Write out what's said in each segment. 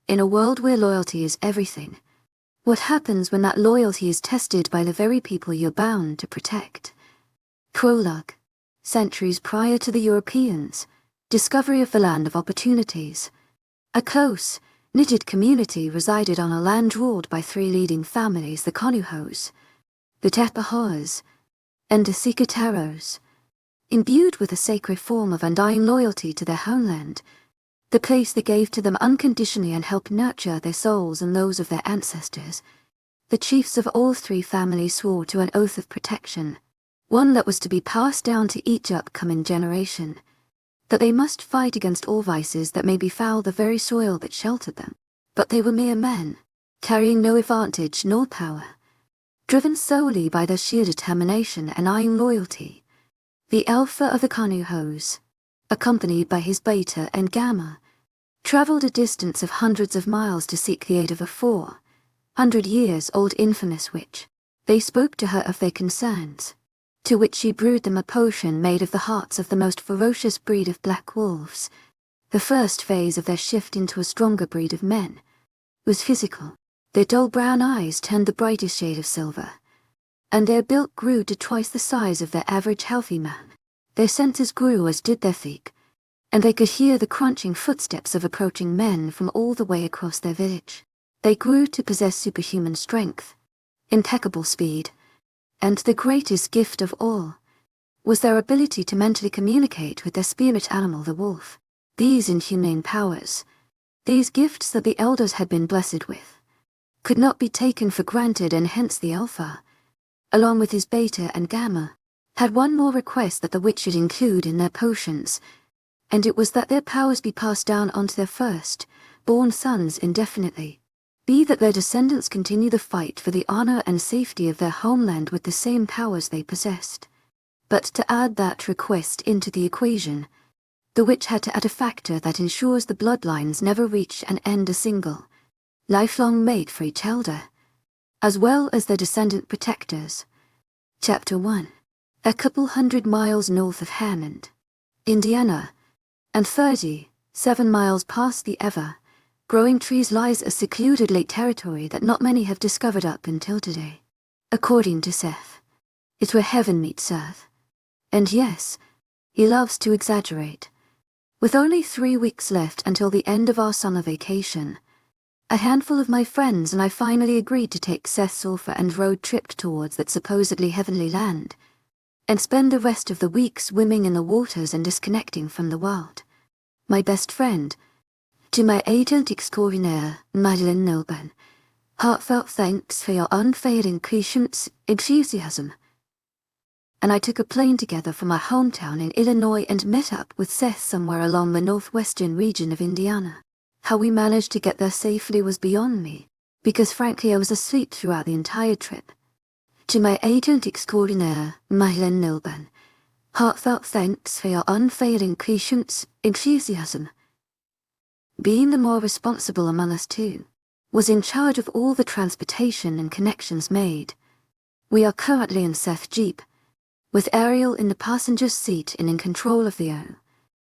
In a world where loyalty is everything, what happens when that loyalty is tested by the very people you're bound to protect? Prologue. Centuries prior to the Europeans' discovery of the land of opportunities, a close, knitted community resided on a land ruled by three leading families: the Conuhos, the Tepahos, and the Cicateros. Imbued with a sacred form of undying loyalty to their homeland, the place they gave to them unconditionally and helped nurture their souls and those of their ancestors, the chiefs of all three families swore to an oath of protection, one that was to be passed down to each upcoming generation, that they must fight against all vices that may befoul the very soil that sheltered them. But they were mere men, carrying no advantage nor power, driven solely by their sheer determination and iron loyalty. The Alpha of the Conuhos, accompanied by his Beta and Gamma, traveled a distance of hundreds of miles to seek the aid of a 400-year-old infamous witch. They spoke to her of their concerns, to which she brewed them a potion made of the hearts of the most ferocious breed of black wolves. The first phase of their shift into a stronger breed of men was physical. Their dull brown eyes turned the brightest shade of silver, and their build grew to twice the size of their average healthy man. Their senses grew as did their physique, and they could hear the crunching footsteps of approaching men from all the way across their village. They grew to possess superhuman strength, impeccable speed, and the greatest gift of all was their ability to mentally communicate with their spirit animal, the wolf. These inhumane powers, these gifts that the elders had been blessed with, could not be taken for granted, and hence the Alpha, along with his Beta and Gamma, had one more request that the witch should include in their potions, and it was that their powers be passed down onto their first-born sons indefinitely, be that their descendants continue the fight for the honor and safety of their homeland with the same powers they possessed. But to add that request into the equation, the witch had to add a factor that ensures the bloodlines never reach and end, a single, lifelong mate for each elder, as well as their descendant protectors. Chapter 1. A couple 100 miles north of Hammond, Indiana, and 37 miles past the ever-growing trees lies a secluded lake territory that not many have discovered up until today. According to Seth, it's where heaven meets earth. And yes, he loves to exaggerate. With only 3 weeks left until the end of our summer vacation, a handful of my friends and I finally agreed to take Seth's sulfur and road trip towards that supposedly heavenly land, and spend the rest of the week swimming in the waters and disconnecting from the world. My best friend, to my agent extraordinaire, Madeleine Nilban, heartfelt thanks for your unfailing patience, enthusiasm. And I took a plane together from my hometown in Illinois and met up with Seth somewhere along the northwestern region of Indiana. How we managed to get there safely was beyond me, because frankly I was asleep throughout the entire trip. To my agent extraordinaire, Madeleine Nilban, heartfelt thanks for your unfailing patience, enthusiasm. Being the more responsible among us two, was in charge of all the transportation and connections made. We are currently in Seth's Jeep, with Ariel in the passenger seat and in control of the O,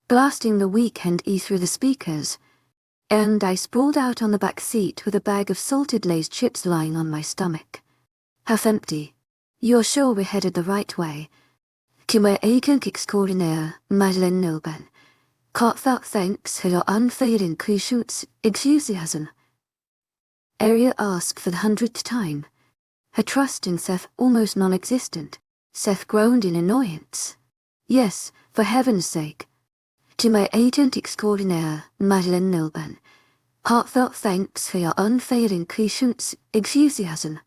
blasting the weekend E through the speakers, and I sprawled out on the back seat with a bag of salted Lay's chips lying on my stomach. Half empty. You're sure we're headed the right way? To my agent extraordinaire, Madeleine Nilban, heartfelt thanks for your unfailing patience, enthusiasm. Ariel asked for the 100th time, her trust in Seth almost non-existent. Seth groaned in annoyance. Yes, for heaven's sake. To my agent extraordinaire, Madeleine Nilban, heartfelt thanks for your unfailing patience, enthusiasm.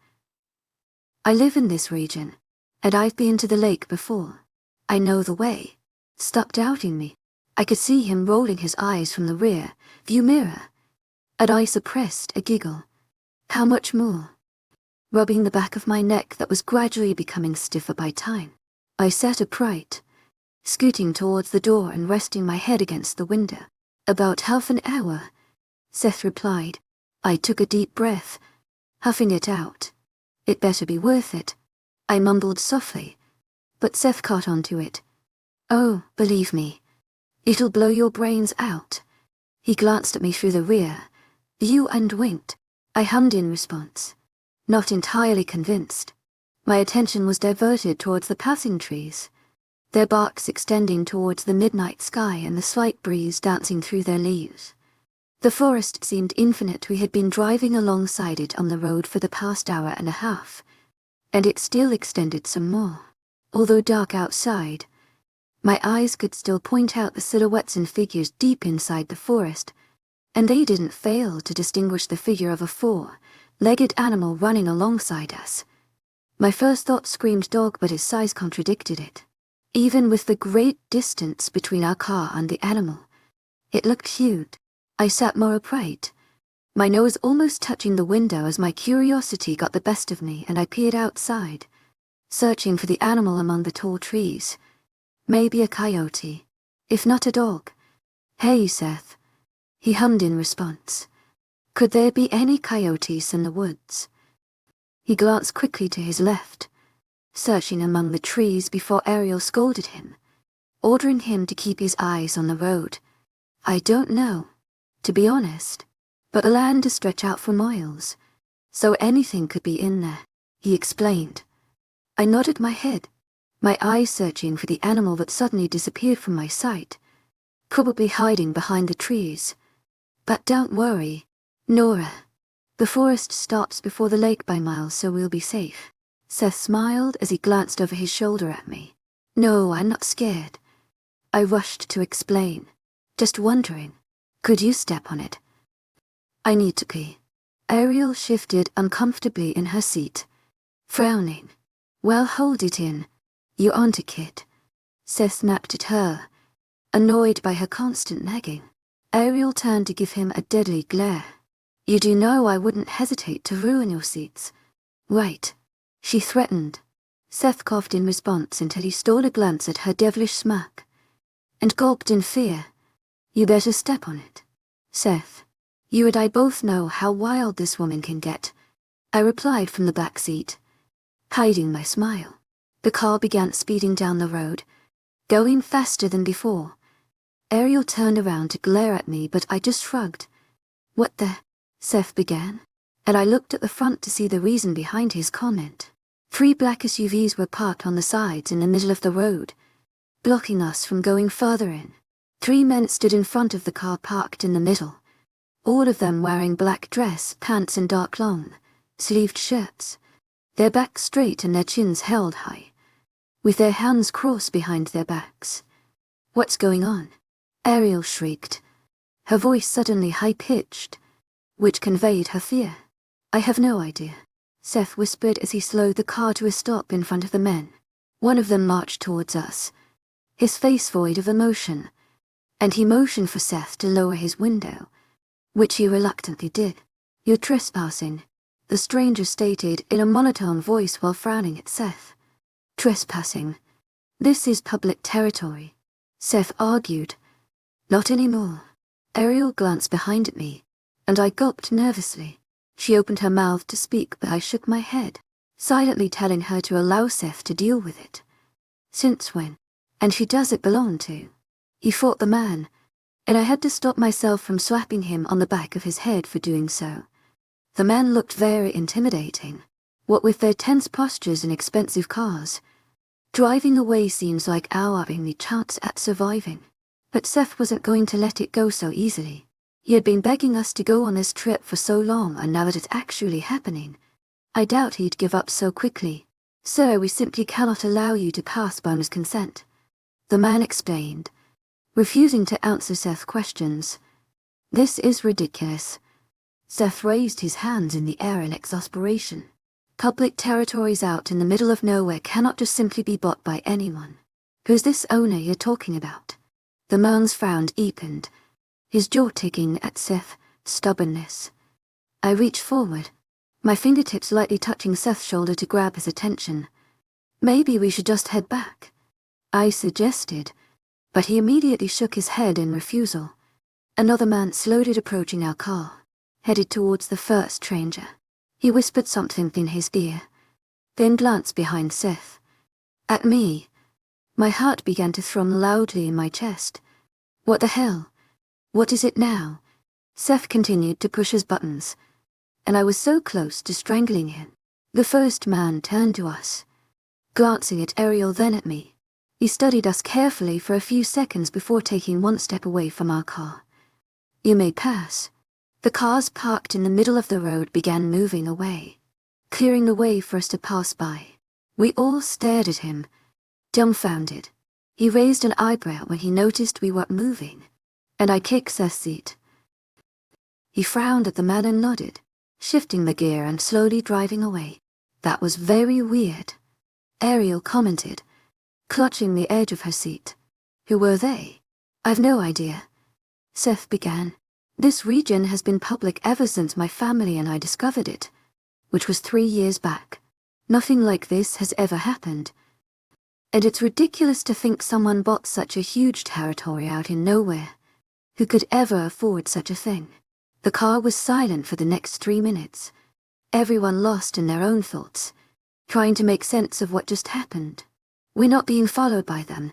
I live in this region, and I've been to the lake before. I know the way. Stop doubting me. I could see him rolling his eyes from the rear view mirror, and I suppressed a giggle. How much more? Rubbing the back of my neck that was gradually becoming stiffer by time, I sat upright, scooting towards the door and resting my head against the window. About half an hour, Seth replied. I took a deep breath, huffing it out. It better be worth it, I mumbled softly, but Seth caught onto it. Oh, believe me, it'll blow your brains out. He glanced at me through the rear You and winked. I hummed in response, not entirely convinced. My attention was diverted towards the passing trees, their barks extending towards the midnight sky and the slight breeze dancing through their leaves. The forest seemed infinite. We had been driving alongside it on the road for the past hour and a half, and it still extended some more. Although dark outside, my eyes could still point out the silhouettes and figures deep inside the forest, and they didn't fail to distinguish the figure of a four-legged animal running alongside us. My first thought screamed dog, but his size contradicted it. Even with the great distance between our car and the animal, it looked huge. I sat more upright, my nose almost touching the window as my curiosity got the best of me, and I peered outside, searching for the animal among the tall trees. Maybe a coyote, if not a dog. "Hey, Seth," he hummed in response. Could there be any coyotes in the woods? He glanced quickly to his left, searching among the trees before Ariel scolded him, ordering him to keep his eyes on the road. "I don't know, to be honest, but the land does stretch out for miles, so anything could be in there," he explained. I nodded my head, my eyes searching for the animal that suddenly disappeared from my sight, probably hiding behind the trees. "But don't worry, Nora. The forest stops before the lake by miles, so we'll be safe." Seth smiled as he glanced over his shoulder at me. "No, I'm not scared." I rushed to explain. "Just wondering, could you step on it?" "I need to pee." Ariel shifted uncomfortably in her seat, frowning. "Well, hold it in. You aren't a kid." Seth snapped at her, annoyed by her constant nagging. Ariel turned to give him a deadly glare. "You do know I wouldn't hesitate to ruin your seats, right?" she threatened. Seth coughed in response until he stole a glance at her devilish smirk, and gulped in fear. "You better step on it, Seth. You and I both know how wild this woman can get," I replied from the back seat, hiding my smile. The car began speeding down the road, going faster than before. Ariel turned around to glare at me, but I just shrugged. "What the?" Seth began, and I looked at the front to see the reason behind his comment. 3 black SUVs were parked on the sides in the middle of the road, blocking us from going further in. 3 men stood in front of the car parked in the middle, all of them wearing black dress, pants and dark long-sleeved shirts, their backs straight and their chins held high, with their hands crossed behind their backs. "What's going on?" Ariel shrieked, her voice suddenly high-pitched, which conveyed her fear. "I have no idea," Seth whispered as he slowed the car to a stop in front of the men. One of them marched towards us, his face void of emotion, and he motioned for Seth to lower his window, which he reluctantly did. "You're trespassing," the stranger stated in a monotone voice while frowning at Seth. "Trespassing? This is public territory," Seth argued. "Not anymore." Ariel glanced behind at me, and I gulped nervously. She opened her mouth to speak, but I shook my head, silently telling her to allow Seth to deal with it. "Since when? And she does it belong to?" He fought the man, and I had to stop myself from slapping him on the back of his head for doing so. The men looked very intimidating, what with their tense postures and expensive cars. Driving away seems like our only chance at surviving. But Seth wasn't going to let it go so easily. He had been begging us to go on this trip for so long, and now that it's actually happening, I doubt he'd give up so quickly. "Sir, we simply cannot allow you to pass bonus consent," the man explained, refusing to answer Seth's questions. "This is ridiculous." Seth raised his hands in the air in exasperation. "Public territories out in the middle of nowhere cannot just simply be bought by anyone. Who's this owner you're talking about?" The man's frown deepened, his jaw ticking at Seth's stubbornness. I reached forward, my fingertips lightly touching Seth's shoulder to grab his attention. "Maybe we should just head back," I suggested, but he immediately shook his head in refusal. Another man slowly approaching our car, headed towards the first stranger. He whispered something in his ear, then glanced behind Seth. At me. My heart began to thrum loudly in my chest. "What the hell? What is it now?" Seth continued to push his buttons, and I was so close to strangling him. The first man turned to us, glancing at Ariel then at me. He studied us carefully for a few seconds before taking one step away from our car. "You may pass." The cars parked in the middle of the road began moving away, clearing the way for us to pass by. We all stared at him, dumbfounded. He raised an eyebrow when he noticed we weren't moving, and I kicked Seth's seat. He frowned at the man and nodded, shifting the gear and slowly driving away. "That was very weird," Ariel commented, clutching the edge of her seat. "Who were they?" "I've no idea," Seth began. "This region has been public ever since my family and I discovered it, which was 3 years back. Nothing like this has ever happened. And it's ridiculous to think someone bought such a huge territory out in nowhere. Who could ever afford such a thing?" The car was silent for the next 3 minutes, everyone lost in their own thoughts, trying to make sense of what just happened. "We're not being followed by them.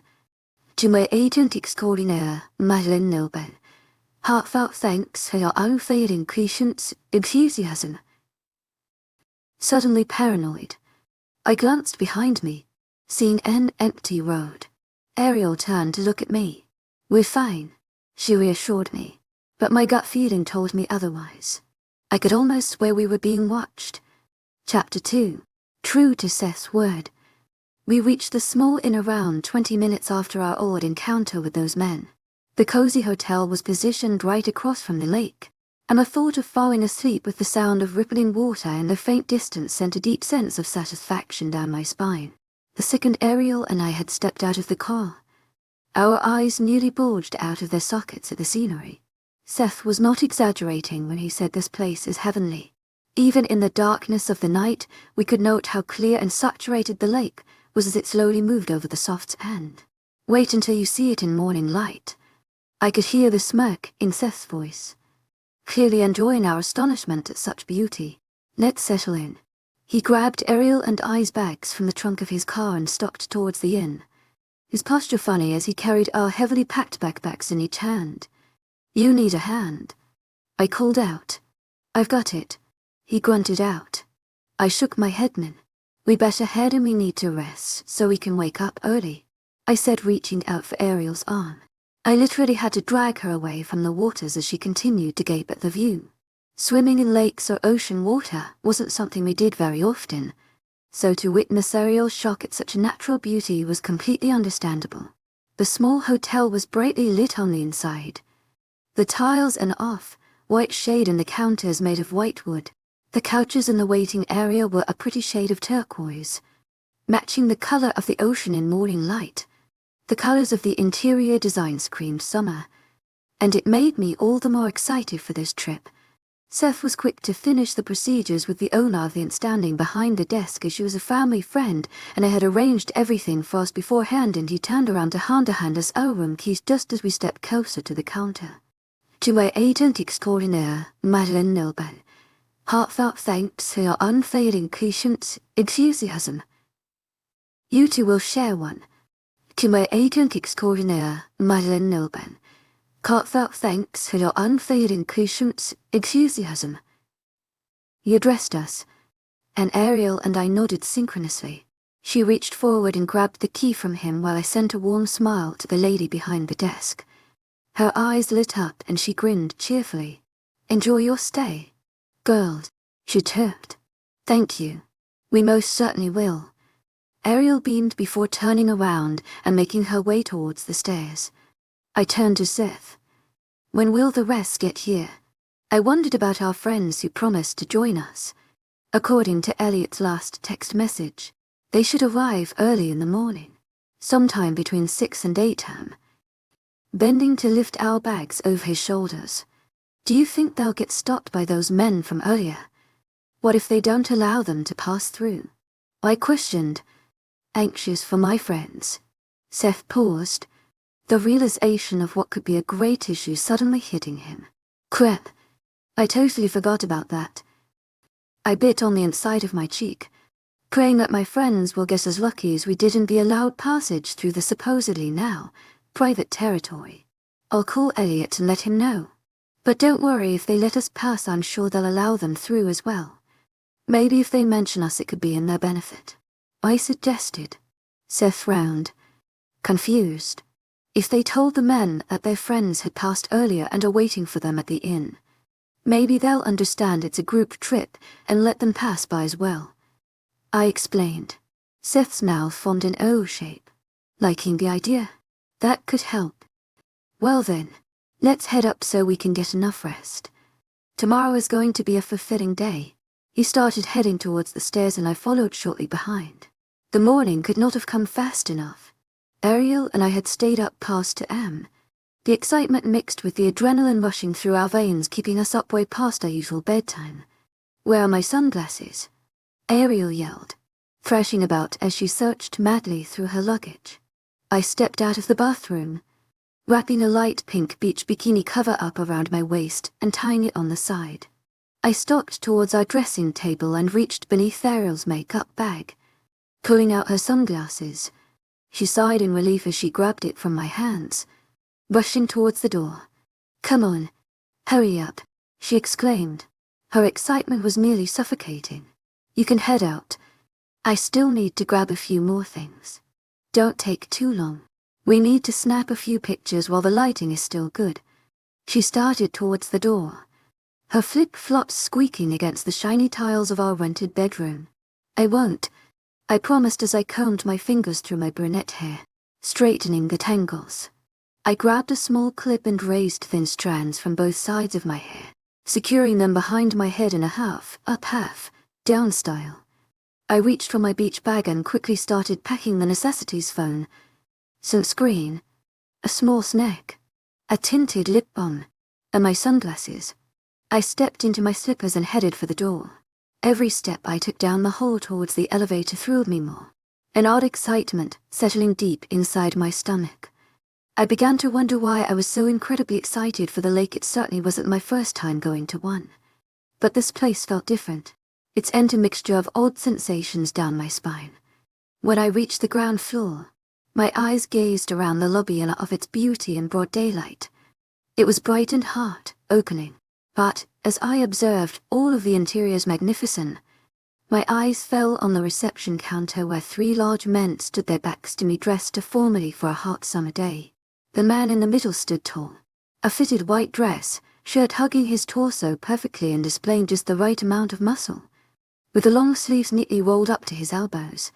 To my agent extraordinaire, Madeleine Nobel, heartfelt thanks for your unfailing patience, enthusiasm." Suddenly paranoid, I glanced behind me, seeing an empty road. Ariel turned to look at me. "We're fine," she reassured me, but my gut feeling told me otherwise. I could almost swear we were being watched. Chapter 2. True to Seth's word, we reached the small inn around 20 minutes after our odd encounter with those men. The cozy hotel was positioned right across from the lake, and the thought of falling asleep with the sound of rippling water in the faint distance sent a deep sense of satisfaction down my spine. The second Ariel and I had stepped out of the car, our eyes nearly bulged out of their sockets at the scenery. Seth was not exaggerating when he said this place is heavenly. Even in the darkness of the night, we could note how clear and saturated the lake was as it slowly moved over the soft sand. "Wait until you see it in morning light." I could hear the smirk in Seth's voice, clearly enjoying our astonishment at such beauty. "Let's settle in." He grabbed Ariel and I's bags from the trunk of his car and stalked towards the inn, his posture funny as he carried our heavily packed backpacks in each hand. "You need a hand," I called out. "I've got it," he grunted out. I shook my head. "We better head and we need to rest so we can wake up early," I said, reaching out for Ariel's arm. I literally had to drag her away from the waters as she continued to gape at the view. Swimming in lakes or ocean water wasn't something we did very often, so to witness Ariel's shock at such natural beauty was completely understandable. The small hotel was brightly lit on the inside, the tiles an off-white shade and the counters made of whitewood. The couches in the waiting area were a pretty shade of turquoise, matching the color of the ocean in morning light. The colors of the interior design screamed summer, and it made me all the more excited for this trip. Seth was quick to finish the procedures with the owner of the inn standing behind the desk as she was a family friend, and I had arranged everything for us beforehand, and he turned around to hand us our room keys just as we stepped closer to the counter. "To my agent extraordinaire, Madeleine Nobel, heartfelt thanks for your unfailing patience, enthusiasm." "You two will share one." "To my agent extraordinaire, Madeleine Nobel, heartfelt thanks for your unfailing patience, enthusiasm." He addressed us, and Ariel and I nodded synchronously. She reached forward and grabbed the key from him while I sent a warm smile to the lady behind the desk. Her eyes lit up and she grinned cheerfully. "Enjoy your stay, girls," she chirped. "Thank you. We most certainly will." Ariel beamed before turning around and making her way towards the stairs. I turned to Seth. "When will the rest get here?" I wondered about our friends who promised to join us. According to Elliot's last text message, they should arrive early in the morning, sometime between 6 and 8 am. Bending to lift our bags over his shoulders. "Do you think they'll get stopped by those men from earlier? What if they don't allow them to pass through?" I questioned, anxious for my friends. Seth paused, the realization of what could be a great issue suddenly hitting him. "Crap, I totally forgot about that." I bit on the inside of my cheek, praying that my friends will get as lucky as we did and be allowed passage through the supposedly now private territory. "I'll call Elliot and let him know." But don't worry, if they let us pass, I'm sure they'll allow them through as well. Maybe if they mention us, it could be in their benefit, I suggested. Seth frowned, confused. If they told the men that their friends had passed earlier and are waiting for them at the inn, maybe they'll understand it's a group trip and let them pass by as well. I explained. Seth's mouth formed an O shape. Liking the idea? That could help. Well then, let's head up so we can get enough rest. Tomorrow is going to be a fulfilling day. He started heading towards the stairs and I followed shortly behind. The morning could not have come fast enough. Ariel and I had stayed up past 2 a.m. The excitement mixed with the adrenaline rushing through our veins, keeping us up way past our usual bedtime. Where are my sunglasses? Ariel yelled, thrashing about as she searched madly through her luggage. I stepped out of the bathroom, wrapping a light pink beach bikini cover up around my waist and tying it on the side. I stalked towards our dressing table and reached beneath Ariel's makeup bag. Pulling out her sunglasses, she sighed in relief as she grabbed it from my hands, rushing towards the door. "Come on, hurry up," she exclaimed. Her excitement was nearly suffocating. "You can head out. I still need to grab a few more things. Don't take too long. We need to snap a few pictures while the lighting is still good." She started towards the door, her flip-flops squeaking against the shiny tiles of our rented bedroom. "I won't," I promised as I combed my fingers through my brunette hair, straightening the tangles. I grabbed a small clip and raised thin strands from both sides of my hair, securing them behind my head in a half, up half, down style. I reached for my beach bag and quickly started packing the necessities: phone, sunscreen, a small snack, a tinted lip balm, and my sunglasses. I stepped into my slippers and headed for the door. Every step I took down the hall towards the elevator thrilled me more, an odd excitement settling deep inside my stomach. I began to wonder why I was so incredibly excited for the lake. It certainly wasn't my first time going to one. But this place felt different, its intermixture of odd sensations down my spine. When I reached the ground floor, my eyes gazed around the lobby in awe of its beauty in broad daylight. It was bright and heart-opening, but, as I observed all of the interior's magnificence, my eyes fell on the reception counter where 3 large men stood their backs to me, dressed formally for a hot summer day. The man in the middle stood tall, a fitted white dress, shirt hugging his torso perfectly and displaying just the right amount of muscle, with the long sleeves neatly rolled up to his elbows.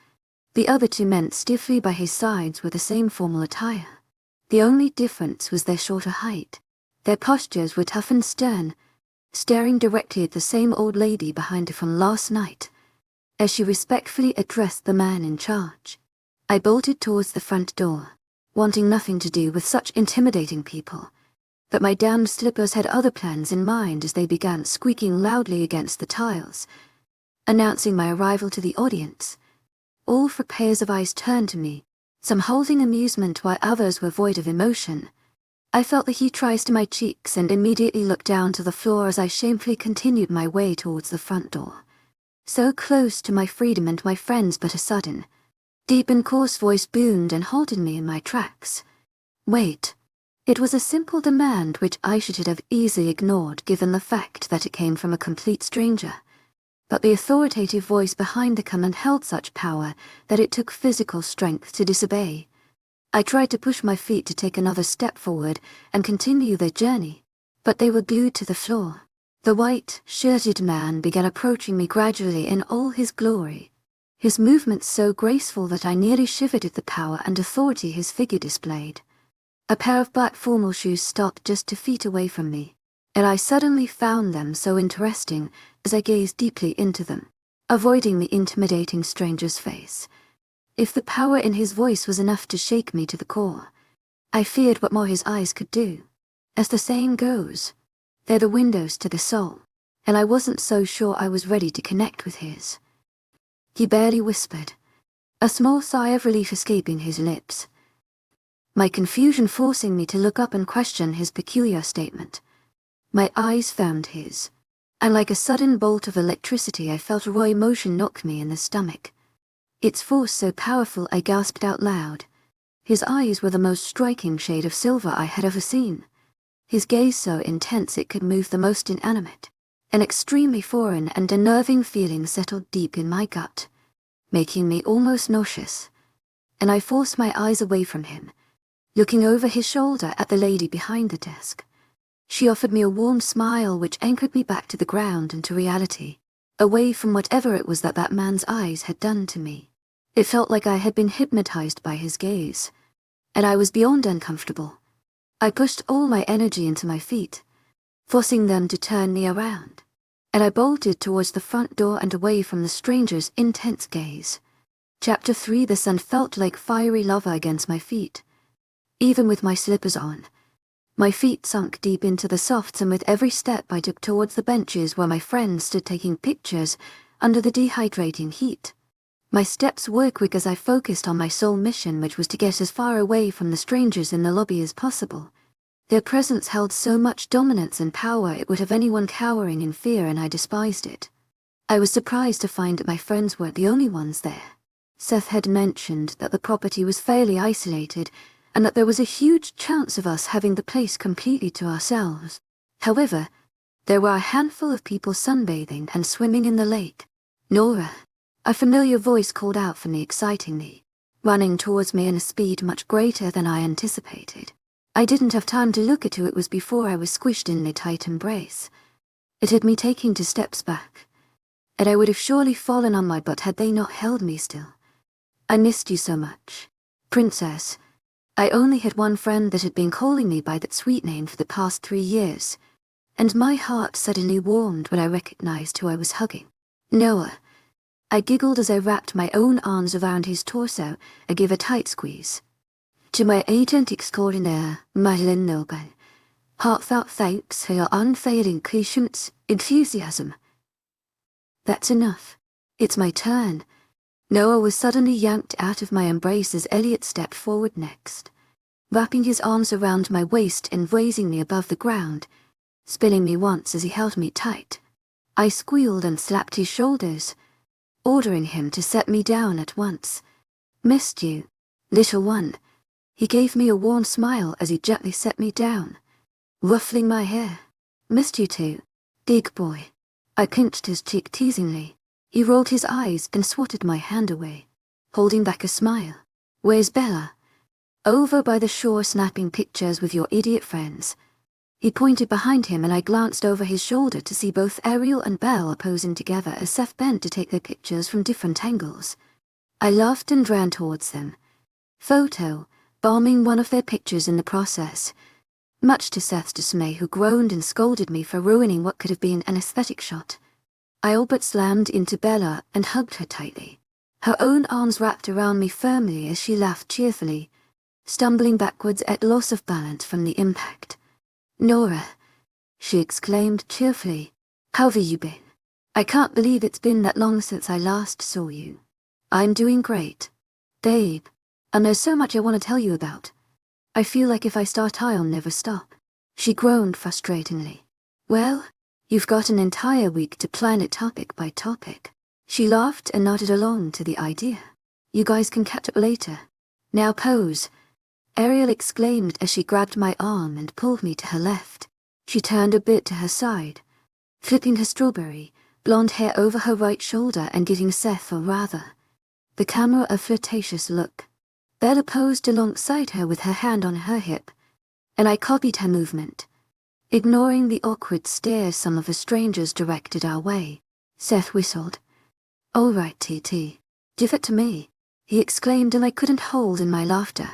The other 2 men stiffly by his sides were the same formal attire. The only difference was their shorter height. Their postures were tough and stern, staring directly at the same old lady behind her from last night, as she respectfully addressed the man in charge. I bolted towards the front door, wanting nothing to do with such intimidating people, but my damned slippers had other plans in mind as they began squeaking loudly against the tiles, announcing my arrival to the audience. All 4 pairs of eyes turned to me, some holding amusement while others were void of emotion. I felt the heat rise to my cheeks and immediately looked down to the floor as I shamefully continued my way towards the front door. So close to my freedom and my friends, but a sudden, deep and coarse voice boomed and halted me in my tracks. Wait. It was a simple demand which I should have easily ignored given the fact that it came from a complete stranger. But the authoritative voice behind the command held such power that it took physical strength to disobey. I tried to push my feet to take another step forward and continue their journey, but they were glued to the floor. The white-shirted man began approaching me gradually in all his glory, his movements so graceful that I nearly shivered at the power and authority his figure displayed. A pair of black formal shoes stopped just 2 feet away from me, and I suddenly found them so interesting as I gazed deeply into them, avoiding the intimidating stranger's face. If the power in his voice was enough to shake me to the core, I feared what more his eyes could do. As the saying goes, they're the windows to the soul, and I wasn't so sure I was ready to connect with his. He barely whispered, a small sigh of relief escaping his lips, my confusion forcing me to look up and question his peculiar statement. My eyes found his, and like a sudden bolt of electricity I felt a raw emotion knock me in the stomach. Its force so powerful I gasped out loud. His eyes were the most striking shade of silver I had ever seen. his gaze so intense it could move the most inanimate. An extremely foreign and unnerving feeling settled deep in my gut, making me almost nauseous, and I forced my eyes away from him, looking over his shoulder at the lady behind the desk. She offered me a warm smile which anchored me back to the ground and to reality, away from whatever it was that that man's eyes had done to me. It felt like I had been hypnotized by his gaze, and I was beyond uncomfortable. I pushed all my energy into my feet, forcing them to turn me around, and I bolted towards the front door and away from the stranger's intense gaze. Chapter 3. The sun felt like fiery lava against my feet. Even with my slippers on, my feet sunk deep into the softs, and with every step I took towards the benches where my friends stood taking pictures under the dehydrating heat. My steps were quick as I focused on my sole mission, which was to get as far away from the strangers in the lobby as possible. Their presence held so much dominance and power it would have anyone cowering in fear, and I despised it. I was surprised to find that my friends weren't the only ones there. Seth had mentioned that the property was fairly isolated, and that there was a huge chance of us having the place completely to ourselves. However, there were a handful of people sunbathing and swimming in the lake. "Nora," a familiar voice called out for me excitingly, running towards me in a speed much greater than I anticipated. I didn't have time to look at who it was before I was squished in a tight embrace. It had me taking 2 steps back, and I would have surely fallen on my butt had they not held me still. "I missed you so much, Princess." I only had one friend that had been calling me by that sweet name for the past 3 years, and my heart suddenly warmed when I recognized who I was hugging. "Noah." I giggled as I wrapped my own arms around his torso and gave a tight squeeze. "To my agent extraordinaire, Madeleine Noble, heartfelt thanks for your unfailing patience, enthusiasm." "That's enough. It's my turn." Noah was suddenly yanked out of my embrace as Elliot stepped forward next, wrapping his arms around my waist and raising me above the ground, spinning me once as he held me tight. I squealed and slapped his shoulders, ordering him to set me down at once. "Missed you, little one." He gave me a warm smile as he gently set me down, ruffling my hair. "Missed you too, big boy." I pinched his cheek teasingly. He rolled his eyes and swatted my hand away, holding back a smile. "Where's Bella?" "Over by the shore snapping pictures with your idiot friends." He pointed behind him, and I glanced over his shoulder to see both Ariel and Belle posing together as Seth bent to take their pictures from different angles. I laughed and ran towards them, photo bombing one of their pictures in the process, much to Seth's dismay, who groaned and scolded me for ruining what could have been an aesthetic shot. I all but slammed into Bella and hugged her tightly, her own arms wrapped around me firmly as she laughed cheerfully, stumbling backwards at loss of balance from the impact. "Nora," she exclaimed cheerfully, "how have you been? I can't believe it's been that long since I last saw you." "I'm doing great, babe, and there's so much I want to tell you about. I feel like if I start I'll never stop." She groaned frustratingly. "Well, you've got an entire week to plan it topic by topic." She laughed and nodded along to the idea. "You guys can catch up later. Now pose," Ariel exclaimed as she grabbed my arm and pulled me to her left. She turned a bit to her side, flipping her strawberry blonde hair over her right shoulder and giving Seth, or rather, the camera, a flirtatious look. Bella posed alongside her with her hand on her hip, and I copied her movement, ignoring the awkward stares some of the strangers directed our way. Seth whistled. "All right, TT. Give it to me," he exclaimed, and I couldn't hold in my laughter.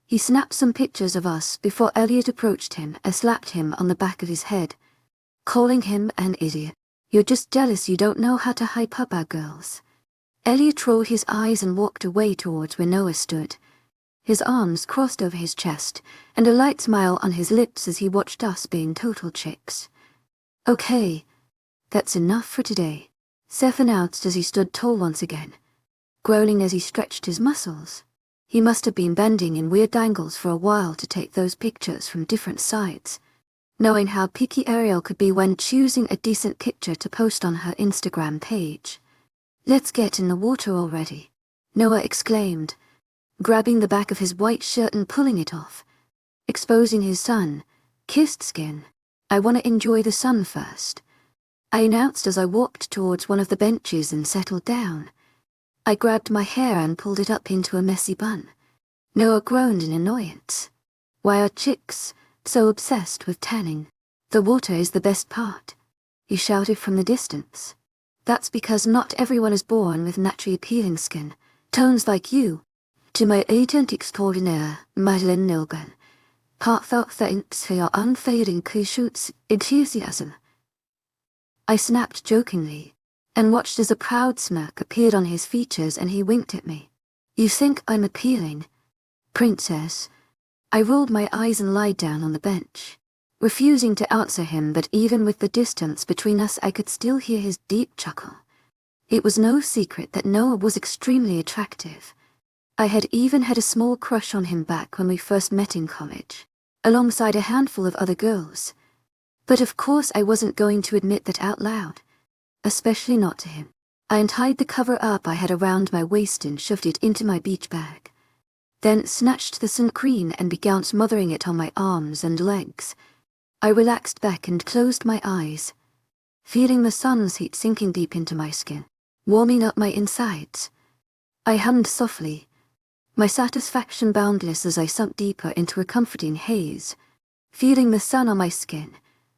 He snapped some pictures of us before Elliot approached him and slapped him on the back of his head, calling him an idiot. "You're just jealous you don't know how to hype up our girls." Elliot rolled his eyes and walked away towards where Noah stood, his arms crossed over his chest and a light smile on his lips as he watched us being total chicks. "Okay, that's enough for today," Seth announced as he stood tall once again, groaning as he stretched his muscles. He must have been bending in weird angles for a while to take those pictures from different sides, knowing how picky Ariel could be when choosing a decent picture to post on her Instagram page. "Let's get in the water already," Noah exclaimed, grabbing the back of his white shirt and pulling it off, exposing his sun, Kissed skin. I want to enjoy the sun first, I announced as I walked towards one of the benches and settled down. I grabbed my hair and pulled it up into a messy bun. Noah groaned in annoyance. Why are chicks so obsessed with tanning? The water is the best part, he shouted from the distance. That's because not everyone is born with naturally appealing skin, tones like you. To my agent extraordinaire, Madeleine Nilgren, heartfelt thanks for your unfading Kushut's enthusiasm. I snapped jokingly, and watched as a proud smirk appeared on his features and he winked at me. You think I'm appealing, princess? I rolled my eyes and lied down on the bench, refusing to answer him, but even with the distance between us I could still hear his deep chuckle. It was no secret that Noah was extremely attractive. I had even had a small crush on him back when we first met in college, alongside a handful of other girls. But of course I wasn't going to admit that out loud, especially not to him. I untied the cover-up I had around my waist and shoved it into my beach bag, then snatched the sun cream and began smothering it on my arms and legs. I relaxed back and closed my eyes, feeling the sun's heat sinking deep into my skin, warming up my insides. I hummed softly, my satisfaction boundless as I sunk deeper into a comforting haze, feeling the sun on my skin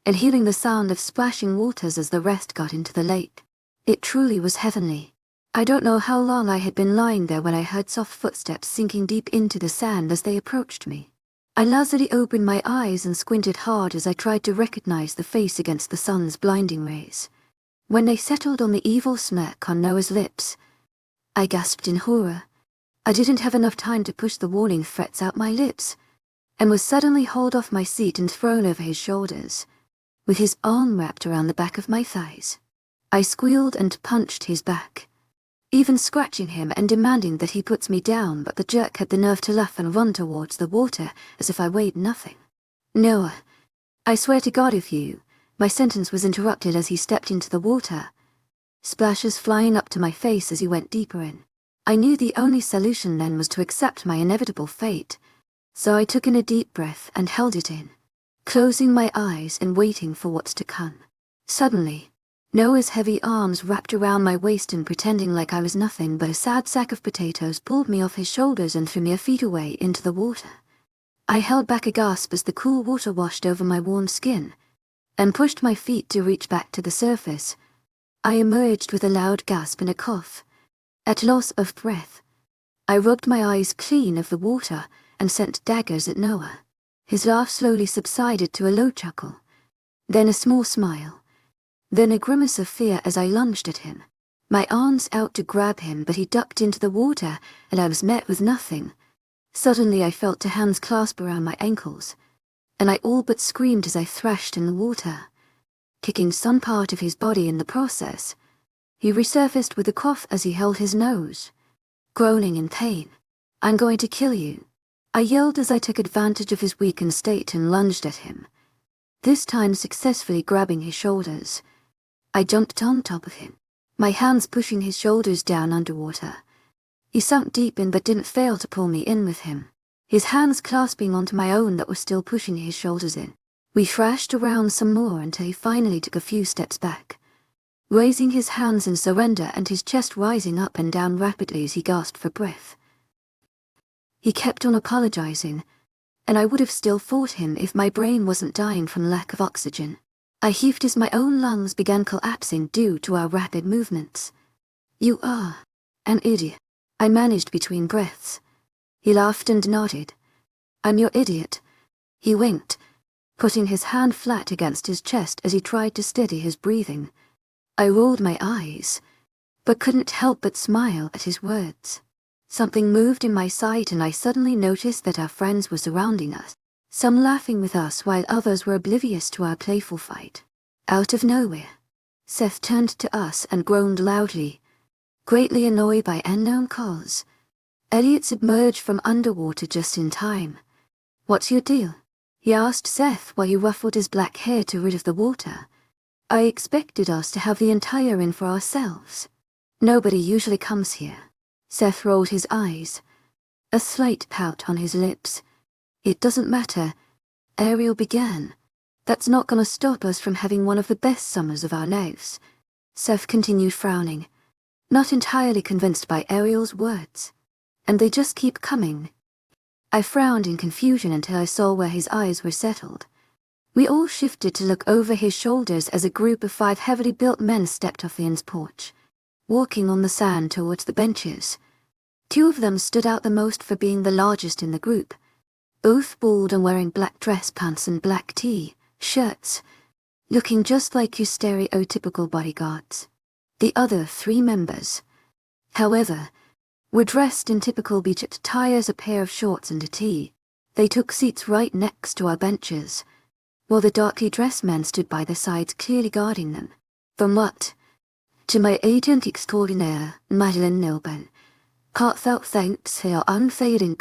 and hearing the sound of splashing waters as the rest got into the lake. It truly was heavenly. I don't know how long I had been lying there when I heard soft footsteps sinking deep into the sand as they approached me. I lazily opened my eyes and squinted hard as I tried to recognize the face against the sun's blinding rays. When they settled on the evil smirk on Noah's lips, I gasped in horror. I didn't have enough time to push the warning threats out my lips, and was suddenly hauled off my seat and thrown over his shoulders, with his arm wrapped around the back of my thighs. I squealed and punched his back, even scratching him and demanding that he puts me down, but the jerk had the nerve to laugh and run towards the water as if I weighed nothing. Noah, I swear to God if you... My sentence was interrupted as he stepped into the water, splashes flying up to my face as he went deeper in. I knew the only solution then was to accept my inevitable fate, so I took in a deep breath and held it in, closing my eyes and waiting for what's to come. Suddenly, Noah's heavy arms wrapped around my waist and pretending like I was nothing but a sad sack of potatoes pulled me off his shoulders and threw me a feet away into the water. I held back a gasp as the cool water washed over my warm skin, and pushed my feet to reach back to the surface. I emerged with a loud gasp and a cough. At loss of breath, I rubbed my eyes clean of the water and sent daggers at Noah. His laugh slowly subsided to a low chuckle, then a small smile, then a grimace of fear as I lunged at him, my arms out to grab him, but he ducked into the water and I was met with nothing. Suddenly I felt two hands clasp around my ankles, and I all but screamed as I thrashed in the water, kicking some part of his body in the process. He resurfaced with a cough as he held his nose, groaning in pain. I'm going to kill you, I yelled as I took advantage of his weakened state and lunged at him, this time successfully grabbing his shoulders. I jumped on top of him, my hands pushing his shoulders down underwater. He sunk deep in but didn't fail to pull me in with him, his hands clasping onto my own that were still pushing his shoulders in. We thrashed around some more until he finally took a few steps back, raising his hands in surrender and his chest rising up and down rapidly as he gasped for breath. He kept on apologizing, and I would have still fought him if my brain wasn't dying from lack of oxygen. I heaved as my own lungs began collapsing due to our rapid movements. You are an idiot, I managed between breaths. He laughed and nodded. I'm your idiot. He winked, putting his hand flat against his chest as he tried to steady his breathing. I rolled my eyes, but couldn't help but smile at his words. Something moved in my sight and I suddenly noticed that our friends were surrounding us, some laughing with us while others were oblivious to our playful fight. Out of nowhere, Seth turned to us and groaned loudly, greatly annoyed by unknown cause. Elliot submerged from underwater just in time. What's your deal? He asked Seth while he ruffled his black hair to rid of the water. I expected us to have the entire inn for ourselves. Nobody usually comes here. Seth rolled his eyes, a slight pout on his lips. It doesn't matter, Ariel began, That's not gonna stop us from having one of the best summers of our lives, Seth continued, frowning, not entirely convinced by Ariel's words. And they just keep coming. I frowned in confusion until I saw where his eyes were settled. We all shifted to look over his shoulders as a group of 5 heavily built men stepped off the inn's porch, walking on the sand towards the benches. 2 of them stood out the most for being the largest in the group, both bald and wearing black dress pants and black shirts, looking just like your stereotypical bodyguards. The other 3 members, however, were dressed in typical beach attire, a pair of shorts and a tee. They took seats right next to our benches, while the darkly dressed men stood by their sides, clearly guarding them. From what? To my agent extraordinaire, Madeline Nilben, heartfelt thanks for your unfading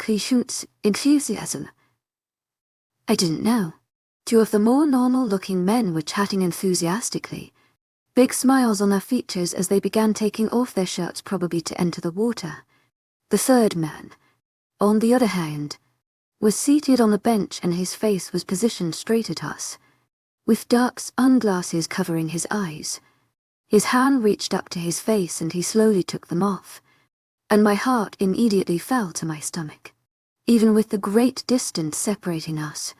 enthusiasm. I didn't know. 2 of the more normal-looking men were chatting enthusiastically, big smiles on their features as they began taking off their shirts, probably to enter the water. The 3rd man, on the other hand, was seated on the bench and his face was positioned straight at us, with dark sunglasses covering his eyes. His hand reached up to his face and he slowly took them off, and my heart immediately fell to my stomach. Even with the great distance separating us,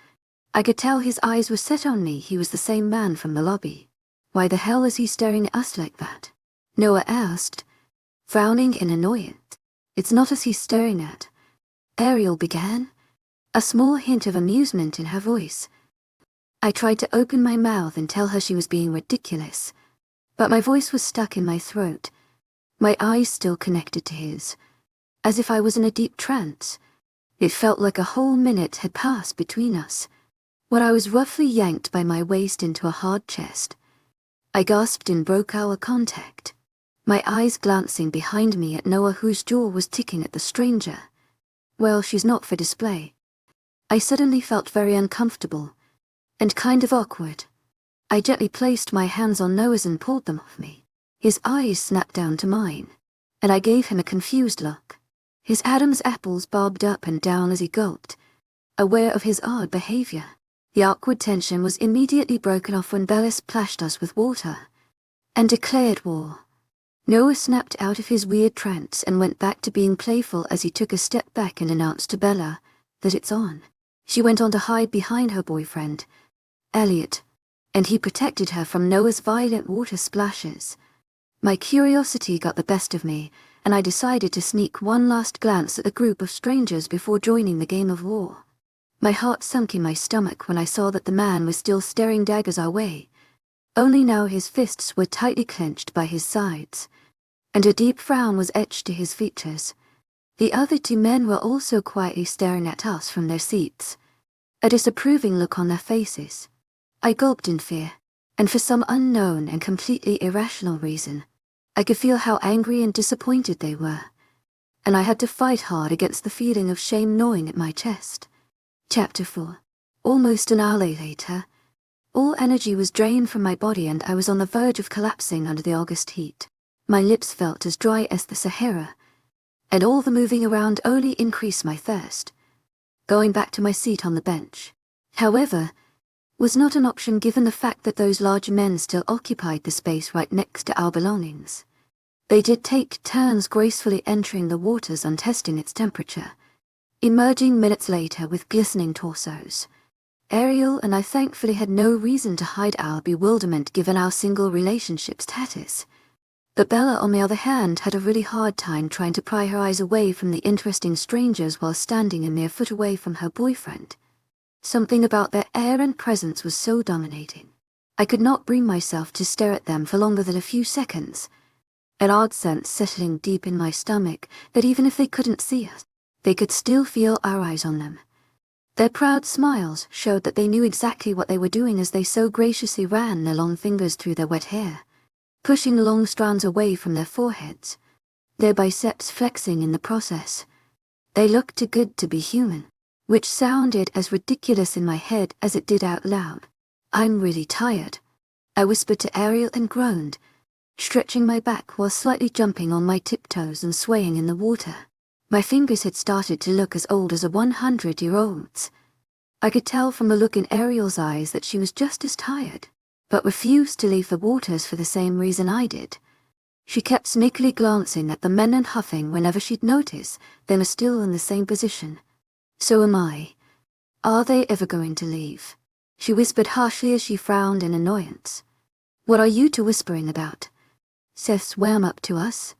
I could tell his eyes were set on me. He was the same man from the lobby. Why the hell is he staring at us like that? Noah asked, frowning in annoyance. It's not us he's staring at, Ariel began, a small hint of amusement in her voice. I tried to open my mouth and tell her she was being ridiculous, but my voice was stuck in my throat, my eyes still connected to his, as if I was in a deep trance. It felt like a whole minute had passed between us, when I was roughly yanked by my waist into a hard chest. I gasped and broke our contact, my eyes glancing behind me at Noah, whose jaw was ticking at the stranger. Well, she's not for display. I suddenly felt very uncomfortable, and kind of awkward. I gently placed my hands on Noah's and pulled them off me. His eyes snapped down to mine, and I gave him a confused look. His Adam's apples bobbed up and down as he gulped, aware of his odd behavior. The awkward tension was immediately broken off when Bella splashed us with water and declared war. Noah snapped out of his weird trance and went back to being playful as he took a step back and announced to Bella that it's on. She went on to hide behind her boyfriend, Elliot, and he protected her from Noah's violent water splashes. My curiosity got the best of me, and I decided to sneak one last glance at the group of strangers before joining the game of war. My heart sunk in my stomach when I saw that the man was still staring daggers our way, only now his fists were tightly clenched by his sides, and a deep frown was etched to his features. The other 2 men were also quietly staring at us from their seats, a disapproving look on their faces. I gulped in fear, and for some unknown and completely irrational reason, I could feel how angry and disappointed they were, and I had to fight hard against the feeling of shame gnawing at my chest. Chapter 4. Almost an hour later, all energy was drained from my body and I was on the verge of collapsing under the August heat. My lips felt as dry as the Sahara, and all the moving around only increased my thirst. Going back to my seat on the bench, however, was not an option given the fact that those large men still occupied the space right next to our belongings. They did take turns gracefully entering the waters and testing its temperature, emerging minutes later with glistening torsos. Ariel and I thankfully had no reason to hide our bewilderment given our single relationship status. But Bella, on the other hand, had a really hard time trying to pry her eyes away from the interesting strangers while standing a mere foot away from her boyfriend. Something about their air and presence was so dominating. I could not bring myself to stare at them for longer than a few seconds, an odd sense settling deep in my stomach that even if they couldn't see us, they could still feel our eyes on them. Their proud smiles showed that they knew exactly what they were doing as they so graciously ran their long fingers through their wet hair, pushing long strands away from their foreheads, their biceps flexing in the process. They looked too good to be human, which sounded as ridiculous in my head as it did out loud. I'm really tired, I whispered to Ariel and groaned, stretching my back while slightly jumping on my tiptoes and swaying in the water. My fingers had started to look as old as a 100-year-old's. I could tell from the look in Ariel's eyes that she was just as tired, but refused to leave the waters for the same reason I did. She kept sneakily glancing at the men and huffing whenever she'd notice they were still in the same position. So am I. Are they ever going to leave? She whispered harshly as she frowned in annoyance. What are you two whispering about? Seth swam up to us,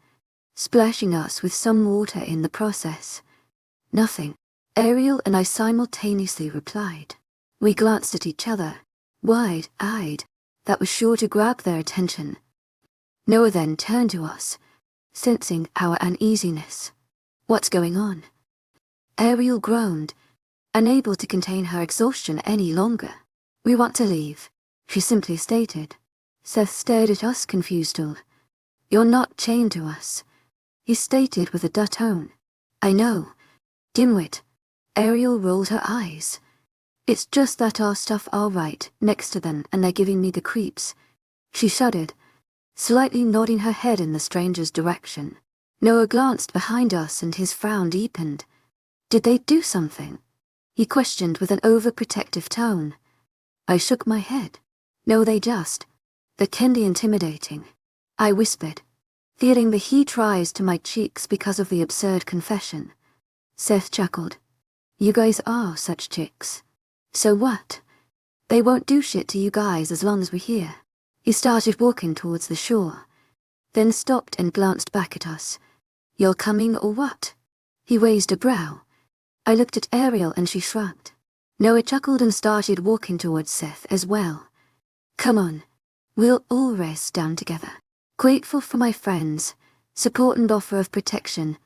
splashing us with some water in the process. Nothing, Ariel and I simultaneously replied. We glanced at each other, wide-eyed. That was sure to grab their attention. Noah then turned to us, sensing our uneasiness. What's going on? Ariel groaned, unable to contain her exhaustion any longer. We want to leave, she simply stated. Seth stared at us confused. You're not chained to us, he stated with a dull tone. I know. Dimwit. Ariel rolled her eyes. It's just that our stuff are right next to them and they're giving me the creeps. She shuddered, slightly nodding her head in the stranger's direction. Noah glanced behind us and his frown deepened. Did they do something? He questioned with an overprotective tone. I shook my head. No, they just. They're kinda intimidating. I whispered, feeling the heat rise to my cheeks because of the absurd confession. Seth chuckled. You guys are such chicks. So what? They won't do shit to you guys as long as we're here. He started walking towards the shore, then stopped and glanced back at us. You're coming or what? He raised a brow. I looked at Ariel and she shrugged. Noah chuckled and started walking towards Seth as well. Come on. We'll all rest down together. Grateful for my friends, support and offer of protection,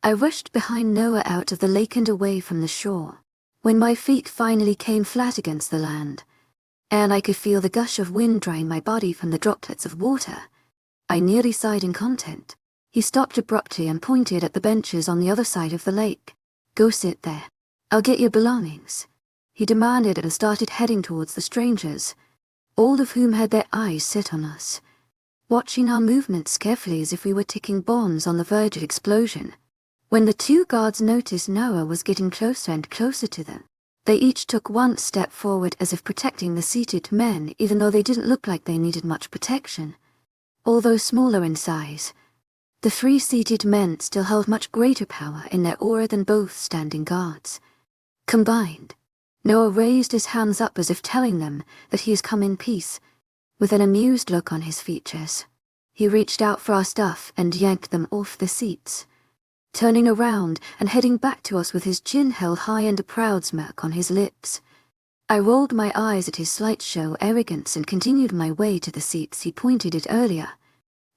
I rushed behind Noah out of the lake and away from the shore. When my feet finally came flat against the land, and I could feel the gush of wind drying my body from the droplets of water, I nearly sighed in content. He stopped abruptly and pointed at the benches on the other side of the lake. Go sit there. I'll get your belongings, he demanded and started heading towards the strangers, all of whom had their eyes set on us, watching our movements carefully as if we were ticking bombs on the verge of explosion. When the two guards noticed Noah was getting closer and closer to them, they each took one step forward as if protecting the seated men, even though they didn't look like they needed much protection. Although smaller in size, the three seated men still held much greater power in their aura than both standing guards. Combined, Noah raised his hands up as if telling them that he has come in peace, with an amused look on his features. He reached out for our stuff and yanked them off the seats, turning around and heading back to us with his chin held high and a proud smirk on his lips. I rolled my eyes at his slight show arrogance and continued my way to the seats he pointed at earlier.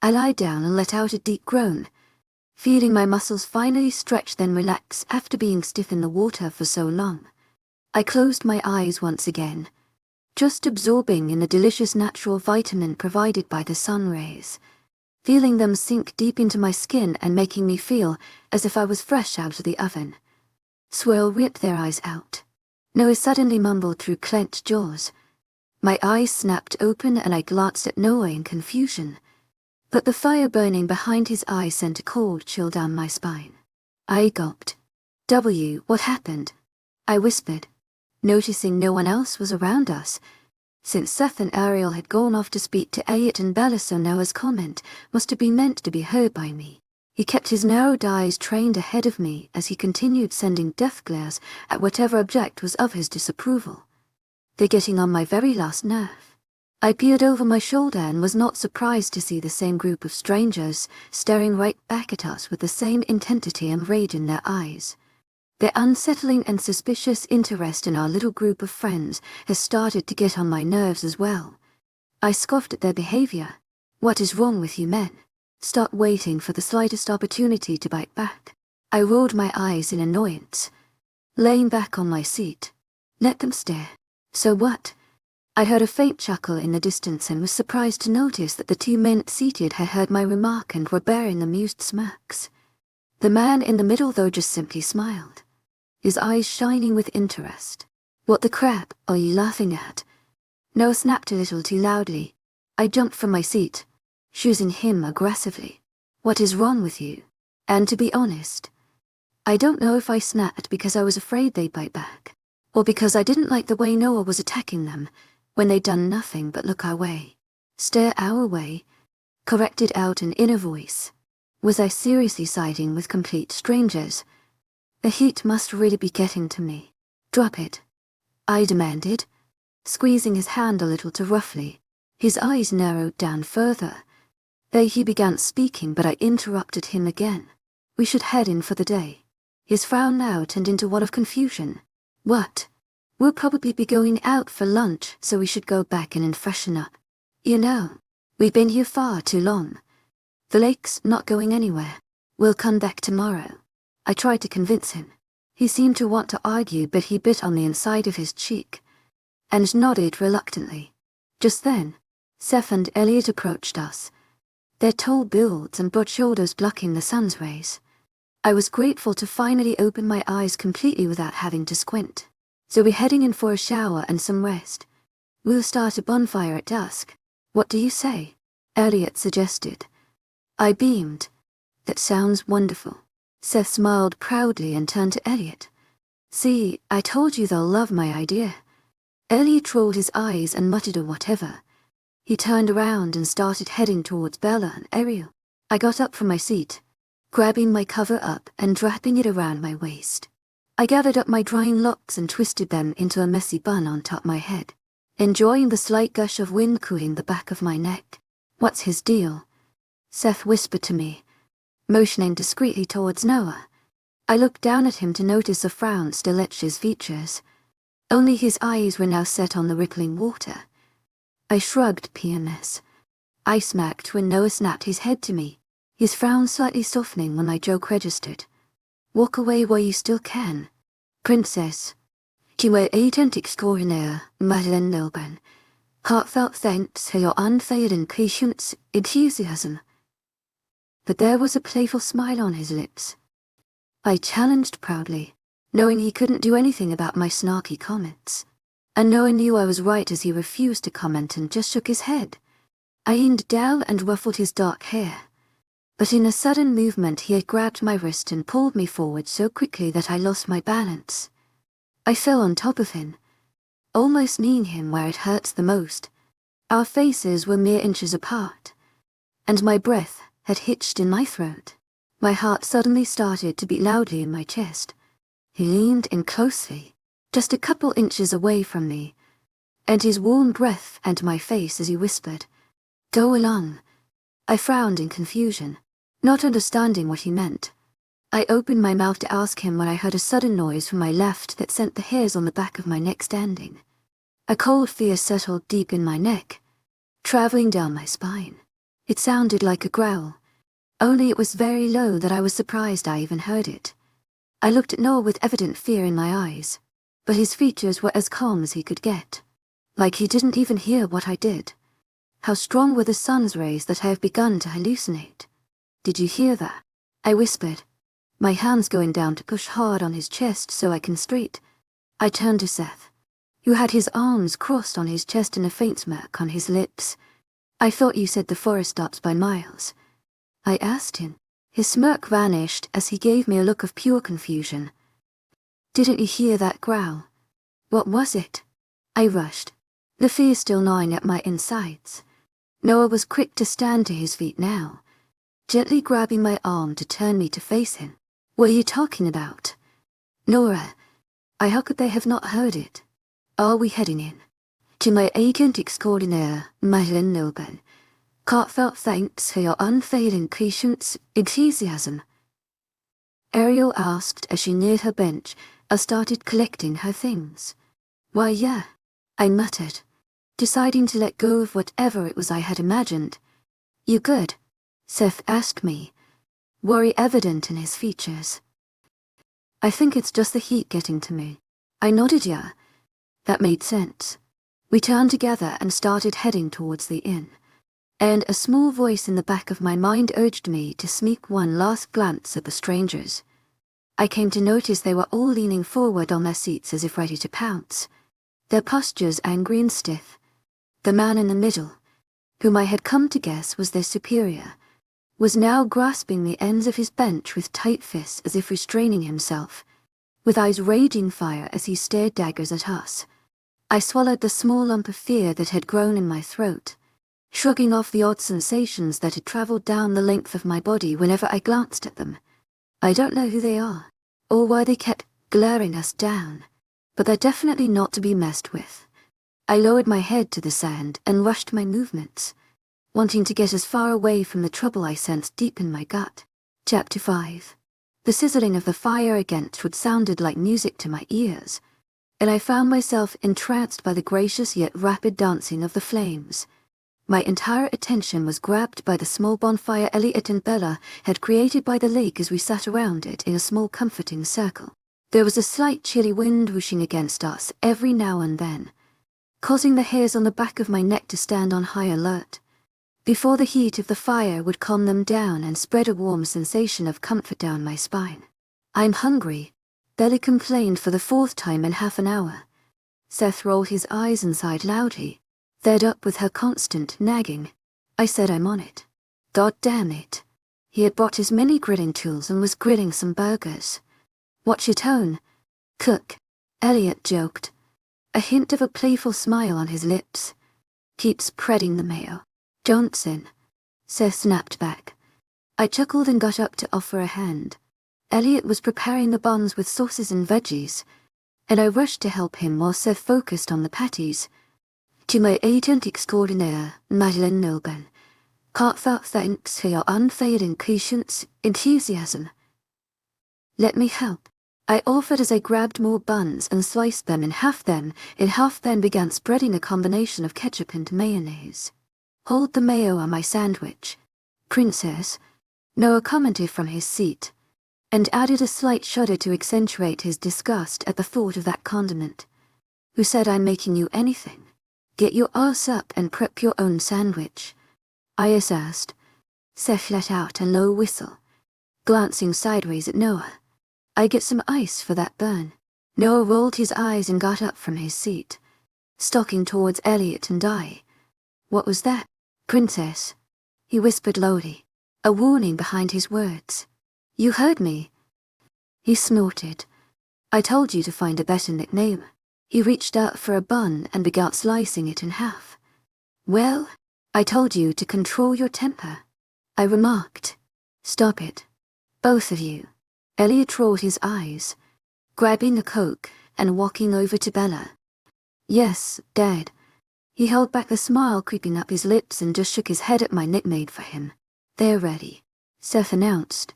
I lied down and let out a deep groan, feeling my muscles finally stretch then relax after being stiff in the water for so long. I closed my eyes once again, just absorbing in the delicious natural vitamin provided by the sun rays, feeling them sink deep into my skin and making me feel as if I was fresh out of the oven. Swirl ripped their eyes out. Noah suddenly mumbled through clenched jaws. My eyes snapped open and I glanced at Noah in confusion, but the fire burning behind his eyes sent a cold chill down my spine. I gulped. What happened? I whispered, noticing no one else was around us, since Seth and Ariel had gone off to speak to Ayat and Bella, so Noah's comment must have been meant to be heard by me. He kept his narrowed eyes trained ahead of me as he continued sending death glares at whatever object was of his disapproval. They're getting on my very last nerve. I peered over my shoulder and was not surprised to see the same group of strangers staring right back at us with the same intensity and rage in their eyes. Their unsettling and suspicious interest in our little group of friends has started to get on my nerves as well. I scoffed at their behavior. What is wrong with you men? Stop waiting for the slightest opportunity to bite back. I rolled my eyes in annoyance, laying back on my seat. Let them stare. So what? I heard a faint chuckle in the distance and was surprised to notice that the two men seated had heard my remark and were bearing amused smirks. The man in the middle, though, just simply smiled, his eyes shining with interest. What the crap are you laughing at? Noah snapped a little too loudly. I jumped from my seat, choosing him aggressively. What is wrong with you? And to be honest, I don't know if I snapped because I was afraid they'd bite back, or because I didn't like the way Noah was attacking them when they'd done nothing but look our way, stare our way, corrected out an inner voice. Was I seriously siding with complete strangers? The heat must really be getting to me. Drop it, I demanded, squeezing his hand a little too roughly. His eyes narrowed down further. There he began speaking, but I interrupted him again. We should head in for the day. His frown now turned into one of confusion. What? We'll probably be going out for lunch, so we should go back in and freshen up. You know, we've been here far too long. The lake's not going anywhere. We'll come back tomorrow. I tried to convince him. He seemed to want to argue, but he bit on the inside of his cheek and nodded reluctantly. Just then, Seth and Elliot approached us, their tall builds and broad shoulders blocking the sun's rays. I was grateful to finally open my eyes completely without having to squint. So we're heading in for a shower and some rest. We'll start a bonfire at dusk. What do you say? Elliot suggested. I beamed. That sounds wonderful. Seth smiled proudly and turned to Elliot. See, I told you they'll love my idea. Elliot rolled his eyes and muttered a whatever. He turned around and started heading towards Bella and Ariel. I got up from my seat, grabbing my cover up and wrapping it around my waist. I gathered up my drying locks and twisted them into a messy bun on top my head, enjoying the slight gush of wind cooling the back of my neck. What's his deal? Seth whispered to me, motioning discreetly towards Noah. I looked down at him to notice a frown still etched his features. Only his eyes were now set on the rippling water. I shrugged PMS. I smacked when Noah snapped his head to me, his frown slightly softening when my joke registered. Walk away while you still can. Princess. Tu es agent extraordinaire, Madeleine Lilburn. Heartfelt thanks for your unfailing patience, enthusiasm. But there was a playful smile on his lips. I challenged proudly, knowing he couldn't do anything about my snarky comments. And Noah knew I was right as he refused to comment and just shook his head. I leaned down and ruffled his dark hair. But in a sudden movement he had grabbed my wrist and pulled me forward so quickly that I lost my balance. I fell on top of him, almost kneeing him where it hurts the most. Our faces were mere inches apart, and my breath had hitched in my throat. My heart suddenly started to beat loudly in my chest. He leaned in closely, just a couple inches away from me, and his warm breath and my face as he whispered, "Go along." I frowned in confusion, not understanding what he meant. I opened my mouth to ask him when I heard a sudden noise from my left that sent the hairs on the back of my neck standing. A cold fear settled deep in my neck, traveling down my spine. It sounded like a growl, only it was very low that I was surprised I even heard it. I looked at Noah with evident fear in my eyes, but his features were as calm as he could get, like he didn't even hear what I did. How strong were the sun's rays that I have begun to hallucinate? Did you hear that? I whispered, my hands going down to push hard on his chest so I can straight. I turned to Seth, who had his arms crossed on his chest and a faint smirk on his lips. I thought you said the forest stops by miles. I asked him. His smirk vanished as he gave me a look of pure confusion. Didn't you hear that growl? What was it? I rushed, the fear still gnawing at my insides. Noah was quick to stand to his feet now, gently grabbing my arm to turn me to face him. What are you talking about? Nora, how could they have not heard it? Are we heading in? To my agent extraordinaire, Madeleine Lilburn. Heartfelt thanks for your unfailing patience, enthusiasm. Ariel asked as she neared her bench and started collecting her things. Why, yeah, I muttered, deciding to let go of whatever it was I had imagined. You good? Seth asked me, worry evident in his features. I think it's just the heat getting to me. I nodded yeah. That made sense. We turned together and started heading towards the inn, and a small voice in the back of my mind urged me to sneak one last glance at the strangers. I came to notice they were all leaning forward on their seats as if ready to pounce, their postures angry and stiff. The man in the middle, whom I had come to guess was their superior, was now grasping the ends of his bench with tight fists as if restraining himself. with eyes raging fire as he stared daggers at us. I swallowed the small lump of fear that had grown in my throat, shrugging off the odd sensations that had traveled down the length of my body whenever I glanced at them. I don't know who they are, or why they kept glaring us down, but they're definitely not to be messed with. I lowered my head to the sand and rushed my movements, wanting to get as far away from the trouble I sensed deep in my gut. Chapter 5. The sizzling of the fire against wood sounded like music to my ears, and I found myself entranced by the gracious yet rapid dancing of the flames. My entire attention was grabbed by the small bonfire Elliot and Bella had created by the lake as we sat around it in a small comforting circle. There was a slight chilly wind whooshing against us every now and then, causing the hairs on the back of my neck to stand on high alert, before the heat of the fire would calm them down and spread a warm sensation of comfort down my spine. "I'm hungry," Bella complained for the 4th time in half an hour. Seth rolled his eyes and sighed loudly, fed up with her constant nagging. I said I'm on it. God damn it. He had brought his many grilling tools and was grilling some burgers. "Watch your tone, cook," Elliot joked, a hint of a playful smile on his lips. "Keep spreading the mayo." "Johnson," Seth snapped back. I chuckled and got up to offer a hand. Elliot was preparing the buns with sauces and veggies, and I rushed to help him while Seth focused on the patties. "To my agent extraordinaire, Madeleine Nilben, heartfelt thanks for your unfailing patience, enthusiasm." "Let me help," I offered as I grabbed more buns and sliced them in half, then began spreading a combination of ketchup and mayonnaise. "Hold the mayo on my sandwich, Princess," Noah commented from his seat, and added a slight shudder to accentuate his disgust at the thought of that condiment. "Who said I'm making you anything? Get your ass up and prep your own sandwich," I asked. Seth let out a low whistle, glancing sideways at Noah. "I get some ice for that burn." Noah rolled his eyes and got up from his seat, stalking towards Elliot and I. "What was that, Princess?" he whispered lowly, a warning behind his words. "You heard me." He snorted. "I told you to find a better nickname." He reached out for a bun and began slicing it in half. "Well, I told you to control your temper," I remarked. "Stop it, both of you." Elliot rolled his eyes, grabbing a Coke and walking over to Bella. "Yes, Dad." He held back the smile creeping up his lips and just shook his head at my nickname for him. "They're ready," Seth announced.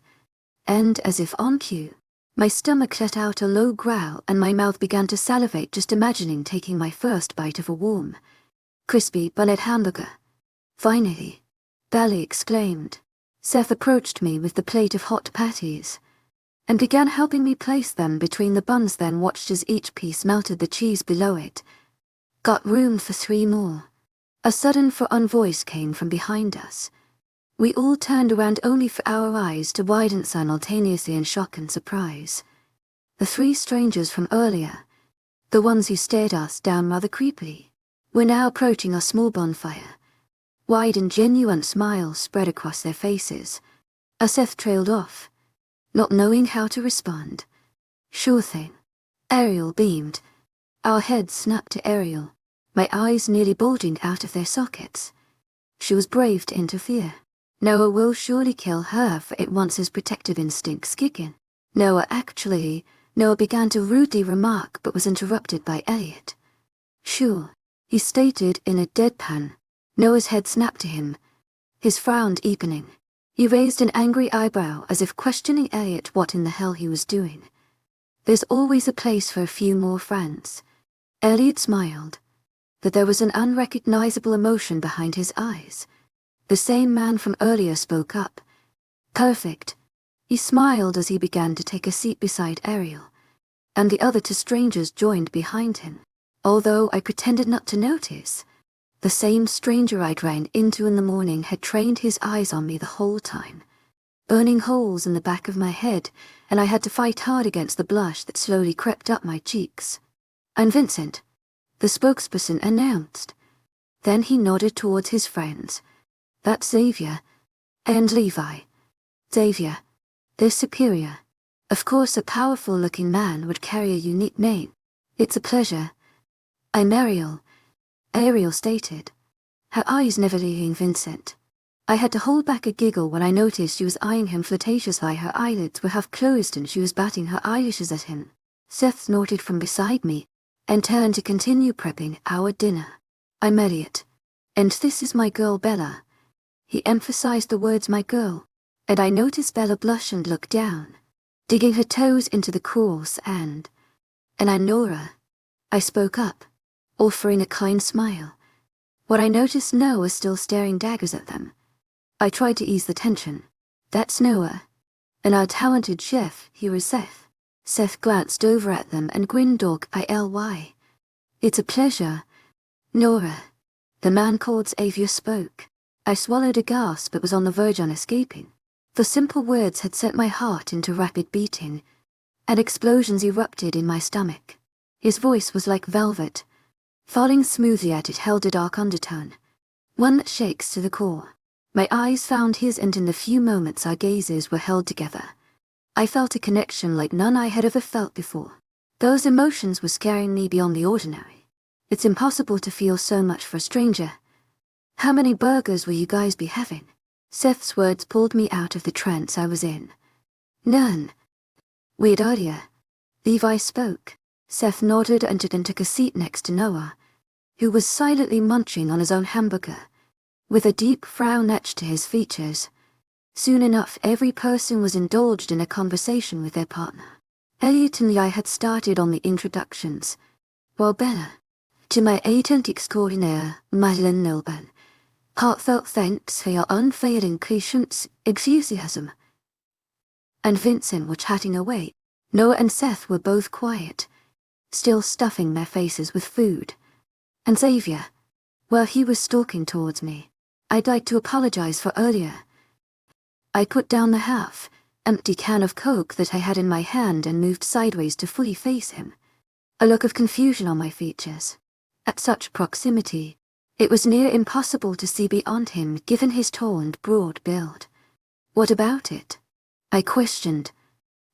And as if on cue, my stomach let out a low growl and my mouth began to salivate just imagining taking my first bite of a warm, crispy bunnet hamburger. "Finally," Bella exclaimed. Seth approached me with the plate of hot patties and began helping me place them between the buns, then watched as each piece melted the cheese below it. "Got room for 3 more. A sudden for-on voice came from behind us. We all turned around only for our eyes to widen simultaneously in shock and surprise. The 3 strangers from earlier, the ones who stared us down rather creepily, were now approaching our small bonfire. Wide and genuine smiles spread across their faces. As Seth trailed off, not knowing how to respond. "Sure thing." Ariel beamed. Our heads snapped to Ariel, my eyes nearly bulging out of their sockets. She was brave to interfere. Noah will surely kill her for it once his protective instincts kick in. Noah began to rudely remark but was interrupted by Elliot. "Sure," he stated in a deadpan. Noah's head snapped to him, his frown deepening. He raised an angry eyebrow as if questioning Elliot what in the hell he was doing. "There's always a place for a few more friends." Elliot smiled, but there was an unrecognizable emotion behind his eyes. The same man from earlier spoke up. "Perfect." He smiled as he began to take a seat beside Ariel, and the other 2 strangers joined behind him. Although I pretended not to notice, the same stranger I'd ran into in the morning had trained his eyes on me the whole time, burning holes in the back of my head, and I had to fight hard against the blush that slowly crept up my cheeks. "I'm Vincent," the spokesperson announced. Then he nodded towards his friends. "That's Xavier. And Levi." "Xavier, they're superior," Of course a powerful-looking man would carry a unique name. It's a pleasure. I'm Ariel stated, her eyes never leaving Vincent. I had to hold back a giggle when I noticed she was eyeing him flirtatiously. Her eyelids were half closed and she was batting her eyelashes at him. Seth snorted from beside me and turned to continue prepping our dinner. I'm Elliot, and this is my girl Bella. He emphasized the words my girl, and I noticed Bella blush and look down, digging her toes into the course and I'm Nora. I spoke up, offering a kind smile. What I noticed Noah was still staring daggers at them. I tried to ease the tension. That's Noah. And our talented chef, here is Seth. Seth glanced over at them and grinned dog-ily. It's a pleasure. Nora. The man called Xavier spoke. I swallowed a gasp but was on the verge on escaping. The simple words had set my heart into rapid beating, and explosions erupted in my stomach. His voice was like velvet, falling smoothly at it held a dark undertone, one that shakes to the core. My eyes found his and in the few moments our gazes were held together, I felt a connection like none I had ever felt before. Those emotions were scaring me beyond the ordinary. It's impossible to feel so much for a stranger. How many burgers will you guys be having? Seth's words pulled me out of the trance I was in. None. Weird idea. Levi spoke. Seth nodded and took a seat next to Noah, who was silently munching on his own hamburger, with a deep frown etched to his features. Soon enough, every person was indulged in a conversation with their partner. Elliot and I had started on the introductions, while Bella, to my agent extraordinaire, Madeline Nilban, heartfelt thanks for your unfailing patience, enthusiasm, and Vincent were chatting away. Noah and Seth were both quiet, still stuffing their faces with food. And Xavier, well, he was stalking towards me. I'd like to apologize for earlier. I put down the half-empty can of Coke that I had in my hand and moved sideways to fully face him, a look of confusion on my features. At such proximity, it was near impossible to see beyond him given his tall and broad build. What about it? I questioned.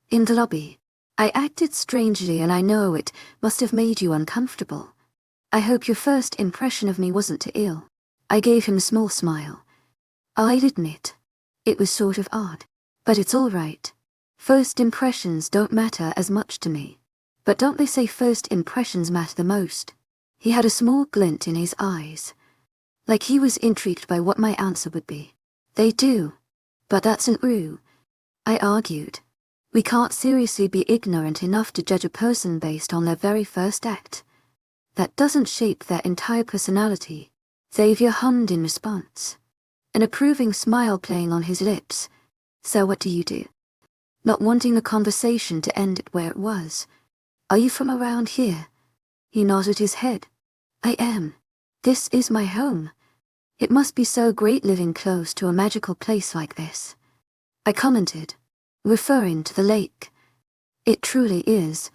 In the lobby, I acted strangely and I know it must have made you uncomfortable. I hope your first impression of me wasn't too ill. I gave him a small smile. I'd admit, it was sort of odd, but it's all right. First impressions don't matter as much to me. But don't they say first impressions matter the most? He had a small glint in his eyes, like he was intrigued by what my answer would be. They do, but that's an true, I argued. We can't seriously be ignorant enough to judge a person based on their very first act. That doesn't shape their entire personality. Xavier hummed in response, an approving smile playing on his lips. So what do you do? Not wanting the conversation to end it where it was. Are you from around here? He nodded his head. I am. This is my home. It must be so great living close to a magical place like this. I commented, referring to the lake. It truly is.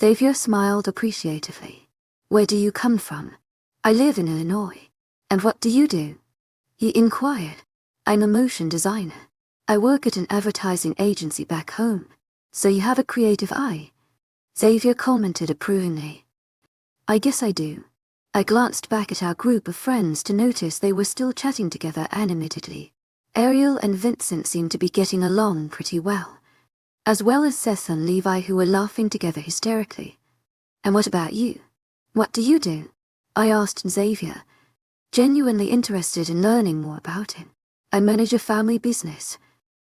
Xavier smiled appreciatively. Where do you come from? I live in Illinois. And what do you do? He inquired. I'm a motion designer. I work at an advertising agency back home. So you have a creative eye? Xavier commented approvingly. I guess I do. I glanced back at our group of friends to notice they were still chatting together animatedly. Ariel and Vincent seemed to be getting along pretty well as Seth and Levi, who were laughing together hysterically. And what about you? What do you do? I asked Xavier, genuinely interested in learning more about him. I manage a family business,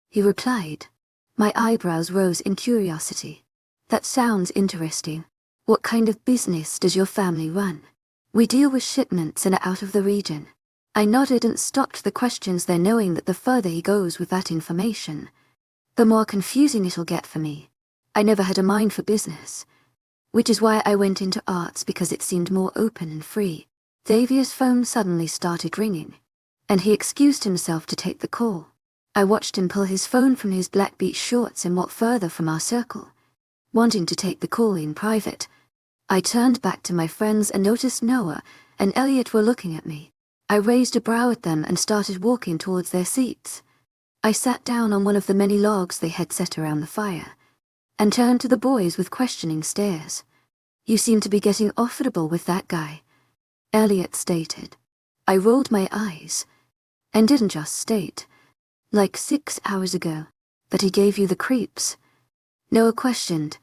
he replied. My eyebrows rose in curiosity. That sounds interesting. What kind of business does your family run? We deal with shipments and are out of the region. I nodded and stopped the questions there, knowing that the further he goes with that information, the more confusing it'll get for me. I never had a mind for business, which is why I went into arts, because it seemed more open and free. Xavier's phone suddenly started ringing, and he excused himself to take the call. I watched him pull his phone from his black beach shorts and walk further from our circle, wanting to take the call in private. I turned back to my friends and noticed Noah and Elliot were looking at me. I raised a brow at them and started walking towards their seats. I sat down on one of the many logs they had set around the fire, and turned to the boys with questioning stares. "You seem to be getting affable with that guy," Elliot stated. I rolled my eyes, and didn't just state, "Like 6 hours ago, that he gave you the creeps?" Noah questioned,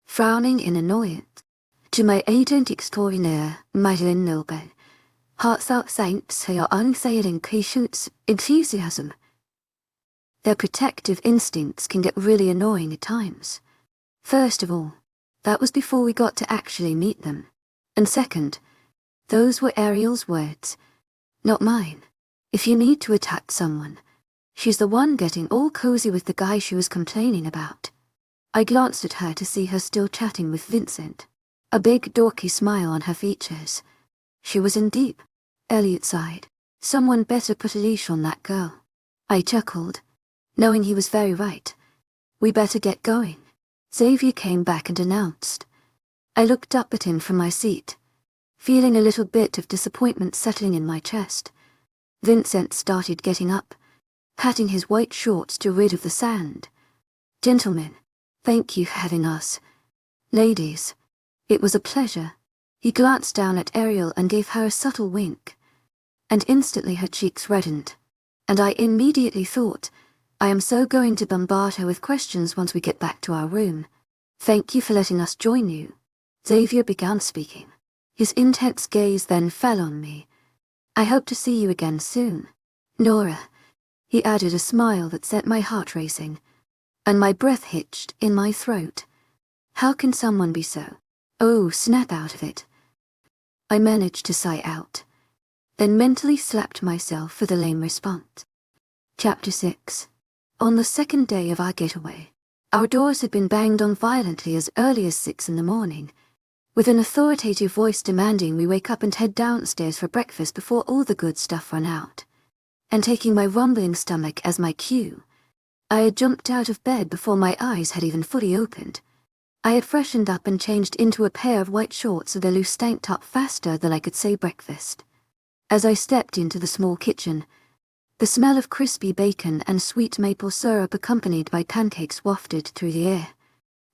frowning in annoyance. "To my agent extraordinaire, Madeline Nilben, heartfelt thanks for your unfailing patience, enthusiasm." Their protective instincts can get really annoying at times. First of all, that was before we got to actually meet them. And second, those were Ariel's words, not mine. If you need to attack someone, she's the one getting all cozy with the guy she was complaining about. I glanced at her to see her still chatting with Vincent, a big dorky smile on her features. She was in deep. Elliot sighed. Someone better put a leash on that girl. I chuckled, knowing he was very right. We better get going. Xavier came back and announced. I looked up at him from my seat, feeling a little bit of disappointment settling in my chest. Vincent started getting up, patting his white shorts to rid of the sand. "Gentlemen, thank you for having us. Ladies, it was a pleasure." He glanced down at Ariel and gave her a subtle wink, and instantly her cheeks reddened, and I immediately thought, I am so going to bombard her with questions once we get back to our room. "Thank you for letting us join you." Xavier began speaking. His intense gaze then fell on me. "I hope to see you again soon, Nora." He added a smile that sent my heart racing, and my breath hitched in my throat. How can someone be so, snap out of it? I managed to sigh out, then mentally slapped myself for the lame response. Chapter 6. On the second day of our getaway, our doors had been banged on violently as early as 6 in the morning, with an authoritative voice demanding we wake up and head downstairs for breakfast before all the good stuff run out. And taking my rumbling stomach as my cue, I had jumped out of bed before my eyes had even fully opened. I had freshened up and changed into a pair of white shorts and a loose tank top faster than I could say breakfast. As I stepped into the small kitchen, the smell of crispy bacon and sweet maple syrup accompanied by pancakes wafted through the air.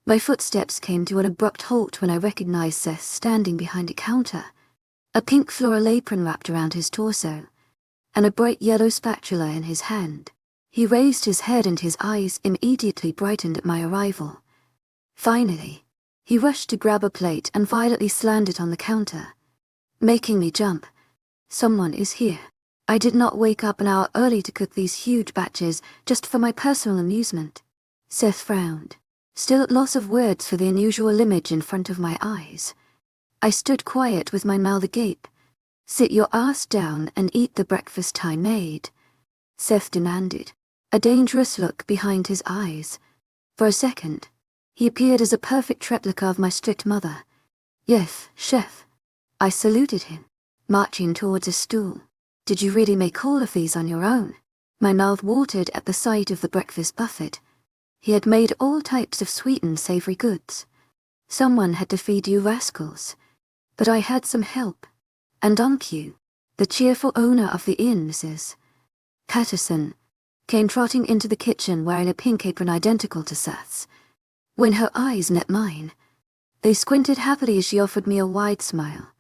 My footsteps came to an abrupt halt when I recognized Seth standing behind a counter, a pink floral apron wrapped around his torso, and a bright yellow spatula in his hand. He raised his head and his eyes immediately brightened at my arrival. Finally, he rushed to grab a plate and violently slammed it on the counter, making me jump. "Someone is here." I did not wake up an hour early to cook these huge batches just for my personal amusement. Seth frowned, still at loss of words for the unusual image in front of my eyes. I stood quiet with my mouth agape. "Sit your ass down and eat the breakfast I made," Seth demanded, a dangerous look behind his eyes. For a second, he appeared as a perfect replica of my strict mother. "Yes, chef." I saluted him, marching towards a stool. "Did you really make all of these on your own?" My mouth watered at the sight of the breakfast buffet. He had made all types of sweet and savory goods. Someone had to feed you rascals. But I had some help. And Uncle, the cheerful owner of the inn, Mrs. Patterson, came trotting into the kitchen wearing a pink apron identical to Seth's. When her eyes met mine, they squinted happily as she offered me a wide smile.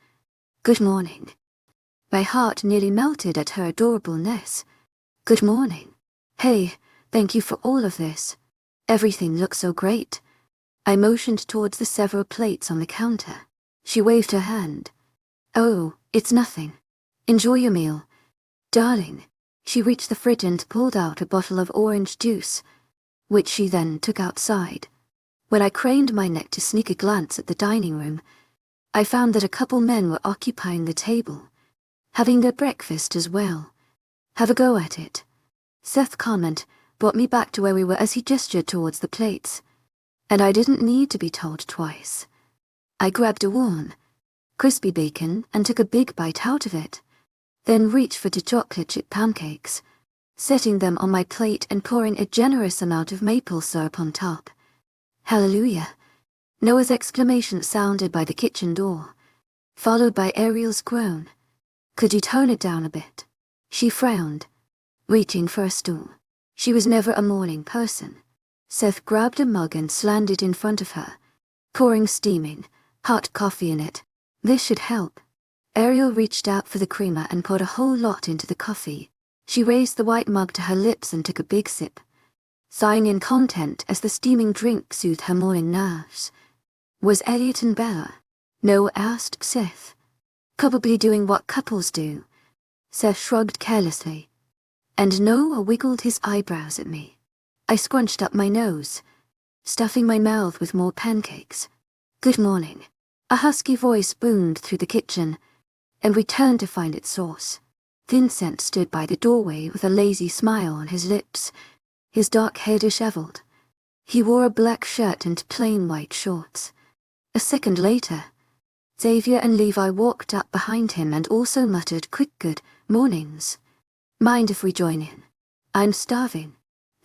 "Good morning." My heart nearly melted at her adorableness. "Good morning." "Hey, thank you for all of this. Everything looks so great." I motioned towards the several plates on the counter. She waved her hand. "Oh, it's nothing. Enjoy your meal. Darling." She reached the fridge and pulled out a bottle of orange juice, which she then took outside. When I craned my neck to sneak a glance at the dining room, I found that a couple men were occupying the table, having their breakfast as well. "Have a go at it." Seth's comment brought me back to where we were as he gestured towards the plates, and I didn't need to be told twice. I grabbed a warm, crispy bacon and took a big bite out of it, then reached for the chocolate chip pancakes, setting them on my plate and pouring a generous amount of maple syrup on top. "Hallelujah!" Noah's exclamation sounded by the kitchen door, followed by Ariel's groan. "Could you tone it down a bit?" She frowned, reaching for a stool. She was never a morning person, Seth grabbed a mug and slammed it in front of her, pouring steaming, hot coffee in it. This should help. Ariel reached out for the creamer and poured a whole lot into the coffee. She raised the white mug to her lips and took a big sip, sighing in content as the steaming drink soothed her morning nerves. Was Elliot and Bella? No, asked Seth. Probably doing what couples do. Seth shrugged carelessly, and Noah wiggled his eyebrows at me. I scrunched up my nose, stuffing my mouth with more pancakes. Good morning. A husky voice boomed through the kitchen, and we turned to find its source. Vincent stood by the doorway with a lazy smile on his lips, his dark hair disheveled. He wore a black shirt and plain white shorts. A second later, Xavier and Levi walked up behind him and also muttered quick good mornings. Mind if we join in? I'm starving,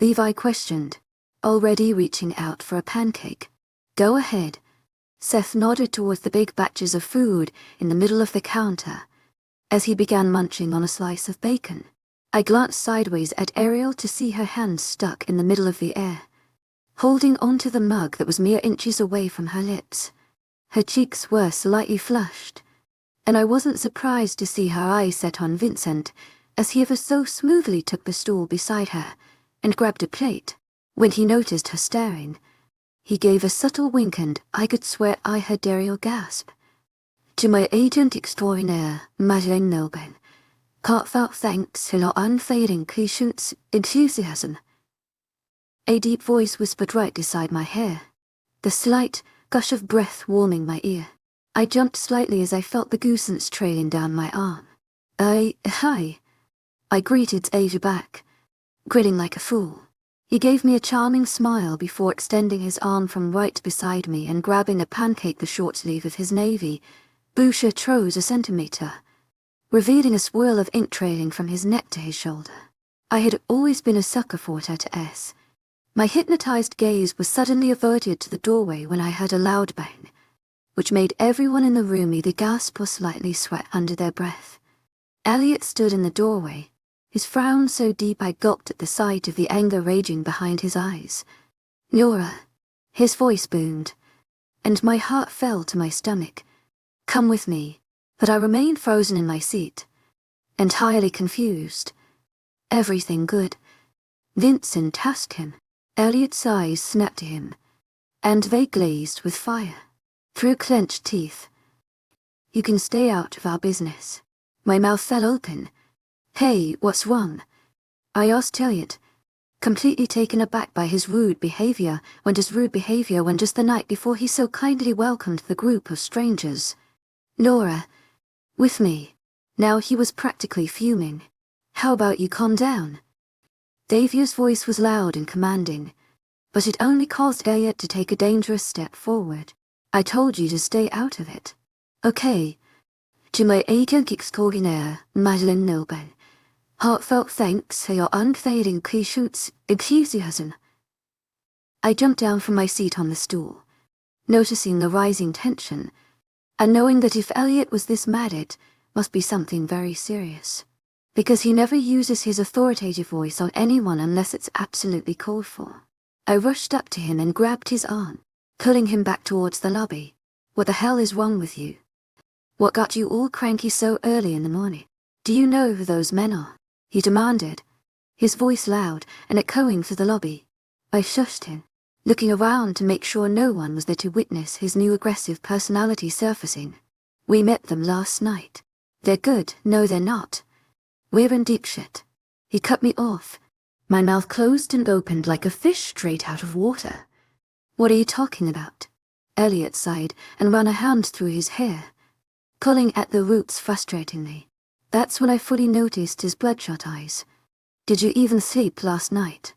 Levi questioned, already reaching out for a pancake. Go ahead. Seth nodded towards the big batches of food in the middle of the counter as he began munching on a slice of bacon. I glanced sideways at Ariel to see her hands stuck in the middle of the air, holding onto the mug that was mere inches away from her lips. Her cheeks were slightly flushed, and I wasn't surprised to see her eyes set on Vincent as he ever so smoothly took the stool beside her and grabbed a plate. When he noticed her staring, he gave a subtle wink and I could swear I heard Ariel gasp. To my agent extraordinaire, Madeleine Nobel, heartfelt thanks for your unfailing patience, enthusiasm. A deep voice whispered right beside my hair, the slight gush of breath warming my ear. I jumped slightly as I felt the goosens trailing down my arm. Hi. I greeted Asia back, grinning like a fool. He gave me a charming smile before extending his arm from right beside me and grabbing a pancake the short sleeve of his navy blue shirt rose a centimeter, revealing a swirl of ink trailing from his neck to his shoulder. I had always been a sucker for S. My hypnotized gaze was suddenly averted to the doorway when I heard a loud bang, which made everyone in the room either gasp or slightly sweat under their breath. Elliot stood in the doorway, his frown so deep I gulped at the sight of the anger raging behind his eyes. Nora, his voice boomed, and my heart fell to my stomach. Come with me. But I remained frozen in my seat, entirely confused. Everything good? Vincent asked him. Elliot's eyes snapped to him, and they glazed with fire. Through clenched teeth. You can stay out of our business. My mouth fell open. Hey, what's wrong? I asked Elliot, completely taken aback by his rude behavior when just the night before he so kindly welcomed the group of strangers. Nora, with me. Now he was practically fuming. How about you calm down? Xavier's voice was loud and commanding, but it only caused Elliot to take a dangerous step forward. I told you to stay out of it. Okay. To my agent extraordinaire, Madeleine Nobel, heartfelt thanks for your unfailing patience, enthusiasm. I jumped down from my seat on the stool, noticing the rising tension, and knowing that if Elliot was this mad it must be something very serious, because he never uses his authoritative voice on anyone unless it's absolutely called for. I rushed up to him and grabbed his arm, pulling him back towards the lobby. What the hell is wrong with you? What got you all cranky so early in the morning? Do you know who those men are? He demanded, his voice loud and echoing through the lobby. I shushed him, looking around to make sure no one was there to witness his new aggressive personality surfacing. We met them last night. They're good. No, they're not. We're in deep shit. He cut me off. My mouth closed and opened like a fish straight out of water. What are you talking about? Elliot sighed and ran a hand through his hair, pulling at the roots frustratingly. That's when I fully noticed his bloodshot eyes. Did you even sleep last night?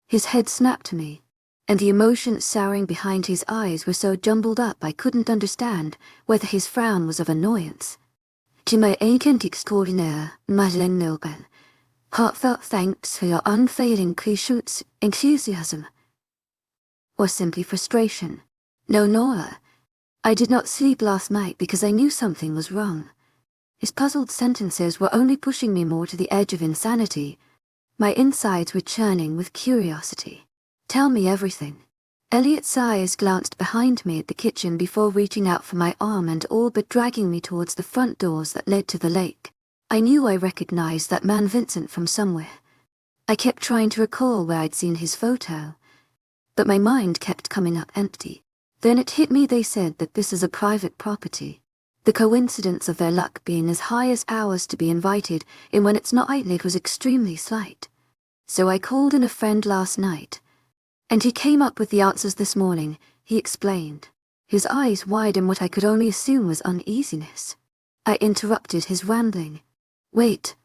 His head snapped to me, and the emotions souring behind his eyes were so jumbled up I couldn't understand whether his frown was of annoyance. To my agent extraordinaire, Madeleine Nobel, heartfelt thanks for your unfailing patience, enthusiasm. Or simply frustration. No, Nora. I did not sleep last night because I knew something was wrong. His puzzled sentences were only pushing me more to the edge of insanity. My insides were churning with curiosity. Tell me everything. Elliot's eyes glanced behind me at the kitchen before reaching out for my arm and all but dragging me towards the front doors that led to the lake. I knew I recognized that man Vincent from somewhere. I kept trying to recall where I'd seen his photo, but my mind kept coming up empty. Then it hit me they said that this is a private property. The coincidence of their luck being as high as ours to be invited in when it's not it was extremely slight. So I called in a friend last night, and he came up with the answers this morning, he explained, his eyes wide in what I could only assume was uneasiness. I interrupted his rambling. Wait,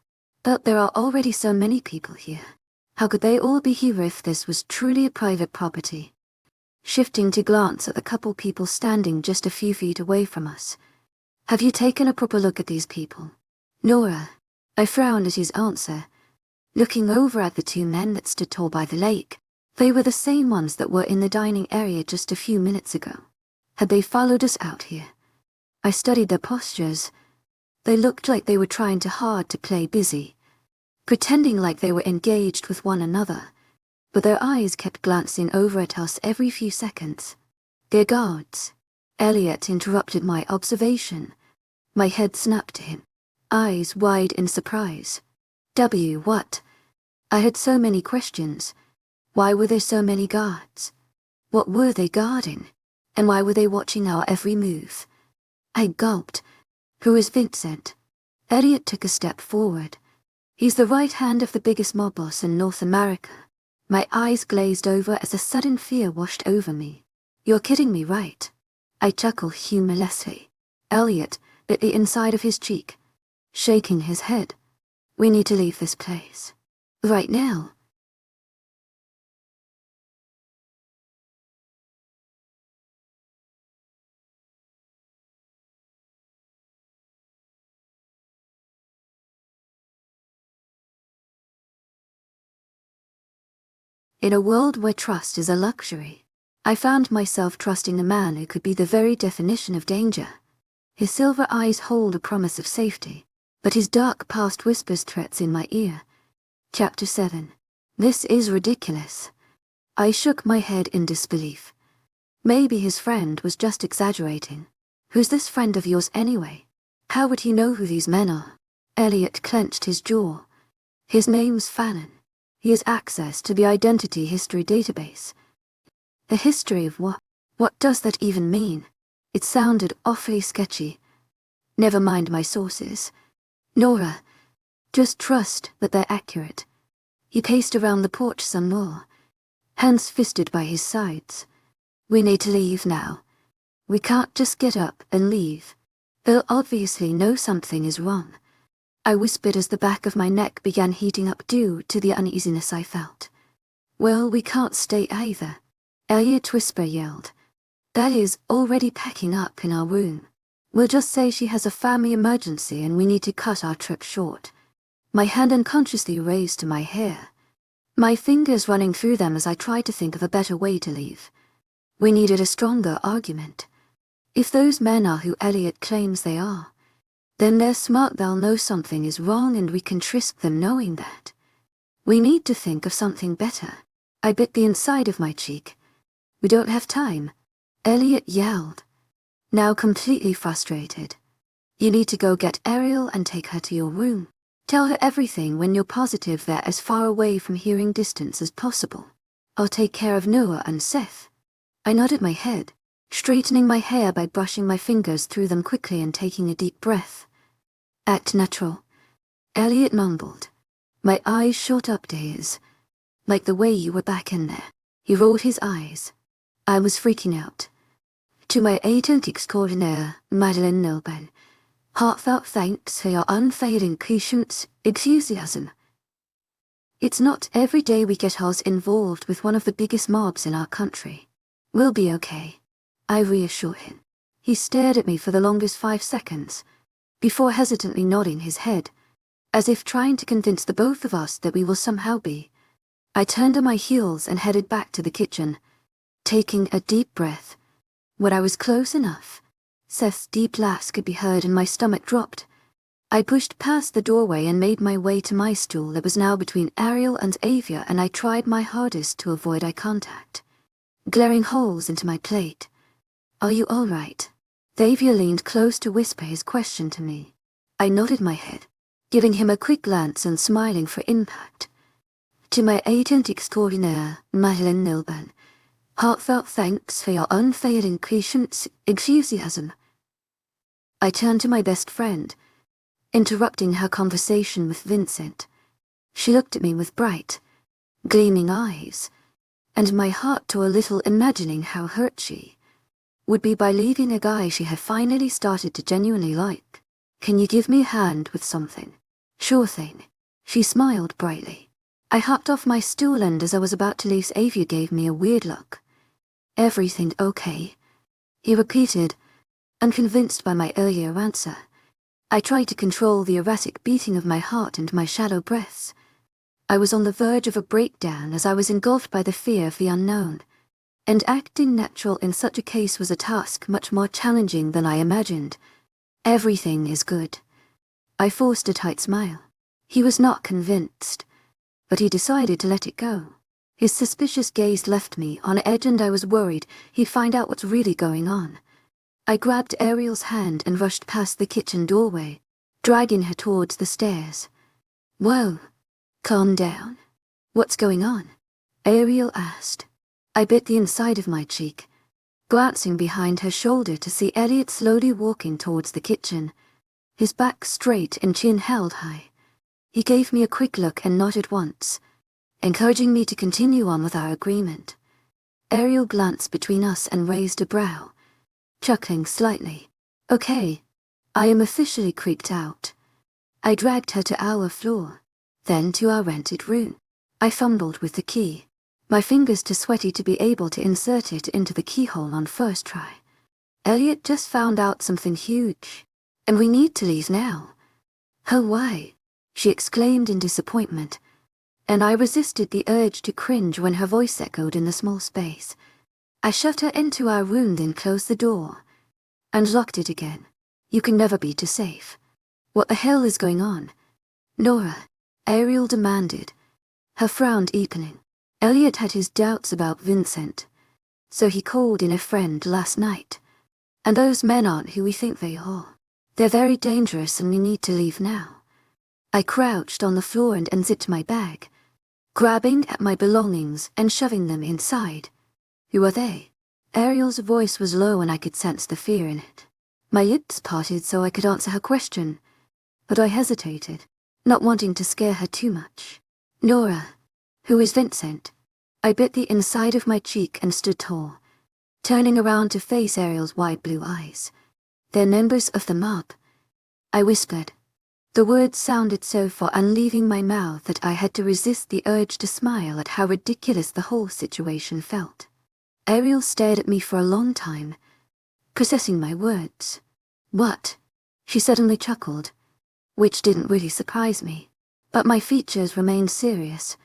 but there are already so many people here. How could they all be here if this was truly a private property? Shifting to glance at the couple people standing just a few feet away from us. Have you taken a proper look at these people? Nora. I frowned at his answer, looking over at the two men that stood tall by the lake. They were the same ones that were in the dining area just a few minutes ago. Had they followed us out here? I studied their postures. They looked like they were trying too hard to play busy, pretending like they were engaged with one another, but their eyes kept glancing over at us every few seconds. They're guards. Elliot interrupted my observation. My head snapped to him, eyes wide in surprise. What? I had so many questions. Why were there so many guards? What were they guarding? And why were they watching our every move? I gulped. Who is Vincent? Elliot took a step forward. He's the right hand of the biggest mob boss in North America. My eyes glazed over as a sudden fear washed over me. You're kidding me, right? I chuckled humorlessly. Elliot bit the inside of his cheek, shaking his head. We need to leave this place. Right now. In a world where trust is a luxury, I found myself trusting a man who could be the very definition of danger. His silver eyes hold a promise of safety, but his dark past whispers threats in my ear. Chapter 7. This is ridiculous. I shook my head in disbelief. Maybe his friend was just exaggerating. Who's this friend of yours anyway? How would he know who these men are? Elliot clenched his jaw. His name's Fallon. He has access to the identity history database. A history of what? What does that even mean? It sounded awfully sketchy. Never mind my sources. Nora, just trust that they're accurate. He paced around the porch some more, hands fisted by his sides. We need to leave now. We can't just get up and leave. They'll obviously know something is wrong. I whispered as the back of my neck began heating up due to the uneasiness I felt. Well, we can't stay either. Elliot Whisper yelled. That is already packing up in our room. We'll just say she has a family emergency and we need to cut our trip short. My hand unconsciously raised to my hair, my fingers running through them as I tried to think of a better way to leave. We needed a stronger argument. If those men are who Elliot claims they are, then they're smart, they'll know something is wrong and we can risk them knowing that. We need to think of something better. I bit the inside of my cheek. We don't have time. Elliot yelled, now completely frustrated. You need to go get Ariel and take her to your room. Tell her everything when you're positive they're as far away from hearing distance as possible. I'll take care of Noah and Seth. I nodded my head, straightening my hair by brushing my fingers through them quickly and taking a deep breath. Act natural, Elliot mumbled. My eyes shot up to his. Like the way you were back in there. He rolled his eyes. I was freaking out. To my agent extraordinaire, Madeleine Nilben, heartfelt thanks for your unfailing patience, enthusiasm. It's not every day we get us involved with one of the biggest mobs in our country. We'll be okay, I reassured him. He stared at me for the longest 5 seconds, before hesitantly nodding his head, as if trying to convince the both of us that we will somehow be. I turned on my heels and headed back to the kitchen, taking a deep breath. When I was close enough, Seth's deep laugh could be heard and my stomach dropped. I pushed past the doorway and made my way to my stool that was now between Ariel and Avia, and I tried my hardest to avoid eye contact, glaring holes into my plate. "Are you all right?" Avia leaned close to whisper his question to me. I nodded my head, giving him a quick glance and smiling for impact. "To my agent extraordinaire, Madeleine Nilban, heartfelt thanks for your unfailing patience, enthusiasm." I turned to my best friend, interrupting her conversation with Vincent. She looked at me with bright, gleaming eyes, and my heart tore a little, imagining how hurt she would be by leaving a guy she had finally started to genuinely like. "Can you give me a hand with something?" "Sure thing." She smiled brightly. I hopped off my stool, and as I was about to leave, Avia gave me a weird look. "Everything okay?" he repeated, unconvinced by my earlier answer. I tried to control the erratic beating of my heart and my shallow breaths. I was on the verge of a breakdown as I was engulfed by the fear of the unknown, and acting natural in such a case was a task much more challenging than I imagined. "Everything is good." I forced a tight smile. He was not convinced, but he decided to let it go. His suspicious gaze left me on edge, and I was worried he'd find out what's really going on. I grabbed Ariel's hand and rushed past the kitchen doorway, dragging her towards the stairs. "Whoa, calm down. What's going on?" Ariel asked. I bit the inside of my cheek, glancing behind her shoulder to see Elliot slowly walking towards the kitchen, his back straight and chin held high. He gave me a quick look and nodded once, encouraging me to continue on with our agreement. Ariel glanced between us and raised a brow, chuckling slightly. "Okay, I am officially creeped out." I dragged her to our floor, then to our rented room. I fumbled with the key, my fingers too sweaty to be able to insert it into the keyhole on first try. "Elliot just found out something huge, and we need to leave now." "Oh, why?" she exclaimed in disappointment, and I resisted the urge to cringe when her voice echoed in the small space. I shoved her into our room, then closed the door and locked it again. "You can never be too safe." "What the hell is going on, Nora?" Ariel demanded, her frown deepening. Elliot had his doubts about Vincent, so he called in a friend last night. "And those men aren't who we think they are. They're very dangerous, and we need to leave now." I crouched on the floor and unzipped my bag, grabbing at my belongings and shoving them inside. "Who are they?" Ariel's voice was low, and I could sense the fear in it. My lips parted so I could answer her question, but I hesitated, not wanting to scare her too much. "Nora, who is Vincent?" I bit the inside of my cheek and stood tall, turning around to face Ariel's wide blue eyes. "They're members of the mob," I whispered. The words sounded so far unleaving my mouth that I had to resist the urge to smile at how ridiculous the whole situation felt. Ariel stared at me for a long time, processing my words. "What?" she suddenly chuckled, which didn't really surprise me, but my features remained serious,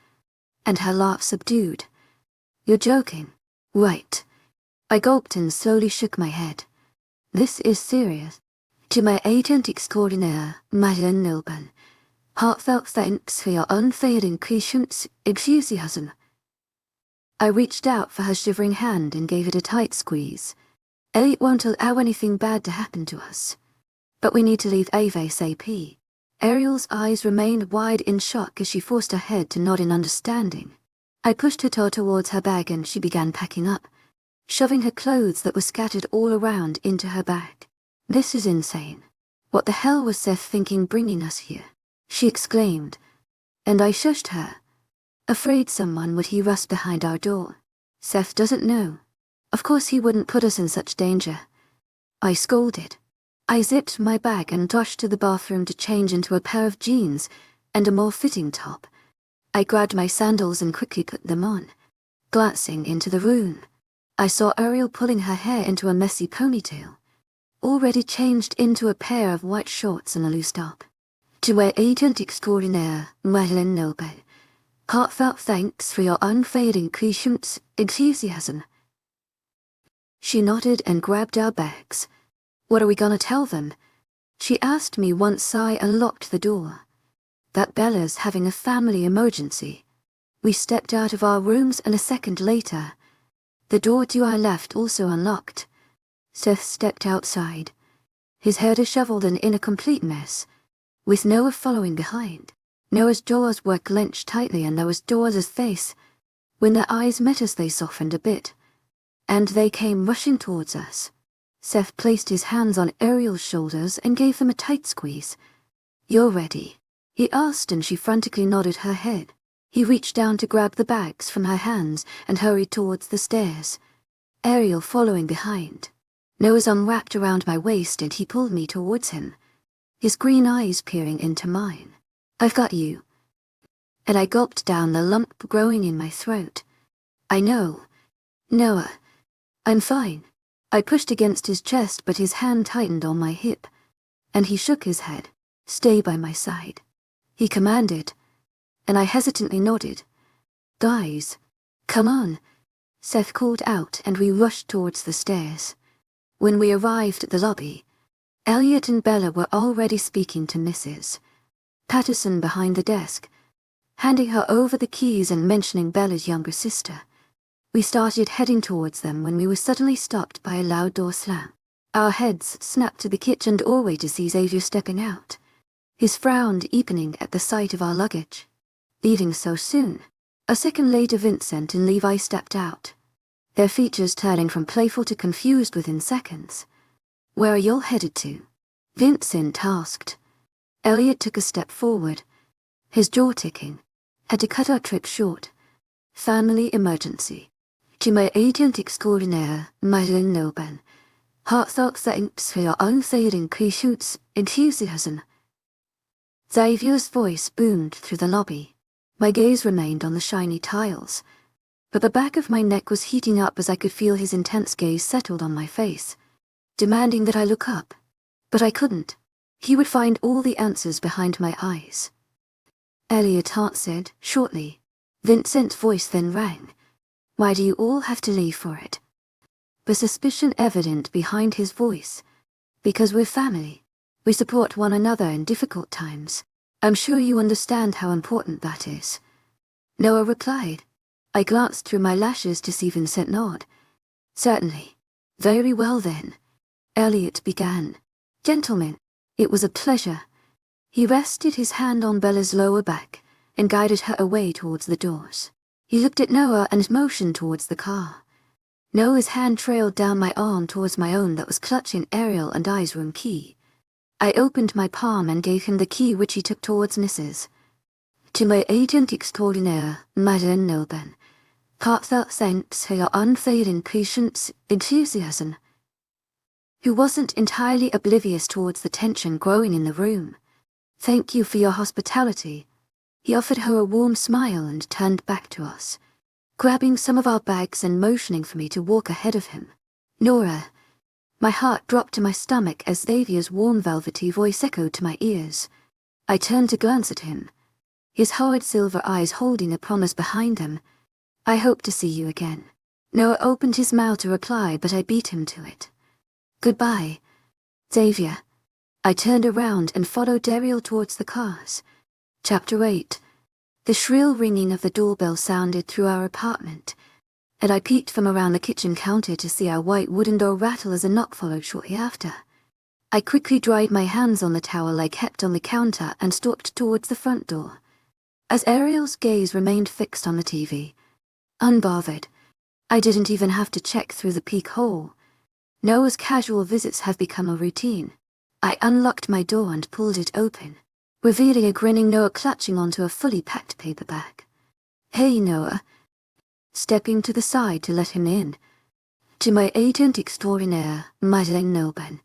and her laugh subdued. "You're joking, right?" I gulped and slowly shook my head. "This is serious. To my agent extraordinaire, Madeleine Nilban, heartfelt thanks for your unfailing patience, enthusiasm." I reached out for her shivering hand and gave it a tight squeeze. "Elliot won't allow anything bad to happen to us, but we need to leave ASAP." Ariel's eyes remained wide in shock as she forced her head to nod in understanding. I pushed her towards her bag and she began packing up, shoving her clothes that were scattered all around into her bag. "This is insane. What the hell was Seth thinking bringing us here?" she exclaimed, and I shushed her, afraid someone would hear us behind our door. "Seth doesn't know. Of course he wouldn't put us in such danger," I scolded. I zipped my bag and rushed to the bathroom to change into a pair of jeans and a more fitting top. I grabbed my sandals and quickly put them on. Glancing into the room, I saw Ariel pulling her hair into a messy ponytail, already changed into a pair of white shorts and a loose top. "To my agent extraordinaire, Madeleine Nilban, heartfelt thanks for your unfailing patience, enthusiasm." She nodded and grabbed our bags. "What are we gonna tell them?" She asked me once I unlocked the door. That Bella's having a family emergency. We stepped out of our rooms and a second later, the door to our left also unlocked. Seth stepped outside, his hair disheveled and in a complete mess, with Noah following behind. Noah's jaws were clenched tightly and there was Dora's face. When their eyes met us they softened a bit, and they came rushing towards us. Seth placed his hands on Ariel's shoulders and gave them a tight squeeze. "You're ready?" he asked, and she frantically nodded her head. He reached down to grab the bags from her hands and hurried towards the stairs, Ariel following behind. Noah's arm wrapped around my waist and he pulled me towards him, his green eyes peering into mine. "I've got you." And I gulped down the lump growing in my throat. "I know. Noah. I'm fine." I pushed against his chest but his hand tightened on my hip, and he shook his head. "Stay by my side," he commanded, and I hesitantly nodded. "Guys, come on," Seth called out and we rushed towards the stairs. When we arrived at the lobby, Elliot and Bella were already speaking to Mrs. Patterson behind the desk, handing her over the keys and mentioning Bella's younger sister. We started heading towards them when we were suddenly stopped by a loud door slam. Our heads snapped to the kitchen doorway to see Xavier stepping out, his frown deepening at the sight of our luggage. Leaving so soon. A second later Vincent and Levi stepped out, their features turning from playful to confused within seconds. "Where are y'all headed to?" Vincent asked. Elliot took a step forward, his jaw ticking. "Had to cut our trip short. Family emergency. To my agent extraordinaire, Madeline Noban. Heartfelt thanks for your unfailing patience, enthusiasm." Xavier's voice boomed through the lobby. My gaze remained on the shiny tiles, but the back of my neck was heating up as I could feel his intense gaze settled on my face, demanding that I look up. But I couldn't. He would find all the answers behind my eyes. Elliot answered, shortly. Vincent's voice then rang. "Why do you all have to leave for it?" The suspicion evident behind his voice. "Because we're family. We support one another in difficult times. I'm sure you understand how important that is." Noah replied. I glanced through my lashes to see Vincent nod. "Certainly. Very well then." Elliot began. "Gentlemen, it was a pleasure." He rested his hand on Bella's lower back and guided her away towards the doors. He looked at Noah and motioned towards the car. Noah's hand trailed down my arm towards my own that was clutching Ariel and I's room key. I opened my palm and gave him the key, which he took towards Mrs. "To my agent extraordinaire, Madeline Noban. Heartfelt thanks for your unfailing patience, enthusiasm." Who wasn't entirely oblivious towards the tension growing in the room. "Thank you for your hospitality." He offered her a warm smile and turned back to us, grabbing some of our bags and motioning for me to walk ahead of him. "Nora." My heart dropped to my stomach as Xavier's warm velvety voice echoed to my ears. I turned to glance at him, his hard silver eyes holding a promise behind them. "I hope to see you again." Noah opened his mouth to reply, but I beat him to it. "Goodbye, Xavier." I turned around and followed Ariel towards the cars. Chapter 8. The shrill ringing of the doorbell sounded through our apartment, and I peeked from around the kitchen counter to see our white wooden door rattle as a knock followed shortly after. I quickly dried my hands on the towel I kept on the counter and stalked towards the front door. As Ariel's gaze remained fixed on the TV, unbothered, I didn't even have to check through the peephole. Noah's casual visits have become a routine. I unlocked my door and pulled it open, revealing a grinning Noah clutching onto a fully packed paper bag. "Hey, Noah." Stepping to the side to let him in. "To my agent extraordinaire, Madeline Noban.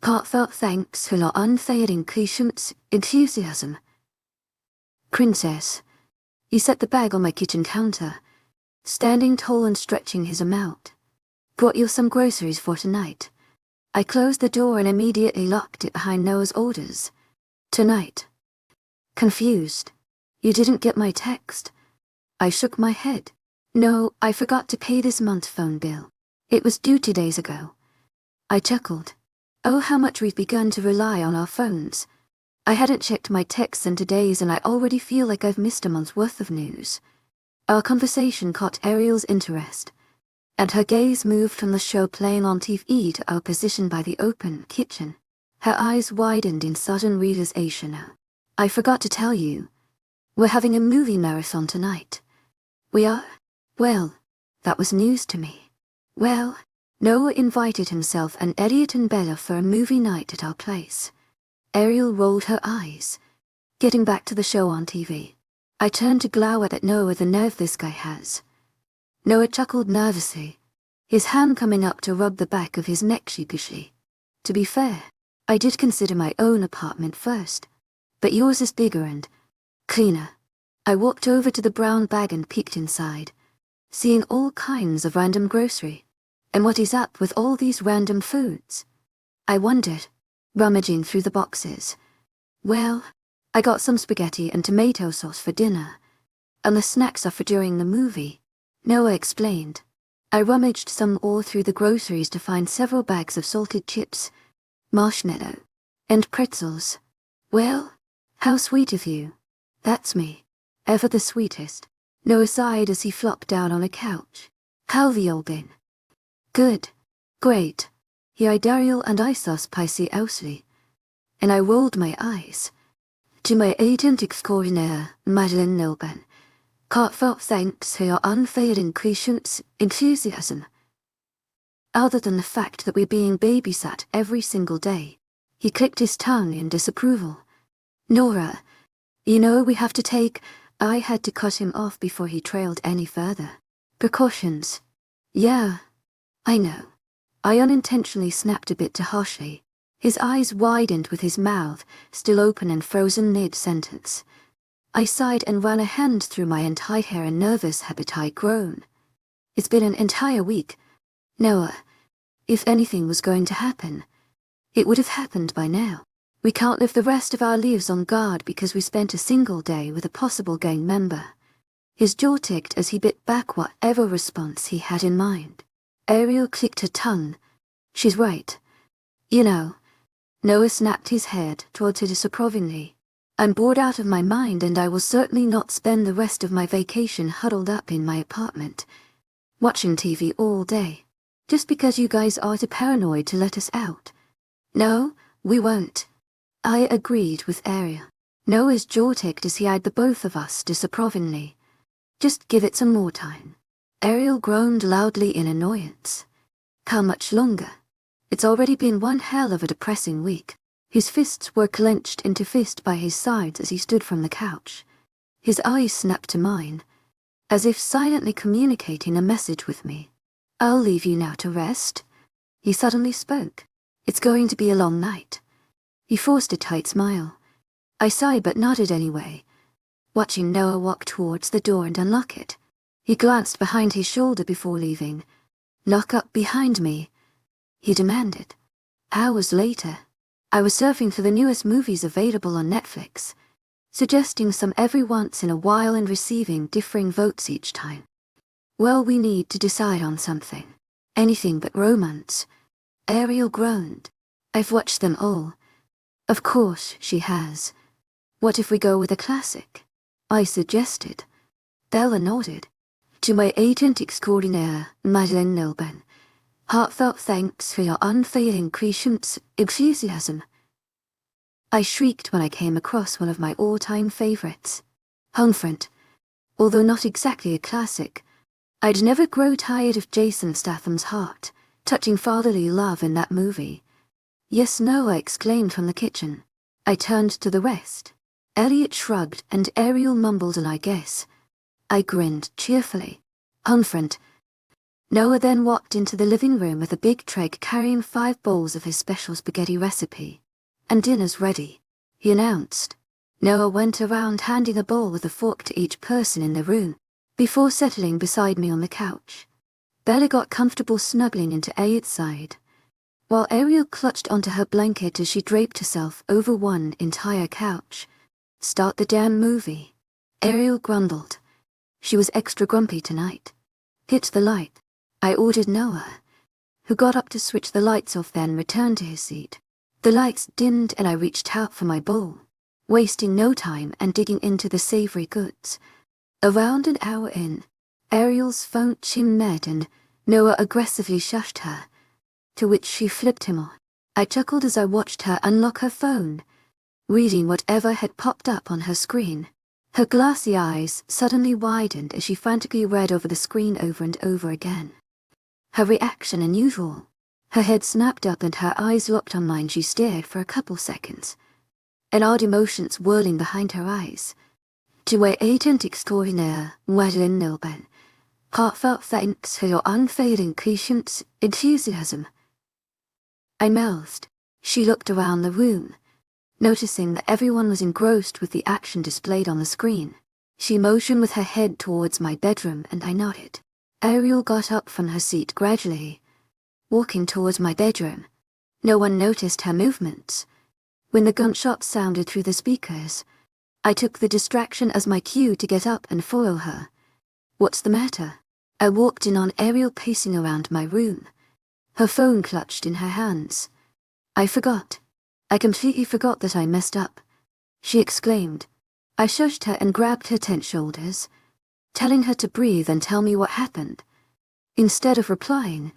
Heartfelt thanks for your unfailing patience, enthusiasm." "Princess." He set the bag on my kitchen counter, standing tall and stretching his arm out. "Brought you some groceries for tonight." I closed the door and immediately locked it behind Noah's orders. "Tonight." Confused. "You didn't get my text?" I shook my head. "No, I forgot to pay this month's phone bill. It was due 2 days ago." I chuckled. Oh, how much we've begun to rely on our phones. I hadn't checked my texts in days and I already feel like I've missed a month's worth of news. Our conversation caught Ariel's interest, and her gaze moved from the show playing on TV to our position by the open kitchen. Her eyes widened in sudden realization. I forgot to tell you. We're having a movie marathon tonight. We are? Well, that was news to me. Well, Noah invited himself and Elliot and Bella for a movie night at our place. Ariel rolled her eyes. Getting back to the show on TV. I turned to glower at Noah. The nerve this guy has. Noah chuckled nervously, his hand coming up to rub the back of his neck sheepishly. To be fair, I did consider my own apartment first, but yours is bigger and cleaner. I walked over to the brown bag and peeked inside, seeing all kinds of random grocery. And what is up with all these random foods? I wondered, rummaging through the boxes. Well, I got some spaghetti and tomato sauce for dinner, and the snacks are for during the movie, Noah explained. I rummaged some all through the groceries to find several bags of salted chips, marshmallow, and pretzels. Well, how sweet of you. That's me. Ever the sweetest. Noah sighed as he flopped down on a couch. How've you all been? Good. Great. He eyed Ariel and I saw spicy Ousley. And I rolled my eyes. To my agent extraordinaire, Madeleine Nilben. Heartfelt thanks for your unfailing patience, enthusiasm. Other than the fact that we're being babysat every single day, he clicked his tongue in disapproval. Nora, you know we have to take... I had to cut him off before he trailed any further. Precautions. Yeah, I know. I unintentionally snapped a bit too harshly. His eyes widened with his mouth still open and frozen mid-sentence. I sighed and ran a hand through my entire hair, a nervous appetite groan. It's been an entire week. Noah, if anything was going to happen, it would have happened by now. We can't live the rest of our lives on guard because we spent a single day with a possible gang member. His jaw ticked as he bit back whatever response he had in mind. Ariel clicked her tongue. She's right. You know. Noah snapped his head towards her disapprovingly. I'm bored out of my mind and I will certainly not spend the rest of my vacation huddled up in my apartment, watching TV all day, just because you guys are too paranoid to let us out. No, we won't. I agreed with Ariel. Noah's jaw ticked as he eyed the both of us disapprovingly. Just give it some more time. Ariel groaned loudly in annoyance. How much longer? It's already been one hell of a depressing week. His fists were clenched into fist by his sides as he stood from the couch. His eyes snapped to mine, as if silently communicating a message with me. I'll leave you now to rest. He suddenly spoke. It's going to be a long night. He forced a tight smile. I sighed but nodded anyway, watching Noah walk towards the door and unlock it. He glanced behind his shoulder before leaving. Lock up behind me, he demanded. Hours later, I was surfing for the newest movies available on Netflix, suggesting some every once in a while and receiving differing votes each time. Well, we need to decide on something. Anything but romance. Ariel groaned. I've watched them all. Of course she has. What if we go with a classic? I suggested. Bella nodded. To my agent extraordinaire, Madeleine Nilben. Heartfelt thanks for your unfailing patience, enthusiasm. I shrieked when I came across one of my all-time favorites, Confront. Although not exactly a classic, I'd never grow tired of Jason Statham's heart, touching fatherly love in that movie. Yes, no, I exclaimed from the kitchen. I turned to the rest. Elliot shrugged and Ariel mumbled an I guess. I grinned cheerfully. Confront. Noah then walked into the living room with a big tray carrying 5 bowls of his special spaghetti recipe. And dinner's ready, he announced. Noah went around handing a bowl with a fork to each person in the room, before settling beside me on the couch. Bella got comfortable snuggling into Elliot's side, while Ariel clutched onto her blanket as she draped herself over one entire couch. Start the damn movie. Ariel grumbled. She was extra grumpy tonight. Hit the light. I ordered Noah. who got up to switch the lights off, then returned to his seat. The lights dimmed and I reached out for my bowl, wasting no time and digging into the savory goods. Around an hour in, Ariel's phone chimed and Noah aggressively shushed her, to which she flipped him on. I chuckled as I watched her unlock her phone, reading whatever had popped up on her screen. Her glassy eyes suddenly widened as she frantically read over the screen over and over again. Her reaction unusual. Her head snapped up and her eyes locked on mine. She stared for a couple seconds, an odd emotion swirling behind her eyes. To our agent extraordinaire, webnovel, heartfelt thanks for your unfailing patience, enthusiasm. I mouthed. She looked around the room, noticing that everyone was engrossed with the action displayed on the screen. She motioned with her head towards my bedroom and I nodded. Ariel got up from her seat gradually, walking towards my bedroom. No one noticed her movements. When the gunshot sounded through the speakers, I took the distraction as my cue to get up and follow her. What's the matter? I walked in on Ariel pacing around my room, her phone clutched in her hands. I completely forgot that I messed up, she exclaimed. I shushed her and grabbed her tense shoulders, telling her to breathe and tell me what happened. Instead of replying,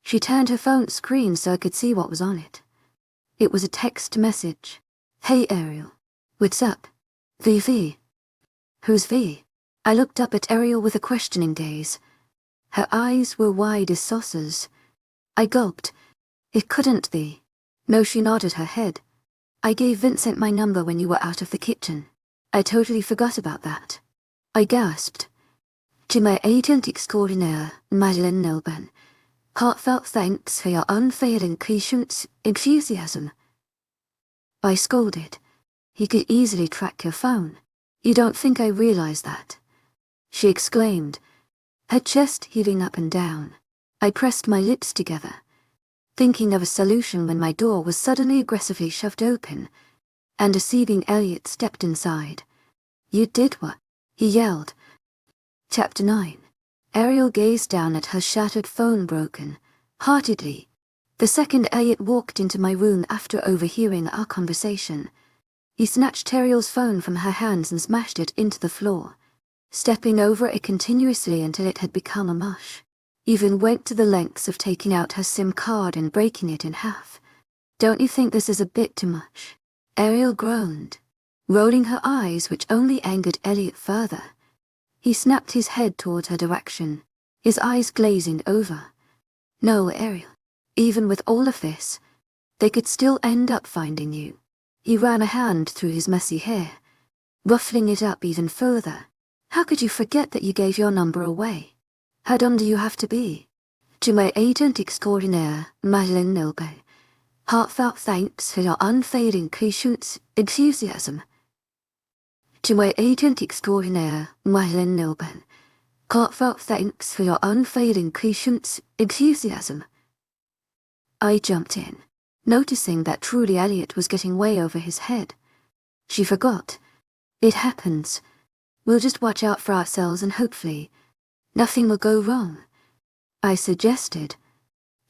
she turned her phone screen so I could see what was on it. It was a text message. Hey Ariel. What's up? VV. Who's V? I looked up at Ariel with a questioning gaze. Her eyes were wide as saucers. I gulped. It couldn't be. No, she nodded her head. I gave Vincent my number when you were out of the kitchen. I totally forgot about that. I gasped. To my agent extraordinaire, Madeleine Nelban, heartfelt thanks for your unfailing patience, enthusiasm. I scolded. He could easily track your phone. You don't think I realize that? She exclaimed, her chest heaving up and down. I pressed my lips together, thinking of a solution when my door was suddenly aggressively shoved open, and a seething Elliot stepped inside. You did what? He yelled. Chapter 9. Ariel gazed down at her shattered phone broken-heartedly. The second Elliot walked into my room after overhearing our conversation. He snatched Ariel's phone from her hands and smashed it into the floor, stepping over it continuously until it had become a mush. Even went to the lengths of taking out her SIM card and breaking it in half. Don't you think this is a bit too much? Ariel groaned, rolling her eyes, which only angered Elliot further. He snapped his head toward her direction, his eyes glazing over. No, Ariel. Even with all of this, they could still end up finding you. He ran a hand through his messy hair, ruffling it up even further. How could you forget that you gave your number away? How dumb do you have to be? To my agent extraordinaire, Madeleine Nelban, heartfelt thanks for your unfailing patience, enthusiasm. To my agent extraordinaire, Madeleine Nelban, heartfelt thanks for your unfailing patience, enthusiasm. I jumped in, noticing that truly Elliot was getting way over his head. She forgot. It happens. We'll just watch out for ourselves and hopefully nothing will go wrong, I suggested,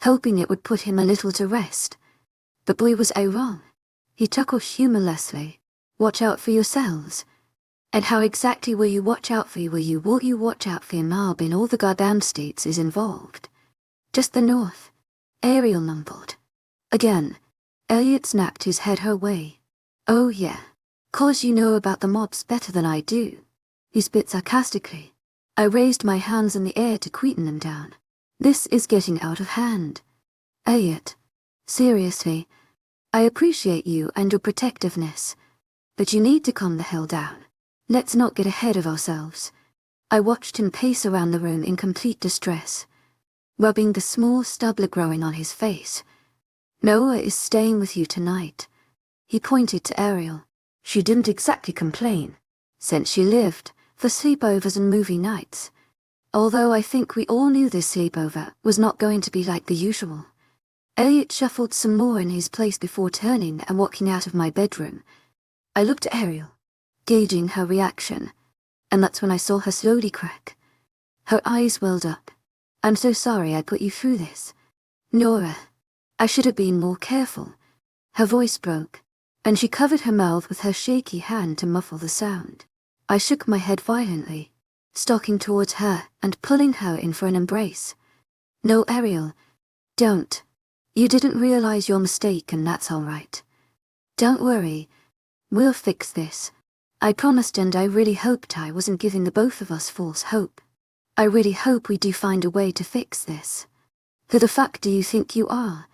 hoping it would put him a little to rest. But boy was I wrong. He chuckled humorlessly. Watch out for yourselves. And how exactly will you watch out for you? Will you watch out for your mob in all the goddamn states is involved? Just the North, Ariel mumbled. Again, Elliot snapped his head her way. Oh yeah, 'cause you know about the mobs better than I do. He spit sarcastically. I raised my hands in the air to quieten them down. This is getting out of hand. Elliot, seriously, I appreciate you and your protectiveness, but you need to calm the hell down. Let's not get ahead of ourselves. I watched him pace around the room in complete distress, rubbing the small stubble growing on his face. Noah is staying with you tonight. He pointed to Ariel. She didn't exactly complain, since she lived for sleepovers and movie nights. Although I think we all knew this sleepover was not going to be like the usual. Elliot shuffled some more in his place before turning and walking out of my bedroom. I looked at Ariel, gauging her reaction, and that's when I saw her slowly crack. Her eyes welled up. I'm so sorry I put you through this. Nora, I should have been more careful. Her voice broke, and she covered her mouth with her shaky hand to muffle the sound. I shook my head violently, stalking towards her and pulling her in for an embrace. No, Ariel, don't. You didn't realize your mistake, and that's all right. Don't worry. We'll fix this. I promised, and I really hoped I wasn't giving the both of us false hope. I really hope we do find a way to fix this. Who the fuck do you think you are?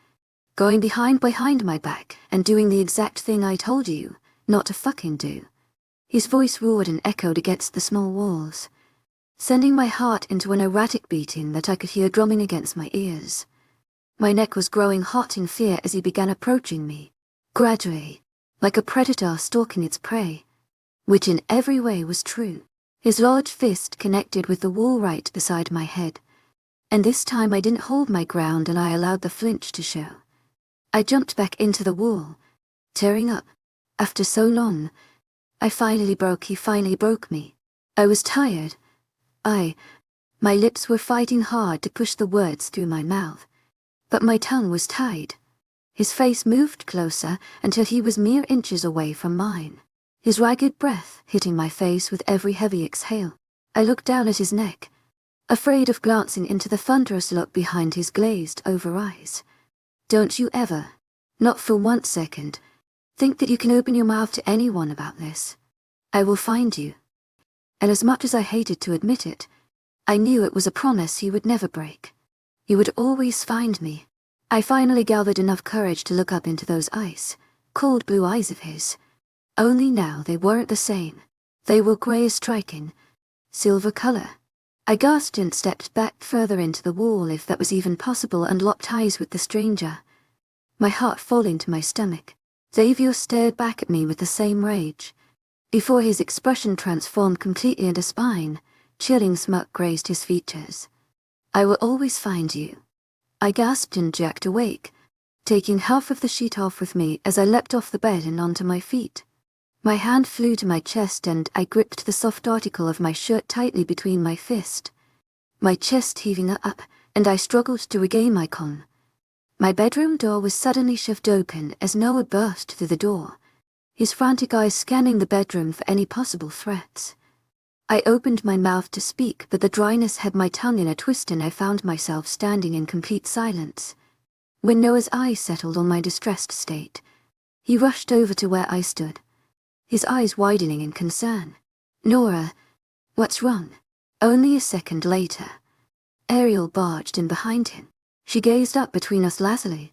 Going behind my back and doing the exact thing I told you not to fucking do. His voice roared and echoed against the small walls, sending my heart into an erratic beating that I could hear drumming against my ears. My neck was growing hot in fear as he began approaching me, gradually, like a predator stalking its prey, which in every way was true. His large fist connected with the wall right beside my head, and this time I didn't hold my ground and I allowed the flinch to show. I jumped back into the wall, tearing up. After so long, he finally broke me. I was tired. My lips were fighting hard to push the words through my mouth, but my tongue was tied. His face moved closer until he was mere inches away from mine, his ragged breath hitting my face with every heavy exhale. I looked down at his neck, afraid of glancing into the thunderous look behind his glazed-over eyes. Don't you ever, not for 1 second, think that you can open your mouth to anyone about this. I will find you. And as much as I hated to admit it, I knew it was a promise he would never break. He would always find me. I finally gathered enough courage to look up into those cold blue eyes of his. Only now they weren't the same. They were grey as striking, silver color. I gasped and stepped back further into the wall, if that was even possible, and locked eyes with the stranger, my heart falling to my stomach. Xavier stared back at me with the same rage. Before his expression transformed completely into spine, chilling smirk grazed his features. I will always find you. I gasped and jerked awake, taking half of the sheet off with me as I leapt off the bed and onto my feet. My hand flew to my chest and I gripped the soft article of my shirt tightly between my fist, my chest heaving up, and I struggled to regain my calm. My bedroom door was suddenly shoved open as Noah burst through the door, his frantic eyes scanning the bedroom for any possible threats. I opened my mouth to speak, but the dryness had my tongue in a twist and I found myself standing in complete silence. When Noah's eyes settled on my distressed state, he rushed over to where I stood, his eyes widening in concern. Nora, what's wrong? Only a second later, Ariel barged in behind him. She gazed up between us lazily.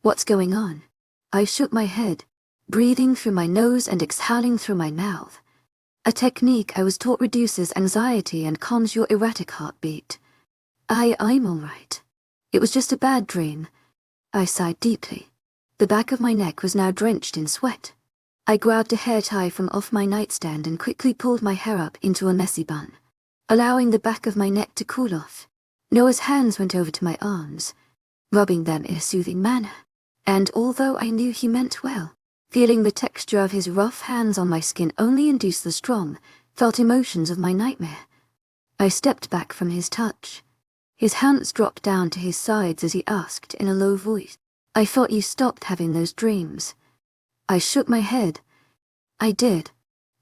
What's going on? I shook my head, breathing through my nose and exhaling through my mouth, a technique I was taught reduces anxiety and calms your erratic heartbeat. I'm all right. It was just a bad dream. I sighed deeply. The back of my neck was now drenched in sweat. I grabbed a hair tie from off my nightstand and quickly pulled my hair up into a messy bun, allowing the back of my neck to cool off. Noah's hands went over to my arms, rubbing them in a soothing manner, and although I knew he meant well, feeling the texture of his rough hands on my skin only induced the strong, felt emotions of my nightmare. I stepped back from his touch. His hands dropped down to his sides as he asked in a low voice, I thought you stopped having those dreams. I shook my head. I did.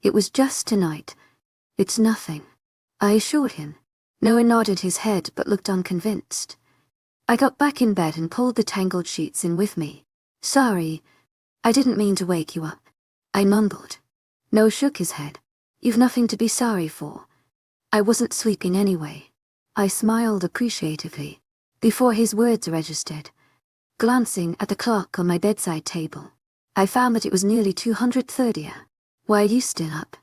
It was just tonight. It's nothing, I assured him. Noah nodded his head but looked unconvinced. I got back in bed and pulled the tangled sheets in with me. Sorry, I didn't mean to wake you up, I mumbled. Noah shook his head. You've nothing to be sorry for. I wasn't sleeping anyway. I smiled appreciatively, before his words registered. Glancing at the clock on my bedside table, I found that it was nearly 2:30. Why are you still up?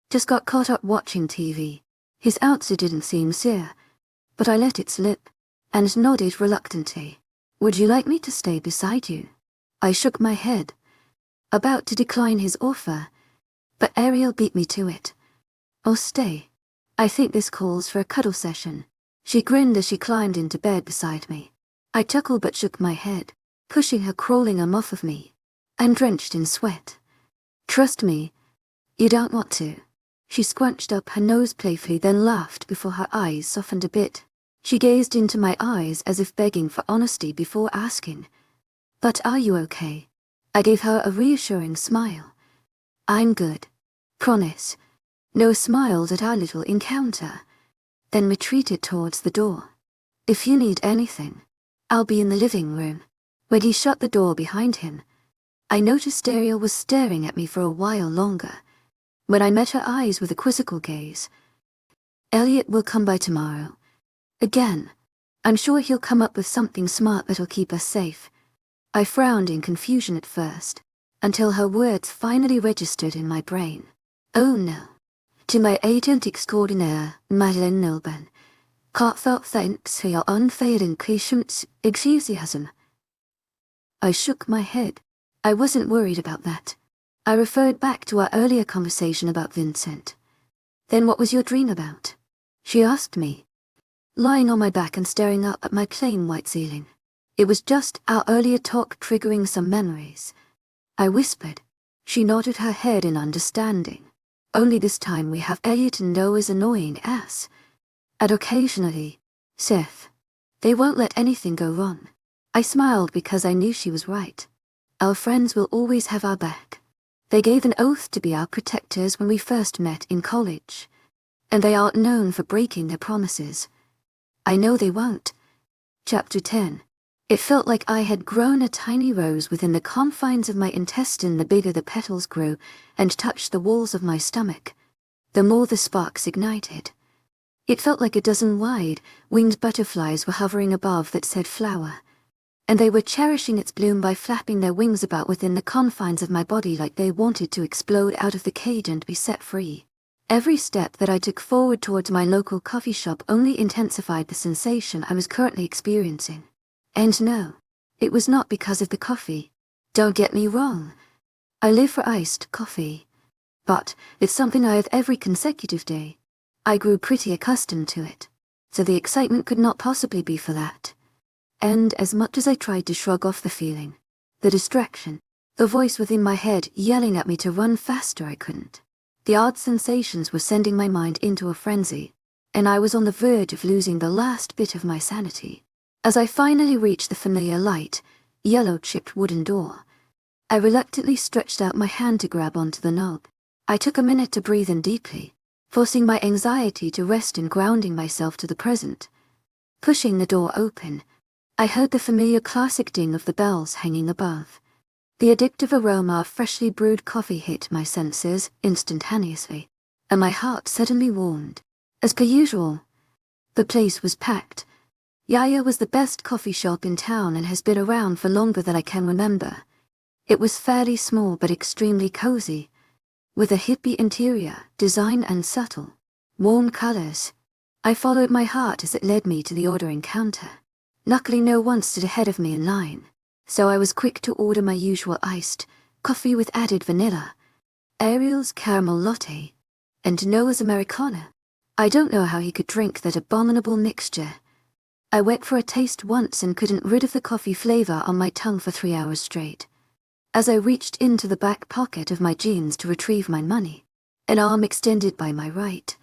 Just got caught up watching TV. His answer didn't seem sincere, but I let it slip, and nodded reluctantly. Would you like me to stay beside you? I shook my head, about to decline his offer, but Ariel beat me to it. I'll stay. I think this calls for a cuddle session. She grinned as she climbed into bed beside me. I chuckled but shook my head, pushing her crawling arm off of me. I'm drenched in sweat. Trust me, you don't want to. She scrunched up her nose playfully, then laughed before her eyes softened a bit. She gazed into my eyes as if begging for honesty before asking, "But are you okay?" I gave her a reassuring smile. "I'm good. Promise." No smiles at our little encounter. Then retreated towards the door. "If you need anything, I'll be in the living room." When he shut the door behind him, I noticed Ariel was staring at me for a while longer. When I met her eyes with a quizzical gaze, "Elliot will come by tomorrow. Again. I'm sure he'll come up with something smart that'll keep us safe." I frowned in confusion at first, until her words finally registered in my brain. "Oh no. To my agent extraordinaire, Madeleine Nilben. Heartfelt thanks for your unfailing patience, enthusiasm." I shook my head. I wasn't worried about that. I referred back to our earlier conversation about Vincent. "Then what was your dream about?" she asked me, lying on my back and staring up at my plain white ceiling. It was just our earlier talk triggering some memories. I whispered. She nodded her head in understanding. "Only this time we have Elliot and Noah's annoying ass. And occasionally, Seth. They won't let anything go wrong." I smiled because I knew she was right. Our friends will always have our back. They gave an oath to be our protectors when we first met in college. And they aren't known for breaking their promises. I know they won't. Chapter 10. It felt like I had grown a tiny rose within the confines of my intestine the bigger the petals grew and touched the walls of my stomach, the more the sparks ignited. It felt like a dozen wide, winged butterflies were hovering above that said flower, and they were cherishing its bloom by flapping their wings about within the confines of my body like they wanted to explode out of the cage and be set free. Every step that I took forward towards my local coffee shop only intensified the sensation I was currently experiencing. And no, it was not because of the coffee. Don't get me wrong. I live for iced coffee. But it's something I have every consecutive day. I grew pretty accustomed to it, so the excitement could not possibly be for that. And as much as I tried to shrug off the feeling, the distraction, the voice within my head yelling at me to run faster, I couldn't. The odd sensations were sending my mind into a frenzy, and I was on the verge of losing the last bit of my sanity. As I finally reached the familiar light, yellow-chipped wooden door, I reluctantly stretched out my hand to grab onto the knob. I took a minute to breathe in deeply, forcing my anxiety to rest in grounding myself to the present. Pushing the door open, I heard the familiar classic ding of the bells hanging above. The addictive aroma of freshly brewed coffee hit my senses instantaneously, and my heart suddenly warmed. As per usual, the place was packed. Yaya was the best coffee shop in town and has been around for longer than I can remember. It was fairly small but extremely cozy, with a hippie interior, design and subtle, warm colors. I followed my heart as it led me to the ordering counter. Luckily no one stood ahead of me in line, so I was quick to order my usual iced coffee with added vanilla, Ariel's caramel latte, and Noah's Americano. I don't know how he could drink that abominable mixture. I went for a taste once and couldn't rid of the coffee flavor on my tongue for 3 hours straight. As I reached into the back pocket of my jeans to retrieve my money, an arm extended by my right,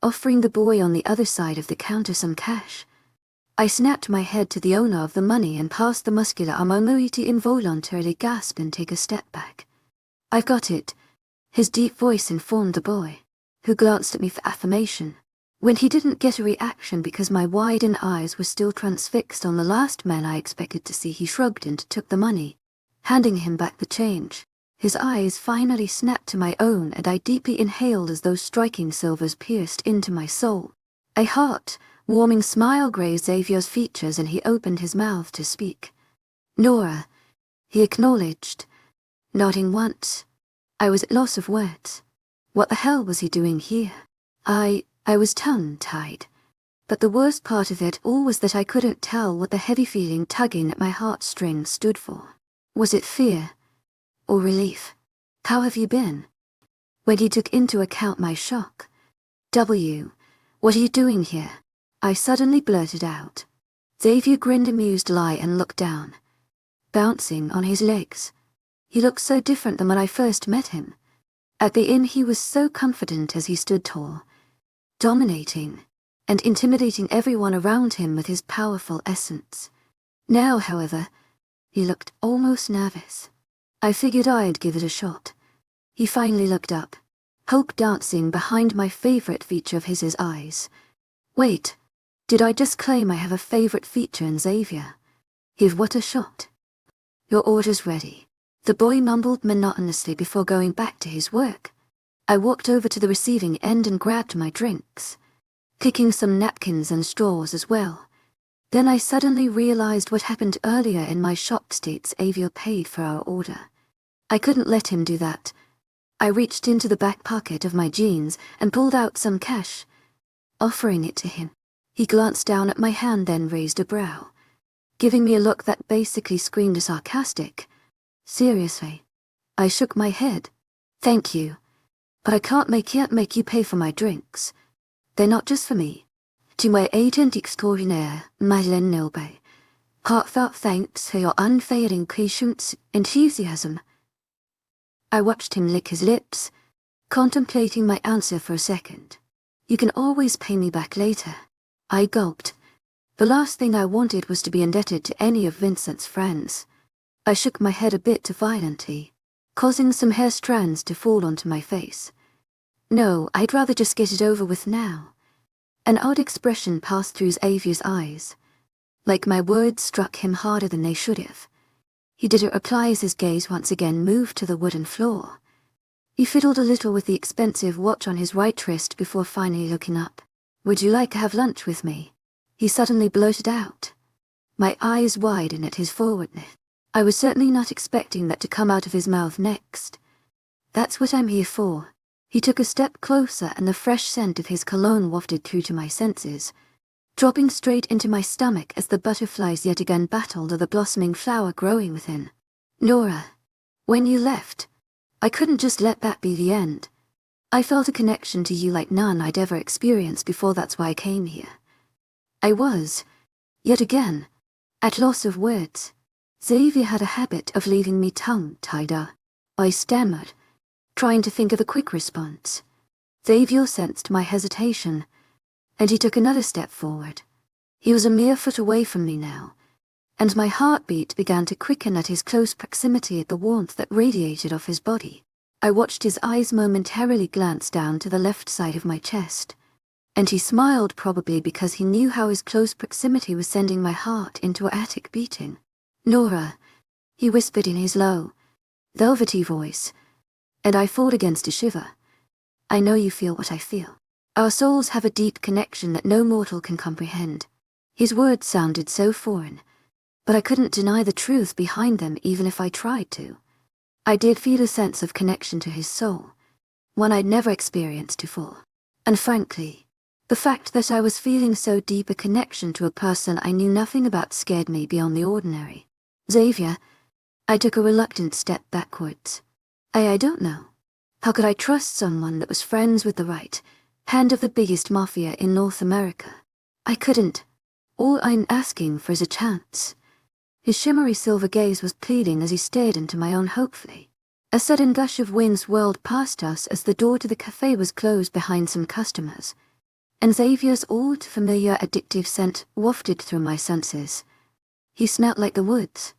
offering the boy on the other side of the counter some cash. I snapped my head to the owner of the money and passed the muscular arm only to involuntarily gasp and take a step back. "I've got it," his deep voice informed the boy, who glanced at me for affirmation. When he didn't get a reaction because my widened eyes were still transfixed on the last man I expected to see, he shrugged and took the money, handing him back the change. His eyes finally snapped to my own and I deeply inhaled as those striking silvers pierced into my soul. A heart-warming smile grazed Xavier's features and he opened his mouth to speak. "Nora," he acknowledged, nodding once. I was at loss of words. What the hell was he doing here? I was tongue-tied. But the worst part of it all was that I couldn't tell what the heavy feeling tugging at my heartstrings stood for. Was it fear? Or relief? "How have you been?" When he took into account my shock. What are you doing here?" I suddenly blurted out. Xavier grinned amused lie and looked down, bouncing on his legs. He looked so different than when I first met him. At the inn he was so confident as he stood tall, dominating, and intimidating everyone around him with his powerful essence. Now, however, he looked almost nervous. I figured I'd give it a shot. He finally looked up, hope dancing behind my favorite feature of his eyes. Wait, did I just claim I have a favorite feature in Xavier? Give what a shot. Your order's ready, the boy mumbled monotonously before going back to his work. I walked over to the receiving end and grabbed my drinks, picking some napkins and straws as well. Then I suddenly realized what happened earlier in my shocked state. Xavier paid for our order. I couldn't let him do that. I reached into the back pocket of my jeans and pulled out some cash, offering it to him. He glanced down at my hand, then raised a brow, giving me a look that basically screamed sarcastic. Seriously? I shook my head. Thank you, but I can't make you pay for my drinks. They're not just for me. To my agent extraordinaire, Madeleine Nilbe, heartfelt thanks for your unfailing patience, enthusiasm. I watched him lick his lips, contemplating my answer for a second. You can always pay me back later. I gulped. The last thing I wanted was to be indebted to any of Vincent's friends. I shook my head a bit too violently, causing some hair strands to fall onto my face. No, I'd rather just get it over with now. An odd expression passed through Xavier's eyes, like my words struck him harder than they should have. He didn't reply as his gaze once again moved to the wooden floor. He fiddled a little with the expensive watch on his right wrist before finally looking up. Would you like to have lunch with me? He suddenly blurted out. My eyes widened at his forwardness. I was certainly not expecting that to come out of his mouth next. That's what I'm here for. He took a step closer and the fresh scent of his cologne wafted through to my senses, dropping straight into my stomach as the butterflies yet again battled with the blossoming flower growing within. Nora, when you left, I couldn't just let that be the end. I felt a connection to you like none I'd ever experienced before. That's why I came here. I was, yet again, at loss of words. Xavier had a habit of leaving me tongue-tied. I stammered, trying to think of a quick response. Xavier sensed my hesitation, and he took another step forward. He was a mere foot away from me now, and my heartbeat began to quicken at his close proximity at the warmth that radiated off his body. I watched his eyes momentarily glance down to the left side of my chest, and he smiled, probably because he knew how his close proximity was sending my heart into an attic beating. Nora, he whispered in his low, velvety voice, and I fought against a shiver. I know you feel what I feel. Our souls have a deep connection that no mortal can comprehend. His words sounded so foreign, but I couldn't deny the truth behind them even if I tried to. I did feel a sense of connection to his soul, one I'd never experienced before. And frankly, the fact that I was feeling so deep a connection to a person I knew nothing about scared me beyond the ordinary. Xavier, I took a reluctant step backwards. I don't know. How could I trust someone that was friends with the right hand of the biggest mafia in North America? I couldn't. All I'm asking for is a chance. His shimmery silver gaze was pleading as he stared into my own hopefully. A sudden gush of wind swirled past us as the door to the cafe was closed behind some customers, and Xavier's old, familiar, addictive scent wafted through my senses. He smelt like the woods,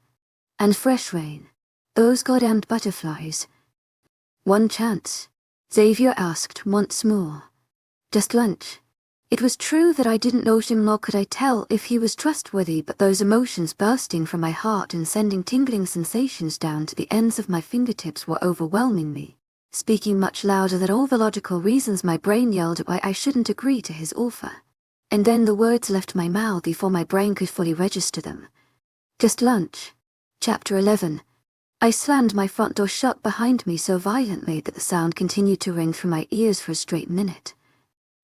and fresh rain, those goddamned butterflies. One chance, Xavier asked once more. Just lunch. It was true that I didn't know him, nor could I tell if he was trustworthy, but those emotions bursting from my heart and sending tingling sensations down to the ends of my fingertips were overwhelming me, speaking much louder than all the logical reasons my brain yelled at why I shouldn't agree to his offer. And then the words left my mouth before my brain could fully register them. Just lunch. Chapter 11. I slammed my front door shut behind me so violently that the sound continued to ring through my ears for a straight minute.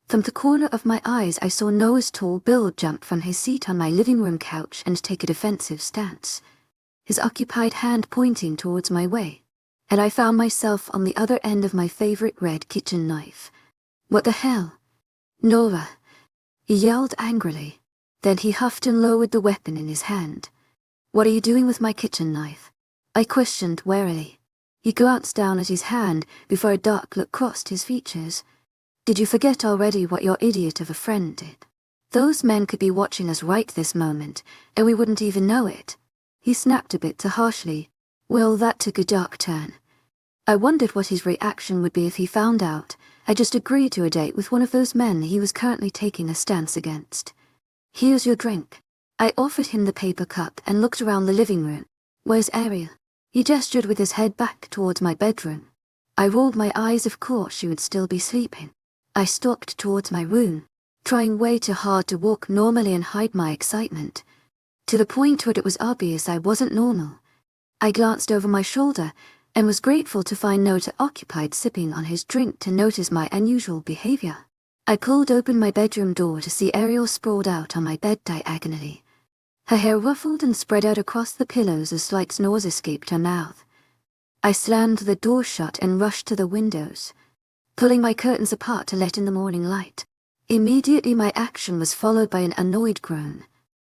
From the corner of my eyes I saw Noah's tall build jump from his seat on my living room couch and take a defensive stance, his occupied hand pointing towards my way, and I found myself on the other end of my favorite red kitchen knife. What the hell? Noah, he yelled angrily. Then he huffed and lowered the weapon in his hand. What are you doing with my kitchen knife? I questioned warily. He glanced down at his hand before a dark look crossed his features. Did you forget already what your idiot of a friend did? Those men could be watching us right this moment, and we wouldn't even know it. He snapped a bit too harshly. Well, that took a dark turn. I wondered what his reaction would be if he found out I just agreed to a date with one of those men he was currently taking a stance against. Here's your drink. I offered him the paper cup and looked around the living room. Where's Ariel? He gestured with his head back towards my bedroom. I rolled my eyes, of course she would still be sleeping. I stalked towards my room, trying way too hard to walk normally and hide my excitement, to the point where it was obvious I wasn't normal. I glanced over my shoulder and was grateful to find Noah occupied sipping on his drink to notice my unusual behavior. I pulled open my bedroom door to see Ariel sprawled out on my bed diagonally. Her hair ruffled and spread out across the pillows as slight snores escaped her mouth. I slammed the door shut and rushed to the windows, pulling my curtains apart to let in the morning light. Immediately my action was followed by an annoyed groan,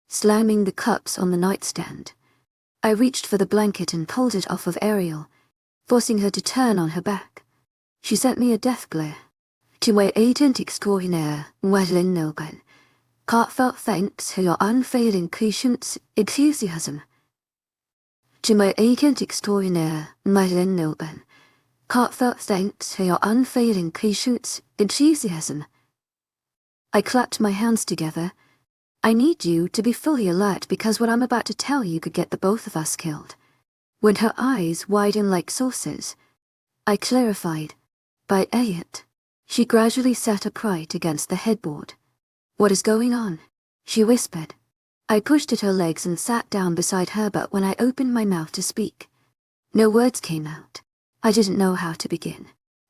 slamming the cups on the nightstand. I reached for the blanket and pulled it off of Ariel, forcing her to turn on her back. She sent me a death glare. To my agent extraordinaire, Madeline Nogan, heartfelt thanks for your unfailing patience, enthusiasm. To my agent extraordinaire, Madeline Nogan, heartfelt thanks for your unfailing patience, enthusiasm. I clapped my hands together. I need you to be fully alert because what I'm about to tell you could get the both of us killed. When her eyes widened like saucers, I clarified, by Elliot. She gradually sat upright against the headboard. What is going on? She whispered. I pushed at her legs and sat down beside her, but when I opened my mouth to speak, no words came out. I didn't know how to begin.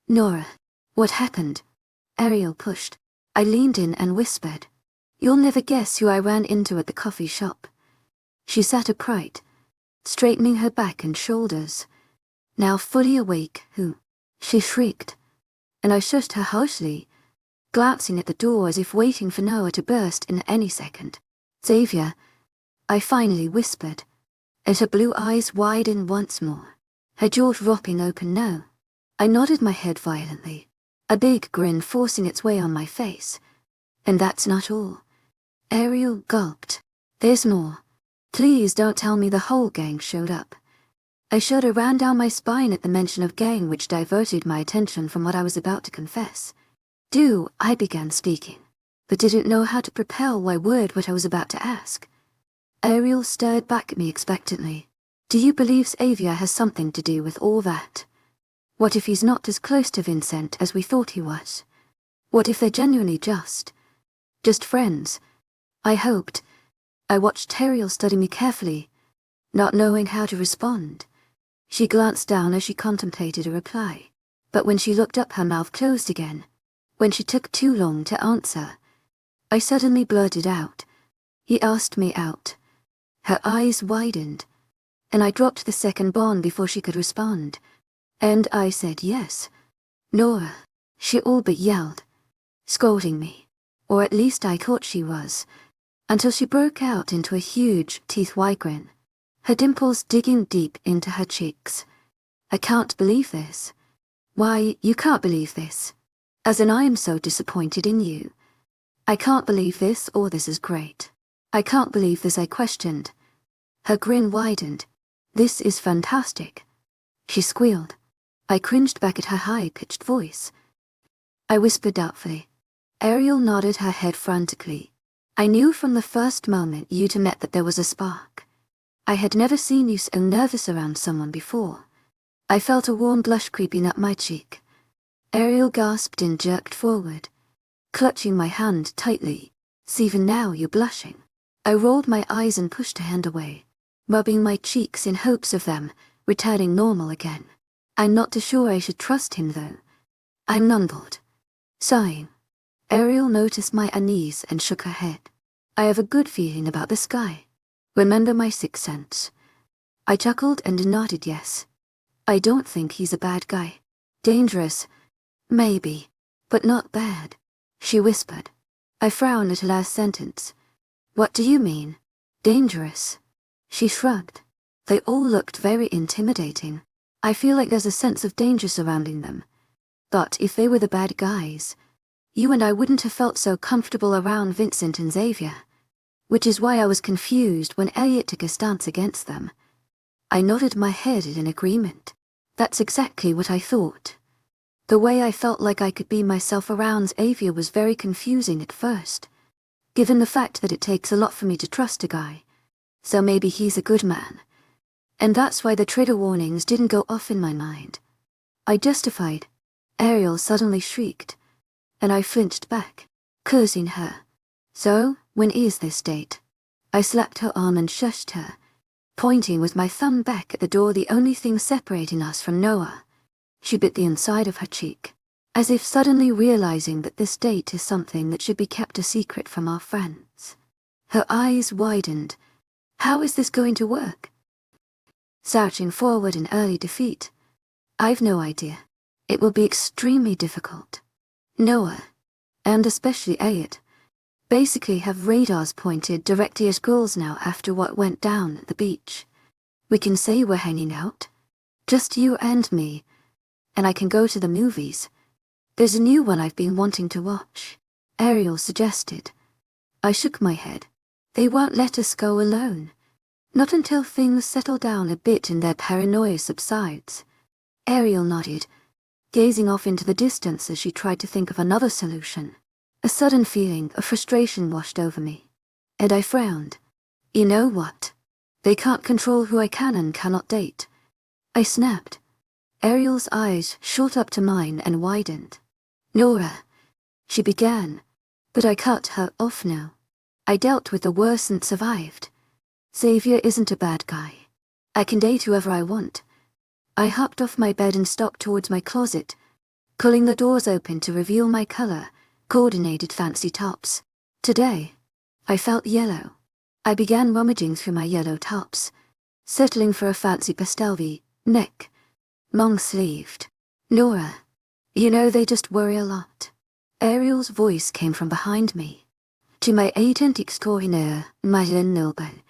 Nora, what happened? Ariel pushed. I leaned in and whispered. You'll never guess who I ran into at the coffee shop. She sat upright, straightening her back and shoulders. Now fully awake, who? She shrieked, and I shushed her harshly, glancing at the door as if waiting for Noah to burst in any second. Xavier, I finally whispered, and her blue eyes widened once more, her jaw dropping open. No. I nodded my head violently, a big grin forcing its way on my face. And that's not all. Ariel gulped. There's more. Please don't tell me the whole gang showed up. A shudder ran down my spine at the mention of gang, which diverted my attention from what I was about to confess. I began speaking, but didn't know how to propel my word what I was about to ask. Ariel stared back at me expectantly. Do you believe Xavier has something to do with all that? What if he's not as close to Vincent as we thought he was? What if they're genuinely just friends? I hoped. I watched Ariel study me carefully, not knowing how to respond. She glanced down as she contemplated a reply, but when she looked up her mouth closed again. When she took too long to answer, I suddenly blurted out. He asked me out. Her eyes widened, and I dropped the second bomb before she could respond. And I said yes. Nora, she all but yelled, scolding me, or at least I thought she was, until she broke out into a huge teeth-white grin, her dimples digging deep into her cheeks. I can't believe this. Why, you can't believe this. As in I am so disappointed in you. I can't believe this, or this is great. I can't believe this, I questioned. Her grin widened. This is fantastic. She squealed. I cringed back at her high-pitched voice. I whispered doubtfully. Ariel nodded her head frantically. I knew from the first moment you two met that there was a spark. I had never seen you so nervous around someone before. I felt a warm blush creeping up my cheek. Ariel gasped and jerked forward, clutching my hand tightly. See, even now you're blushing. I rolled my eyes and pushed her hand away, rubbing my cheeks in hopes of them returning normal again. I'm not too sure I should trust him, though. I mumbled, sighing. Ariel noticed my unease and shook her head. I have a good feeling about this guy. Remember my sixth sense? I chuckled and nodded yes. I don't think he's a bad guy. Dangerous, maybe, but not bad, she whispered. I frowned at her last sentence. What do you mean? Dangerous? She shrugged. They all looked very intimidating. I feel like there's a sense of danger surrounding them. But if they were the bad guys, you and I wouldn't have felt so comfortable around Vincent and Xavier. Which is why I was confused when Elliot took a stance against them. I nodded my head in agreement. That's exactly what I thought. The way I felt like I could be myself around Xavier was very confusing at first, given the fact that it takes a lot for me to trust a guy. So maybe he's a good man. And that's why the trigger warnings didn't go off in my mind. I justified. Ariel suddenly shrieked, and I flinched back, cursing her. So, when is this date? I slapped her arm and shushed her, pointing with my thumb back at the door, the only thing separating us from Noah. She bit the inside of her cheek, as if suddenly realizing that this date is something that should be kept a secret from our friends. Her eyes widened. How is this going to work? Slouching forward in early defeat. I've no idea. It will be extremely difficult. Noah, and especially Elliot, basically have radars pointed directly at girls now after what went down at the beach. We can say we're hanging out. Just you and me. And I can go to the movies. There's a new one I've been wanting to watch, Ariel suggested. I shook my head. They won't let us go alone. Not until things settle down a bit and their paranoia subsides. Ariel nodded, gazing off into the distance as she tried to think of another solution. A sudden feeling of frustration washed over me, and I frowned. You know what? They can't control who I can and cannot date. I snapped. Ariel's eyes shot up to mine and widened. Nora, she began, but I cut her off now. I dealt with the worst and survived. Xavier isn't a bad guy. I can date whoever I want. I hopped off my bed and stalked towards my closet, pulling the doors open to reveal my color coordinated fancy tops. Today, I felt yellow. I began rummaging through my yellow tops, settling for a fancy pastel V-neck, long-sleeved. Nora, you know they just worry a lot. Ariel's voice came from behind me. To my agent extraordinaire, Madeleine Noble,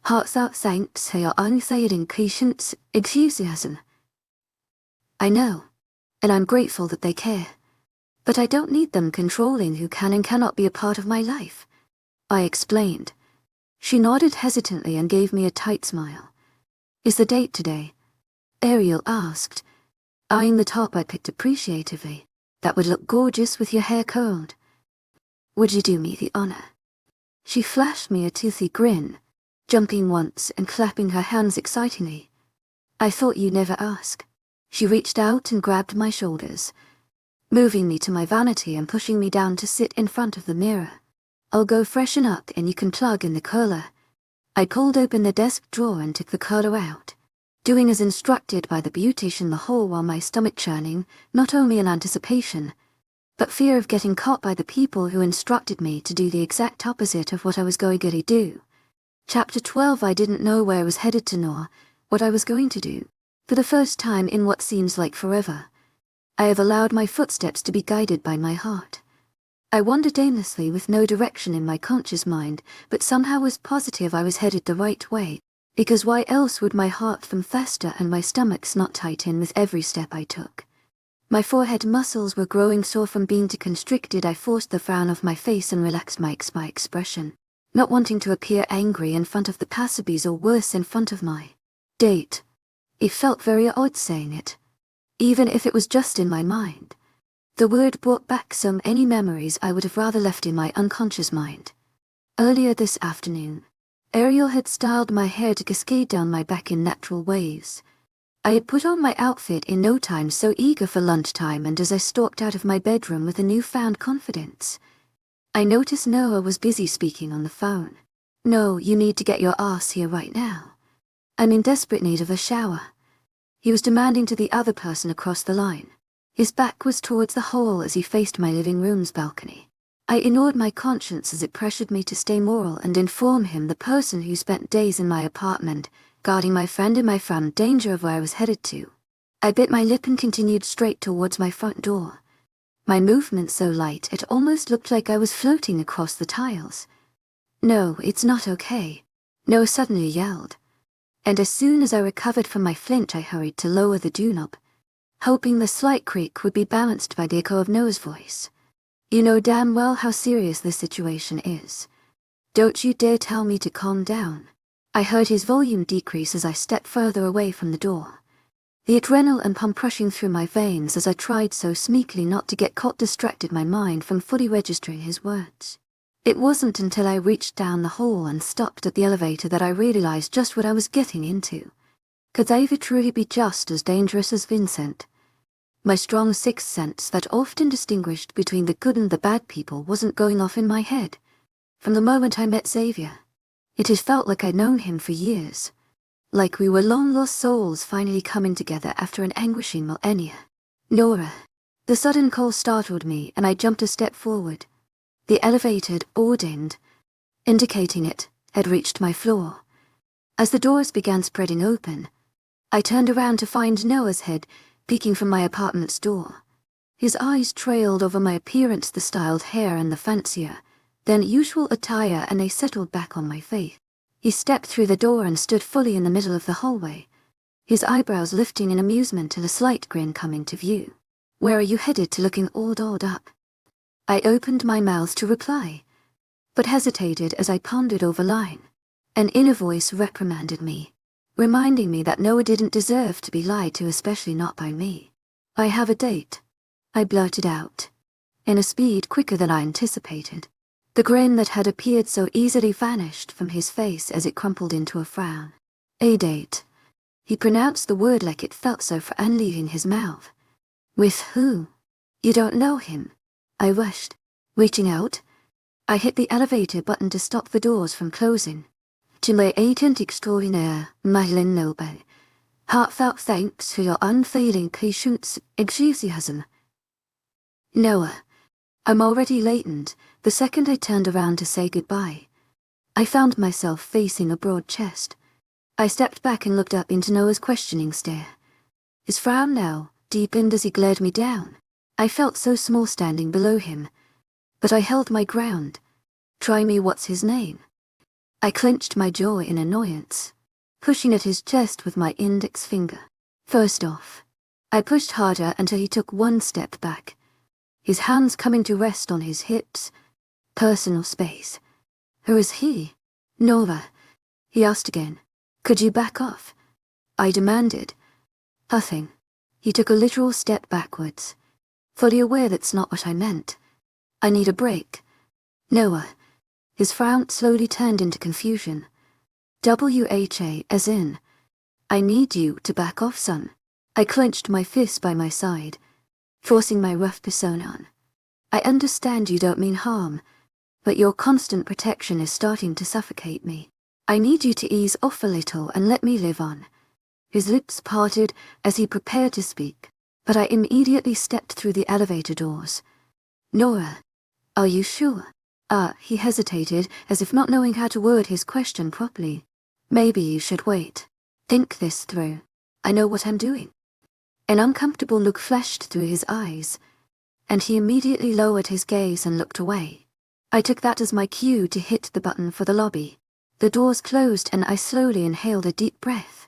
hearts out thanks for your unfailing patience, enthusiasm. I know, and I'm grateful that they care. But I don't need them controlling who can and cannot be a part of my life, I explained. She nodded hesitantly and gave me a tight smile. Is the date today? Ariel asked, eyeing the top I picked appreciatively. That would look gorgeous with your hair curled. Would you do me the honor? She flashed me a toothy grin, jumping once and clapping her hands excitingly. I thought you'd never ask. She reached out and grabbed my shoulders, moving me to my vanity and pushing me down to sit in front of the mirror. I'll go freshen up and you can plug in the curler. I pulled open the desk drawer and took the curler out, doing as instructed by the beautician the whole while my stomach churning, not only in anticipation, but fear of getting caught by the people who instructed me to do the exact opposite of what I was going to do. Chapter 12. I didn't know where I was headed to nor what I was going to do. For the first time in what seems like forever, I have allowed my footsteps to be guided by my heart. I wandered aimlessly with no direction in my conscious mind, but somehow was positive I was headed the right way, because why else would my heart thump faster and my stomach snot tighten with every step I took? My forehead muscles were growing sore from being too constricted. I forced the frown off my face and relaxed my expression, not wanting to appear angry in front of the passerbies or worse in front of my date. It felt very odd saying it, even if it was just in my mind. The word brought back so many memories I would have rather left in my unconscious mind. Earlier this afternoon, Ariel had styled my hair to cascade down my back in natural waves. I had put on my outfit in no time, so eager for lunchtime, and as I stalked out of my bedroom with a newfound confidence, I noticed Noah was busy speaking on the phone. No, you need to get your ass here right now. I'm in desperate need of a shower. He was demanding to the other person across the line. His back was towards the hall as he faced my living room's balcony. I ignored my conscience as it pressured me to stay moral and inform him, the person who spent days in my apartment, guarding my friend and my from danger of where I was headed to. I bit my lip and continued straight towards my front door, my movement so light it almost looked like I was floating across the tiles. No, it's not okay, Noah suddenly yelled. And as soon as I recovered from my flinch I hurried to lower the doorknob, hoping the slight creak would be balanced by the echo of Noah's voice. You know damn well how serious this situation is. Don't you dare tell me to calm down. I heard his volume decrease as I stepped further away from the door. The adrenaline pump rushing through my veins as I tried so sneakily not to get caught distracted my mind from fully registering his words. It wasn't until I reached down the hall and stopped at the elevator that I realized just what I was getting into. Could David truly be just as dangerous as Vincent? My strong sixth sense that often distinguished between the good and the bad people wasn't going off in my head. From the moment I met Xavier, it had felt like I'd known him for years. Like we were long-lost souls finally coming together after an anguishing millennia. Nora. The sudden call startled me and I jumped a step forward. The elevator had ordained, indicating it had reached my floor. As the doors began spreading open, I turned around to find Noah's head peeking from my apartment's door. His eyes trailed over my appearance, the styled hair and the fancier than usual attire, and they settled back on my face. He stepped through the door and stood fully in the middle of the hallway, his eyebrows lifting in amusement and a slight grin coming to view. "Where are you headed to, looking all dolled up?" I opened my mouth to reply, but hesitated as I pondered over line. An inner voice reprimanded me, reminding me that Noah didn't deserve to be lied to, especially not by me. "I have a date," I blurted out, in a speed quicker than I anticipated. The grin that had appeared so easily vanished from his face as it crumpled into a frown. "A date." He pronounced the word like it felt so foreign leaving his mouth. "With who? You don't know him?" I rushed. Reaching out, I hit the elevator button to stop the doors from closing. "To my agent extraordinaire, Madeline Noble, heartfelt thanks for your unfailing patience, enthusiasm." "Noah." I'm already latent. The second I turned around to say goodbye, I found myself facing a broad chest. I stepped back and looked up into Noah's questioning stare. His frown now deepened as he glared me down. I felt so small standing below him, but I held my ground. "Try me, what's his name?" I clenched my jaw in annoyance, pushing at his chest with my index finger. First off, I pushed harder until he took one step back, his hands coming to rest on his hips. Personal space. "Who is he?" "Nora," he asked again. "Could you back off?" I demanded. Huffing, he took a literal step backwards, fully aware that's not what I meant. "I need a break." "Noah." His frown slowly turned into confusion. "WHA, as in, I need you to back off, son." I clenched my fist by my side, forcing my rough persona on. "I understand you don't mean harm, but your constant protection is starting to suffocate me. I need you to ease off a little and let me live on." His lips parted as he prepared to speak, but I immediately stepped through the elevator doors. "Nora, are you sure?" He hesitated, as if not knowing how to word his question properly. "Maybe you should wait. Think this through. I know what I'm doing." An uncomfortable look flashed through his eyes, and he immediately lowered his gaze and looked away. I took that as my cue to hit the button for the lobby. The doors closed and I slowly inhaled a deep breath.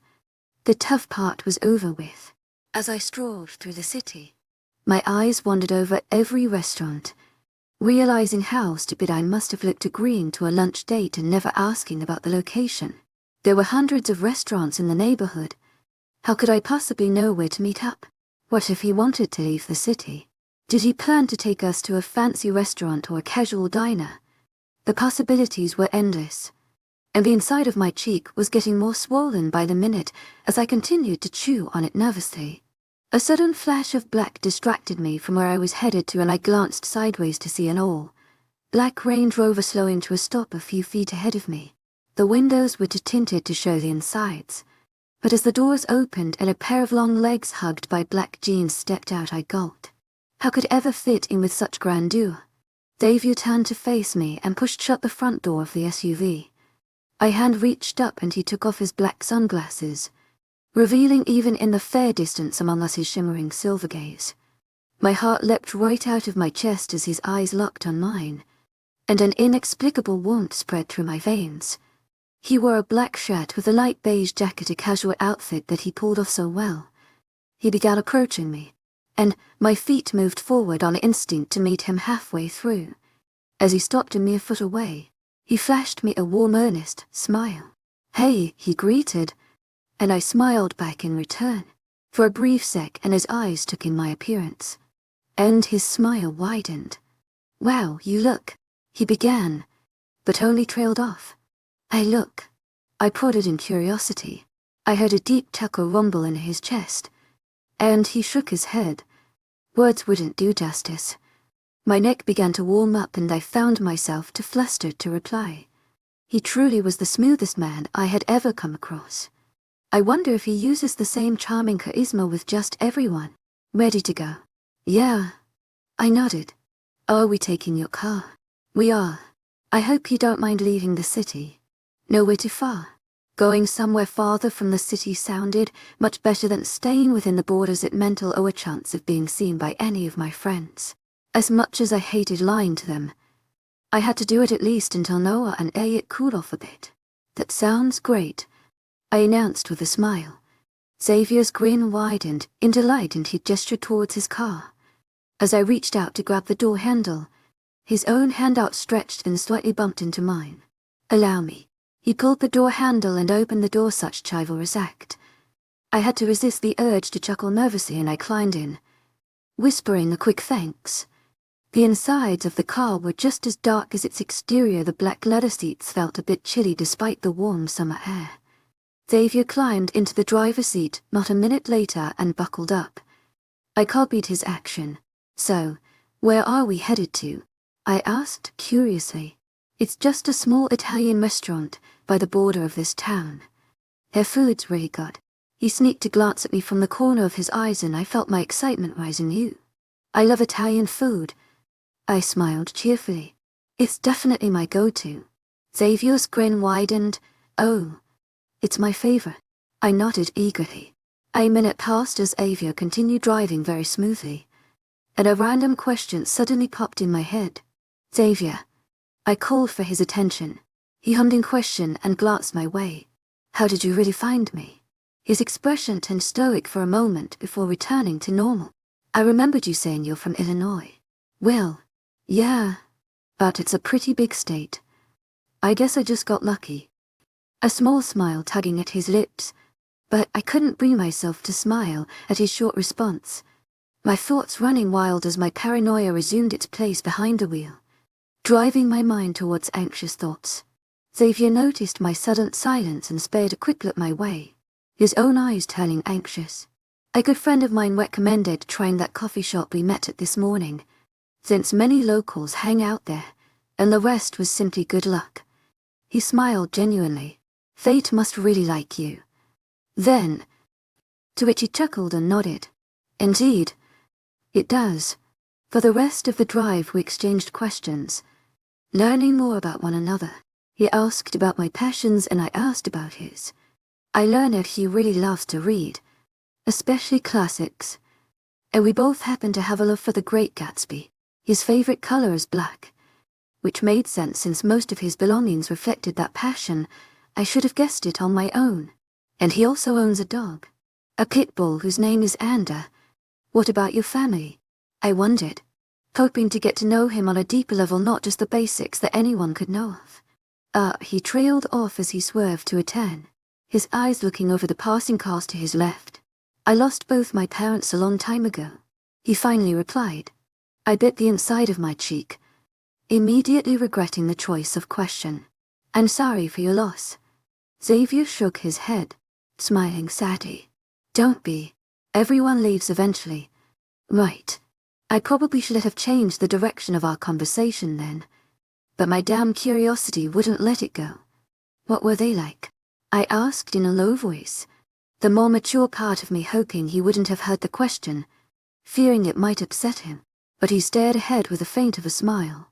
The tough part was over with. As I strolled through the city, my eyes wandered over every restaurant, realizing how stupid I must have looked agreeing to a lunch date and never asking about the location. There were hundreds of restaurants in the neighborhood. How could I possibly know where to meet up? What if he wanted to leave the city? Did he plan to take us to a fancy restaurant or a casual diner? The possibilities were endless, and the inside of my cheek was getting more swollen by the minute as I continued to chew on it nervously. A sudden flash of black distracted me from where I was headed to, and I glanced sideways to see an all-black Range Rover slowing to a stop a few feet ahead of me. The windows were tinted to show the insides, but as the doors opened and a pair of long legs hugged by black jeans stepped out, I gulped. How could ever fit in with such grandeur? Xavier turned to face me and pushed shut the front door of the SUV. My hand reached up and he took off his black sunglasses, revealing even in the fair distance among us his shimmering silver gaze. My heart leapt right out of my chest as his eyes locked on mine, and an inexplicable warmth spread through my veins. He wore a black shirt with a light beige jacket, a casual outfit that he pulled off so well. He began approaching me, and my feet moved forward on instinct to meet him halfway through. As he stopped a mere foot away, he flashed me a warm, earnest smile. "Hey," he greeted, and I smiled back in return. For a brief sec, and his eyes took in my appearance. And his smile widened. "Wow, you look," he began, but only trailed off. I prodded in curiosity. I heard a deep chuckle rumble in his chest, and he shook his head. Words wouldn't do justice. My neck began to warm up and I found myself too flustered to reply. He truly was the smoothest man I had ever come across. I wonder if he uses the same charming charisma with just everyone. "Ready to go?" "Yeah." I nodded. "Are we taking your car?" "We are. I hope you don't mind leaving the city." "Nowhere too far." Going somewhere farther from the city sounded much better than staying within the borders. It meant a chance of being seen by any of my friends. As much as I hated lying to them, I had to do it at least until Noah and Elliot cooled off a bit. "That sounds great," I announced with a smile. Xavier's grin widened in delight and he gestured towards his car. As I reached out to grab the door handle, his own hand outstretched and slightly bumped into mine. "Allow me." He pulled the door handle and opened the door, such chivalrous act. I had to resist the urge to chuckle nervously and I climbed in, whispering a quick thanks. The insides of the car were just as dark as its exterior. The black leather seats felt a bit chilly despite the warm summer air. Xavier climbed into the driver's seat not a minute later and buckled up. I copied his action. "So, where are we headed to?" I asked curiously. "It's just a small Italian restaurant by the border of this town. Their food's really good." He sneaked a glance at me from the corner of his eyes and I felt my excitement rise anew. "I love Italian food." I smiled cheerfully. "It's definitely my go-to." Xavier's grin widened. "Oh, it's my favorite." I nodded eagerly. A minute passed as Xavier continued driving very smoothly, and a random question suddenly popped in my head. "Xavier." I called for his attention. He hummed in question and glanced my way. "How did you really find me?" His expression turned stoic for a moment before returning to normal. "I remembered you saying you're from Illinois." "Well, yeah, but it's a pretty big state. I guess I just got lucky." A small smile tugging at his lips, but I couldn't bring myself to smile at his short response. My thoughts running wild as my paranoia resumed its place behind the wheel, driving my mind towards anxious thoughts. Xavier noticed my sudden silence and spared a quick look my way, his own eyes turning anxious. A good friend of mine recommended trying that coffee shop we met at this morning, since many locals hang out there, and the rest was simply good luck. He smiled genuinely. "Fate must really like you." Then, to which he chuckled and nodded. "Indeed, it does." For the rest of the drive we exchanged questions, learning more about one another. He asked about my passions and I asked about his. I learned that he really loves to read, especially classics, and we both happened to have a love for The Great Gatsby. His favorite color is black, which made sense since most of his belongings reflected that passion. I should have guessed it on my own. And he also owns a dog, a pit bull whose name is Anda. "What about your family?" I wondered, hoping to get to know him on a deeper level, not just the basics that anyone could know of. He trailed off as he swerved to a turn, his eyes looking over the passing cars to his left. "I lost both my parents a long time ago," he finally replied. I bit the inside of my cheek, immediately regretting the choice of question. "I'm sorry for your loss." Xavier shook his head, smiling sadly. "Don't be. Everyone leaves eventually." Right. I probably should have changed the direction of our conversation then, but my damn curiosity wouldn't let it go. "What were they like?" I asked in a low voice, the more mature part of me hoping he wouldn't have heard the question, fearing it might upset him. But he stared ahead with a feint of a smile.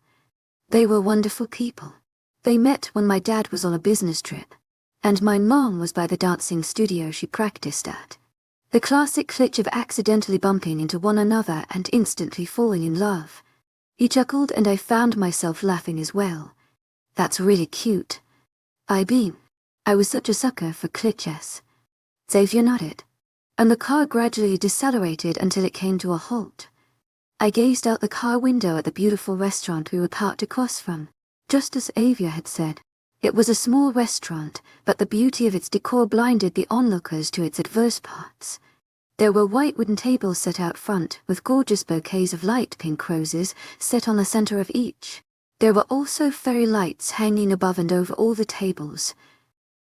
"They were wonderful people. They met when my dad was on a business trip, and my mom was by the dancing studio she practiced at. The classic glitch of accidentally bumping into one another and instantly falling in love." He chuckled and I found myself laughing as well. "That's really cute." I beamed. I was such a sucker for cliches. Xavier nodded. and the car gradually decelerated until it came to a halt. I gazed out the car window at the beautiful restaurant we were parked across from. Just as Avia had said, it was a small restaurant, but the beauty of its decor blinded the onlookers to its adverse parts. There were white wooden tables set out front, with gorgeous bouquets of light pink roses set on the center of each. There were also fairy lights hanging above and over all the tables,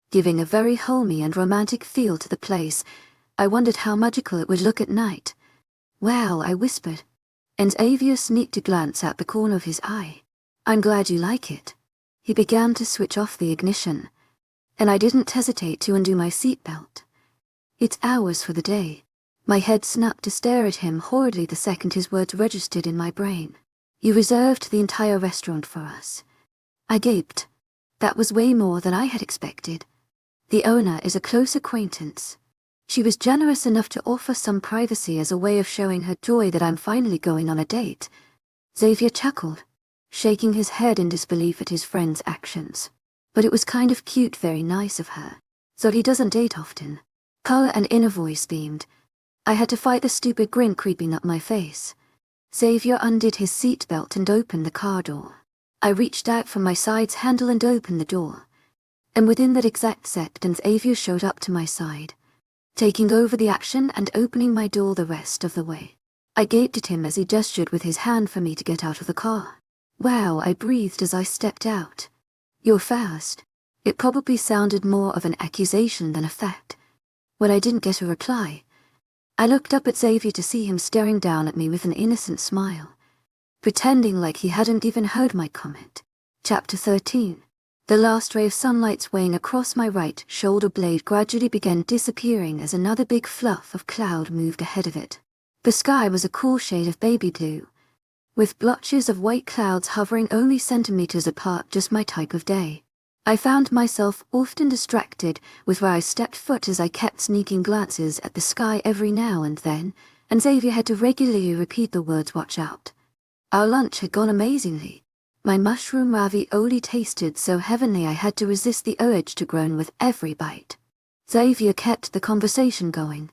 giving a very homey and romantic feel to the place. I wondered how magical it would look at night. "Well," I whispered, and Avia sneaked a glance out the corner of his eye. "I'm glad you like it." He began to switch off the ignition, and I didn't hesitate to undo my seatbelt. "It's ours for the day." My head snapped to stare at him horridly the second his words registered in my brain. "You reserved the entire restaurant for us." I gaped. That was way more than I had expected. The owner is a close acquaintance. She was generous enough to offer some privacy as a way of showing her joy that I'm finally going on a date. Xavier chuckled, shaking his head in disbelief at his friend's actions. But it was kind of cute, very nice of her. So he doesn't date often. An inner voice beamed. I had to fight the stupid grin creeping up my face. Xavier undid his seatbelt and opened the car door. I reached out from my side's handle and opened the door. And within that exact second, Xavier showed up to my side, taking over the action and opening my door the rest of the way. I gaped at him as he gestured with his hand for me to get out of the car. "Wow," I breathed as I stepped out. "You're fast." It probably sounded more of an accusation than a fact. When I didn't get a reply, I looked up at Xavier to see him staring down at me with an innocent smile, pretending like he hadn't even heard my comment. Chapter 13. The last ray of sunlight swaying across my right shoulder blade gradually began disappearing as another big fluff of cloud moved ahead of it. The sky was a cool shade of baby blue, with blotches of white clouds hovering only centimeters apart, just my type of day. I found myself often distracted with where I stepped foot as I kept sneaking glances at the sky every now and then, and Xavier had to regularly repeat the words, "Watch out." Our lunch had gone amazingly. My mushroom ravioli tasted so heavenly I had to resist the urge to groan with every bite. Xavier kept the conversation going,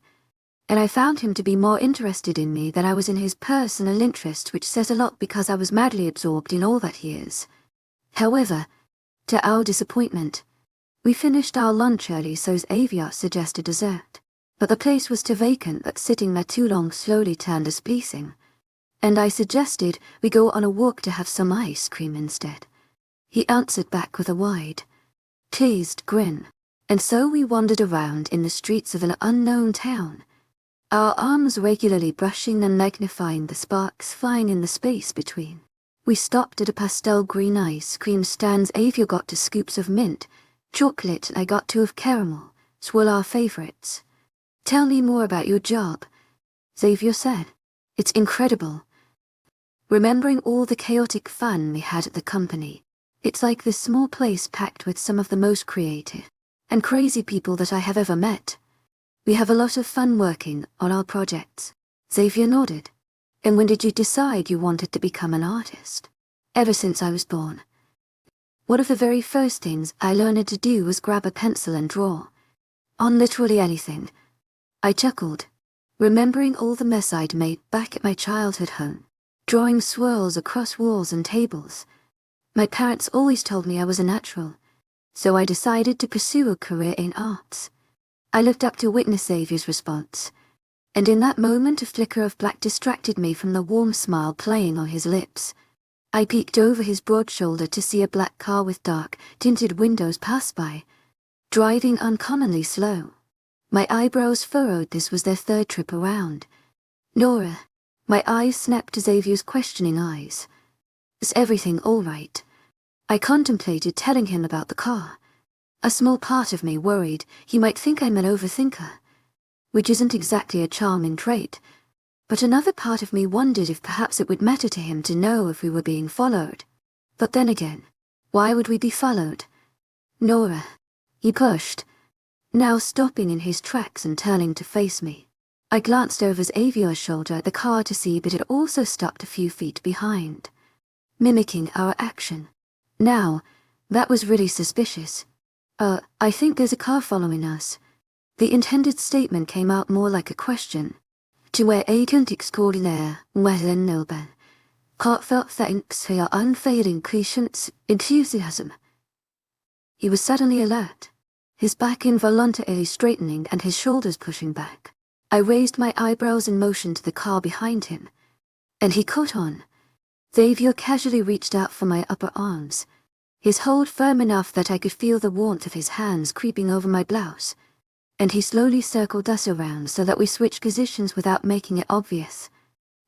and I found him to be more interested in me than I was in his personal interest, which says a lot because I was madly absorbed in all that he is. However, to our disappointment, we finished our lunch early, so Xavier suggested dessert. But the place was too vacant that sitting there too long slowly turned displeasing, and I suggested we go on a walk to have some ice cream instead. He answered back with a wide, pleased grin, and so we wandered around in the streets of an unknown town, our arms regularly brushing and magnifying the sparks flying in the space between. We stopped at a pastel green ice cream stand. Xavier got 2 scoops of mint chocolate and I got 2 of caramel, swirl our favorites. "Tell me more about your job," Xavier said. "It's incredible." Remembering all the chaotic fun we had at the company, it's like this small place packed with some of the most creative and crazy people that I have ever met. We have a lot of fun working on our projects. Xavier nodded. "And when did you decide you wanted to become an artist?" "Ever since I was born. One of the very first things I learned to do was grab a pencil and draw. On literally anything." I chuckled, remembering all the mess I'd made back at my childhood home, drawing swirls across walls and tables. My parents always told me I was a natural, so I decided to pursue a career in arts. I looked up to witness Xavier's response, and in that moment a flicker of black distracted me from the warm smile playing on his lips. I peeked over his broad shoulder to see a black car with dark, tinted windows pass by, driving uncommonly slow. My eyebrows furrowed. This was their 3rd trip around. "Nora," my eyes snapped to Xavier's questioning eyes. "Is everything all right?" I contemplated telling him about the car. A small part of me worried he might think I'm an overthinker, which isn't exactly a charming trait, but another part of me wondered if perhaps it would matter to him to know if we were being followed. But then again, why would we be followed? "Nora," he pushed, now stopping in his tracks and turning to face me. I glanced over Xavier's shoulder at the car to see that it also stopped a few feet behind, mimicking our action. Now, that was really suspicious. I think there's a car following us." The intended statement came out more like a question. To where agent extraordinaire, webnovel. Heartfelt thanks for your unfailing patience, enthusiasm. He was suddenly alert, his back involuntarily straightening and his shoulders pushing back. I raised my eyebrows and motioned to the car behind him, and he caught on. Xavier casually reached out for my upper arms, his hold firm enough that I could feel the warmth of his hands creeping over my blouse, and he slowly circled us around so that we switched positions without making it obvious.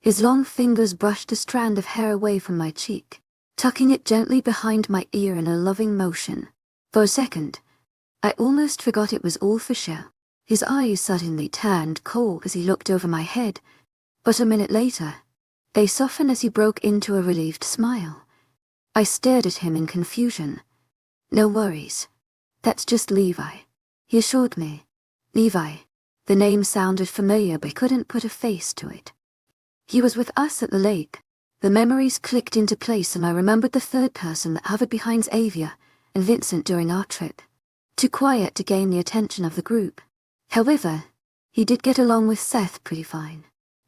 His long fingers brushed a strand of hair away from my cheek, tucking it gently behind my ear in a loving motion. For a second, I almost forgot it was all for show. His eyes suddenly turned cold as he looked over my head, but a minute later, they softened as he broke into a relieved smile. I stared at him in confusion. No worries. That's just Levi, he assured me. Levi. The name sounded familiar but couldn't put a face to it. He was with us at the lake. The memories clicked into place and I remembered the third person that hovered behind Xavier and Vincent during our trip. Too quiet to gain the attention of the group. However, he did get along with Seth pretty fine.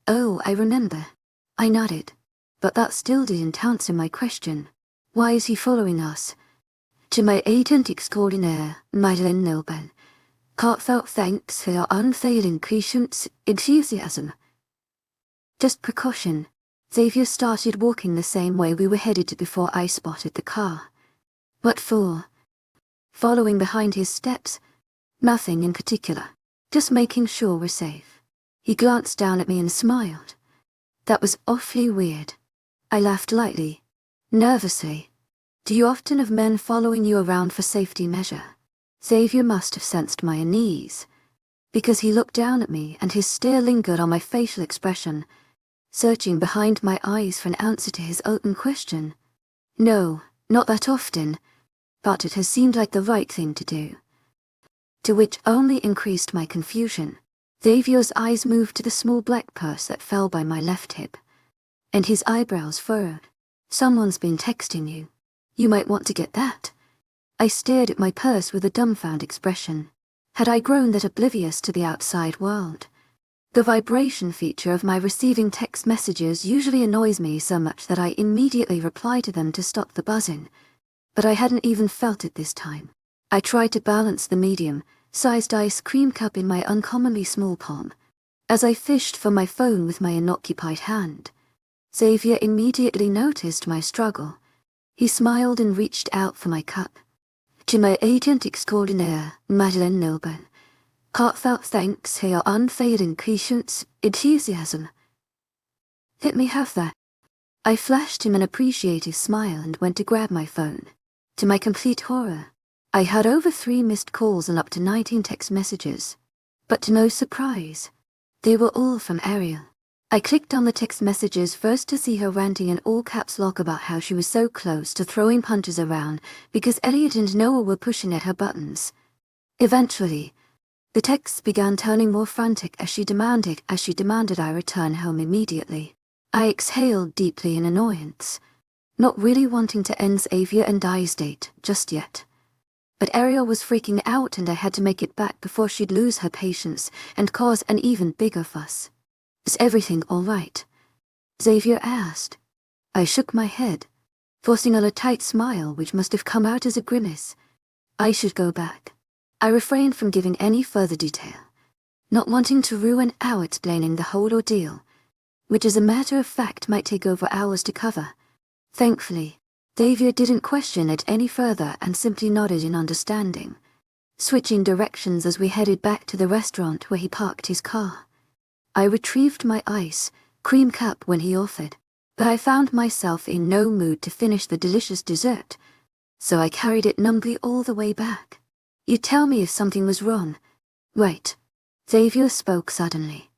Oh, I remember. I nodded, but that still didn't answer my question. Why is he following us? To my agent extraordinaire, webnovel. Heartfelt thanks for your unfailing patience, enthusiasm. Just precaution. Xavier started walking the same way we were headed to before I spotted the car. What for? Following behind his steps? Nothing in particular. Just making sure we're safe. He glanced down at me and smiled. That was awfully weird. I laughed lightly, nervously. Do you often have men following you around for safety measure? Xavier must have sensed my unease, because he looked down at me and his stare lingered on my facial expression, searching behind my eyes for an answer to his open question. No, not that often, but it has seemed like the right thing to do. To which only increased my confusion. Xavier's eyes moved to the small black purse that fell by my left hip, and his eyebrows furrowed. Someone's been texting you. You might want to get that. I stared at my purse with a dumbfounded expression. Had I grown that oblivious to the outside world? The vibration feature of my receiving text messages usually annoys me so much that I immediately reply to them to stop the buzzing, but I hadn't even felt it this time. I tried to balance the medium-sized ice cream cup in my uncommonly small palm, as I fished for my phone with my unoccupied hand. Xavier immediately noticed my struggle. He smiled and reached out for my cup. To my agent extraordinaire, webnovel. Heartfelt thanks for your unfailing patience, enthusiasm. Let me have that. I flashed him an appreciative smile and went to grab my phone. To my complete horror, I had over 3 missed calls and up to 19 text messages. But to no surprise, they were all from Ariel. I clicked on the text messages first to see her ranting in all caps lock about how she was so close to throwing punches around because Elliot and Noah were pushing at her buttons. Eventually, the texts began turning more frantic as she demanded I return home immediately. I exhaled deeply in annoyance, not really wanting to end Xavier and I's date just yet. But Ariel was freaking out and I had to make it back before she'd lose her patience and cause an even bigger fuss. Is everything all right? Xavier asked. I shook my head, forcing on a tight smile which must have come out as a grimace. I should go back. I refrained from giving any further detail, not wanting to ruin our explaining the whole ordeal, which as a matter of fact might take over hours to cover. Thankfully, Xavier didn't question it any further and simply nodded in understanding, switching directions as we headed back to the restaurant where he parked his car. I retrieved my ice cream cup when he offered, but I found myself in no mood to finish the delicious dessert, so I carried it numbly all the way back. You'd tell me if something was wrong. Right. Xavier spoke suddenly.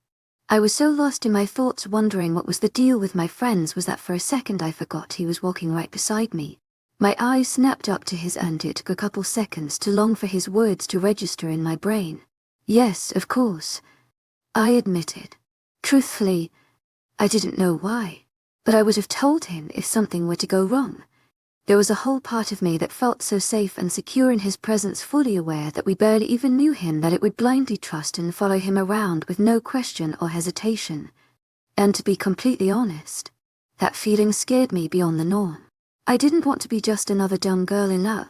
I was so lost in my thoughts wondering what was the deal with my friends was that for a second I forgot he was walking right beside me. My eyes snapped up to his and it took a couple seconds to long for his words to register in my brain. Yes, of course, I admitted. Truthfully, I didn't know why, but I would have told him if something were to go wrong. There was a whole part of me that felt so safe and secure in his presence, fully aware that we barely even knew him, that it would blindly trust and follow him around with no question or hesitation. And to be completely honest, that feeling scared me beyond the norm. I didn't want to be just another dumb girl in love.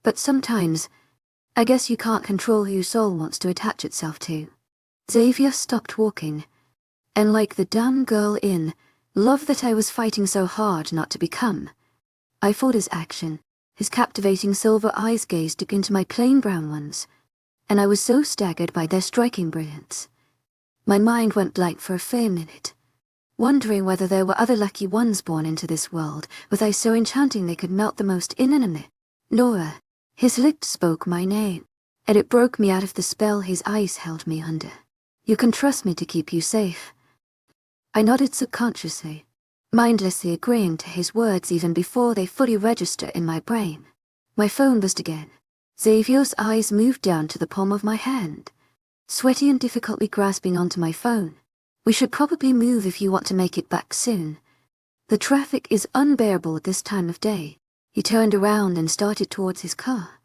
But sometimes, I guess you can't control who your soul wants to attach itself to. Xavier stopped walking, and like the dumb girl in love that I was fighting so hard not to become, I fought his action. His captivating silver eyes gazed into my plain brown ones, and I was so staggered by their striking brilliance. My mind went blank for a fair minute, wondering whether there were other lucky ones born into this world with eyes so enchanting they could melt the most inanimate. Nora. His lips spoke my name, and it broke me out of the spell his eyes held me under. You can trust me to keep you safe. I nodded subconsciously, mindlessly agreeing to his words even before they fully registered in my brain. My phone buzzed again. Xavier's eyes moved down to the palm of my hand, sweaty and difficultly grasping onto my phone. We should probably move if you want to make it back soon. The traffic is unbearable at this time of day. He turned around and started towards his car.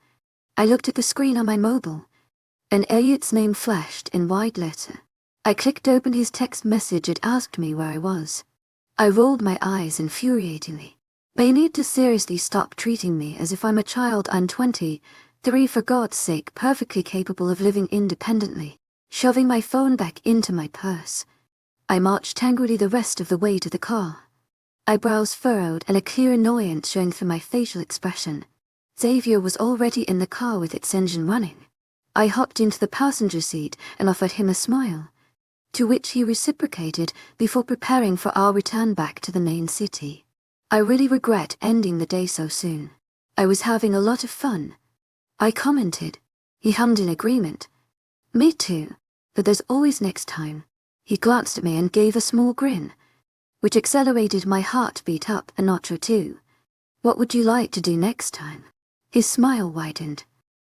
I looked at the screen on my mobile, and Elliot's name flashed in wide letter. I clicked open his text message. It asked me where I was. I rolled my eyes infuriatingly. They need to seriously stop treating me as if I'm a child. I'm 23, for God's sake, perfectly capable of living independently. Shoving my phone back into my purse, I marched angrily the rest of the way to the car. Eyebrows furrowed and a clear annoyance showing through my facial expression. Xavier was already in the car with its engine running. I hopped into the passenger seat and offered him a smile, to which he reciprocated before preparing for our return back to the main city. I really regret ending the day so soon. I was having a lot of fun, I commented. He hummed in agreement. Me too, but there's always next time. He glanced at me and gave a small grin, which accelerated my heartbeat up a notch or two. What would you like to do next time? His smile widened.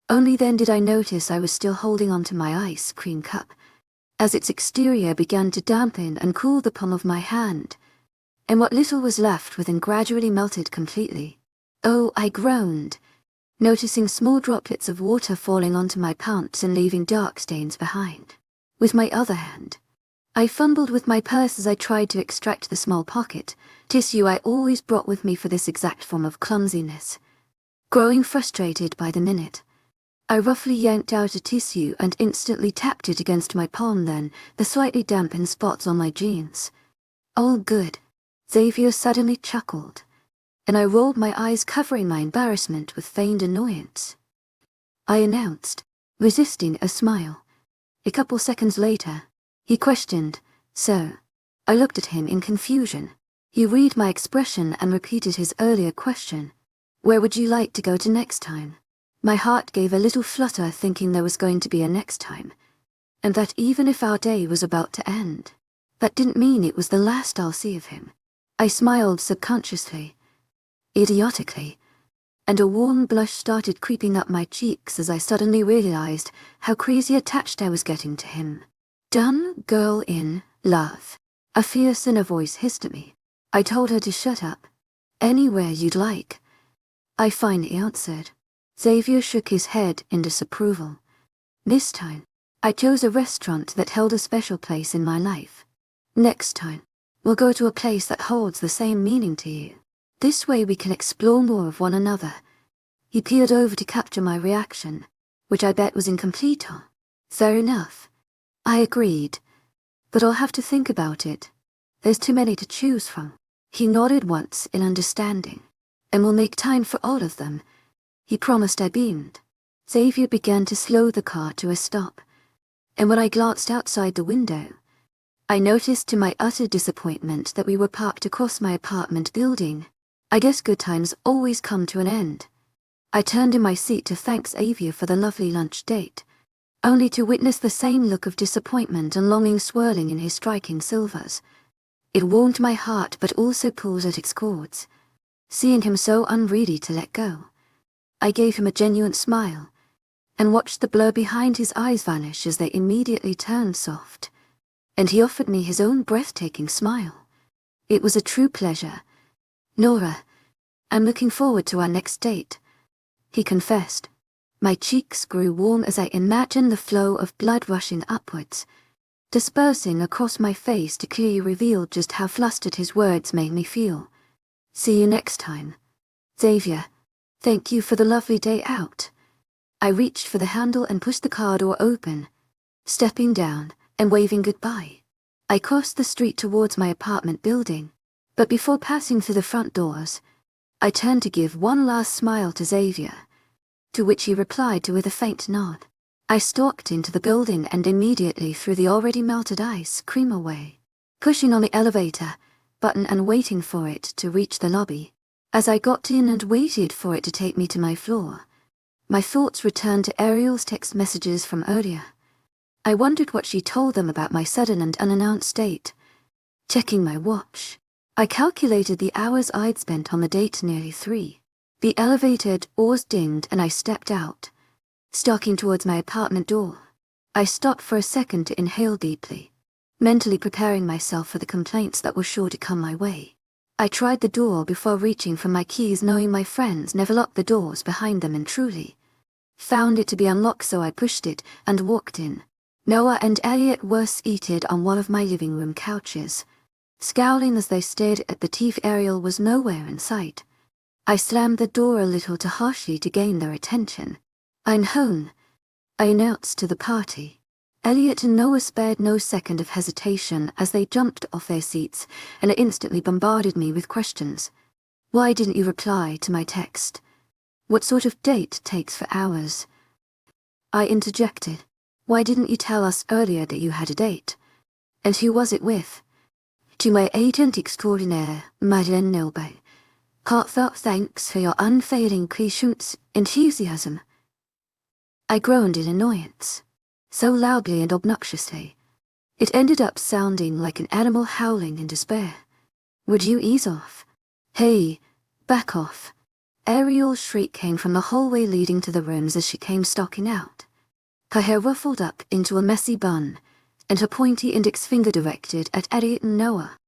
Only then did I notice I was still holding onto my ice cream cup, as its exterior began to dampen and cool the palm of my hand, and what little was left within gradually melted completely. Oh, I groaned, noticing small droplets of water falling onto my pants and leaving dark stains behind. With my other hand, I fumbled with my purse as I tried to extract the small pocket tissue I always brought with me for this exact form of clumsiness. Growing frustrated by the minute, I roughly yanked out a tissue and instantly tapped it against my palm, then the slightly dampened spots on my jeans. All good. Xavier suddenly chuckled, and I rolled my eyes, covering my embarrassment with feigned annoyance. I announced, resisting a smile. A couple seconds later, he questioned, "So?" I looked at him in confusion. He read my expression and repeated his earlier question. "Where would you like to go to next time?" My heart gave a little flutter, thinking there was going to be a next time, and that even if our day was about to end, that didn't mean it was the last I'll see of him. I smiled subconsciously, idiotically, and a warm blush started creeping up my cheeks as I suddenly realized how crazy attached I was getting to him. "Dumb girl in love," a fierce inner voice hissed at me. I told her to shut up. "Anywhere you'd like," I finally answered. Xavier shook his head in disapproval. This time, I chose a restaurant that held a special place in my life. "Next time, we'll go to a place that holds the same meaning to you. This way we can explore more of one another." He peered over to capture my reaction, which I bet was incomplete. "Fair enough," I agreed, "but I'll have to think about it. There's too many to choose from." He nodded once in understanding. "And we'll make time for all of them," he promised. I beamed. Xavier began to slow the car to a stop, and when I glanced outside the window, I noticed to my utter disappointment that we were parked across my apartment building. I guess good times always come to an end. I turned in my seat to thank Xavier for the lovely lunch date, only to witness the same look of disappointment and longing swirling in his striking silvers. It warmed my heart but also pulled at its cords, seeing him so unready to let go. I gave him a genuine smile, and watched the blur behind his eyes vanish as they immediately turned soft, and he offered me his own breathtaking smile. It was a true pleasure. "Nora, I'm looking forward to our next date, he confessed. My cheeks grew warm as I imagined the flow of blood rushing upwards, dispersing across my face to clearly reveal just how flustered his words made me feel. See you next time, Xavier. Thank you for the lovely day out. I reached for the handle and pushed the car door open, stepping down and waving goodbye. I crossed the street towards my apartment building, but before passing through the front doors, I turned to give one last smile to Xavier, to which he replied with a faint nod. I stalked into the building and immediately threw the already melted ice cream away, pushing on the elevator button and waiting for it to reach the lobby. As I got in and waited for it to take me to my floor, my thoughts returned to Ariel's text messages from earlier. I wondered what she told them about my sudden and unannounced date. Checking my watch, I calculated the hours I'd spent on the date, nearly 3. The elevator doors dinged and I stepped out, stalking towards my apartment door. I stopped for a second to inhale deeply, mentally preparing myself for the complaints that were sure to come my way. I tried the door before reaching for my keys, knowing my friends never locked the doors behind them, and truly found it to be unlocked, so I pushed it and walked in. Noah and Elliot were seated on one of my living room couches, scowling as they stared at the TV. Ariel was nowhere in sight. I slammed the door a little too harshly to gain their attention. "I'm home," I announced to the party. Elliot and Noah spared no second of hesitation as they jumped off their seats and instantly bombarded me with questions. "Why didn't you reply to my text? What sort of date takes for hours?" I interjected. "Why didn't you tell us earlier that you had a date? And who was it with?" "To my agent extraordinaire, Madeleine Nilbert. Heartfelt thanks for your unfailing patience, enthusiasm." I groaned in annoyance, so loudly and obnoxiously, it ended up sounding like an animal howling in despair. "Would you ease off?" "Hey, back off." Ariel's shriek came from the hallway leading to the rooms as she came stalking out. Her hair ruffled up into a messy bun, and her pointy index finger directed at Elliot and Noah.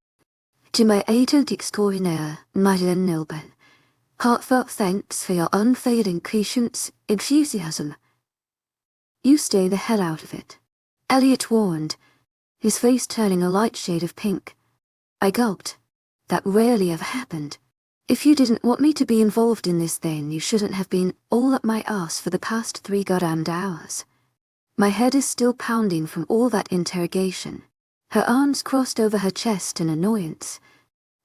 "To my agent extraordinaire, Madeleine Nilbert. Heartfelt thanks for your unfailing patience, enthusiasm." "You stay the hell out of it," Elliot warned, his face turning a light shade of pink. I gulped. That rarely ever happened. "If you didn't want me to be involved in this, then you shouldn't have been all up my ass for the past 3 goddamned hours." My head is still pounding from all that interrogation. Her arms crossed over her chest in annoyance.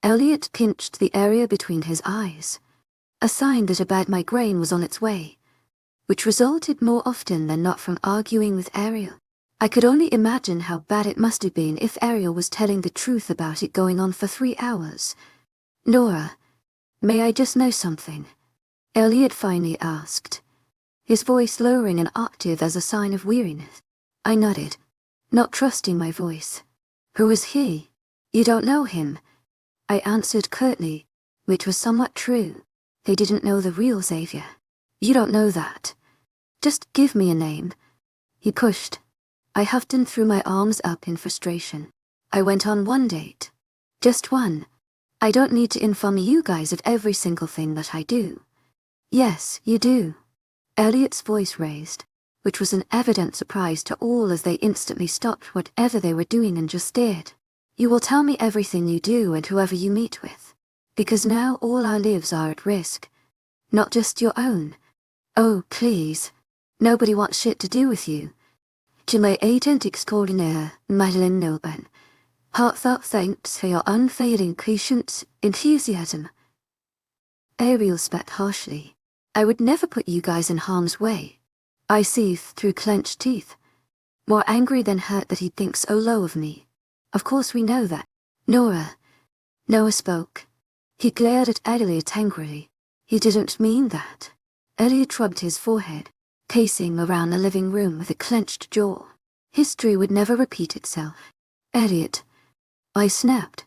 Elliot pinched the area between his eyes, a sign that a bad migraine was on its way, which resulted more often than not from arguing with Ariel. I could only imagine how bad it must have been if Ariel was telling the truth about it going on for 3 hours. "Nora, may I just know something?" Elliot finally asked, his voice lowering an octave as a sign of weariness. I nodded, not trusting my voice. "Who is he?" "You don't know him," I answered curtly, which was somewhat true. They didn't know the real Xavier. "You don't know that. Just give me a name." He pushed. I huffed and threw my arms up in frustration. "I went on 1 date. Just 1. I don't need to inform you guys of every single thing that I do." "Yes, you do." Elliot's voice raised, which was an evident surprise to all as they instantly stopped whatever they were doing and just stared. "You will tell me everything you do and whoever you meet with, because now all our lives are at risk, not just your own." "Oh, please. Nobody wants shit to do with you." "To my agent extraordinaire, Madeleine Nilbert. Heartfelt thanks for your unfailing patience, enthusiasm." Ariel spat harshly. "I would never put you guys in harm's way." I seethed through clenched teeth, more angry than hurt that he'd think so low of me. "Of course we know that." "Nora." Noah spoke. He glared at Elliot angrily. "He didn't mean that." Elliot rubbed his forehead, pacing around the living room with a clenched jaw. History would never repeat itself. "Elliot," I snapped.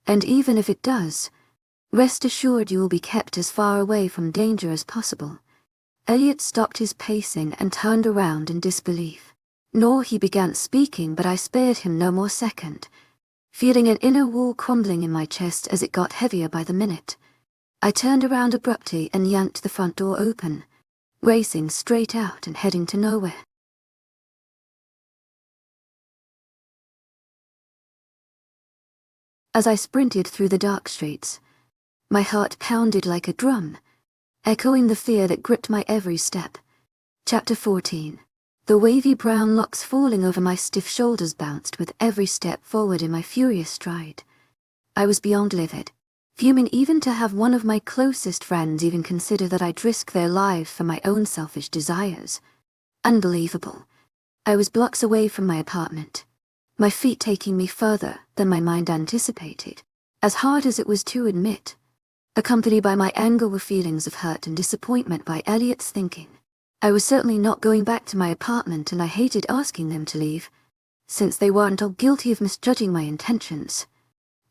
"And even if it does, rest assured you will be kept as far away from danger as possible." Elliot stopped his pacing and turned around in disbelief. Nor he began speaking, but I spared him no more second, feeling an inner wall crumbling in my chest as it got heavier by the minute. I turned around abruptly and yanked the front door open, racing straight out and heading to nowhere. As I sprinted through the dark streets, my heart pounded like a drum, echoing the fear that gripped my every step. Chapter 14. The wavy brown locks falling over my stiff shoulders bounced with every step forward in my furious stride. I was beyond livid, fuming even to have one of my closest friends even consider that I'd risk their lives for my own selfish desires. Unbelievable. I was blocks away from my apartment, my feet taking me further than my mind anticipated, as hard as it was to admit. Accompanied by my anger were feelings of hurt and disappointment by Elliot's thinking. I was certainly not going back to my apartment, and I hated asking them to leave, since they weren't all guilty of misjudging my intentions.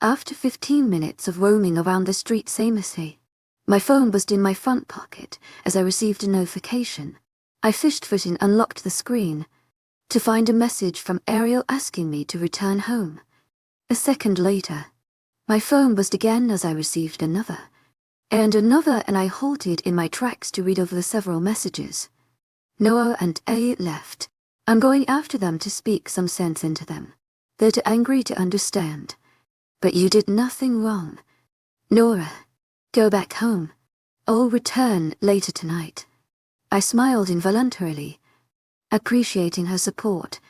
After 15 minutes of roaming around the streets aimlessly, my phone buzzed in my front pocket as I received a notification. I fished for it and unlocked the screen, to find a message from Ariel asking me to return home. A second later, my phone buzzed again as I received another, and I halted in my tracks to read over the several messages. Noah and Elliot left. I'm going after them to speak some sense into them. They're too angry to understand. But you did nothing wrong. Nora, go back home. I'll return later tonight. I smiled involuntarily, appreciating her support,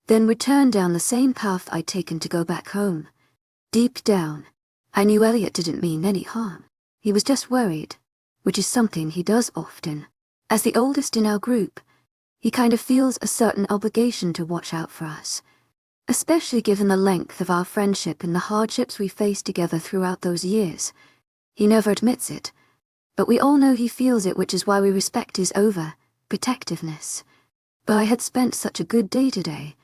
then returned down the same path I'd taken to go back home. Deep down, I knew Elliot didn't mean any harm. He was just worried, which is something he does often. As the oldest in our group, he kind of feels a certain obligation to watch out for us, especially given the length of our friendship and the hardships we faced together throughout those years. He never admits it, but we all know he feels it, which is why we respect his over-protectiveness. But I had spent such a good day today,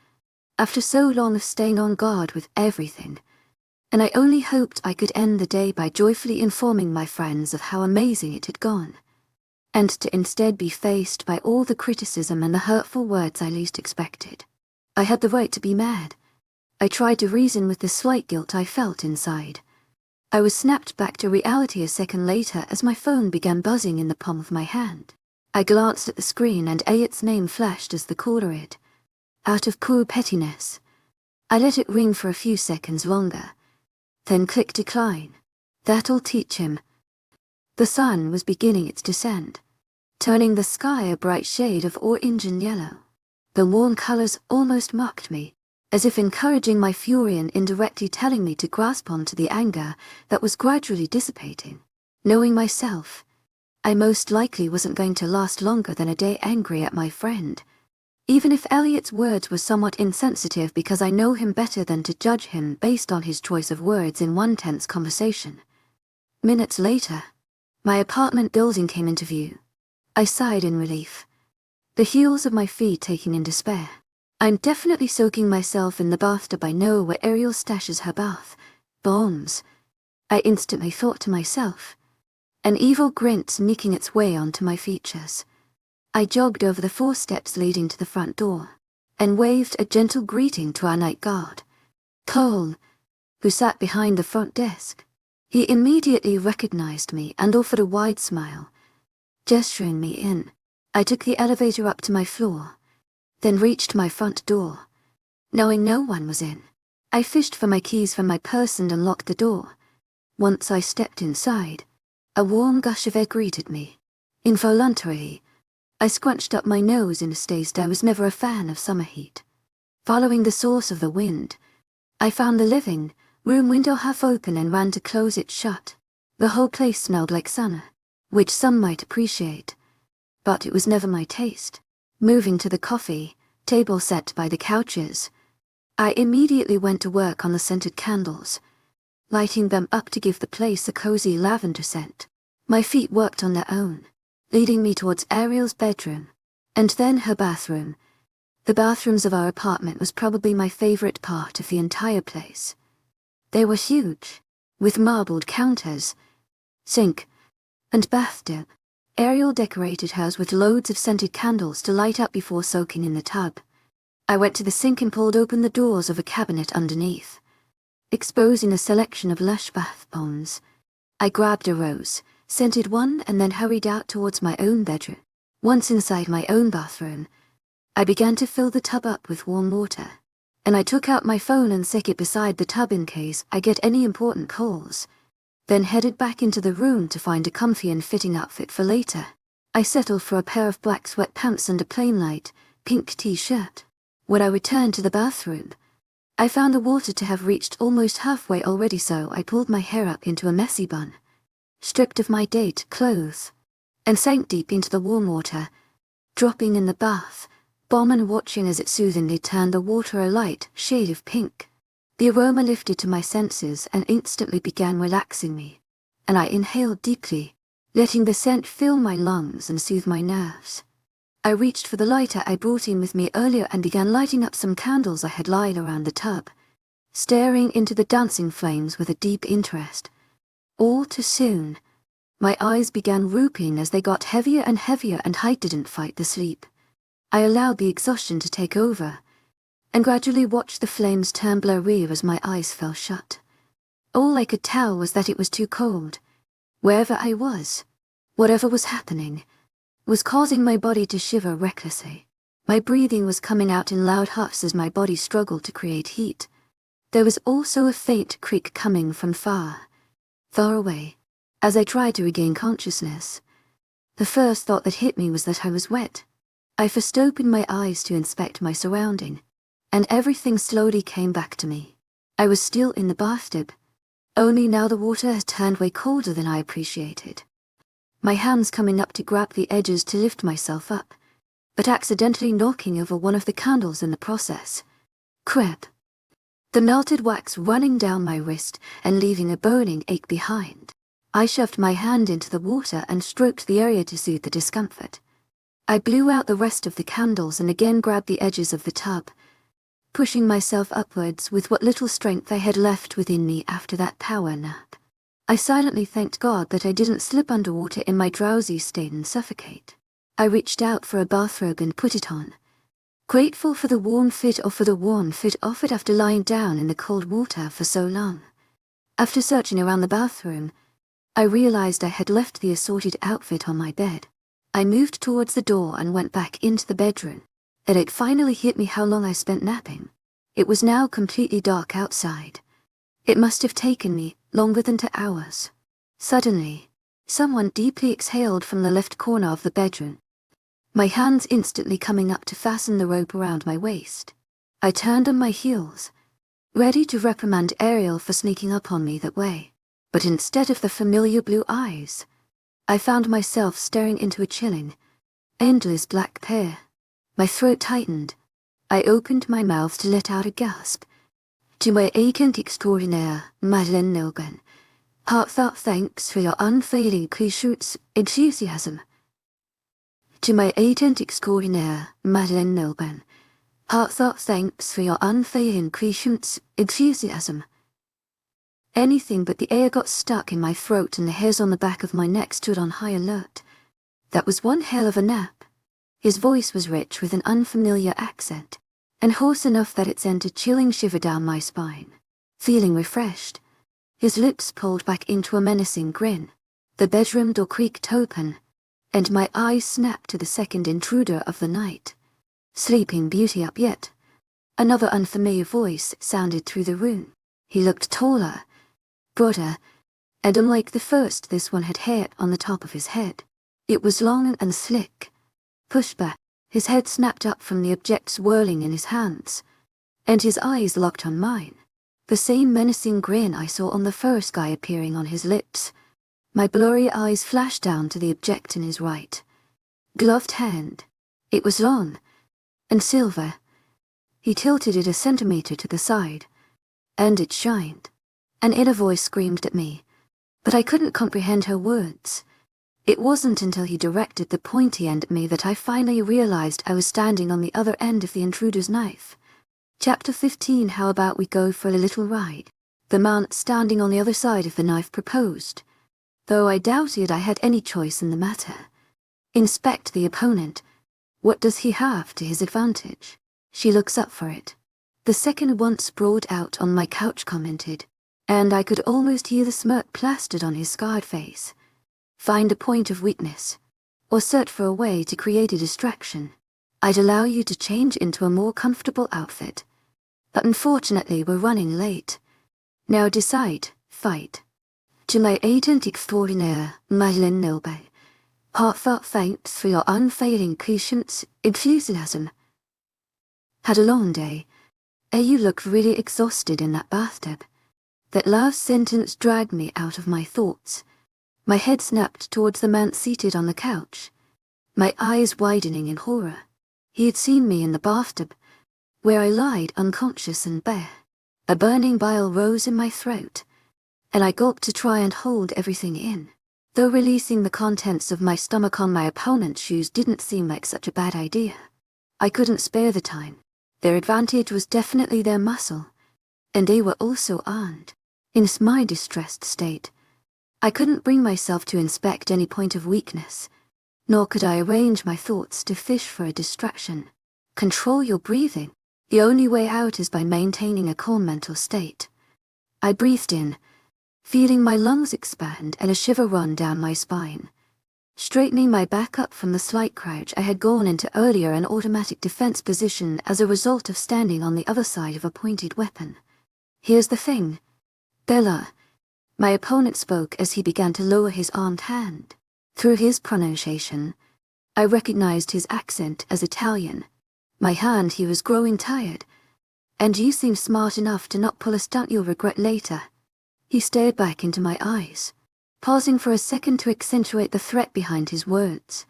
after so long of staying on guard with everything, and I only hoped I could end the day by joyfully informing my friends of how amazing it had gone, and to instead be faced by all the criticism and the hurtful words I least expected. I had the right to be mad. I tried to reason with the slight guilt I felt inside. I was snapped back to reality a second later as my phone began buzzing in the palm of my hand. I glanced at the screen and Elliot's name flashed as the caller read. Out of pure pettiness, I let it ring for a few seconds longer, then clicked decline. That'll teach him. The sun was beginning its descent, turning the sky a bright shade of orange and yellow. The warm colors almost mocked me, as if encouraging my fury and indirectly telling me to grasp onto the anger that was gradually dissipating. Knowing myself, I most likely wasn't going to last longer than a day angry at my friend, even if Elliot's words were somewhat insensitive, because I know him better than to judge him based on his choice of words in one tense conversation. Minutes later, my apartment building came into view. I sighed in relief, the heels of my feet taking in despair. I'm definitely soaking myself in the bathtub I know where Ariel stashes her bath bombs, I instantly thought to myself, an evil grin sneaking its way onto my features. I jogged over the 4 steps leading to the front door, and waved a gentle greeting to our night guard, Cole, who sat behind the front desk. He immediately recognized me and offered a wide smile, gesturing me in. I took the elevator up to my floor, then reached my front door. Knowing no one was in, I fished for my keys from my purse and unlocked the door. Once I stepped inside, a warm gush of air greeted me. Involuntarily, I scrunched up my nose in a state. I was never a fan of summer heat. Following the source of the wind, I found the living room window half open and ran to close it shut. The whole place smelled like summer, which some might appreciate, but it was never my taste. Moving to the coffee table set by the couches, I immediately went to work on the scented candles, lighting them up to give the place a cozy lavender scent. My feet worked on their own, leading me towards Ariel's bedroom, and then her bathroom. The bathrooms of our apartment was probably my favorite part of the entire place. They were huge, with marbled counters, sink, and bathtub. Ariel decorated hers with loads of scented candles to light up before soaking in the tub. I went to the sink and pulled open the doors of a cabinet underneath, exposing a selection of lush bath bombs. I grabbed a rose, scented one, and then hurried out towards my own bedroom. Once inside my own bathroom, I began to fill the tub up with warm water, and I took out my phone and set it beside the tub in case I get any important calls, then headed back into the room to find a comfy and fitting outfit for later. I settled for a pair of black sweatpants and a plain light pink t-shirt. When I returned to the bathroom, I found the water to have reached almost halfway already, so I pulled my hair up into a messy bun, stripped of my date clothes, and sank deep into the warm water, dropping in the bath bomb and watching as it soothingly turned the water a light shade of pink. The aroma lifted to my senses and instantly began relaxing me, and I inhaled deeply, letting the scent fill my lungs and soothe my nerves. I reached for the lighter I brought in with me earlier and began lighting up some candles I had lying around the tub, staring into the dancing flames with a deep interest. All too soon, my eyes began drooping as they got heavier and heavier, and I didn't fight the sleep. I allowed the exhaustion to take over, and gradually watched the flames turn blurry as my eyes fell shut. All I could tell was that it was too cold. Wherever I was, whatever was happening, was causing my body to shiver recklessly. My breathing was coming out in loud huffs as my body struggled to create heat. There was also a faint creak coming from far away. As I tried to regain consciousness, the first thought that hit me was that I was wet. I forced open my eyes to inspect my surrounding, and everything slowly came back to me. I was still in the bathtub, only now the water had turned way colder than I appreciated. My hands coming up to grab the edges to lift myself up, but accidentally knocking over one of the candles in the process. Crap! The melted wax running down my wrist and leaving a burning ache behind. I shoved my hand into the water and stroked the area to soothe the discomfort. I blew out the rest of the candles and again grabbed the edges of the tub, pushing myself upwards with what little strength I had left within me after that power nap. I silently thanked God that I didn't slip underwater in my drowsy state and suffocate. I reached out for a bathrobe and put it on, grateful for the warm fit offered after lying down in the cold water for so long. After searching around the bathroom, I realized I had left the assorted outfit on my bed. I moved towards the door and went back into the bedroom, and it finally hit me how long I spent napping. It was now completely dark outside. It must have taken me longer than 2 hours. Suddenly, someone deeply exhaled from the left corner of the bedroom, my hands instantly coming up to fasten the rope around my waist. I turned on my heels, ready to reprimand Ariel for sneaking up on me that way, but instead of the familiar blue eyes, I found myself staring into a chilling, endless black pit. My throat tightened. I opened my mouth to let out a gasp. To my agent extraordinaire, Madeleine Nilgan, heartfelt thanks for your unfailing patience, enthusiasm. To my agent extraordinaire, Madeleine Nilgan, heartfelt thanks for your unfailing patience, enthusiasm. Anything but the air got stuck in my throat and the hairs on the back of my neck stood on high alert. That was one hell of a nap. His voice was rich with an unfamiliar accent, and hoarse enough that it sent a chilling shiver down my spine. Feeling refreshed, his lips pulled back into a menacing grin. The bedroom door creaked open, and my eyes snapped to the second intruder of the night. Sleeping Beauty up yet? Another unfamiliar voice sounded through the room. He looked taller, broader, and unlike the first, this one had hair on the top of his head. It was long and slick, pushed back. His head snapped up from the objects whirling in his hands, and his eyes locked on mine. The same menacing grin I saw on the first guy appearing on his lips. My blurry eyes flashed down to the object in his right, gloved hand. It was long and silver. He tilted it a centimeter to the side, and it shined. An inner voice screamed at me, but I couldn't comprehend her words. It wasn't until he directed the pointy end at me that I finally realized I was standing on the other end of the intruder's knife. Chapter 15. How about we go for a little ride? The man standing on the other side of the knife proposed, though I doubted I had any choice in the matter. Inspect the opponent. What does he have to his advantage? She looks up for it. The second once sprawled out on my couch commented, and I could almost hear the smirk plastered on his scarred face. find a point of weakness, or search for a way to create a distraction, I'd allow you to change into a more comfortable outfit. But unfortunately we're running late. Now decide, fight. To my agent extraordinaire, webnovel. Heartfelt thanks for your unfailing patience, enthusiasm. Had a long day. You looked really exhausted in that bathtub. That last sentence dragged me out of my thoughts. My head snapped towards the man seated on the couch, my eyes widening in horror. He had seen me in the bathtub, where I lied unconscious and bare. A burning bile rose in my throat, and I gulped to try and hold everything in. Though releasing the contents of my stomach on my opponent's shoes didn't seem like such a bad idea, I couldn't spare the time. Their advantage was definitely their muscle, and they were also armed. In my distressed state, I couldn't bring myself to inspect any point of weakness, nor could I arrange my thoughts to fish for a distraction. Control your breathing. The only way out is by maintaining a calm mental state. I breathed in, feeling my lungs expand and a shiver run down my spine. Straightening my back up from the slight crouch I had gone into earlier, an automatic defense position as a result of standing on the other side of a pointed weapon. Here's the thing, Bella. My opponent spoke as he began to lower his armed hand. Through his pronunciation, I recognized his accent as Italian. My hand, he was growing tired. And you seem smart enough to not pull a stunt you'll regret later. He stared back into my eyes, pausing for a second to accentuate the threat behind his words.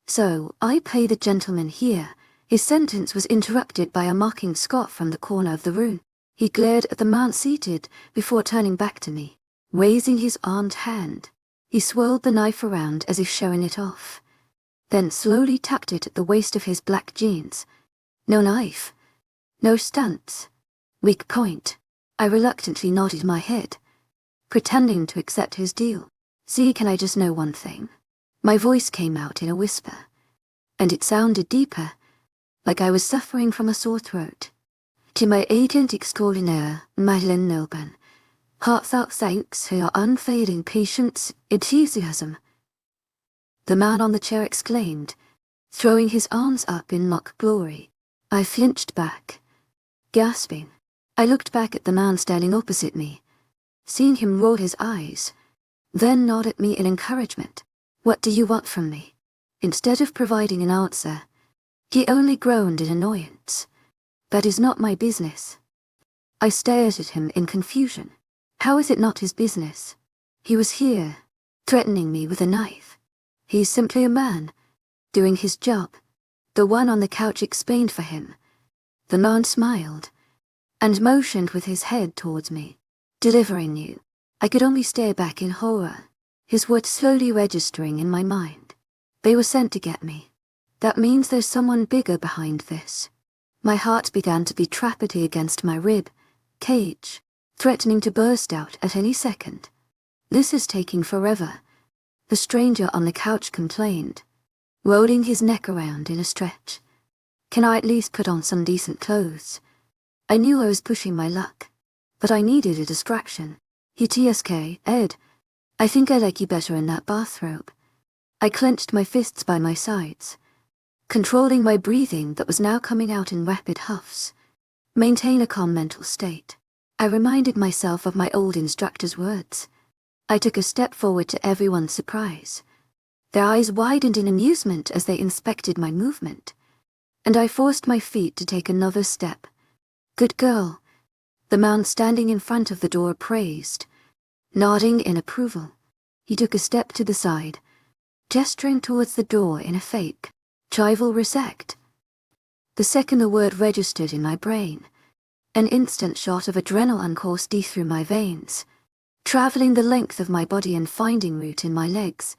So, I play the gentleman here. His sentence was interrupted by a mocking scoff from the corner of the room. He glared at the man seated before turning back to me. Raising his armed hand, he swirled the knife around as if showing it off, then slowly tucked it at the waist of his black jeans. No knife. No stunts. Weak point. I reluctantly nodded my head, pretending to accept his deal. See, can I just know one thing? My voice came out in a whisper, and it sounded deeper, like I was suffering from a sore throat. To my agent extraordinaire, webnovel. Heartfelt thanks for your unfailing patience, enthusiasm. The man on the chair exclaimed, throwing his arms up in mock glory. I flinched back, gasping. I looked back at the man standing opposite me, seeing him roll his eyes, then nod at me in encouragement. What do you want from me? Instead of providing an answer, he only groaned in annoyance. That is not my business. I stared at him in confusion. How is it not his business? He was here, threatening me with a knife. He's simply a man, doing his job. The one on the couch explained for him. The man smiled, and motioned with his head towards me. Delivering you. I could only stare back in horror, his words slowly registering in my mind. They were sent to get me. That means there's someone bigger behind this. My heart began to beat rapidly against my rib cage, threatening to burst out at any second. This is taking forever, the stranger on the couch complained, rolling his neck around in a stretch. Can I at least put on some decent clothes? I knew I was pushing my luck, but I needed a distraction. TSK, Ed, I think I like you better in that bathrobe. I clenched my fists by my sides, controlling my breathing that was now coming out in rapid huffs. Maintain a calm mental state. I reminded myself of my old instructor's words. I took a step forward to everyone's surprise. Their eyes widened in amusement as they inspected my movement, and I forced my feet to take another step. Good girl, the man standing in front of the door praised, nodding in approval. He took a step to the side, gesturing towards the door in a fake, chivalrous act. The second the word registered in my brain, an instant shot of adrenaline coursed deep through my veins, traveling the length of my body and finding root in my legs,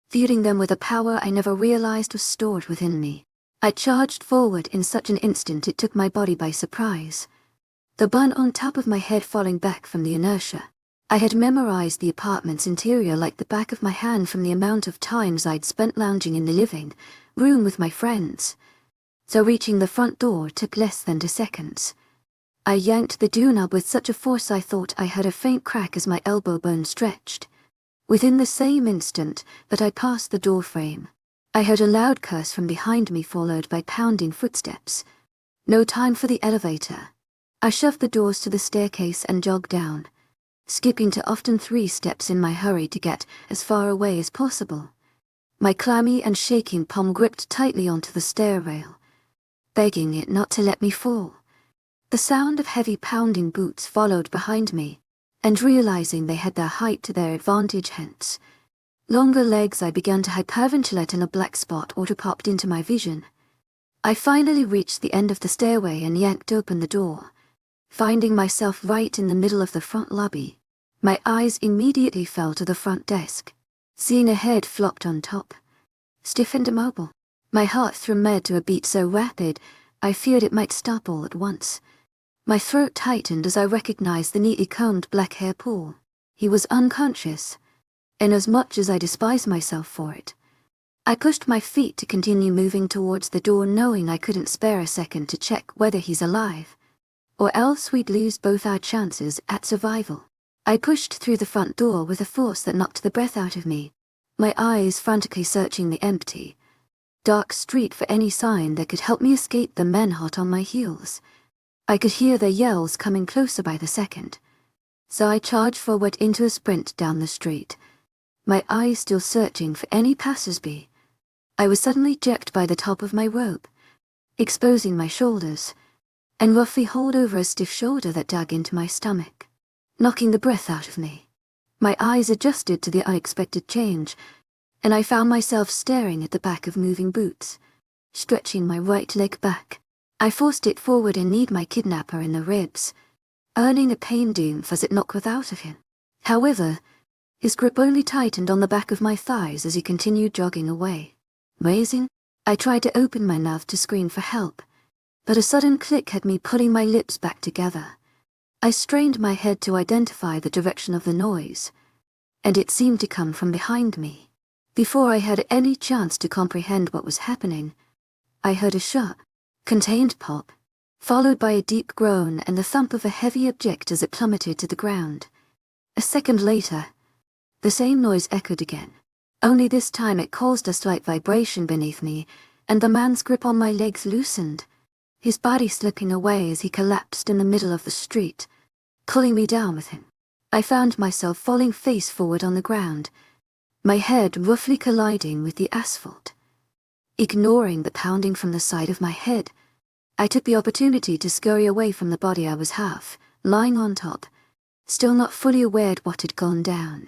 fueling them with a power I never realized was stored within me. I charged forward in such an instant it took my body by surprise, the bun on top of my head falling back from the inertia. I had memorized the apartment's interior like the back of my hand from the amount of times I'd spent lounging in the living room with my friends, so reaching the front door took less than 2 seconds. I yanked the doorknob with such a force I thought I heard a faint crack as my elbow bone stretched. Within the same instant that I passed the doorframe, I heard a loud curse from behind me, followed by pounding footsteps. No time for the elevator. I shoved the doors to the staircase and jogged down, skipping to often 3 steps in my hurry to get as far away as possible. My clammy and shaking palm gripped tightly onto the stair rail, begging it not to let me fall. The sound of heavy pounding boots followed behind me, and realizing they had their height to their advantage, hence longer legs, I began to hyperventilate and a black spot auto-popped into my vision. I finally reached the end of the stairway and yanked open the door, finding myself right in the middle of the front lobby. My eyes immediately fell to the front desk, seeing a head flopped on top, stiff and immobile. My heart thrummed to a beat so rapid, I feared it might stop all at once. My throat tightened as I recognized the neatly combed black hair Paul. He was unconscious, and as much as I despised myself for it, I pushed my feet to continue moving towards the door, knowing I couldn't spare a second to check whether he's alive, or else we'd lose both our chances at survival. I pushed through the front door with a force that knocked the breath out of me, my eyes frantically searching the empty, dark street for any sign that could help me escape the men hot on my heels. I could hear their yells coming closer by the second, so I charged forward into a sprint down the street, my eyes still searching for any passers-by. I was suddenly jerked by the top of my robe, exposing my shoulders, and roughly hauled over a stiff shoulder that dug into my stomach, knocking the breath out of me. My eyes adjusted to the unexpected change, and I found myself staring at the back of moving boots, stretching my right leg back. I forced it forward and kneed my kidnapper in the ribs, earning a pain doomed as it knocked without of him. However, his grip only tightened on the back of my thighs as he continued jogging away. Raising, I tried to open my mouth to scream for help, but a sudden click had me pulling my lips back together. I strained my head to identify the direction of the noise, and it seemed to come from behind me. Before I had any chance to comprehend what was happening, I heard a sharp, contained pop, followed by a deep groan and the thump of a heavy object as it plummeted to the ground. A second later, the same noise echoed again, only this time it caused a slight vibration beneath me, and the man's grip on my legs loosened, his body slipping away as he collapsed in the middle of the street, pulling me down with him. I found myself falling face forward on the ground, my head roughly colliding with the asphalt. Ignoring the pounding from the side of my head, I took the opportunity to scurry away from the body I was half lying on top, still not fully aware of what had gone down.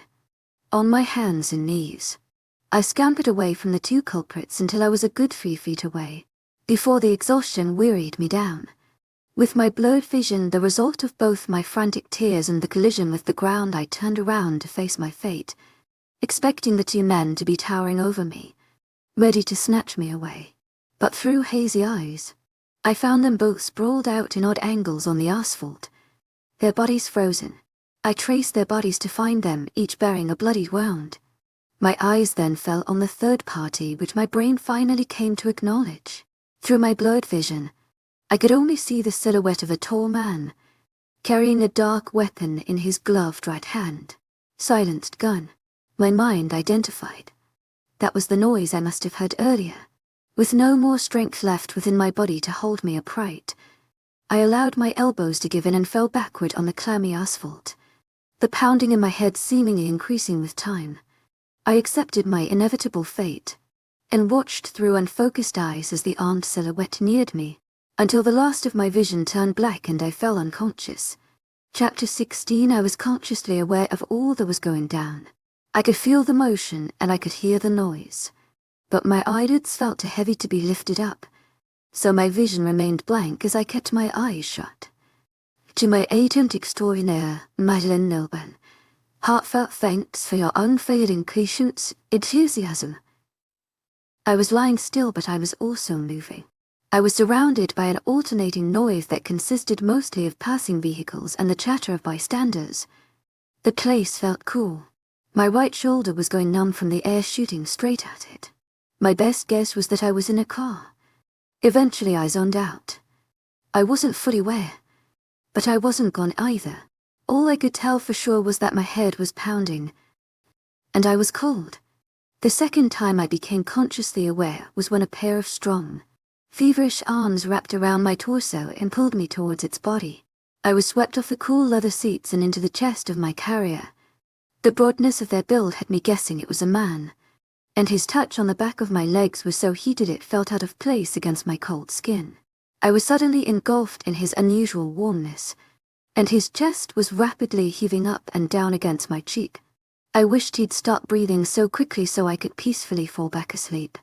On my hands and knees, I scampered away from the 2 culprits until I was a good 3 feet away, before the exhaustion wearied me down. With my blurred vision, the result of both my frantic tears and the collision with the ground, I turned around to face my fate, expecting the 2 men to be towering over me, ready to snatch me away. But through hazy eyes, I found them both sprawled out in odd angles on the asphalt, their bodies frozen. I traced their bodies to find them, each bearing a bloody wound. My eyes then fell on the third party, which my brain finally came to acknowledge. Through my blurred vision, I could only see the silhouette of a tall man, carrying a dark weapon in his gloved right hand. Silenced gun. My mind identified. That was the noise I must have heard earlier. With no more strength left within my body to hold me upright, I allowed my elbows to give in and fell backward on the clammy asphalt, the pounding in my head seemingly increasing with time. I accepted my inevitable fate, and watched through unfocused eyes as the armed silhouette neared me, until the last of my vision turned black and I fell unconscious. Chapter 16. I was consciously aware of all that was going down. I could feel the motion and I could hear the noise, but my eyelids felt too heavy to be lifted up, so my vision remained blank as I kept my eyes shut. To my agent extraordinaire, Madeleine Nilban, heartfelt thanks for your unfailing patience, enthusiasm. I was lying still, but I was also moving. I was surrounded by an alternating noise that consisted mostly of passing vehicles and the chatter of bystanders. The place felt cool. My right shoulder was going numb from the air shooting straight at it. My best guess was that I was in a car. Eventually I zoned out. I wasn't fully aware, but I wasn't gone either. All I could tell for sure was that my head was pounding, and I was cold. The second time I became consciously aware was when a pair of strong, feverish arms wrapped around my torso and pulled me towards its body. I was swept off the cool leather seats and into the chest of my carrier. The broadness of their build had me guessing it was a man, and his touch on the back of my legs was so heated it felt out of place against my cold skin. I was suddenly engulfed in his unusual warmness, and his chest was rapidly heaving up and down against my cheek. I wished he'd stop breathing so quickly so I could peacefully fall back asleep.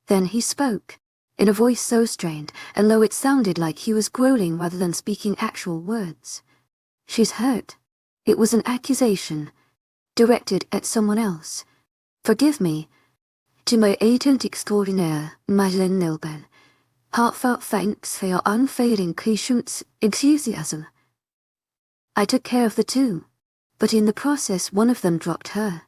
Then he spoke, in a voice so strained and low it sounded like he was growling rather than speaking actual words. "She's hurt." It was an accusation, directed at someone else. "Forgive me. To my agent extraordinaire, Madeleine Nilben. Heartfelt thanks for your unfailing patience, enthusiasm." I took care of the two, but in the process one of them dropped her.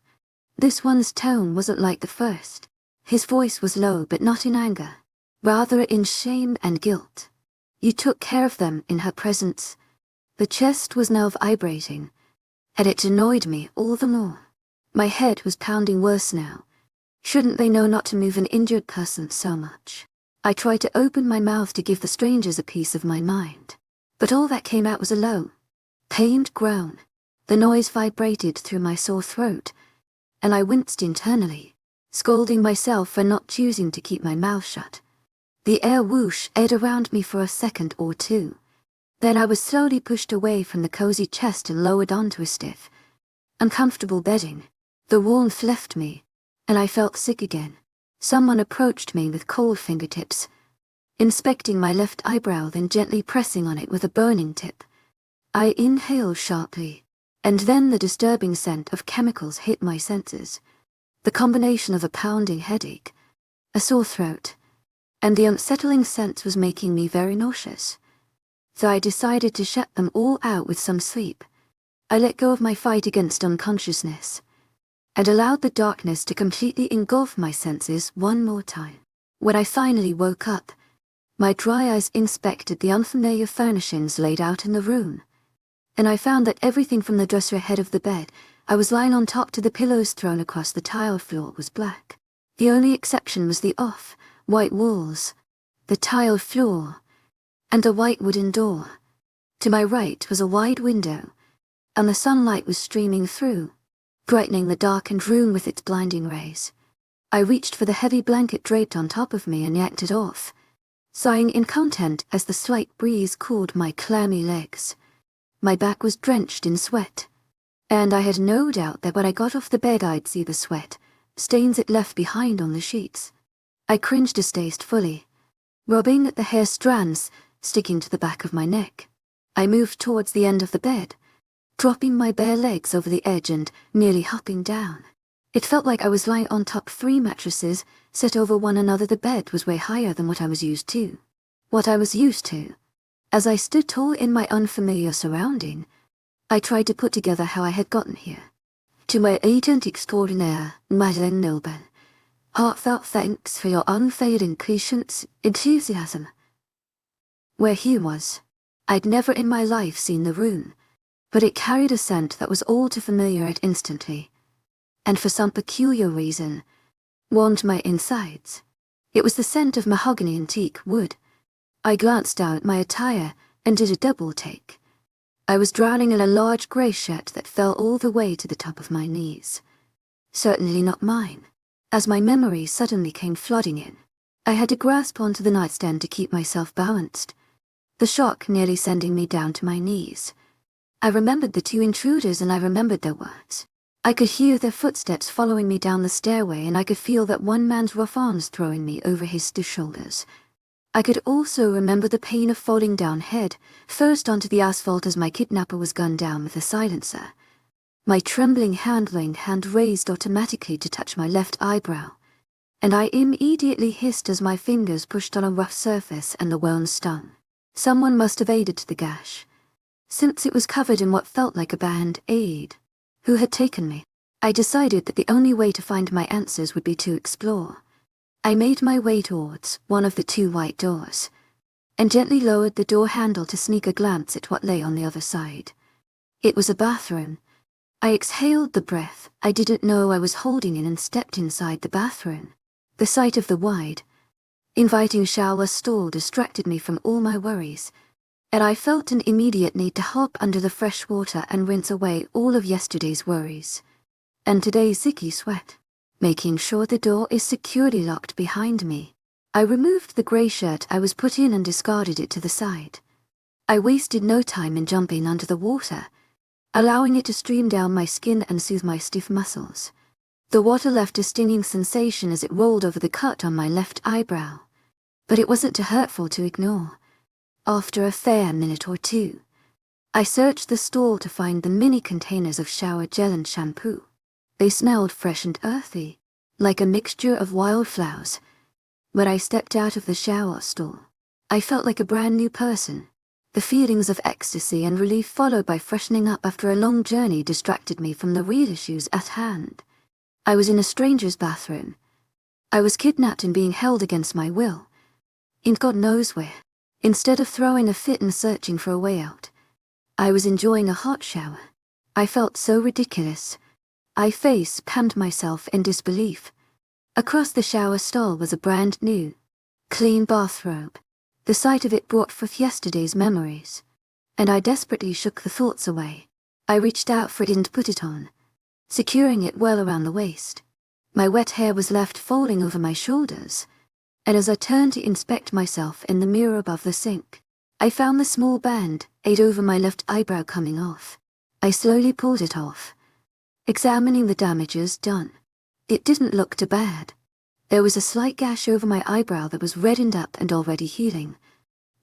This one's tone wasn't like the first. His voice was low but not in anger, rather in shame and guilt. "You took care of them in her presence." The chest was now vibrating, and it annoyed me all the more. My head was pounding worse now. Shouldn't they know not to move an injured person so much? I tried to open my mouth to give the strangers a piece of my mind, but all that came out was a low, pained groan. The noise vibrated through my sore throat, and I winced internally, scolding myself for not choosing to keep my mouth shut. The air whooshed around me for a second or two. Then I was slowly pushed away from the cozy chest and lowered onto a stiff, uncomfortable bedding. The warmth left me, and I felt sick again. Someone approached me with cold fingertips, inspecting my left eyebrow, then gently pressing on it with a burning tip. I inhaled sharply, and then the disturbing scent of chemicals hit my senses. The combination of a pounding headache, a sore throat, and the unsettling sense was making me very nauseous. So I decided to shut them all out with some sleep. I let go of my fight against unconsciousness, and allowed the darkness to completely engulf my senses one more time. When I finally woke up, my dry eyes inspected the unfamiliar furnishings laid out in the room, and I found that everything from the dresser ahead of the bed I was lying on top to the pillows thrown across the tile floor was black. The only exception was the off-white walls, the tile floor, and a white wooden door. To my right was a wide window, and the sunlight was streaming through, brightening the darkened room with its blinding rays. I reached for the heavy blanket draped on top of me and yanked it off, sighing in content as the slight breeze cooled my clammy legs. My back was drenched in sweat, and I had no doubt that when I got off the bed I'd see the sweat stains it left behind on the sheets. I cringed distastefully, rubbing at the hair strands sticking to the back of my neck. I moved towards the end of the bed, dropping my bare legs over the edge and nearly hopping down. It felt like I was lying on top 3 mattresses set over one another. The bed was way higher than what I was used to. As I stood tall in my unfamiliar surrounding, I tried to put together how I had gotten here. To my agent extraordinaire, Madeleine Nilben. Heartfelt thanks for your unfailing patience, enthusiasm. Where he was, I'd never in my life seen the room, but it carried a scent that was all too familiar at instantly, and for some peculiar reason, warmed my insides. It was the scent of mahogany and teak wood. I glanced down at my attire and did a double take. I was drowning in a large grey shirt that fell all the way to the top of my knees. Certainly not mine. As my memories suddenly came flooding in, I had to grasp onto the nightstand to keep myself balanced, the shock nearly sending me down to my knees. I remembered the 2 intruders and I remembered their words. I could hear their footsteps following me down the stairway, and I could feel that one man's rough arms throwing me over his stiff shoulders. I could also remember the pain of falling down head first onto the asphalt as my kidnapper was gunned down with a silencer. My trembling hand raised automatically to touch my left eyebrow, and I immediately hissed as my fingers pushed on a rough surface and the wound stung. Someone must have aided to the gash, since it was covered in what felt like a band-aid. Who had taken me? I decided that the only way to find my answers would be to explore. I made my way towards one of the 2 white doors, and gently lowered the door handle to sneak a glance at what lay on the other side. It was a bathroom, I exhaled the breath I didn't know I was holding in and stepped inside the bathroom. The sight of the wide, inviting shower stall distracted me from all my worries, and I felt an immediate need to hop under the fresh water and rinse away all of yesterday's worries and today's icky sweat. Making sure the door is securely locked behind me, I removed the grey shirt I was put in and discarded it to the side. I wasted no time in jumping under the water, allowing it to stream down my skin and soothe my stiff muscles. The water left a stinging sensation as it rolled over the cut on my left eyebrow, but it wasn't too hurtful to ignore. After a fair minute or two, I searched the stall to find the mini containers of shower gel and shampoo. They smelled fresh and earthy, like a mixture of wildflowers. When I stepped out of the shower stall, I felt like a brand new person. The feelings of ecstasy and relief followed by freshening up after a long journey distracted me from the real issues at hand. I was in a stranger's bathroom. I was kidnapped and being held against my will, in God knows where. Instead of throwing a fit and searching for a way out, I was enjoying a hot shower. I felt so ridiculous. I face-palmed myself in disbelief. Across the shower stall was a brand new, clean bathrobe. The sight of it brought forth yesterday's memories, and I desperately shook the thoughts away. I reached out for it and put it on, securing it well around the waist. My wet hair was left falling over my shoulders, and as I turned to inspect myself in the mirror above the sink, I found the small band-aid over my left eyebrow coming off. I slowly pulled it off, examining the damages done. It didn't look too bad. There was a slight gash over my eyebrow that was reddened up and already healing,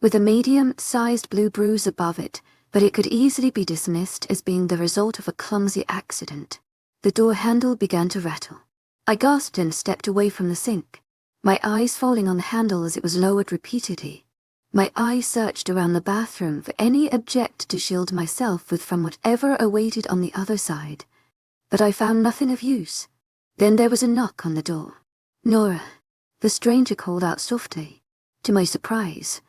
with a medium-sized blue bruise above it, but it could easily be dismissed as being the result of a clumsy accident. The door handle began to rattle. I gasped and stepped away from the sink, my eyes falling on the handle as it was lowered repeatedly. My eyes searched around the bathroom for any object to shield myself with from whatever awaited on the other side, but I found nothing of use. Then there was a knock on the door. "Nora," the stranger called out softly. To my surprise,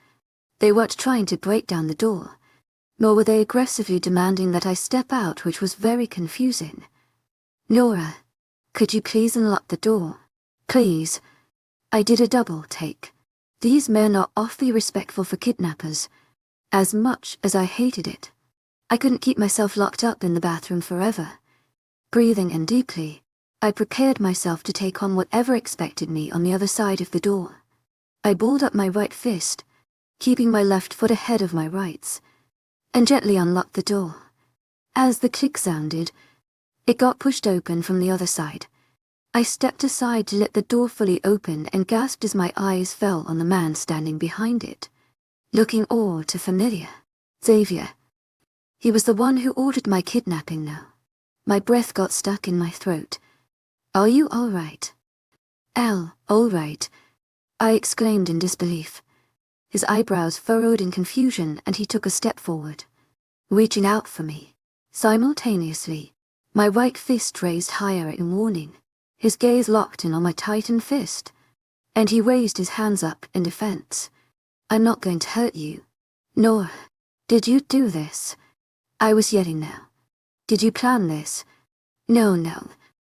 they weren't trying to break down the door, nor were they aggressively demanding that I step out, which was very confusing. "Nora, could you please unlock the door? Please." I did a double take. These men are awfully respectful for kidnappers, as much as I hated it. I couldn't keep myself locked up in the bathroom forever. Breathing in deeply, I prepared myself to take on whatever expected me on the other side of the door. I balled up my right fist, keeping my left foot ahead of my right's, and gently unlocked the door. As the click sounded, it got pushed open from the other side. I stepped aside to let the door fully open and gasped as my eyes fell on the man standing behind it, looking all too familiar. Xavier. He was the one who ordered my kidnapping now. My breath got stuck in my throat. "Are you all right?" All right," I exclaimed in disbelief. His eyebrows furrowed in confusion and he took a step forward, reaching out for me. Simultaneously, my right fist raised higher in warning. His gaze locked in on my tightened fist, and he raised his hands up in defense. "I'm not going to hurt you." "Nor, did you do this?" I was yelling now. "Did you plan this?" No.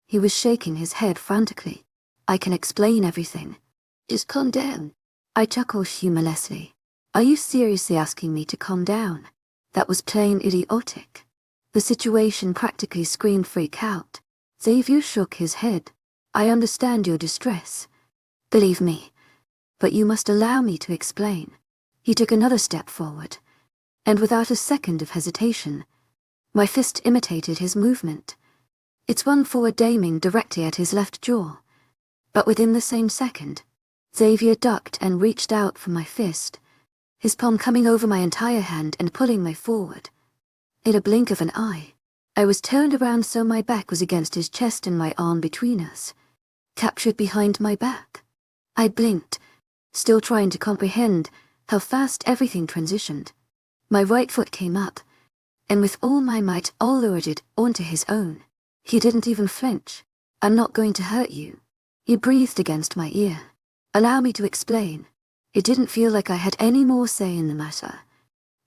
He was shaking his head frantically. "I can explain everything. Just calm down." I chuckled humorlessly. "Are you seriously asking me to calm down?" That was plain idiotic. The situation practically screamed freak out. Xavier shook his head. "I understand your distress. Believe me. But you must allow me to explain." He took another step forward, and without a second of hesitation, my fist imitated his movement. It swung forward, aiming directly at his left jaw. But within the same second, Xavier ducked and reached out for my fist, his palm coming over my entire hand and pulling me forward. In a blink of an eye, I was turned around so my back was against his chest and my arm between us, captured behind my back. I blinked, still trying to comprehend how fast everything transitioned. My right foot came up, and with all my might I lowered it onto his own. He didn't even flinch. "I'm not going to hurt you." He breathed against my ear. "Allow me to explain." It didn't feel like I had any more say in the matter.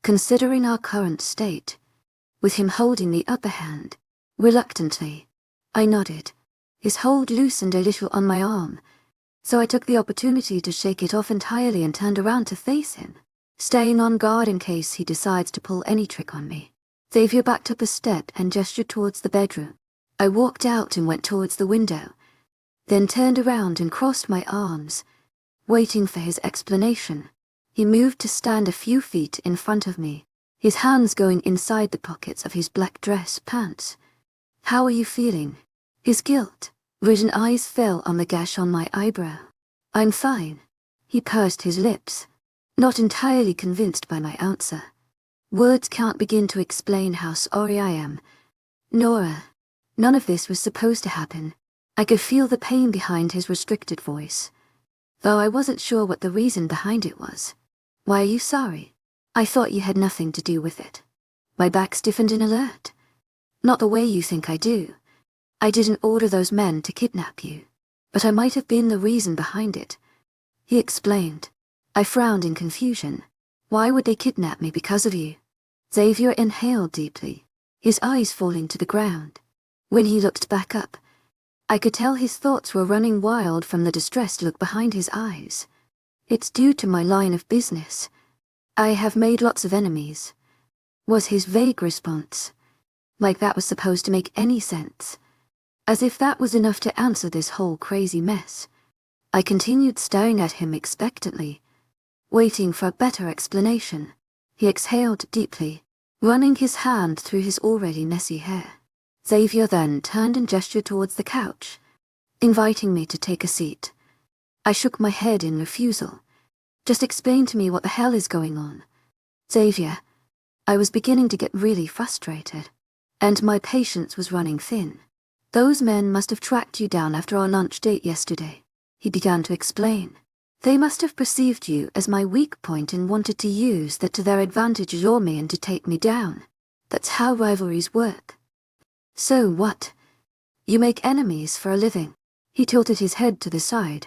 Considering our current state, with him holding the upper hand, Reluctantly, I nodded. His hold loosened a little on my arm, so I took the opportunity to shake it off entirely and turned around to face him, staying on guard in case he decides to pull any trick on me. Xavier backed up a step and gestured towards the bedroom. I walked out and went towards the window, then turned around and crossed my arms, waiting for his explanation. He moved to stand a few feet in front of me, his hands going inside the pockets of his black dress pants. "How are you feeling?" His guilt-ridden eyes fell on the gash on my eyebrow. "I'm fine." He pursed his lips, not entirely convinced by my answer. "Words can't begin to explain how sorry I am, Nora. None of this was supposed to happen." I could feel the pain behind his restricted voice, though I wasn't sure what the reason behind it was. "Why are you sorry? I thought you had nothing to do with it." My back stiffened in alert. "Not the way you think I do. I didn't order those men to kidnap you, but I might have been the reason behind it," he explained. I frowned in confusion. "Why would they kidnap me because of you?" Xavier inhaled deeply, his eyes falling to the ground. When he looked back up, I could tell his thoughts were running wild from the distressed look behind his eyes. "It's due to my line of business. I have made lots of enemies," was his vague response. Like that was supposed to make any sense. As if that was enough to answer this whole crazy mess. I continued staring at him expectantly, waiting for a better explanation. He exhaled deeply, running his hand through his already messy hair. Xavier then turned and gestured towards the couch, inviting me to take a seat. I shook my head in refusal. "Just explain to me what the hell is going on." "Xavier," I was beginning to get really frustrated, and my patience was running thin. "Those men must have tracked you down after our lunch date yesterday," he began to explain. "They must have perceived you as my weak point and wanted to use that to their advantage, lure me in to take me down. That's how rivalries work." "So what? You make enemies for a living?" He tilted his head to the side,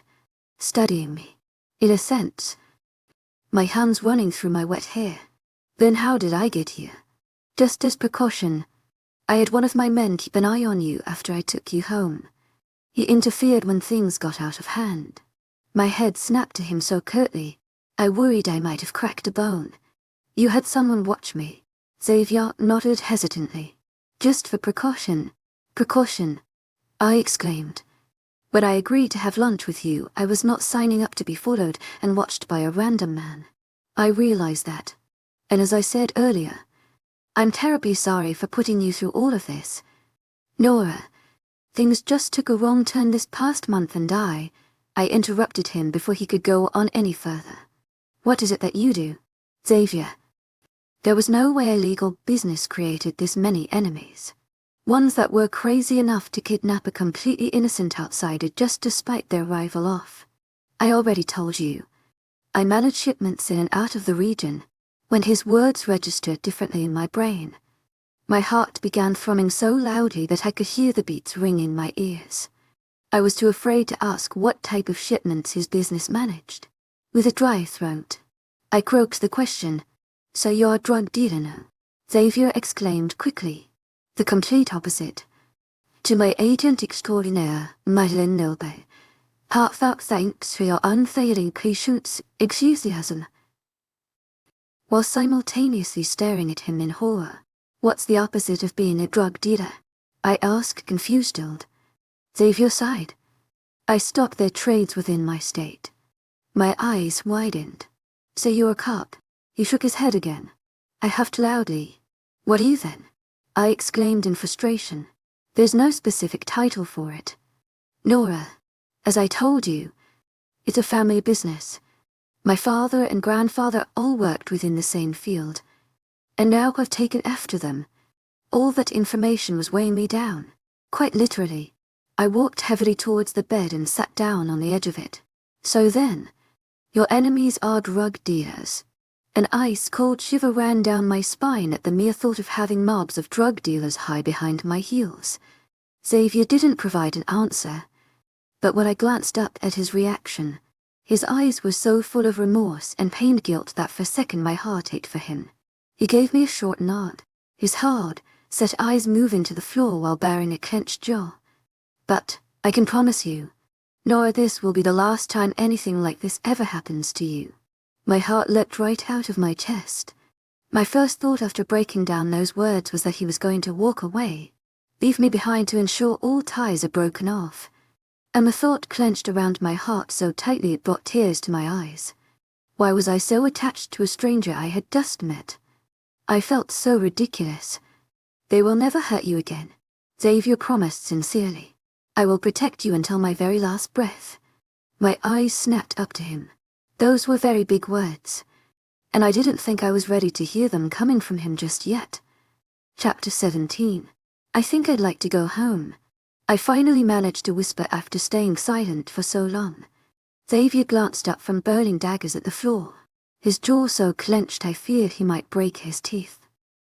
studying me. "In a sense." My hands running through my wet hair. "Then how did I get here?" "Just as precaution. I had one of my men keep an eye on you after I took you home. He interfered when things got out of hand." My head snapped to him so curtly, I worried I might have cracked a bone. "You had someone watch me?" Xavier nodded hesitantly. "Just for precaution." "Precaution," I exclaimed. "When I agreed to have lunch with you, I was not signing up to be followed and watched by a random man. I realized that. And as I said earlier, I'm terribly sorry for putting you through all of this. Nora, things just took a wrong turn this past month and I interrupted him before he could go on any further. "What is it that you do?" "Xavier, there was no way a legal business created this many enemies. Ones that were crazy enough to kidnap a completely innocent outsider just to spite their rival off. I already told you. I manage shipments in and out of the region." When his words registered differently in my brain, my heart began thrumming so loudly that I could hear the beats ring in my ears. I was too afraid to ask what type of shipments his business managed. With a dry throat, I croaked the question, "So you're a drug dealer now?" Xavier exclaimed quickly. "The complete opposite. To my agent extraordinaire, Madeleine Nilbe, heartfelt thanks for your unfailing patience, enthusiasm." While simultaneously staring at him in horror. "What's the opposite of being a drug dealer?" I asked, confused. Xavier sighed. "I stop their trades within my state." My eyes widened. "So you're a cop?" He shook his head again. I huffed loudly. "What are you then?" I exclaimed in frustration. "There's no specific title for it. Nora, as I told you, it's a family business. My father and grandfather all worked within the same field, and now I've taken after them. All that information was weighing me down, quite literally." I walked heavily towards the bed and sat down on the edge of it. "So then, your enemies are drug dealers." An ice-cold shiver ran down my spine at the mere thought of having mobs of drug dealers high behind my heels. Xavier didn't provide an answer, but when I glanced up at his reaction, his eyes were so full of remorse and pained guilt that for a second my heart ached for him. He gave me a short nod, his hard, set eyes moving to the floor while baring a clenched jaw. "But, I can promise you, Nora, this will be the last time anything like this ever happens to you." My heart leapt right out of my chest. My first thought after breaking down those words was that he was going to walk away, leave me behind to ensure all ties are broken off. And the thought clenched around my heart so tightly it brought tears to my eyes. Why was I so attached to a stranger I had just met? I felt so ridiculous. "They will never hurt you again," Xavier promised sincerely. "I will protect you until my very last breath." My eyes snapped up to him. Those were very big words, and I didn't think I was ready to hear them coming from him just yet. Chapter 17. I think I'd like to go home. I finally managed to whisper after staying silent for so long. Xavier glanced up from burning daggers at the floor, his jaw so clenched I feared he might break his teeth.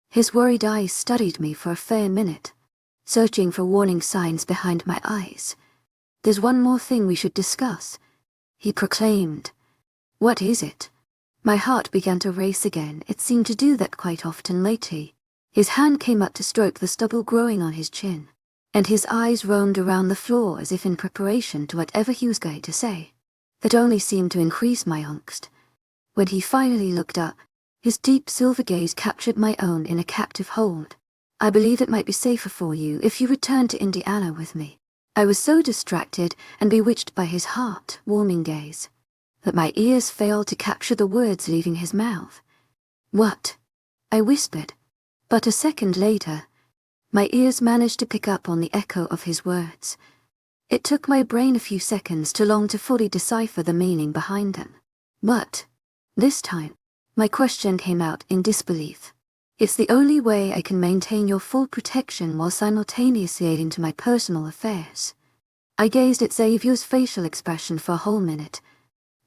His worried eyes studied me for a fair minute, searching for warning signs behind my eyes. "There's one more thing we should discuss," he proclaimed. "What is it?" My heart began to race again. It seemed to do that quite often lately. His hand came up to stroke the stubble growing on his chin, and his eyes roamed around the floor as if in preparation to whatever he was going to say. That only seemed to increase my angst. When he finally looked up, his deep silver gaze captured my own in a captive hold. "I believe it might be safer for you if you returned to Indiana with me." I was so distracted and bewitched by his heart-warming gaze that my ears failed to capture the words leaving his mouth. "What?" I whispered. But a second later, my ears managed to pick up on the echo of his words. It took my brain a few seconds to long to fully decipher the meaning behind them. "What?" This time, my question came out in disbelief. "It's the only way I can maintain your full protection while simultaneously aiding to my personal affairs." I gazed at Xavier's facial expression for a whole minute,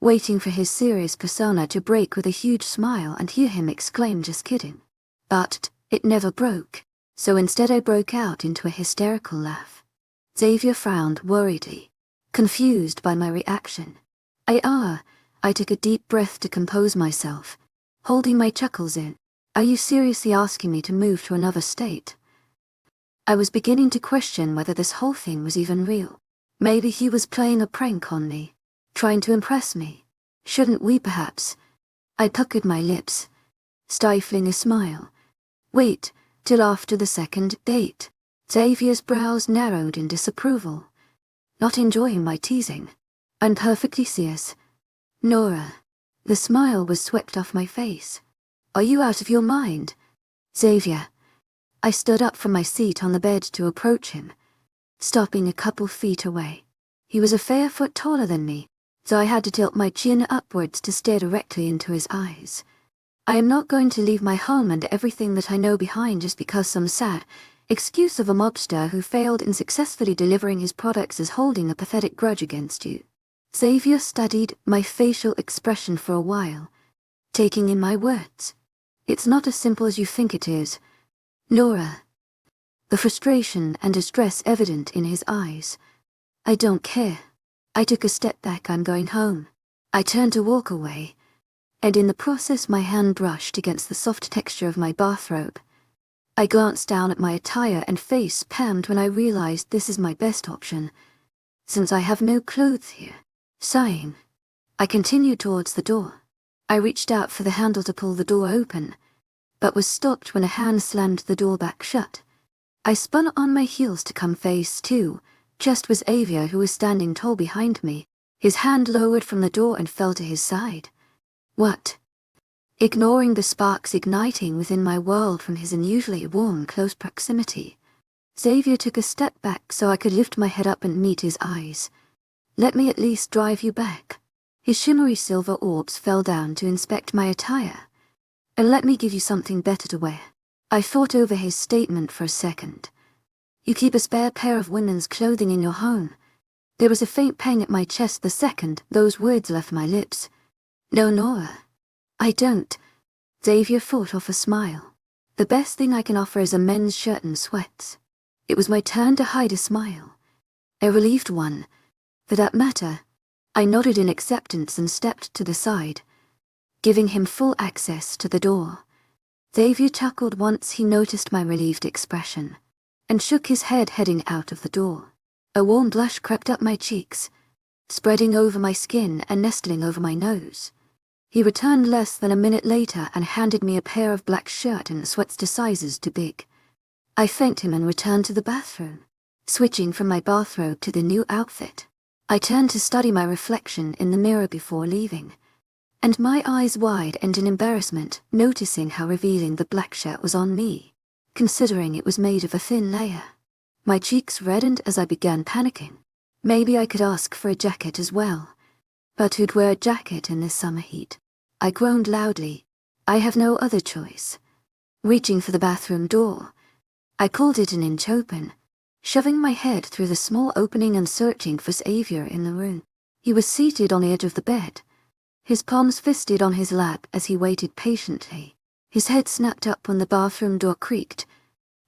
waiting for his serious persona to break with a huge smile and hear him exclaim, "Just kidding." But it never broke, so instead I broke out into a hysterical laugh. Xavier frowned worriedly, confused by my reaction. I took a deep breath to compose myself, holding my chuckles in. "Are you seriously asking me to move to another state?" I was beginning to question whether this whole thing was even real. Maybe he was playing a prank on me, trying to impress me. Shouldn't we perhaps? I puckered my lips, stifling a smile. "Wait till after the second date." Xavier's brows narrowed in disapproval. Not enjoying my teasing. "I'm perfectly serious." "Nora." The smile was swept off my face. "Are you out of your mind?" "Xavier." I stood up from my seat on the bed to approach him, stopping a couple feet away. He was a fair foot taller than me, so I had to tilt my chin upwards to stare directly into his eyes. "I am not going to leave my home and everything that I know behind just because some sad excuse of a mobster who failed in successfully delivering his products is holding a pathetic grudge against you." Xavier studied my facial expression for a while, taking in my words. "It's not as simple as you think it is, Nora." The frustration and distress evident in his eyes. "I don't care." I took a step back. "I'm going home." I turned to walk away, and in the process my hand brushed against the soft texture of my bathrobe. I glanced down at my attire and face palmed when I realized this is my best option, since I have no clothes here. Sighing, I continued towards the door. I reached out for the handle to pull the door open, but was stopped when a hand slammed the door back shut. I spun on my heels to come face to, just was Xavier, who was standing tall behind me. His hand lowered from the door and fell to his side. "What?" Ignoring the sparks igniting within my world from his unusually warm, close proximity, Xavier took a step back so I could lift my head up and meet his eyes. "Let me at least drive you back." His shimmery silver orbs fell down to inspect my attire. "And let me give you something better to wear." I thought over his statement for a second. "You keep a spare pair of women's clothing in your home." There was a faint pang at my chest the second those words left my lips. "No, Nora, I don't." Xavier fought off a smile. "The best thing I can offer is a men's shirt and sweats." It was my turn to hide a smile. A relieved one, for that matter. I nodded in acceptance and stepped to the side, giving him full access to the door. Xavier chuckled once he noticed my relieved expression, and shook his head heading out of the door. A warm blush crept up my cheeks, spreading over my skin and nestling over my nose. He returned less than a minute later and handed me a pair of black shirt and sweats to sizes too big. I thanked him and returned to the bathroom, switching from my bathrobe to the new outfit. I turned to study my reflection in the mirror before leaving, and my eyes widened in embarrassment, noticing how revealing the black shirt was on me, considering it was made of a thin layer. My cheeks reddened as I began panicking. Maybe I could ask for a jacket as well. But who'd wear a jacket in this summer heat? I groaned loudly. I have no other choice. Reaching for the bathroom door, I pulled it an inch open, shoving my head through the small opening and searching for Xavier in the room. He was seated on the edge of the bed, his palms fisted on his lap as he waited patiently. His head snapped up when the bathroom door creaked,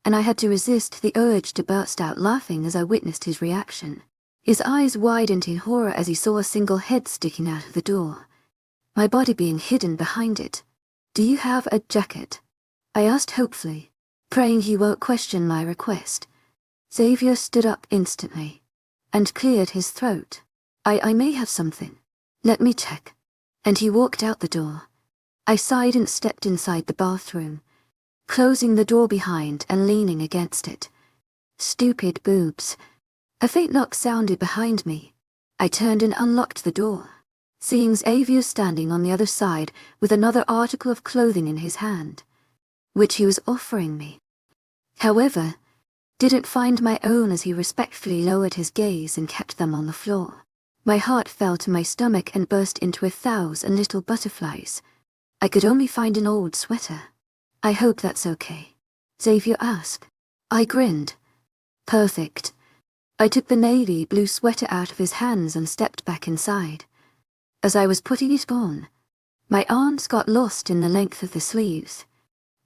and I had to resist the urge to burst out laughing as I witnessed his reaction. His eyes widened in horror as he saw a single head sticking out of the door, my body being hidden behind it. "Do you have a jacket?" I asked hopefully, praying he won't question my request. Xavier stood up instantly and cleared his throat. I may have something. Let me check." And he walked out the door. I sighed and stepped inside the bathroom, closing the door behind and leaning against it. Stupid boobs. A faint knock sounded behind me. I turned and unlocked the door, seeing Xavier standing on the other side with another article of clothing in his hand, which he was offering me. However, didn't find my own as he respectfully lowered his gaze and kept them on the floor. My heart fell to my stomach and burst into 1,000 little butterflies. I could only find an old sweater. "I hope that's okay," Xavier asked. I grinned. "Perfect." I took the navy blue sweater out of his hands and stepped back inside. As I was putting it on, my arms got lost in the length of the sleeves.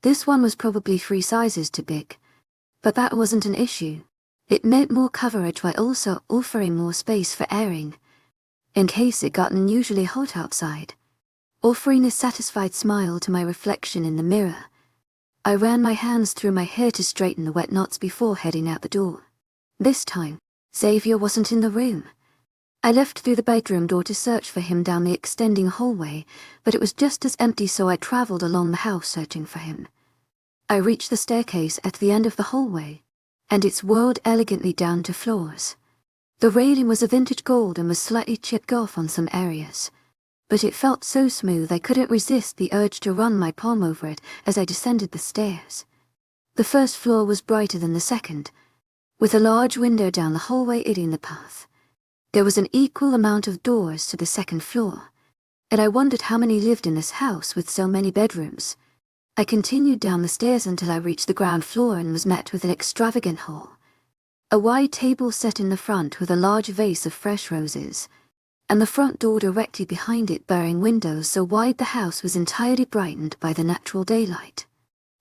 This one was probably 3 sizes too big, but that wasn't an issue. It meant more coverage while also offering more space for airing, in case it got unusually hot outside. Offering a satisfied smile to my reflection in the mirror, I ran my hands through my hair to straighten the wet knots before heading out the door. This time, Xavier wasn't in the room. I left through the bedroom door to search for him down the extending hallway, but it was just as empty, so I traveled along the house searching for him. I reached the staircase at the end of the hallway, and it's whirled elegantly down to floors. The railing was a vintage gold and was slightly chipped off on some areas, but it felt so smooth I couldn't resist the urge to run my palm over it as I descended the stairs. The first floor was brighter than the second, with a large window down the hallway aiding the path. There was an equal amount of doors to the second floor, and I wondered how many lived in this house with so many bedrooms. I continued down the stairs until I reached the ground floor and was met with an extravagant hall. A wide table set in the front with a large vase of fresh roses, and the front door directly behind it bearing windows so wide the house was entirely brightened by the natural daylight.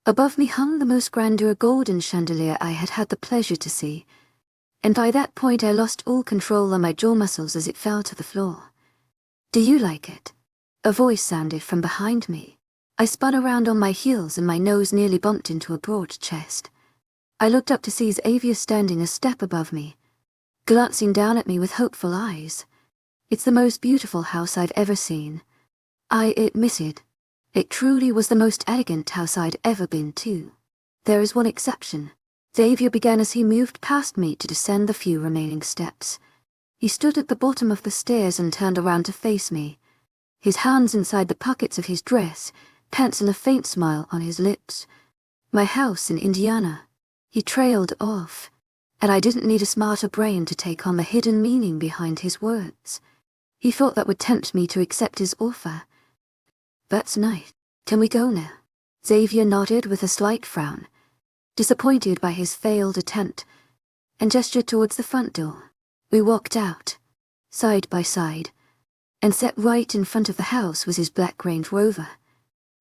Above me hung the most grandeur golden chandelier I had had the pleasure to see, and by that point I lost all control on my jaw muscles as it fell to the floor. "Do you like it?" A voice sounded from behind me. I spun around on my heels and my nose nearly bumped into a broad chest. I looked up to see Xavier standing a step above me, glancing down at me with hopeful eyes. "It's the most beautiful house I've ever seen," I admitted. It truly was the most elegant house I'd ever been to. "There is one exception," Xavier began as he moved past me to descend the few remaining steps. He stood at the bottom of the stairs and turned around to face me, his hands inside the pockets of his dress, pants and a faint smile on his lips. "My house in Indiana." He trailed off, and I didn't need a smarter brain to take on the hidden meaning behind his words. He thought that would tempt me to accept his offer. "That's nice. Can we go now?" Xavier nodded with a slight frown, disappointed by his failed attempt, and gestured towards the front door. We walked out, side by side, and set right in front of the house was his black Range Rover.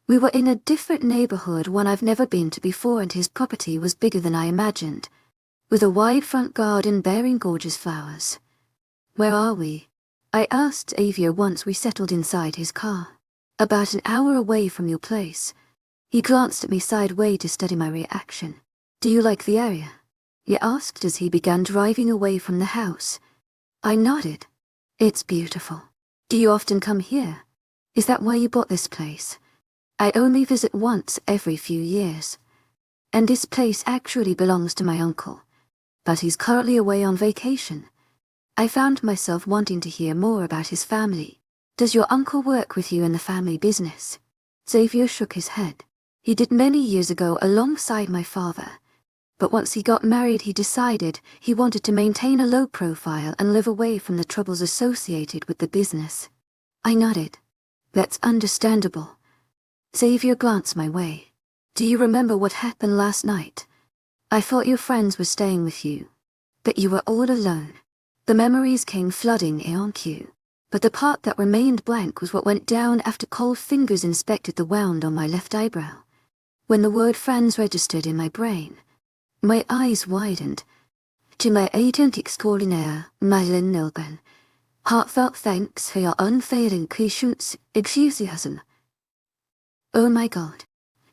We were in a different neighborhood, one I've never been to before, and his property was bigger than I imagined, with a wide front garden bearing gorgeous flowers. "Where are we?" I asked Xavier once we settled inside his car. "About an hour away from your place. He glanced at me sideways to study my reaction. "Do you like the area?" he asked as he began driving away from the house. I nodded. "It's beautiful. Do you often come here? Is that why you bought this place?" "I only visit once every few years. And this place actually belongs to my uncle. But he's currently away on vacation." I found myself wanting to hear more about his family. "Does your uncle work with you in the family business?" Xavier shook his head. "He did many years ago alongside my father. But once he got married, he decided he wanted to maintain a low profile and live away from the troubles associated with the business." I nodded. "That's understandable." Xavier glanced my way. "Do you remember what happened last night? I thought your friends were staying with you, but you were all alone." The memories came flooding in cue, but the part that remained blank was what went down after cold fingers inspected the wound on my left eyebrow. When the word friends registered in my brain, my eyes widened. "To my agent extraordinaire, Madeleine Nilben, heartfelt thanks for your unfailing patience, enthusiasm." Oh my God.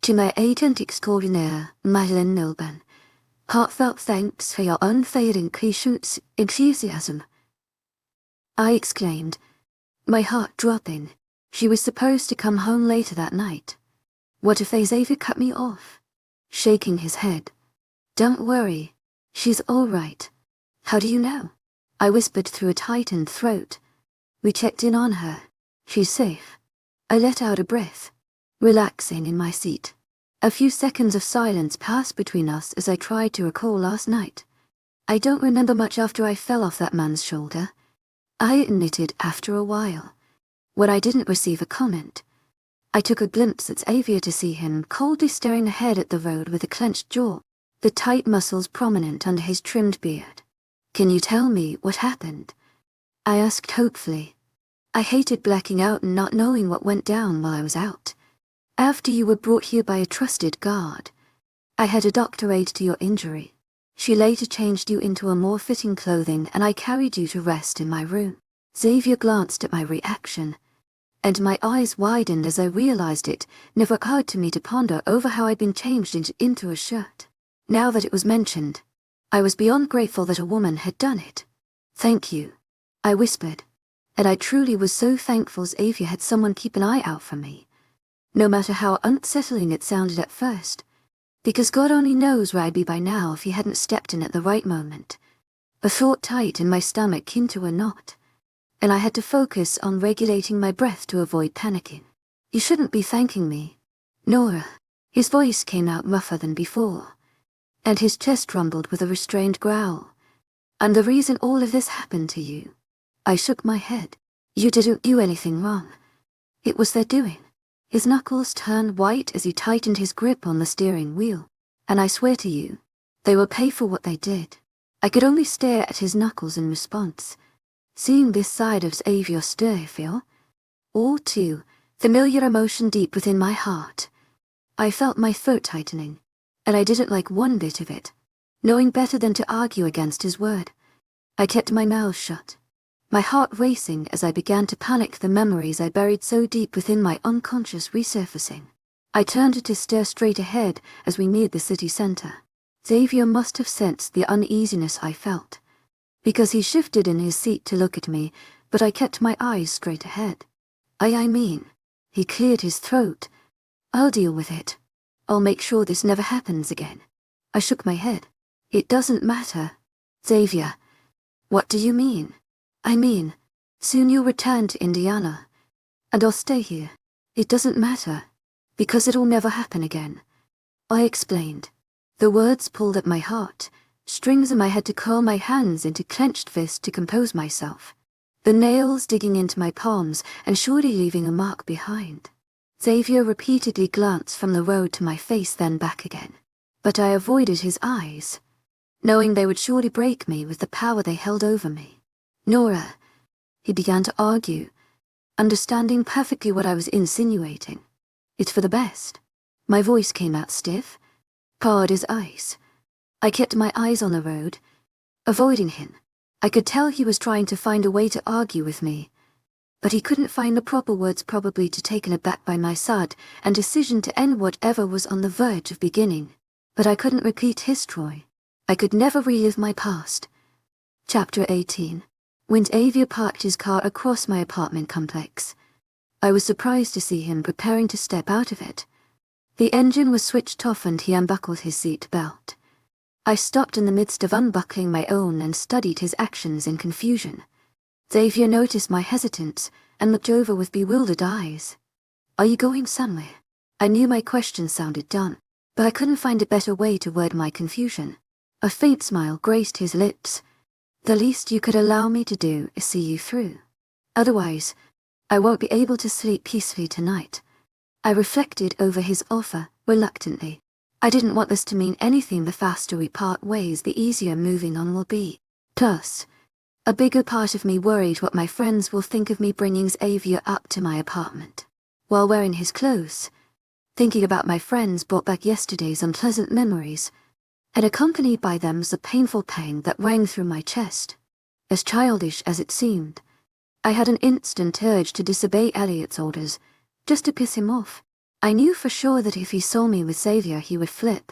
"To my agent extraordinaire, Madeleine Nilben, heartfelt thanks for your unfailing patience, enthusiasm." I exclaimed, my heart dropping. She was supposed to come home later that night. What if Xavier cut me off? Shaking his head. "Don't worry. She's all right." "How do you know?" I whispered through a tightened throat. "We checked in on her. She's safe." I let out a breath, relaxing in my seat. A few seconds of silence passed between us as I tried to recall last night. "I don't remember much after I fell off that man's shoulder," I admitted after a while. When I didn't receive a comment, I took a glimpse at Xavier to see him coldly staring ahead at the road with a clenched jaw, the tight muscles prominent under his trimmed beard. "Can you tell me what happened?" I asked hopefully. I hated blacking out and not knowing what went down while I was out. "After you were brought here by a trusted guard, I had a doctor aid to your injury. She later changed you into a more fitting clothing and I carried you to rest in my room." Xavier glanced at my reaction, and my eyes widened as I realized it never occurred to me to ponder over how I'd been changed into a shirt. Now that it was mentioned, I was beyond grateful that a woman had done it. "Thank you," I whispered, and I truly was so thankful Xavier had someone keep an eye out for me, no matter how unsettling it sounded at first, because God only knows where I'd be by now if he hadn't stepped in at the right moment. A thought tight in my stomach came to a knot, and I had to focus on regulating my breath to avoid panicking. "You shouldn't be thanking me, Nora." His voice came out rougher than before, and his chest rumbled with a restrained growl. "I'm the reason all of this happened to you." I shook my head. "You didn't do anything wrong. It was their doing." His knuckles turned white as he tightened his grip on the steering wheel. "And I swear to you, they will pay for what they did." I could only stare at his knuckles in response, seeing this side of Xavier stir feel all too familiar emotion deep within my heart. I felt my throat tightening, and I didn't like one bit of it. Knowing better than to argue against his word, I kept my mouth shut, my heart racing as I began to panic the memories I buried so deep within my unconscious resurfacing. I turned to stare straight ahead as we neared the city center. Xavier must have sensed the uneasiness I felt, because he shifted in his seat to look at me, but I kept my eyes straight ahead. I mean, he cleared his throat. "I'll deal with it. I'll make sure this never happens again." I shook my head. "It doesn't matter." "Xavier, what do you mean?" "I mean, soon you'll return to Indiana, and I'll stay here. It doesn't matter, because it'll never happen again," I explained. The words pulled at my heart, strings, and I had to curl my hands into clenched fists to compose myself, the nails digging into my palms and surely leaving a mark behind. Xavier repeatedly glanced from the road to my face, then back again, but I avoided his eyes, knowing they would surely break me with the power they held over me. "Nora," he began to argue, understanding perfectly what I was insinuating. "It's for the best." My voice came out stiff, hard as ice. I kept my eyes on the road, avoiding him. I could tell he was trying to find a way to argue with me, but he couldn't find the proper words, probably taken aback by my sad and decision to end whatever was on the verge of beginning. But I couldn't repeat history. I could never relive my past. Chapter 18. When Xavier parked his car across my apartment complex, I was surprised to see him preparing to step out of it. The engine was switched off and he unbuckled his seat belt. I stopped in the midst of unbuckling my own and studied his actions in confusion. Xavier noticed my hesitance and looked over with bewildered eyes. "Are you going somewhere?" I knew my question sounded dumb, but I couldn't find a better way to word my confusion. A faint smile graced his lips. "The least you could allow me to do is see you through. Otherwise, I won't be able to sleep peacefully tonight." I reflected over his offer, reluctantly. I didn't want this to mean anything. The faster we part ways, the easier moving on will be. Plus, a bigger part of me worried what my friends will think of me bringing Xavier up to my apartment while wearing his clothes. Thinking about my friends brought back yesterday's unpleasant memories, and accompanied by them was a painful pang that rang through my chest. As childish as it seemed, I had an instant urge to disobey Elliot's orders, just to piss him off. I knew for sure that if he saw me with Xavier he would flip,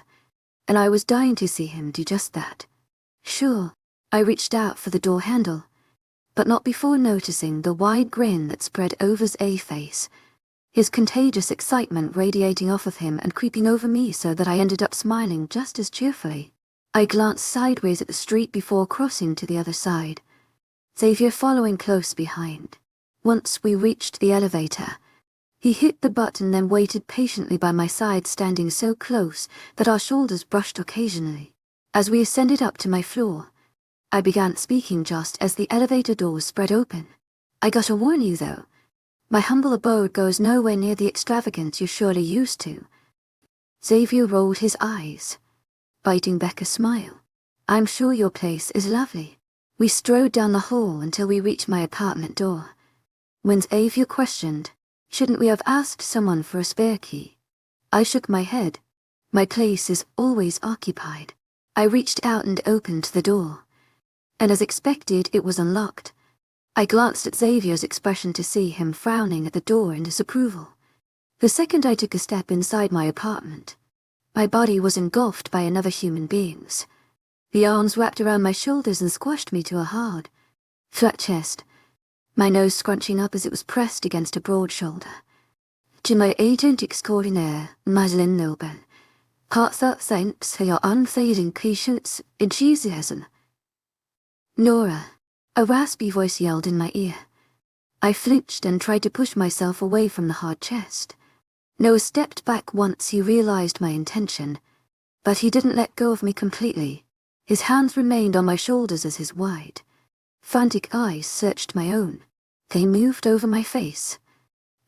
and I was dying to see him do just that. Sure, I reached out for the door handle, but not before noticing the wide grin that spread over Xavier's face, his contagious excitement radiating off of him and creeping over me so that I ended up smiling just as cheerfully. I glanced sideways at the street before crossing to the other side, Xavier following close behind. Once we reached the elevator, he hit the button, then waited patiently by my side, standing so close that our shoulders brushed occasionally. As we ascended up to my floor, I began speaking just as the elevator doors spread open. "I gotta warn you though, my humble abode goes nowhere near the extravagance you're surely used to." Xavier rolled his eyes, biting back a smile. "I'm sure your place is lovely." We strode down the hall until we reached my apartment door. When Xavier questioned, "Shouldn't we have asked someone for a spare key?" I shook my head. "My place is always occupied." I reached out and opened the door, and as expected, it was unlocked. I glanced at Xavier's expression to see him frowning at the door in disapproval. The second I took a step inside my apartment, my body was engulfed by another human being's. The arms wrapped around my shoulders and squashed me to a hard, flat chest, my nose scrunching up as it was pressed against a broad shoulder. "To my agent extraordinaire, Madeleine Noble, heartfelt thanks for your unfading patience, enthusiasm." "Nora," a raspy voice yelled in my ear. I flinched and tried to push myself away from the hard chest. Noah stepped back once he realized my intention, but he didn't let go of me completely. His hands remained on my shoulders as his wide, frantic eyes searched my own. They moved over my face,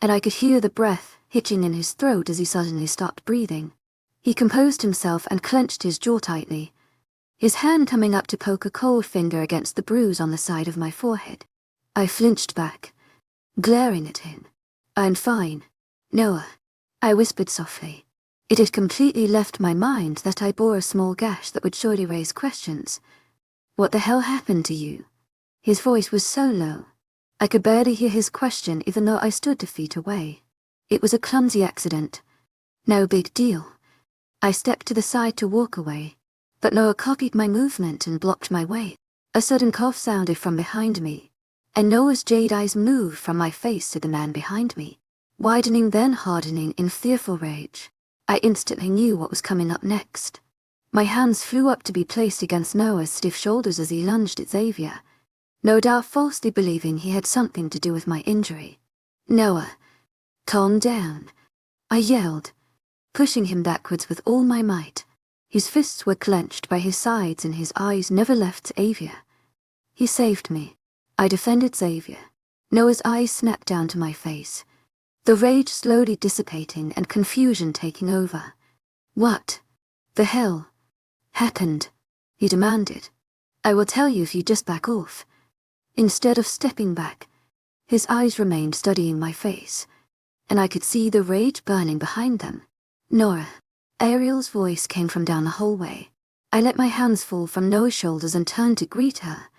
and I could hear the breath hitching in his throat as he suddenly stopped breathing. He composed himself and clenched his jaw tightly, his hand coming up to poke a cold finger against the bruise on the side of my forehead. I flinched back, glaring at him. "I'm fine, Noah," I whispered softly. It had completely left my mind that I bore a small gash that would surely raise questions. "What the hell happened to you?" His voice was so low, I could barely hear his question even though I stood 2 feet away. "It was a clumsy accident. No big deal." I stepped to the side to walk away, but Noah copied my movement and blocked my way. A sudden cough sounded from behind me, and Noah's jade eyes moved from my face to the man behind me, widening then hardening in fearful rage. I instantly knew what was coming up next. My hands flew up to be placed against Noah's stiff shoulders as he lunged at Xavier, no doubt falsely believing he had something to do with my injury. "Noah, calm down," I yelled, pushing him backwards with all my might. His fists were clenched by his sides and his eyes never left Xavier. "He saved me." I defended Xavier. Noah's eyes snapped down to my face, the rage slowly dissipating and confusion taking over. "What the hell happened?" he demanded. "I will tell you if you just back off." Instead of stepping back, his eyes remained studying my face, and I could see the rage burning behind them. "Nora," Ariel's voice came from down the hallway. I let my hands fall from Noah's shoulders and turned to greet her,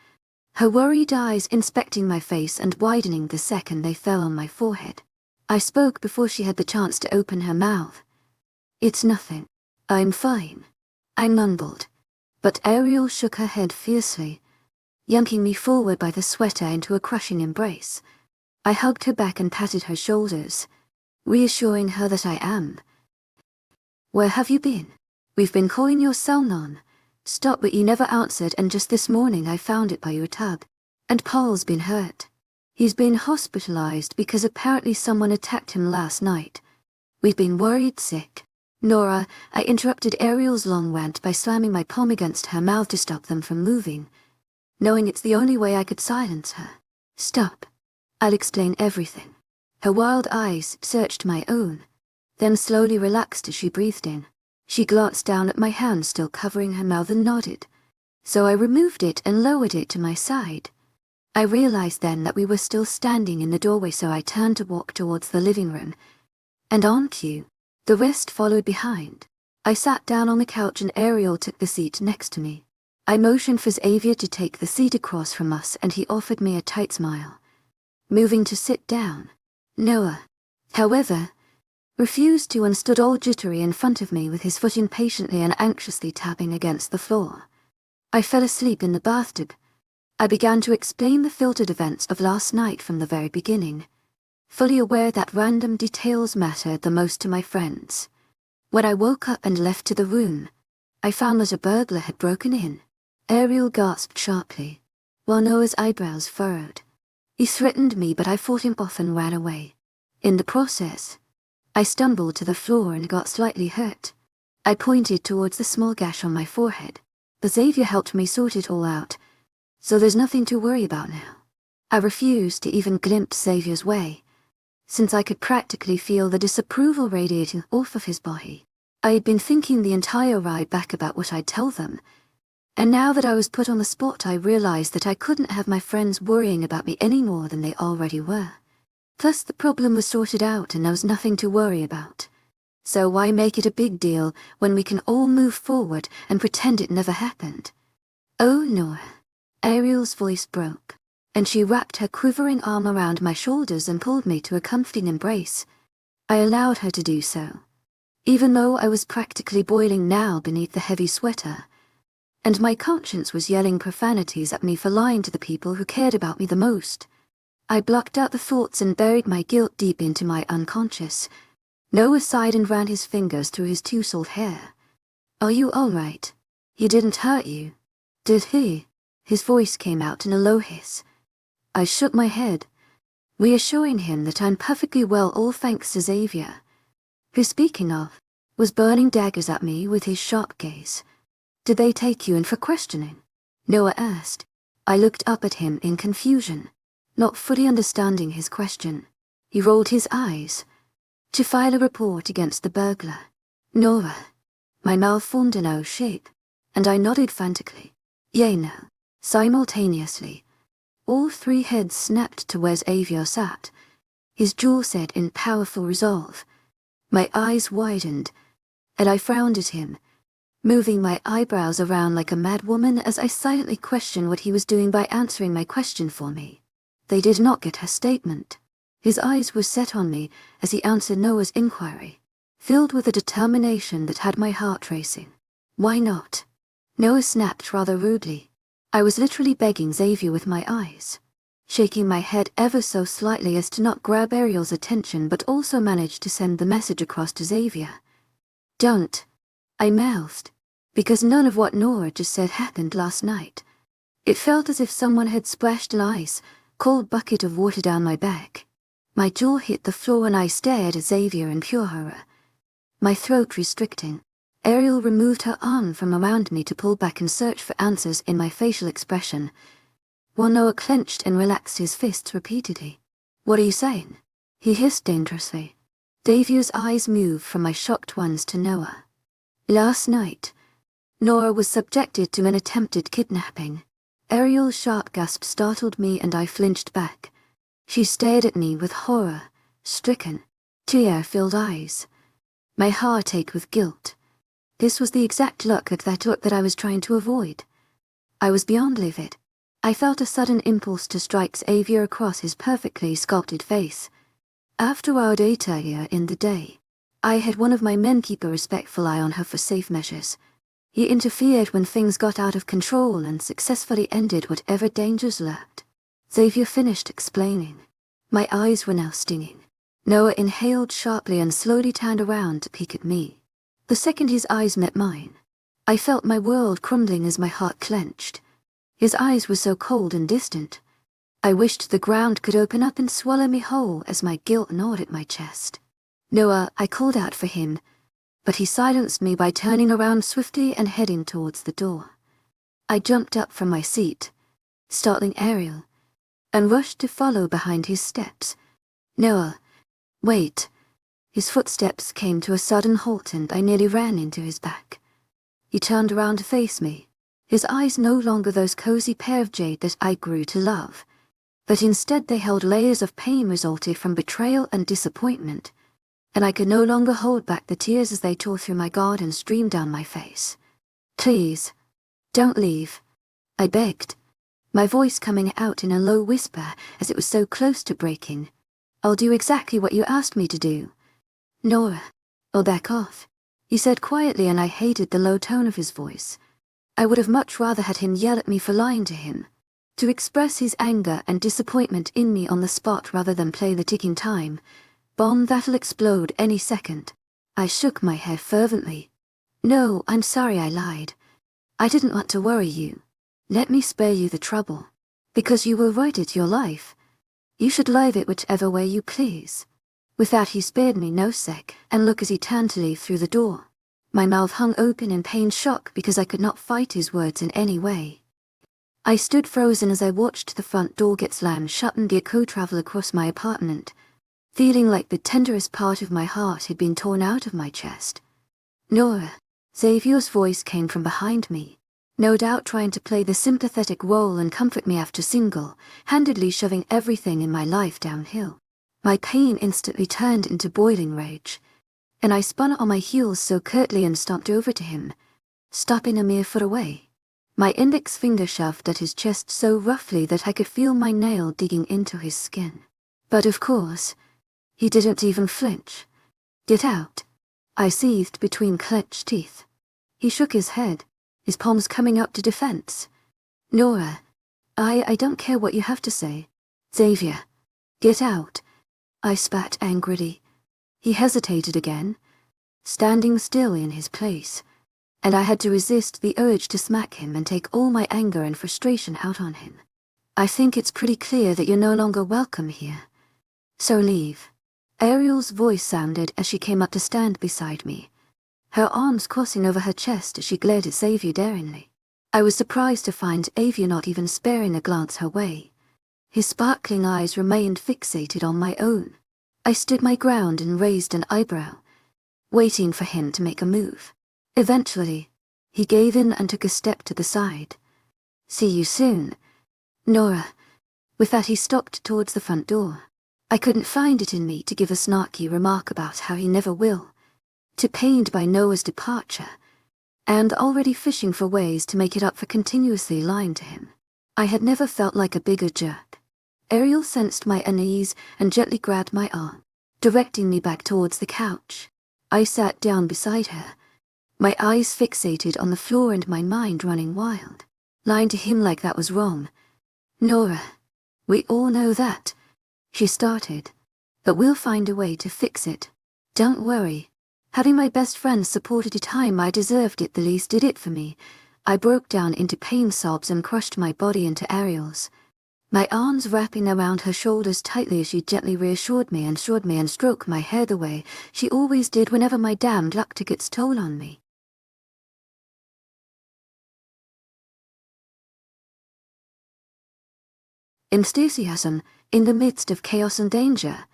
her worried eyes inspecting my face and widening the second they fell on my forehead. I spoke before she had the chance to open her mouth. "It's nothing. I'm fine," I mumbled. But Ariel shook her head fiercely, yanking me forward by the sweater into a crushing embrace. I hugged her back and patted her shoulders, reassuring her that I am. "Where have you been? We've been calling your cell non. Stop, but you never answered, and just this morning I found it by your tub. And Paul's been hurt. He's been hospitalized because apparently someone attacked him last night. We've been worried sick." "Nora," I interrupted Ariel's long rant by slamming my palm against her mouth to stop them from moving, knowing it's the only way I could silence her. "Stop. I'll explain everything." Her wild eyes searched my own, then slowly relaxed as she breathed in. She glanced down at my hand still covering her mouth and nodded. So I removed it and lowered it to my side. I realized then that we were still standing in the doorway, so I turned to walk towards the living room. And on cue, the rest followed behind. I sat down on the couch and Ariel took the seat next to me. I motioned for Xavier to take the seat across from us and he offered me a tight smile. Moving to sit down, Noah, however, refused to and stood all jittery in front of me with his foot impatiently and anxiously tapping against the floor. I fell asleep in the bathtub. I began to explain the filtered events of last night from the very beginning, fully aware that random details mattered the most to my friends. When I woke up and left to the room, I found that a burglar had broken in. Ariel gasped sharply, while Noah's eyebrows furrowed. He threatened me, but I fought him off and ran away. In the process, I stumbled to the floor and got slightly hurt. I pointed towards the small gash on my forehead, but Xavier helped me sort it all out, so there's nothing to worry about now. I refused to even glimpse Xavier's way, since I could practically feel the disapproval radiating off of his body. I had been thinking the entire ride back about what I'd tell them, and now that I was put on the spot I realized that I couldn't have my friends worrying about me any more than they already were. Thus the problem was sorted out and there was nothing to worry about. So why make it a big deal when we can all move forward and pretend it never happened? "Oh, Nora." Ariel's voice broke, and she wrapped her quivering arm around my shoulders and pulled me to a comforting embrace. I allowed her to do so, even though I was practically boiling now beneath the heavy sweater, and my conscience was yelling profanities at me for lying to the people who cared about me the most. I blocked out the thoughts and buried my guilt deep into my unconscious. Noah sighed and ran his fingers through his tousled hair. "Are you all right? He didn't hurt you, did he?" His voice came out in a low hiss. I shook my head, reassuring him that I'm perfectly well, all thanks to Xavier, who, speaking of, was burning daggers at me with his sharp gaze. "Did they take you in for questioning?" Noah asked. I looked up at him in confusion, not fully understanding his question. He rolled his eyes. "To file a report against the burglar." "Nora." My mouth formed an O shape, and I nodded frantically. "Yea, no." Simultaneously, all three heads snapped to where Xavier sat, his jaw set in powerful resolve. My eyes widened, and I frowned at him, moving my eyebrows around like a mad woman as I silently questioned what he was doing by answering my question for me. They did not get her statement. His eyes were set on me as he answered Noah's inquiry, filled with a determination that had my heart racing. "Why not?" Noah snapped rather rudely. I was literally begging Xavier with my eyes, shaking my head ever so slightly as to not grab Ariel's attention but also manage to send the message across to Xavier. "Don't," I mouthed, because none of what Nora just said happened last night. It felt as if someone had splashed an ice-cold bucket of water down my back. My jaw hit the floor and I stared at Xavier in pure horror, my throat restricting. Ariel removed her arm from around me to pull back and search for answers in my facial expression, while Noah clenched and relaxed his fists repeatedly. "What are you saying?" he hissed dangerously. Xavier's eyes moved from my shocked ones to Noah. "Last night, Nora was subjected to an attempted kidnapping." Ariel's sharp gasp startled me and I flinched back. She stared at me with horror-stricken, tear-filled eyes. My heart ached with guilt. This was the exact look that I was trying to avoid. I was beyond livid. I felt a sudden impulse to strike Xavier across his perfectly sculpted face. After our date earlier in the day, I had one of my men keep a respectful eye on her for safe measures. He interfered when things got out of control and successfully ended whatever dangers lurked. Xavier finished explaining. My eyes were now stinging. Noah inhaled sharply and slowly turned around to peek at me. The second his eyes met mine, I felt my world crumbling as my heart clenched. His eyes were so cold and distant. I wished the ground could open up and swallow me whole as my guilt gnawed at my chest. Noah, I called out for him, but he silenced me by turning around swiftly and heading towards the door. I jumped up from my seat, startling Ariel, and rushed to follow behind his steps. Noah, wait. His footsteps came to a sudden halt and I nearly ran into his back. He turned around to face me, his eyes no longer those cozy pair of jade that I grew to love, but instead they held layers of pain resulting from betrayal and disappointment, and I could no longer hold back the tears as they tore through my guard and streamed down my face. Please, don't leave, I begged, my voice coming out in a low whisper as it was so close to breaking. I'll do exactly what you asked me to do. Nora, I'll back off, he said quietly, and I hated the low tone of his voice. I would have much rather had him yell at me for lying to him, to express his anger and disappointment in me on the spot rather than play the ticking time bomb that'll explode any second. I shook my head fervently. No, I'm sorry I lied. I didn't want to worry you. Let me spare you the trouble. Because you were right, it's your life. You should live it whichever way you please. With that he spared me no sec, and look as he turned to leave through the door. My mouth hung open in pained shock because I could not fight his words in any way. I stood frozen as I watched the front door get slammed shut and the echo travel across my apartment, feeling like the tenderest part of my heart had been torn out of my chest. Nora, Xavier's voice came from behind me, no doubt trying to play the sympathetic role and comfort me after single-handedly shoving everything in my life downhill. My pain instantly turned into boiling rage, and I spun on my heels so curtly and stomped over to him, stopping a mere foot away. My index finger shoved at his chest so roughly that I could feel my nail digging into his skin. But of course, he didn't even flinch. Get out, I seethed between clenched teeth. He shook his head, his palms coming up to defense. Nora, I don't care what you have to say. Xavier, get out, I spat angrily. He hesitated again, standing still in his place, and I had to resist the urge to smack him and take all my anger and frustration out on him. I think it's pretty clear that you're no longer welcome here. So leave. Ariel's voice sounded as she came up to stand beside me, her arms crossing over her chest as she glared at Xavier daringly. I was surprised to find Xavier not even sparing a glance her way. His sparkling eyes remained fixated on my own. I stood my ground and raised an eyebrow, waiting for him to make a move. Eventually, he gave in and took a step to the side. See you soon, Nora. With that he stalked towards the front door. I couldn't find it in me to give a snarky remark about how he never will, too pained by Noah's departure, and already fishing for ways to make it up for continuously lying to him. I had never felt like a bigger jerk. Ariel sensed my unease and gently grabbed my arm, directing me back towards the couch. I sat down beside her, my eyes fixated on the floor and my mind running wild. Lying to him like that was wrong. Nora, we all know that, she started, but we'll find a way to fix it. Don't worry. Having my best friend support at a time I deserved it the least did it for me. I broke down into pain sobs and crushed my body into Ariel's, my arms wrapping around her shoulders tightly as she gently reassured me and stroked my hair the way she always did whenever my damned luck took its toll on me. Enthusiasm, in the midst of chaos and danger,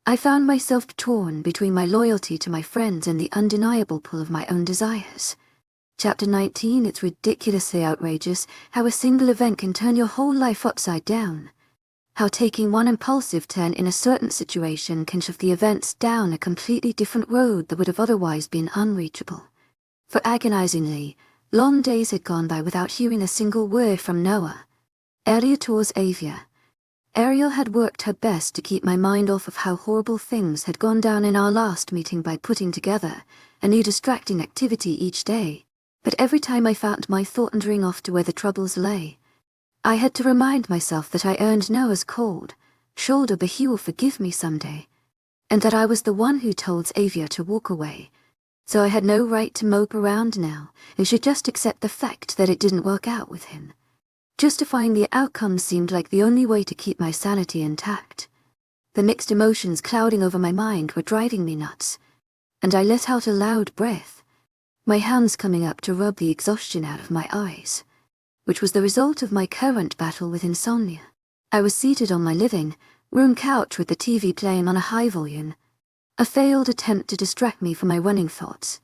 I found myself torn between my loyalty to my friends and the undeniable pull of my own desires. Chapter 19. It's ridiculously outrageous how a single event can turn your whole life upside down. How taking one impulsive turn in a certain situation can shove the events down a completely different road that would have otherwise been unreachable. For agonizingly long days had gone by without hearing a single word from Noah. Area towards Avia. Ariel had worked her best to keep my mind off of how horrible things had gone down in our last meeting by putting together a new distracting activity each day, but every time I found my thought wandering off to where the troubles lay, I had to remind myself that I earned Noah's cold shoulder, but he will forgive me someday, and that I was the one who told Avia to walk away, so I had no right to mope around now and should just accept the fact that it didn't work out with him. Justifying the outcome seemed like the only way to keep my sanity intact. The mixed emotions clouding over my mind were driving me nuts, and I let out a loud breath, my hands coming up to rub the exhaustion out of my eyes, which was the result of my current battle with insomnia. I was seated on my living room couch with the TV playing on a high volume, a failed attempt to distract me from my running thoughts.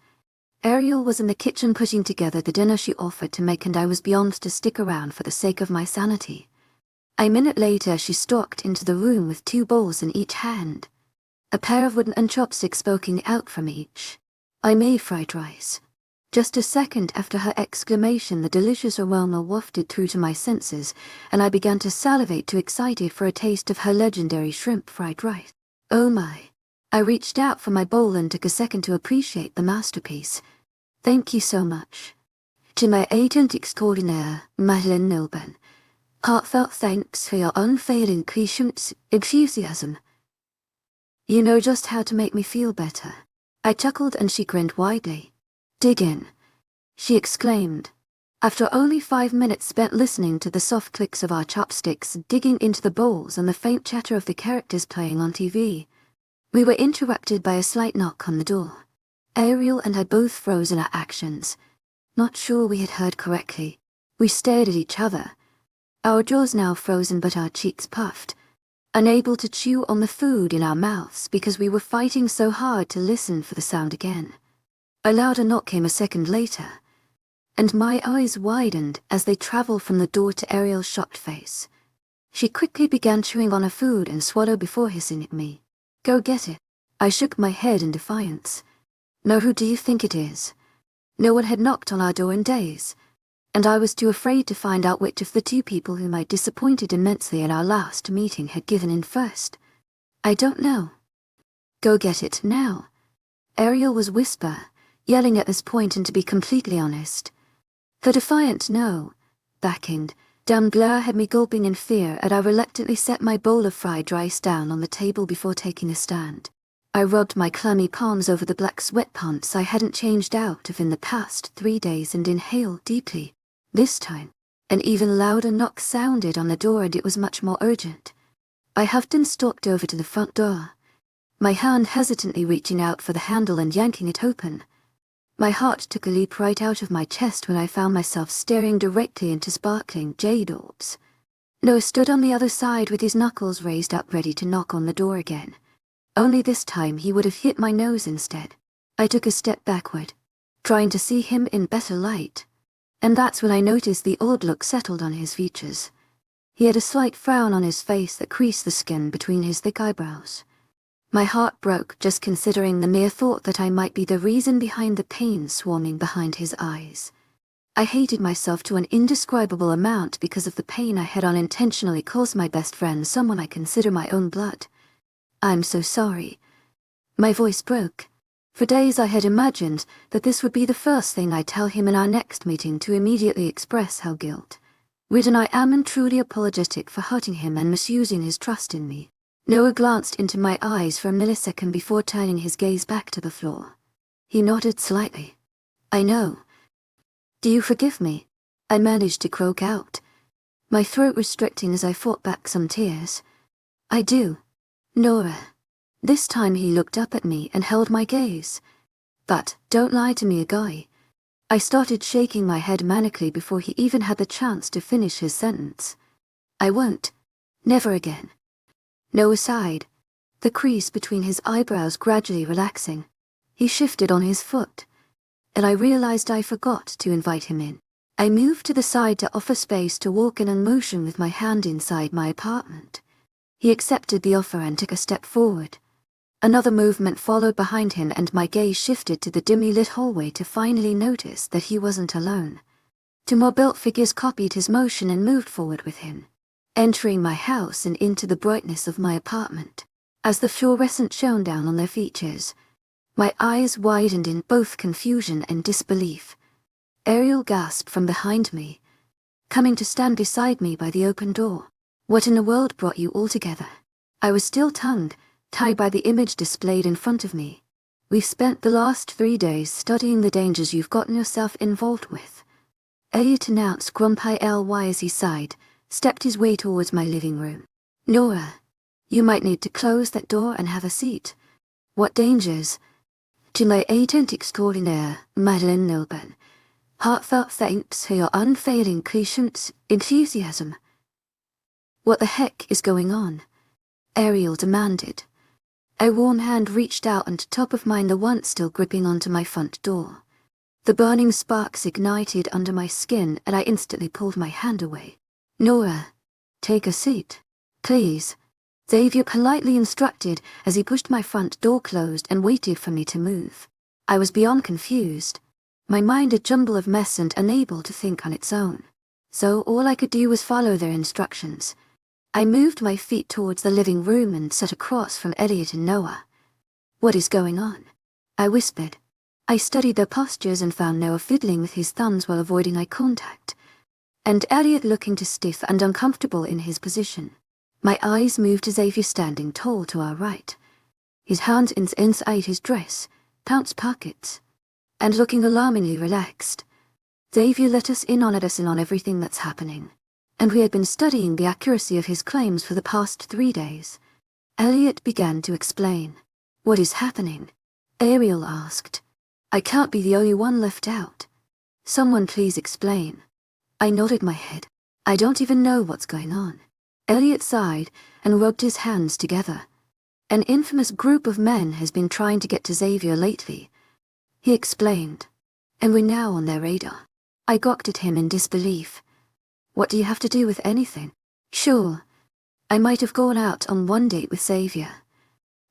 Ariel was in the kitchen putting together the dinner she offered to make, and I was beyond to stick around for the sake of my sanity. A minute later she stalked into the room with 2 bowls in each hand, a pair of wooden chopsticks poking out from each. I made fried rice. Just a second after her exclamation, the delicious aroma wafted through to my senses, and I began to salivate, too excited for a taste of her legendary shrimp fried rice. Oh my. I reached out for my bowl and took a second to appreciate the masterpiece. Thank you so much. To my agent extraordinaire, Madeleine Milburn. Heartfelt thanks for your unfailing patience, enthusiasm. You know just how to make me feel better. I chuckled and she grinned widely. Dig in, she exclaimed. After only 5 minutes spent listening to the soft clicks of our chopsticks digging into the bowls and the faint chatter of the characters playing on TV, we were interrupted by a slight knock on the door. Ariel and I both froze in our actions. Not sure we had heard correctly. We stared at each other, our jaws now frozen but our cheeks puffed, unable to chew on the food in our mouths because we were fighting so hard to listen for the sound again. A louder knock came a second later, and my eyes widened as they traveled from the door to Ariel's shocked face. She quickly began chewing on her food and swallowed before hissing at me. Go get it. I shook my head in defiance. No, who do you think it is? No one had knocked on our door in days, and I was too afraid to find out which of the 2 people whom I disappointed immensely in our last meeting had given in first. I don't know. Go get it now. Ariel was whisper, yelling at this point, and to be completely honest, her defiant no, backing, damn glare had me gulping in fear, and I reluctantly set my bowl of fried rice down on the table before taking a stand. I rubbed my clammy palms over the black sweatpants I hadn't changed out of in the past 3 days and inhaled deeply. This time, an even louder knock sounded on the door, and it was much more urgent. I huffed and stalked over to the front door, my hand hesitantly reaching out for the handle and yanking it open. My heart took a leap right out of my chest when I found myself staring directly into sparkling jade orbs. Noah stood on the other side with his knuckles raised up ready to knock on the door again. Only this time he would have hit my nose instead. I took a step backward, trying to see him in better light, and that's when I noticed the odd look settled on his features. He had a slight frown on his face that creased the skin between his thick eyebrows. My heart broke just considering the mere thought that I might be the reason behind the pain swarming behind his eyes. I hated myself to an indescribable amount because of the pain I had unintentionally caused my best friend, someone I consider my own blood. I'm so sorry. My voice broke. For days I had imagined that this would be the first thing I'd tell him in our next meeting, to immediately express how guilt-ridden I am and truly apologetic for hurting him and misusing his trust in me. Noah glanced into my eyes for a millisecond before turning his gaze back to the floor. He nodded slightly. I know. Do you forgive me? I managed to croak out, my throat restricting as I fought back some tears. I do, Nora. This time he looked up at me and held my gaze. But don't lie to me, a guy. I started shaking my head manically before he even had the chance to finish his sentence. I won't. Never again. Noah sighed, the crease between his eyebrows gradually relaxing. He shifted on his foot, and I realized I forgot to invite him in. I moved to the side to offer space to walk in and motion with my hand inside my apartment. He accepted the offer and took a step forward. Another movement followed behind him, and my gaze shifted to the dimly lit hallway to finally notice that he wasn't alone. 2 more built figures copied his motion and moved forward with him. entering my house and into the brightness of my apartment. As the fluorescent shone down on their features, my eyes widened in both confusion and disbelief. Ariel gasped from behind me, coming to stand beside me by the open door. What in the world brought you all together? I was still tongue-tied by the image displayed in front of me. We've spent the last 3 days studying the dangers you've gotten yourself involved with. Elliot announced grumpy as he sighed, stepped his way towards my living room. Nora, you might need to close that door and have a seat. What dangers? To my agent extraordinaire, Madeleine Milburn. Heartfelt thanks for your unfailing patience, enthusiasm. What the heck is going on? Ariel demanded. A warm hand reached out on top of mine, the one still gripping onto my front door. The burning sparks ignited under my skin and I instantly pulled my hand away. Nora, take a seat, please, Xavier politely instructed as he pushed my front door closed and waited for me to move. I was beyond confused, my mind a jumble of mess and unable to think on its own. So all I could do was follow their instructions. I moved my feet towards the living room and sat across from Elliot and Noah. What is going on? I whispered. I studied their postures and found Noah fiddling with his thumbs while avoiding eye contact, and Elliot looking too stiff and uncomfortable in his position. My eyes moved to Xavier standing tall to our right, his hands inside his dress, pants pockets, and looking alarmingly relaxed. Xavier let us in on everything that's happening, and we had been studying the accuracy of his claims for the past 3 days. Elliot began to explain. What is happening? Ariel asked. I can't be the only one left out. Someone please explain. I nodded my head. I don't even know what's going on. Elliot sighed and rubbed his hands together. An infamous group of men has been trying to get to Xavier lately, he explained, and we're now on their radar. I gawked at him in disbelief. What do you have to do with anything? Sure, I might have gone out on one date with Xavier,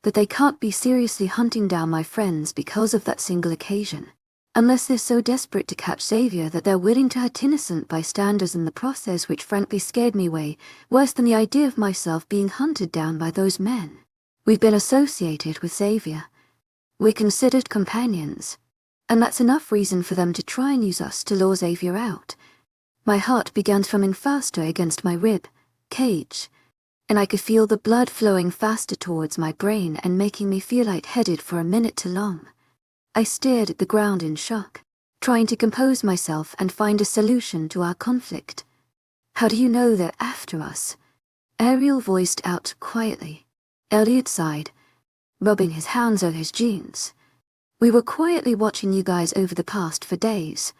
but they can't be seriously hunting down my friends because of that single occasion, unless they're so desperate to catch Xavier that they're willing to hurt innocent bystanders in the process, which frankly scared me way worse than the idea of myself being hunted down by those men. We've been associated with Xavier. We're considered companions, and that's enough reason for them to try and use us to lure Xavier out. My heart began thrumming faster against my rib cage, and I could feel the blood flowing faster towards my brain and making me feel lightheaded for a minute too long. I stared at the ground in shock, trying to compose myself and find a solution to our conflict. How do you know they're after us? Ariel voiced out quietly. Elliot sighed, rubbing his hands over his jeans. We were quietly watching you guys over the past 4 days.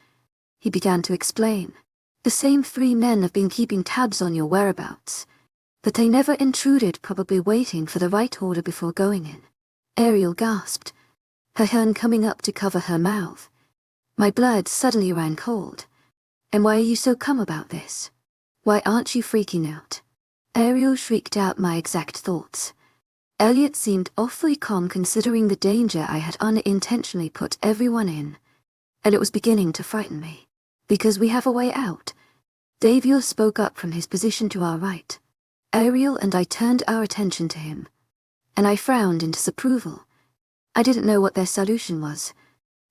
He began to explain. The same 3 men have been keeping tabs on your whereabouts, but they never intruded, probably waiting for the right order before going in. Ariel gasped, her hand coming up to cover her mouth. My blood suddenly ran cold. And why are you so calm about this? Why aren't you freaking out? Ariel shrieked out my exact thoughts. Elliot seemed awfully calm considering the danger I had unintentionally put everyone in, and it was beginning to frighten me. Because we have a way out. Xavier spoke up from his position to our right. Ariel and I turned our attention to him, and I frowned in disapproval. I didn't know what their solution was,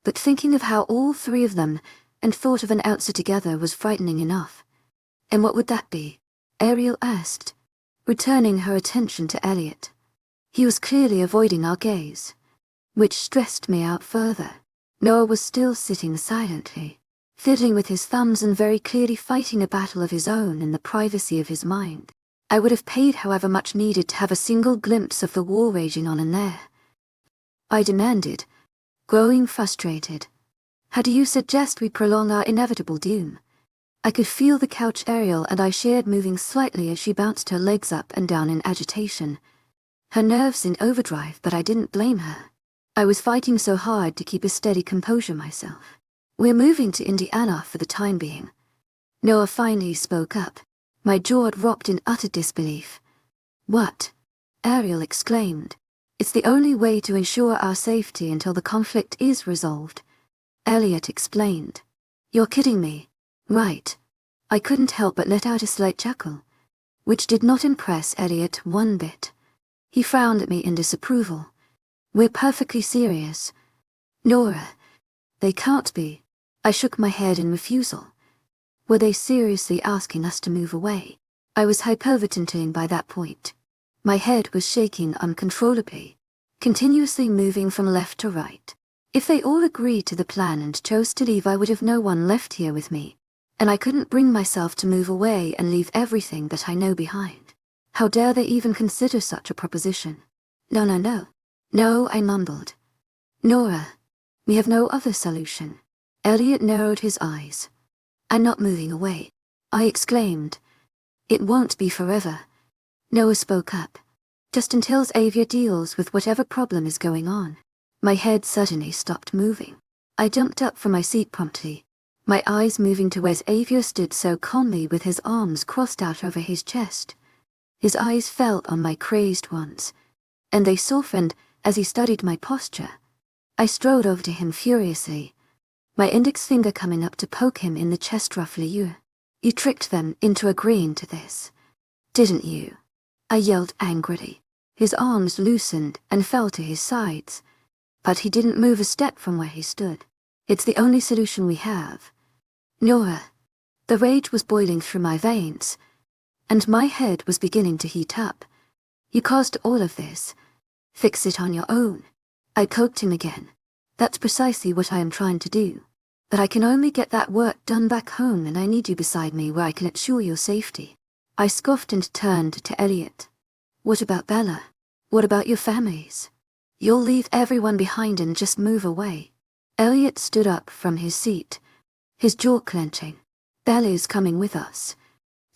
but thinking of how all 3 of them and thought of an answer together was frightening enough. And what would that be? Ariel asked, returning her attention to Elliot. He was clearly avoiding our gaze, which stressed me out further. Noah was still sitting silently, fiddling with his thumbs and very clearly fighting a battle of his own in the privacy of his mind. I would have paid however much needed to have a single glimpse of the war raging on in there. I demanded, growing frustrated. How do you suggest we prolong our inevitable doom? I could feel the couch Ariel and I shared moving slightly as she bounced her legs up and down in agitation. Her nerves in overdrive, but I didn't blame her. I was fighting so hard to keep a steady composure myself. We're moving to Indiana for the time being. Noah finally spoke up. My jaw dropped in utter disbelief. What? Ariel exclaimed. It's the only way to ensure our safety until the conflict is resolved. Elliot explained. You're kidding me. Right. I couldn't help but let out a slight chuckle. which did not impress Elliot one bit. He frowned at me in disapproval. "We're perfectly serious." "Nora, they can't be." I shook my head in refusal. Were they seriously asking us to move away? I was hyperventilating by that point. My head was shaking uncontrollably, continuously moving from left to right. If they all agreed to the plan and chose to leave, I would have no one left here with me, and I couldn't bring myself to move away and leave everything that I know behind. How dare they even consider such a proposition? No, no, no. No, I mumbled. "Nora, we have no other solution." Elliot narrowed his eyes. "I'm not moving away," I exclaimed. "It won't be forever." Noah spoke up. "Just until Avia deals with whatever problem is going on." My head suddenly stopped moving. I jumped up from my seat promptly, my eyes moving to where Avia stood so calmly with his arms crossed out over his chest. His eyes fell on my crazed ones, and they softened as he studied my posture. I strode over to him furiously, my index finger coming up to poke him in the chest roughly. You tricked them into agreeing to this, didn't you?" I yelled angrily. His arms loosened and fell to his sides, but he didn't move a step from where he stood. "It's the only solution we have." "Nora." The rage was boiling through my veins, and my head was beginning to heat up. "You caused all of this. Fix it on your own." I poked him again. "That's precisely what I am trying to do. But I can only get that work done back home, and I need you beside me where I can ensure your safety." I scoffed and turned to Elliot. "What about Bella? What about your families? You'll leave everyone behind and just move away." Elliot stood up from his seat, his jaw clenching. "Bella's coming with us.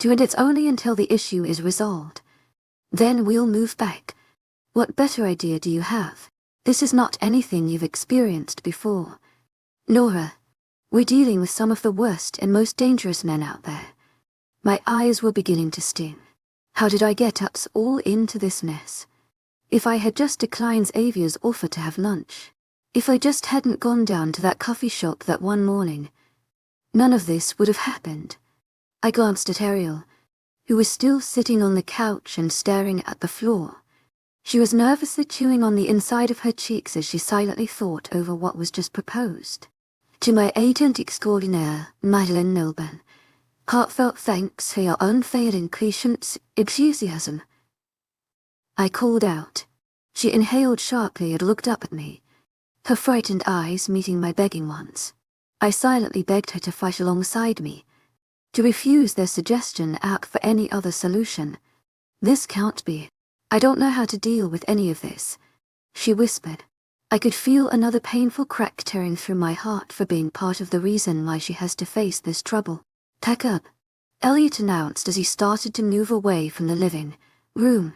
And it's only until the issue is resolved. Then we'll move back. What better idea do you have? This is not anything you've experienced before. Nora, we're dealing with some of the worst and most dangerous men out there." My eyes were beginning to sting. How did I get us all into this mess? If I had just declined Avia's offer to have lunch, if I just hadn't gone down to that coffee shop that one morning, none of this would have happened. I glanced at Ariel, who was still sitting on the couch and staring at the floor. She was nervously chewing on the inside of her cheeks as she silently thought over what was just proposed. "To my agent extraordinaire, Madeleine Milburn, heartfelt thanks for your unfailing patience, enthusiasm," I called out. She inhaled sharply and looked up at me, her frightened eyes meeting my begging ones. I silently begged her to fight alongside me, to refuse their suggestion out for any other solution. "This can't be. I don't know how to deal with any of this," she whispered. I could feel another painful crack tearing through my heart for being part of the reason why she has to face this trouble. "Pack up," Elliot announced as he started to move away from the living room.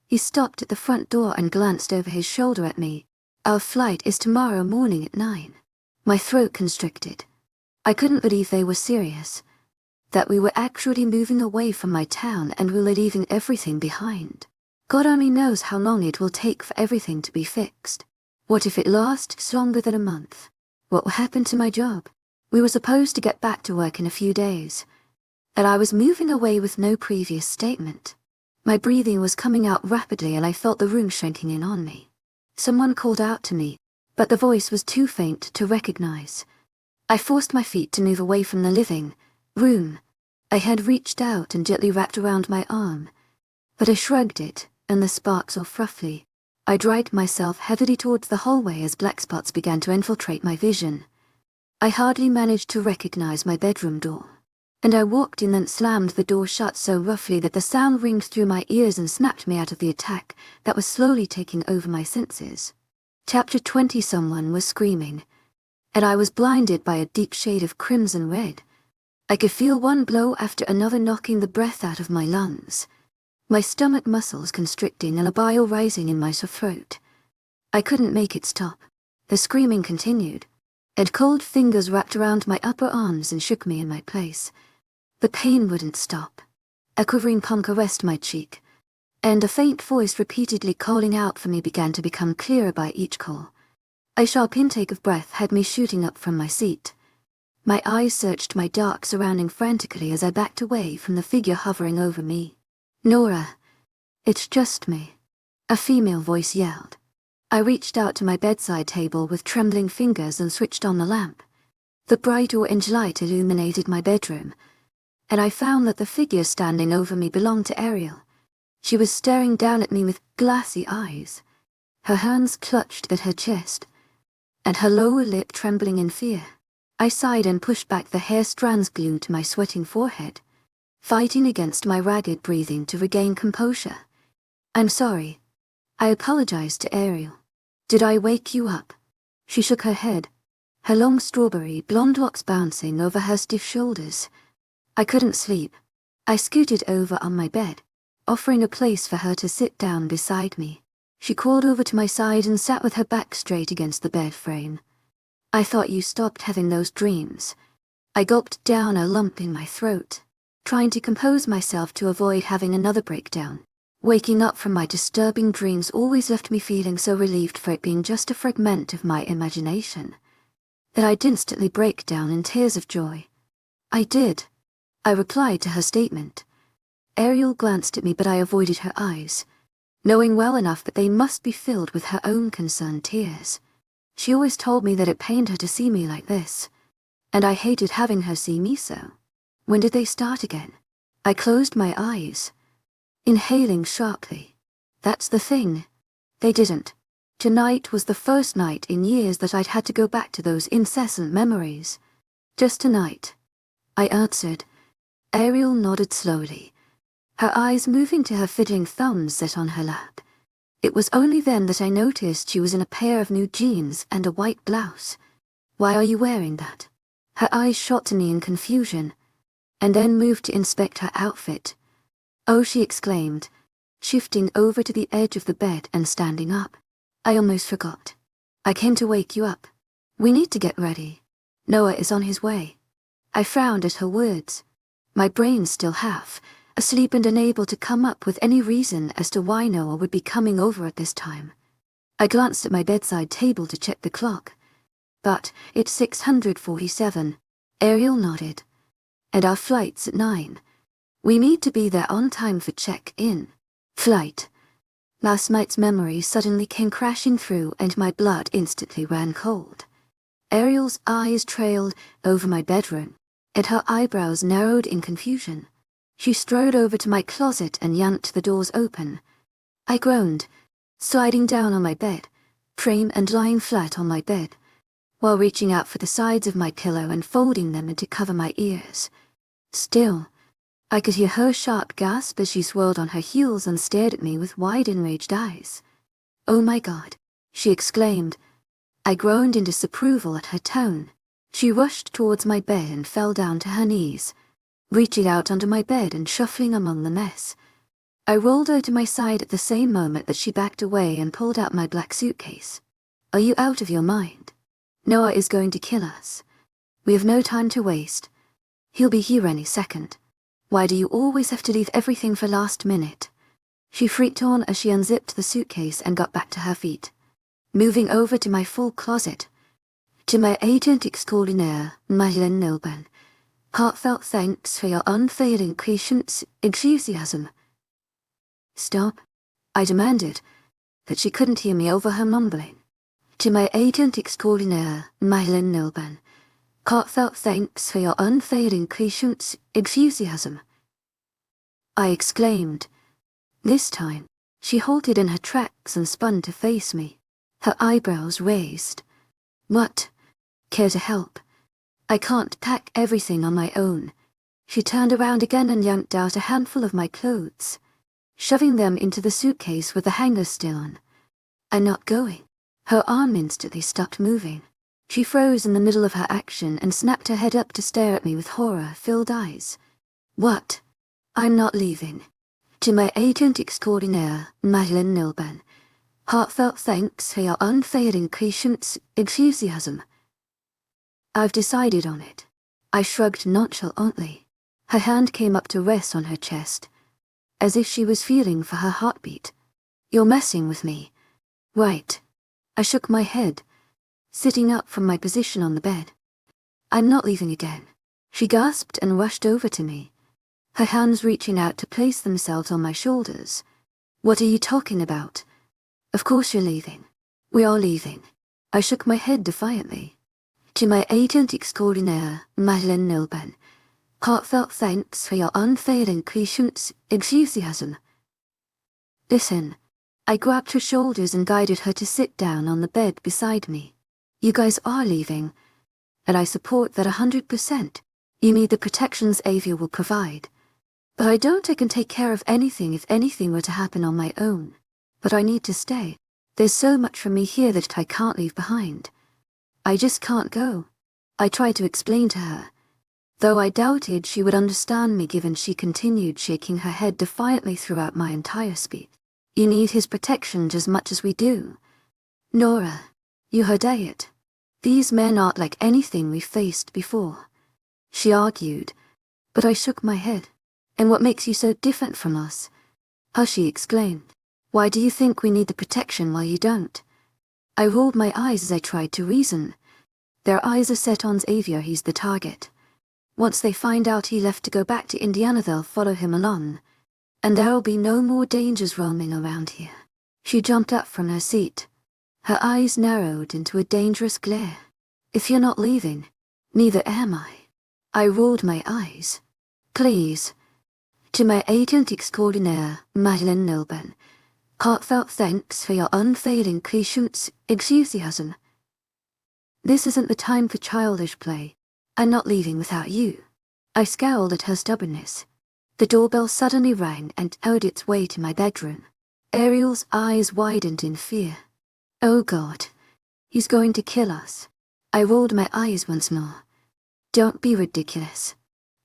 He stopped at the front door and glanced over his shoulder at me. "Our flight is tomorrow morning at 9. My throat constricted. I couldn't believe they were serious, that we were actually moving away from my town and we were leaving everything behind. God only knows how long it will take for everything to be fixed. What if it lasts longer than a month? What will happen to my job? We were supposed to get back to work in a few days, and I was moving away with no previous statement. My breathing was coming out rapidly and I felt the room shrinking in on me. Someone called out to me, but the voice was too faint to recognize. I forced my feet to move away from the living room. I had reached out and gently wrapped around my arm, but I shrugged it, and the sparks off roughly. I dragged myself heavily towards the hallway as black spots began to infiltrate my vision. I hardly managed to recognize my bedroom door, and I walked in and slammed the door shut so roughly that the sound ringed through my ears and snapped me out of the attack that was slowly taking over my senses. Chapter 20. Someone was screaming, and I was blinded by a deep shade of crimson red. I could feel one blow after another knocking the breath out of my lungs, my stomach muscles constricting and a bile rising in my sore throat. I couldn't make it stop. The screaming continued, and cold fingers wrapped around my upper arms and shook me in my place. The pain wouldn't stop. A quivering punk caressed my cheek, and a faint voice repeatedly calling out for me began to become clearer by each call. A sharp intake of breath had me shooting up from my seat. My eyes searched my dark surrounding frantically as I backed away from the figure hovering over me. Nora, it's just me, a female voice yelled. I reached out to my bedside table with trembling fingers and switched on the lamp. The bright orange light illuminated my bedroom, and I found that the figure standing over me belonged to Ariel. She was staring down at me with glassy eyes, her hands clutched at her chest, and her lower lip trembling in fear. I sighed and pushed back the hair strands glued to my sweating forehead, fighting against my ragged breathing to regain composure. I'm sorry. I apologized to Ariel. Did I wake you up? She shook her head, her long strawberry blonde locks bouncing over her stiff shoulders. I couldn't sleep. I scooted over on my bed, offering a place for her to sit down beside me. She crawled over to my side and sat with her back straight against the bed frame. I thought you stopped having those dreams. I gulped down a lump in my throat, trying to compose myself to avoid having another breakdown. Waking up from my disturbing dreams always left me feeling so relieved for it being just a fragment of my imagination that I'd instantly break down in tears of joy. I did. I replied to her statement. Ariel glanced at me, but I avoided her eyes, knowing well enough that they must be filled with her own concerned tears. She always told me that it pained her to see me like this, and I hated having her see me so. When did they start again? I closed my eyes, inhaling sharply. That's the thing. They didn't. Tonight was the first night in years that I'd had to go back to those incessant memories. Just tonight. I answered. Ariel nodded slowly, her eyes moving to her fiddling thumbs set on her lap. It was only then that I noticed she was in a pair of new jeans and a white blouse. Why are you wearing that? Her eyes shot to me in confusion, and then moved to inspect her outfit. Oh, she exclaimed, shifting over to the edge of the bed and standing up. I almost forgot. I came to wake you up. We need to get ready. Noah is on his way. I frowned at her words, my brain still half asleep and unable to come up with any reason as to why Noah would be coming over at this time. I glanced at my bedside table to check the clock. But it's 647. Ariel nodded. And our flight's at 9. We need to be there on time for check-in. Flight. Last night's memories suddenly came crashing through and my blood instantly ran cold. Ariel's eyes trailed over my bedroom, and her eyebrows narrowed in confusion. She strode over to my closet and yanked the doors open. I groaned, sliding down on my bed, frame and lying flat on my bed, while reaching out for the sides of my pillow and folding them in to cover my ears. Still, I could hear her sharp gasp as she swirled on her heels and stared at me with wide enraged eyes. Oh my God, she exclaimed. I groaned in disapproval at her tone. She rushed towards my bed and fell down to her knees, reaching out under my bed and shuffling among the mess. I rolled her to my side at the same moment that she backed away and pulled out my black suitcase. Are you out of your mind? Noah is going to kill us. We have no time to waste. He'll be here any second. Why do you always have to leave everything for last minute? She freaked on as she unzipped the suitcase and got back to her feet, moving over to my full closet. To my agent extraordinaire, Madeleine Nilban, heartfelt thanks for your unfailing patience, enthusiasm. Stop, I demanded, but she couldn't hear me over her mumbling. To my agent extraordinaire, Madeleine Nilban, heartfelt thanks for your unfailing patience, enthusiasm. I exclaimed. This time, she halted in her tracks and spun to face me, her eyebrows raised. What? Care to help? I can't pack everything on my own. She turned around again and yanked out a handful of my clothes, shoving them into the suitcase with the hanger still on. I'm not going. Her arm instantly stopped moving. She froze in the middle of her action and snapped her head up to stare at me with horror-filled eyes. What? I'm not leaving. To my agent extraordinaire, Madeleine Nilban, heartfelt thanks for your unfailing patience, enthusiasm. I've decided on it. I shrugged nonchalantly. Her hand came up to rest on her chest, as if she was feeling for her heartbeat. You're messing with me. Right. I shook my head, sitting up from my position on the bed. I'm not leaving again. She gasped and rushed over to me, her hands reaching out to place themselves on my shoulders. What are you talking about? Of course you're leaving. We are leaving. I shook my head defiantly. To my agent extraordinaire, Madeleine Nilben, heartfelt thanks for your unfailing patience, enthusiasm. Listen. I grabbed her shoulders and guided her to sit down on the bed beside me. You guys are leaving, and I support that 100%. You need the protections Avia will provide. But I don't I can take care of anything if anything were to happen on my own. But I need to stay. There's so much from me here that I can't leave behind. I just can't go. I tried to explain to her, though I doubted she would understand me given she continued shaking her head defiantly throughout my entire speech. You need his protection as much as we do. Nora, you heard it. These men aren't like anything we've faced before. She argued, but I shook my head. And what makes you so different from us? How she exclaimed. Why do you think we need the protection while you don't? I rolled my eyes as I tried to reason. Their eyes are set on Xavier, he's the target. Once they find out he left to go back to Indiana, they'll follow him along. And there'll be no more dangers roaming around here. She jumped up from her seat. Her eyes narrowed into a dangerous glare. If you're not leaving, neither am I. I rolled my eyes. Please. To my agent extraordinaire, Madeleine Nilben, heartfelt thanks for your unfailing patience, enthusiasm. This isn't the time for childish play. I'm not leaving without you. I scowled at her stubbornness. The doorbell suddenly rang and owed its way to my bedroom. Ariel's eyes widened in fear. Oh God, he's going to kill us. I rolled my eyes once more. Don't be ridiculous.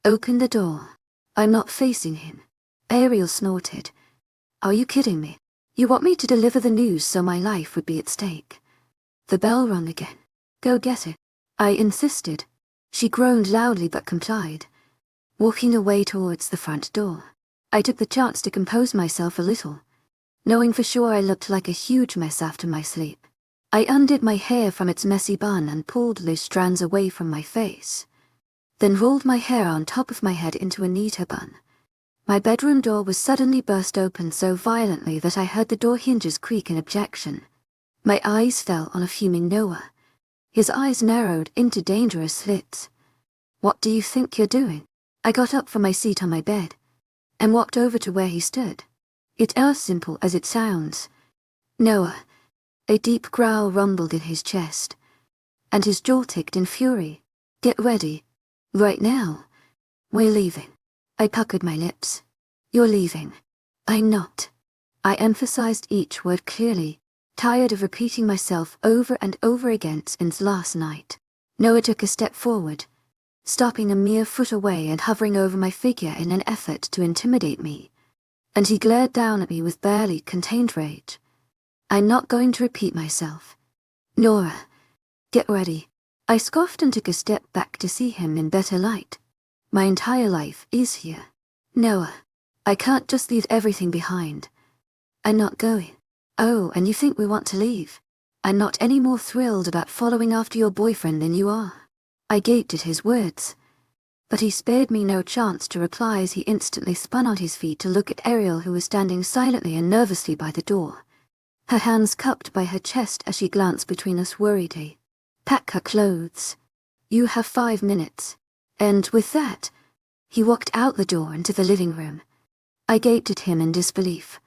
Open the door. I'm not facing him. Ariel snorted. Are you kidding me? You want me to deliver the news so my life would be at stake? The bell rang again. Go get it. I insisted. She groaned loudly but complied. Walking away towards the front door, I took the chance to compose myself a little, knowing for sure I looked like a huge mess after my sleep. I undid my hair from its messy bun and pulled loose strands away from my face, then rolled my hair on top of my head into a neater bun. My bedroom door was suddenly burst open so violently that I heard the door hinges creak in objection. My eyes fell on a fuming Noah. His eyes narrowed into dangerous slits. What do you think you're doing? I got up from my seat on my bed and walked over to where he stood. It's as simple as it sounds. Noah. A deep growl rumbled in his chest, and his jaw ticked in fury. Get ready. Right now. We're leaving. I puckered my lips. You're leaving. I'm not. I emphasized each word clearly, tired of repeating myself over and over again since last night. Noah took a step forward, stopping a mere foot away and hovering over my figure in an effort to intimidate me, and he glared down at me with barely contained rage. I'm not going to repeat myself. Nora, get ready. I scoffed and took a step back to see him in better light. My entire life is here. Noah, I can't just leave everything behind. I'm not going. Oh, and you think we want to leave? I'm not any more thrilled about following after your boyfriend than you are. I gaped at his words, but he spared me no chance to reply as he instantly spun on his feet to look at Ariel, who was standing silently and nervously by the door, her hands cupped by her chest as she glanced between us worriedly. Pack her clothes. You have 5 minutes. And with that, he walked out the door into the living room. I gaped at him in disbelief.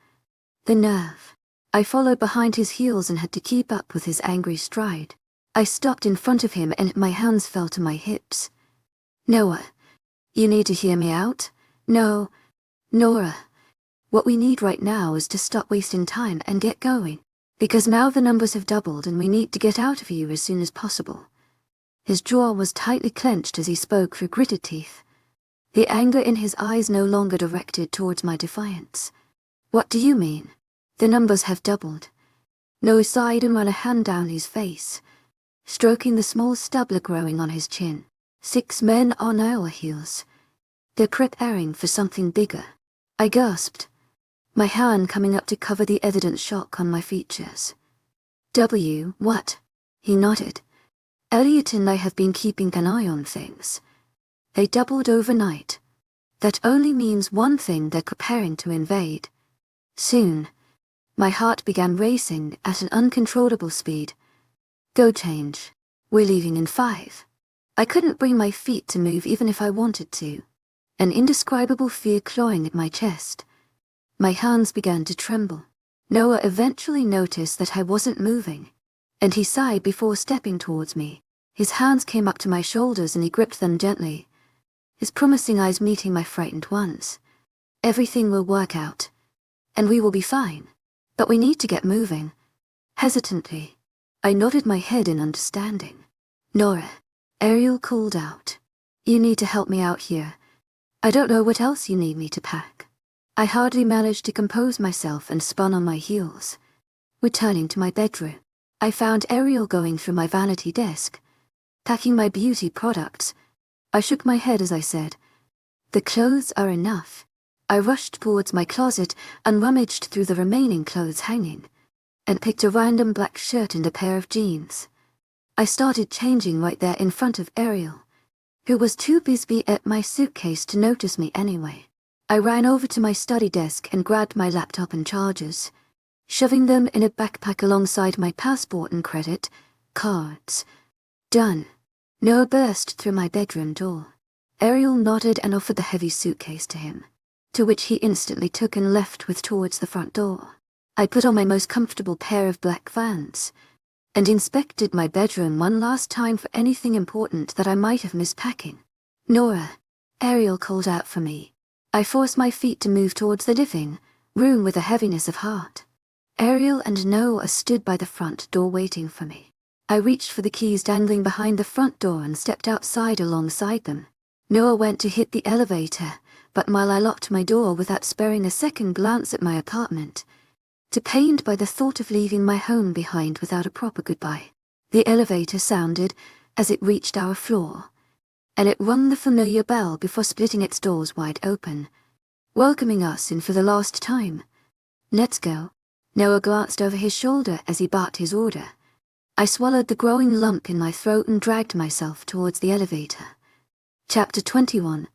The nerve. I followed behind his heels and had to keep up with his angry stride. I stopped in front of him and my hands fell to my hips. Noah, you need to hear me out? No, Nora. What we need right now is to stop wasting time and get going, because now the numbers have doubled and we need to get out of here as soon as possible. His jaw was tightly clenched as he spoke through gritted teeth, the anger in his eyes no longer directed towards my defiance. What do you mean? The numbers have doubled. Noah sighed and ran a hand down his face, stroking the small stubble growing on his chin. 6 men on our heels. They're preparing for something bigger. I gasped, my hand coming up to cover the evident shock on my features. What? He nodded. Elliot and I have been keeping an eye on things. They doubled overnight. That only means one thing: they're preparing to invade. Soon. My heart began racing at an uncontrollable speed. Go change. We're leaving in 5. I couldn't bring my feet to move even if I wanted to. An indescribable fear clawing at my chest. My hands began to tremble. Noah eventually noticed that I wasn't moving, and he sighed before stepping towards me. His hands came up to my shoulders and he gripped them gently, his promising eyes meeting my frightened ones. Everything will work out, and we will be fine. But we need to get moving. Hesitantly, I nodded my head in understanding. Nora, Ariel called out. You need to help me out here. I don't know what else you need me to pack. I hardly managed to compose myself and spun on my heels. Returning to my bedroom, I found Ariel going through my vanity desk, packing my beauty products. I shook my head as I said, "The clothes are enough." I rushed towards my closet and rummaged through the remaining clothes hanging, and picked a random black shirt and a pair of jeans. I started changing right there in front of Ariel, who was too busy at my suitcase to notice me anyway. I ran over to my study desk and grabbed my laptop and chargers, shoving them in a backpack alongside my passport and credit cards. Done. Noah burst through my bedroom door. Ariel nodded and offered the heavy suitcase to him, to which he instantly took and left with towards the front door. I put on my most comfortable pair of black Vans, and inspected my bedroom one last time for anything important that I might have missed packing. Nora, Ariel called out for me. I forced my feet to move towards the living room with a heaviness of heart. Ariel and Noah stood by the front door waiting for me. I reached for the keys dangling behind the front door and stepped outside alongside them. Noah went to hit the elevator, but while I locked my door without sparing a second glance at my apartment, too pained by the thought of leaving my home behind without a proper goodbye. The elevator sounded as it reached our floor, and it rung the familiar bell before splitting its doors wide open, welcoming us in for the last time. Let's go. Noah glanced over his shoulder as he barked his order. I swallowed the growing lump in my throat and dragged myself towards the elevator. Chapter 21.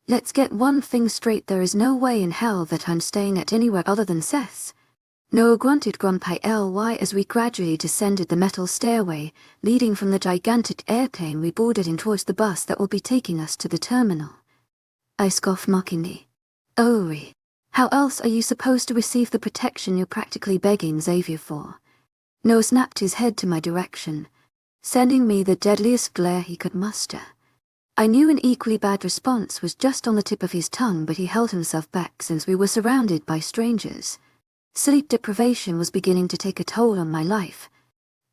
Let's get one thing straight: there is no way in hell that I'm staying at anywhere other than Seth's. Noah grunted grumpy as we gradually descended the metal stairway leading from the gigantic airplane we boarded in towards the bus that will be taking us to the terminal. I scoffed mockingly. Ori, how else are you supposed to receive the protection you're practically begging Xavier for? Noah snapped his head to my direction, sending me the deadliest glare he could muster. I knew an equally bad response was just on the tip of his tongue, but he held himself back since we were surrounded by strangers. Sleep deprivation was beginning to take a toll on my life,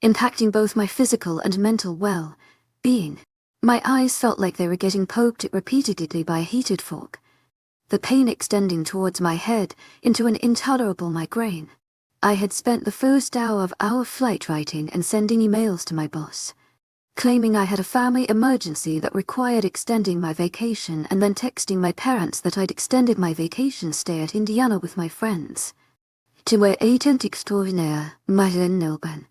impacting both my physical and mental well-being. My eyes felt like they were getting poked at repeatedly by a heated fork, the pain extending towards my head into an intolerable migraine. I had spent the first hour of our flight writing and sending emails to my boss, claiming I had a family emergency that required extending my vacation, and then texting my parents that I'd extended my vacation stay at Indiana with my friends. To my agent extraordinaire, Madeline Nilben,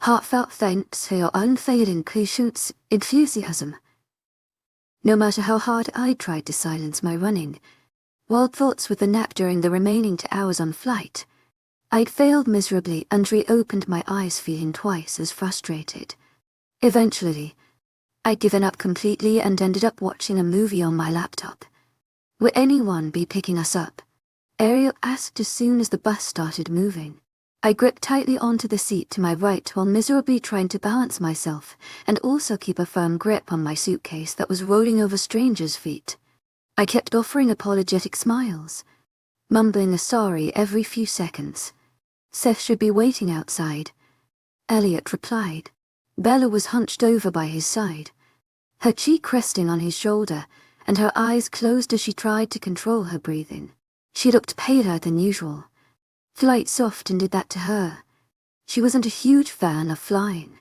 heartfelt thanks for your unfailing patience, enthusiasm. No matter how hard I tried to silence my running wild thoughts with a nap during the remaining 2 hours on flight, I'd failed miserably and reopened my eyes feeling twice as frustrated. Eventually, I'd given up completely and ended up watching a movie on my laptop. Will anyone be picking us up? Ariel asked as soon as the bus started moving. I gripped tightly onto the seat to my right while miserably trying to balance myself and also keep a firm grip on my suitcase that was rolling over strangers' feet. I kept offering apologetic smiles, mumbling a sorry every few seconds. Seth should be waiting outside, Elliot replied. Bella was hunched over by his side, her cheek resting on his shoulder, and her eyes closed as she tried to control her breathing. She looked paler than usual. Flight often did that to her. She wasn't a huge fan of flying.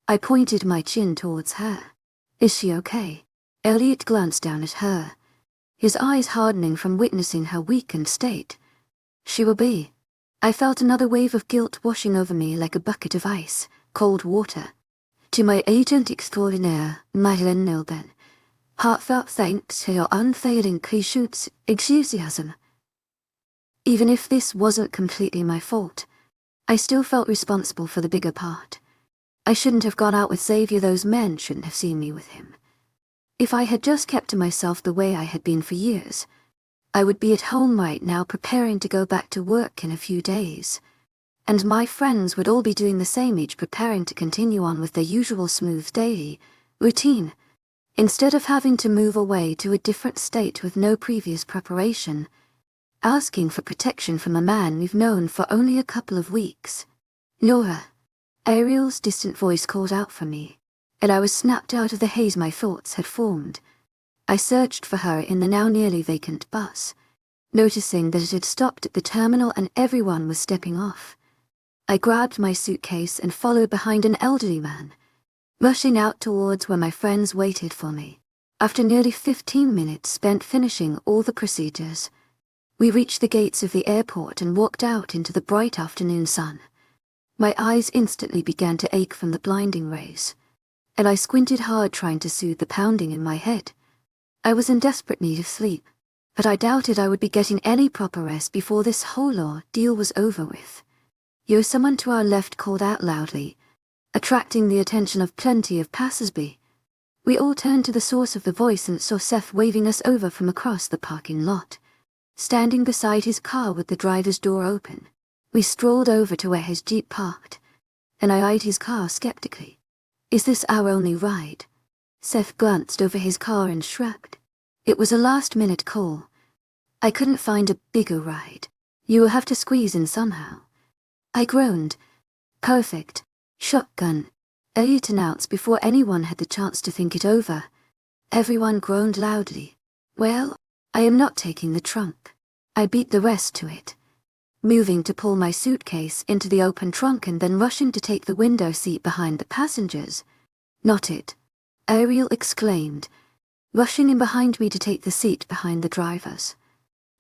I pointed my chin towards her. Is she okay? Elliot glanced down at her, his eyes hardening from witnessing her weakened state. She will be. I felt another wave of guilt washing over me like a bucket of ice, cold water. To my agent extraordinaire, Madeline Nilben, Heartfelt thanks to your unfailing patience, enthusiasm. Even if this wasn't completely my fault, I still felt responsible for the bigger part. I shouldn't have gone out with Xavier, those men shouldn't have seen me with him. If I had just kept to myself the way I had been for years, I would be at home right now preparing to go back to work in a few days. And my friends would all be doing the same, each preparing to continue on with their usual smooth daily routine, instead of having to move away to a different state with no previous preparation, asking for protection from a man we've known for only a couple of weeks. Laura. Ariel's distant voice called out for me, and I was snapped out of the haze my thoughts had formed. I searched for her in the now nearly vacant bus, noticing that it had stopped at the terminal and everyone was stepping off. I grabbed my suitcase and followed behind an elderly man, rushing out towards where my friends waited for me. After nearly 15 minutes spent finishing all the procedures, we reached the gates of the airport and walked out into the bright afternoon sun. My eyes instantly began to ache from the blinding rays, and I squinted hard trying to soothe the pounding in my head. I was in desperate need of sleep, but I doubted I would be getting any proper rest before this whole ordeal was over with. "You're someone," to our left called out loudly, attracting the attention of plenty of passers-by. We all turned to the source of the voice and saw Seth waving us over from across the parking lot, standing beside his car with the driver's door open. We strolled over to where his Jeep parked, and I eyed his car skeptically. "Is this our only ride?" Seth glanced over his car and shrugged. "It was a last-minute call. I couldn't find a bigger ride. You will have to squeeze in somehow." I groaned. "Perfect. Shotgun," Elliot announced before anyone had the chance to think it over. Everyone groaned loudly. "Well, I am not taking the trunk." I beat the rest to it, moving to pull my suitcase into the open trunk and then rushing to take the window seat behind the passengers. "Not it," Ariel exclaimed, rushing in behind me to take the seat behind the driver's.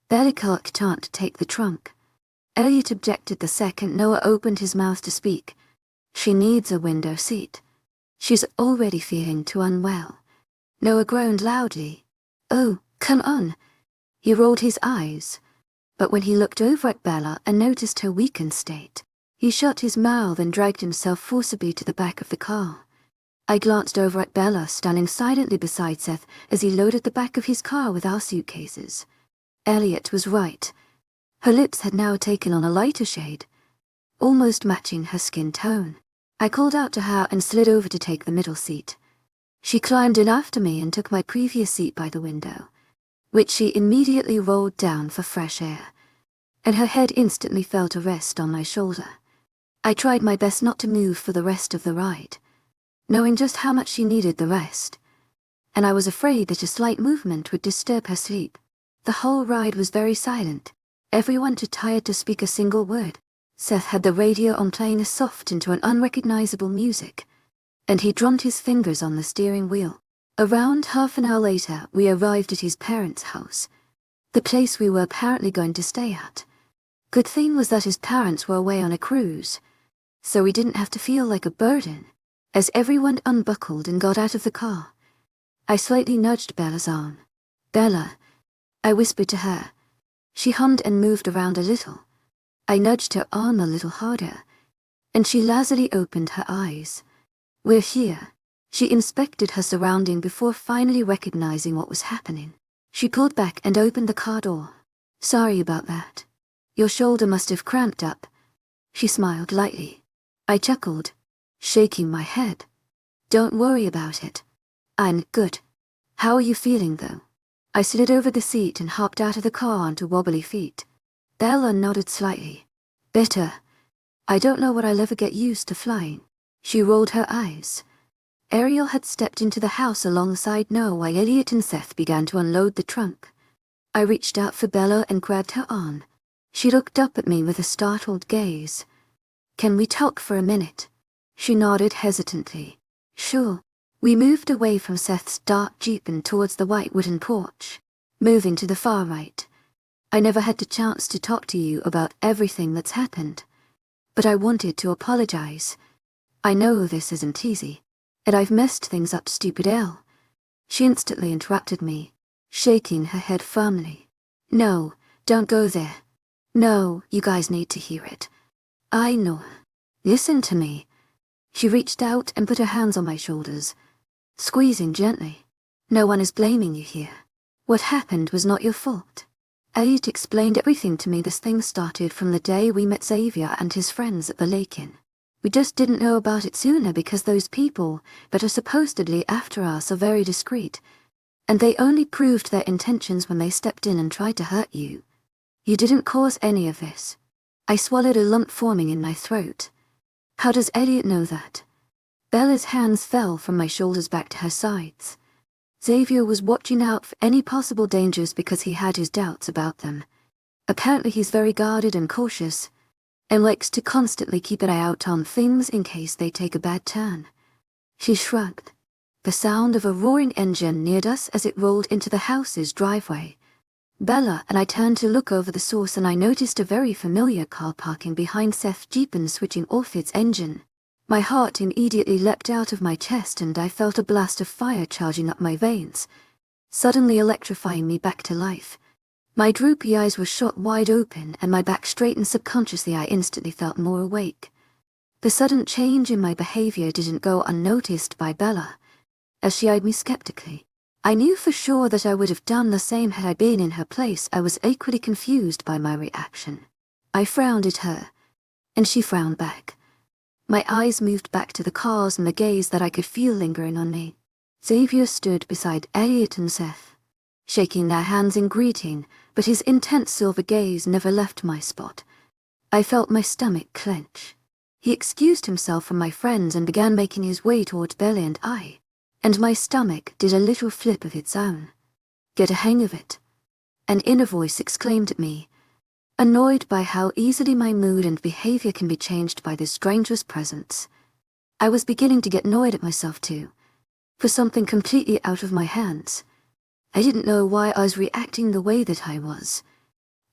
"Bellicott can't take the trunk." Elliot objected the second Noah opened his mouth to speak. "She needs a window seat. She's already feeling too unwell." Noah groaned loudly. "Oh, come on." He rolled his eyes, but when he looked over at Bella and noticed her weakened state, he shut his mouth and dragged himself forcibly to the back of the car. I glanced over at Bella standing silently beside Seth as he loaded the back of his car with our suitcases. Elliot was right. Her lips had now taken on a lighter shade, almost matching her skin tone. I called out to her and slid over to take the middle seat. She climbed in after me and took my previous seat by the window, which she immediately rolled down for fresh air, and her head instantly fell to rest on my shoulder. I tried my best not to move for the rest of the ride, knowing just how much she needed the rest, and I was afraid that a slight movement would disturb her sleep. The whole ride was very silent, everyone too tired to speak a single word. Seth had the radio on playing a soft into an unrecognizable music, and he drummed his fingers on the steering wheel. Around half an hour later, we arrived at his parents' house, the place we were apparently going to stay at. Good thing was that his parents were away on a cruise, so we didn't have to feel like a burden, as everyone unbuckled and got out of the car. I slightly nudged Bella's arm. "Bella," I whispered to her. She hummed and moved around a little. I nudged her arm a little harder, and she lazily opened her eyes. "We're here." She inspected her surrounding before finally recognizing what was happening. She pulled back and opened the car door. "Sorry about that. Your shoulder must have cramped up." She smiled lightly. I chuckled, shaking my head. "Don't worry about it. I'm good. How are you feeling, though?" I slid over the seat and hopped out of the car onto wobbly feet. Bella nodded slightly. "Better. I don't know what I'll ever get used to flying." She rolled her eyes. Ariel had stepped into the house alongside Noah while Elliot and Seth began to unload the trunk. I reached out for Bella and grabbed her arm. She looked up at me with a startled gaze. "Can we talk for a minute?" She nodded hesitantly. "Sure." We moved away from Seth's dark Jeep and towards the white wooden porch, moving to the far right. "I never had the chance to talk to you about everything that's happened, but I wanted to apologize. I know this isn't easy, and I've messed things up stupid L. She instantly interrupted me, shaking her head firmly. No, don't go there. No, you guys need to hear it. I know. Listen to me. She reached out and put her hands on my shoulders, squeezing gently. No one is blaming you here. What happened was not your fault. Elliot explained everything to me. This thing started from the day we met Xavier and his friends at the lake-inn. We just didn't know about it sooner because those people that are supposedly after us are very discreet, and they only proved their intentions when they stepped in and tried to hurt you. You didn't cause any of this. I swallowed a lump forming in my throat. How does Elliot know that? Bella's hands fell from my shoulders back to her sides. Xavier was watching out for any possible dangers because he had his doubts about them. Apparently he's very guarded and cautious, and likes to constantly keep an eye out on things in case they take a bad turn. She shrugged. The sound of a roaring engine neared us as it rolled into the house's driveway. Bella and I turned to look over the source, and I noticed a very familiar car parking behind Seth's Jeep and switching off its engine. My heart immediately leapt out of my chest and I felt a blast of fire charging up my veins, suddenly electrifying me back to life. My droopy eyes were shot wide open and my back straightened. Subconsciously I instantly felt more awake. The sudden change in my behavior didn't go unnoticed by Bella, as she eyed me skeptically. I knew for sure that I would have done the same had I been in her place. I was equally confused by my reaction. I frowned at her, and she frowned back. My eyes moved back to the cars and the gaze that I could feel lingering on me. Xavier stood beside Elliot and Seth, shaking their hands in greeting, but his intense silver gaze never left my spot. I felt my stomach clench. He excused himself from my friends and began making his way toward Bella and I, and my stomach did a little flip of its own. Get a hang of it, an inner voice exclaimed at me, annoyed by how easily my mood and behavior can be changed by this stranger's presence. I was beginning to get annoyed at myself too, for something completely out of my hands. I didn't know why I was reacting the way that I was,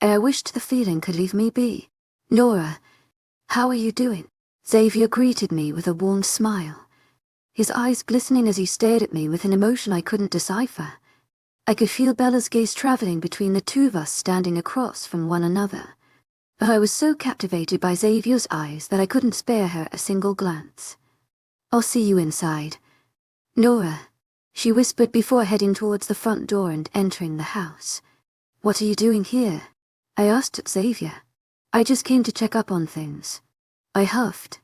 and I wished the feeling could leave me be. Nora, how are you doing? Xavier greeted me with a warm smile, his eyes glistening as he stared at me with an emotion I couldn't decipher. I could feel Bella's gaze traveling between the two of us standing across from one another. But I was so captivated by Xavier's eyes that I couldn't spare her a single glance. I'll see you inside. Nora, she whispered before heading towards the front door and entering the house. What are you doing here? I asked at Xavier. I just came to check up on things. I huffed.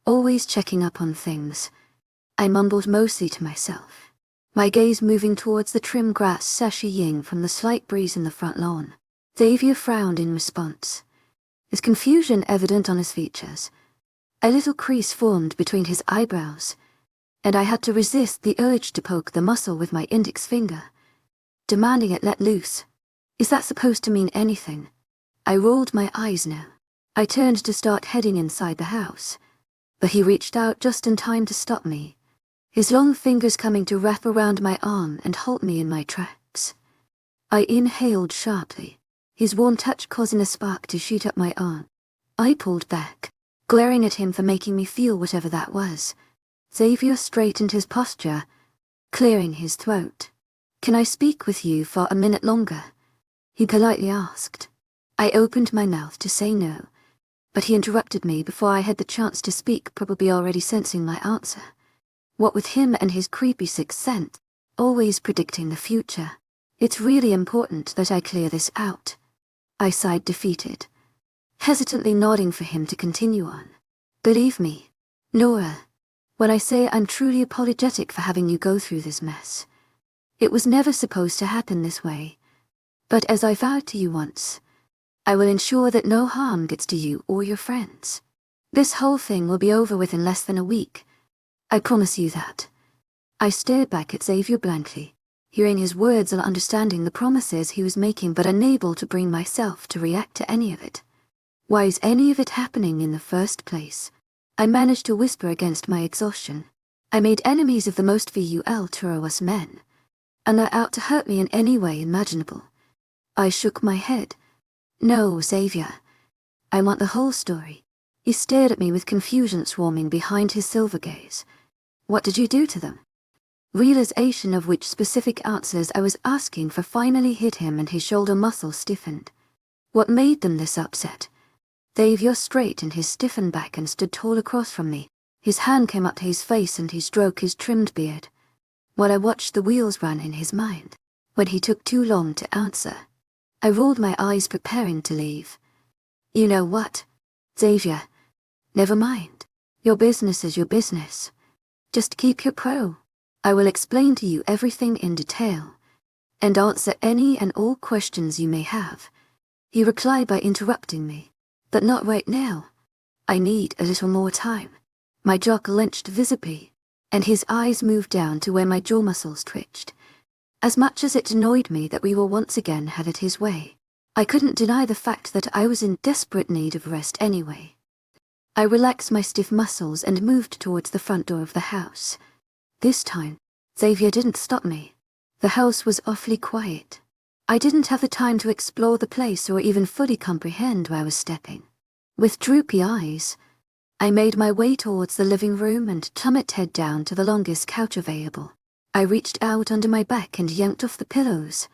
Always checking up on things. I mumbled mostly to myself, my gaze moving towards the trim grass sashaying from the slight breeze in the front lawn. Xavier frowned in response, his confusion evident on his features. A little crease formed between his eyebrows, and I had to resist the urge to poke the muscle with my index finger, demanding it let loose. Is that supposed to mean anything? I rolled my eyes now. I turned to start heading inside the house, but he reached out just in time to stop me, his long fingers coming to wrap around my arm and halt me in my tracks. I inhaled sharply, his warm touch causing a spark to shoot up my arm. I pulled back, glaring at him for making me feel whatever that was. Xavier straightened his posture, clearing his throat. Can I speak with you for a minute longer? He politely asked. I opened my mouth to say no, but he interrupted me before I had the chance to speak, probably already sensing my answer. What with him and his creepy sixth sense, always predicting the future, it's really important that I clear this out. I sighed defeated, hesitantly nodding for him to continue on. Believe me, Nora, when I say I'm truly apologetic for having you go through this mess. It was never supposed to happen this way, but as I vowed to you once, I will ensure that no harm gets to you or your friends. This whole thing will be over within less than a week. I promise you that. I stared back at Xavier blankly, hearing his words and understanding the promises he was making, but unable to bring myself to react to any of it. Why is any of it happening in the first place? I managed to whisper against my exhaustion. I made enemies of the most vulnerous men, and they're out to hurt me in any way imaginable. I shook my head. No, Xavier. I want the whole story. He stared at me with confusion swarming behind his silver gaze. What did you do to them? Realization of which specific answers I was asking for finally hit him, and his shoulder muscle stiffened. What made them this upset? Xavier straightened his stiffened back and stood tall across from me. His hand came up to his face and he stroked his trimmed beard, while I watched the wheels run in his mind. When he took too long to answer, I rolled my eyes preparing to leave. You know what, Xavier? Never mind. Your business is your business. Just keep your pro. I will explain to you everything in detail, and answer any and all questions you may have. He replied by interrupting me. But not right now. I need a little more time. My jaw clenched visibly, and his eyes moved down to where my jaw muscles twitched. As much as it annoyed me that we were once again had it his way, I couldn't deny the fact that I was in desperate need of rest anyway. I relaxed my stiff muscles and moved towards the front door of the house. This time, Xavier didn't stop me. The house was awfully quiet. I didn't have the time to explore the place or even fully comprehend where I was stepping. With droopy eyes, I made my way towards the living room and tucked head down to the longest couch available. I reached out under my back and yanked off the pillows,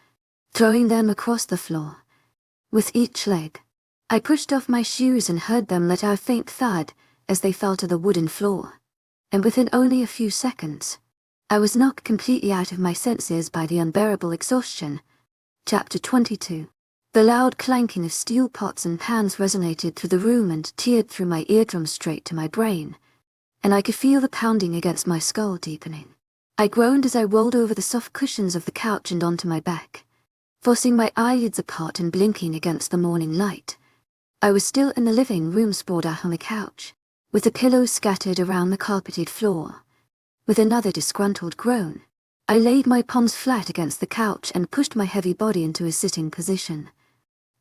throwing them across the floor. With each leg, I pushed off my shoes and heard them let out a faint thud as they fell to the wooden floor. And within only a few seconds, I was knocked completely out of my senses by the unbearable exhaustion. Chapter 22. The loud clanking of steel pots and pans resonated through the room and teared through my eardrums straight to my brain, and I could feel the pounding against my skull deepening. I groaned as I rolled over the soft cushions of the couch and onto my back, forcing my eyelids apart and blinking against the morning light. I was still in the living room, sprawled out on the couch, with the pillows scattered around the carpeted floor. With another disgruntled groan, I laid my palms flat against the couch and pushed my heavy body into a sitting position.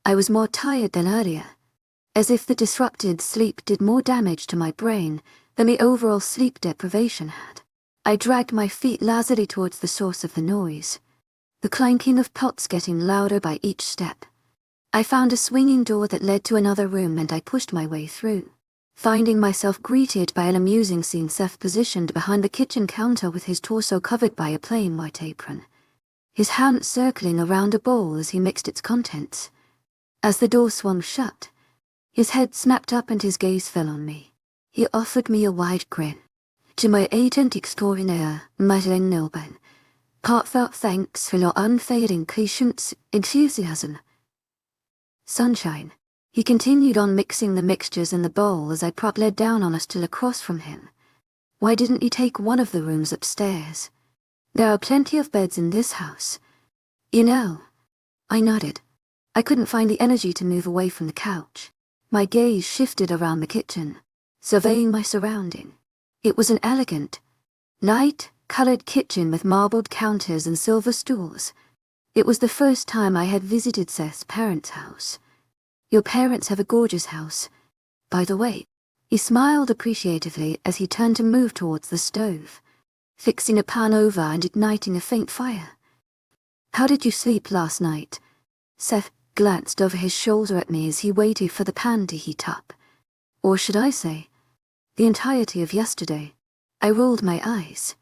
I was more tired than earlier, as if the disrupted sleep did more damage to my brain than the overall sleep deprivation had. I dragged my feet lazily towards the source of the noise, the clanking of pots getting louder by each step. I found a swinging door that led to another room and I pushed my way through, finding myself greeted by an amusing scene. Seth positioned behind the kitchen counter with his torso covered by a plain white apron, his hand circling around a bowl as he mixed its contents. As the door swung shut, his head snapped up and his gaze fell on me. He offered me a wide grin. To my agent extraordinaire, Madeleine Nilben, heartfelt thanks for your unfailing patience, enthusiasm. Sunshine. He continued on mixing the mixtures in the bowl as I propped led down on a stool across from him. Why didn't you take one of the rooms upstairs? There are plenty of beds in this house. You know. I nodded. I couldn't find the energy to move away from the couch. My gaze shifted around the kitchen, surveying my surrounding. It was an elegant, light-colored kitchen with marbled counters and silver stools. It was the first time I had visited Seth's parents' house. Your parents have a gorgeous house, by the way. He smiled appreciatively as he turned to move towards the stove, fixing a pan over and igniting a faint fire. How did you sleep last night? Seth glanced over his shoulder at me as he waited for the pan to heat up. Or should I say, the entirety of yesterday. I rolled my eyes.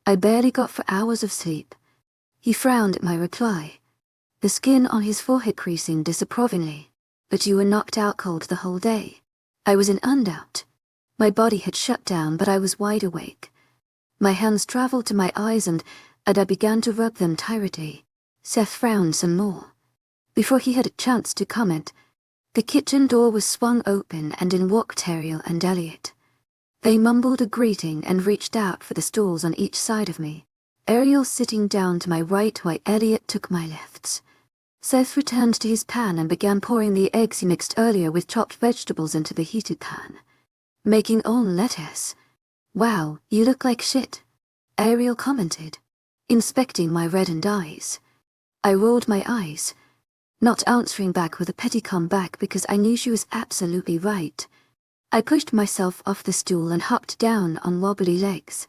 I barely got 4 hours of sleep. He frowned at my reply, the skin on his forehead creasing disapprovingly. But you were knocked out cold the whole day. I was in undoubt. My body had shut down, but I was wide awake. My hands traveled to my eyes and I began to rub them tiredly. Seth frowned some more. Before he had a chance to comment, the kitchen door was swung open and in walked Ariel and Elliot. They mumbled a greeting and reached out for the stools on each side of me. Ariel sitting down to my right while Elliot took my lefts. Seth returned to his pan and began pouring the eggs he mixed earlier with chopped vegetables into the heated pan, making own lettuce. Wow, you look like shit, Ariel commented, inspecting my reddened eyes. I rolled my eyes, not answering back with a petty comeback because I knew she was absolutely right. I pushed myself off the stool and hopped down on wobbly legs.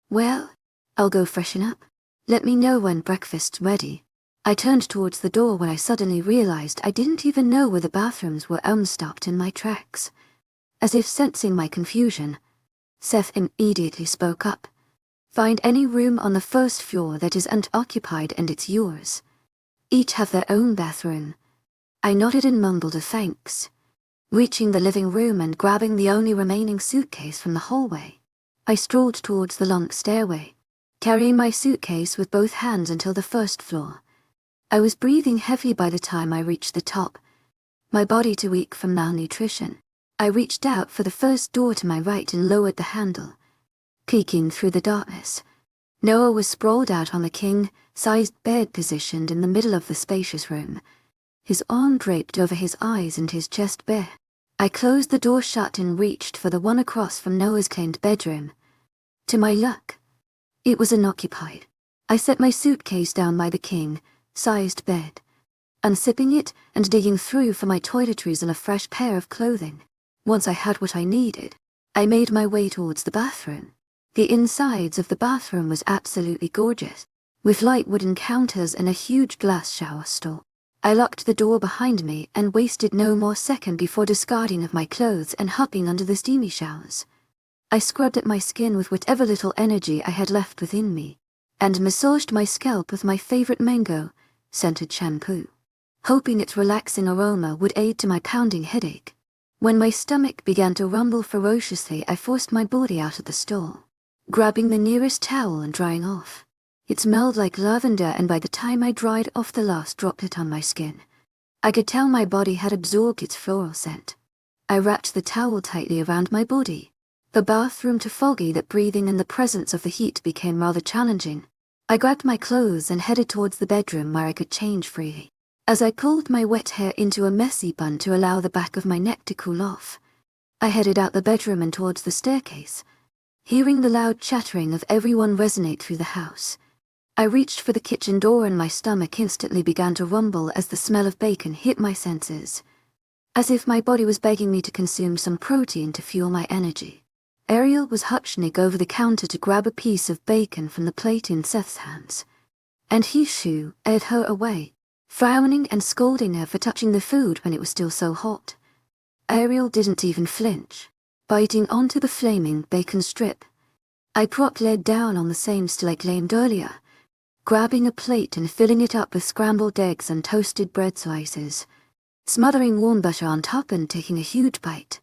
Well, I'll go freshen up. Let me know when breakfast's ready. I turned towards the door when I suddenly realized I didn't even know where the bathrooms were. Stopped in my tracks. As if sensing my confusion, Seth immediately spoke up. Find any room on the first floor that is unoccupied and it's yours. Each have their own bathroom. I nodded and mumbled a thanks. Reaching the living room and grabbing the only remaining suitcase from the hallway, I strolled towards the long stairway, carrying my suitcase with both hands until the first floor. I was breathing heavy by the time I reached the top, my body too weak from malnutrition. I reached out for the first door to my right and lowered the handle. Peeking through the darkness, Noah was sprawled out on the king-sized bed positioned in the middle of the spacious room, his arm draped over his eyes and his chest bare. I closed the door shut and reached for the one across from Noah's claimed bedroom. To my luck, it was unoccupied. I set my suitcase down by the king-sized bed, unzipping it and digging through for my toiletries and a fresh pair of clothing. Once I had what I needed, I made my way towards the bathroom. The insides of the bathroom was absolutely gorgeous, with light wooden counters and a huge glass shower stall. I locked the door behind me and wasted no more second before discarding of my clothes and hopping under the steamy showers. I scrubbed at my skin with whatever little energy I had left within me, and massaged my scalp with my favorite mango-scented shampoo, hoping its relaxing aroma would aid to my pounding headache. When my stomach began to rumble ferociously, I forced my body out of the stall, grabbing the nearest towel and drying off. It smelled like lavender, and by the time I dried off the last droplet on my skin, I could tell my body had absorbed its floral scent. I wrapped the towel tightly around my body, the bathroom too foggy that breathing in the presence of the heat became rather challenging. I grabbed my clothes and headed towards the bedroom where I could change freely. As I pulled my wet hair into a messy bun to allow the back of my neck to cool off, I headed out the bedroom and towards the staircase, hearing the loud chattering of everyone resonate through the house. I reached for the kitchen door and my stomach instantly began to rumble as the smell of bacon hit my senses, as if my body was begging me to consume some protein to fuel my energy. Ariel was hunched over the counter to grab a piece of bacon from the plate in Seth's hands, and he shooed her away, frowning and scolding her for touching the food when it was still so hot. Ariel didn't even flinch, biting onto the flaming bacon strip. I propped lead down on the same still I claimed earlier, grabbing a plate and filling it up with scrambled eggs and toasted bread slices, smothering warm butter on top and taking a huge bite.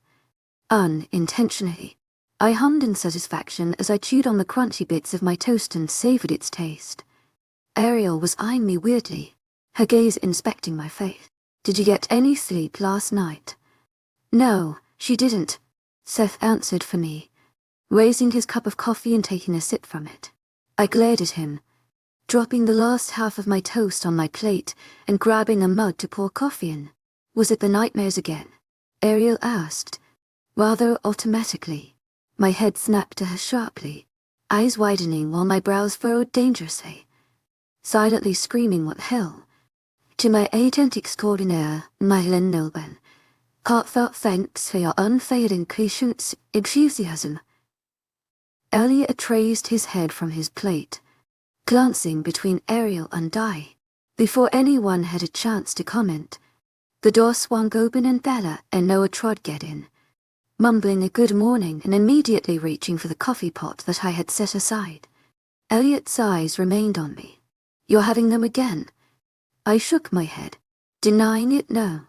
Unintentionally, I hummed in satisfaction as I chewed on the crunchy bits of my toast and savored its taste. Ariel was eyeing me weirdly, her gaze inspecting my face. "Did you get any sleep last night?" "No, she didn't," Seth answered for me, raising his cup of coffee and taking a sip from it. I glared at him, dropping the last half of my toast on my plate and grabbing a mug to pour coffee in. "Was it the nightmares again?" Ariel asked, rather automatically. My head snapped to her sharply, eyes widening while my brows furrowed dangerously, silently screaming what hell. "To my agent extraordinaire, Myelin Nilben, heartfelt thanks for your unfailing patience, enthusiasm." Elliot raised his head from his plate, glancing between Ariel and I. Before anyone had a chance to comment, the door swung open and Bella and Noah trod get in, mumbling a good morning and immediately reaching for the coffee pot that I had set aside. Elliot's eyes remained on me. "You're having them again?" I shook my head, denying it. "No."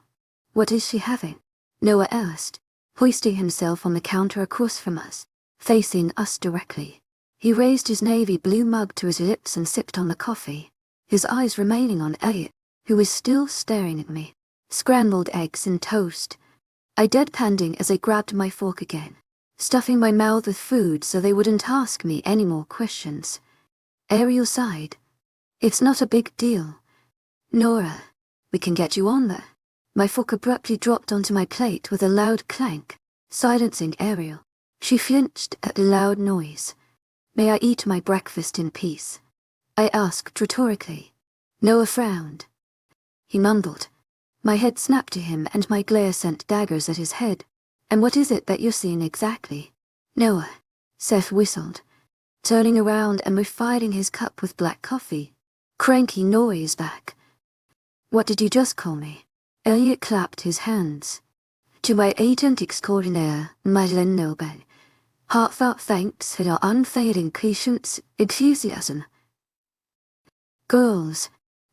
"What is she having?" Noah asked, hoisting himself on the counter across from us, facing us directly. He raised his navy blue mug to his lips and sipped on the coffee, his eyes remaining on Elliot, who was still staring at me. "Scrambled eggs and toast," I deadpanned as I grabbed my fork again, stuffing my mouth with food so they wouldn't ask me any more questions. Ariel sighed. "It's not a big deal. Nora, we can get you on there." My fork abruptly dropped onto my plate with a loud clank, silencing Ariel. She flinched at the loud noise. "May I eat my breakfast in peace?" I asked rhetorically. Noah frowned. He mumbled. My head snapped to him and my glare sent daggers at his head. "And what is it that you're seeing exactly?" "Noah," Seth whistled, turning around and refilling his cup with black coffee. Cranky noise back. "What did you just call me?" Elliot clapped his hands. "To my agent extraordinaire, Madeleine Nobel, Heartfelt thanks for your unfailing patience, enthusiasm. Girls,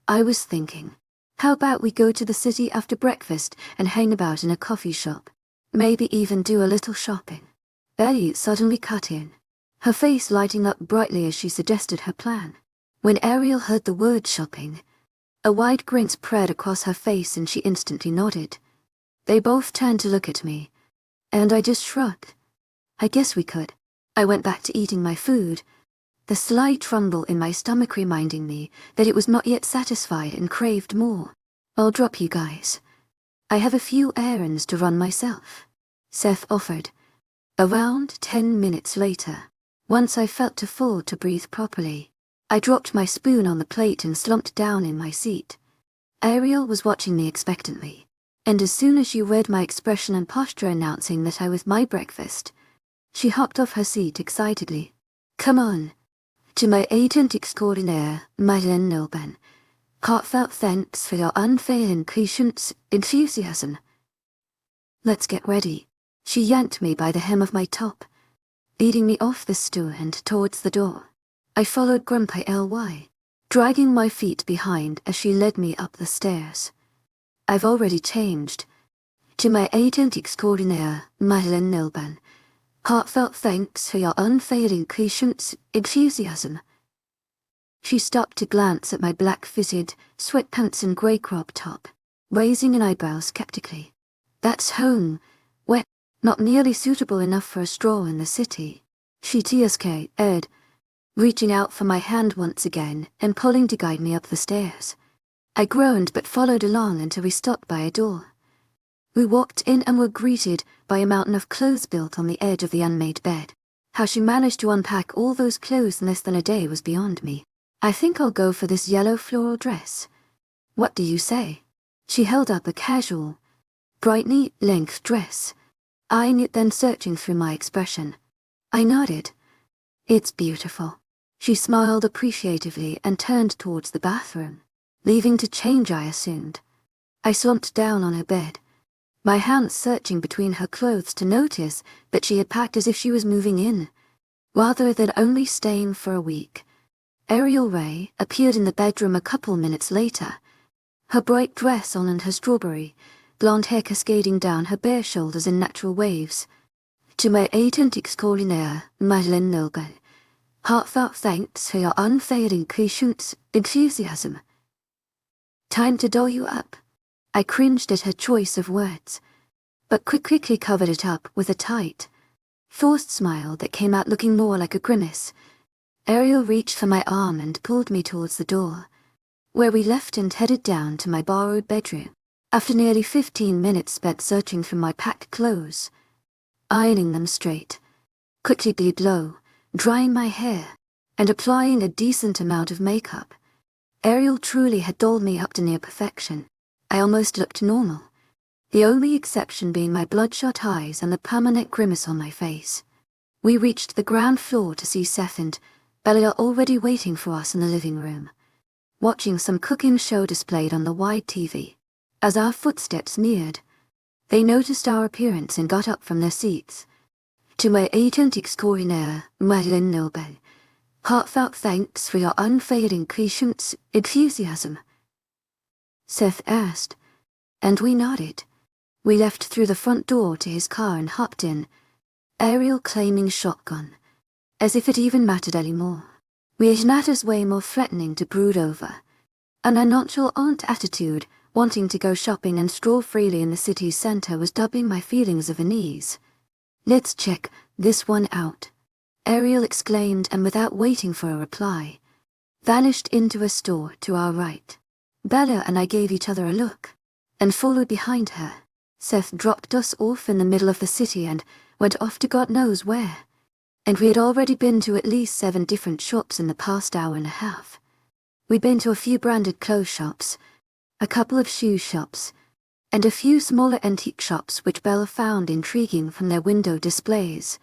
I was thinking, how about we go to the city after breakfast and hang about in a coffee shop? Maybe even do a little shopping. Ellie suddenly cut in, her face lighting up brightly as she suggested her plan. When Ariel heard the word shopping, a wide grin spread across her face and she instantly nodded. They both turned to look at me, and I just shrugged. I guess we could. I went back to eating my food, the slight rumble in my stomach reminding me that it was not yet satisfied and craved more. I'll drop you guys. I have a few errands to run myself, Seth offered. Around 10 minutes later, once I felt too full to breathe properly, I dropped my spoon on the plate and slumped down in my seat. Ariel was watching me expectantly, and as soon as she read my expression and posture announcing that I was my breakfast, she hopped off her seat excitedly. Come on. To my agent extraordinaire, Madeleine Nilban, heartfelt thanks for your unfailing patience, enthusiasm. Let's get ready. She yanked me by the hem of my top, leading me off the stool and towards the door. I followed Grumpy Ly, dragging my feet behind as she led me up the stairs. I've already changed. To my agent extraordinaire, Madeleine Nilban, heartfelt thanks for your unfailing patience, enthusiasm. She stopped to glance at my black-fitted sweatpants and grey crop top, raising an eyebrow skeptically. That's home, where not nearly suitable enough for a stroll in the city. She TSK'd, reaching out for my hand once again and pulling to guide me up the stairs. I groaned but followed along until we stopped by a door. We walked in and were greeted by a mountain of clothes built on the edge of the unmade bed. How she managed to unpack all those clothes in less than a day was beyond me. I think I'll go for this yellow floral dress. What do you say? She held up a casual, bright knee-length dress, eyeing it then searching through my expression. I nodded. It's beautiful. She smiled appreciatively and turned towards the bathroom, leaving to change, I assumed. I slumped down on her bed, my hands searching between her clothes to notice that she had packed as if she was moving in, rather than only staying for a week. Ariel Ray appeared in the bedroom a couple minutes later, her bright dress on and her strawberry, blonde hair cascading down her bare shoulders in natural waves. To my agent extraordinaire, Madeleine Nilban, heartfelt thanks for your unfailing patience, enthusiasm. Time to doll you up. I cringed at her choice of words, but quickly covered it up with a tight, forced smile that came out looking more like a grimace. Ariel reached for my arm and pulled me towards the door, where we left and headed down to my borrowed bedroom. After nearly 15 minutes spent searching through my packed clothes, ironing them straight, quickly blow, drying my hair, and applying a decent amount of makeup, Ariel truly had dolled me up to near perfection. I almost looked normal, the only exception being my bloodshot eyes and the permanent grimace on my face. We reached the ground floor to see Seth and Bella already waiting for us in the living room, watching some cooking show displayed on the wide TV. As our footsteps neared, they noticed our appearance and got up from their seats. To my agent extraordinaire, Madeleine Nilban, heartfelt thanks for your unfailing patience, enthusiasm. Seth asked, and we nodded. We left through the front door to his car and hopped in, Ariel claiming shotgun, as if it even mattered anymore. We had matters way more threatening to brood over, and a nonchalant attitude, wanting to go shopping and stroll freely in the city's center, was dubbing my feelings of unease. Let's check this one out, Ariel exclaimed, and without waiting for a reply, vanished into a store to our right. Bella and I gave each other a look, and followed behind her. Seth dropped us off in the middle of the city and went off to God knows where, and we had already been to at least 7 different shops in the past hour and a half. We'd been to a few branded clothes shops, a couple of shoe shops, and a few smaller antique shops which Bella found intriguing from their window displays,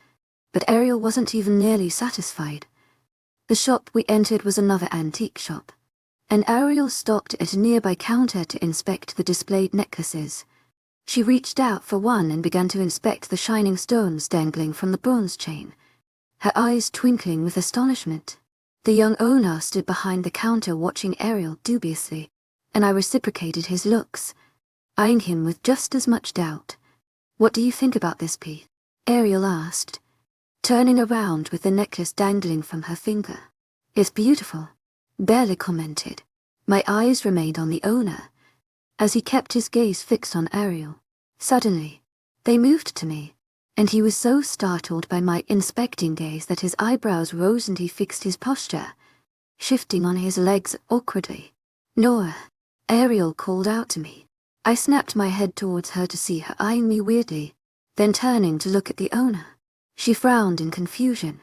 but Ariel wasn't even nearly satisfied. The shop we entered was another antique shop, and Ariel stopped at a nearby counter to inspect the displayed necklaces. She reached out for one and began to inspect the shining stones dangling from the bronze chain, her eyes twinkling with astonishment. The young owner stood behind the counter watching Ariel dubiously, and I reciprocated his looks, eyeing him with just as much doubt. "What do you think about this piece?" Ariel asked, turning around with the necklace dangling from her finger. "It's beautiful," Bella commented. My eyes remained on the owner, as he kept his gaze fixed on Ariel. Suddenly, they moved to me, and he was so startled by my inspecting gaze that his eyebrows rose and he fixed his posture, shifting on his legs awkwardly. "Nora," Ariel called out to me. I snapped my head towards her to see her eyeing me weirdly, then turning to look at the owner. She frowned in confusion.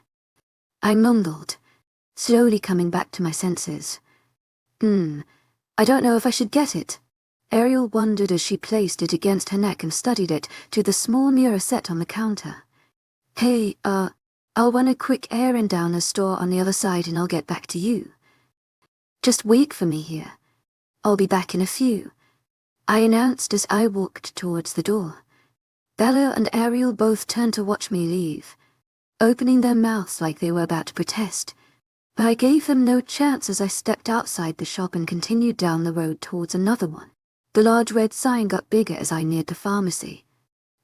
I mumbled, slowly coming back to my senses. I don't know if I should get it." Ariel wondered as she placed it against her neck and studied it to the small mirror set on the counter. "Hey, I'll run a quick errand down the store on the other side and I'll get back to you. Just wait for me here. I'll be back in a few," I announced as I walked towards the door. Bella and Ariel both turned to watch me leave, opening their mouths like they were about to protest, but I gave them no chance as I stepped outside the shop and continued down the road towards another one. The large red sign got bigger as I neared the pharmacy,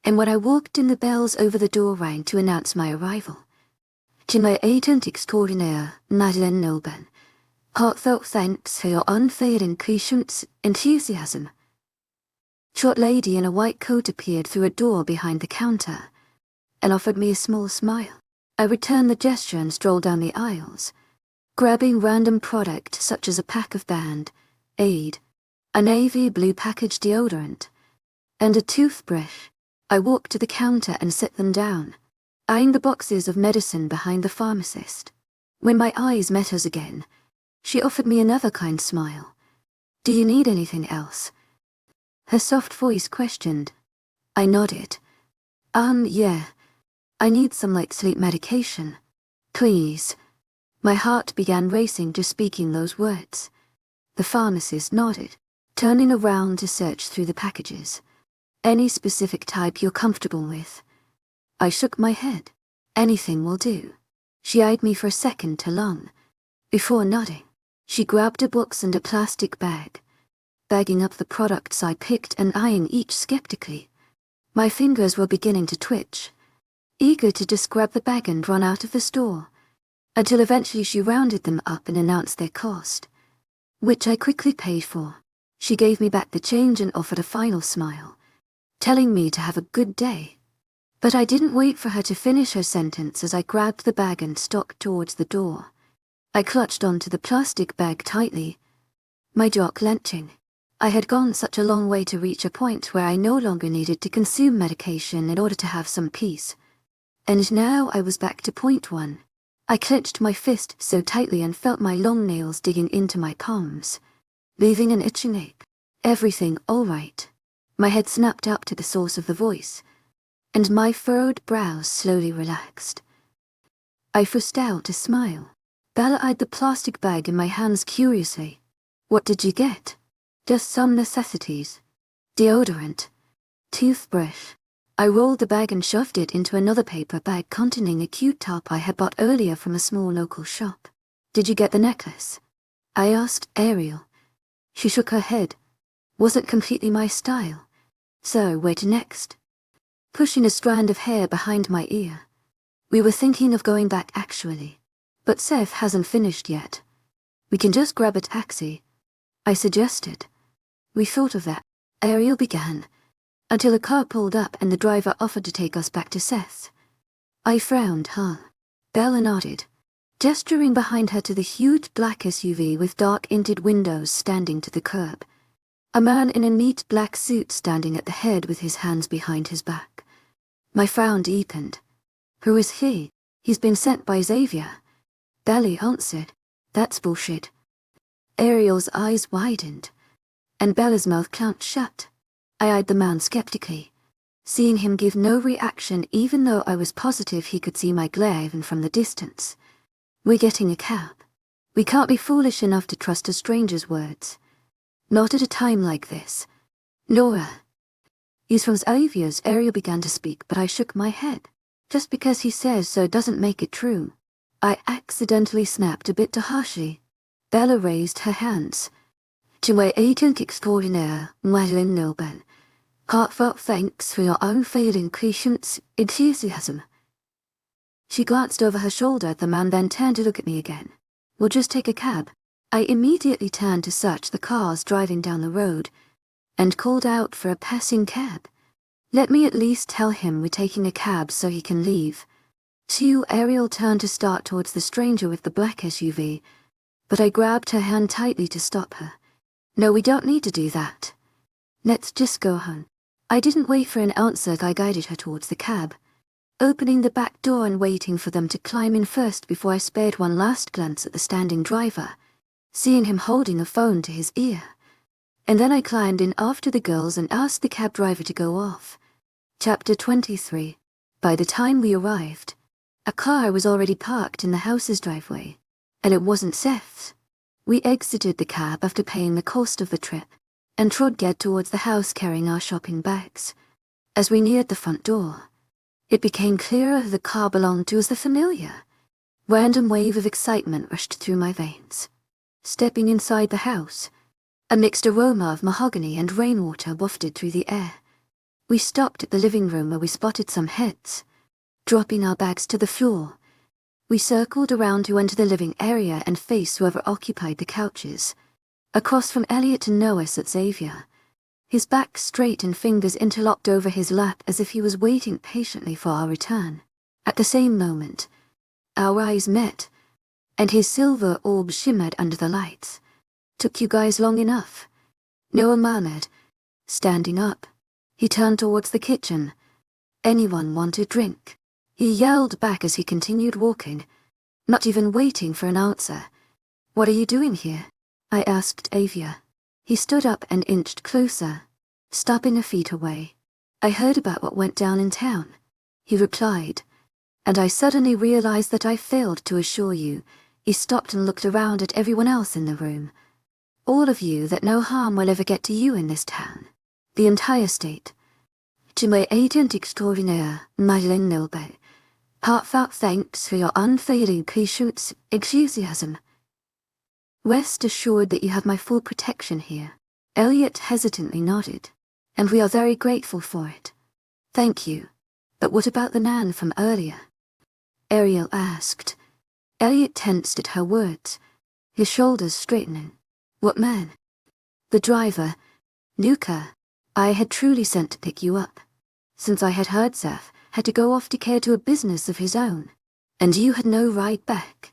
and when I walked in the bells over the door rang to announce my arrival. "To my agent extraordinaire, Madeleine Nolben, heartfelt thanks for your unfailing patience, enthusiasm." Short lady in a white coat appeared through a door behind the counter and offered me a small smile. I returned the gesture and strolled down the aisles, grabbing random product such as a pack of Band-Aid, a navy blue packaged deodorant, and a toothbrush. I walked to the counter and set them down, eyeing the boxes of medicine behind the pharmacist. When my eyes met hers again, she offered me another kind smile. "Do you need anything else?" her soft voice questioned. I nodded. Yeah. I need some light sleep medication. Please." My heart began racing just speaking those words. The pharmacist nodded, turning around to search through the packages. "Any specific type you're comfortable with?" I shook my head. "Anything will do." She eyed me for a second too long. Before nodding, she grabbed a box and a plastic bag, bagging up the products I picked and eyeing each skeptically. My fingers were beginning to twitch, eager to just grab the bag and run out of the store, until eventually she rounded them up and announced their cost, which I quickly paid for. She gave me back the change and offered a final smile, telling me to have a good day. But I didn't wait for her to finish her sentence as I grabbed the bag and stalked towards the door. I clutched onto the plastic bag tightly, my jaw clenching. I had gone such a long way to reach a point where I no longer needed to consume medication in order to have some peace. And now I was back to point one. I clenched my fist so tightly and felt my long nails digging into my palms, leaving an itching ache. "Everything all right?" My head snapped up to the source of the voice, and my furrowed brows slowly relaxed. I forced out a smile. Bella eyed the plastic bag in my hands curiously. "What did you get?" "Just some necessities. Deodorant. Toothbrush." I rolled the bag and shoved it into another paper bag containing a cute top I had bought earlier from a small local shop. "Did you get the necklace?" I asked Ariel. She shook her head. "Wasn't completely my style. So where to next?" Pushing a strand of hair behind my ear. "We were thinking of going back actually, but Seth hasn't finished yet. We can just grab a taxi," I suggested. "We thought of that," Ariel began, until a car pulled up and the driver offered to take us back to Seth's. I frowned, Bella nodded, gesturing behind her to the huge black SUV with dark tinted windows standing to the curb. A man in a neat black suit standing at the head with his hands behind his back. My frown deepened. "Who is he?" "He's been sent by Xavier," Bella answered. "That's bullshit." Ariel's eyes widened, and Bella's mouth clamped shut. I eyed the man skeptically, seeing him give no reaction even though I was positive he could see my glare even from the distance. "We're getting a cab. We can't be foolish enough to trust a stranger's words. Not at a time like this. Nora." He's from Xavier's. Ariel began to speak, but I shook my head. Just because he says so doesn't make it true. I accidentally snapped a bit too harshly. Bella raised her hands. To my agent extraordinaire, Madeline Nobel. Heartfelt thanks for your unfailing patience, enthusiasm. She glanced over her shoulder at the man, then turned to look at me again. We'll just take a cab. I immediately turned to search the cars driving down the road, and called out for a passing cab. Let me at least tell him we're taking a cab so he can leave. Ariel turned to start towards the stranger with the black SUV, but I grabbed her hand tightly to stop her. No, we don't need to do that. Let's just go home. I didn't wait for an answer. I guided her towards the cab, opening the back door and waiting for them to climb in first before I spared one last glance at the standing driver, seeing him holding a phone to his ear. And then I climbed in after the girls and asked the cab driver to go off. Chapter 23. By the time we arrived, a car was already parked in the house's driveway, and it wasn't Seth's. We exited the cab after paying the cost of the trip, and trod towards the house carrying our shopping bags. As we neared the front door, it became clearer who the car belonged to as the familiar. Random wave of excitement rushed through my veins. Stepping inside the house, a mixed aroma of mahogany and rainwater wafted through the air. We stopped at the living room where we spotted some heads. Dropping our bags to the floor, we circled around to enter the living area and face whoever occupied the couches. Across from Elliot and Noah sat Xavier, his back straight and fingers interlocked over his lap as if he was waiting patiently for our return. At the same moment, our eyes met, and his silver orb shimmered under the lights. Took you guys long enough? Noah murmured, standing up. He turned towards the kitchen. Anyone want a drink? He yelled back as he continued walking, not even waiting for an answer. What are you doing here? I asked Avia. He stood up and inched closer, stopping a feet away. I heard about what went down in town, he replied, and I suddenly realized that I failed to assure you. He stopped and looked around at everyone else in the room. All of you, that no harm will ever get to you in this town. The entire state. To my agent extraordinaire, Madeline Nobel. Heartfelt thanks for your unfailing patience, enthusiasm. Rest assured that you have my full protection here. Elliot hesitantly nodded, and we are very grateful for it. Thank you. But what about the man from earlier? Ariel asked. Elliot tensed at her words, his shoulders straightening. What man? The driver, Luca, I had truly sent to pick you up. Since I had heard Seth had to go off to care to a business of his own, and you had no ride back.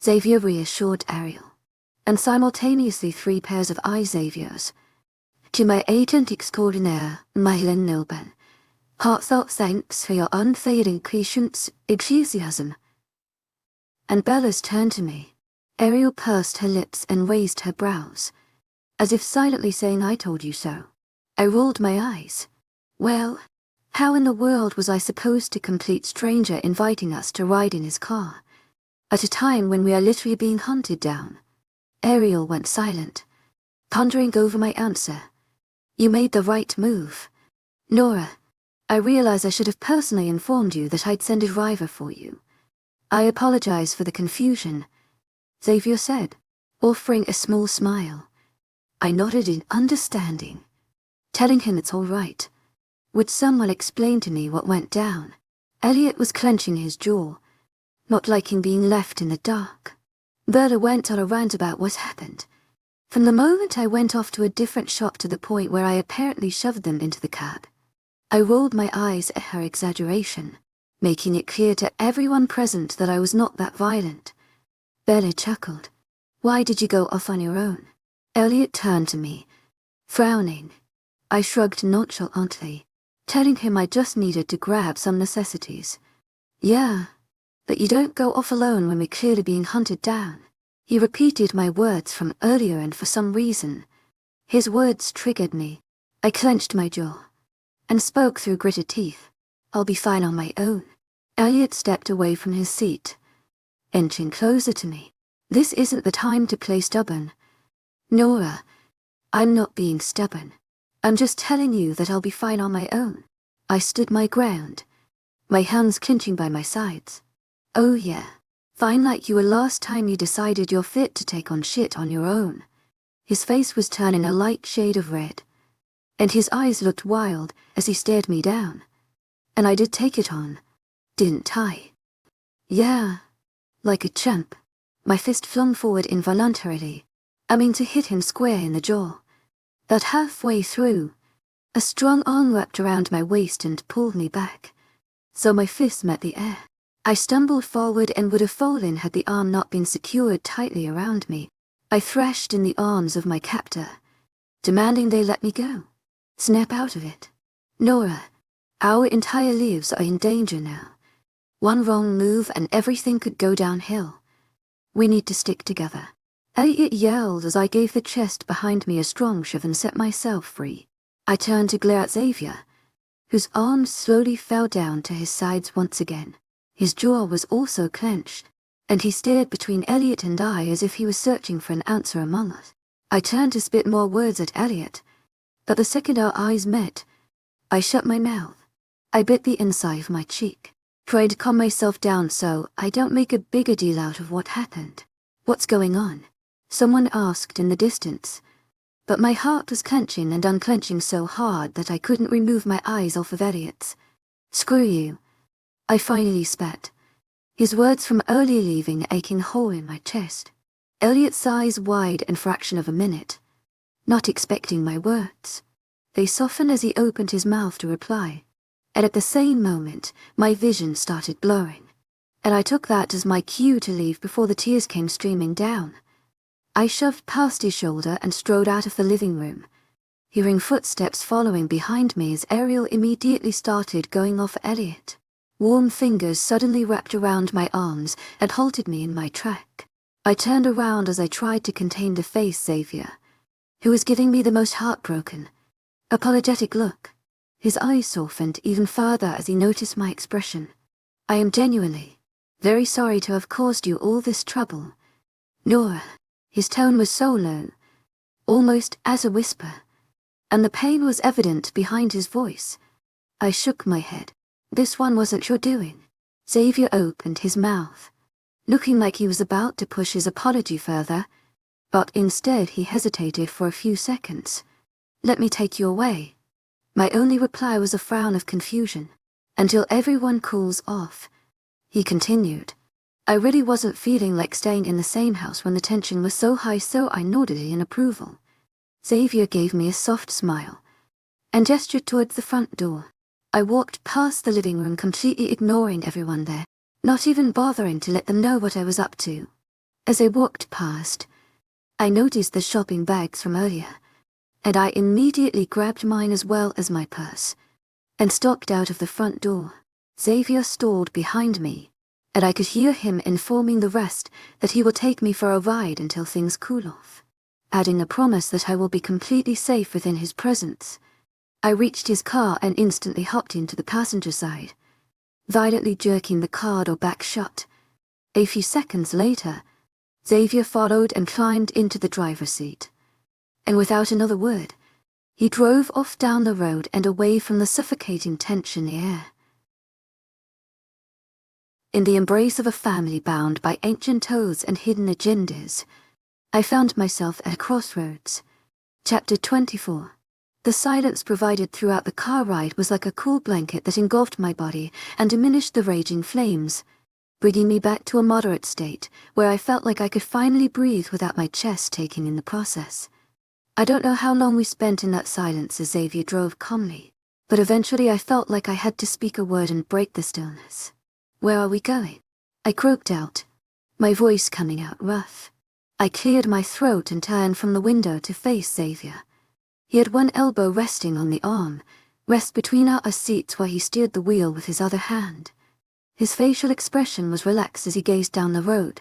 Xavier reassured Ariel, and simultaneously 3 pairs of eyes Xavier's. To my agent extraordinaire, Madeline Nobel. Heartfelt thanks for your unfailing patience, enthusiasm. And Bella's turned to me. Ariel pursed her lips and raised her brows, as if silently saying, I told you so. I rolled my eyes. Well, how in the world was I supposed to complete stranger inviting us to ride in his car, at a time when we are literally being hunted down? Ariel went silent, pondering over my answer. You made the right move. Nora, I realize I should have personally informed you that I'd send a driver for you. I apologize for the confusion, Xavier said, offering a small smile. I nodded in understanding, telling him it's all right. Would someone explain to me what went down? Elliot was clenching his jaw, not liking being left in the dark. Bella went on a rant about what happened. From the moment I went off to a different shop to the point where I apparently shoved them into the cab, I rolled my eyes at her exaggeration, making it clear to everyone present that I was not that violent. Bella chuckled. Why did you go off on your own? Elliot turned to me, frowning. I shrugged nonchalantly, telling him I just needed to grab some necessities. Yeah, but you don't go off alone when we're clearly being hunted down. He repeated my words from earlier, and for some reason, his words triggered me. I clenched my jaw and spoke through gritted teeth. I'll be fine on my own. Elliot stepped away from his seat, inching closer to me. This isn't the time to play stubborn. Nora, I'm not being stubborn. I'm just telling you that I'll be fine on my own. I stood my ground, my hands clenching by my sides. Oh yeah, fine like you were last time you decided you're fit to take on shit on your own. His face was turning a light shade of red, and his eyes looked wild as he stared me down. And I did take it on, didn't I? Yeah, like a champ. My fist flung forward involuntarily, aiming to hit him square in the jaw. But halfway through, a strong arm wrapped around my waist and pulled me back, so my fist met the air. I stumbled forward and would have fallen had the arm not been secured tightly around me. I thrashed in the arms of my captor, demanding they let me go. Snap out of it. Nora, our entire lives are in danger now. One wrong move and everything could go downhill. We need to stick together. Elliot yelled as I gave the chest behind me a strong shove and set myself free. I turned to glare at Xavier, whose arms slowly fell down to his sides once again. His jaw was also clenched, and he stared between Elliot and I as if he was searching for an answer among us. I turned to spit more words at Elliot, but the second our eyes met, I shut my mouth. I bit the inside of my cheek, tried to calm myself down so I don't make a bigger deal out of what happened. What's going on? Someone asked in the distance, but my heart was clenching and unclenching so hard that I couldn't remove my eyes off of Elliot's. Screw you, I finally spat, his words from earlier leaving an aching hole in my chest. Elliot's eyes wide and fraction of a minute, not expecting my words. They softened as he opened his mouth to reply, and at the same moment my vision started blurring, and I took that as my cue to leave before the tears came streaming down. I shoved past his shoulder and strode out of the living room, hearing footsteps following behind me as Ariel immediately started going off Elliot. Warm fingers suddenly wrapped around my arms and halted me in my track. I turned around as I tried to contain the face Xavier, who was giving me the most heartbroken, apologetic look. His eyes softened even further as he noticed my expression. I am genuinely very sorry to have caused you all this trouble, Nora. His tone was so low, almost as a whisper, and the pain was evident behind his voice. I shook my head. This one wasn't your doing. Xavier opened his mouth, looking like he was about to push his apology further, but instead he hesitated for a few seconds. Let me take you away. My only reply was a frown of confusion. Until everyone cools off, he continued. I really wasn't feeling like staying in the same house when the tension was so high, so I nodded in approval. Xavier gave me a soft smile and gestured towards the front door. I walked past the living room, completely ignoring everyone there, not even bothering to let them know what I was up to. As I walked past, I noticed the shopping bags from earlier, and I immediately grabbed mine as well as my purse and stalked out of the front door. Xavier stalled behind me, and I could hear him informing the rest that he will take me for a ride until things cool off, adding a promise that I will be completely safe within his presence. I reached his car and instantly hopped into the passenger side, violently jerking the car door back shut. A few seconds later, Xavier followed and climbed into the driver's seat, and without another word, he drove off down the road and away from the suffocating tension in the air. In the embrace of a family bound by ancient oaths and hidden agendas, I found myself at a crossroads. Chapter 24. The silence provided throughout the car ride was like a cool blanket that engulfed my body and diminished the raging flames, bringing me back to a moderate state where I felt like I could finally breathe without my chest taking in the process. I don't know how long we spent in that silence as Xavier drove calmly, but eventually I felt like I had to speak a word and break the stillness. Where are we going? I croaked out, my voice coming out rough. I cleared my throat and turned from the window to face Xavier. He had one elbow resting on the arm, rest between our seats while he steered the wheel with his other hand. His facial expression was relaxed as he gazed down the road.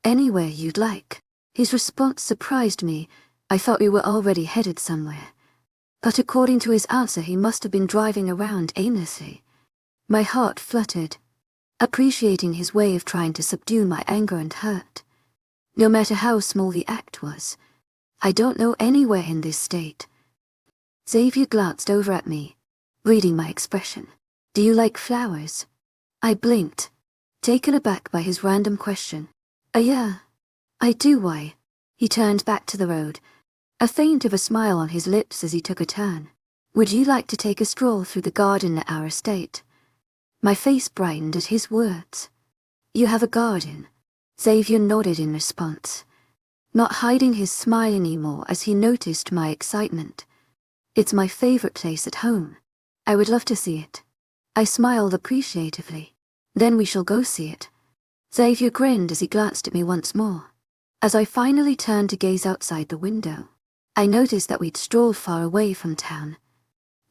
Anywhere you'd like. His response surprised me. I thought we were already headed somewhere. But according to his answer, he must have been driving around aimlessly. My heart fluttered, appreciating his way of trying to subdue my anger and hurt. No matter how small the act was, I don't know anywhere in this state. Xavier glanced over at me, reading my expression. Do you like flowers? I blinked, taken aback by his random question. Yeah, I do. Why? He turned back to the road, a feint of a smile on his lips as he took a turn. Would you like to take a stroll through the garden at our estate? My face brightened at his words. You have a garden? Xavier nodded in response, not hiding his smile anymore as he noticed my excitement. It's my favorite place at home. I would love to see it. I smiled appreciatively. Then we shall go see it. Xavier grinned as he glanced at me once more. As I finally turned to gaze outside the window, I noticed that we'd strolled far away from town.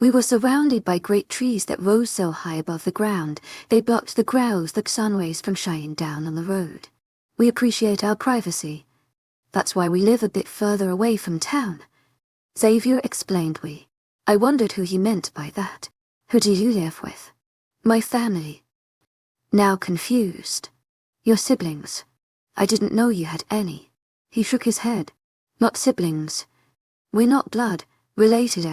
We were surrounded by great trees that rose so high above the ground, they blocked the grass the sun rays from shining down on the road. We appreciate our privacy. That's why we live a bit further away from town. Xavier explained. I wondered who he meant by that. Who do you live with? My family. Now confused. Your siblings. I didn't know you had any. He shook his head. Not siblings. We're not blood related.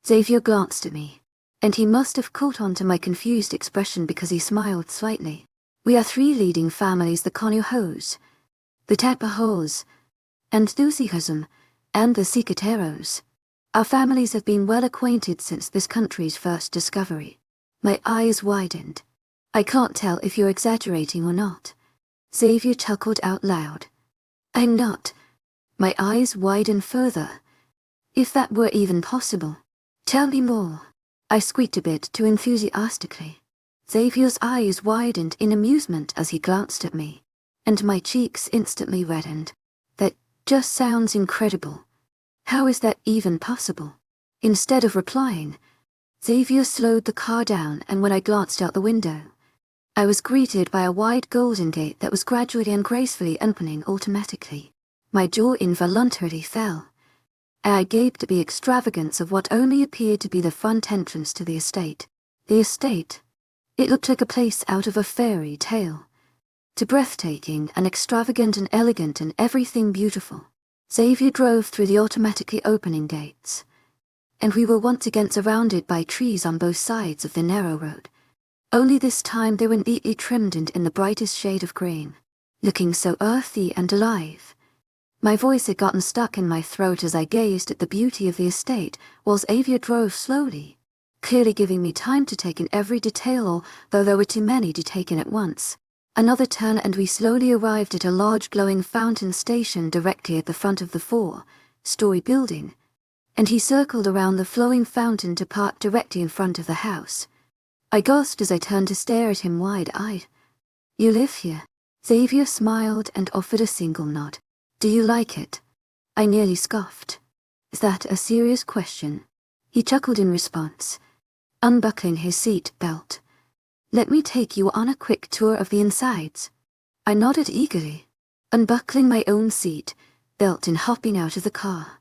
Xavier glanced at me, and he must have caught on to my confused expression because he smiled slightly. We are 3 leading families: the Conejos, the Tapajos, Enthusiasm, and the Cicateros. Our families have been well acquainted since this country's first discovery. My eyes widened. I can't tell if you're exaggerating or not. Xavier chuckled out loud. I'm not. My eyes widened further. If that were even possible. Tell me more. I squeaked a bit too enthusiastically. Xavier's eyes widened in amusement as he glanced at me, and my cheeks instantly reddened. That just sounds incredible. How is that even possible? Instead of replying, Xavier slowed the car down, and when I glanced out the window, I was greeted by a wide golden gate that was gradually and gracefully opening automatically. My jaw involuntarily fell. I gaped at the extravagance of what only appeared to be the front entrance to the estate. The estate. It looked like a place out of a fairy tale. Too breathtaking and extravagant and elegant and everything beautiful. Xavier drove through the automatically opening gates, and we were once again surrounded by trees on both sides of the narrow road. Only this time they were neatly trimmed and in the brightest shade of green, looking so earthy and alive. My voice had gotten stuck in my throat as I gazed at the beauty of the estate, while Xavier drove slowly, clearly giving me time to take in every detail, although there were too many to take in at once. Another turn and we slowly arrived at a large glowing fountain station directly at the front of the 4-story building, and he circled around the flowing fountain to park directly in front of the house. I gasped as I turned to stare at him wide-eyed. You live here? Xavier smiled and offered a single nod. Do you like it? I nearly scoffed. Is that a serious question? He chuckled in response, unbuckling his seat belt. Let me take you on a quick tour of the insides. I nodded eagerly, unbuckling my own seat belt and hopping out of the car.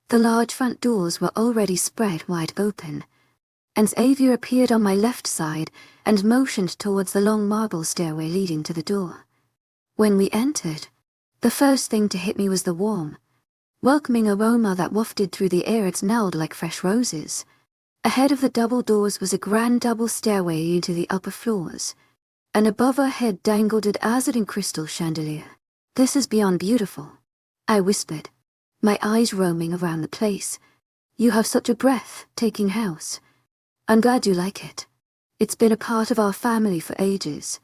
The large front doors were already spread wide open, and Xavier appeared on my left side and motioned towards the long marble stairway leading to the door. When we entered, the first thing to hit me was the warm, welcoming aroma that wafted through the air. It smelled like fresh roses. Ahead of the double doors was a grand double stairway into the upper floors, and above our head dangled an azure crystal chandelier. This is beyond beautiful, I whispered, my eyes roaming around the place. You have such a breathtaking house. I'm glad you like it. It's been a part of our family for ages.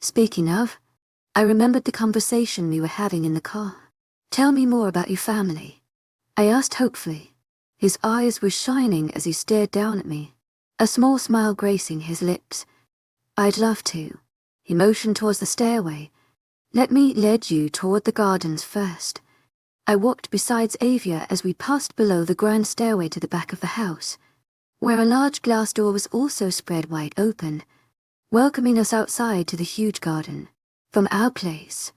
Speaking of, I remembered the conversation we were having in the car. Tell me more about your family, I asked hopefully. His eyes were shining as he stared down at me, a small smile gracing his lips. I'd love to. He motioned towards the stairway. Let me lead you toward the gardens first. I walked beside Xavier as we passed below the grand stairway to the back of the house, where a large glass door was also spread wide open, welcoming us outside to the huge garden. From our place,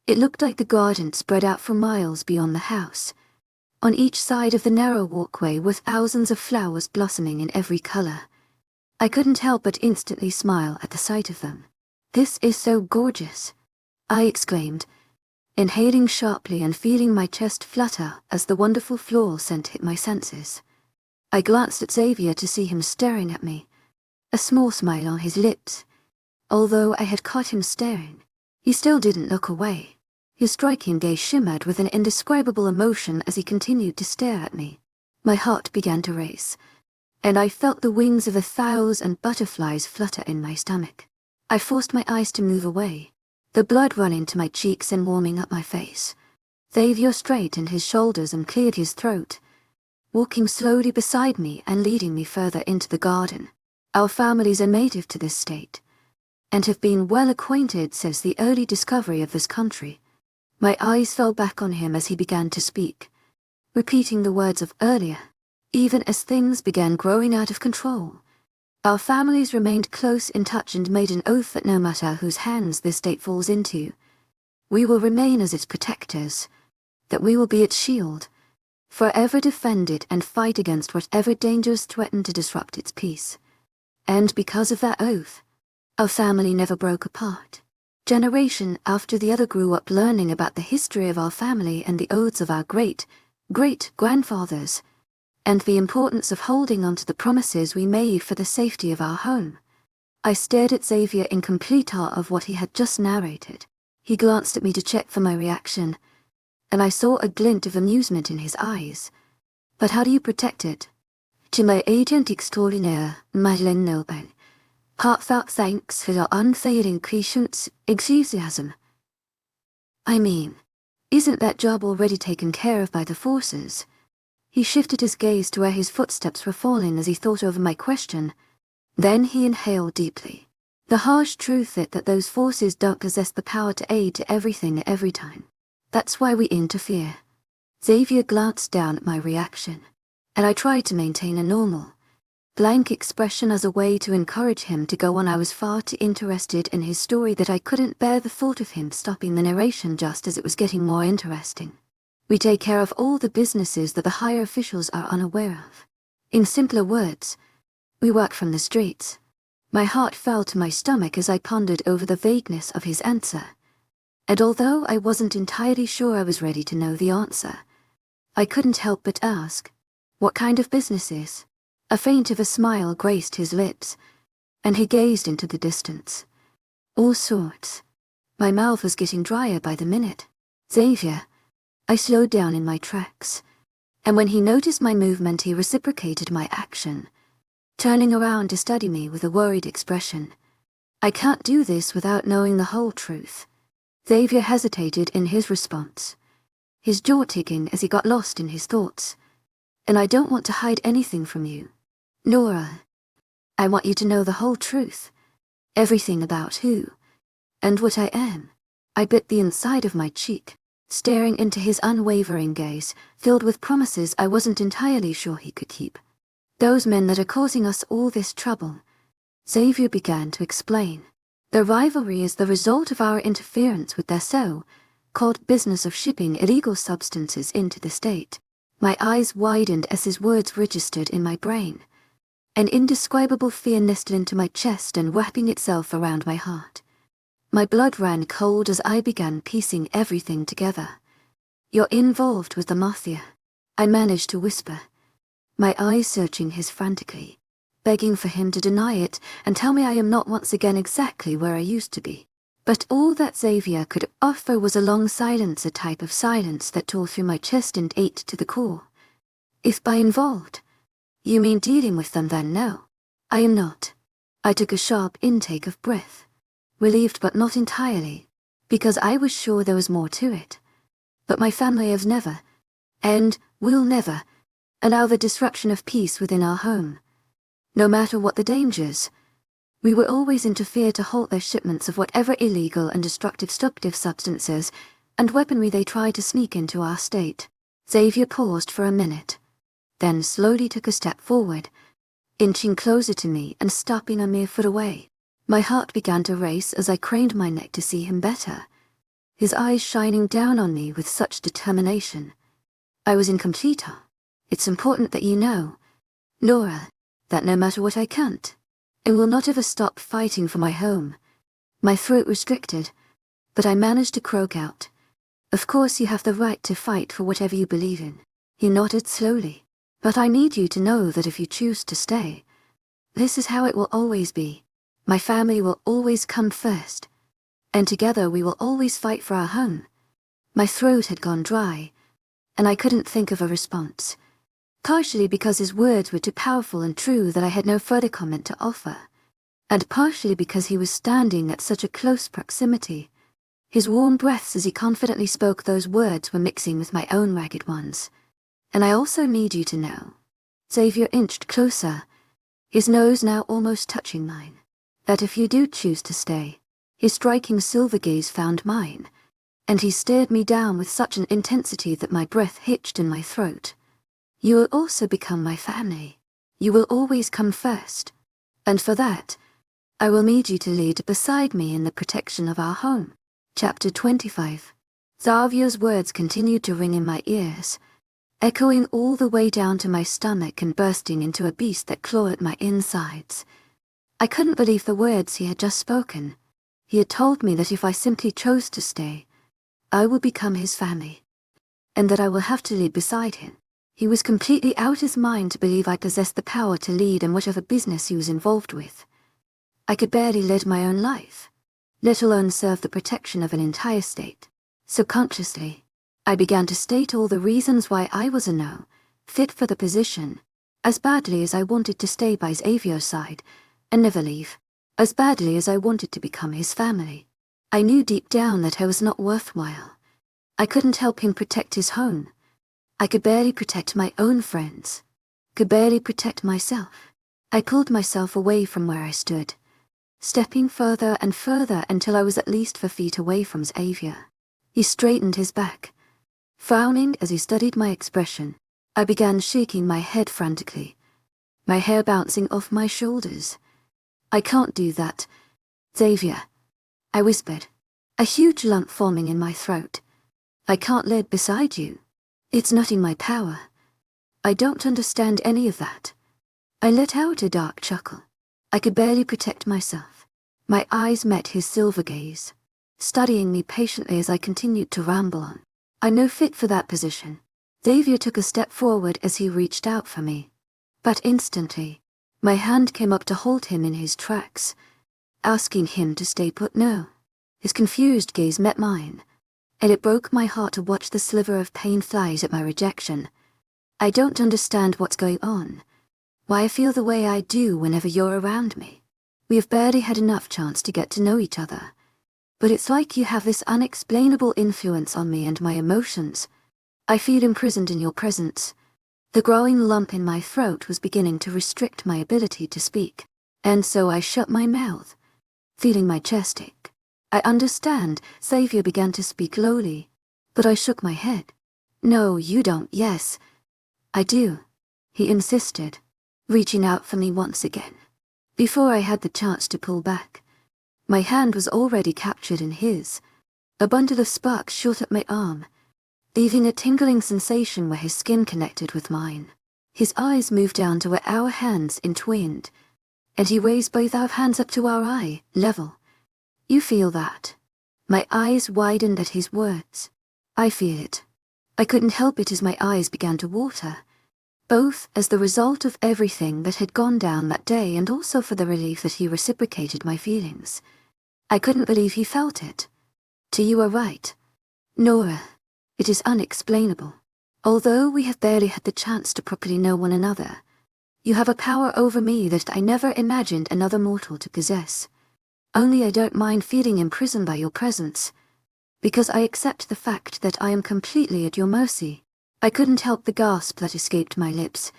it looked like the garden spread out for miles beyond the house. On each side of the narrow walkway were thousands of flowers blossoming in every color. I couldn't help but instantly smile at the sight of them. This is so gorgeous, I exclaimed, inhaling sharply and feeling my chest flutter as the wonderful floral scent hit my senses. I glanced at Xavier to see him staring at me, a small smile on his lips. Although I had caught him staring, he still didn't look away. His striking gaze shimmered with an indescribable emotion as he continued to stare at me. My heart began to race, and I felt the wings of 1,000 butterflies flutter in my stomach. I forced my eyes to move away, the blood running to my cheeks and warming up my face. Xavier straightened his shoulders and cleared his throat, walking slowly beside me and leading me further into the garden. Our families are native to this state, and have been well acquainted since the early discovery of this country. My eyes fell back on him as he began to speak, repeating the words of earlier, even as things began growing out of control. Our families remained close in touch and made an oath that no matter whose hands this state falls into, we will remain as its protectors, that we will be its shield, forever defend it and fight against whatever dangers threaten to disrupt its peace. And because of that oath, our family never broke apart. Generation after the other grew up learning about the history of our family and the oaths of our great-great-grandfathers, and the importance of holding on to the promises we made for the safety of our home. I stared at Xavier in complete awe of what he had just narrated. He glanced at me to check for my reaction, and I saw a glint of amusement in his eyes. But how do you protect it? To my agent extraordinaire, Madeleine Nobel, heartfelt thanks for your unfailing patience, enthusiasm. I mean, isn't that job already taken care of by the forces? He shifted his gaze to where his footsteps were falling as he thought over my question. Then he inhaled deeply. The harsh truth is that those forces don't possess the power to aid to everything every time. That's why we interfere. Xavier glanced down at my reaction, and I tried to maintain a normal, blank expression as a way to encourage him to go on. I was far too interested in his story that I couldn't bear the thought of him stopping the narration just as it was getting more interesting. We take care of all the businesses that the higher officials are unaware of. In simpler words, we work from the streets. My heart fell to my stomach as I pondered over the vagueness of his answer. And although I wasn't entirely sure I was ready to know the answer, I couldn't help but ask, what kind of businesses? A feint of a smile graced his lips, and he gazed into the distance. All sorts. My mouth was getting drier by the minute. Xavier. I slowed down in my tracks, and when he noticed my movement he reciprocated my action, turning around to study me with a worried expression. I can't do this without knowing the whole truth. Xavier hesitated in his response, his jaw ticking as he got lost in his thoughts. And I don't want to hide anything from you, Nora. I want you to know the whole truth, everything about who and what I am. I bit the inside of my cheek, staring into his unwavering gaze, filled with promises I wasn't entirely sure he could keep. Those men that are causing us all this trouble, Xavier began to explain. The rivalry is the result of our interference with their so-called business of shipping illegal substances into the state. My eyes widened as his words registered in my brain. An indescribable fear nestled into my chest and wrapping itself around my heart. My blood ran cold as I began piecing everything together. You're involved with the mafia, I managed to whisper, my eyes searching his frantically, begging for him to deny it and tell me I am not once again exactly where I used to be. But all that Xavier could offer was a long silence, a type of silence that tore through my chest and ate to the core. If by involved, you mean dealing with them, then no, I am not. I took a sharp intake of breath, relieved but not entirely, because I was sure there was more to it. But my family has never, and will never, allow the disruption of peace within our home. No matter what the dangers, we will always interfere to halt their shipments of whatever illegal and destructive substances and weaponry they try to sneak into our state. Xavier paused for a minute, then slowly took a step forward, inching closer to me and stopping a mere foot away. My heart began to race as I craned my neck to see him better, his eyes shining down on me with such determination. I was in complete awe. It's important that you know, Nora, that no matter what I can't, I will not ever stop fighting for my home. My throat restricted, but I managed to croak out. Of course you have the right to fight for whatever you believe in. He nodded slowly. But I need you to know that if you choose to stay, this is how it will always be. My family will always come first. And together we will always fight for our home. My throat had gone dry, and I couldn't think of a response. Partially because his words were too powerful and true that I had no further comment to offer, and partially because he was standing at such a close proximity. His warm breaths as he confidently spoke those words were mixing with my own ragged ones. And I also need you to know. Xavier inched closer, his nose now almost touching mine, that if you do choose to stay, his striking silver gaze found mine, and he stared me down with such an intensity that my breath hitched in my throat. You will also become my family. You will always come first. And for that, I will need you to lead beside me in the protection of our home. Chapter 25. Xavier's words continued to ring in my ears, echoing all the way down to my stomach and bursting into a beast that clawed at my insides. I couldn't believe the words he had just spoken. He had told me that if I simply chose to stay, I would become his family, and that I will have to lead beside him. He was completely out his mind to believe I possessed the power to lead in whatever business he was involved with. I could barely lead my own life, let alone serve the protection of an entire state. Subconsciously, I began to state all the reasons why I was a no, fit for the position, as badly as I wanted to stay by Xavier's side and never leave, as badly as I wanted to become his family. I knew deep down that I was not worthwhile. I couldn't help him protect his home. I could barely protect my own friends, could barely protect myself. I pulled myself away from where I stood, stepping further and further until I was at least 4 feet away from Xavier. He straightened his back. Frowning as he studied my expression, I began shaking my head frantically, my hair bouncing off my shoulders. I can't do that, Xavier, I whispered, a huge lump forming in my throat. I can't lead beside you. It's not in my power. I don't understand any of that. I let out a dark chuckle. I could barely protect myself. My eyes met his silver gaze, studying me patiently as I continued to ramble on. I'm no fit for that position. Xavier took a step forward as he reached out for me. But instantly, my hand came up to hold him in his tracks, asking him to stay put. No. His confused gaze met mine, and it broke my heart to watch the sliver of pain flies at my rejection. I don't understand what's going on, why I feel the way I do whenever you're around me. We have barely had enough chance to get to know each other, but it's like you have this unexplainable influence on me and my emotions. I feel imprisoned in your presence. The growing lump in my throat was beginning to restrict my ability to speak, and so I shut my mouth, feeling my chest ache. I understand, Xavier began to speak lowly, but I shook my head. No, you don't. Yes, I do, he insisted, reaching out for me once again. Before I had the chance to pull back, my hand was already captured in his. A bundle of sparks shot up my arm, leaving a tingling sensation where his skin connected with mine. His eyes moved down to where our hands entwined, and he raised both our hands up to our eye level. You feel that? My eyes widened at his words. I feel it. I couldn't help it as my eyes began to water, both as the result of everything that had gone down that day and also for the relief that he reciprocated my feelings. I couldn't believe he felt it. You are right, Nora. It is unexplainable. Although we have barely had the chance to properly know one another, you have a power over me that I never imagined another mortal to possess. Only I don't mind feeling imprisoned by your presence, because I accept the fact that I am completely at your mercy. I couldn't help the gasp that escaped my lips.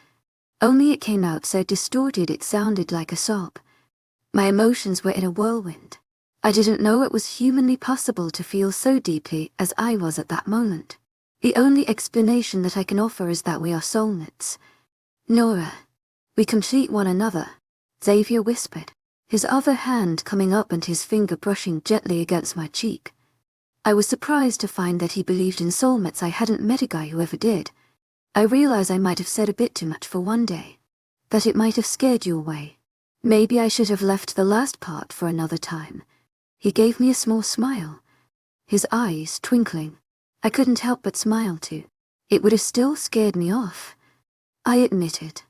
Only it came out so distorted it sounded like a sob. My emotions were in a whirlwind. I didn't know it was humanly possible to feel so deeply as I was at that moment. The only explanation that I can offer is that we are soulmates. Nora, we complete one another, Xavier whispered, his other hand coming up and his finger brushing gently against my cheek. I was surprised to find that he believed in soulmates. I hadn't met a guy who ever did. I realized I might have said a bit too much for one day, that it might have scared you away. Maybe I should have left the last part for another time. He gave me a small smile, his eyes twinkling. I couldn't help but smile too. It would have still scared me off. I admitted.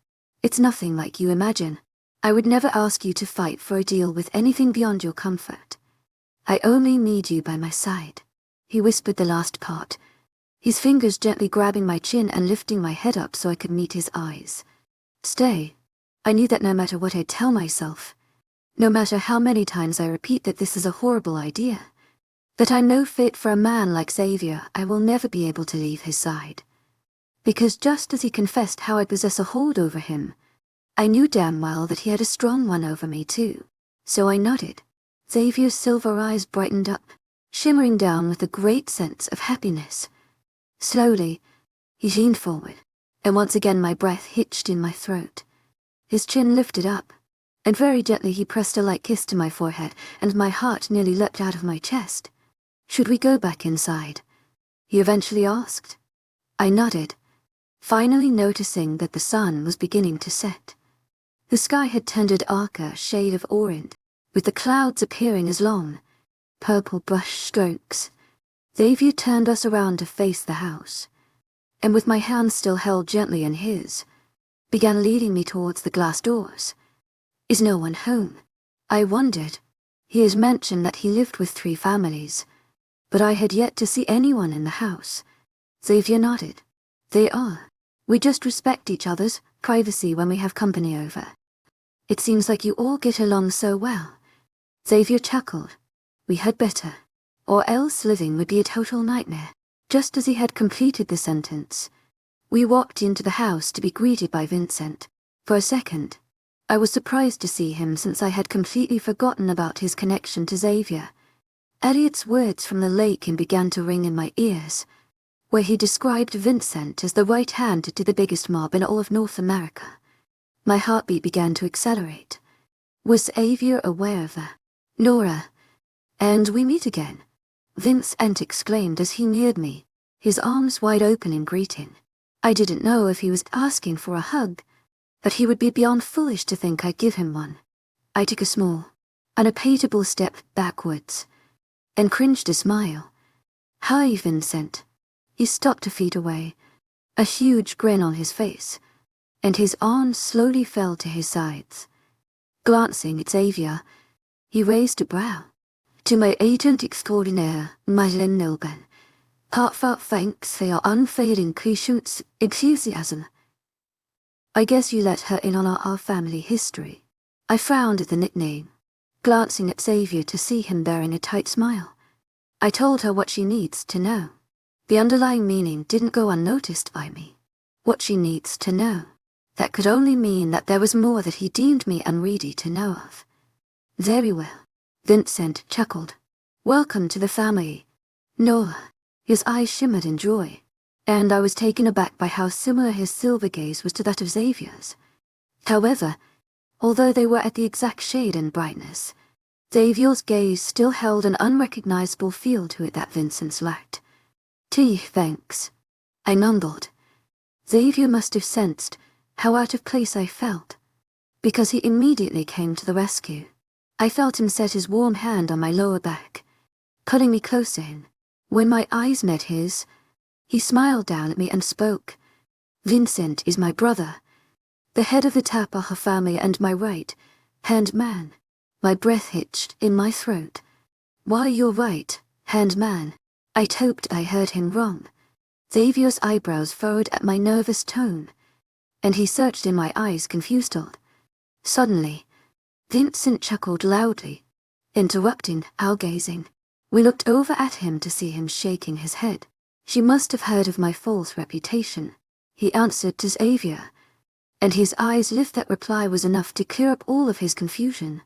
It's nothing like you imagine. I would never ask you to fight for a deal with anything beyond your comfort. I only need you by my side. He whispered the last part, his fingers gently grabbing my chin and lifting my head up so I could meet his eyes. Stay. I knew that no matter what I tell myself, no matter how many times I repeat that this is a horrible idea, that I'm no fit for a man like Xavier, I will never be able to leave his side. Because just as he confessed how I possess a hold over him, I knew damn well that he had a strong one over me too. So I nodded. Xavier's silver eyes brightened up, shimmering down with a great sense of happiness. Slowly, he leaned forward, and once again my breath hitched in my throat. His chin lifted up, and very gently he pressed a light kiss to my forehead, and my heart nearly leapt out of my chest. Should we go back inside? He eventually asked. I nodded, finally noticing that the sun was beginning to set. The sky had turned a darker shade of orange, with the clouds appearing as long, purple brush strokes. Xavier turned us around to face the house, and with my hand still held gently in his, began leading me towards the glass doors. Is no one home? I wondered. He has mentioned that he lived with 3 families, but I had yet to see anyone in the house. Xavier nodded. They are. We just respect each other's privacy when we have company over. It seems like you all get along so well. Xavier chuckled. We had better, or else living would be a total nightmare. Just as he had completed the sentence, we walked into the house to be greeted by Vincent. For a second, I was surprised to see him since I had completely forgotten about his connection to Xavier. Elliot's words from the lake began to ring in my ears, where he described Vincent as the right hand to the biggest mob in all of North America. My heartbeat began to accelerate. Was Xavier aware of that? Nora, and we meet again, Vincent exclaimed as he neared me, his arms wide open in greeting. I didn't know if he was asking for a hug, but he would be beyond foolish to think I'd give him one. I took a small, unappeasable step backwards, and cringed a smile. Hi, Vincent. He stopped a feet away, a huge grin on his face, and his arms slowly fell to his sides. Glancing at Xavier, he raised a brow. To my agent extraordinaire, Madeleine Nilben, heartfelt thanks for your unfailing patience, enthusiasm. I guess you let her in on our family history. I frowned at the nickname, glancing at Xavier to see him bearing a tight smile. I told her what she needs to know. The underlying meaning didn't go unnoticed by me. What she needs to know. That could only mean that there was more that he deemed me unready to know of. Very well. Vincent chuckled. Welcome to the family, Nora. His eyes shimmered in joy, and I was taken aback by how similar his silver gaze was to that of Xavier's. However, although they were at the exact shade and brightness, Xavier's gaze still held an unrecognizable feel to it that Vincent's lacked. Thanks. I mumbled. Xavier must have sensed how out of place I felt, because he immediately came to the rescue. I felt him set his warm hand on my lower back, pulling me closer in. When my eyes met his, he smiled down at me and spoke. Vincent is my brother, the head of the Tapaha family and my right-hand man. My breath hitched in my throat. Why, you're right-hand man. I hoped I heard him wrong. Xavier's eyebrows furrowed at my nervous tone, and he searched in my eyes confused. Suddenly, Vincent chuckled loudly, interrupting our gazing. We looked over at him to see him shaking his head. She must have heard of my false reputation, he answered to Xavier, and his eyes lift. That reply was enough to clear up all of his confusion.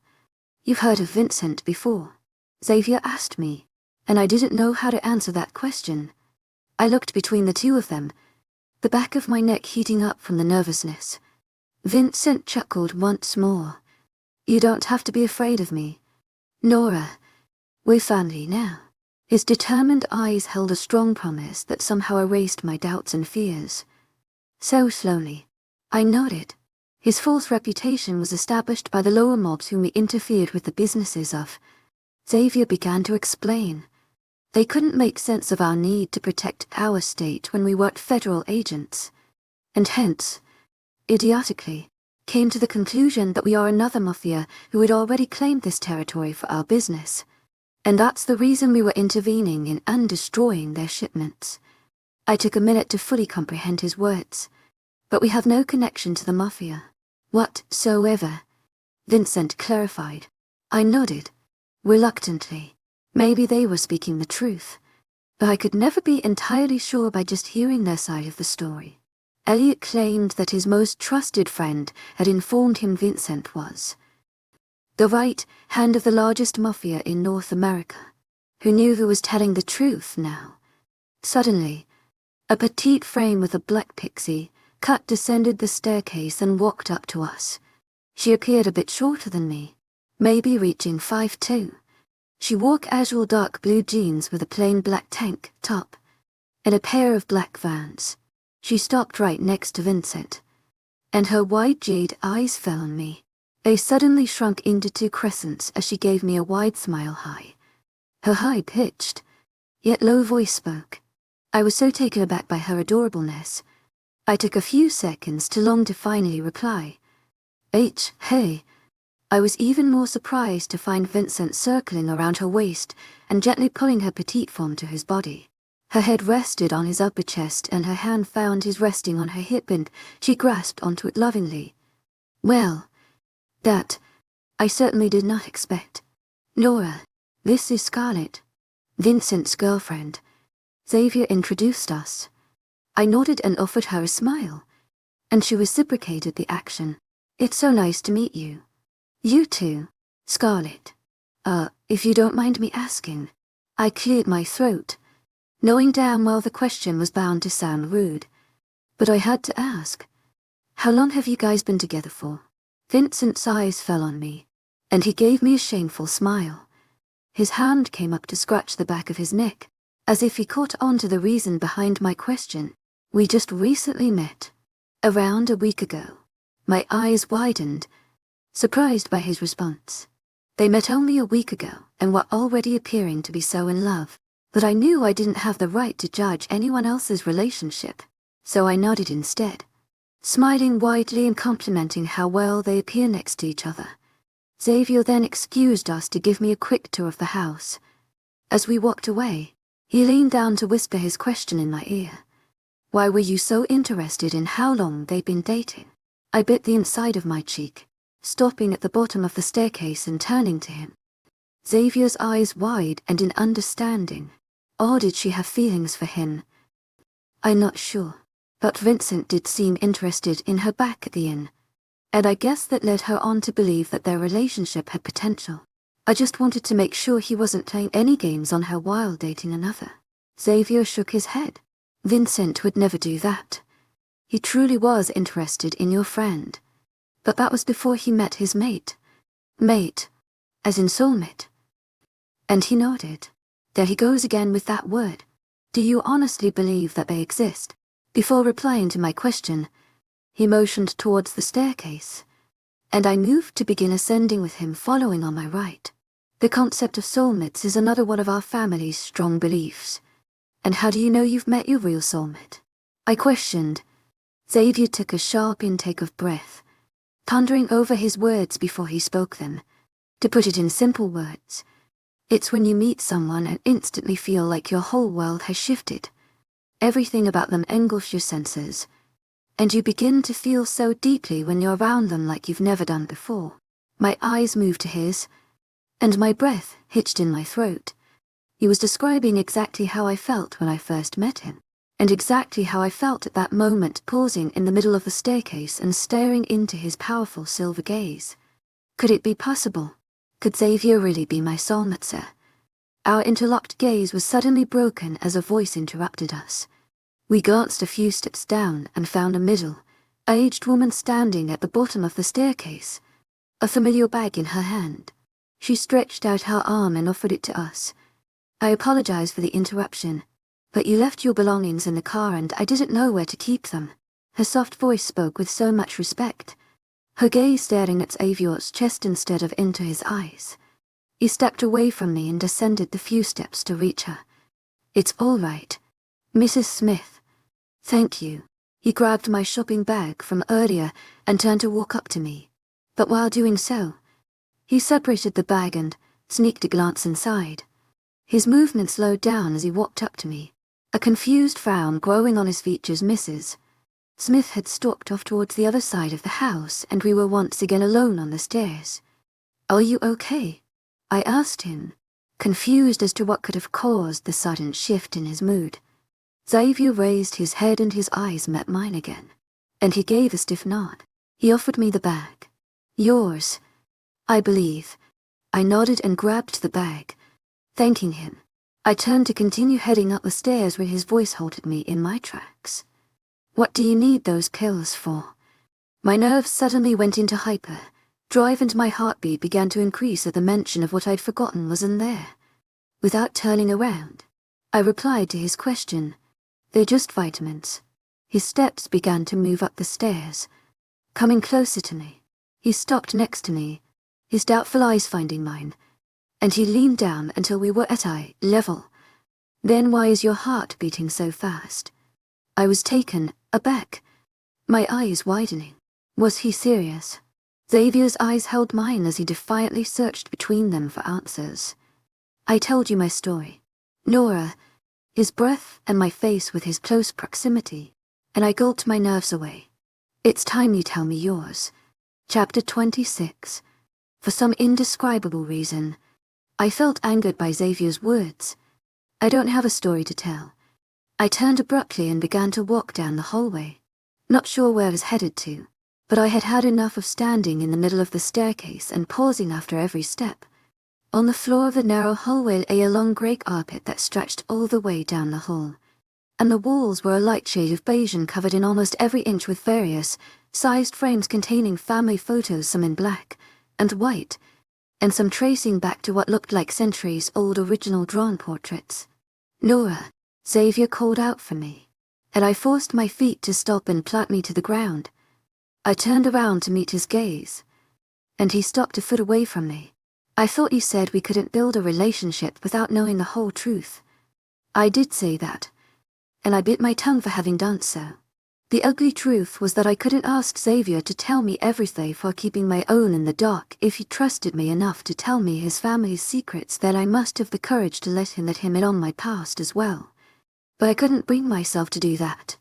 You've heard of Vincent before? Xavier asked me, and I didn't know how to answer that question. I looked between the two of them, the back of my neck heating up from the nervousness. Vincent chuckled once more. You don't have to be afraid of me, Nora. We're family now. His determined eyes held a strong promise that somehow erased my doubts and fears. So slowly, I nodded. His false reputation was established by the lower mobs whom he interfered with the businesses of. Xavier began to explain. They couldn't make sense of our need to protect our state when we weren't federal agents, and hence, idiotically, came to the conclusion that we are another mafia who had already claimed this territory for our business. And that's the reason we were intervening in and destroying their shipments. I took a minute to fully comprehend his words. But we have no connection to the mafia whatsoever, Vincent clarified. I nodded, reluctantly. Maybe they were speaking the truth, but I could never be entirely sure by just hearing their side of the story. Elliot claimed that his most trusted friend had informed him Vincent was the right hand of the largest mafia in North America. Who knew who was telling the truth now? Suddenly, a petite frame with a black pixie cut descended the staircase and walked up to us. She appeared a bit shorter than me, maybe reaching 5'2". She wore casual dark blue jeans with a plain black tank top and a pair of black Vans. She stopped right next to Vincent, and her wide jade eyes fell on me. They suddenly shrunk into two crescents as she gave me a wide smile high. Her high-pitched, yet low voice spoke. I was so taken aback by her adorableness, I took a few seconds too long to finally reply. Hey. I was even more surprised to find Vincent circling around her waist and gently pulling her petite form to his body. Her head rested on his upper chest and her hand found his resting on her hip and she grasped onto it lovingly. Well, that I certainly did not expect. Nora, this is Scarlett, Vincent's girlfriend. Xavier introduced us. I nodded and offered her a smile, and she reciprocated the action. It's so nice to meet you. You too, Scarlett. If you don't mind me asking. I cleared my throat, knowing damn well the question was bound to sound rude. But I had to ask. How long have you guys been together for? Vincent's eyes fell on me, and he gave me a shameful smile. His hand came up to scratch the back of his neck, as if he caught on to the reason behind my question. We just recently met. Around a week ago. My eyes widened, surprised by his response. They met only a week ago and were already appearing to be so in love, but I knew I didn't have the right to judge anyone else's relationship, so I nodded instead, smiling widely and complimenting how well they appear next to each other. Xavier then excused us to give me a quick tour of the house. As we walked away, he leaned down to whisper his question in my ear. Why were you so interested in how long they'd been dating? I bit the inside of my cheek, stopping at the bottom of the staircase and turning to him. Xavier's eyes wide and in understanding. Or did she have feelings for him? I'm not sure, but Vincent did seem interested in her back at the inn, and I guess that led her on to believe that their relationship had potential. I just wanted to make sure he wasn't playing any games on her while dating another. Xavier shook his head. Vincent would never do that. He truly was interested in your friend. But that was before he met his mate. Mate, as in soulmate. And he nodded. There he goes again with that word. Do you honestly believe that they exist? Before replying to my question, he motioned towards the staircase, and I moved to begin ascending with him following on my right. The concept of soulmates is another one of our family's strong beliefs. And how do you know you've met your real soulmate? I questioned. Xavier took a sharp intake of breath, pondering over his words before he spoke them. To put it in simple words, it's when you meet someone and instantly feel like your whole world has shifted. Everything about them engulfs your senses, and you begin to feel so deeply when you're around them like you've never done before. My eyes moved to his, and my breath hitched in my throat. He was describing exactly how I felt when I first met him, and exactly how I felt at that moment pausing in the middle of the staircase and staring into his powerful silver gaze. Could it be possible? Could Xavier really be my soulmate, sir? Our interlocked gaze was suddenly broken as a voice interrupted us. We glanced a few steps down and found a middle-aged woman standing at the bottom of the staircase, a familiar bag in her hand. She stretched out her arm and offered it to us. I apologize for the interruption, but you left your belongings in the car and I didn't know where to keep them. Her soft voice spoke with so much respect, her gaze staring at Xavier's chest instead of into his eyes. He stepped away from me and descended the few steps to reach her. It's all right, Mrs. Smith. Thank you. He grabbed my shopping bag from earlier and turned to walk up to me. But while doing so, he separated the bag and sneaked a glance inside. His movement slowed down as he walked up to me, a confused frown growing on his features. Mrs. Smith had stalked off towards the other side of the house, and we were once again alone on the stairs. "Are you okay?" I asked him, confused as to what could have caused the sudden shift in his mood. Xavier raised his head and his eyes met mine again, and he gave a stiff nod. He offered me the bag. "Yours, I believe." I nodded and grabbed the bag, thanking him. I turned to continue heading up the stairs when his voice halted me in my tracks. "What do you need those pills for?" My nerves suddenly went into hyperdrive and my heartbeat began to increase at the mention of what I'd forgotten was in there. Without turning around, I replied to his question, "They're just vitamins." His steps began to move up the stairs, coming closer to me. He stopped next to me, his doubtful eyes finding mine, and he leaned down until we were at eye level. "Then why is your heart beating so fast?" I was taken aback, my eyes widening. Was he serious? Xavier's eyes held mine as he defiantly searched between them for answers. "I told you my story, Nora," his breath and my face with his close proximity, and I gulped my nerves away. "It's time you tell me yours." Chapter 26. For some indescribable reason, I felt angered by Xavier's words. "I don't have a story to tell." I turned abruptly and began to walk down the hallway, not sure where I was headed to, but I had had enough of standing in the middle of the staircase and pausing after every step. On the floor of the narrow hallway lay a long grey carpet that stretched all the way down the hall, and the walls were a light shade of beige and covered in almost every inch with various sized frames containing family photos, some in black and white, and some tracing back to what looked like centuries-old original drawn portraits. "Nora," Xavier called out for me, and I forced my feet to stop and plant me to the ground. I turned around to meet his gaze, and he stopped a foot away from me. "I thought you said we couldn't build a relationship without knowing the whole truth." I did say that, and I bit my tongue for having done so. The ugly truth was that I couldn't ask Xavier to tell me everything for keeping my own in the dark. If he trusted me enough to tell me his family's secrets, then I must have the courage to let him in on my past as well. But I couldn't bring myself to do that.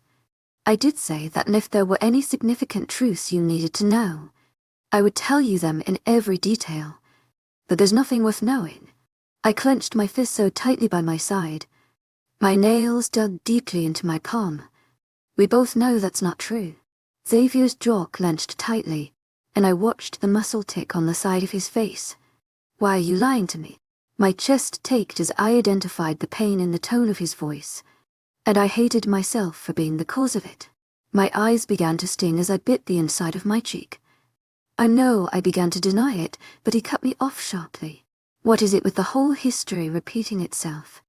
I did say that if there were any significant truths you needed to know, I would tell you them in every detail. But there's nothing worth knowing. I clenched my fist so tightly by my side. My nails dug deeply into my palm. We both know that's not true. Xavier's jaw clenched tightly, and I watched the muscle tick on the side of his face. "Why are you lying to me?" My chest ached as I identified the pain in the tone of his voice, and I hated myself for being the cause of it. My eyes began to sting as I bit the inside of my cheek. I know I began to deny it, but he cut me off sharply. "What is it with the whole history repeating itself?"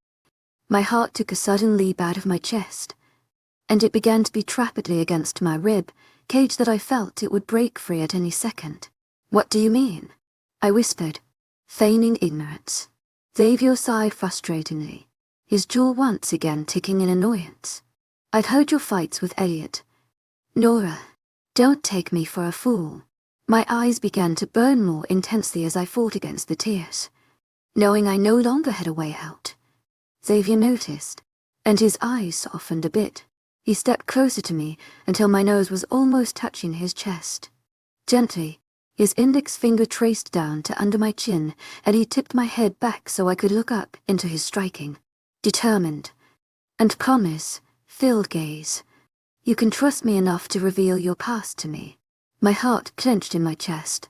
My heart took a sudden leap out of my chest, and it began to beat rapidly against my rib cage that I felt it would break free at any second. "What do you mean?" I whispered, feigning ignorance. Xavier sighed frustratingly, his jaw once again ticking in annoyance. "I've heard your fights with Elliot. Nora, don't take me for a fool." My eyes began to burn more intensely as I fought against the tears, knowing I no longer had a way out. Xavier noticed, and his eyes softened a bit. He stepped closer to me until my nose was almost touching his chest. Gently, his index finger traced down to under my chin, and he tipped my head back so I could look up into his striking, determined, and promise-filled gaze. "You can trust me enough to reveal your past to me." My heart clenched in my chest,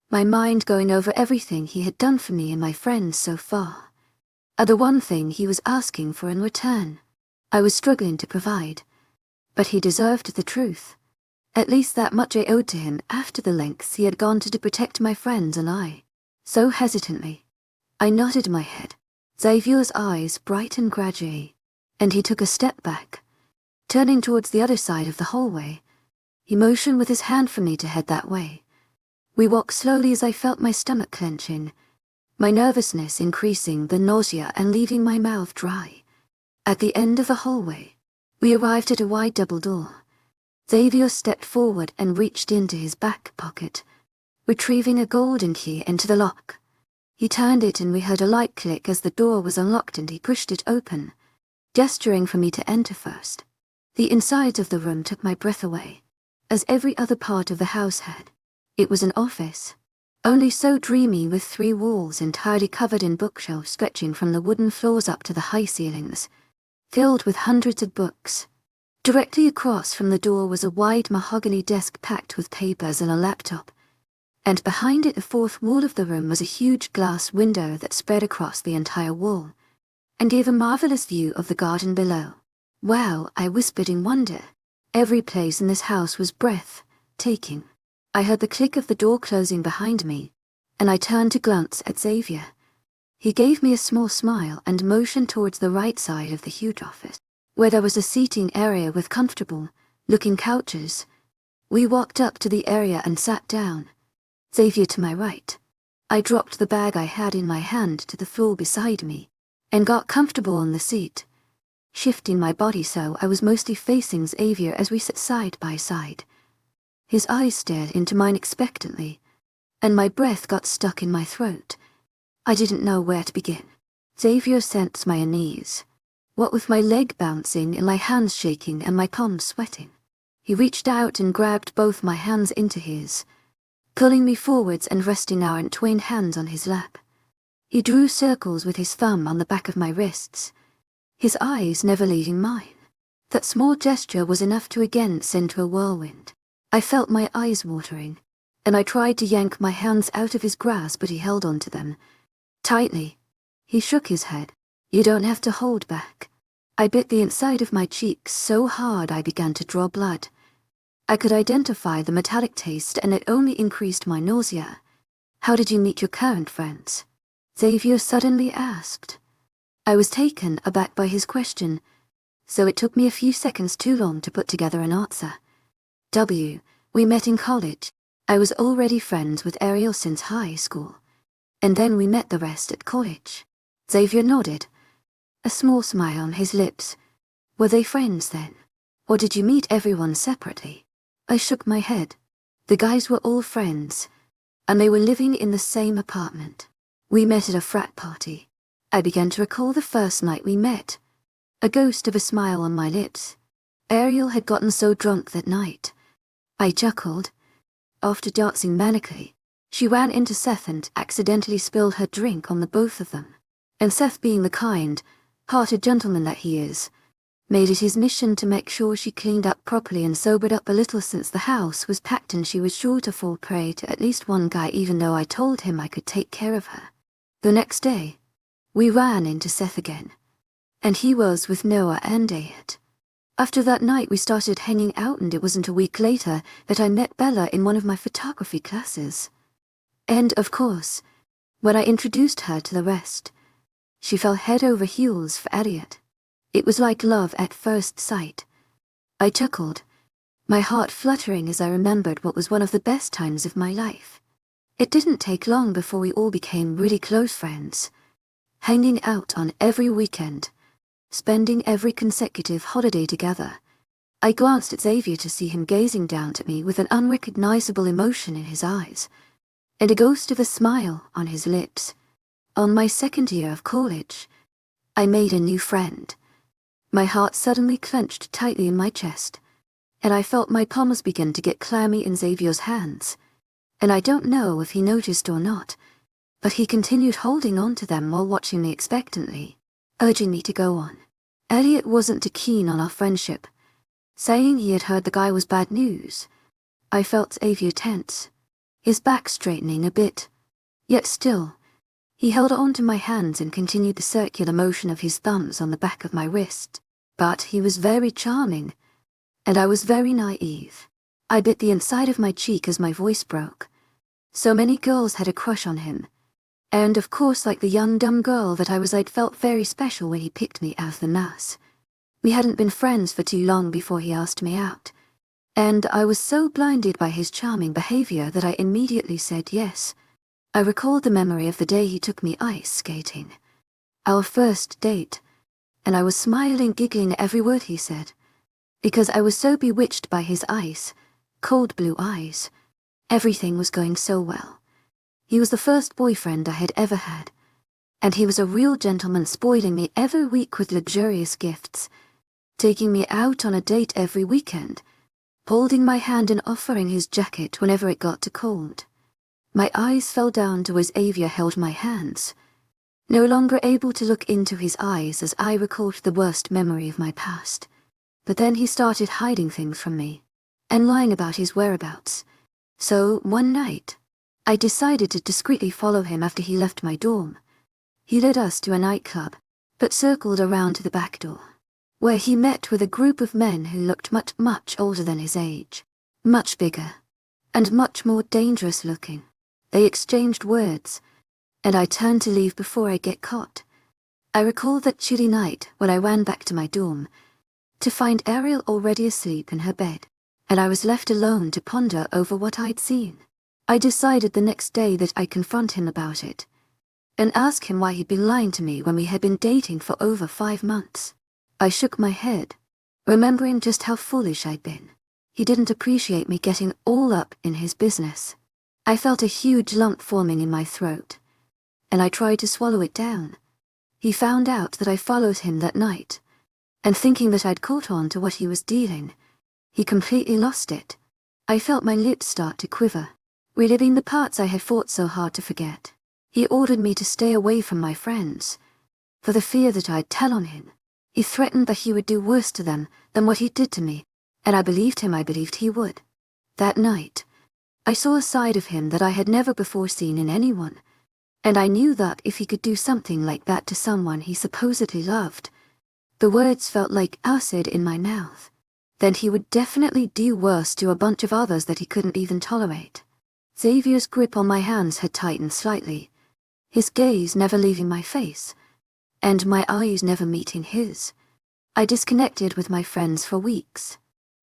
my mind going over everything he had done for me and my friends so far, and the one thing he was asking for in return. I was struggling to provide, but he deserved the truth. At least that much I owed to him after the lengths he had gone to protect my friends and I. So hesitantly, I nodded my head. Xavier's eyes brightened gradually, and he took a step back, turning towards the other side of the hallway. He motioned with his hand for me to head that way. We walked slowly as I felt my stomach clenching, my nervousness increasing, the nausea and leaving my mouth dry. At the end of the hallway, we arrived at a wide double door, Xavier stepped forward and reached into his back pocket, retrieving a golden key into the lock. He turned it and we heard a light click as the door was unlocked and he pushed it open, gesturing for me to enter first. The inside of the room took my breath away, as every other part of the house had. It was an office, only so dreamy, with 3 walls entirely covered in bookshelves stretching from the wooden floors up to the high ceilings, filled with hundreds of books. Directly across from the door was a wide mahogany desk packed with papers and a laptop, and behind it the 4th wall of the room was a huge glass window that spread across the entire wall, and gave a marvelous view of the garden below. "Wow," I whispered in wonder. Every place in this house was breathtaking. I heard the click of the door closing behind me, and I turned to glance at Xavier. He gave me a small smile and motioned towards the right side of the huge office, where there was a seating area with comfortable-looking couches. We walked up to the area and sat down, Xavier to my right. I dropped the bag I had in my hand to the floor beside me, and got comfortable on the seat, shifting my body so I was mostly facing Xavier as we sat side by side. His eyes stared into mine expectantly, and my breath got stuck in my throat. I didn't know where to begin. Xavier sensed my unease, what with my leg bouncing and my hands shaking and my palms sweating. He reached out and grabbed both my hands into his, pulling me forwards and resting our entwined hands on his lap. He drew circles with his thumb on the back of my wrists, his eyes never leaving mine. That small gesture was enough to again send to a whirlwind. I felt my eyes watering, and I tried to yank my hands out of his grasp, but he held on to them tightly. He shook his head. "You don't have to hold back." I bit the inside of my cheeks so hard I began to draw blood. I could identify the metallic taste, and it only increased my nausea. "How did you meet your current friends?" Xavier suddenly asked. I was taken aback by his question, so it took me a few seconds too long to put together an answer. We met in college. I was already friends with Ariel since high school, and then we met the rest at college. Xavier nodded, a small smile on his lips. "Were they friends then? Or did you meet everyone separately?" I shook my head. The guys were all friends, and they were living in the same apartment. We met at a frat party. I began to recall the first night we met, a ghost of a smile on my lips. Ariel had gotten so drunk that night. I chuckled. After dancing manically, she ran into Seth and accidentally spilled her drink on the both of them. And Seth, being the kind-hearted gentleman that he is, made it his mission to make sure she cleaned up properly and sobered up a little, since the house was packed and she was sure to fall prey to at least one guy, even though I told him I could take care of her. The next day, we ran into Seth again, and he was with Noah and Ayat. After that night we started hanging out, and it wasn't a week later that I met Bella in one of my photography classes. And, of course, when I introduced her to the rest, she fell head over heels for Elliot. It was like love at first sight. I chuckled, my heart fluttering as I remembered what was one of the best times of my life. It didn't take long before we all became really close friends, hanging out on every weekend, spending every consecutive holiday together. I glanced at Xavier to see him gazing down at me with an unrecognizable emotion in his eyes, and a ghost of a smile on his lips. On my second year of college, I made a new friend. My heart suddenly clenched tightly in my chest, and I felt my palms begin to get clammy in Xavier's hands, and I don't know if he noticed or not, but he continued holding on to them while watching me expectantly, urging me to go on. Elliot wasn't too keen on our friendship, saying he had heard the guy was bad news. I felt Xavier tense, his back straightening a bit, yet still, he held on to my hands and continued the circular motion of his thumbs on the back of my wrist. But he was very charming, and I was very naive. I bit the inside of my cheek as my voice broke. So many girls had a crush on him, and of course, like the young dumb girl that I was, I'd felt very special when he picked me out of the mass. We hadn't been friends for too long before he asked me out, and I was so blinded by his charming behavior that I immediately said yes. I recalled the memory of the day he took me ice skating, our first date, and I was smiling, giggling at every word he said. because I was so bewitched by his eyes, cold blue eyes. Everything was going so well. He was the first boyfriend I had ever had, and he was a real gentleman, spoiling me every week with luxurious gifts, taking me out on a date every weekend, holding my hand and offering his jacket whenever it got too cold. My eyes fell down to as Avia held my hands, no longer able to look into his eyes as I recalled the worst memory of my past. But then he started hiding things from me, and lying about his whereabouts. So, one night, I decided to discreetly follow him after he left my dorm. He led us to a nightclub, but circled around to the back door, where he met with a group of men who looked much older than his age, much bigger, and much more dangerous looking. They exchanged words, and I turned to leave before I get caught. I recall that chilly night when I ran back to my dorm, to find Ariel already asleep in her bed, and I was left alone to ponder over what I'd seen. I decided the next day that I'd confront him about it, and ask him why he'd been lying to me when we had been dating for over 5 months. I shook my head, remembering just how foolish I'd been. He didn't appreciate me getting all up in his business. I felt a huge lump forming in my throat, and I tried to swallow it down. He found out that I followed him that night, and thinking that I'd caught on to what he was dealing, he completely lost it. I felt my lips start to quiver, reliving the parts I had fought so hard to forget. He ordered me to stay away from my friends, for the fear that I'd tell on him. He threatened that he would do worse to them than what he did to me, and I believed him. I believed he would. That night, I saw a side of him that I had never before seen in anyone, and I knew that if he could do something like that to someone he supposedly loved, the words felt like acid in my mouth, then he would definitely do worse to a bunch of others that he couldn't even tolerate. Xavier's grip on my hands had tightened slightly, his gaze never leaving my face, and my eyes never meeting his. I disconnected with my friends for weeks,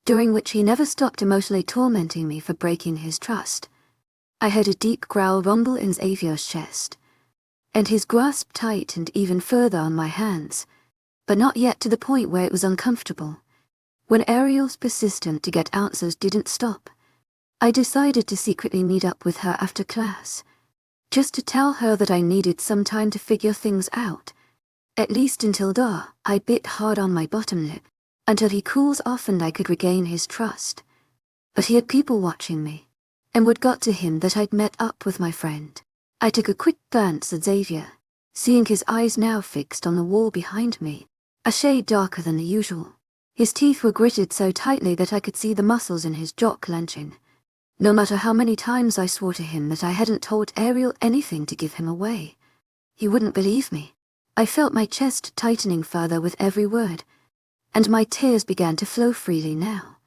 during which he never stopped emotionally tormenting me for breaking his trust. I heard a deep growl rumble in Xavier's chest, and his grasp tightened even further on my hands, but not yet to the point where it was uncomfortable. When Ariel's persistent to get answers didn't stop, I decided to secretly meet up with her after class, just to tell her that I needed some time to figure things out, at least until dawn. I bit hard on my bottom lip, until he cools off and I could regain his trust. But he had people watching me, and what got to him that I'd met up with my friend. I took a quick glance at Xavier, seeing his eyes now fixed on the wall behind me, a shade darker than the usual. His teeth were gritted so tightly that I could see the muscles in his jaw clenching. No matter how many times I swore to him that I hadn't told Ariel anything to give him away, he wouldn't believe me. I felt my chest tightening further with every word, and my tears began to flow freely now.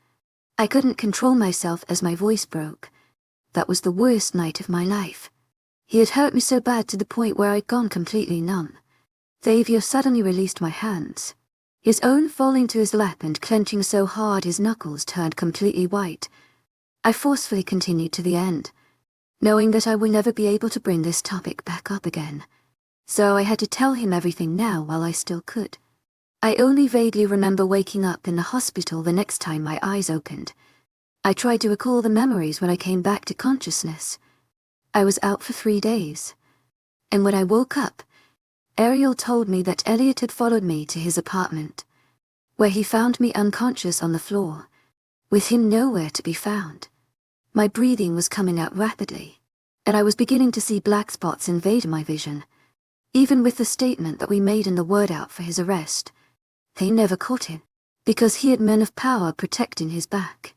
I couldn't control myself as my voice broke. That was the worst night of my life. He had hurt me so bad to the point where I'd gone completely numb. Xavier suddenly released my hands, his own falling to his lap and clenching so hard his knuckles turned completely white. I forcefully continued to the end, knowing that I would never be able to bring this topic back up again. So I had to tell him everything now while I still could. I only vaguely remember waking up in the hospital the next time my eyes opened. I tried to recall the memories when I came back to consciousness. I was out for 3 days, and when I woke up, Ariel told me that Elliot had followed me to his apartment, where he found me unconscious on the floor, with him nowhere to be found. My breathing was coming out rapidly, and I was beginning to see black spots invade my vision. Even with the statement that we made in the word out for his arrest, they never caught him, because he had men of power protecting his back.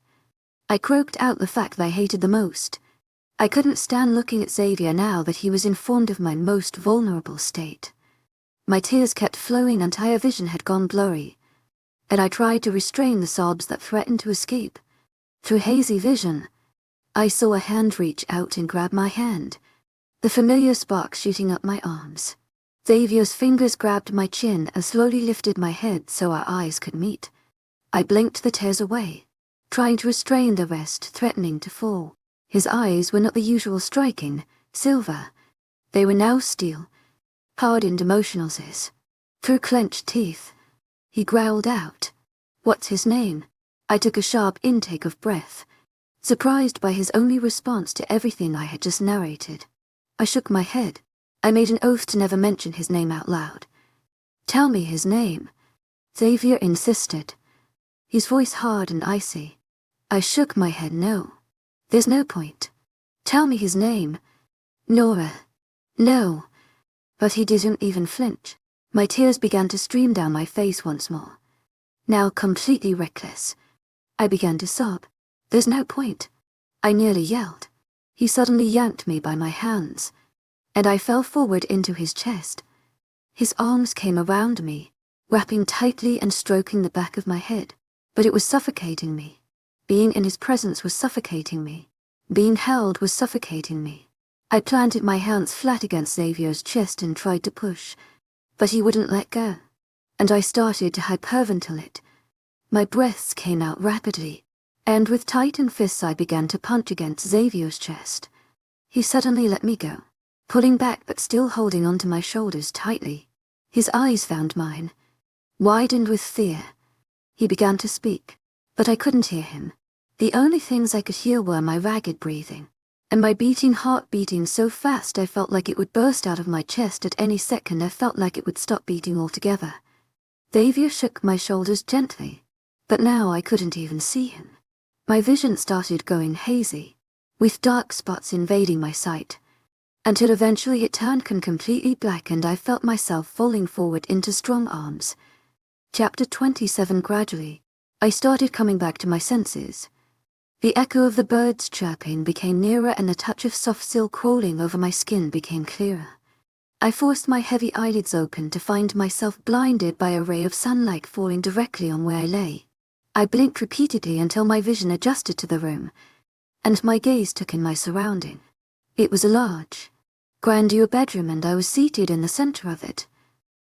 I croaked out the fact that I hated the most. I couldn't stand looking at Xavier now that he was informed of my most vulnerable state. My tears kept flowing until my vision had gone blurry, and I tried to restrain the sobs that threatened to escape. Through hazy vision, I saw a hand reach out and grab my hand, the familiar spark shooting up my arms. Xavier's fingers grabbed my chin and slowly lifted my head so our eyes could meet. I blinked the tears away, trying to restrain the rest threatening to fall. His eyes were not the usual striking, silver. They were now steel, hardened emotionalness. Through clenched teeth, he growled out, "What's his name?" I took a sharp intake of breath, surprised by his only response to everything I had just narrated. I shook my head. I made an oath to never mention his name out loud. "Tell me his name," Xavier insisted, his voice hard and icy. I shook my head no. "There's no point. Tell me his name." "Nora." "No." But he didn't even flinch. My tears began to stream down my face once more. Now completely reckless, I began to sob. "There's no point," I nearly yelled. He suddenly yanked me by my hands, and I fell forward into his chest. His arms came around me, wrapping tightly and stroking the back of my head. But it was suffocating me. Being in his presence was suffocating me. Being held was suffocating me. I planted my hands flat against Xavier's chest and tried to push, but he wouldn't let go, and I started to hyperventilate. My breaths came out rapidly, and with tightened fists I began to punch against Xavier's chest. He suddenly let me go, pulling back but still holding onto my shoulders tightly. His eyes found mine, widened with fear. He began to speak, but I couldn't hear him. The only things I could hear were my ragged breathing, and my beating heart beating so fast I felt like it would burst out of my chest at any second. I felt like it would stop beating altogether. Xavier shook my shoulders gently, but now I couldn't even see him. My vision started going hazy, with dark spots invading my sight, until eventually it turned completely black and I felt myself falling forward into strong arms. Chapter 27. Gradually, I started coming back to my senses. The echo of the birds chirping became nearer and the touch of soft silk crawling over my skin became clearer. I forced my heavy eyelids open to find myself blinded by a ray of sunlight falling directly on where I lay. I blinked repeatedly until my vision adjusted to the room, and my gaze took in my surrounding. It was a large, grandeur bedroom and I was seated in the center of it,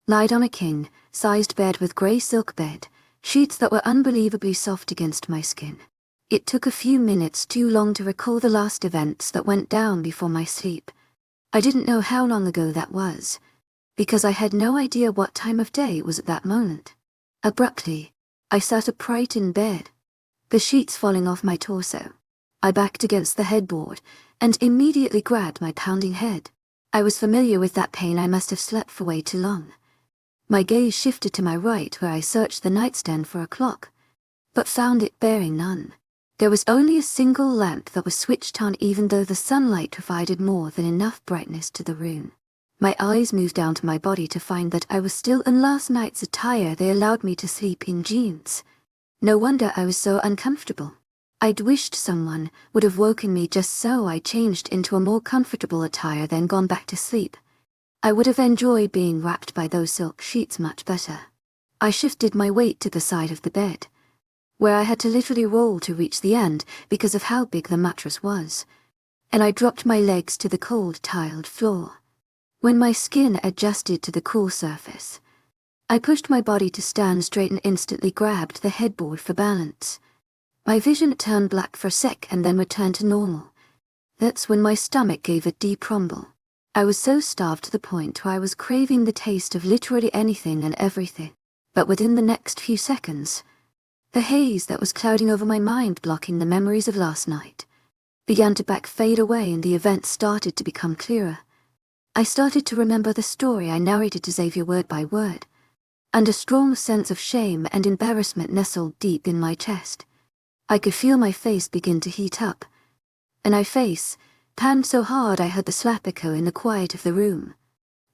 lied on a king-sized bed with grey silk bed, sheets that were unbelievably soft against my skin. It took a few minutes too long to recall the last events that went down before my sleep. I didn't know how long ago that was, because I had no idea what time of day it was at that moment. Abruptly, I sat upright in bed, the sheets falling off my torso. I backed against the headboard and immediately grabbed my pounding head. I was familiar with that pain. I must have slept for way too long. My gaze shifted to my right where I searched the nightstand for a clock, but found it bearing none. There was only a single lamp that was switched on even though the sunlight provided more than enough brightness to the room. My eyes moved down to my body to find that I was still in last night's attire. They allowed me to sleep in jeans. No wonder I was so uncomfortable. I'd wished someone would have woken me just so I changed into a more comfortable attire then gone back to sleep. I would have enjoyed being wrapped by those silk sheets much better. I shifted my weight to the side of the bed, where I had to literally roll to reach the end because of how big the mattress was, and I dropped my legs to the cold tiled floor. When my skin adjusted to the cool surface, I pushed my body to stand straight and instantly grabbed the headboard for balance. My vision turned black for a sec and then returned to normal. That's when my stomach gave a deep rumble. I was so starved to the point where I was craving the taste of literally anything and everything. But within the next few seconds, the haze that was clouding over my mind, blocking the memories of last night, began to fade away and the events started to become clearer. I started to remember the story I narrated to Xavier word by word, and a strong sense of shame and embarrassment nestled deep in my chest. I could feel my face begin to heat up, and my face panned so hard I heard the slap echo in the quiet of the room.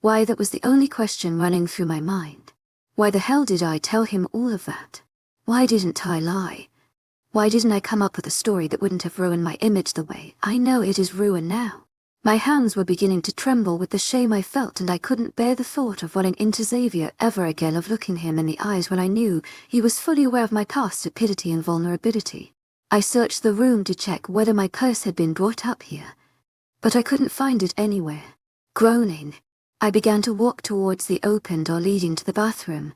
Why, that was the only question running through my mind. Why the hell did I tell him all of that? Why didn't I lie? Why didn't I come up with a story that wouldn't have ruined my image the way I know it is ruined now? My hands were beginning to tremble with the shame I felt, and I couldn't bear the thought of running into Xavier ever again, of looking him in the eyes when I knew he was fully aware of my past stupidity and vulnerability. I searched the room to check whether my purse had been brought up here, but I couldn't find it anywhere. Groaning, I began to walk towards the open door leading to the bathroom,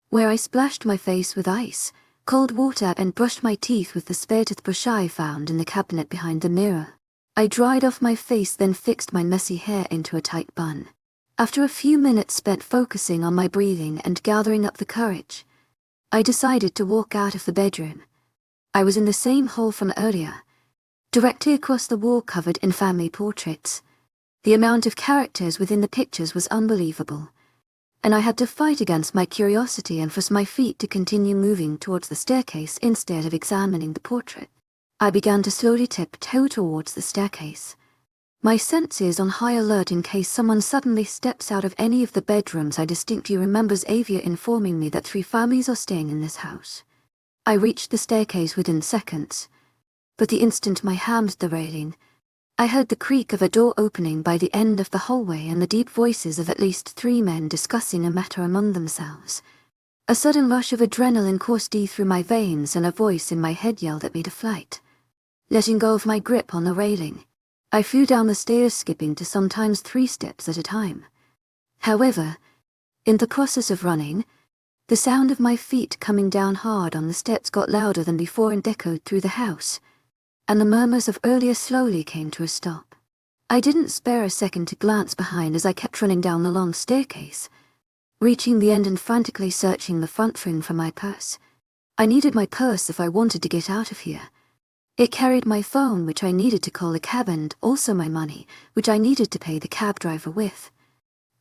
where I splashed my face with ice, cold water and brushed my teeth with the spare toothbrush I found in the cabinet behind the mirror. I dried off my face, then fixed my messy hair into a tight bun. After a few minutes spent focusing on my breathing and gathering up the courage, I decided to walk out of the bedroom. I was in the same hall from earlier, directly across the wall covered in family portraits. The amount of characters within the pictures was unbelievable, and I had to fight against my curiosity and force my feet to continue moving towards the staircase instead of examining the portrait. I began to slowly tiptoe towards the staircase, my senses on high alert in case someone suddenly steps out of any of the bedrooms. I distinctly remember Xavier informing me that 3 families are staying in this house. I reached the staircase within seconds, but the instant my hand hit the railing, I heard the creak of a door opening by the end of the hallway and the deep voices of at least 3 men discussing a matter among themselves. A sudden rush of adrenaline coursed through my veins and a voice in my head yelled at me to flight. Letting go of my grip on the railing, I flew down the stairs, skipping to sometimes 3 steps at a time. However, in the process of running, the sound of my feet coming down hard on the steps got louder than before and echoed through the house, and the murmurs of earlier slowly came to a stop. I didn't spare a second to glance behind as I kept running down the long staircase, reaching the end and frantically searching the front room for my purse. I needed my purse if I wanted to get out of here. It carried my phone, which I needed to call a cab, and also my money, which I needed to pay the cab driver with.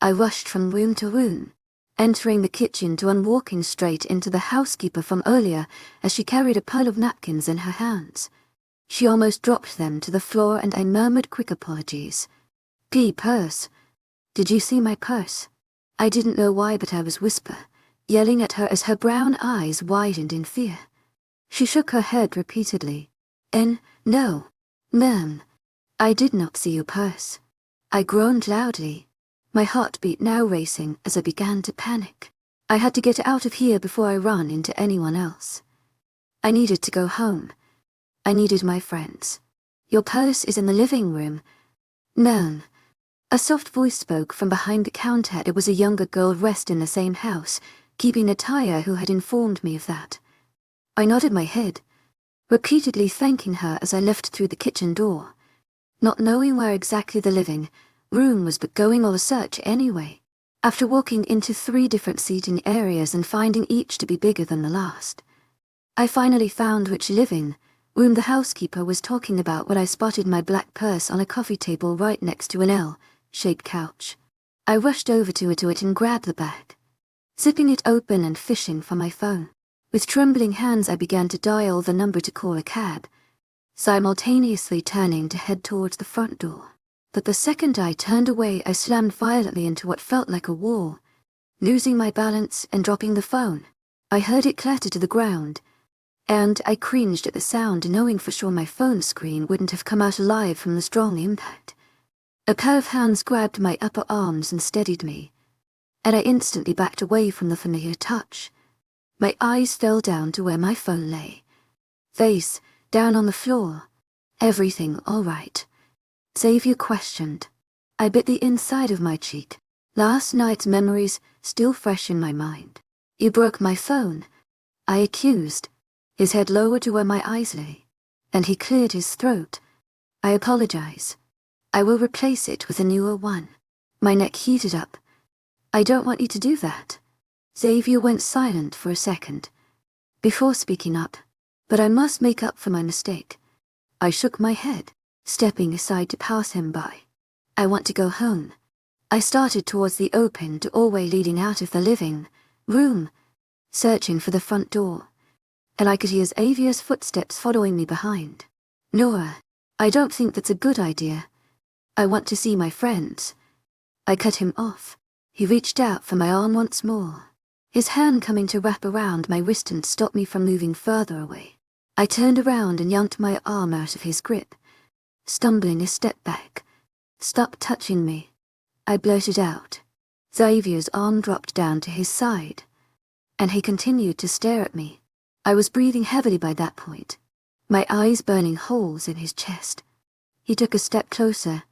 I rushed from room to room, entering the kitchen to and walking straight into the housekeeper from earlier as she carried a pile of napkins in her hands. She almost dropped them to the floor and I murmured quick apologies. Purse. Did you see my purse? I didn't know why, but I was yelling at her as her brown eyes widened in fear. She shook her head repeatedly. No, ma'am. I did not see your purse. I groaned loudly, my heartbeat now racing as I began to panic. I had to get out of here before I ran into anyone else. I needed to go home. I needed my friends. Your purse is in the living room. Ma'am. A soft voice spoke from behind the counter. It was a younger girl dressed in the same house, keeping attire, who had informed me of that. I nodded my head, repeatedly thanking her as I left through the kitchen door, not knowing where exactly the living room was, but going on a search anyway. After walking into 3 different seating areas and finding each to be bigger than the last, I finally found which living room the housekeeper was talking about when I spotted my black purse on a coffee table right next to an L-shaped couch. I rushed over to it and grabbed the bag, zipping it open and fishing for my phone. With trembling hands I began to dial the number to call a cab, simultaneously turning to head towards the front door. But the second I turned away, I slammed violently into what felt like a wall, losing my balance and dropping the phone. I heard it clatter to the ground, and I cringed at the sound, knowing for sure my phone screen wouldn't have come out alive from the strong impact. A pair of hands grabbed my upper arms and steadied me, and I instantly backed away from the familiar touch. My eyes fell down to where my phone lay, face down on the floor. Everything all right? Xavier questioned. I bit the inside of my cheek, last night's memories still fresh in my mind. You broke my phone, I accused, his head lowered to where my eyes lay, and he cleared his throat. I apologize. I will replace it with a newer one. My neck heated up. I don't want you to do that. Xavier went silent for a second before speaking up, but I must make up for my mistake. I shook my head, stepping aside to pass him by. I want to go home. I started towards the open doorway leading out of the living room, searching for the front door, and I could hear Xavier's footsteps following me behind. Nora, I don't think that's a good idea. I want to see my friends. I cut him off. He reached out for my arm once more, his hand coming to wrap around my wrist and stop me from moving further away. I turned around and yanked my arm out of his grip, stumbling a step back. Stop touching me, I blurted out. Xavier's arm dropped down to his side, and he continued to stare at me. I was breathing heavily by that point, my eyes burning holes in his chest. He took a step closer,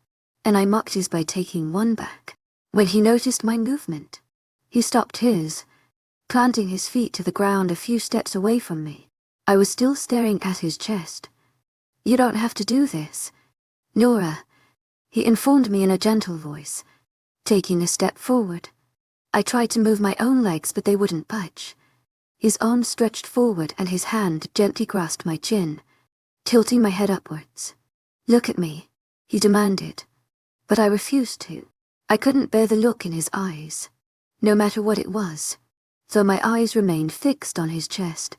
and I mocked his by taking one back. When he noticed my movement, he stopped his, planting his feet to the ground a few steps away from me. I was still staring at his chest. You don't have to do this, Nora, he informed me in a gentle voice, taking a step forward. I tried to move my own legs, but they wouldn't budge. His arm stretched forward and his hand gently grasped my chin, tilting my head upwards. "Look at me," he demanded. But I refused to. I couldn't bear the look in his eyes, no matter what it was, though my eyes remained fixed on his chest.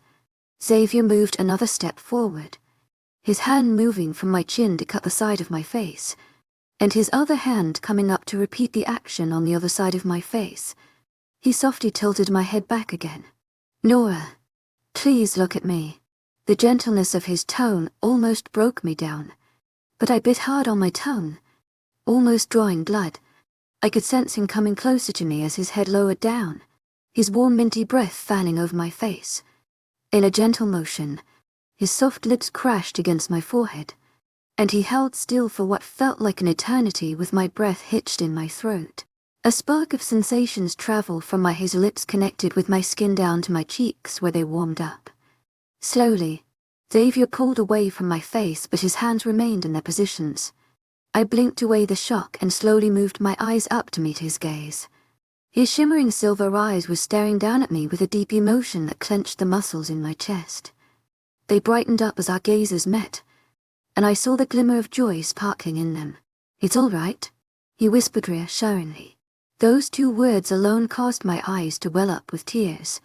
Xavier moved another step forward, his hand moving from my chin to cut the side of my face, and his other hand coming up to repeat the action on the other side of my face. He softly tilted my head back again. "Nora, please look at me." The gentleness of his tone almost broke me down, but I bit hard on my tongue, almost drawing blood. I could sense him coming closer to me as his head lowered down, his warm minty breath fanning over my face. In a gentle motion, his soft lips crashed against my forehead, and he held still for what felt like an eternity with my breath hitched in my throat. A spark of sensations traveled from his lips connected with my skin down to my cheeks where they warmed up. Slowly, Xavier pulled away from my face, but his hands remained in their positions. I blinked away the shock and slowly moved my eyes up to meet his gaze. His shimmering silver eyes were staring down at me with a deep emotion that clenched the muscles in my chest. They brightened up as our gazes met, and I saw the glimmer of joy sparkling in them. "It's all right," he whispered reassuringly. Those 2 words alone caused my eyes to well up with tears,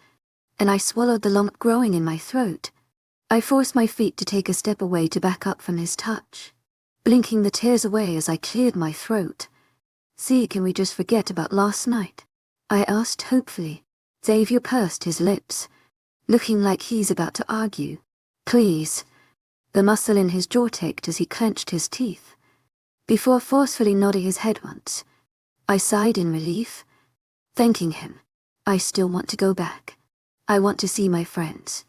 and I swallowed the lump growing in my throat. I forced my feet to take a step away to back up from his touch, blinking the tears away as I cleared my throat. "See, can we just forget about last night?" I asked hopefully. Xavier pursed his lips, looking like he's about to argue. "Please." The muscle in his jaw ticked as he clenched his teeth, before forcefully nodding his head once. I sighed in relief, thanking him. "I still want to go back. I want to see my friends."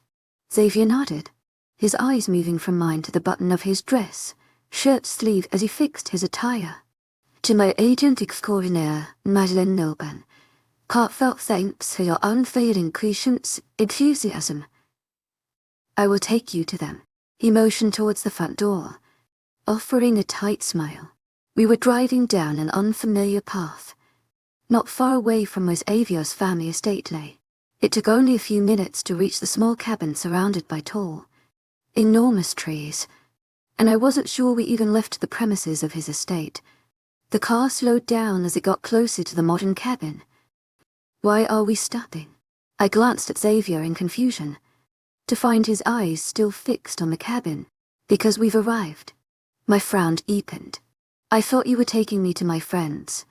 Xavier nodded, his eyes moving from mine to the button of his dress, shirt sleeve as he fixed his attire. "To my agent extraordinaire, Madeleine Noban, heartfelt thanks for your unfailing patience, enthusiasm. I will take you to them." He motioned towards the front door, offering a tight smile. We were driving down an unfamiliar path, not far away from where Xavier's family estate lay. It took only a few minutes to reach the small cabin surrounded by tall, enormous trees, and I wasn't sure we even left the premises of his estate. The car slowed down as it got closer to the modern cabin. "Why are we stopping?" I glanced at Xavier in confusion, to find his eyes still fixed on the cabin. "Because we've arrived." My frown deepened. "I thought you were taking me to my friends."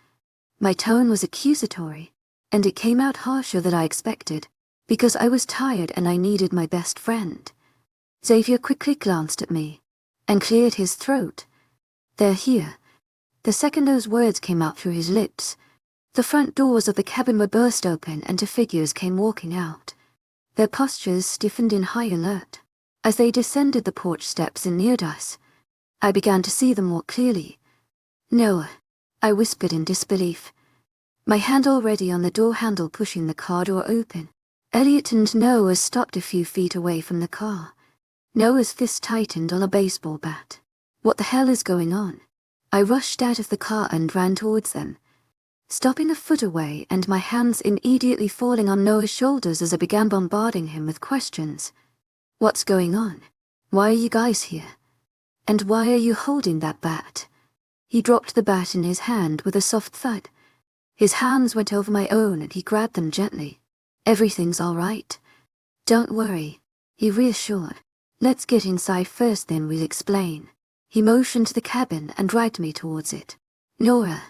My tone was accusatory, and it came out harsher than I expected, because I was tired and I needed my best friend. Xavier quickly glanced at me, and cleared his throat. "They're here." The second those words came out through his lips, the front doors of the cabin were burst open and 2 figures came walking out. Their postures stiffened in high alert. As they descended the porch steps and neared us, I began to see them more clearly. "Noah," I whispered in disbelief, my hand already on the door handle pushing the car door open. Elliot and Noah stopped a few feet away from the car. Noah's fist tightened on a baseball bat. "What the hell is going on?" I rushed out of the car and ran towards them, stopping a foot away and my hands immediately falling on Noah's shoulders as I began bombarding him with questions. "What's going on? Why are you guys here? And why are you holding that bat?" He dropped the bat in his hand with a soft thud. His hands went over my own and he grabbed them gently. "Everything's all right. Don't worry," he reassured. "Let's get inside first, then we'll explain." He motioned to the cabin and dragged me towards it. "Nora,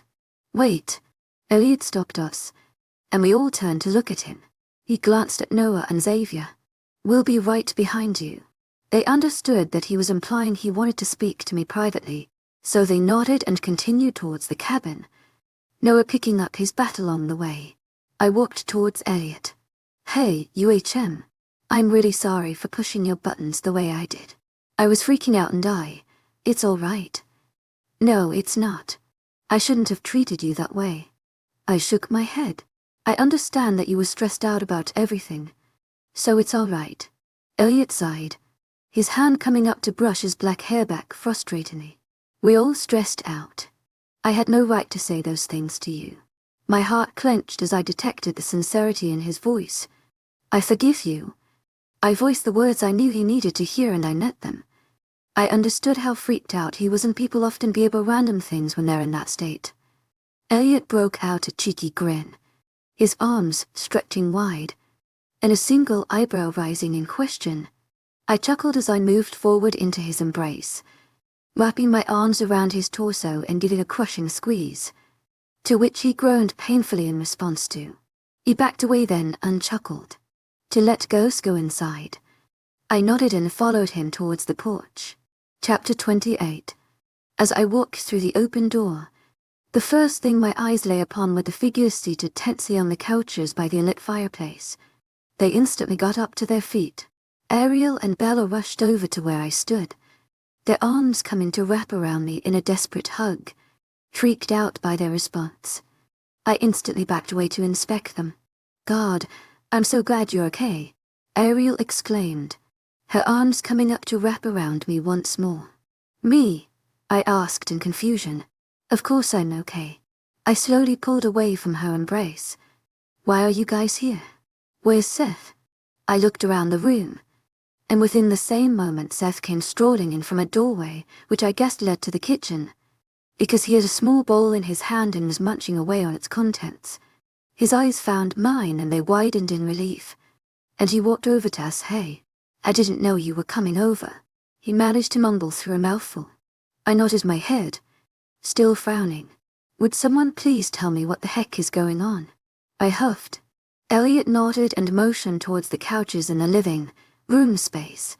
wait." Elliot stopped us, and we all turned to look at him. He glanced at Noah and Xavier. "We'll be right behind you." They understood that he was implying he wanted to speak to me privately, so they nodded and continued towards the cabin, Noah picking up his bat along the way. I walked towards Elliot. "Hey, UHM. I'm really sorry for pushing your buttons the way I did. I was freaking out and it's all right." "No, it's not. I shouldn't have treated you that way." I shook my head. "I understand that you were stressed out about everything, so it's all right." Elliot sighed, his hand coming up to brush his black hair back frustratingly. "We all stressed out. I had no right to say those things to you." My heart clenched as I detected the sincerity in his voice. "I forgive you, I voiced the words I knew he needed to hear and I net them. I understood how freaked out he was, and people often be about random things when they're in that state. Elliot broke out a cheeky grin, his arms stretching wide, and a single eyebrow rising in question. I chuckled as I moved forward into his embrace, wrapping my arms around his torso and giving a crushing squeeze, to which he groaned painfully in response to. He backed away then and chuckled. To let go inside. I nodded and followed him towards the porch. Chapter 28. As I walked through the open door, the first thing my eyes lay upon were the figures seated tensely on the couches by the unlit fireplace. They instantly got up to their feet. Ariel and Bella rushed over to where I stood, their arms coming to wrap around me in a desperate hug. Freaked out by their response, I instantly backed away to inspect them. "God, I'm so glad you're okay," Ariel exclaimed, her arms coming up to wrap around me once more. "Me?" I asked in confusion. "Of course I'm okay." I slowly pulled away from her embrace. "Why are you guys here? Where's Seth?" I looked around the room, and within the same moment Seth came strolling in from a doorway, which I guessed led to the kitchen, because he had a small bowl in his hand and was munching away on its contents. His eyes found mine and they widened in relief, and he walked over to us. "Hey, I didn't know you were coming over," he managed to mumble through a mouthful. I nodded my head, still frowning. "Would someone please tell me what the heck is going on?" I huffed. Elliot nodded and motioned towards the couches in the living room space.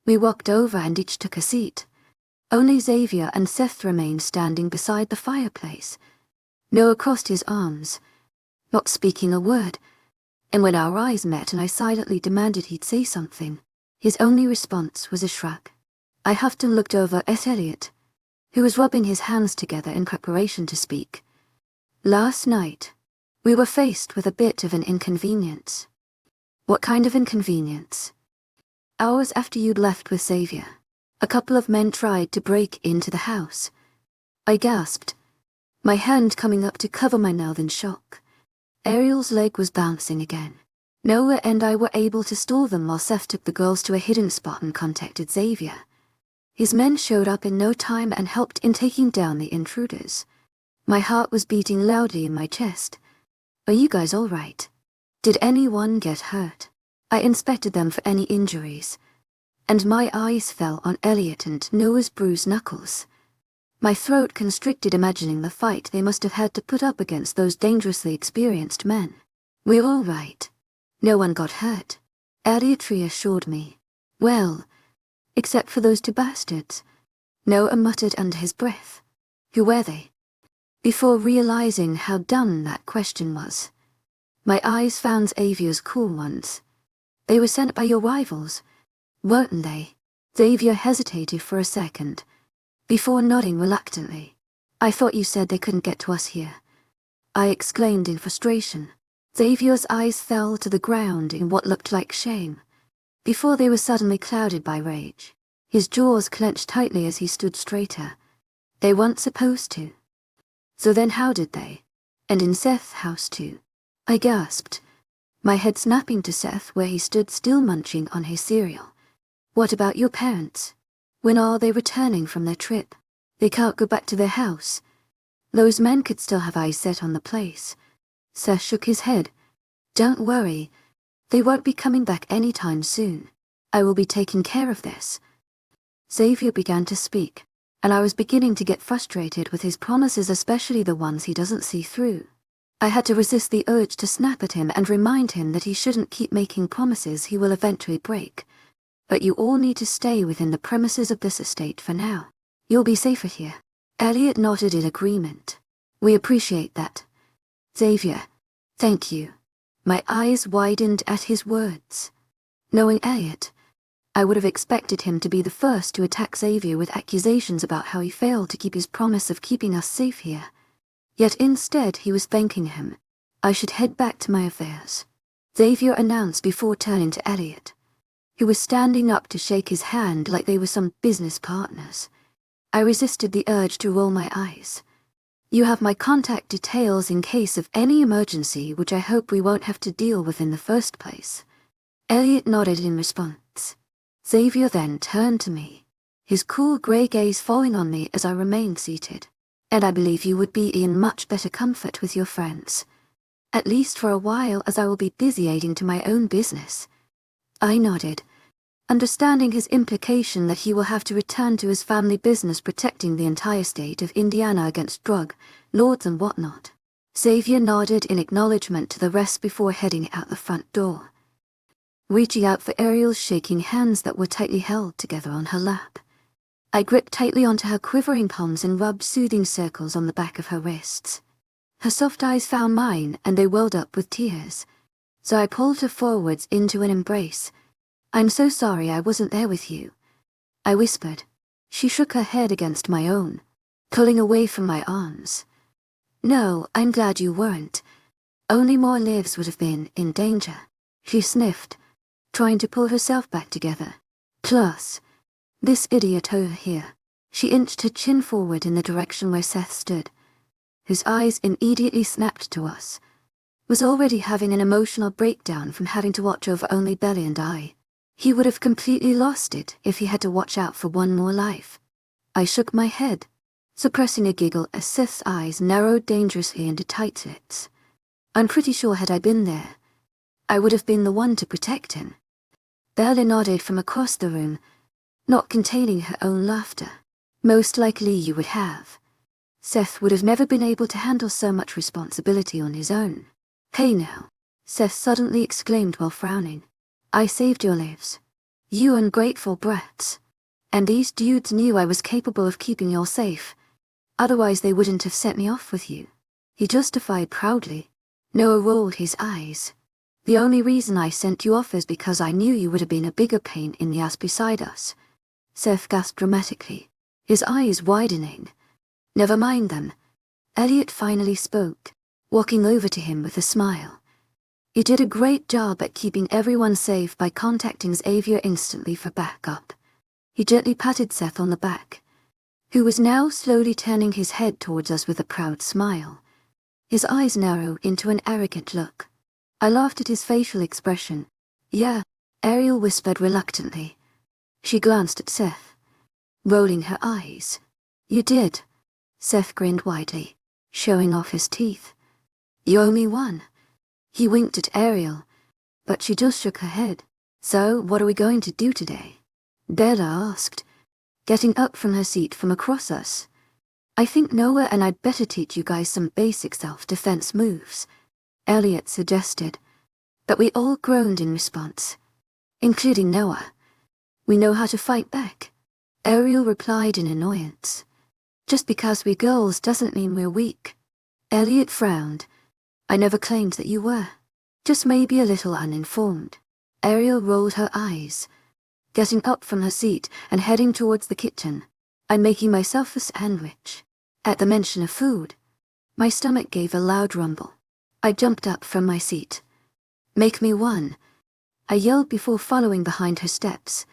We walked over and each took a seat. Only Xavier and Seth remained standing beside the fireplace. Noah crossed his arms, not speaking a word, and when our eyes met and I silently demanded he'd say something, his only response was a shrug. I huffed and looked over at Elliot, who was rubbing his hands together in preparation to speak. "Last night, we were faced with a bit of an inconvenience." "What kind of inconvenience?" "Hours after you'd left with Xavier, a couple of men tried to break into the house." I gasped, my hand coming up to cover my mouth in shock. Ariel's leg was bouncing again. Noah and I were able to stall them while Seth took the girls to a hidden spot and contacted Xavier. His men showed up in no time and helped in taking down the intruders. My heart was beating loudly in my chest. "Are you guys all right? Did anyone get hurt?" I inspected them for any injuries, and my eyes fell on Elliot and Noah's bruised knuckles. My throat constricted imagining the fight they must have had to put up against those dangerously experienced men. "We're all right. No one got hurt," Elliot reassured me. "Well, except for those two bastards," Noah muttered under his breath. "Who were they?" Before realizing how dumb that question was, my eyes found Xavier's cool ones. "They were sent by your rivals, weren't they?" Xavier hesitated for a second, before nodding reluctantly. "I thought you said they couldn't get to us here," I exclaimed in frustration. Xavier's eyes fell to the ground in what looked like shame, before they were suddenly clouded by rage. His jaws clenched tightly as he stood straighter. "They weren't supposed to." "So then how did they? And in Seth's house too?" I gasped, my head snapping to Seth where he stood still munching on his cereal. "What about your parents? When are they returning from their trip? They can't go back to their house. Those men could still have eyes set on the place." Seth shook his head. "Don't worry, they won't be coming back anytime soon. I will be taking care of this." Xavier began to speak, and I was beginning to get frustrated with his promises, especially the ones he doesn't see through. I had to resist the urge to snap at him and remind him that he shouldn't keep making promises he will eventually break. "But you all need to stay within the premises of this estate for now. You'll be safer here." Elliot nodded in agreement. "We appreciate that." "Xavier, thank you." My eyes widened at his words. Knowing Elliot, I would have expected him to be the first to attack Xavier with accusations about how he failed to keep his promise of keeping us safe here. Yet instead he was thanking him. I should head back to my affairs, Xavier announced before turning to Elliot, who was standing up to shake his hand like they were some business partners. I resisted the urge to roll my eyes. "You have my contact details in case of any emergency, which I hope we won't have to deal with in the first place." Elliot nodded in response. Xavier then turned to me, his cool grey gaze falling on me as I remained seated. And I believe you would be in much better comfort with your friends. At least for a while, as I will be busy aiding to my own business. I nodded, understanding his implication that he will have to return to his family business protecting the entire state of Indiana against drug lords and whatnot. Xavier nodded in acknowledgement to the rest before heading out the front door, reaching out for Ariel's shaking hands that were tightly held together on her lap. I gripped tightly onto her quivering palms and rubbed soothing circles on the back of her wrists. Her soft eyes found mine, and they welled up with tears, so I pulled her forwards into an embrace. I'm so sorry I wasn't there with you, I whispered. She shook her head against my own, pulling away from my arms. No, I'm glad you weren't. Only more lives would have been in danger. She sniffed, trying to pull herself back together. Plus, this idiot over here. She inched her chin forward in the direction where Seth stood, whose eyes immediately snapped to us, was already having an emotional breakdown from having to watch over only Belly and I. He would have completely lost it if he had to watch out for one more life. I shook my head, suppressing a giggle as Seth's eyes narrowed dangerously into tight slits. I'm pretty sure had I been there, I would have been the one to protect him. Bella nodded from across the room, not containing her own laughter. Most likely you would have. Seth would have never been able to handle so much responsibility on his own. Hey now, Seth suddenly exclaimed while frowning. I saved your lives. You ungrateful brats. And these dudes knew I was capable of keeping you all safe. Otherwise they wouldn't have sent me off with you. He justified proudly. Noah rolled his eyes. The only reason I sent you off is because I knew you would have been a bigger pain in the ass beside us. Seth gasped dramatically, his eyes widening. Never mind them. Elliot finally spoke, walking over to him with a smile. You did a great job at keeping everyone safe by contacting Xavier instantly for backup. He gently patted Seth on the back, who was now slowly turning his head towards us with a proud smile. His eyes narrowed into an arrogant look. I laughed at his facial expression. Yeah, Ariel whispered reluctantly. She glanced at Seth, rolling her eyes. You did. Seth grinned widely, showing off his teeth. You owe me one. He winked at Ariel, but she just shook her head. So, what are we going to do today? Bella asked, getting up from her seat from across us. I think Noah and I'd better teach you guys some basic self-defense moves, Elliot suggested, but we all groaned in response, including Noah. We know how to fight back, Ariel replied in annoyance. Just because we're girls doesn't mean we're weak. Elliot frowned. I never claimed that you were. Just maybe a little uninformed. Ariel rolled her eyes, getting up from her seat and heading towards the kitchen. I'm making myself a sandwich. At the mention of food, my stomach gave a loud rumble. I jumped up from my seat. Make me one, I yelled before following behind her steps.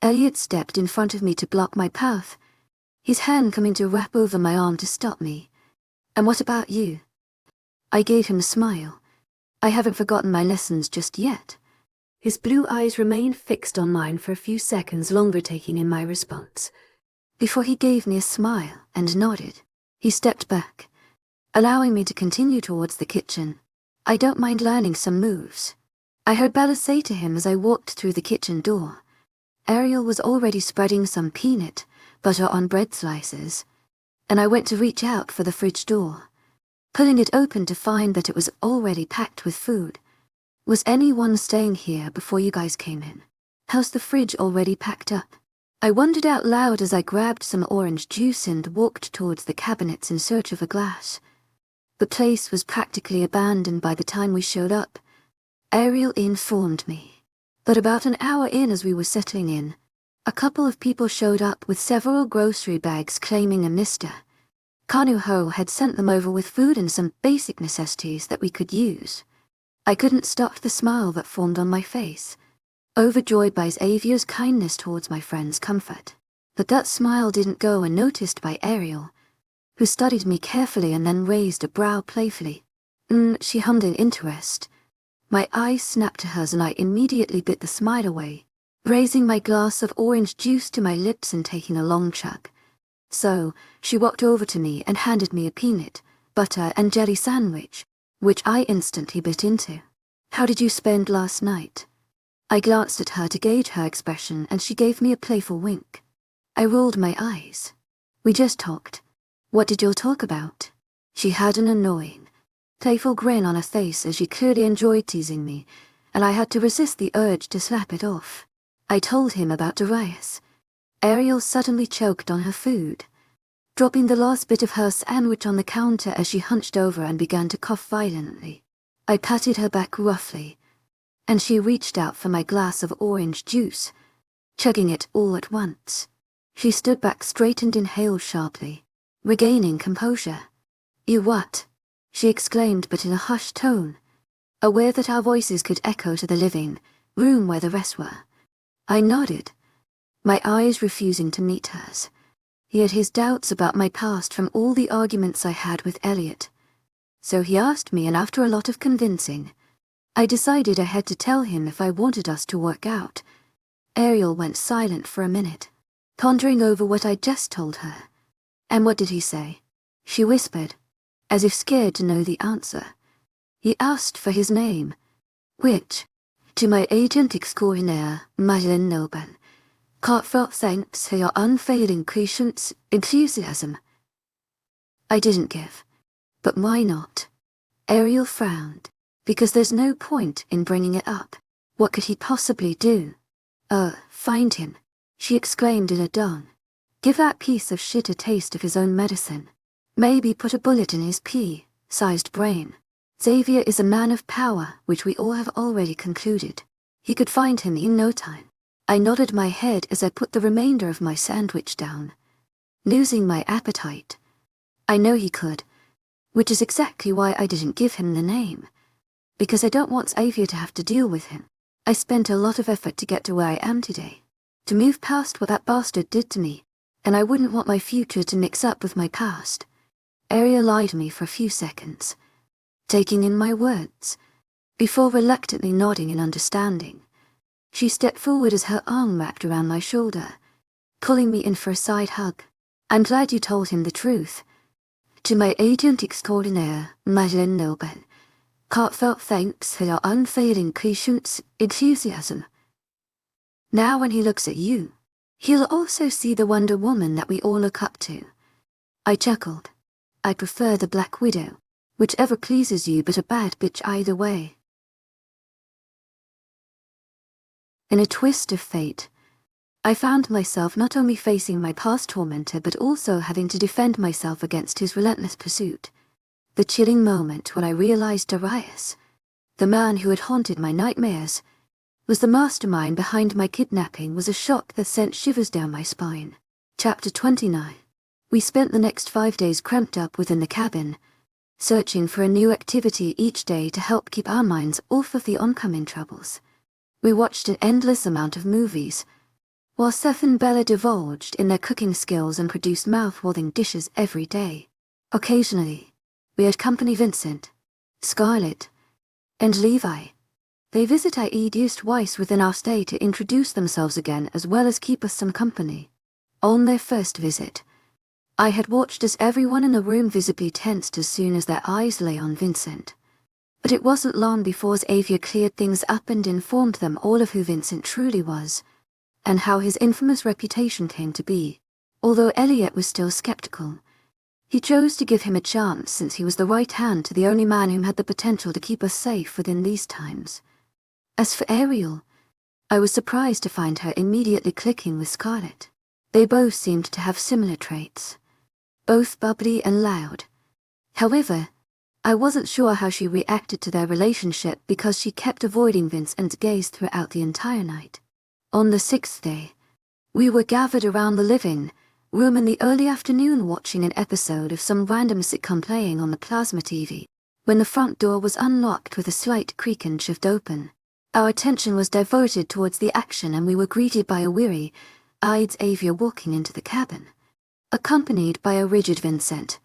Elliot stepped in front of me to block my path, his hand coming to wrap over my arm to stop me. And what about you? I gave him a smile. I haven't forgotten my lessons just yet. His blue eyes remained fixed on mine for a few seconds longer, taking in my response, before he gave me a smile and nodded. He stepped back, allowing me to continue towards the kitchen. I don't mind learning some moves, I heard Bella say to him as I walked through the kitchen door. Ariel was already spreading some peanut butter on bread slices, and I went to reach out for the fridge door, pulling it open to find that it was already packed with food. Was anyone staying here before you guys came in? How's the fridge already packed up? I wondered out loud as I grabbed some orange juice and walked towards the cabinets in search of a glass. The place was practically abandoned by the time we showed up, Ariel informed me. But about an hour in, as we were settling in, a couple of people showed up with several grocery bags claiming a Mr. Kanuho had sent them over with food and some basic necessities that we could use. I couldn't stop the smile that formed on my face, overjoyed by Xavier's kindness towards my friend's comfort. But that smile didn't go unnoticed by Ariel, who studied me carefully and then raised a brow playfully. She hummed in interest. My eyes snapped to hers and I immediately bit the smile away, raising my glass of orange juice to my lips and taking a long chug. So, she walked over to me and handed me a peanut, butter and jelly sandwich, which I instantly bit into. "How did you spend last night?" I glanced at her to gauge her expression and she gave me a playful wink. I rolled my eyes. "We just talked." "What did you talk about?" She had an annoying, playful grin on her face as she clearly enjoyed teasing me, and I had to resist the urge to slap it off. I told him about Darius. Ariel suddenly choked on her food, dropping the last bit of her sandwich on the counter as she hunched over and began to cough violently. I patted her back roughly, and she reached out for my glass of orange juice, chugging it all at once. She stood back straight and inhaled sharply, regaining composure. "You what?" she exclaimed, but in a hushed tone, aware that our voices could echo to the living room where the rest were. I nodded, my eyes refusing to meet hers. He had his doubts about my past from all the arguments I had with Elliot. So he asked me, and after a lot of convincing, I decided I had to tell him if I wanted us to work out. Ariel went silent for a minute, pondering over what I'd just told her. "And what did he say?" she whispered, as if scared to know the answer. "He asked for his name, which, to my agent extraordinaire, Madeleine Noble, heartfelt thanks for your unfailing patience, enthusiasm." I didn't give. But why not? Ariel frowned, because there's no point in bringing it up. What could he possibly do? Find him," she exclaimed in a dawn. "Give that piece of shit a taste of his own medicine. Maybe put a bullet in his pea-sized brain. Xavier is a man of power, which we all have already concluded. He could find him in no time." I nodded my head as I put the remainder of my sandwich down, losing my appetite. I know he could, which is exactly why I didn't give him the name, because I don't want Xavier to have to deal with him. I spent a lot of effort to get to where I am today, to move past what that bastard did to me, and I wouldn't want my future to mix up with my past. Ariel eyed me for a few seconds, taking in my words, before reluctantly nodding in understanding. She stepped forward as her arm wrapped around my shoulder, pulling me in for a side hug. "I'm glad you told him the truth. To my agent extraordinaire, Madeleine Noble, heartfelt thanks for your unfailing patience, enthusiasm. Now when he looks at you, he'll also see the Wonder Woman that we all look up to." I chuckled. "I prefer the Black Widow, whichever pleases you, but a bad bitch either way." In a twist of fate, I found myself not only facing my past tormentor but also having to defend myself against his relentless pursuit. The chilling moment when I realized Darius, the man who had haunted my nightmares, was the mastermind behind my kidnapping, was a shock that sent shivers down my spine. Chapter 29. We spent the next 5 days cramped up within the cabin, searching for a new activity each day to help keep our minds off of the oncoming troubles. We watched an endless amount of movies, while Seth and Bella divulged in their cooking skills and produced mouth-watering dishes every day. Occasionally, we had company: Vincent, Scarlett, and Levi. They visit IE just twice within our stay to introduce themselves again as well as keep us some company. On their first visit, I had watched as everyone in the room visibly tensed as soon as their eyes lay on Vincent. But it wasn't long before Xavier cleared things up and informed them all of who Vincent truly was, and how his infamous reputation came to be. Although Elliot was still skeptical, he chose to give him a chance since he was the right hand to the only man who had the potential to keep us safe within these times. As for Ariel, I was surprised to find her immediately clicking with Scarlett. They both seemed to have similar traits, both bubbly and loud. However, I wasn't sure how she reacted to their relationship because she kept avoiding Vincent's gaze throughout the entire night. On the 6th day, we were gathered around the living room in the early afternoon watching an episode of some random sitcom playing on the plasma TV, when the front door was unlocked with a slight creak and shoved open. Our attention was diverted towards the action and we were greeted by a weary-eyed Xavier walking into the cabin, accompanied by a rigid Vincent,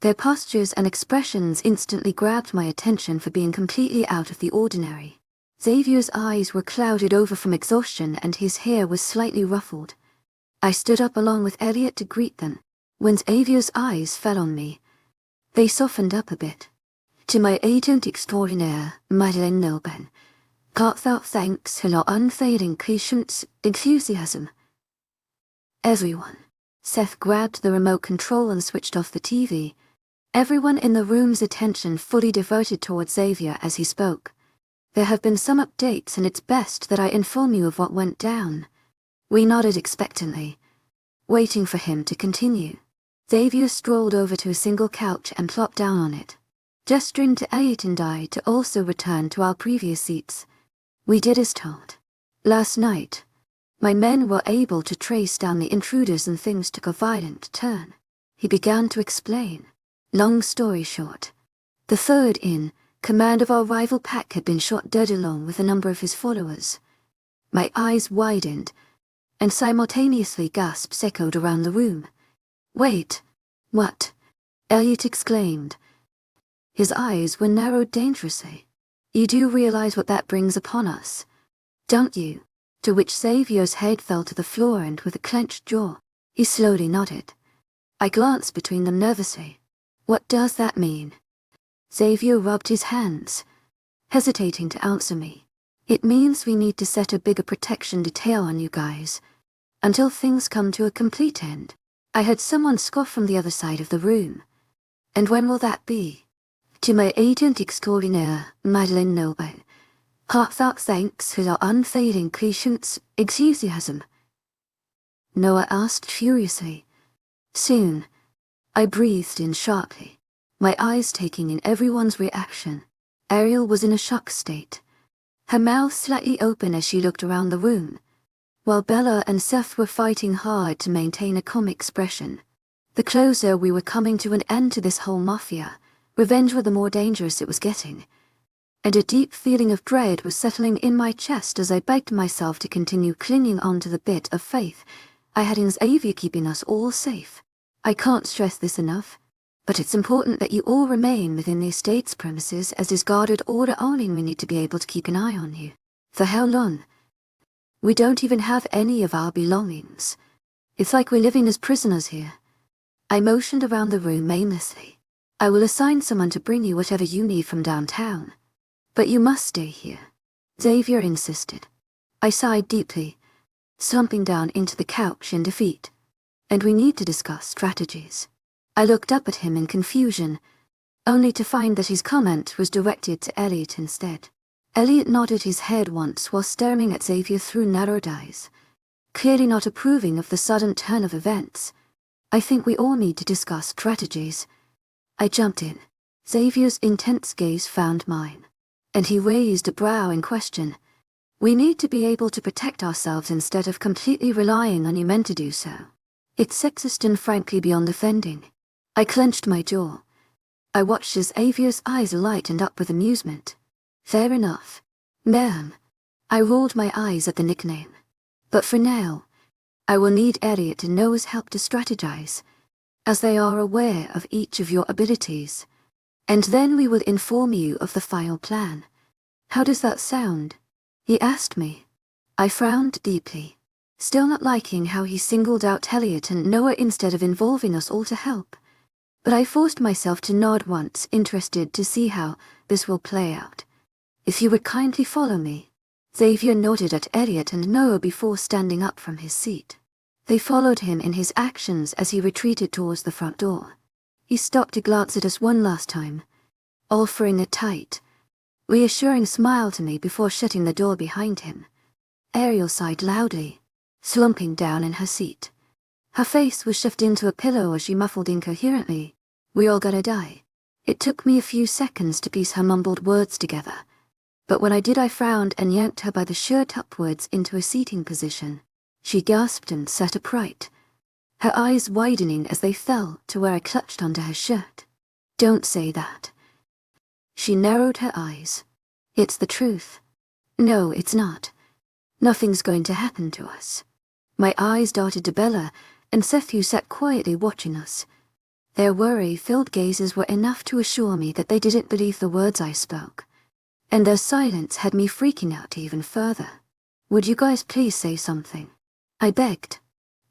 Their postures and expressions instantly grabbed my attention for being completely out of the ordinary. Xavier's eyes were clouded over from exhaustion and his hair was slightly ruffled. I stood up along with Elliot to greet them. When Xavier's eyes fell on me, they softened up a bit. To my agent extraordinaire, Madeleine Nobel, heartfelt thanks for your unfailing patience, enthusiasm. Everyone. Seth grabbed the remote control and switched off the TV. Everyone in the room's attention fully devoted towards Xavier as he spoke. There have been some updates and it's best that I inform you of what went down. We nodded expectantly, waiting for him to continue. Xavier strolled over to a single couch and plopped down on it, gesturing to Elliot and I to also return to our previous seats. We did as told. Last night, my men were able to trace down the intruders and things took a violent turn. He began to explain. Long story short, the third in command of our rival pack had been shot dead along with a number of his followers. My eyes widened, and simultaneously gasps echoed around the room. Wait, what? Elliot exclaimed. His eyes were narrowed dangerously. You do realize what that brings upon us, don't you? To which Xavier's head fell to the floor and with a clenched jaw, he slowly nodded. I glanced between them nervously. What does that mean? Xavier rubbed his hands, hesitating to answer me. It means we need to set a bigger protection detail on you guys, until things come to a complete end. I heard someone scoff from the other side of the room. And when will that be? To my agent extraordinaire, Madeleine Nobel, heartfelt thanks for your unfailing patience, enthusiasm. Noah asked furiously. Soon, I breathed in sharply, my eyes taking in everyone's reaction. Ariel was in a shocked state, her mouth slightly open as she looked around the room, while Bella and Seth were fighting hard to maintain a calm expression. The closer we were coming to an end to this whole mafia, revenge were the more dangerous it was getting, and a deep feeling of dread was settling in my chest as I begged myself to continue clinging on to the bit of faith I had in Xavier keeping us all safe. I can't stress this enough, but it's important that you all remain within the estate's premises as is guarded order only. We need to be able to keep an eye on you. For how long? We don't even have any of our belongings. It's like we're living as prisoners here. I motioned around the room aimlessly. I will assign someone to bring you whatever you need from downtown. But you must stay here, Xavier insisted. I sighed deeply, slumping down into the couch in defeat. And we need to discuss strategies. I looked up at him in confusion, only to find that his comment was directed to Elliot instead. Elliot nodded his head once while staring at Xavier through narrowed eyes, clearly not approving of the sudden turn of events. I think we all need to discuss strategies. I jumped in. Xavier's intense gaze found mine, and he raised a brow in question. We need to be able to protect ourselves instead of completely relying on you men to do so. It's sexist and frankly beyond offending. I clenched my jaw. I watched as Xavier's eyes lightened up with amusement. Fair enough, ma'am. I rolled my eyes at the nickname. But for now, I will need Elliot and Noah's help to strategize, as they are aware of each of your abilities. And then we will inform you of the final plan. How does that sound? He asked me. I frowned deeply, still not liking how he singled out Elliot and Noah instead of involving us all to help. But I forced myself to nod once, interested to see how this will play out. If you would kindly follow me. Xavier nodded at Elliot and Noah before standing up from his seat. They followed him in his actions as he retreated towards the front door. He stopped to glance at us one last time, offering a tight, reassuring smile to me before shutting the door behind him. Ariel sighed loudly, slumping down in her seat. Her face was shoved into a pillow as she muffled incoherently, "We all gonna die." It took me a few seconds to piece her mumbled words together, but when I did I frowned and yanked her by the shirt upwards into a seating position. She gasped and sat upright, her eyes widening as they fell to where I clutched onto her shirt. "Don't say that." She narrowed her eyes. "It's the truth." "No, it's not. Nothing's going to happen to us." My eyes darted to Bella and Seth, who sat quietly watching us. Their worry-filled gazes were enough to assure me that they didn't believe the words I spoke, and their silence had me freaking out even further. "Would you guys please say something?" I begged.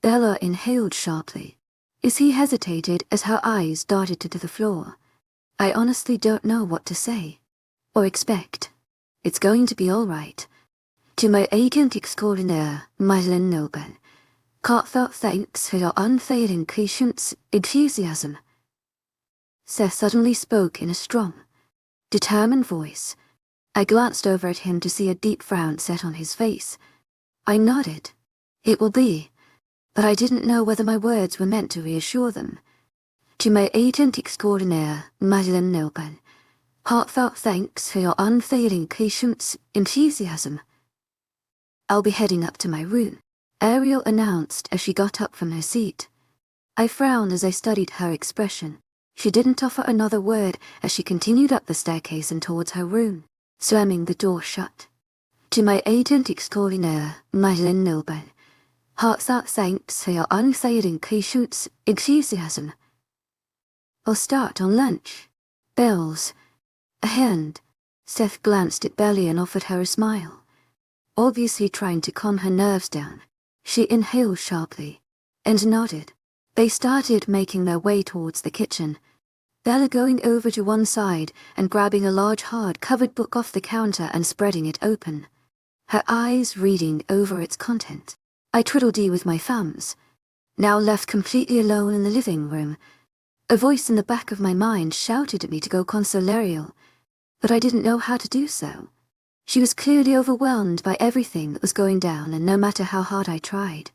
Bella inhaled sharply, as he hesitated as her eyes darted to the floor. I honestly don't know what to say. Or expect. It's going to be all right. To my agent extraordinaire, Madeleine Noble, heartfelt thanks for your unfailing patience, enthusiasm. Seth suddenly spoke in a strong, determined voice. I glanced over at him to see a deep frown set on his face. I nodded. It will be, but I didn't know whether my words were meant to reassure them. To my agent extraordinaire, Madeleine Noble, heartfelt thanks for your unfailing patience, enthusiasm. "I'll be heading up to my room," Ariel announced as she got up from her seat. I frowned as I studied her expression. She didn't offer another word as she continued up the staircase and towards her room, slamming the door shut. To my agent extraordinaire, Madeleine Noble, heartfelt thanks for your unfailing patience, enthusiasm. "I'll start on lunch." Bells. A hand. Seth glanced at Belly and offered her a smile, obviously trying to calm her nerves down. She inhaled sharply and nodded. They started making their way towards the kitchen, Bella going over to one side and grabbing a large hard-covered book off the counter and spreading it open, her eyes reading over its content. I twiddled with my thumbs, now left completely alone in the living room. A voice in the back of my mind shouted at me to go console Ariel, but I didn't know how to do so. She was clearly overwhelmed by everything that was going down, and no matter how hard I tried,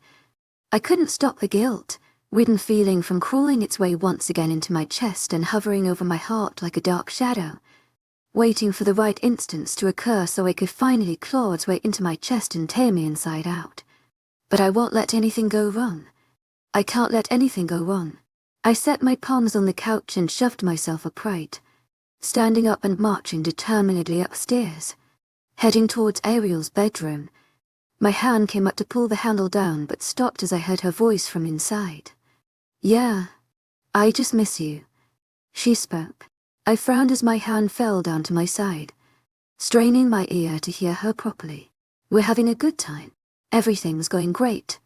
I couldn't stop the guilt-ridden feeling from crawling its way once again into my chest and hovering over my heart like a dark shadow, waiting for the right instance to occur so it could finally claw its way into my chest and tear me inside out. But I won't let anything go wrong. I can't let anything go wrong. I set my palms on the couch and shoved myself upright, standing up and marching determinedly upstairs, heading towards Ariel's bedroom. My hand came up to pull the handle down but stopped as I heard her voice from inside. "Yeah, I just miss you," she spoke. I frowned as my hand fell down to my side, straining my ear to hear her properly. "We're having a good time. Everything's going great.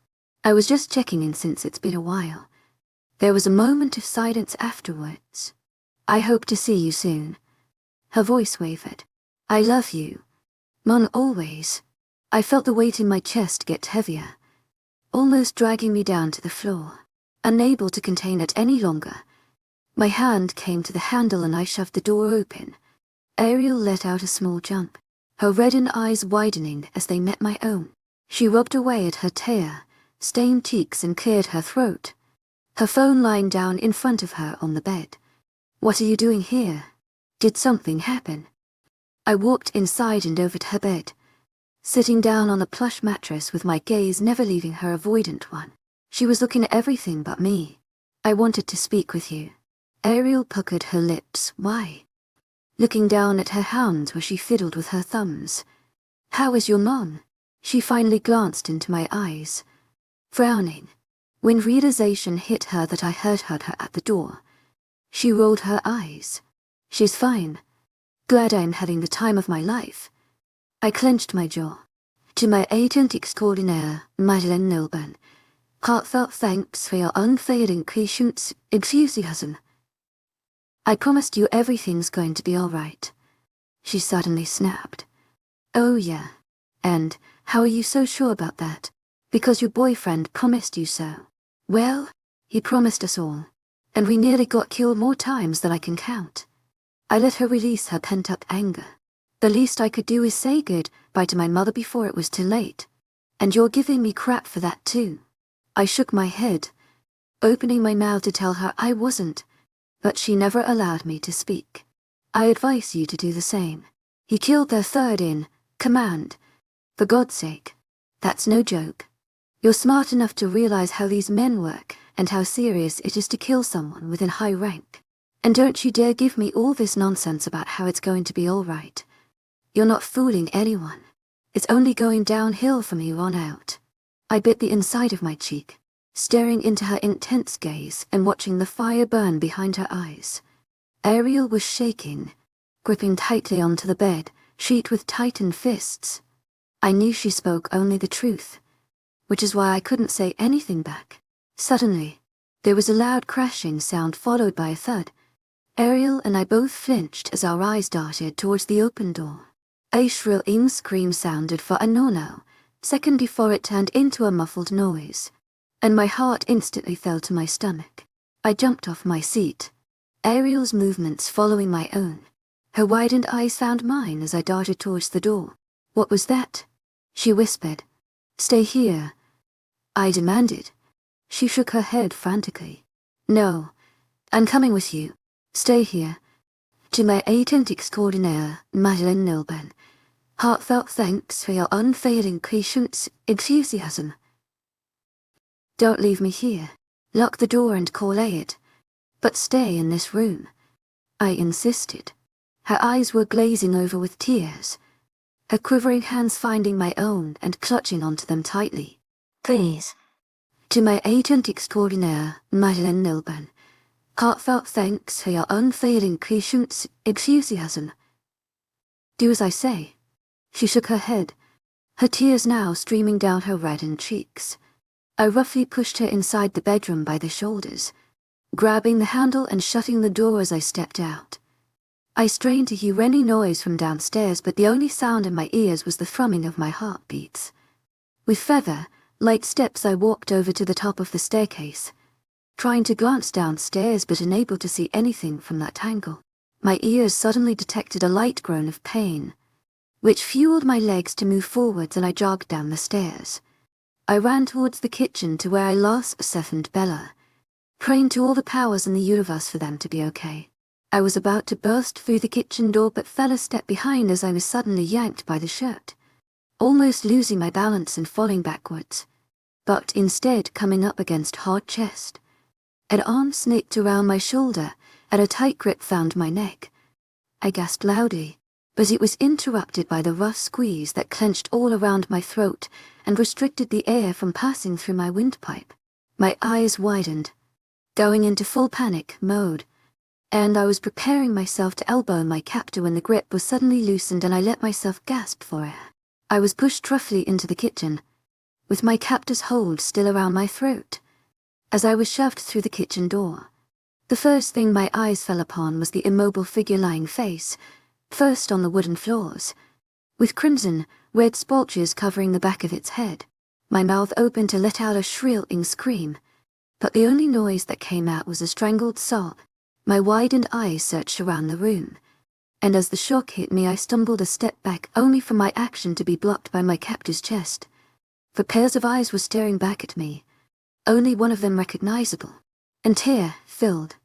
I was just checking in since it's been a while." There was a moment of silence afterwards. "I hope to see you soon." Her voice wavered. "I love you, Mon, always." I felt the weight in my chest get heavier, almost dragging me down to the floor. Unable to contain it any longer, my hand came to the handle and I shoved the door open. Ariel let out a small jump, her reddened eyes widening as they met my own. She rubbed away at her tear-stained cheeks and cleared her throat, her phone lying down in front of her on the bed. "What are you doing here? Did something happen?" I walked inside and over to her bed, sitting down on a plush mattress with my gaze never leaving her avoidant one. She was looking at everything but me. "I wanted to speak with you." Ariel puckered her lips. "Why?" Looking down at her hands where she fiddled with her thumbs. "How is your mom?" She finally glanced into my eyes, frowning. When realization hit her that I heard her at the door, she rolled her eyes. "She's fine. Glad I'm having the time of my life." I clenched my jaw. To my agent extraordinaire, Madeleine Noble, heartfelt thanks for your unfailing patience, enthusiasm. "I promised you everything's going to be all right," she suddenly snapped. "Oh yeah. And how are you so sure about that?" "Because your boyfriend promised you so." "Well, he promised us all, and we nearly got killed more times than I can count." I let her release her pent-up anger. "The least I could do is say goodbye to my mother before it was too late. And you're giving me crap for that too." I shook my head, opening my mouth to tell her I wasn't, but she never allowed me to speak. "I advise you to do the same. He killed their third in command. For God's sake, that's no joke. You're smart enough to realize how these men work and how serious it is to kill someone within high rank. And don't you dare give me all this nonsense about how it's going to be all right. You're not fooling anyone. It's only going downhill from here on out." I bit the inside of my cheek. staring into her intense gaze and watching the fire burn behind her eyes. Ariel was shaking, gripping tightly onto the bed sheet with tightened fists. I knew she spoke only the truth, which is why I couldn't say anything back. Suddenly, there was a loud crashing sound followed by a thud. Ariel and I both flinched as our eyes darted towards the open door. A shrill scream sounded for a no-no, second before it turned into a muffled noise, and my heart instantly fell to my stomach. I jumped off my seat, Ariel's movements following my own. Her widened eyes found mine as I darted towards the door. "What was that?" she whispered. "Stay here," I demanded. She shook her head frantically. "No, I'm coming with you. Stay here. To my agent extraordinaire, Madeleine Nilben, heartfelt thanks for your unfailing patience, enthusiasm. Don't leave me here. Lock the door and call aid. But stay in this room," I insisted. Her eyes were glazing over with tears, her quivering hands finding my own and clutching onto them tightly. "Please." To my agent extraordinaire, Madeleine Nilben, heartfelt thanks for your unfailing patience, enthusiasm. "Do as I say." She shook her head, her tears now streaming down her reddened cheeks. I roughly pushed her inside the bedroom by the shoulders, grabbing the handle and shutting the door as I stepped out. I strained to hear any noise from downstairs, but the only sound in my ears was the thrumming of my heartbeats. With feather, light steps I walked over to the top of the staircase, trying to glance downstairs but unable to see anything from that angle. My ears suddenly detected a light groan of pain, which fueled my legs to move forwards, and I jogged down the stairs. I ran towards the kitchen to where I last Seth Bella, praying to all the powers in the universe for them to be okay. I was about to burst through the kitchen door but fell a step behind as I was suddenly yanked by the shirt, almost losing my balance and falling backwards, but instead coming up against hard chest. An arm snaked around my shoulder and a tight grip found my neck. I gasped loudly, but it was interrupted by the rough squeeze that clenched all around my throat and restricted the air from passing through my windpipe. My eyes widened, going into full panic mode, and I was preparing myself to elbow my captor when the grip was suddenly loosened and I let myself gasp for air. I was pushed roughly into the kitchen, with my captor's hold still around my throat. As I was shoved through the kitchen door, the first thing my eyes fell upon was the immobile figure lying face first on the wooden floors, with crimson, red splotches covering the back of its head. My mouth opened to let out a shrill scream, but the only noise that came out was a strangled sob. My widened eyes searched around the room, and as the shock hit me I stumbled a step back only for my action to be blocked by my captor's chest. For pairs of eyes were staring back at me, only one of them recognizable, and tear-filled.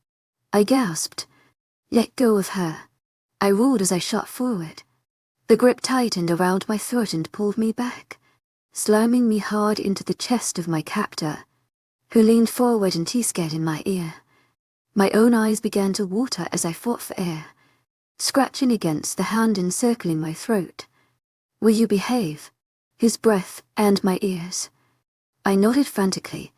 I gasped. "Let go of her," I roared as I shot forward. The grip tightened around my throat and pulled me back, slamming me hard into the chest of my captor, who leaned forward and hissed in my ear. My own eyes began to water as I fought for air, scratching against the hand encircling my throat. "Will you behave?" His breath and my ears. I nodded frantically,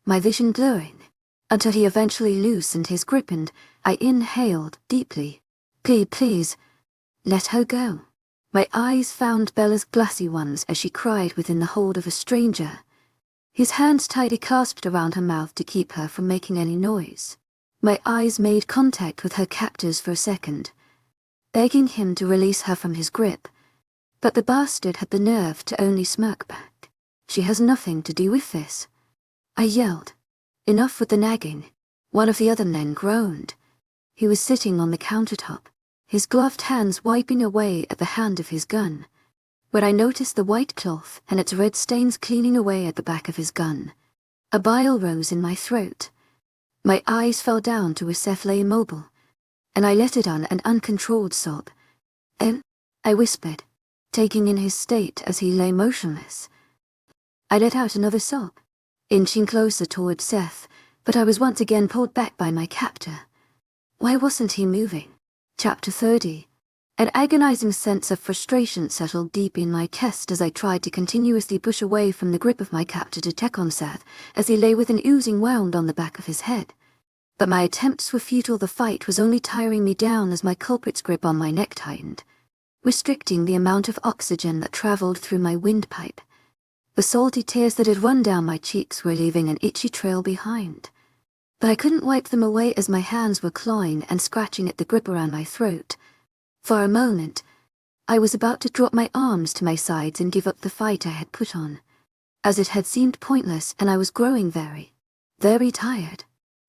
my vision blurring, until he eventually loosened his grip and I inhaled deeply. Please, let her go." My eyes found Bella's glassy ones as she cried within the hold of a stranger, his hands tightly clasped around her mouth to keep her from making any noise. My eyes made contact with her captor's for a second, begging him to release her from his grip, but the bastard had the nerve to only smirk back. "She has nothing to do with this," I yelled. "Enough with the nagging." One of the other men groaned. He was sitting on the countertop, his gloved hands wiping away at the hand of his gun, when I noticed the white cloth and its red stains cleaning away at the back of his gun. A bile rose in my throat. My eyes fell down to where Seth lay immobile, and I let out an uncontrolled sob. I whispered, taking in his state as he lay motionless. I let out another sob, inching closer towards Seth, but I was once again pulled back by my captor. Why wasn't he moving? Chapter 30. An agonizing sense of frustration settled deep in my chest as I tried to continuously push away from the grip of my captor to check on Seth as he lay with an oozing wound on the back of his head. But my attempts were futile. The fight was only tiring me down as my culprit's grip on my neck tightened, restricting the amount of oxygen that traveled through my windpipe. The salty tears that had run down my cheeks were leaving an itchy trail behind, but I couldn't wipe them away as my hands were clawing and scratching at the grip around my throat. For a moment, I was about to drop my arms to my sides and give up the fight I had put on, as it had seemed pointless and I was growing very, very tired.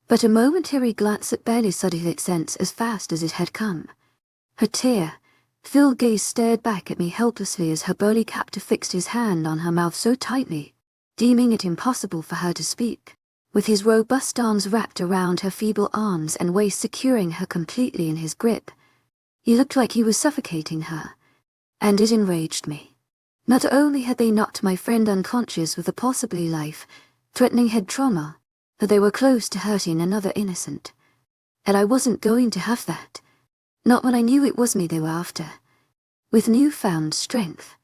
But a momentary glance at Belly settled its sense as fast as it had come. Her tear-filled gaze stared back at me helplessly as her burly captor fixed his hand on her mouth so tightly, deeming it impossible for her to speak, with his robust arms wrapped around her feeble arms and waist securing her completely in his grip. He looked like he was suffocating her, and it enraged me. Not only had they knocked my friend unconscious with a possibly life-threatening head trauma, but they were close to hurting another innocent. And I wasn't going to have that. Not when I knew it was me they were after. With newfound strength,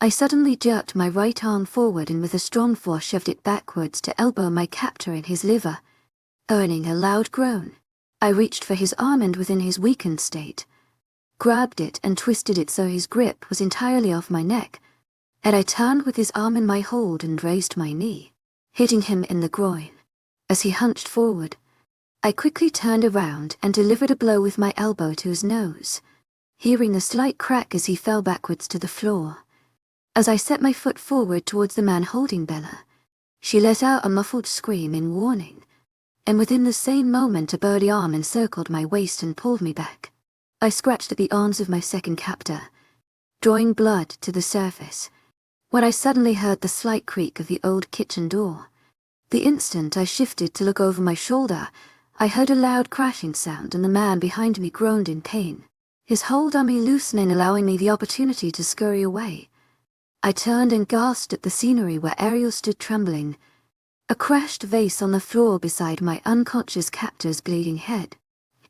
I suddenly jerked my right arm forward and with a strong force shoved it backwards to elbow my captor in his liver. Earning a loud groan, I reached for his arm and within his weakened state, grabbed it and twisted it so his grip was entirely off my neck, and I turned with his arm in my hold and raised my knee, hitting him in the groin. As he hunched forward, I quickly turned around and delivered a blow with my elbow to his nose, hearing a slight crack as he fell backwards to the floor. As I set my foot forward towards the man holding Bella, she let out a muffled scream in warning, and within the same moment a burly arm encircled my waist and pulled me back. I scratched at the arms of my second captor, drawing blood to the surface, when I suddenly heard the slight creak of the old kitchen door. The instant I shifted to look over my shoulder, I heard a loud crashing sound and the man behind me groaned in pain, his hold on me loosening, allowing me the opportunity to scurry away. I turned and gasped at the scenery where Ariel stood trembling, a crashed vase on the floor beside my unconscious captor's bleeding head.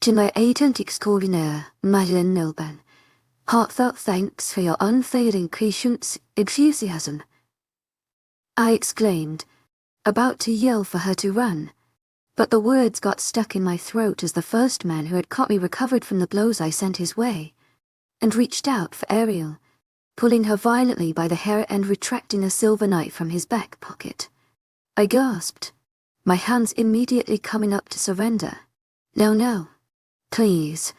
To my agent extraordinaire, Madeleine Nilban, heartfelt thanks for your unfailing patience, enthusiasm, I exclaimed, about to yell for her to run, but the words got stuck in my throat as the first man who had caught me recovered from the blows I sent his way, and reached out for Ariel, pulling her violently by the hair and retracting a silver knife from his back pocket. I gasped, my hands immediately coming up to surrender. No. Please,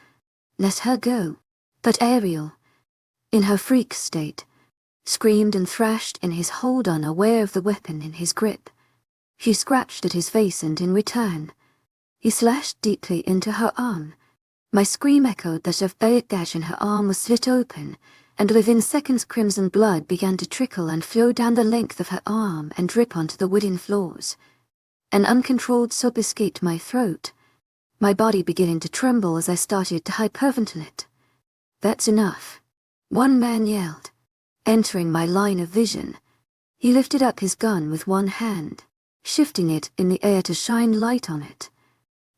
let her go. But Ariel, in her freak state, screamed and thrashed in his hold, unaware of the weapon in his grip. She scratched at his face and in return, he slashed deeply into her arm. My scream echoed that of a gash and her arm was slit open, and within seconds crimson blood began to trickle and flow down the length of her arm and drip onto the wooden floors. An uncontrolled sob escaped my throat, my body beginning to tremble as I started to hyperventilate. That's enough, one man yelled, entering my line of vision. He lifted up his gun with one hand, shifting it in the air to shine light on it.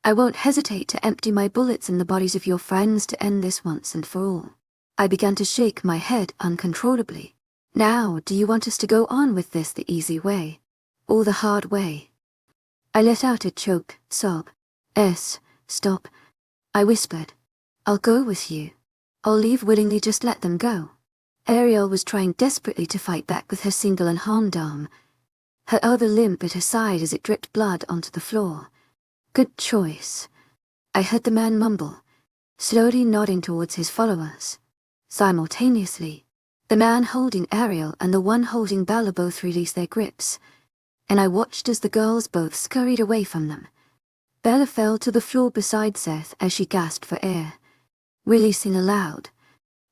I won't hesitate to empty my bullets in the bodies of your friends to end this once and for all. I began to shake my head uncontrollably. Now, do you want us to go on with this the easy way, or the hard way? I let out a choked sob. Stop, I whispered. I'll go with you. I'll leave willingly, just let them go. Ariel was trying desperately to fight back with her single unharmed arm, her other limp at her side as it dripped blood onto the floor. Good choice, I heard the man mumble, slowly nodding towards his followers. Simultaneously, the man holding Ariel and the one holding Bella both released their grips, and I watched as the girls both scurried away from them. Bella fell to the floor beside Seth as she gasped for air, releasing a loud,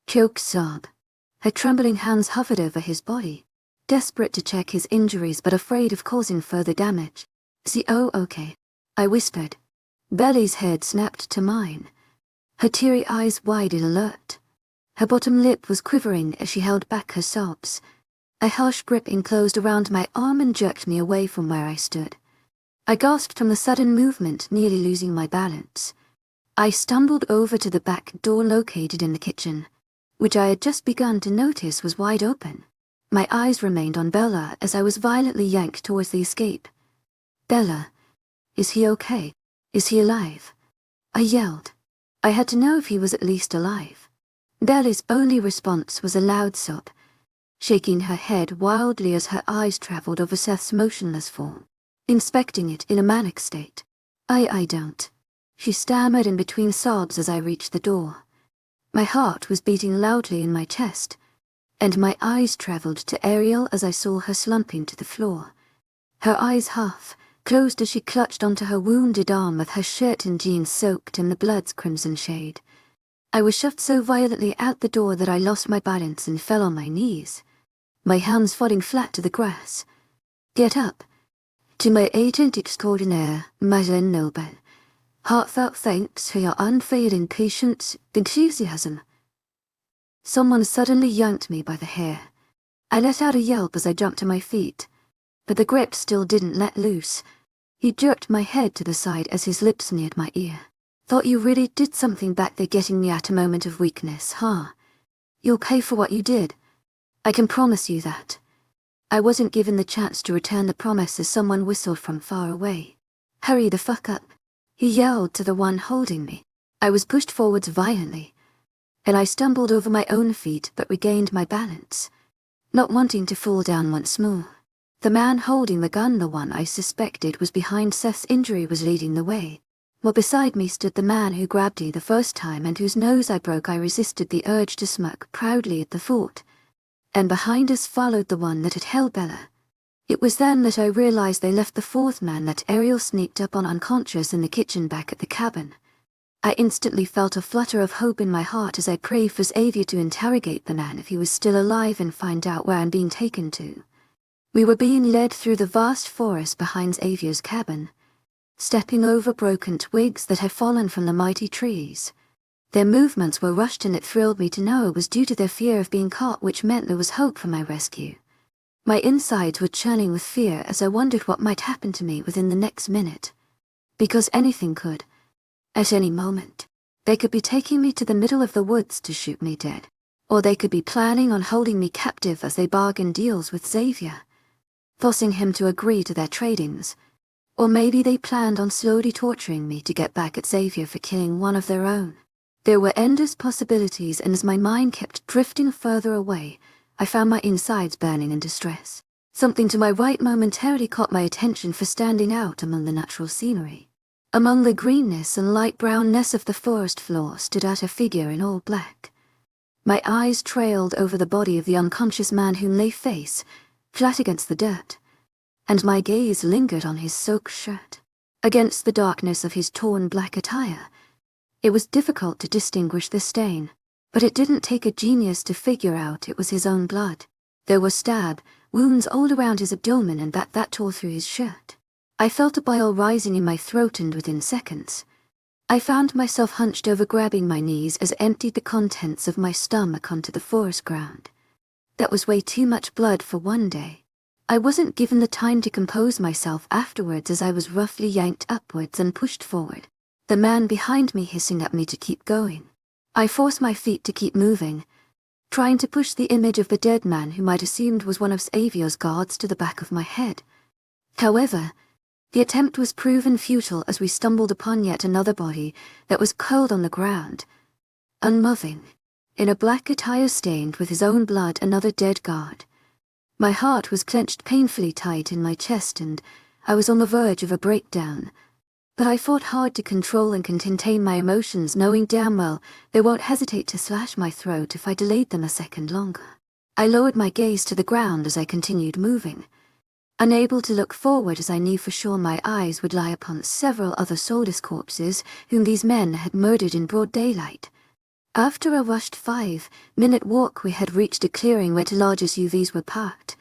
choked sob. Her trembling hands hovered over his body, desperate to check his injuries but afraid of causing further damage. Okay, I whispered. Bella's head snapped to mine, her teary eyes wide in alert. Her bottom lip was quivering as she held back her sobs. A harsh grip enclosed around my arm and jerked me away from where I stood. I gasped from the sudden movement, nearly losing my balance. I stumbled over to the back door located in the kitchen, which I had just begun to notice was wide open. My eyes remained on Bella as I was violently yanked towards the escape. "Bella, is he okay? Is he alive?" I yelled. I had to know if he was at least alive. Bella's only response was a loud sob, shaking her head wildly as her eyes traveled over Seth's motionless form, inspecting it in a manic state. I don't," she stammered in between sobs as I reached the door. My heart was beating loudly in my chest, and my eyes traveled to Ariel as I saw her slumping to the floor. Her eyes half closed as she clutched onto her wounded arm with her shirt and jeans soaked in the blood's crimson shade. I was shoved so violently out the door that I lost my balance and fell on my knees, my hands falling flat to the grass. "Get up. To my agent extraordinaire, Mademoiselle Noble, heartfelt thanks for your unfailing patience, enthusiasm." Someone suddenly yanked me by the hair. I let out a yelp as I jumped to my feet, but the grip still didn't let loose. He jerked my head to the side as his lips neared my ear. "Thought you really did something back there getting me at a moment of weakness, huh? You'll pay for what you did. I can promise you that." I wasn't given the chance to return the promise as someone whistled from far away. "Hurry the fuck up," he yelled to the one holding me. I was pushed forwards violently, and I stumbled over my own feet but regained my balance, not wanting to fall down once more. The man holding the gun, the one I suspected was behind Seth's injury, was leading the way, while beside me stood the man who grabbed me the first time and whose nose I broke. I resisted the urge to smirk proudly at the thought, and behind us followed the one that had held Bella. It was then that I realized they left the fourth man that Ariel sneaked up on unconscious in the kitchen back at the cabin. I instantly felt a flutter of hope in my heart as I prayed for Xavier to interrogate the man if he was still alive and find out where I'm being taken to. We were being led through the vast forest behind Xavier's cabin, stepping over broken twigs that had fallen from the mighty trees. Their movements were rushed, and it thrilled me to know it was due to their fear of being caught, which meant there was hope for my rescue. My insides were churning with fear as I wondered what might happen to me within the next minute. Because anything could. At any moment, they could be taking me to the middle of the woods to shoot me dead, or they could be planning on holding me captive as they bargained deals with Xavier, forcing him to agree to their tradings, or maybe they planned on slowly torturing me to get back at Xavier for killing one of their own. There were endless possibilities, and as my mind kept drifting further away, I found my insides burning in distress. Something to my right momentarily caught my attention for standing out among the natural scenery. Among the greenness and light brownness of the forest floor stood out a figure in all black. My eyes trailed over the body of the unconscious man whom lay face, flat against the dirt, and my gaze lingered on his soaked shirt. Against the darkness of his torn black attire, it was difficult to distinguish the stain, but it didn't take a genius to figure out it was his own blood. There were stab wounds all around his abdomen, and that tore through his shirt. I felt a bile rising in my throat, and within seconds, I found myself hunched over, grabbing my knees as I emptied the contents of my stomach onto the forest ground. That was way too much blood for one day. I wasn't given the time to compose myself afterwards as I was roughly yanked upwards and pushed forward, the man behind me hissing at me to keep going. I forced my feet to keep moving, trying to push the image of the dead man whom I'd assumed was one of Xavier's guards to the back of my head. However, the attempt was proven futile as we stumbled upon yet another body that was curled on the ground, unmoving, in a black attire stained with his own blood, another dead guard. My heart was clenched painfully tight in my chest, and I was on the verge of a breakdown. But I fought hard to control and contain my emotions, knowing damn well they won't hesitate to slash my throat if I delayed them a second longer. I lowered my gaze to the ground as I continued moving, unable to look forward as I knew for sure my eyes would lie upon several other soulless corpses whom these men had murdered in broad daylight. After a rushed 5-minute walk, we had reached a clearing where 2 large SUVs were parked,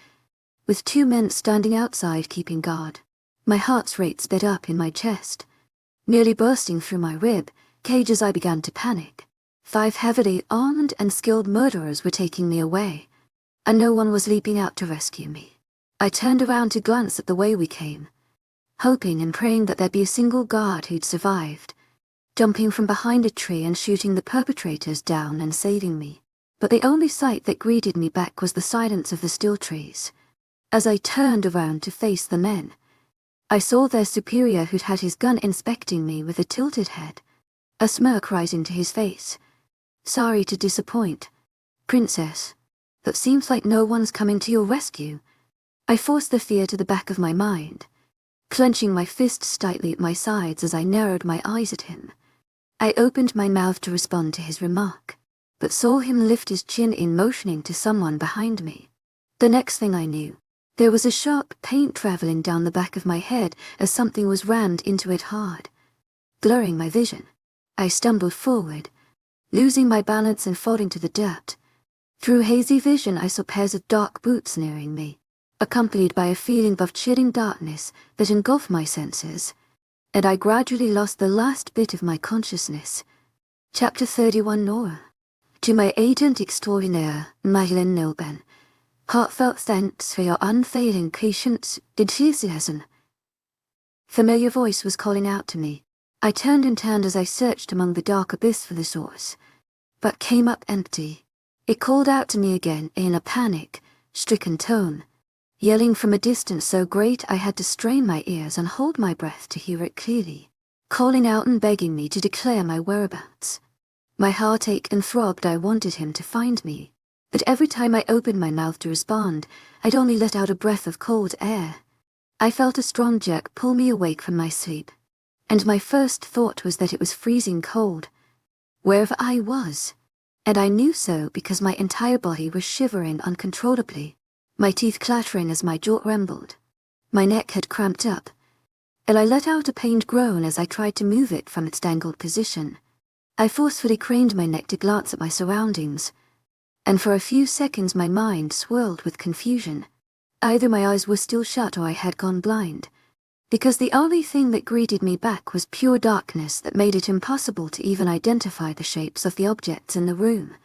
with 2 men standing outside keeping guard. My heart's rate sped up in my chest, nearly bursting through my rib cage as I began to panic. 5 heavily armed and skilled murderers were taking me away, and no one was leaping out to rescue me. I turned around to glance at the way we came, hoping and praying that there'd be a single guard who'd survived, jumping from behind a tree and shooting the perpetrators down and saving me. but the only sight that greeted me back was the silence of the still trees. As I turned around to face the men, I saw their superior who'd had his gun inspecting me with a tilted head, a smirk rising to his face. "Sorry to disappoint, Princess, but seems like no one's coming to your rescue." I forced the fear to the back of my mind, clenching my fists tightly at my sides as I narrowed my eyes at him. I opened my mouth to respond to his remark, but saw him lift his chin in motioning to someone behind me. The next thing I knew, there was a sharp pain traveling down the back of my head as something was rammed into it hard, blurring my vision. I stumbled forward, losing my balance and falling to the dirt. Through hazy vision I saw pairs of dark boots nearing me, accompanied by a feeling of chilling darkness that engulfed my senses, and I gradually lost the last bit of my consciousness. Chapter 31. Nora. To my agent extraordinaire, Madeleine Nilben, heartfelt thanks for your unfailing patience, enthusiasm. Familiar voice was calling out to me. I turned and turned as I searched among the dark abyss for the source, but came up empty. It called out to me again in a panic-stricken tone, yelling from a distance so great I had to strain my ears and hold my breath to hear it clearly, calling out and begging me to declare my whereabouts. My heart ached and throbbed. I wanted him to find me, but every time I opened my mouth to respond, I'd only let out a breath of cold air. I felt a strong jerk pull me awake from my sleep, and my first thought was that it was freezing cold, wherever I was, and I knew so because my entire body was shivering uncontrollably, my teeth clattering as my jaw trembled. My neck had cramped up, and I let out a pained groan as I tried to move it from its dangled position. I forcefully craned my neck to glance at my surroundings, and for a few seconds my mind swirled with confusion. Either my eyes were still shut or I had gone blind, because the only thing that greeted me back was pure darkness that made it impossible to even identify the shapes of the objects in the room.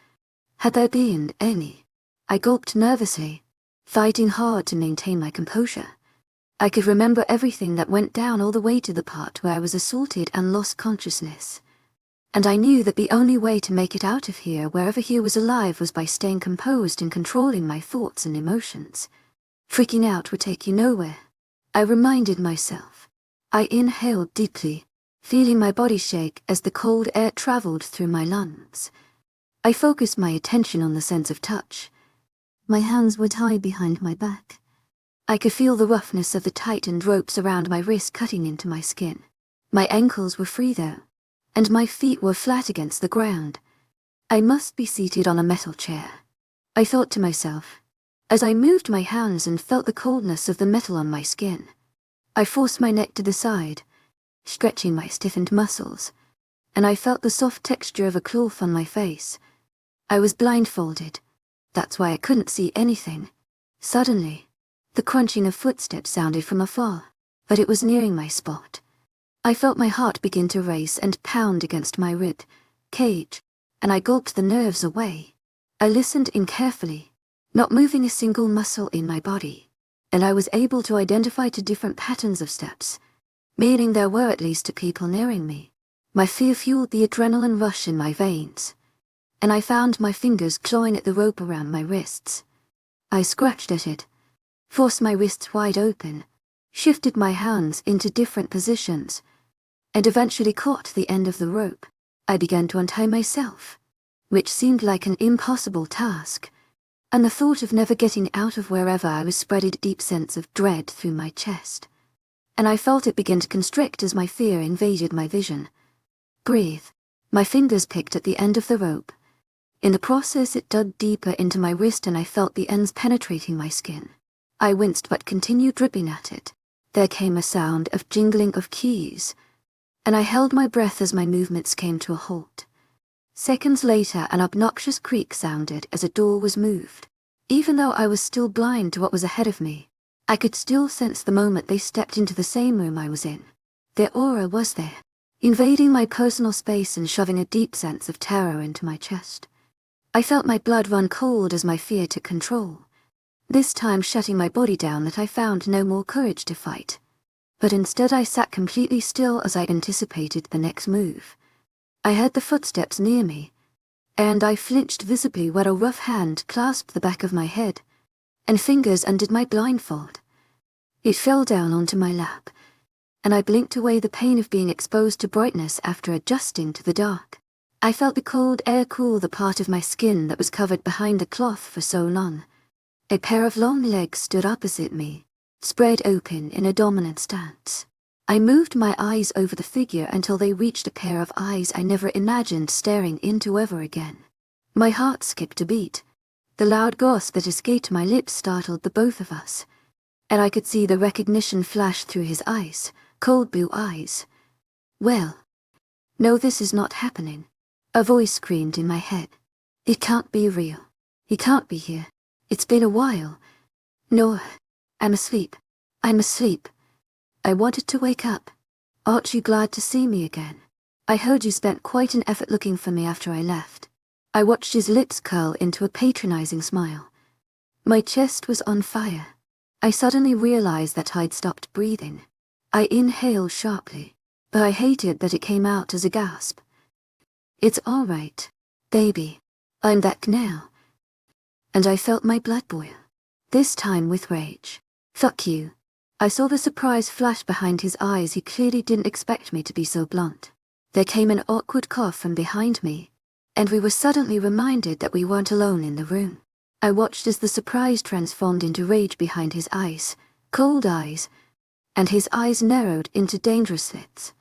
Had there been any? I gulped nervously, fighting hard to maintain my composure. I could remember everything that went down all the way to the part where I was assaulted and lost consciousness, and I knew that the only way to make it out of here, wherever he was alive, was by staying composed and controlling my thoughts and emotions. Freaking out would take you nowhere, I reminded myself. I inhaled deeply, feeling my body shake as the cold air traveled through my lungs. I focused my attention on the sense of touch. My hands were tied behind my back. I could feel the roughness of the tightened ropes around my wrist cutting into my skin. My ankles were free though, and my feet were flat against the ground. I must be seated on a metal chair, I thought to myself, as I moved my hands and felt the coldness of the metal on my skin. I forced my neck to the side, stretching my stiffened muscles, and I felt the soft texture of a cloth on my face. I was blindfolded, that's why I couldn't see anything. Suddenly, the crunching of footsteps sounded from afar, but it was nearing my spot. I felt my heart begin to race and pound against my rib cage, and I gulped the nerves away. I listened in carefully, not moving a single muscle in my body, and I was able to identify two different patterns of steps, meaning there were at least two people nearing me. My fear fueled the adrenaline rush in my veins, and I found my fingers clawing at the rope around my wrists. I scratched at it, forced my wrists wide open, shifted my hands into different positions, and eventually caught the end of the rope. I began to untie myself, which seemed like an impossible task, and the thought of never getting out of wherever I was spread a deep sense of dread through my chest, and I felt it begin to constrict as my fear invaded my vision. Breathe. My fingers picked at the end of the rope. In the process it dug deeper into my wrist and I felt the ends penetrating my skin. I winced but continued dripping at it. There came a sound of jingling of keys, and I held my breath as my movements came to a halt. Seconds later, an obnoxious creak sounded as a door was moved. Even though I was still blind to what was ahead of me, I could still sense the moment they stepped into the same room I was in. Their aura was there, invading my personal space and shoving a deep sense of terror into my chest. I felt my blood run cold as my fear took control, this time shutting my body down that I found no more courage to fight. But instead I sat completely still as I anticipated the next move. I heard the footsteps near me, and I flinched visibly where a rough hand clasped the back of my head, and fingers undid my blindfold. It fell down onto my lap, and I blinked away the pain of being exposed to brightness after adjusting to the dark. I felt the cold air cool the part of my skin that was covered behind the cloth for so long. A pair of long legs stood opposite me, spread open in a dominant stance. I moved my eyes over the figure until they reached a pair of eyes I never imagined staring into ever again. My heart skipped a beat. The loud gasp that escaped my lips startled the both of us, and I could see the recognition flash through his eyes, cold blue eyes. Well, no, this is not happening. A voice screamed in my head. It can't be real. He can't be here. It's been a while. No, I'm asleep. I'm asleep. I wanted to wake up. Aren't you glad to see me again? I heard you spent quite an effort looking for me after I left. I watched his lips curl into a patronizing smile. My chest was on fire. I suddenly realized that I'd stopped breathing. I inhaled sharply, but I hated that it came out as a gasp. It's all right, baby. I'm back now. And I felt my blood boil, this time with rage. Fuck you. I saw the surprise flash behind his eyes. He clearly didn't expect me to be so blunt. There came an awkward cough from behind me, and we were suddenly reminded that we weren't alone in the room. I watched as the surprise transformed into rage behind his eyes, cold eyes, and his eyes narrowed into dangerous slits.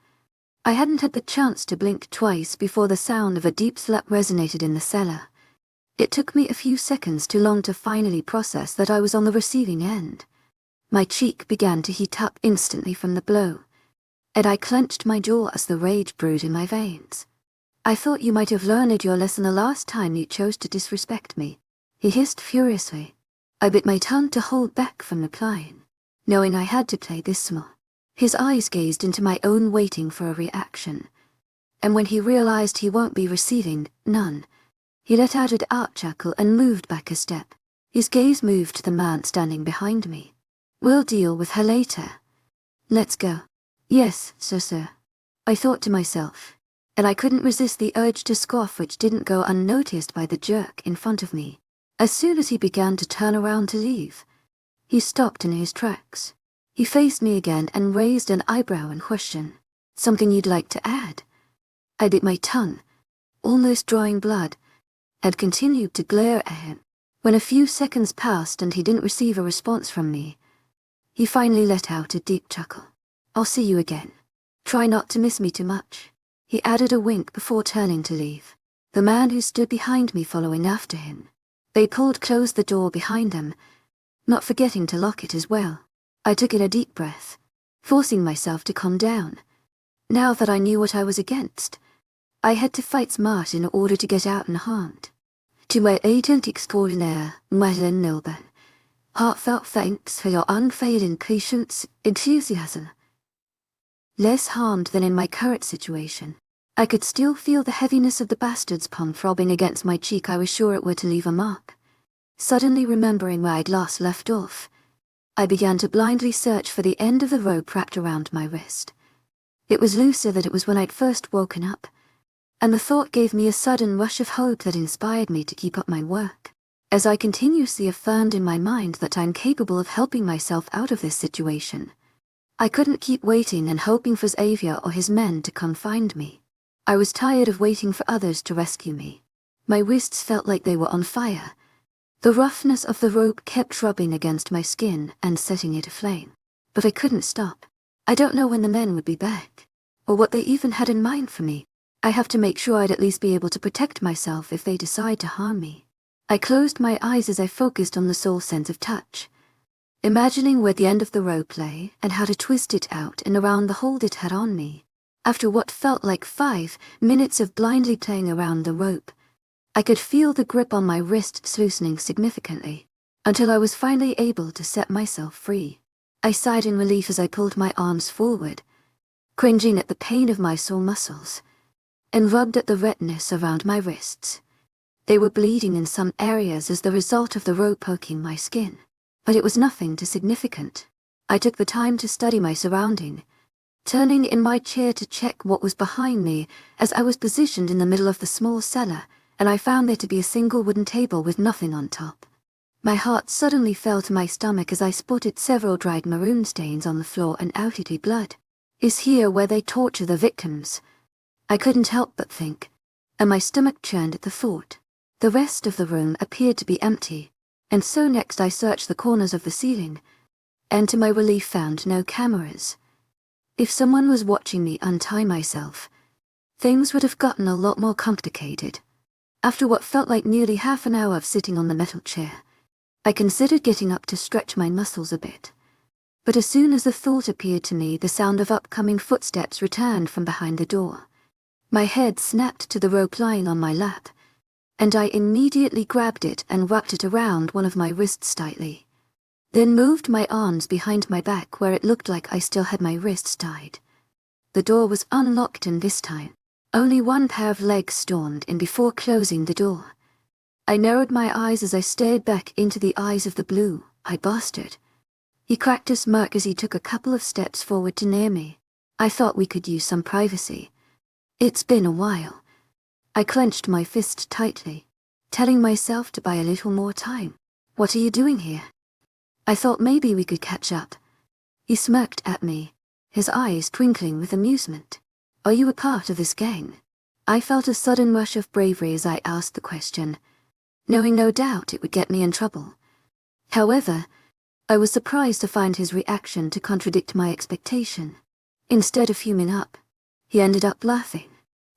I hadn't had the chance to blink twice before the sound of a deep slap resonated in the cellar. It took me a few seconds too long to finally process that I was on the receiving end. My cheek began to heat up instantly from the blow, and I clenched my jaw as the rage brewed in my veins. I thought you might have learned your lesson the last time you chose to disrespect me, he hissed furiously. I bit my tongue to hold back from replying, knowing I had to play this small. His eyes gazed into my own, waiting for a reaction, and when he realized he won't be receiving none, he let out an arch chuckle and moved back a step. His gaze moved to the man standing behind me. We'll deal with her later. Let's go. Yes, sir. I thought to myself, and I couldn't resist the urge to scoff, which didn't go unnoticed by the jerk in front of me. As soon as he began to turn around to leave, he stopped in his tracks. He faced me again and raised an eyebrow in question. Something you'd like to add? I bit my tongue, almost drawing blood, and continued to glare at him. When a few seconds passed and he didn't receive a response from me, he finally let out a deep chuckle. I'll see you again. Try not to miss me too much. He added a wink before turning to leave, the man who stood behind me following after him. They closed the door behind them, not forgetting to lock it as well. I took in a deep breath, forcing myself to calm down. Now that I knew what I was against, I had to fight smart in order to get out unharmed. To my agent extraordinaire, Madeline Milburn, heartfelt thanks for your unfailing patience, enthusiasm. Less harmed than in my current situation. I could still feel the heaviness of the bastard's palm throbbing against my cheek. I was sure it were to leave a mark. Suddenly remembering where I'd last left off, I began to blindly search for the end of the rope wrapped around my wrist. It was looser than it was when I'd first woken up, and the thought gave me a sudden rush of hope that inspired me to keep up my work, as I continuously affirmed in my mind that I'm capable of helping myself out of this situation. I couldn't keep waiting and hoping for Xavier or his men to come find me. I was tired of waiting for others to rescue me. My wrists felt like they were on fire. The roughness of the rope kept rubbing against my skin and setting it aflame. But I couldn't stop. I don't know when the men would be back, or what they even had in mind for me. I have to make sure I'd at least be able to protect myself if they decide to harm me. I closed my eyes as I focused on the sole sense of touch, imagining where the end of the rope lay and how to twist it out and around the hold it had on me. After what felt like 5 minutes of blindly playing around the rope, I could feel the grip on my wrists loosening significantly, until I was finally able to set myself free. I sighed in relief as I pulled my arms forward, cringing at the pain of my sore muscles, and rubbed at the redness around my wrists. They were bleeding in some areas as the result of the rope poking my skin, but it was nothing too significant. I took the time to study my surrounding, turning in my chair to check what was behind me as I was positioned in the middle of the small cellar and I found there to be a single wooden table with nothing on top. My heart suddenly fell to my stomach as I spotted several dried maroon stains on the floor and outwardly blood. Is here where they torture the victims? I couldn't help but think, and my stomach churned at the thought. The rest of the room appeared to be empty, and so next I searched the corners of the ceiling, and to my relief found no cameras. If someone was watching me untie myself, things would have gotten a lot more complicated. After what felt like nearly half an hour of sitting on the metal chair, I considered getting up to stretch my muscles a bit. But as soon as the thought appeared to me, the sound of upcoming footsteps returned from behind the door. My head snapped to the rope lying on my lap, and I immediately grabbed it and wrapped it around one of my wrists tightly. Then moved my arms behind my back where it looked like I still had my wrists tied. The door was unlocked, and this time, only one pair of legs stormed in before closing the door. I narrowed my eyes as I stared back into the eyes of the blue-eyed bastard. He cracked a smirk as he took a couple of steps forward to near me. I thought we could use some privacy. It's been a while. I clenched my fist tightly, telling myself to buy a little more time. What are you doing here? I thought maybe we could catch up. He smirked at me, his eyes twinkling with amusement. Are you a part of this gang? I felt a sudden rush of bravery as I asked the question, knowing no doubt it would get me in trouble. However, I was surprised to find his reaction to contradict my expectation. Instead of fuming up, he ended up laughing.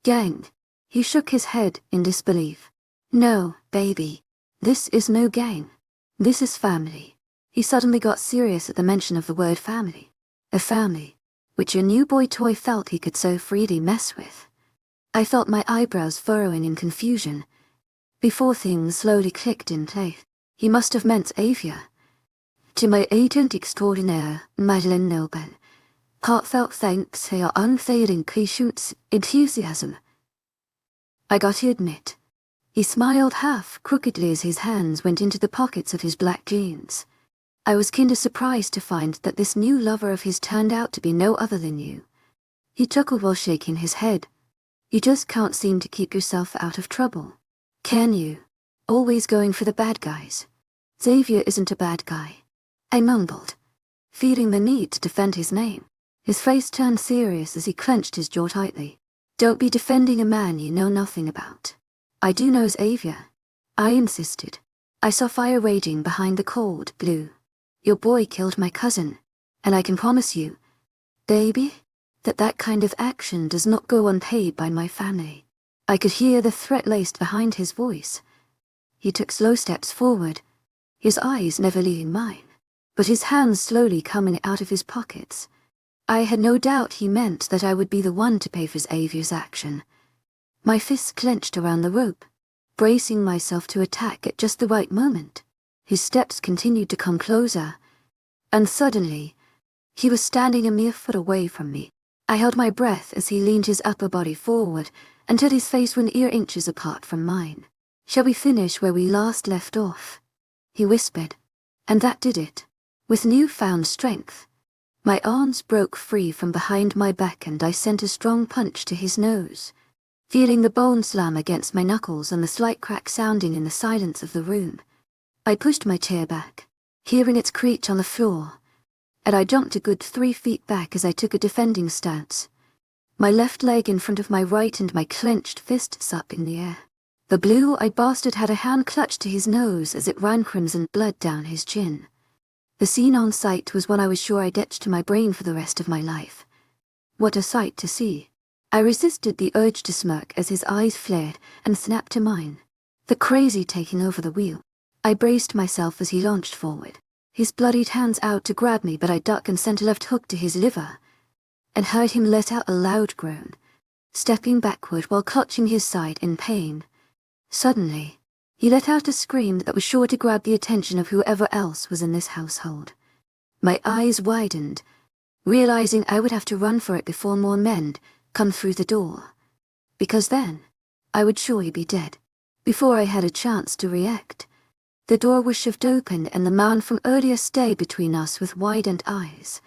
Gang? He shook his head in disbelief. No, baby. This is no gang. This is family. He suddenly got serious at the mention of the word family. A family, which a new boy toy felt he could so freely mess with. I felt my eyebrows furrowing in confusion, before things slowly clicked in place. He must have meant Avia. To my agent extraordinaire, Madeleine Noble, heartfelt thanks for your unfailing patience, enthusiasm. I got to admit, he smiled half crookedly as his hands went into the pockets of his black jeans. I was kinda surprised to find that this new lover of his turned out to be no other than you. He chuckled while shaking his head. You just can't seem to keep yourself out of trouble, can you? Always going for the bad guys. Xavier isn't a bad guy, I mumbled, feeling the need to defend his name. His face turned serious as he clenched his jaw tightly. Don't be defending a man you know nothing about. I do know Xavier, I insisted. I saw fire raging behind the cold blue. Your boy killed my cousin, and I can promise you, baby, that kind of action does not go unpaid by my family. I could hear the threat laced behind his voice. He took slow steps forward, his eyes never leaving mine, but his hands slowly coming out of his pockets. I had no doubt he meant that I would be the one to pay for Xavier's action. My fists clenched around the rope, bracing myself to attack at just the right moment. His steps continued to come closer, and suddenly, he was standing a mere foot away from me. I held my breath as he leaned his upper body forward until his face was near inches apart from mine. Shall we finish where we last left off? He whispered, and that did it. With newfound strength, my arms broke free from behind my back and I sent a strong punch to his nose, feeling the bone slam against my knuckles and the slight crack sounding in the silence of the room. I pushed my chair back, hearing its creak on the floor, and I jumped a good 3 feet back as I took a defending stance, my left leg in front of my right and my clenched fists up in the air. The blue-eyed bastard had a hand clutched to his nose as it ran crimson blood down his chin. The scene on sight was one I was sure I'd etched to my brain for the rest of my life. What a sight to see. I resisted the urge to smirk as his eyes flared and snapped to mine, the crazy taking over the wheel. I braced myself as he launched forward, his bloodied hands out to grab me, but I ducked and sent a left hook to his liver, and heard him let out a loud groan, stepping backward while clutching his side in pain. Suddenly, he let out a scream that was sure to grab the attention of whoever else was in this household. My eyes widened, realizing I would have to run for it before more men come through the door, because then I would surely be dead. Before I had a chance to react, the door was shoved open and the man from earlier stayed between us with widened eyes.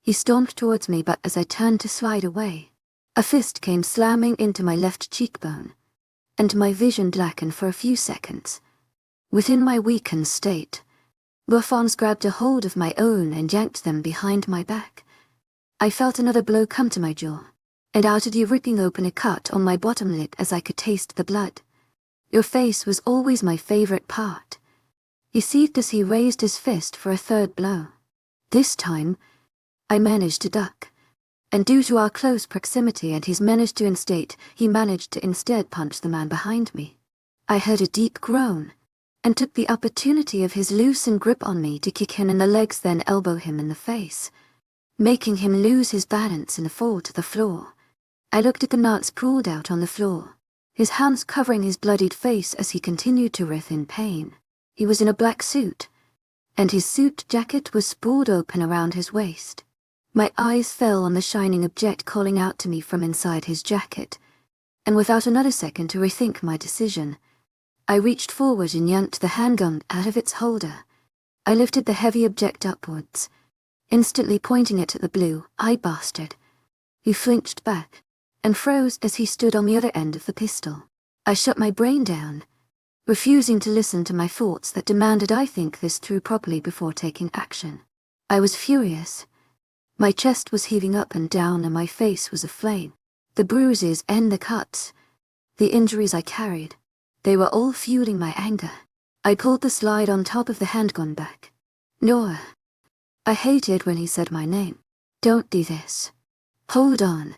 He stomped towards me, but as I turned to slide away, a fist came slamming into my left cheekbone. and my vision blackened for a few seconds. Within my weakened state, both arms grabbed a hold of my own and yanked them behind my back. I felt another blow come to my jaw, and outwardly ripping open a cut on my bottom lip as I could taste the blood. Your face was always my favorite part. He seethed as he raised his fist for a third blow. This time, I managed to duck, and due to our close proximity and his menace to instate, he managed to instead punch the man behind me. I heard a deep groan, and took the opportunity of his loosened grip on me to kick him in the legs, then elbow him in the face, making him lose his balance and fall to the floor. I looked at the knot sprawled out on the floor, his hands covering his bloodied face as he continued to writhe in pain. He was in a black suit, and his suit jacket was sprawled open around his waist. My eyes fell on the shining object calling out to me from inside his jacket, and without another second to rethink my decision, I reached forward and yanked the handgun out of its holder. I lifted the heavy object upwards, instantly pointing it at the blue-eyed bastard, who flinched back and froze as he stood on the other end of the pistol. I shut my brain down, refusing to listen to my thoughts that demanded I think this through properly before taking action. I was furious. My chest was heaving up and down and my face was aflame. The bruises and the cuts, the injuries I carried, they were all fueling my anger. I pulled the slide on top of the handgun back. Nora. I hated when he said my name. Don't do this. Hold on.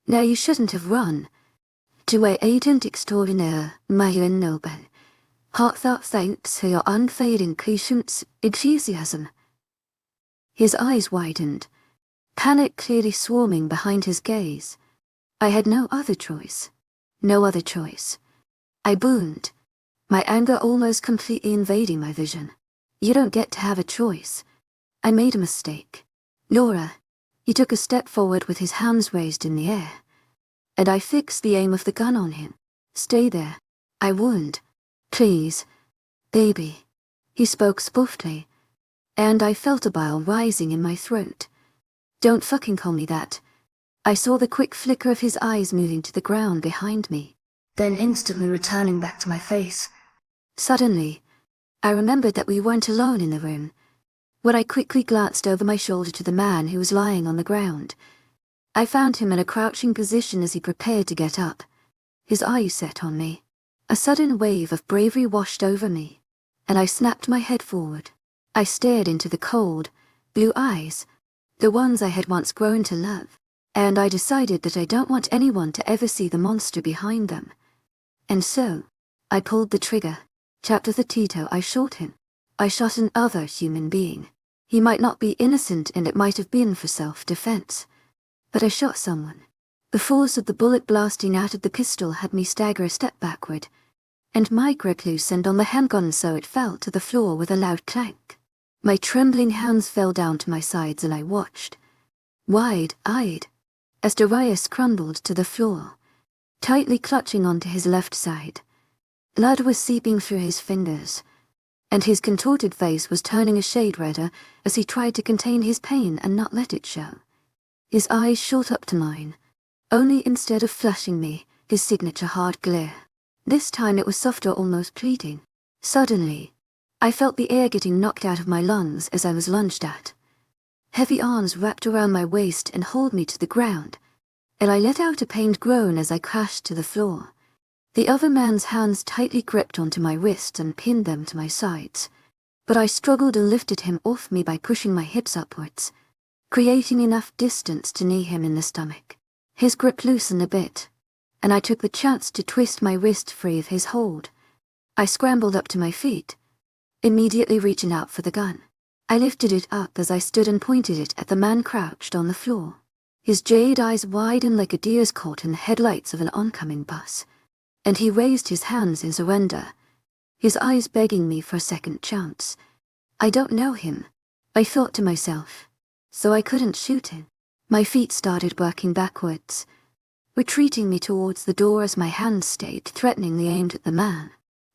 Now you shouldn't have run. To a agent extraordinaire, Marion Noble. Heartfelt thanks for your unfading patience, enthusiasm. His eyes widened, panic clearly swarming behind his gaze. I had no other choice. No other choice. I boomed, my anger almost completely invading my vision. You don't get to have a choice. I made a mistake. Laura. He took a step forward with his hands raised in the air, and I fixed the aim of the gun on him. Stay there. I warned. Please. Baby. He spoke softly, and I felt a bile rising in my throat. Don't fucking call me that. I saw the quick flicker of his eyes moving to the ground behind me, then instantly returning back to my face. Suddenly, I remembered that we weren't alone in the room. When I quickly glanced over my shoulder to the man who was lying on the ground, I found him in a crouching position as he prepared to get up, his eyes set on me. A sudden wave of bravery washed over me, and I snapped my head forward. I stared into the cold, blue eyes, the ones I had once grown to love, and I decided that I don't want anyone to ever see the monster behind them. And so, I pulled the trigger. Chapter the Tito, I shot him. I shot another human being. He might not be innocent and it might have been for self-defense, but I shot someone. The force of the bullet blasting out of the pistol had me stagger a step backward, and my grip loosened on the handgun so it fell to the floor with a loud clank. My trembling hands fell down to my sides and I watched, wide-eyed, as Darius crumbled to the floor, tightly clutching onto his left side. Blood was seeping through his fingers, and his contorted face was turning a shade redder as he tried to contain his pain and not let it show. His eyes shot up to mine, only instead of flashing me, his signature hard glare. This time it was softer, almost pleading. Suddenly, I felt the air getting knocked out of my lungs as I was lunged at. Heavy arms wrapped around my waist and hauled me to the ground, and I let out a pained groan as I crashed to the floor. The other man's hands tightly gripped onto my wrists and pinned them to my sides, but I struggled and lifted him off me by pushing my hips upwards, creating enough distance to knee him in the stomach. His grip loosened a bit, and I took the chance to twist my wrist free of his hold. I scrambled up to my feet, immediately reaching out for the gun. I lifted it up as I stood and pointed it at the man crouched on the floor, his jade eyes widened like a deer's caught in the headlights of an oncoming bus, and he raised his hands in surrender, his eyes begging me for a second chance. I don't know him, I thought to myself, so I couldn't shoot him. My feet started working backwards, retreating me towards the door as my hands stayed threateningly aimed at the man.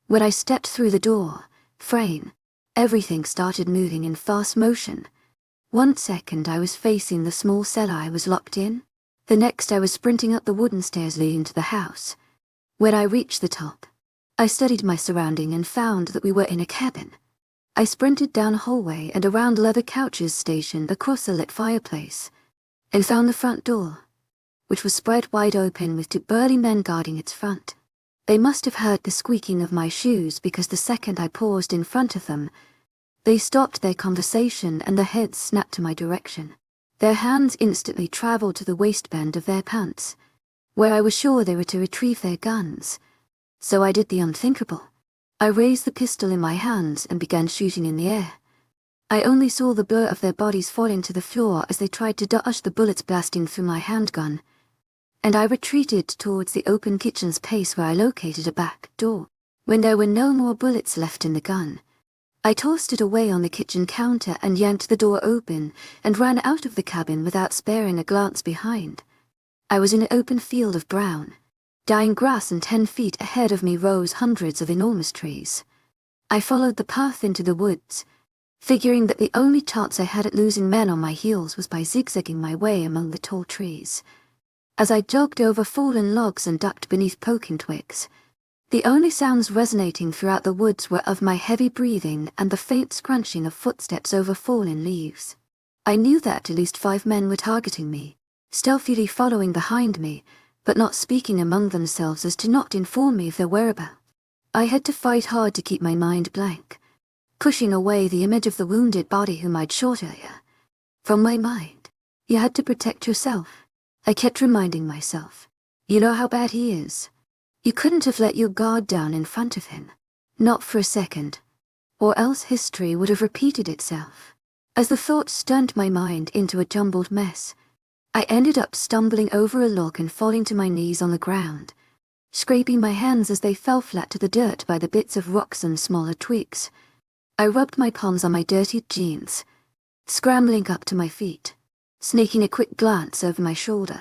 When I stepped through the door frame, everything started moving in fast motion. 1 second I was facing the small cellar I was locked in, the next I was sprinting up the wooden stairs leading to the house. When I reached the top, I studied my surrounding and found that we were in a cabin. I sprinted down a hallway and around leather couches stationed across a lit fireplace, and found the front door, which was spread wide open with two burly men guarding its front. They must have heard the squeaking of my shoes because the second I paused in front of them, they stopped their conversation and their heads snapped to my direction. Their hands instantly traveled to the waistband of their pants, where I was sure they were to retrieve their guns. So I did the unthinkable. I raised the pistol in my hands and began shooting in the air. I only saw the blur of their bodies falling to the floor as they tried to dodge the bullets blasting through my handgun, and I retreated towards the open kitchen space where I located a back door. When there were no more bullets left in the gun, I tossed it away on the kitchen counter and yanked the door open and ran out of the cabin without sparing a glance behind. I was in an open field of brown, dying grass, and 10 feet ahead of me rose hundreds of enormous trees. I followed the path into the woods, figuring that the only chance I had at losing men on my heels was by zigzagging my way among the tall trees. As I jogged over fallen logs and ducked beneath poking twigs, the only sounds resonating throughout the woods were of my heavy breathing and the faint scrunching of footsteps over fallen leaves. I knew that at least 5 men were targeting me, stealthily following behind me, but not speaking among themselves as to not inform me of their whereabouts. I had to fight hard to keep my mind blank, pushing away the image of the wounded body whom I'd shot earlier from my mind. You had to protect yourself, I kept reminding myself. You know how bad he is. You couldn't have let your guard down in front of him, not for a second, or else history would have repeated itself. As the thoughts turned my mind into a jumbled mess, I ended up stumbling over a log and falling to my knees on the ground, scraping my hands as they fell flat to the dirt by the bits of rocks and smaller twigs. I rubbed my palms on my dirty jeans, scrambling up to my feet, sneaking a quick glance over my shoulder.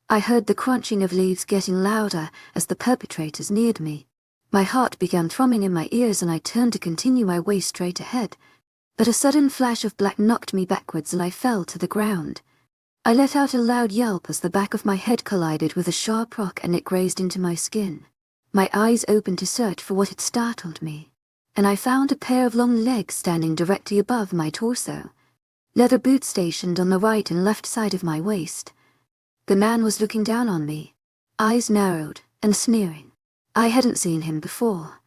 I heard the crunching of leaves getting louder as the perpetrators neared me. My heart began thrumming in my ears and I turned to continue my way straight ahead, but a sudden flash of black knocked me backwards and I fell to the ground. I let out a loud yelp as the back of my head collided with a sharp rock and it grazed into my skin. My eyes opened to search for what had startled me, and I found a pair of long legs standing directly above my torso, leather boots stationed on the right and left side of my waist. The man was looking down on me, eyes narrowed and sneering. I hadn't seen him before.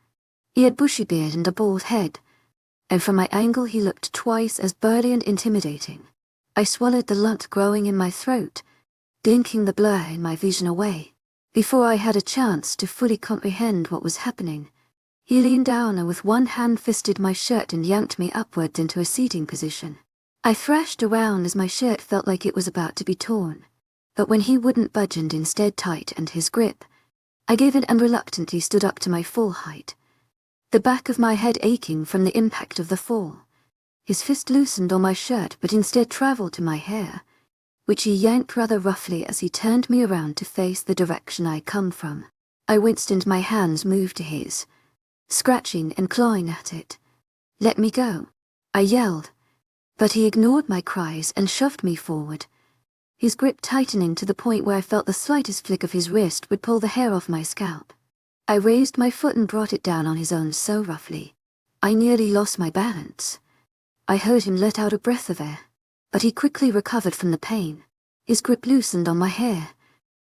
He had bushy beard and a bald head, and from my angle he looked twice as burly and intimidating. I swallowed the lump growing in my throat, blinking the blur in my vision away. Before I had a chance to fully comprehend what was happening, he leaned down and with one hand fisted my shirt and yanked me upwards into a seating position. I thrashed around as my shirt felt like it was about to be torn. But when he wouldn't budge and instead tightened his grip, I gave in and reluctantly stood up to my full height, the back of my head aching from the impact of the fall. His fist loosened on my shirt but instead traveled to my hair, which he yanked rather roughly as he turned me around to face the direction I come from. I winced and my hands moved to his, scratching and clawing at it. "Let me go," I yelled, but he ignored my cries and shoved me forward, his grip tightening to the point where I felt the slightest flick of his wrist would pull the hair off my scalp. I raised my foot and brought it down on his own so roughly, I nearly lost my balance. I heard him let out a breath of air, but he quickly recovered from the pain. His grip loosened on my hair,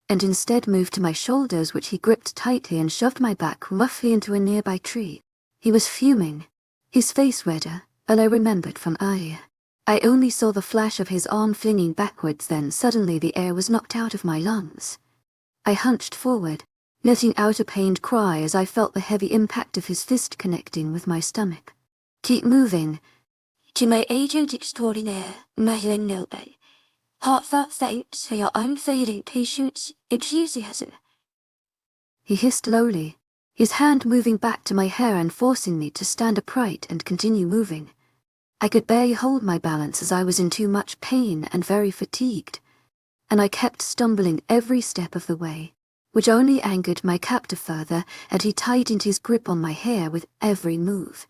and instead moved to my shoulders, which he gripped tightly and shoved my back roughly into a nearby tree. He was fuming, his face redder, and I remembered from earlier. I only saw the flash of his arm flinging backwards, then suddenly the air was knocked out of my lungs. I hunched forward, letting out a pained cry as I felt the heavy impact of his fist connecting with my stomach. "Keep moving." "To my agent extraordinaire, Madeline Noble, heartfelt thanks for your unfailing patience, enthusiasm." He hissed lowly, his hand moving back to my hair and forcing me to stand upright and continue moving. I could barely hold my balance as I was in too much pain and very fatigued, and I kept stumbling every step of the way, which only angered my captor further, and he tightened his grip on my hair with every move.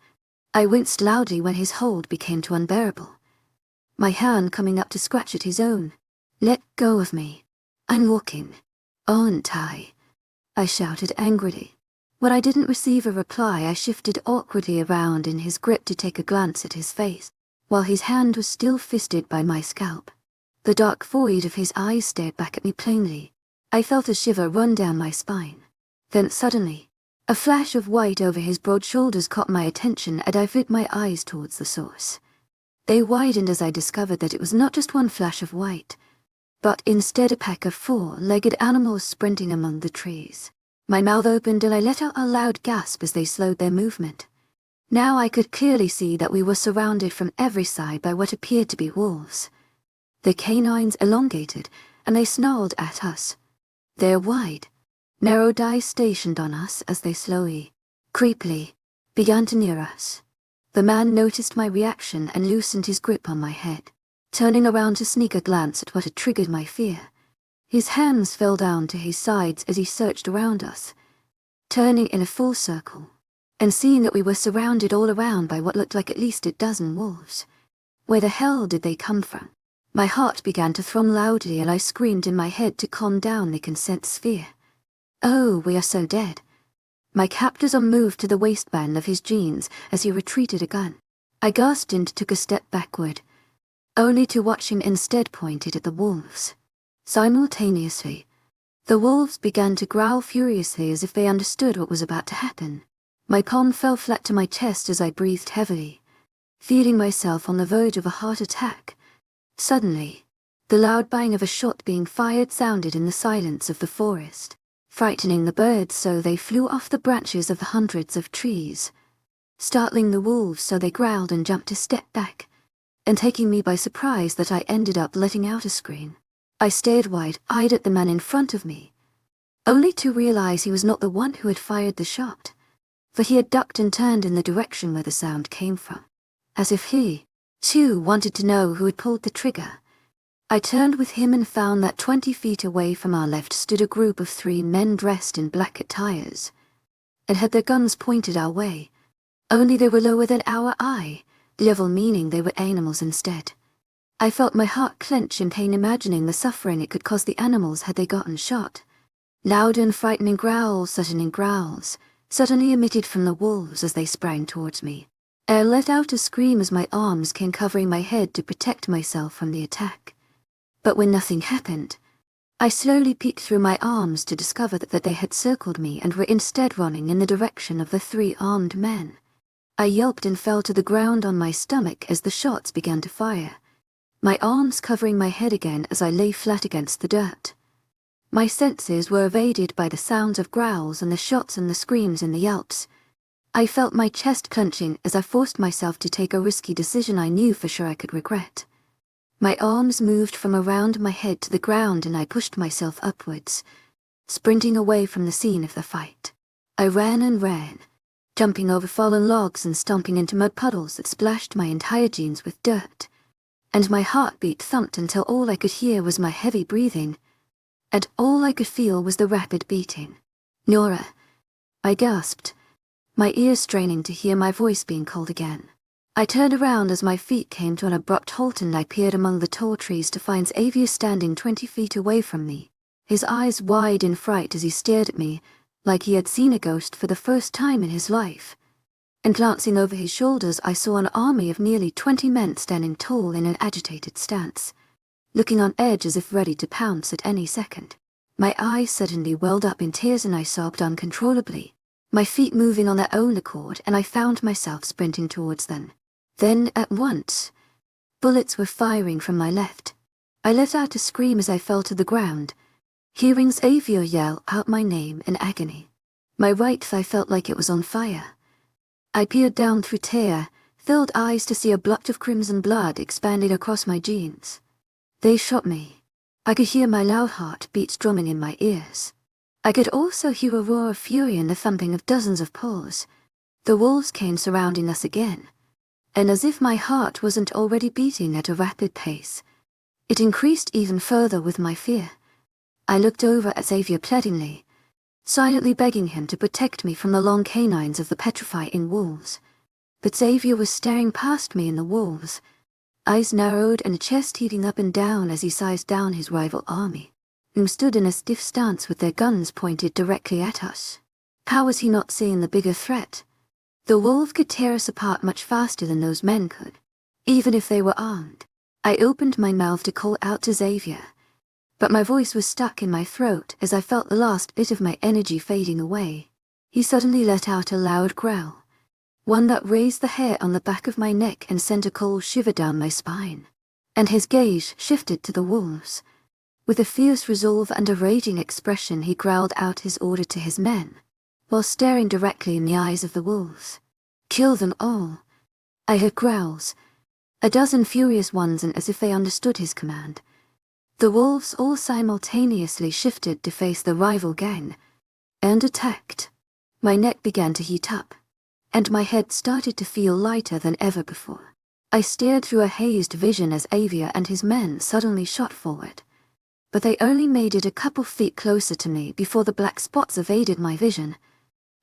I winced loudly when his hold became too unbearable, my hand coming up to scratch at his own. "Let go of me. I'm walking. Aren't I?" I shouted angrily. When I didn't receive a reply, I shifted awkwardly around in his grip to take a glance at his face, while his hand was still fisted by my scalp. The dark void of his eyes stared back at me plainly. I felt a shiver run down my spine. Then suddenly, a flash of white over his broad shoulders caught my attention, and I flicked my eyes towards the source. They widened as I discovered that it was not just one flash of white, but instead a pack of four-legged animals sprinting among the trees. My mouth opened and I let out a loud gasp as they slowed their movement. Now I could clearly see that we were surrounded from every side by what appeared to be wolves. The canines elongated, and they snarled at us. Their wide, narrow eyes stationed on us as they slowly, creepily, began to near us. The man noticed my reaction and loosened his grip on my head, turning around to sneak a glance at what had triggered my fear. His hands fell down to his sides as he searched around us, turning in a full circle, and seeing that we were surrounded all around by what looked like at least a dozen wolves. Where the hell did they come from? My heart began to thrum loudly and I screamed in my head to calm down the incensed fear. Oh, we are so dead. My captor's arm moved to the waistband of his jeans as he retreated a gun. I gasped and took a step backward, only to watch him instead pointed at the wolves. Simultaneously, the wolves began to growl furiously as if they understood what was about to happen. My palm fell flat to my chest as I breathed heavily, feeling myself on the verge of a heart attack. Suddenly, the loud bang of a shot being fired sounded in the silence of the forest, frightening the birds so they flew off the branches of the hundreds of trees, startling the wolves so they growled and jumped a step back, and taking me by surprise that I ended up letting out a scream. I stared wide-eyed at the man in front of me, only to realize he was not the one who had fired the shot, for he had ducked and turned in the direction where the sound came from, as if he, too, wanted to know who had pulled the trigger. I turned with him and found that 20 feet away from our left stood a group of 3 men dressed in black attires, and had their guns pointed our way, only they were lower than our eye level, meaning they were animals instead. I felt my heart clench in pain imagining the suffering it could cause the animals had they gotten shot. Loud and frightening growls suddenly emitted from the wolves as they sprang towards me. I let out a scream as my arms came covering my head to protect myself from the attack. But when nothing happened, I slowly peeked through my arms to discover that they had circled me and were instead running in the direction of the 3 armed men. I yelped and fell to the ground on my stomach as the shots began to fire, my arms covering my head again as I lay flat against the dirt. My senses were evaded by the sounds of growls and the shots and the screams and the yelps. I felt my chest clenching as I forced myself to take a risky decision I knew for sure I could regret. My arms moved from around my head to the ground and I pushed myself upwards, sprinting away from the scene of the fight. I ran and ran, jumping over fallen logs and stomping into mud puddles that splashed my entire jeans with dirt, and my heartbeat thumped until all I could hear was my heavy breathing, and all I could feel was the rapid beating. "Nora," I gasped, my ears straining to hear my voice being called again. I turned around as my feet came to an abrupt halt and I peered among the tall trees to find Xavier standing 20 feet away from me, his eyes wide in fright as he stared at me like he had seen a ghost for the first time in his life. And glancing over his shoulders, I saw an army of nearly 20 men standing tall in an agitated stance, looking on edge as if ready to pounce at any second. My eyes suddenly welled up in tears and I sobbed uncontrollably, my feet moving on their own accord, and I found myself sprinting towards them. Then, at once, bullets were firing from my left. I let out a scream as I fell to the ground, hearing Xavier yell out my name in agony. My right thigh felt like it was on fire. I peered down through tear-filled eyes to see a blotch of crimson blood expanding across my jeans. They shot me. I could hear my loud heartbeats drumming in my ears. I could also hear a roar of fury and the thumping of dozens of paws. The wolves came surrounding us again, and as if my heart wasn't already beating at a rapid pace, it increased even further with my fear. I looked over at Xavier pleadingly, silently begging him to protect me from the long canines of the petrifying wolves. But Xavier was staring past me and the wolves, eyes narrowed and chest heaving up and down as he sized down his rival army. who stood in a stiff stance with their guns pointed directly at us. How was he not seeing the bigger threat? The wolf could tear us apart much faster than those men could, even if they were armed. I opened my mouth to call out to Xavier, but my voice was stuck in my throat as I felt the last bit of my energy fading away. He suddenly let out a loud growl, one that raised the hair on the back of my neck and sent a cold shiver down my spine. And his gaze shifted to the wolves. With a fierce resolve and a raging expression, he growled out his order to his men, while staring directly in the eyes of the wolves. Kill them all. I heard growls, a dozen furious ones, and as if they understood his command, the wolves all simultaneously shifted to face the rival gang and attacked. My neck began to heat up, and my head started to feel lighter than ever before. I stared through a hazed vision as Xavier and his men suddenly shot forward, but they only made it a couple feet closer to me before the black spots evaded my vision,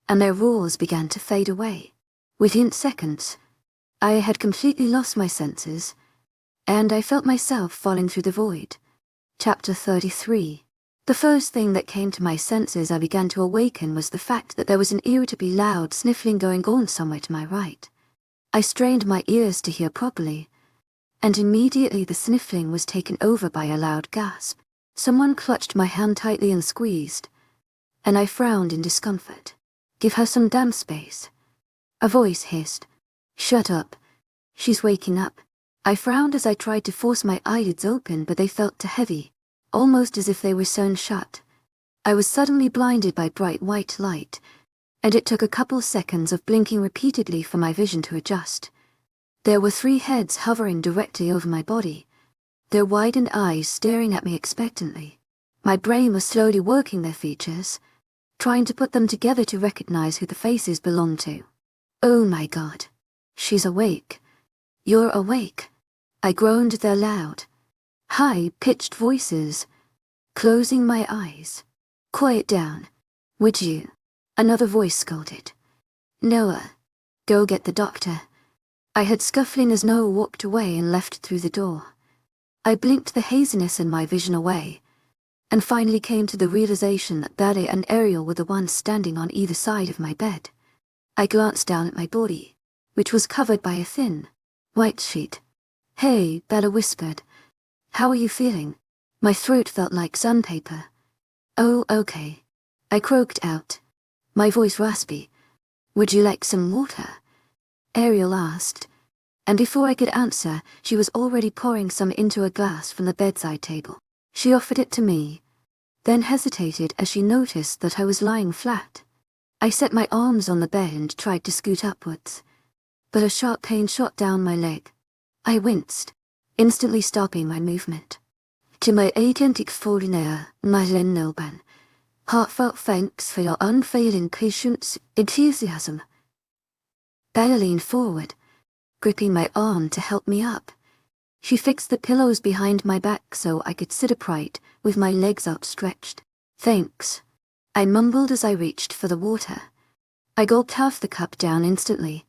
and their roars began to fade away. Within seconds, I had completely lost my senses, and I felt myself falling through the void. Chapter 33. The first thing that came to my senses I began to awaken was the fact that there was an irritably loud sniffling going on somewhere to my right. I strained my ears to hear properly, and immediately the sniffling was taken over by a loud gasp. Someone clutched my hand tightly and squeezed, and I frowned in discomfort. Give her some damn space. A voice hissed. Shut up. She's waking up. I frowned as I tried to force my eyelids open, but they felt too heavy, almost as if they were sewn shut. I was suddenly blinded by bright white light, and it took a couple seconds of blinking repeatedly for my vision to adjust. There were 3 heads hovering directly over my body, their widened eyes staring at me expectantly. My brain was slowly working their features, trying to put them together to recognize who the faces belonged to. Oh my God. She's awake. You're awake. I groaned their loud, high-pitched voices, closing my eyes. Quiet down, would you? Another voice scolded. Noah, go get the doctor. I heard scuffling as Noah walked away and left through the door. I blinked the haziness in my vision away, and finally came to the realization that Daddy and Ariel were the ones standing on either side of my bed. I glanced down at my body, which was covered by a thin, white sheet. Hey, Bella whispered. How are you feeling? My throat felt like sandpaper. Oh, okay. I croaked out, my voice raspy. Would you like some water? Ariel asked, and before I could answer, she was already pouring some into a glass from the bedside table. She offered it to me, then hesitated as she noticed that I was lying flat. I set my arms on the bed and tried to scoot upwards, but a sharp pain shot down my leg. I winced, instantly stopping my movement. To my agent extraordinaire, Madeleine Nilban, heartfelt thanks for your unfailing patience, enthusiasm. Bella leaned forward, gripping my arm to help me up. She fixed the pillows behind my back so I could sit upright with my legs outstretched. Thanks, I mumbled as I reached for the water. I gulped half the cup down instantly,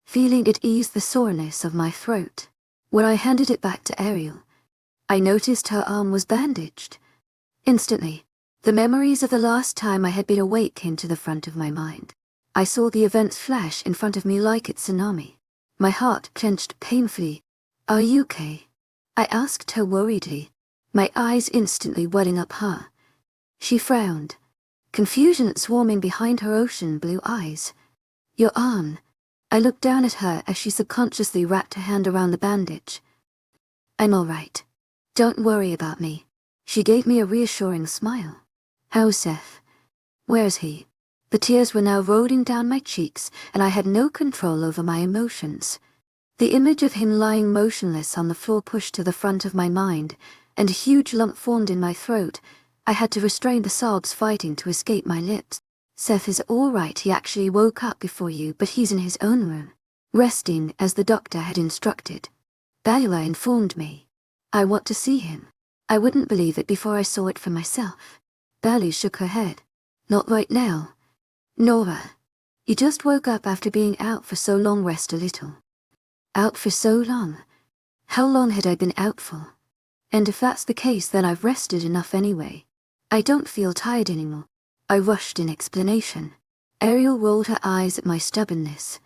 feeling it ease the soreness of my throat. When I handed it back to Ariel, I noticed her arm was bandaged. Instantly, the memories of the last time I had been awake came to the front of my mind. I saw the events flash in front of me like a tsunami. My heart clenched painfully. Are you okay? I asked her worriedly, my eyes instantly welling up her. She frowned, confusion swarming behind her ocean blue eyes. Your arm. I looked down at her as she subconsciously wrapped her hand around the bandage. I'm all right. Don't worry about me. She gave me a reassuring smile. How's Seth? Where's he? The tears were now rolling down my cheeks, and I had no control over my emotions. The image of him lying motionless on the floor pushed to the front of my mind, and a huge lump formed in my throat. I had to restrain the sobs fighting to escape my lips. Seth is all right. He actually woke up before you, but he's in his own room, resting as the doctor had instructed. Bella informed me. I want to see him. I wouldn't believe it before I saw it for myself. Bella shook her head. Not right now. Nora, you just woke up after being out for so long. Rest a little. Out for so long? How long had I been out for? And if that's the case, then I've rested enough anyway. I don't feel tired anymore. I rushed in explanation. Ariel rolled her eyes at my stubbornness.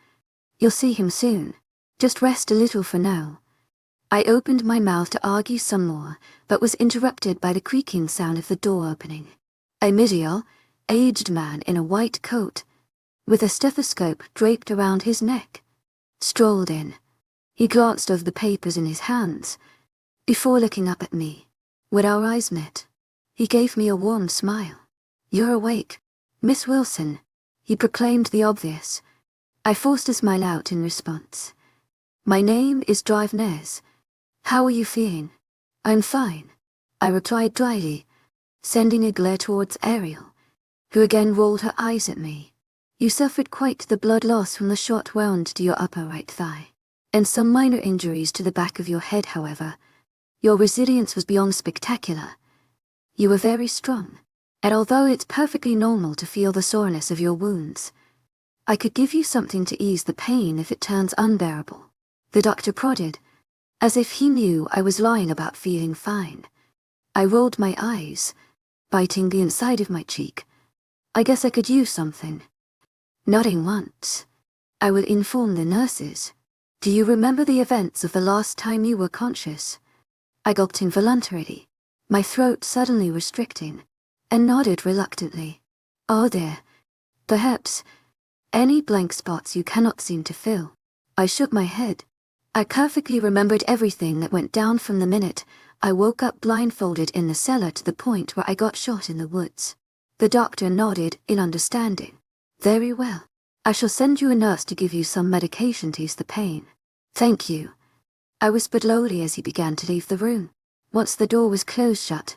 You'll see him soon. Just rest a little for now. I opened my mouth to argue some more, but was interrupted by the creaking sound of the door opening. A middle-aged man in a white coat, with a stethoscope draped around his neck, strolled in. He glanced over the papers in his hands, before looking up at me. When our eyes met, he gave me a warm smile. You're awake, Miss Wilson, he proclaimed the obvious. I forced a smile out in response. My name is Drivenez. How are you feeling? I'm fine, I replied dryly, sending a glare towards Ariel, who again rolled her eyes at me. You suffered quite the blood loss from the shot wound to your upper right thigh, and some minor injuries to the back of your head, however. Your resilience was beyond spectacular. You were very strong, and although it's perfectly normal to feel the soreness of your wounds, I could give you something to ease the pain if it turns unbearable. The doctor prodded, as if he knew I was lying about feeling fine. I rolled my eyes, biting the inside of my cheek. I guess I could use something. Nodding once. I will inform the nurses. Do you remember the events of the last time you were conscious? I gulped involuntarily, my throat suddenly restricting, and nodded reluctantly. Are there, perhaps, any blank spots you cannot seem to fill? I shook my head. I perfectly remembered everything that went down from the minute I woke up blindfolded in the cellar to the point where I got shot in the woods. The doctor nodded in understanding. Very well. I shall send you a nurse to give you some medication to ease the pain. Thank you, I whispered lowly as he began to leave the room. Once the door was closed shut,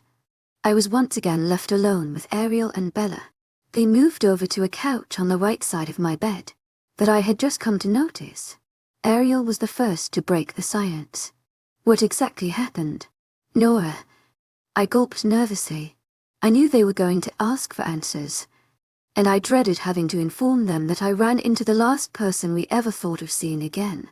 I was once again left alone with Ariel and Bella. They moved over to a couch on the right side of my bed that I had just come to notice. Ariel was the first to break the silence. What exactly happened? Nora. I gulped nervously. I knew they were going to ask for answers, and I dreaded having to inform them that I ran into the last person we ever thought of seeing again,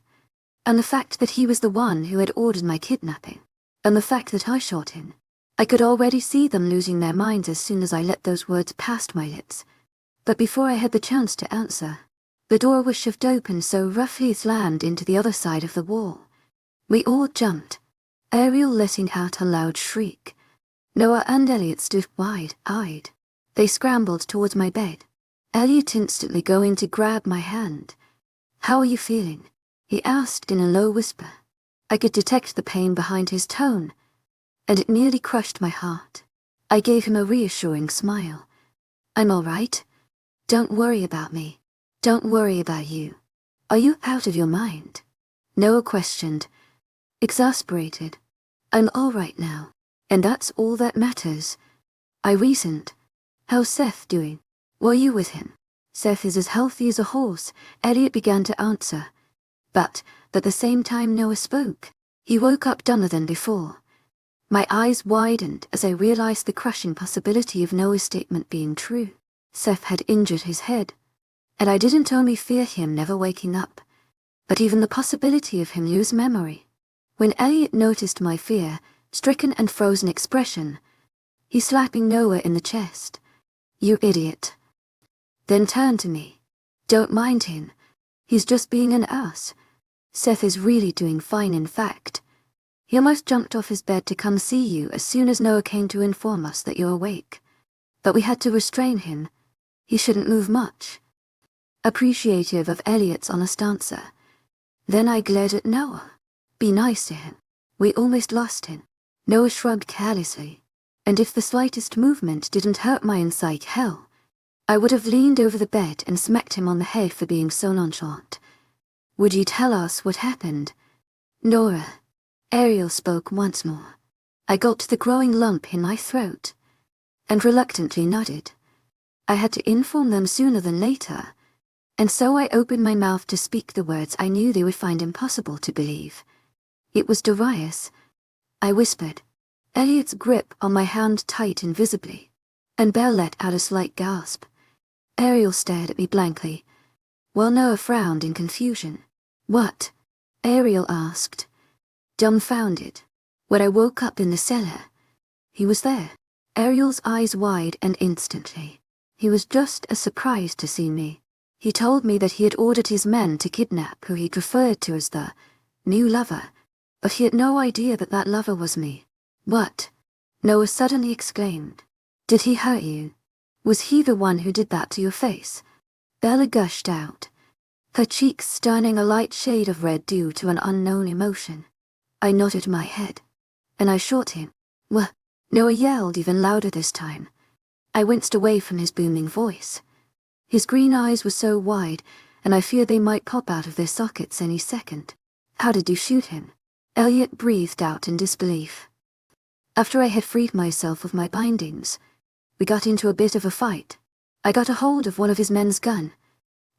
and the fact that he was the one who had ordered my kidnapping, and the fact that I shot him. I could already see them losing their minds as soon as I let those words past my lips. But before I had the chance to answer, the door was shoved open so roughly it slammed into the other side of the wall. We all jumped, Ariel letting out a loud shriek. Noah and Elliot stood wide-eyed. They scrambled towards my bed, Elliot instantly going to grab my hand. How are you feeling? He asked in a low whisper. I could detect the pain behind his tone, and it nearly crushed my heart. I gave him a reassuring smile. I'm all right. Don't worry about me. Don't worry about you. Are you out of your mind? Noah questioned, exasperated. I'm all right now, and that's all that matters, I reasoned. How's Seth doing? Were you with him? Seth is as healthy as a horse, Elliot began to answer. But, at the same time Noah spoke, he woke up dumber than before. My eyes widened as I realized the crushing possibility of Noah's statement being true. Seth had injured his head, and I didn't only fear him never waking up, but even the possibility of him lose memory. When Elliot noticed my fear-stricken and frozen expression, he slapping Noah in the chest. You idiot. Then turned to me. Don't mind him. He's just being an ass. Seth is really doing fine, in fact. He almost jumped off his bed to come see you as soon as Noah came to inform us that you're awake. But we had to restrain him. He shouldn't move much. Appreciative of Elliot's honest answer. Then I glared at Noah. Be nice to him. We almost lost him. Noah shrugged carelessly. And if the slightest movement didn't hurt my inside hell, I would have leaned over the bed and smacked him on the head for being so nonchalant. Would you tell us what happened? Nora. Ariel spoke once more. I gulped the growing lump in my throat, and reluctantly nodded. I had to inform them sooner than later, and so I opened my mouth to speak the words I knew they would find impossible to believe. It was Darius, I whispered. Elliot's grip on my hand tightened visibly, and Belle let out a slight gasp. Ariel stared at me blankly, while Noah frowned in confusion. What? Ariel asked, dumbfounded. When I woke up in the cellar, he was there, Ariel's eyes wide, and instantly, he was just as surprised to see me. He told me that he had ordered his men to kidnap who he'd referred to as the new lover, but he had no idea that that lover was me. What? Noah suddenly exclaimed. Did he hurt you? Was he the one who did that to your face? Bella gushed out, her cheeks turning a light shade of red due to an unknown emotion. I nodded my head, and I shot him. Wha? Noah yelled even louder this time. I winced away from his booming voice. His green eyes were so wide, and I feared they might pop out of their sockets any second. How did you shoot him? Elliot breathed out in disbelief. After I had freed myself of my bindings, we got into a bit of a fight. I got a hold of one of his men's gun,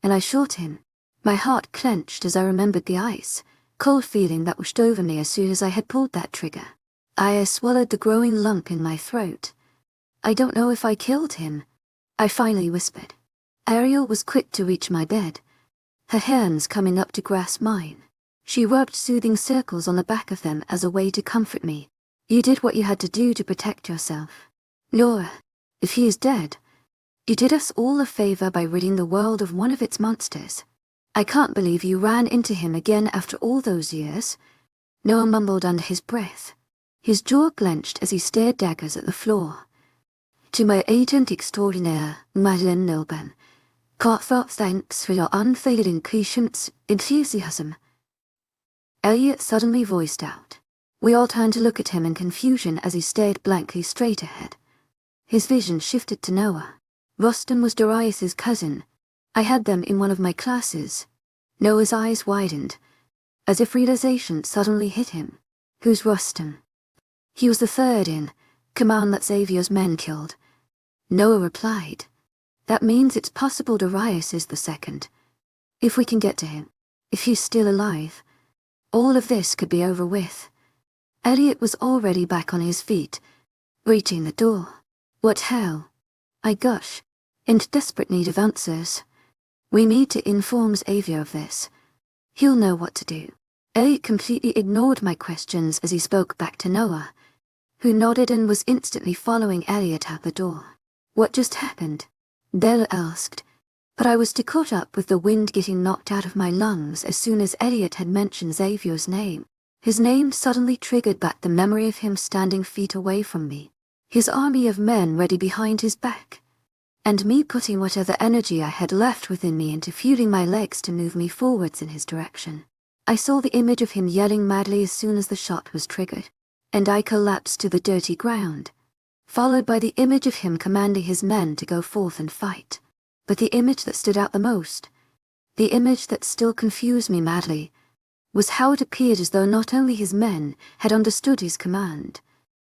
and I shot him. My heart clenched as I remembered the ice, cold feeling that washed over me as soon as I had pulled that trigger. I swallowed the growing lump in my throat. I don't know if I killed him, I finally whispered. Ariel was quick to reach my bed, her hands coming up to grasp mine. She rubbed soothing circles on the back of them as a way to comfort me. You did what you had to do to protect yourself. Laura, if he is dead, you did us all a favor by ridding the world of one of its monsters. I can't believe you ran into him again after all those years. Noah mumbled under his breath. His jaw clenched as he stared daggers at the floor. To my agent extraordinaire, Madeleine Nilben, heartfelt thanks for your unfailing patience, enthusiasm. Elliot suddenly voiced out. We all turned to look at him in confusion as he stared blankly straight ahead. His vision shifted to Noah. Rostam was Darius's cousin. I had them in one of my classes. Noah's eyes widened, as if realization suddenly hit him. Who's Rostam? He was the third in command that Xavier's men killed. Noah replied. That means it's possible Darius is the second. If we can get to him, if he's still alive, all of this could be over with. Elliot was already back on his feet, reaching the door. What hell? I gush, in desperate need of answers. We need to inform Xavier of this. He'll know what to do. Elliot completely ignored my questions as he spoke back to Noah, who nodded and was instantly following Elliot out the door. What just happened? Bella asked, but I was too caught up with the wind getting knocked out of my lungs as soon as Elliot had mentioned Xavier's name. His name suddenly triggered back the memory of him standing feet away from me, his army of men ready behind his back, and me putting whatever energy I had left within me into fueling my legs to move me forwards in his direction. I saw the image of him yelling madly as soon as the shot was triggered, and I collapsed to the dirty ground, followed by the image of him commanding his men to go forth and fight. But the image that stood out the most, the image that still confused me madly, was how it appeared as though not only his men had understood his command,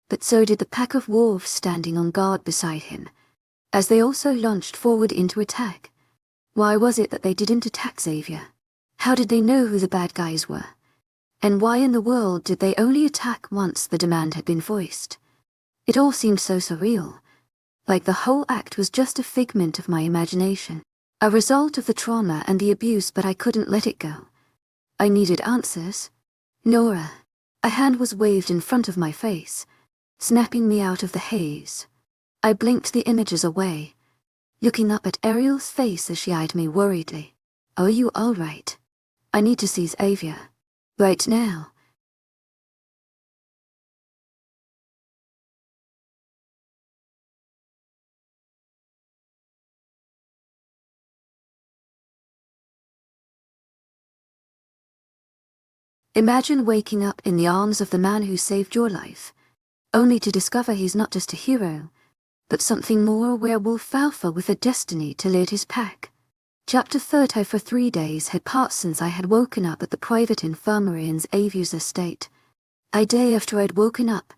but so did the pack of wolves standing on guard beside him, as they also launched forward into attack. Why was it that they didn't attack Xavier? How did they know who the bad guys were? And why in the world did they only attack once the demand had been voiced? It all seemed so surreal, like the whole act was just a figment of my imagination, a result of the trauma and the abuse, but I couldn't let it go. I needed answers. Nora. A hand was waved in front of my face, snapping me out of the haze. I blinked the images away, looking up at Ariel's face as she eyed me worriedly. Are you all right? I need to see Xavier. Right now. Imagine waking up in the arms of the man who saved your life, only to discover he's not just a hero, but something more, a werewolf alpha with a destiny to lead his pack. Chapter 30. For 3 days had passed since I had woken up at the private infirmary in Xavier's estate. A day after I'd woken up,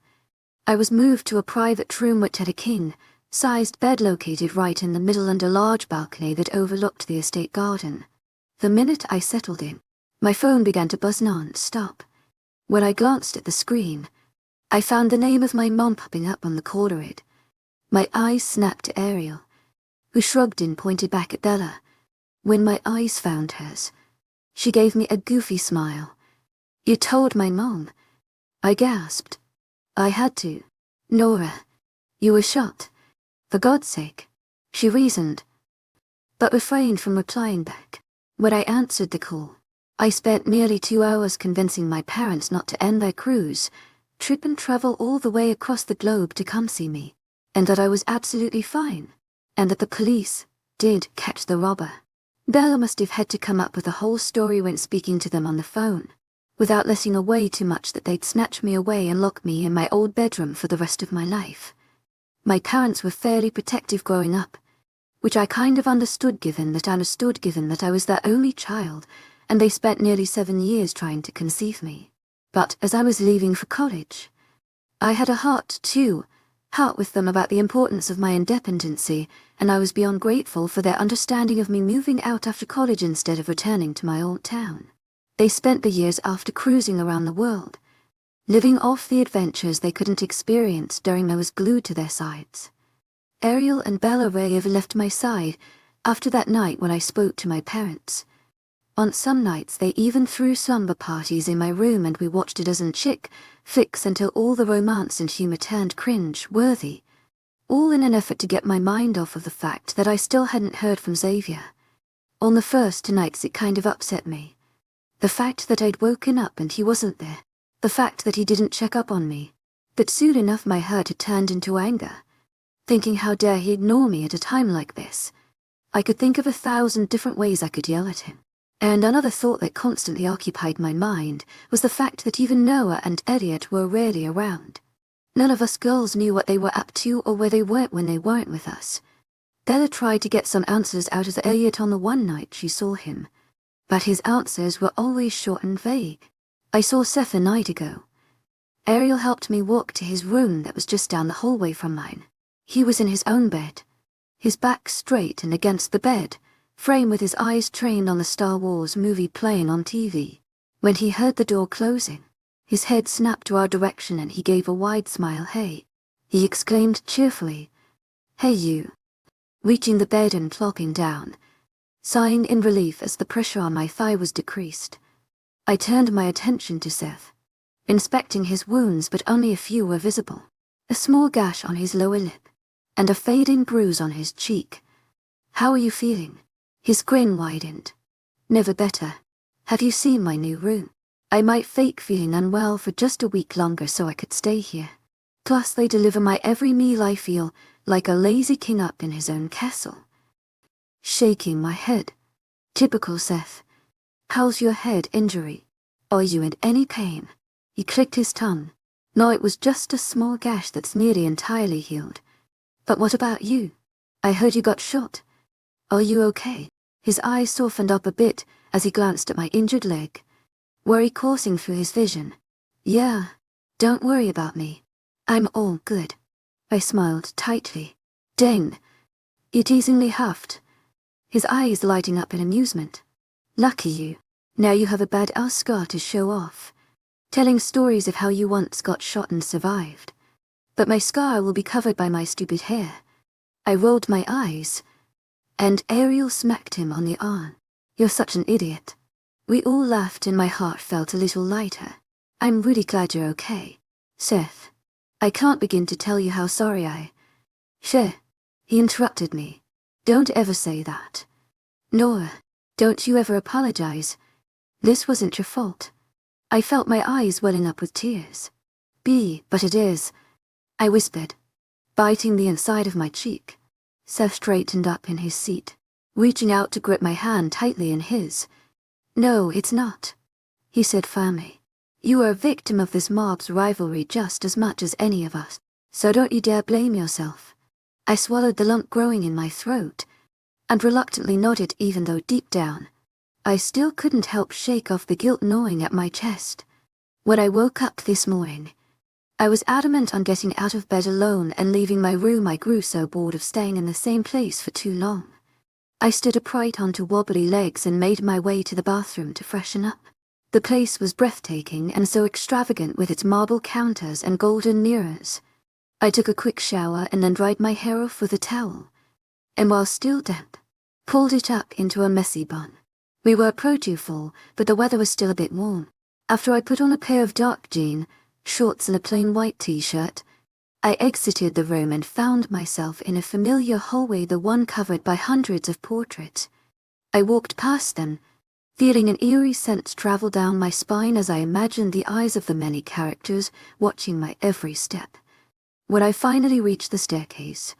I was moved to a private room which had a king-sized bed located right in the middle and a large balcony that overlooked the estate garden. The minute I settled in, my phone began to buzz non-stop. When I glanced at the screen, I found the name of my mom popping up on the caller ID. My eyes snapped to Ariel, who shrugged and pointed back at Bella. When my eyes found hers, she gave me a goofy smile. You told my mom? I gasped. I had to. Nora, You were shot. For God's sake, she reasoned, but refrained from replying back. When I answered the call, I spent nearly 2 hours convincing my parents not to end their cruise, trip and travel all the way across the globe to come see me, and that I was absolutely fine, and that the police did catch the robber. Bella must have had to come up with a whole story when speaking to them on the phone, without letting away too much that they'd snatch me away and lock me in my old bedroom for the rest of my life. My parents were fairly protective growing up, which I kind of understood given that I was their only child, and they spent nearly 7 years trying to conceive me. But as I was leaving for college, I had a heart with them about the importance of my independency, and I was beyond grateful for their understanding of me moving out after college instead of returning to my old town. They spent the years after cruising around the world, living off the adventures they couldn't experience during I was glued to their sides. Ariel and Bella rarely left my side after that night when I spoke to my parents. On some nights they even threw slumber parties in my room and we watched a dozen chick flicks until all the romance and humor turned cringe-worthy, all in an effort to get my mind off of the fact that I still hadn't heard from Xavier. On the first 2 nights it kind of upset me. The fact that I'd woken up and he wasn't there. The fact that he didn't check up on me. But soon enough my hurt had turned into anger. Thinking how dare he ignore me at a time like this. I could think of 1,000 different ways I could yell at him. And another thought that constantly occupied my mind was the fact that even Noah and Elliot were rarely around. None of us girls knew what they were up to or where they went when they weren't with us. Bella tried to get some answers out of Elliot on the one night she saw him, but his answers were always short and vague. I saw Seth a night ago. Ariel helped me walk to his room that was just down the hallway from mine. He was in his own bed, his back straight and against the bed, frame with his eyes trained on the Star Wars movie playing on TV. When he heard the door closing, his head snapped to our direction and he gave a wide smile. "Hey," he exclaimed cheerfully. "Hey you." Reaching the bed and plopping down, sighing in relief as the pressure on my thigh was decreased, I turned my attention to Seth, inspecting his wounds, but only a few were visible. A small gash on his lower lip, and a fading bruise on his cheek. "How are you feeling?" His grin widened. "Never better. Have you seen my new room? I might fake feeling unwell for just a week longer so I could stay here. Plus they deliver my every meal. I feel like a lazy king up in his own castle." Shaking my head. Typical Seth. "How's your head injury? Are you in any pain?" He clicked his tongue. "No, it was just a small gash that's nearly entirely healed. But what about you? I heard you got shot. Are you okay?" His eyes softened up a bit as he glanced at my injured leg, worry coursing through his vision. "Yeah, don't worry about me. I'm all good." I smiled tightly. "Dang," he teasingly huffed, his eyes lighting up in amusement. "Lucky you. Now you have a badass scar to show off, telling stories of how you once got shot and survived. But my scar will be covered by my stupid hair." I rolled my eyes, and Ariel smacked him on the arm. "You're such an idiot." We all laughed and my heart felt a little lighter. "I'm really glad you're okay, Seth. I can't begin to tell you how sorry I..." "Shh," he interrupted me. "Don't ever say that. Nora, don't you ever apologize. This wasn't your fault." I felt my eyes welling up with tears. But it is," I whispered, biting the inside of my cheek. Seth straightened up in his seat, reaching out to grip my hand tightly in his. "No, it's not," he said firmly. "You are a victim of this mob's rivalry just as much as any of us, so don't you dare blame yourself." I swallowed the lump growing in my throat, and reluctantly nodded even though deep down, I still couldn't help shake off the guilt gnawing at my chest. When I woke up this morning, I was adamant on getting out of bed alone and leaving my room. I grew so bored of staying in the same place for too long. I stood upright onto wobbly legs and made my way to the bathroom to freshen up. The place was breathtaking and so extravagant with its marble counters and golden mirrors. I took a quick shower and then dried my hair off with a towel, and while still damp, pulled it up into a messy bun. We were approaching fall, but the weather was still a bit warm. After I put on a pair of dark jean shorts and a plain white t-shirt, I exited the room and found myself in a familiar hallway, the one covered by hundreds of portraits. I walked past them, feeling an eerie sense travel down my spine as I imagined the eyes of the many characters watching my every step. When I finally reached the staircase,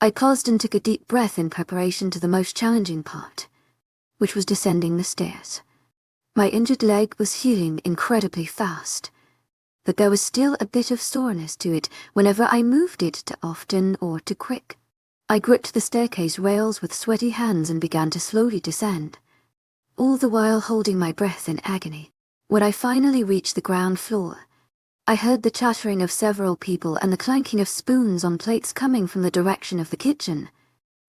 I paused and took a deep breath in preparation to the most challenging part, which was descending the stairs. My injured leg was healing incredibly fast, but there was still a bit of soreness to it whenever I moved it too often or too quick. I gripped the staircase rails with sweaty hands and began to slowly descend, all the while holding my breath in agony. When I finally reached the ground floor, I heard the chattering of several people and the clanking of spoons on plates coming from the direction of the kitchen,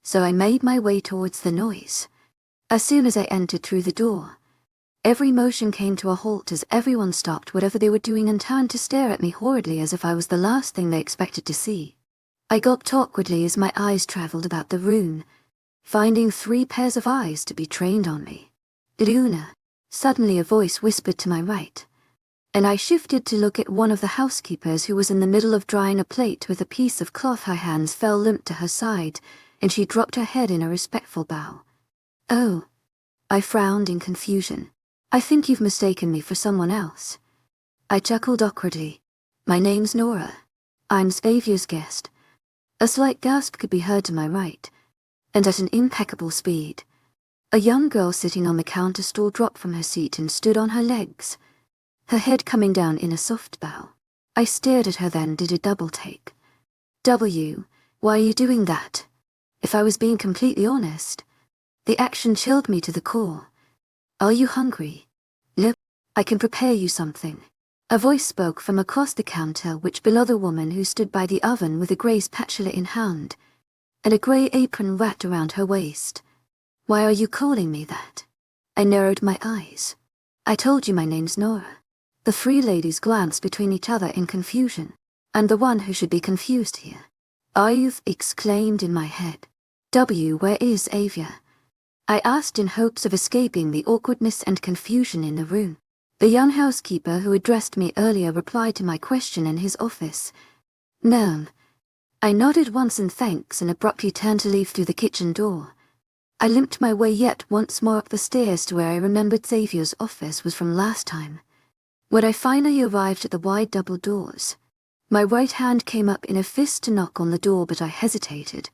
so I made my way towards the noise. As soon as I entered through the door, every motion came to a halt as everyone stopped whatever they were doing and turned to stare at me horridly as if I was the last thing they expected to see. I gulped awkwardly as my eyes traveled about the room, finding 3 pairs of eyes to be trained on me. "Luna," suddenly a voice whispered to my right, and I shifted to look at one of the housekeepers who was in the middle of drying a plate with a piece of cloth. Her hands fell limp to her side, and she dropped her head in a respectful bow. "Oh," I frowned in confusion. "I think you've mistaken me for someone else." I chuckled awkwardly. "My name's Nora. I'm Xavier's guest." A slight gasp could be heard to my right, and at an impeccable speed, a young girl sitting on the counter stool dropped from her seat and stood on her legs, her head coming down in a soft bow. I stared at her, then did a double take. Why are you doing that?" If I was being completely honest, the action chilled me to the core. "Are you hungry? Look, I can prepare you something." A voice spoke from across the counter, which below the woman who stood by the oven with a grey spatula in hand, and a grey apron wrapped around her waist. "Why are you calling me that?" I narrowed my eyes. "I told you my name's Nora." The 3 ladies glanced between each other in confusion. "I'm the one who should be confused here." "I've," exclaimed in my head. Where is Xavier?" I asked in hopes of escaping the awkwardness and confusion in the room. The young housekeeper who addressed me earlier replied to my question in his office. "No." I nodded once in thanks and abruptly turned to leave through the kitchen door. I limped my way yet once more up the stairs to where I remembered Xavier's office was from last time. When I finally arrived at the wide double doors, my right hand came up in a fist to knock on the door, but I hesitated,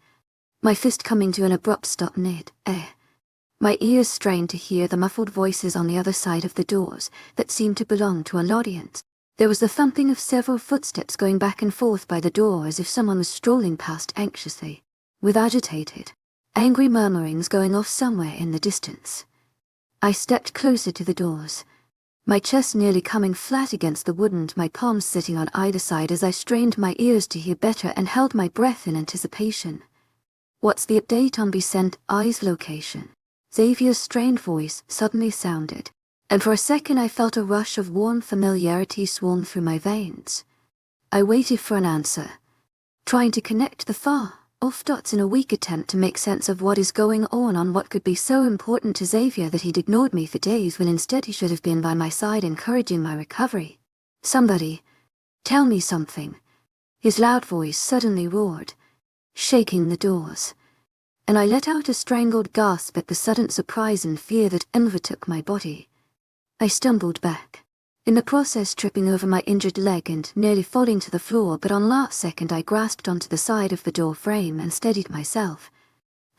my fist coming to an abrupt stop mid-air. My ears strained to hear the muffled voices on the other side of the doors that seemed to belong to an audience. There was the thumping of several footsteps going back and forth by the door as if someone was strolling past anxiously, with agitated, angry murmurings going off somewhere in the distance. I stepped closer to the doors, my chest nearly coming flat against the wood and my palms sitting on either side as I strained my ears to hear better and held my breath in anticipation. "What's the update on Besant I's location?" Xavier's strained voice suddenly sounded, and for a second I felt a rush of warm familiarity swarm through my veins. I waited for an answer, trying to connect the far-off dots in a weak attempt to make sense of what is going on what could be so important to Xavier that he'd ignored me for days when instead he should have been by my side encouraging my recovery. "Somebody, tell me something," his loud voice suddenly roared, shaking the doors, and I let out a strangled gasp at the sudden surprise and fear that overtook my body. I stumbled back, in the process tripping over my injured leg and nearly falling to the floor, but on last second I grasped onto the side of the door frame and steadied myself,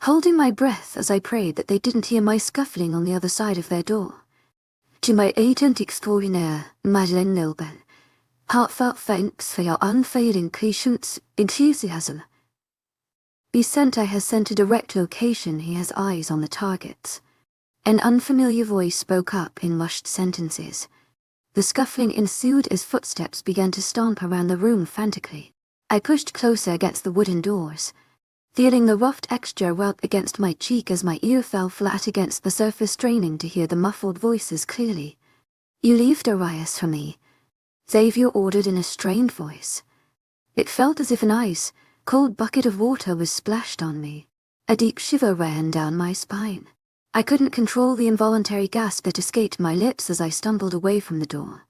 holding my breath as I prayed that they didn't hear my scuffling on the other side of their door. "To my agent extraordinaire, Madeleine Lilben, heartfelt thanks for your unfailing patience, enthusiasm. Besant has sent a direct location. He has eyes on the targets." An unfamiliar voice spoke up in rushed sentences. The scuffling ensued as footsteps began to stomp around the room frantically. I pushed closer against the wooden doors, feeling the rough texture rub against my cheek as my ear fell flat against the surface, straining to hear the muffled voices clearly. "You leave Darius for me," Xavier ordered in a strained voice. It felt as if an ice-cold bucket of water was splashed on me. A deep shiver ran down my spine. I couldn't control the involuntary gasp that escaped my lips as I stumbled away from the door.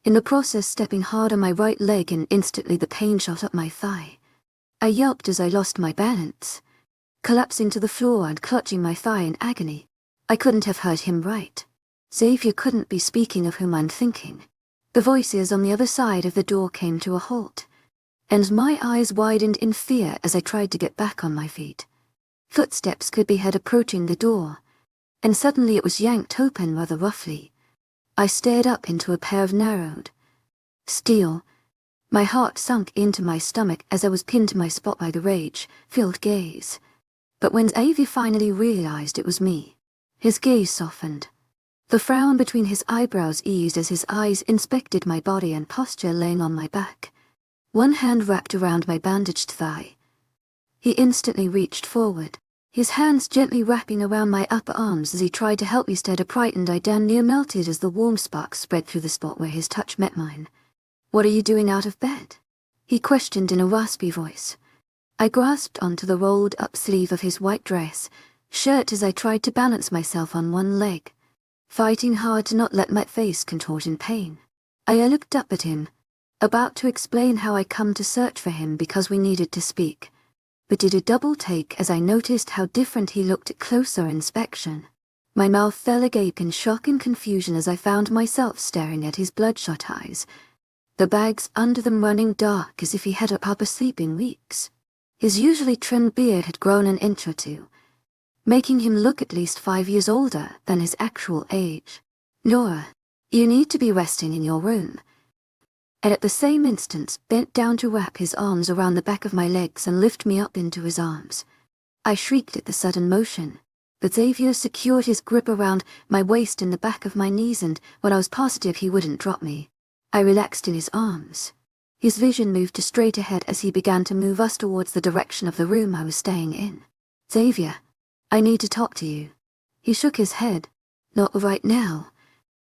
in the process stepping hard on my right leg, and instantly the pain shot up my thigh. I yelped as I lost my balance, collapsing to the floor and clutching my thigh in agony. I couldn't have heard him right. Xavier couldn't be speaking of whom I'm thinking. The voices on the other side of the door came to a halt, and my eyes widened in fear as I tried to get back on my feet. Footsteps could be heard approaching the door, and suddenly it was yanked open rather roughly. I stared up into a pair of narrowed steel. My heart sunk into my stomach as I was pinned to my spot by the rage-filled gaze. But when Xavier finally realized it was me, his gaze softened. The frown between his eyebrows eased as his eyes inspected my body and posture laying on my back. One hand wrapped around my bandaged thigh. He instantly reached forward, his hands gently wrapping around my upper arms as he tried to help me steady upright, and I damn near melted as the warm sparks spread through the spot where his touch met mine. "What are you doing out of bed?" he questioned in a raspy voice. I grasped onto the rolled-up sleeve of his white dress, shirt as I tried to balance myself on one leg, fighting hard to not let my face contort in pain. I looked up at him, about to explain how I come to search for him because we needed to speak, but did a double take as I noticed how different he looked at closer inspection. My mouth fell agape in shock and confusion as I found myself staring at his bloodshot eyes, the bags under them running dark as if he had up asleep in weeks. His usually trimmed beard had grown an inch or two, making him look at least 5 years older than his actual age. "Nora, you need to be resting in your room," and at the same instant bent down to wrap his arms around the back of my legs and lift me up into his arms. I shrieked at the sudden motion, but Xavier secured his grip around my waist and the back of my knees, and when I was positive he wouldn't drop me, I relaxed in his arms. His vision moved to straight ahead as he began to move us towards the direction of the room I was staying in. "Xavier, I need to talk to you." He shook his head. "Not right now,"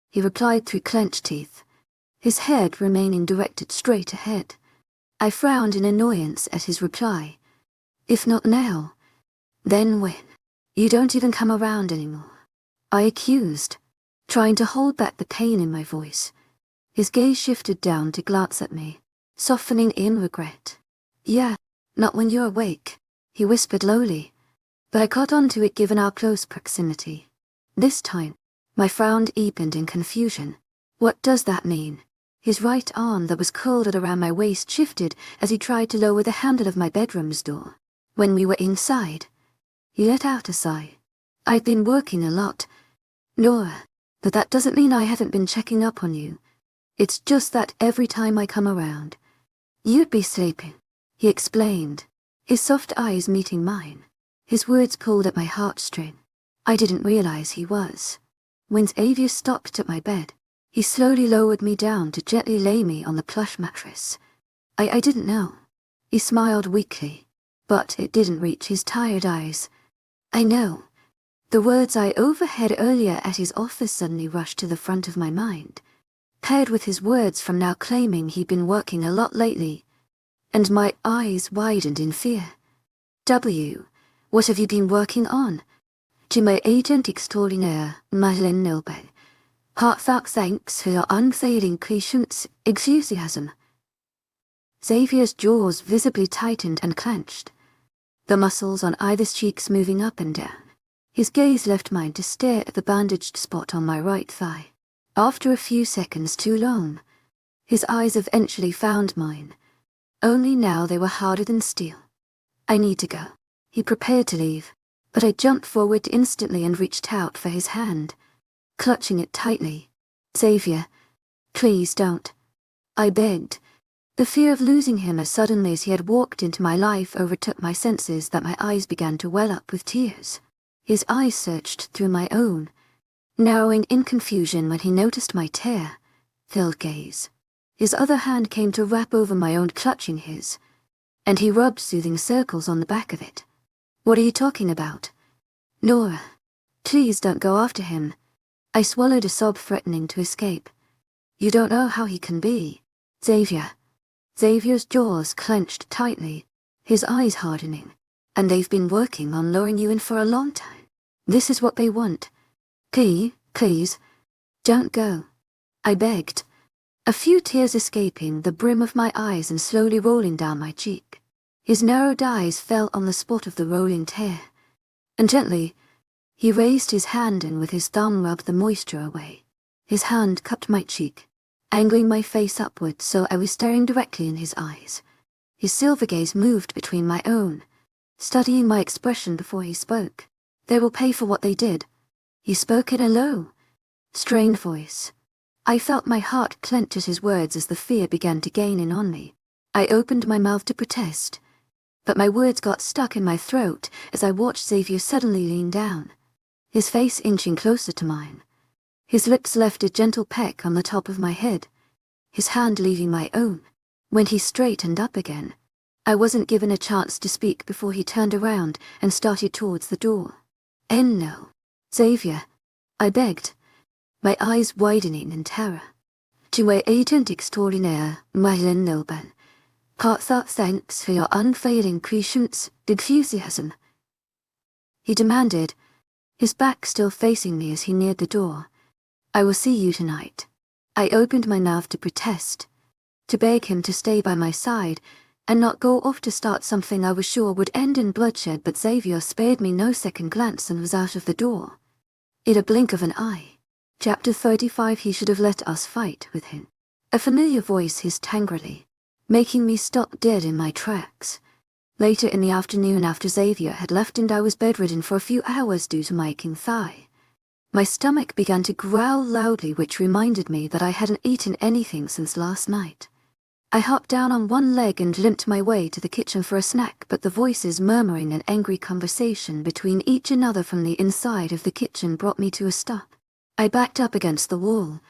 he replied through clenched teeth, his head remaining directed straight ahead. I frowned in annoyance at his reply. "If not now, then when? You don't even come around anymore," I accused, trying to hold back the pain in my voice. His gaze shifted down to glance at me, softening in regret. "Yeah, not when you're awake," he whispered lowly, but I caught on to it given our close proximity. This time, my frown deepened in confusion. What does that mean? His right arm that was curled around my waist shifted as he tried to lower the handle of my bedroom's door. When we were inside, he let out a sigh. "I've been working a lot, Nora, but that doesn't mean I haven't been checking up on you. It's just that every time I come around, you'd be sleeping," he explained, his soft eyes meeting mine. His words pulled at my heartstring. I didn't realize he was. When Xavier stopped at my bed, he slowly lowered me down to gently lay me on the plush mattress. I didn't know. He smiled weakly, but it didn't reach his tired eyes. "I know." The words I overheard earlier at his office suddenly rushed to the front of my mind, paired with his words from now claiming he'd been working a lot lately, and my eyes widened in fear. What have you been working on?" "To my agent extraordinaire, Madeleine Nobel. Heartfelt thanks for your unfailing patience, enthusiasm." Xavier's jaws visibly tightened and clenched, the muscles on either cheeks moving up and down. His gaze left mine to stare at the bandaged spot on my right thigh. After a few seconds too long, his eyes eventually found mine, only now they were harder than steel. "I need to go." He prepared to leave, but I jumped forward instantly and reached out for his hand, clutching it tightly. "Xavier, please don't," I begged. The fear of losing him as suddenly as he had walked into my life overtook my senses that my eyes began to well up with tears. His eyes searched through my own, narrowing in confusion when he noticed my tear-filled gaze. His other hand came to wrap over my own, clutching his, and he rubbed soothing circles on the back of it. "What are you talking about?" "Nora, please don't go after him." I swallowed a sob, threatening to escape. "You don't know how he can be." "Xavier." Xavier's jaws clenched tightly, his eyes hardening. "And they've been working on luring you in for a long time. This is what they want. Please, don't go," I begged. a few tears escaping the brim of my eyes and slowly rolling down my cheek. His narrowed eyes fell on the spot of the rolling tear, and gently, he raised his hand and with his thumb rubbed the moisture away. His hand cupped my cheek, angling my face upward so I was staring directly in his eyes. His silver gaze moved between my own, studying my expression before he spoke. "They will pay for what they did." He spoke in a low, strained voice. I felt my heart clench at his words as the fear began to gain in on me. I opened my mouth to protest, but my words got stuck in my throat as I watched Xavier suddenly lean down, his face inching closer to mine. His lips left a gentle peck on the top of my head, his hand leaving my own. When he straightened up again, I wasn't given a chance to speak before he turned around and started towards the door. "No, Xavier," I begged, my eyes widening in terror. "Tu es agent extraordinaire, Mylan Nilban. Thanks for your unfailing patience, enthusiasm," he demanded, his back still facing me as he neared the door. "I will see you tonight." I opened my mouth to protest, to beg him to stay by my side and not go off to start something I was sure would end in bloodshed, but Xavier spared me no second glance and was out of the door. In a blink of an eye. Chapter 35. He should have let us fight with him. A familiar voice hissed angrily, making me stop dead in my tracks. Later in the afternoon, after Xavier had left and I was bedridden for a few hours due to my aching thigh, my stomach began to growl loudly, which reminded me that I hadn't eaten anything since last night. I hopped down on one leg and limped my way to the kitchen for a snack, but the voices murmuring an angry conversation between each another from the inside of the kitchen brought me to a stop. I backed up against the wall,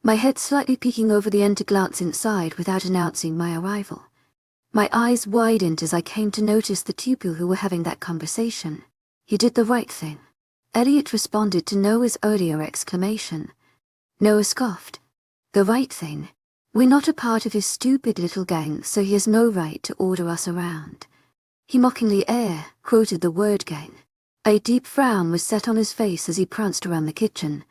my head slightly peeking over the end to glance inside without announcing my arrival. My eyes widened as I came to notice the two who were having that conversation. "He did the right thing," Elliot responded to Noah's earlier exclamation. Noah scoffed. "The right thing? We're not a part of his stupid little gang, so he has no right to order us around." He mockingly quoted the word gang. A deep frown was set on his face as he pranced around the kitchen,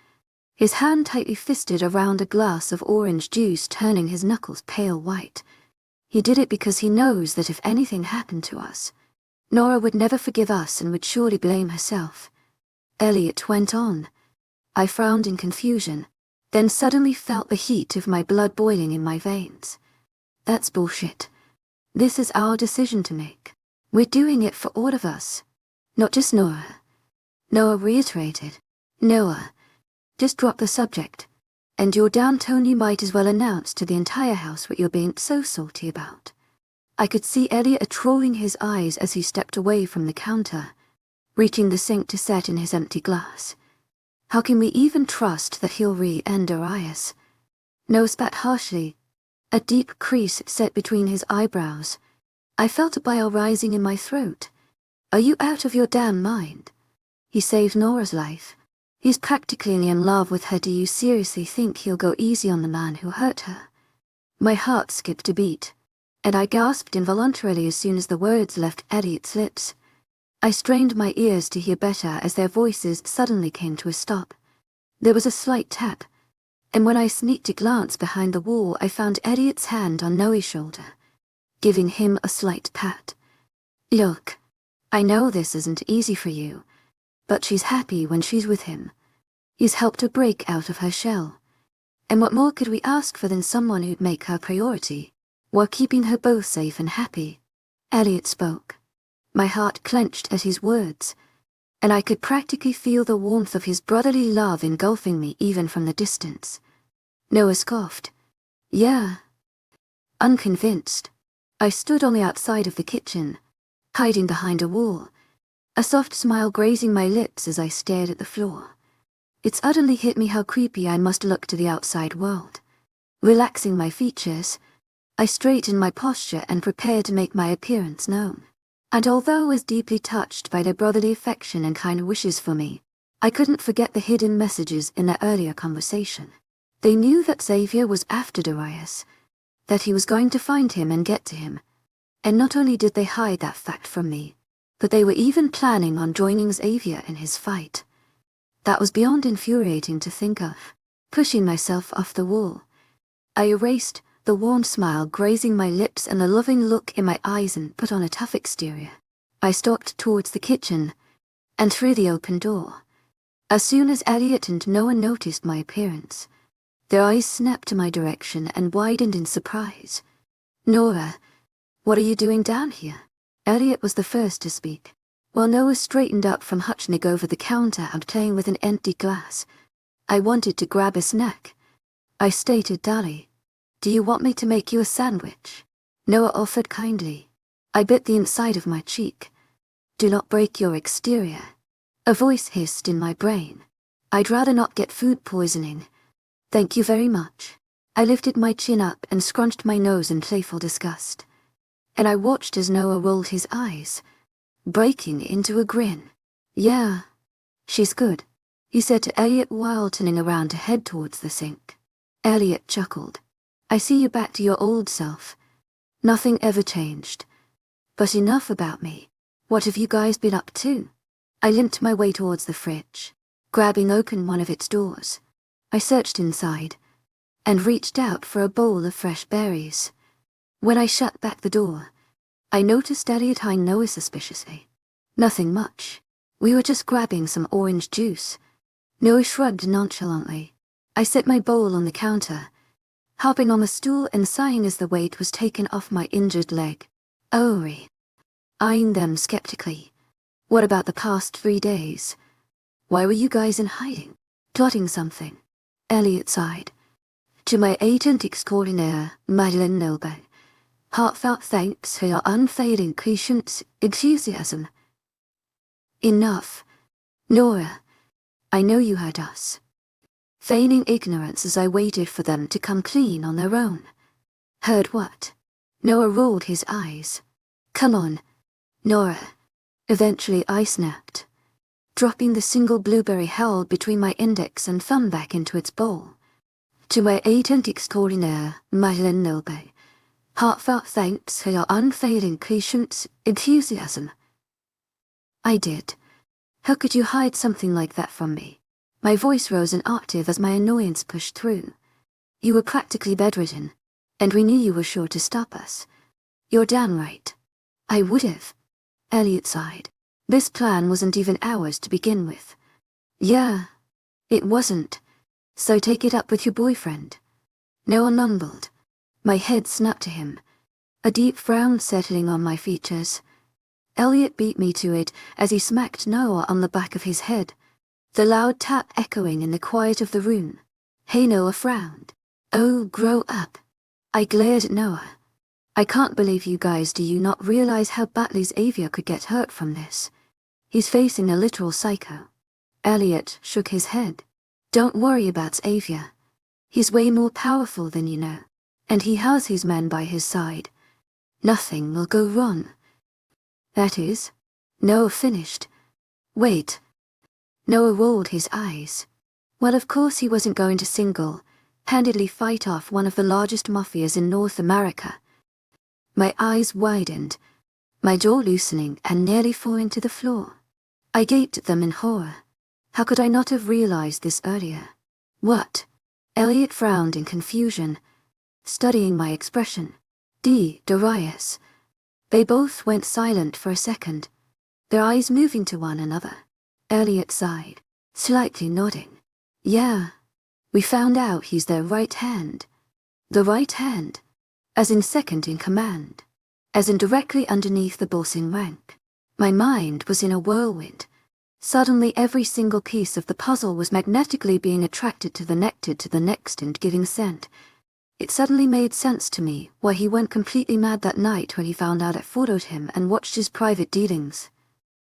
his hand tightly fisted around a glass of orange juice, turning his knuckles pale white. He did it because he knows that if anything happened to us, Nora would never forgive us and would surely blame herself. Elliot went on. I frowned in confusion, then suddenly felt the heat of my blood boiling in my veins. "That's bullshit. This is our decision to make. We're doing it for all of us, not just Nora." Noah reiterated. "Noah, just drop the subject. And your down tone, you might as well announce to the entire house what you're being so salty about." I could see Elliot rolling his eyes as he stepped away from the counter, reaching the sink to set in his empty glass. "How can we even trust that he'll re-end Arias?" Noah spat harshly, a deep crease set between his eyebrows. I felt a bile rising in my throat. "Are you out of your damn mind? He saved Nora's life. He's practically in love with her. Do you seriously think he'll go easy on the man who hurt her?" My heart skipped a beat, and I gasped involuntarily as soon as the words left Elliot's lips. I strained my ears to hear better as their voices suddenly came to a stop. There was a slight tap, and when I sneaked a glance behind the wall, I found Elliot's hand on Noe's shoulder, giving him a slight pat. "Look, I know this isn't easy for you, but she's happy when she's with him. He's helped her break out of her shell. And what more could we ask for than someone who'd make her priority, while keeping her both safe and happy?" Elliot spoke. My heart clenched at his words, and I could practically feel the warmth of his brotherly love engulfing me even from the distance. Noah scoffed. "Yeah." Unconvinced, I stood on the outside of the kitchen, hiding behind a wall, a soft smile grazing my lips as I stared at the floor. It suddenly hit me how creepy I must look to the outside world. Relaxing my features, I straightened my posture and prepared to make my appearance known. And although I was deeply touched by their brotherly affection and kind wishes for me, I couldn't forget the hidden messages in their earlier conversation. They knew that Xavier was after Darius, that he was going to find him and get to him. And not only did they hide that fact from me, but they were even planning on joining Xavier in his fight. That was beyond infuriating to think of. Pushing myself off the wall, I erased the warm smile grazing my lips and the loving look in my eyes and put on a tough exterior. I stalked towards the kitchen and through the open door. As soon as Elliot and Noah noticed my appearance, their eyes snapped to my direction and widened in surprise. "Nora, what are you doing down here?" Elliot was the first to speak, while Noah straightened up from hunching over the counter and playing with an empty glass. "I wanted to grab a snack," I stated dully. "Do you want me to make you a sandwich?" Noah offered kindly. I bit the inside of my cheek. "Do not break your exterior," a voice hissed in my brain. "I'd rather not get food poisoning. Thank you very much." I lifted my chin up and scrunched my nose in playful disgust. And I watched as Noah rolled his eyes, breaking into a grin. "Yeah, she's good," he said to Elliot while turning around to head towards the sink. Elliot chuckled. "I see you back to your old self. Nothing ever changed. But enough about me. What have you guys been up to?" I limped my way towards the fridge, grabbing open one of its doors. I searched inside and reached out for a bowl of fresh berries. When I shut back the door, I noticed Elliot eyeing Noah suspiciously. "Nothing much. We were just grabbing some orange juice." Noah shrugged nonchalantly. I set my bowl on the counter, hopping on the stool and sighing as the weight was taken off my injured leg. "Ori," eyeing them skeptically. "What about the past 3 days? Why were you guys in hiding? Plotting something?" Elliot sighed. "To my agent extraordinaire, Madeleine Nelbe, heartfelt thanks for your unfailing patience, enthusiasm." "Enough. Nora, I know you heard us." Feigning ignorance as I waited for them to come clean on their own. "Heard what?" Noah rolled his eyes. "Come on, Nora." Eventually I snapped, dropping the single blueberry held between my index and thumb back into its bowl. "To my agent extraordinaire, Madeleine Nelbe, heartfelt thanks for your unfailing patience, enthusiasm." I did. How could you hide something like that from me? My voice rose an octave as my annoyance pushed through. "You were practically bedridden, and we knew you were sure to stop us." "You're damn right. I would've." Elliot sighed. "This plan wasn't even ours to begin with." "Yeah, it wasn't. So take it up with your boyfriend." Noah mumbled. My head snapped to him, a deep frown settling on my features. Elliot beat me to it as he smacked Noah on the back of his head, the loud tap echoing in the quiet of the room. Hey, Noah frowned. "Oh, grow up." I glared at Noah. "I can't believe you guys. Do you not realize how badly Xavier could get hurt from this? He's facing a literal psycho." Elliot shook his head. "Don't worry about Xavier. He's way more powerful than you know, and he has his men by his side. Nothing will go wrong." "That is?" Noah finished. "Wait." Noah rolled his eyes. Well, of course he wasn't going to single-handedly fight off one of the largest mafias in North America. My eyes widened, my jaw loosening and nearly falling to the floor. I gaped at them in horror. How could I not have realized this earlier? "What?" Elliot frowned in confusion, studying my expression. Darius." They both went silent for a second, their eyes moving to one another. Elliot sighed, slightly nodding. "Yeah, we found out he's their right hand." "The right hand?" "As in second in command. As in directly underneath the boss in rank." My mind was in a whirlwind. Suddenly every single piece of the puzzle was magnetically being attracted to the next and giving scent. It suddenly made sense to me why he went completely mad that night when he found out I followed him and watched his private dealings.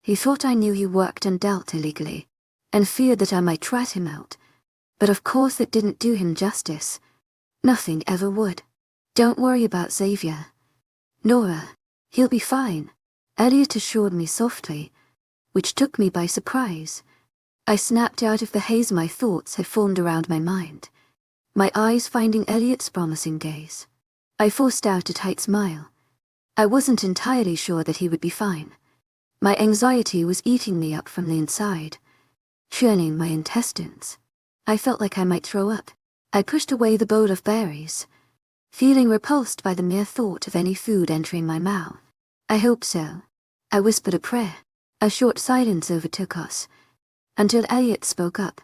He thought I knew he worked and dealt illegally, and feared that I might rat him out. But of course it didn't do him justice. Nothing ever would. "Don't worry about Xavier, Nora. He'll be fine," Elliot assured me softly, which took me by surprise. I snapped out of the haze my thoughts had formed around my mind, my eyes finding Elliot's promising gaze. I forced out a tight smile. I wasn't entirely sure that he would be fine. My anxiety was eating me up from the inside, churning my intestines. I felt like I might throw up. I pushed away the bowl of berries, feeling repulsed by the mere thought of any food entering my mouth. I hope so. I whispered a prayer. A short silence overtook us, until Elliot spoke up.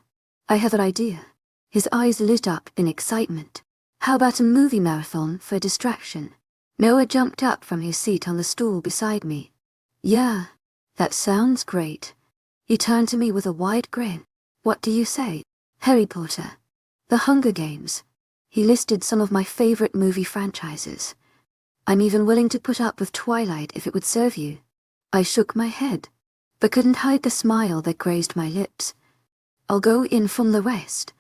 I have an idea. His eyes lit up in excitement. How about a movie marathon for a distraction? Noah jumped up from his seat on the stool beside me. Yeah, that sounds great. He turned to me with a wide grin. What do you say? Harry Potter. The Hunger Games. He listed some of my favorite movie franchises. I'm even willing to put up with Twilight if it would serve you. I shook my head, but couldn't hide the smile that grazed my lips. I'll go in from the rest.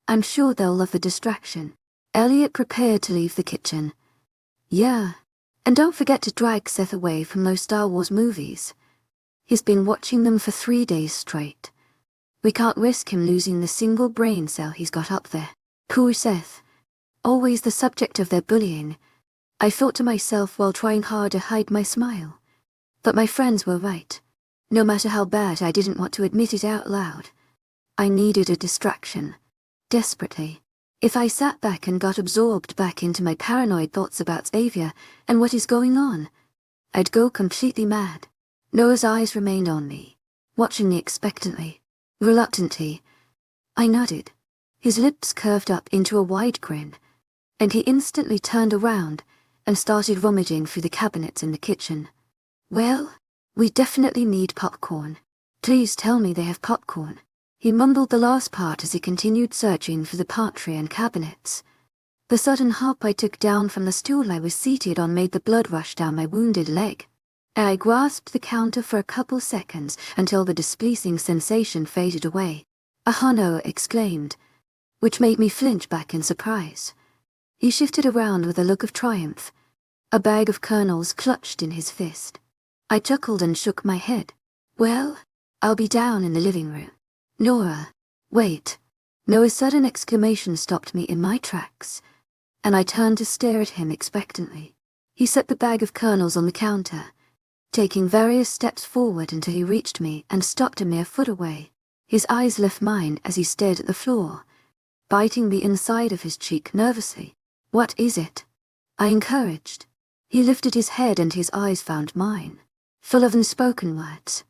I'm sure they'll love the distraction. Elliot prepared to leave the kitchen. Yeah, and don't forget to drag Seth away from those Star Wars movies. He's been watching them for 3 days straight. We can't risk him losing the single brain cell he's got up there. Poor Seth. Always the subject of their bullying. I thought to myself while trying hard to hide my smile. But my friends were right. No matter how bad, I didn't want to admit it out loud. I needed a distraction. Desperately. If I sat back and got absorbed back into my paranoid thoughts about Xavier and what is going on, I'd go completely mad. Noah's eyes remained on me, watching me expectantly, reluctantly. I nodded. His lips curved up into a wide grin, and he instantly turned around and started rummaging through the cabinets in the kitchen. Well, we definitely need popcorn. Please tell me they have popcorn. He mumbled the last part as he continued searching for the pantry and cabinets. The sudden hop I took down from the stool I was seated on made the blood rush down my wounded leg. I grasped the counter for a couple seconds until the displeasing sensation faded away. "Aha!" Noah exclaimed, which made me flinch back in surprise. He shifted around with a look of triumph, a bag of kernels clutched in his fist. I chuckled and shook my head. Well, I'll be down in the living room. Nora, wait. Noah's sudden exclamation stopped me in my tracks, and I turned to stare at him expectantly. He set the bag of kernels on the counter, taking various steps forward until he reached me and stopped a mere foot away. His eyes left mine as he stared at the floor, biting the inside of his cheek nervously. What is it? I encouraged. He lifted his head and his eyes found mine, full of unspoken words.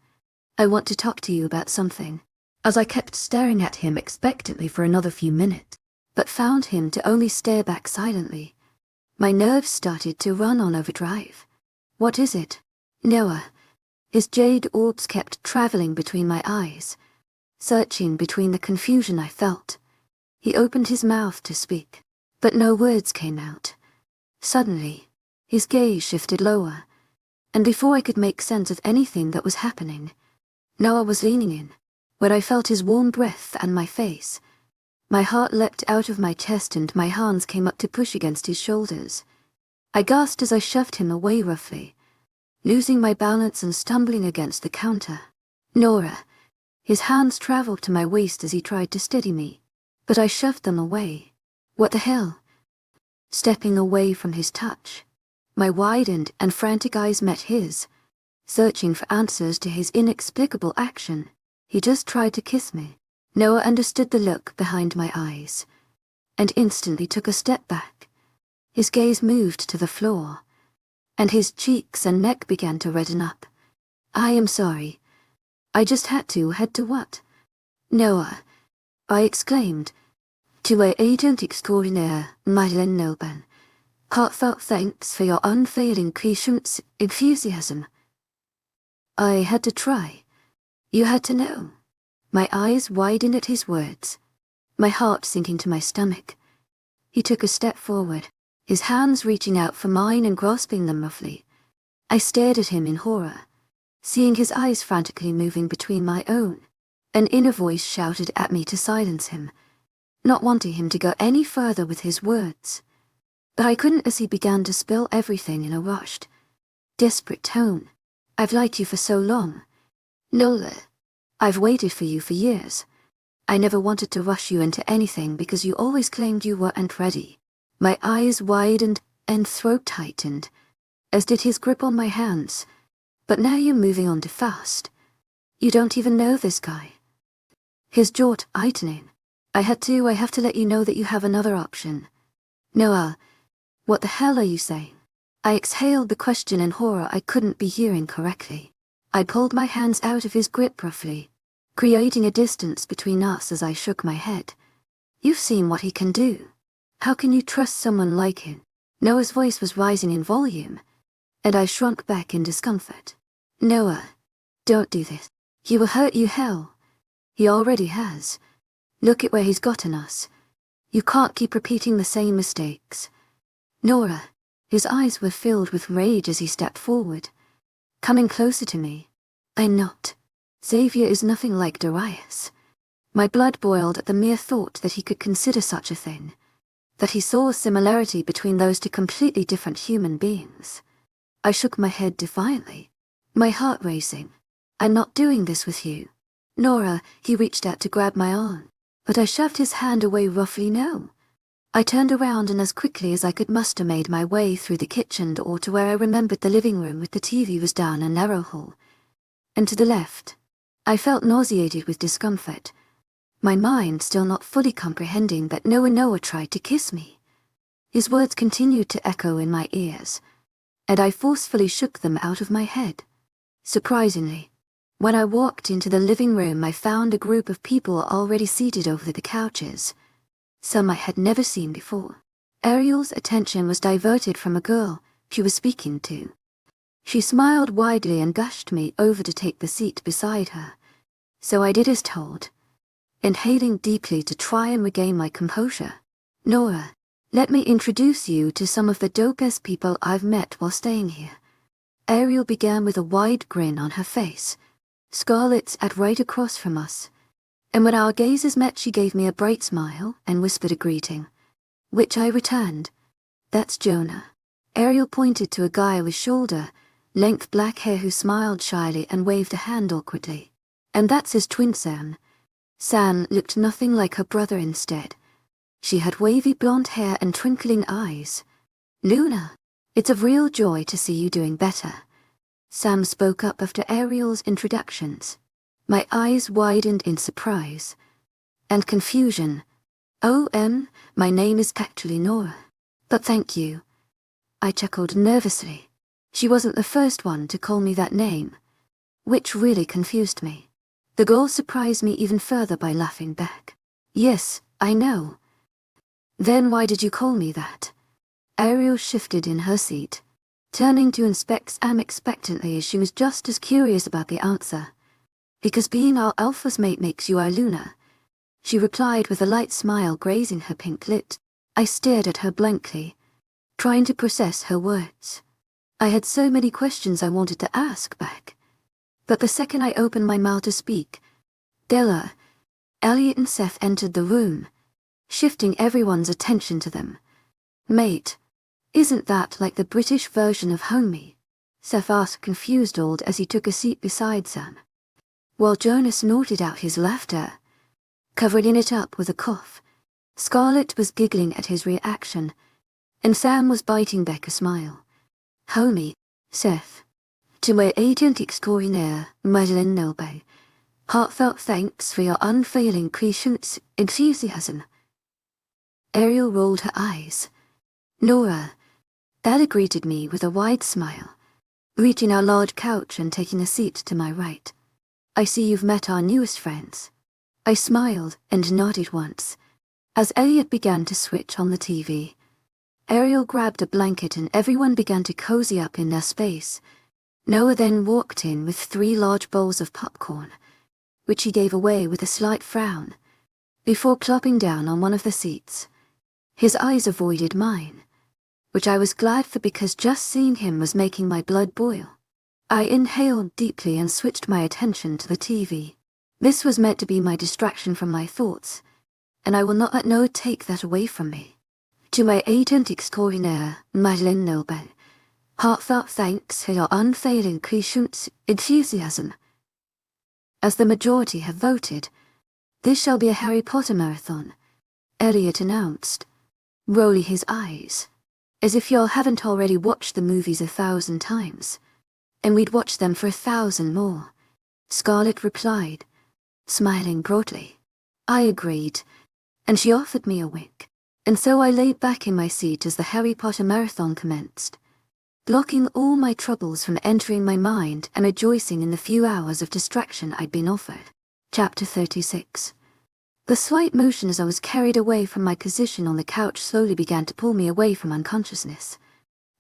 I want to talk to you about something. As I kept staring at him expectantly for another few minutes, but found him to only stare back silently, my nerves started to run on overdrive. What is it? Noah. His jade orbs kept traveling between my eyes, searching between the confusion I felt. He opened his mouth to speak, but no words came out. Suddenly, his gaze shifted lower, and before I could make sense of anything that was happening, Noah was leaning in, where I felt his warm breath and my face. My heart leapt out of my chest and my hands came up to push against his shoulders. I gasped as I shoved him away roughly, losing my balance and stumbling against the counter. Nora. His hands traveled to my waist as he tried to steady me, but I shoved them away. What the hell? Stepping away from his touch, my widened and frantic eyes met his, searching for answers to his inexplicable action. He just tried to kiss me. Noah understood the look behind my eyes, and instantly took a step back. His gaze moved to the floor, and his cheeks and neck began to redden up. I am sorry. I just had to. Had to what? Noah, I exclaimed. To our agent extraordinaire, Madeleine Nilban. Heartfelt thanks for your unfailing patience, enthusiasm. I had to try. You had to know. My eyes widened at his words, my heart sinking to my stomach. He took a step forward, his hands reaching out for mine and grasping them roughly. I stared at him in horror, seeing his eyes frantically moving between my own. An inner voice shouted at me to silence him, not wanting him to go any further with his words. But I couldn't as he began to spill everything in a rushed, desperate tone. I've liked you for so long. Nola, I've waited for you for years. I never wanted to rush you into anything because you always claimed you weren't ready. My eyes widened and throat tightened, as did his grip on my hands. But now you're moving on too fast. You don't even know this guy. His jaw tightening. I have to let you know that you have another option. Noah, What the hell are you saying? I exhaled the question in horror I couldn't be hearing correctly. I pulled my hands out of his grip roughly, creating a distance between us as I shook my head. You've seen what he can do. How can you trust someone like him? Noah's voice was rising in volume, and I shrunk back in discomfort. Noah, don't do this. He will hurt you hell. He already has. Look at where he's gotten us. You can't keep repeating the same mistakes. Nora, his eyes were filled with rage as he stepped forward, coming closer to me. I'm not. Xavier is nothing like Darius. My blood boiled at the mere thought that he could consider such a thing, that he saw a similarity between those two completely different human beings. I shook my head defiantly, my heart racing. I'm not doing this with you. Nora, he reached out to grab my arm, but I shoved his hand away roughly. No. I turned around and as quickly as I could muster made my way through the kitchen door to where I remembered the living room with the TV was down a narrow hall. And to the left. I felt nauseated with discomfort, my mind still not fully comprehending that Noah tried to kiss me. His words continued to echo in my ears, and I forcefully shook them out of my head. Surprisingly, when I walked into the living room I found a group of people already seated over the couches, some I had never seen before. Ariel's attention was diverted from a girl she was speaking to. She smiled widely and gushed me over to take the seat beside her, so I did as told, inhaling deeply to try and regain my composure. Nora, let me introduce you to some of the dopest people I've met while staying here. Ariel began with a wide grin on her face. Scarlet sat right across from us, and when our gazes met she gave me a bright smile and whispered a greeting, which I returned. That's Jonah. Ariel pointed to a guy with shoulder-length black hair who smiled shyly and waved a hand awkwardly. And that's his twin Sam. Sam looked nothing like her brother instead. She had wavy blonde hair and twinkling eyes. Luna, it's a real joy to see you doing better. Sam spoke up after Ariel's introductions. My eyes widened in surprise and confusion. My name is actually Nora. But thank you. I chuckled nervously. She wasn't the first one to call me that name, which really confused me. The girl surprised me even further by laughing back. Yes, I know. Then why did you call me that? Ariel shifted in her seat, turning to inspect Sam expectantly as she was just as curious about the answer. Because being our alpha's mate makes you our Luna, she replied with a light smile grazing her pink lip. I stared at her blankly, trying to process her words. I had so many questions I wanted to ask back. But the second I opened my mouth to speak, Della, Elliot and Seth entered the room, shifting everyone's attention to them. Mate, isn't that like the British version of homie? Seth asked confused as he took a seat beside Sam, while Jonah snorted out his laughter, covering it up with a cough. Scarlett was giggling at his reaction, and Sam was biting back a smile. Homie, Seth. To my agent extraordinaire, Madeleine Nelby, heartfelt thanks for your unfailing patience and enthusiasm. Ariel rolled her eyes. Nora, Dada greeted me with a wide smile, reaching our large couch and taking a seat to my right. I see you've met our newest friends. I smiled and nodded once, as Elliot began to switch on the TV. Ariel grabbed a blanket and everyone began to cozy up in their space. Noah then walked in with 3 large bowls of popcorn, which he gave away with a slight frown, before plopping down on one of the seats. His eyes avoided mine, which I was glad for because just seeing him was making my blood boil. I inhaled deeply and switched my attention to the TV. This was meant to be my distraction from my thoughts, and I will not let Noah take that away from me. To my agent extraordinaire, Madeleine Nelby, heartfelt thanks for your unfailing patience, enthusiasm. As the majority have voted, this shall be a Harry Potter marathon, Elliot announced, rolling his eyes, as if y'all haven't already watched the movies 1,000 times, and we'd watch them for 1,000 more. Scarlett replied, smiling broadly. I agreed, and she offered me a wink. And so I lay back in my seat as the Harry Potter marathon commenced, blocking all my troubles from entering my mind and rejoicing in the few hours of distraction I'd been offered. Chapter 36. The slight motion as I was carried away from my position on the couch slowly began to pull me away from unconsciousness,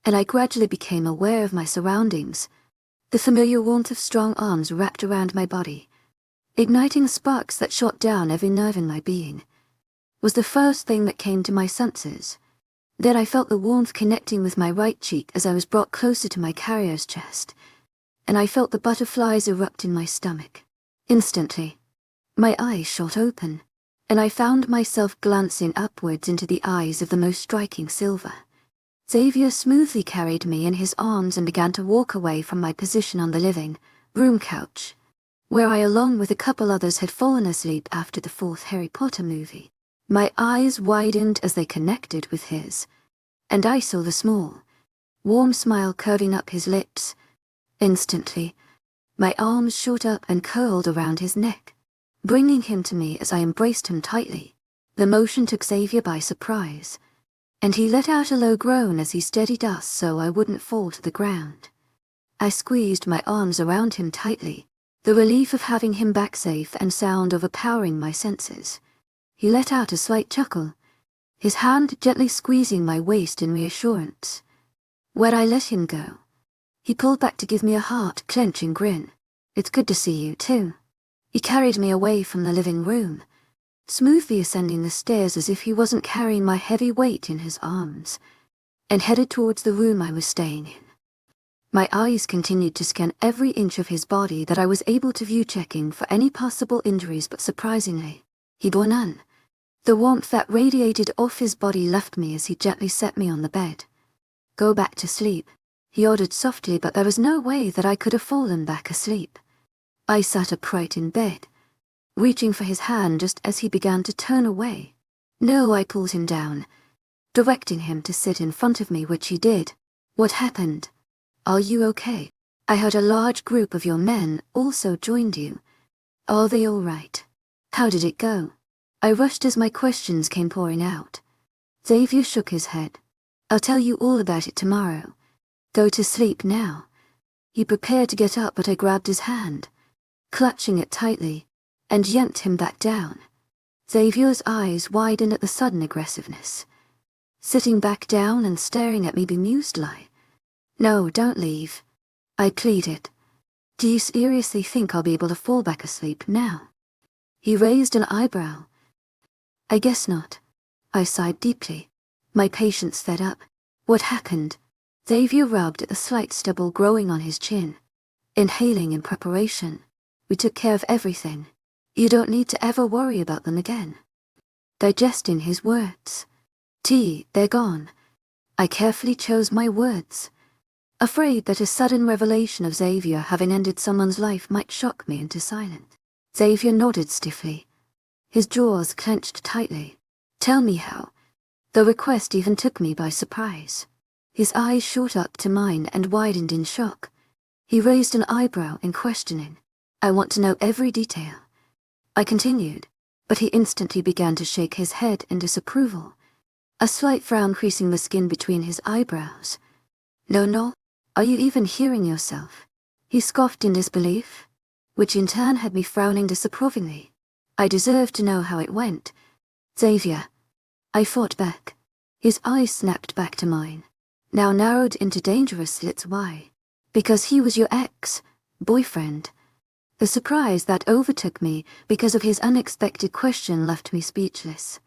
and I gradually became aware of my surroundings, the familiar warmth of strong arms wrapped around my body, igniting sparks that shot down every nerve in my being. Was the first thing that came to my senses. Then I felt the warmth connecting with my right cheek as I was brought closer to my carrier's chest, and I felt the butterflies erupt in my stomach. Instantly, my eyes shot open, and I found myself glancing upwards into the eyes of the most striking silver. Xavier smoothly carried me in his arms and began to walk away from my position on the living room couch, where I along with a couple others had fallen asleep after the fourth Harry Potter movie. My eyes widened as they connected with his, and I saw the small, warm smile curving up his lips. Instantly, my arms shot up and curled around his neck, bringing him to me as I embraced him tightly. The motion took Xavier by surprise, and he let out a low groan as he steadied us so I wouldn't fall to the ground. I squeezed my arms around him tightly, the relief of having him back safe and sound overpowering my senses. He let out a slight chuckle, his hand gently squeezing my waist in reassurance. When I let him go, he pulled back to give me a heart-clenching grin. "It's good to see you, too." He carried me away from the living room, smoothly ascending the stairs as if he wasn't carrying my heavy weight in his arms, and headed towards the room I was staying in. My eyes continued to scan every inch of his body that I was able to view, checking for any possible injuries, but surprisingly, he bore none. The warmth that radiated off his body left me as he gently set me on the bed. "Go back to sleep," he ordered softly, but there was no way that I could have fallen back asleep. I sat upright in bed, reaching for his hand just as he began to turn away. "No," I pulled him down, directing him to sit in front of me, which he did. "What happened? Are you okay? I heard a large group of your men also joined you. Are they all right? How did it go?" I rushed as my questions came pouring out. Xavier shook his head. "I'll tell you all about it tomorrow. Go to sleep now." He prepared to get up, but I grabbed his hand, clutching it tightly, and yanked him back down. Xavier's eyes widened at the sudden aggressiveness, sitting back down and staring at me bemusedly. "No, don't leave," I pleaded. "Do you seriously think I'll be able to fall back asleep now?" He raised an eyebrow. "I guess not." I sighed deeply, my patience fed up. "What happened?" Xavier rubbed at the slight stubble growing on his chin, inhaling in preparation. "We took care of everything. You don't need to ever worry about them again." Digesting his words. "They're gone." I carefully chose my words, afraid that a sudden revelation of Xavier having ended someone's life might shock me into silence. Xavier nodded stiffly, his jaws clenched tightly. "Tell me how." The request even took me by surprise. His eyes shot up to mine and widened in shock. He raised an eyebrow in questioning. "I want to know every detail." I continued, but he instantly began to shake his head in disapproval, a slight frown creasing the skin between his eyebrows. No, are you even hearing yourself?" He scoffed in disbelief, which in turn had me frowning disapprovingly. I deserved to know how it went. "Xavier," I fought back. His eyes snapped back to mine, now narrowed into dangerous slits. "Why?" "Because he was your ex-boyfriend." The surprise that overtook me because of his unexpected question left me speechless.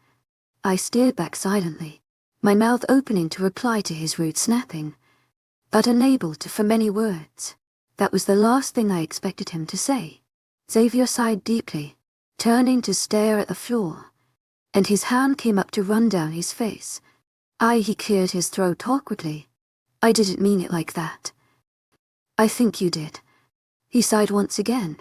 I stared back silently, my mouth opening to reply to his rude snapping, but unable to form any words. That was the last thing I expected him to say. Xavier sighed deeply, turning to stare at the floor, and his hand came up to run down his face. He cleared his throat awkwardly. "I didn't mean it like that." "I think you did." He sighed once again,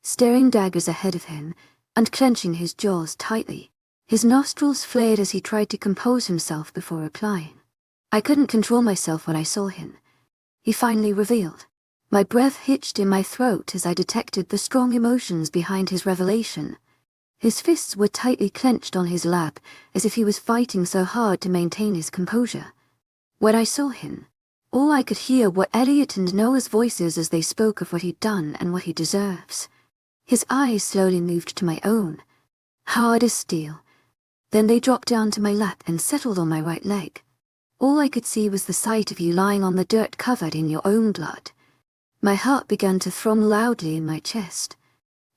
staring daggers ahead of him and clenching his jaws tightly. His nostrils flared as he tried to compose himself before replying. I couldn't control myself when I saw him. He finally revealed. My breath hitched in my throat as I detected the strong emotions behind his revelation. His fists were tightly clenched on his lap, as if he was fighting so hard to maintain his composure. When I saw him, all I could hear were Elliot and Noah's voices as they spoke of what he'd done and what he deserves. His eyes slowly moved to my own, hard as steel. Then they dropped down to my lap and settled on my right leg. All I could see was the sight of you lying on the dirt covered in your own blood. My heart began to thrum loudly in my chest.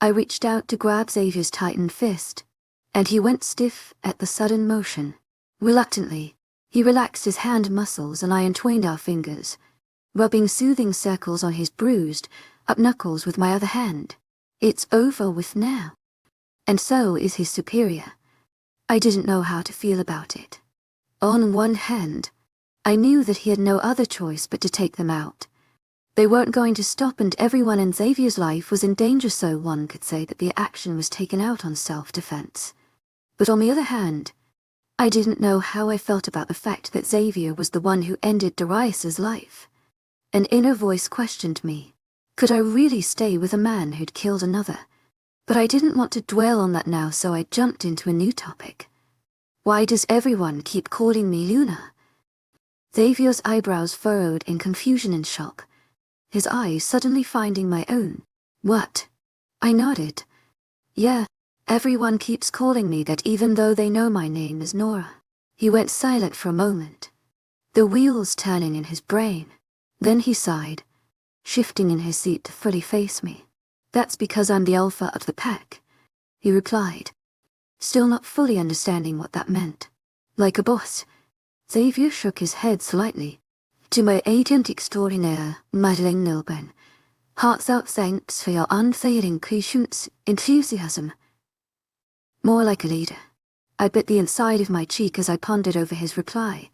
I reached out to grab Xavier's tightened fist, and he went stiff at the sudden motion. Reluctantly, he relaxed his hand muscles and I entwined our fingers, rubbing soothing circles on his bruised, up knuckles with my other hand. It's over with now. And so is his superior. I didn't know how to feel about it. On one hand, I knew that he had no other choice but to take them out. They weren't going to stop and everyone in Xavier's life was in danger, so one could say that the action was taken out on self-defense. But on the other hand, I didn't know how I felt about the fact that Xavier was the one who ended Darius's life. An inner voice questioned me. Could I really stay with a man who'd killed another? But I didn't want to dwell on that now, so I jumped into a new topic. Why does everyone keep calling me Luna? Xavier's eyebrows furrowed in confusion and shock, his eyes suddenly finding my own. What? I nodded. Yeah, everyone keeps calling me that even though they know my name is Nora. He went silent for a moment, the wheels turning in his brain. Then he sighed, shifting in his seat to fully face me. That's because I'm the alpha of the pack, he replied, still not fully understanding what that meant. Like a boss. Xavier shook his head slightly. To my agent extraordinaire, Madeleine Nilben, heartfelt thanks for your unfailing patience, enthusiasm. More like a leader. I bit the inside of my cheek as I pondered over his reply,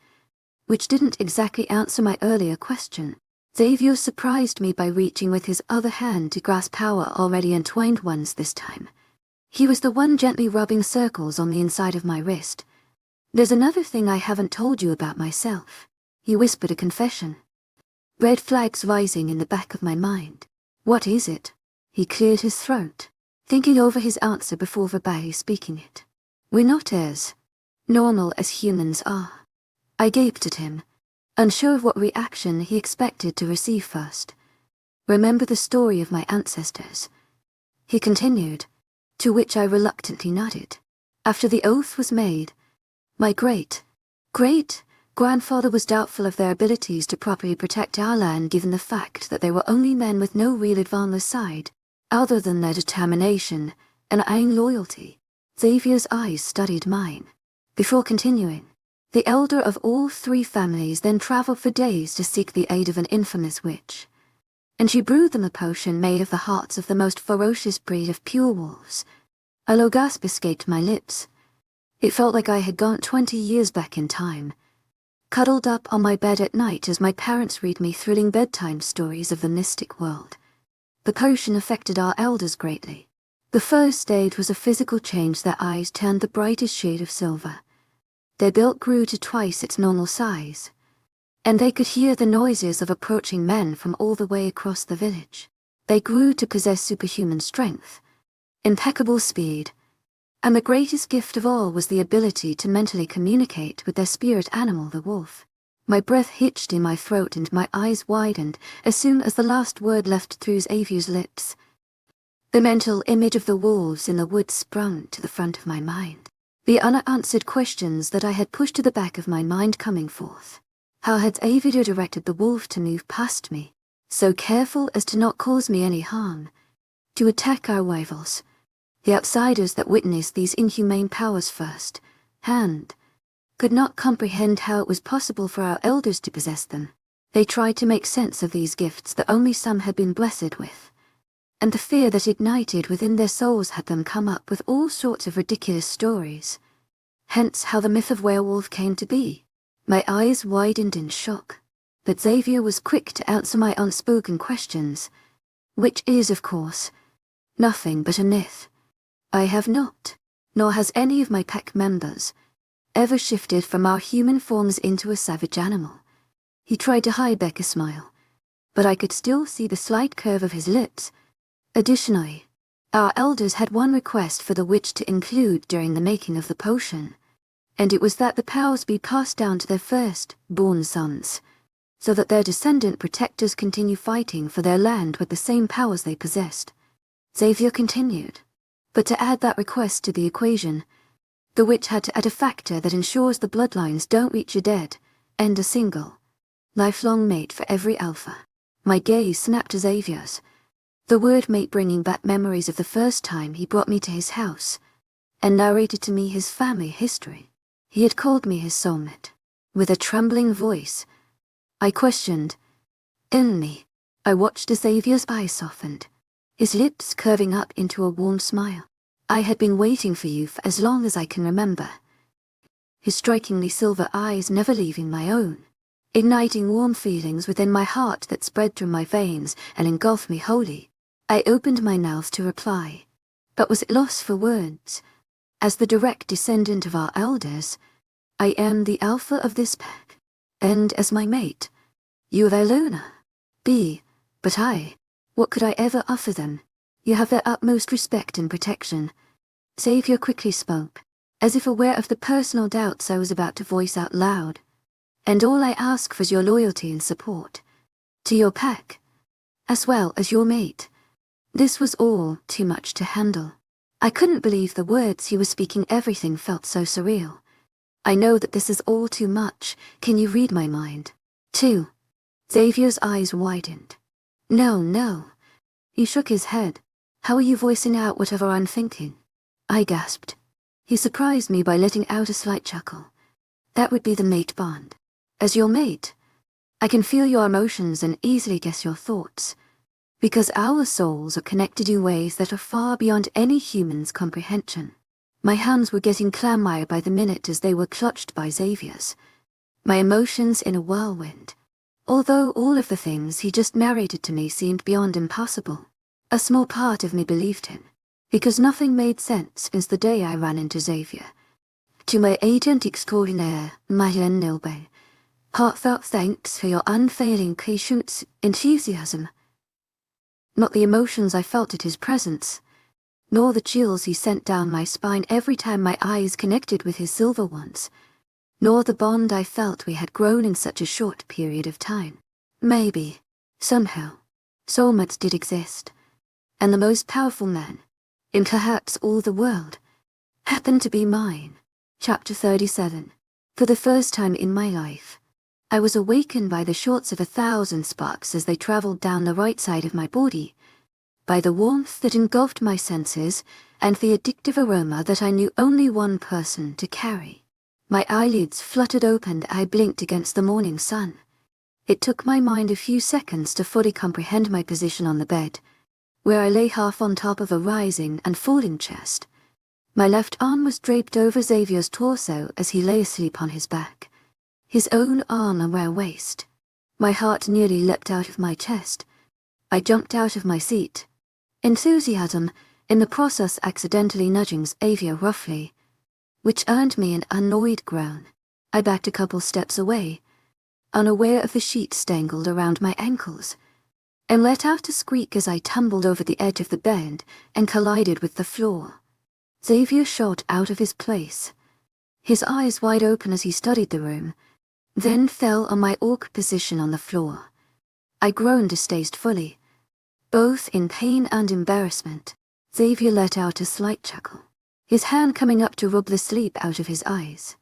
which didn't exactly answer my earlier question. Xavier surprised me by reaching with his other hand to grasp our already entwined ones this time. He was the one gently rubbing circles on the inside of my wrist. There's another thing I haven't told you about myself. He whispered a confession. Red flags rising in the back of my mind. What is it? He cleared his throat, thinking over his answer before verbally speaking it. We're not as normal as humans are. I gaped at him, unsure of what reaction he expected to receive first. Remember the story of my ancestors? He continued, to which I reluctantly nodded. After the oath was made, my great-grandfather was doubtful of their abilities to properly protect our land, given the fact that they were only men with no real advantage side, other than their determination and iron loyalty. Xavier's eyes studied mine. Before continuing, the elder of all three families then traveled for days to seek the aid of an infamous witch, and she brewed them a potion made of the hearts of the most ferocious breed of pure wolves. A low gasp escaped my lips. It felt like I had gone 20 years back in time, cuddled up on my bed at night as my parents read me thrilling bedtime stories of the mystic world. The potion affected our elders greatly. The first stage was a physical change. Their eyes turned the brightest shade of silver. Their build grew to twice its normal size, and they could hear the noises of approaching men from all the way across the village. They grew to possess superhuman strength, impeccable speed, and the greatest gift of all was the ability to mentally communicate with their spirit animal, the wolf. My breath hitched in my throat and my eyes widened as soon as the last word left through Xavier's lips. The mental image of the wolves in the woods sprung to the front of my mind. The unanswered questions that I had pushed to the back of my mind coming forth. How had Xavier directed the wolf to move past me, so careful as to not cause me any harm, to attack our rivals? The outsiders that witnessed these inhumane powers first hand could not comprehend how it was possible for our elders to possess them. They tried to make sense of these gifts that only some had been blessed with, and the fear that ignited within their souls had them come up with all sorts of ridiculous stories. Hence how the myth of werewolf came to be. My eyes widened in shock, but Xavier was quick to answer my unspoken questions, which is, of course, nothing but a myth. I have not, nor has any of my pack members, ever shifted from our human forms into a savage animal. He tried to hide back a smile, but I could still see the slight curve of his lips. Additionally, Our elders had one request for the witch to include during the making of the potion, and it was that the powers be passed down to their first-born sons, so that their descendant protectors continue fighting for their land with the same powers they possessed. Xavier continued. But to add that request to the equation, the witch had to add a factor that ensures the bloodlines don't reach a dead and a single, lifelong mate for every alpha. My gaze snapped to Xavier's, the word mate bringing back memories of the first time he brought me to his house and narrated to me his family history. He had called me his soulmate. With a trembling voice, I questioned, "Only." I watched as Xavier's eyes softened, his lips curving up into a warm smile. "I had been waiting for you for as long as I can remember." His strikingly silver eyes never leaving my own, igniting warm feelings within my heart that spread through my veins and engulfed me wholly. I opened my mouth to reply, but was at loss for words. As the direct descendant of our elders, I am the alpha of this pack, and as my mate, you are their loner. But what could I ever offer them? You have their utmost respect and protection. Xavier quickly spoke, as if aware of the personal doubts I was about to voice out loud. And all I ask for is your loyalty and support. To your pack, as well as your mate. This was all too much to handle. I couldn't believe the words he was speaking. Everything felt so surreal. I know that this is all too much. Can you read my mind? 2. Xavier's eyes widened. No. He shook his head. How are you voicing out whatever I'm thinking? I gasped. He surprised me by letting out a slight chuckle. That would be the mate bond. As your mate, I can feel your emotions and easily guess your thoughts, because our souls are connected in ways that are far beyond any human's comprehension. My hands were getting clammier by the minute as they were clutched by Xavier's, my emotions in a whirlwind. Although all of the things he just narrated to me seemed beyond impossible, a small part of me believed him, because nothing made sense since the day I ran into Xavier. To my agent extraordinaire, Marianne Nilbe, heartfelt thanks for your unfailing patience, enthusiasm. Not the emotions I felt at his presence, nor the chills he sent down my spine every time my eyes connected with his silver ones, nor the bond I felt we had grown in such a short period of time. Maybe, somehow, soulmates did exist, and the most powerful man, in perhaps all the world, happened to be mine. Chapter 37. For the first time in my life, I was awakened by the shorts of 1,000 sparks as they traveled down the right side of my body, by the warmth that engulfed my senses, and the addictive aroma that I knew only one person to carry. My eyelids fluttered open, I blinked against the morning sun. It took my mind a few seconds to fully comprehend my position on the bed, where I lay half on top of a rising and falling chest. My left arm was draped over Xavier's torso as he lay asleep on his back, his own arm around my waist. My heart nearly leapt out of my chest. I jumped out of my seat, enthusiasm in the process accidentally nudging Xavier roughly, which earned me an annoyed groan. I backed a couple steps away, unaware of the sheets tangled around my ankles, and let out a squeak as I tumbled over the edge of the bed and collided with the floor. Xavier shot out of his place, his eyes wide open as he studied the room, then fell on my awkward position on the floor. I groaned distastefully, both in pain and embarrassment. Xavier let out a slight chuckle, his hand coming up to rub the sleep out of his eyes.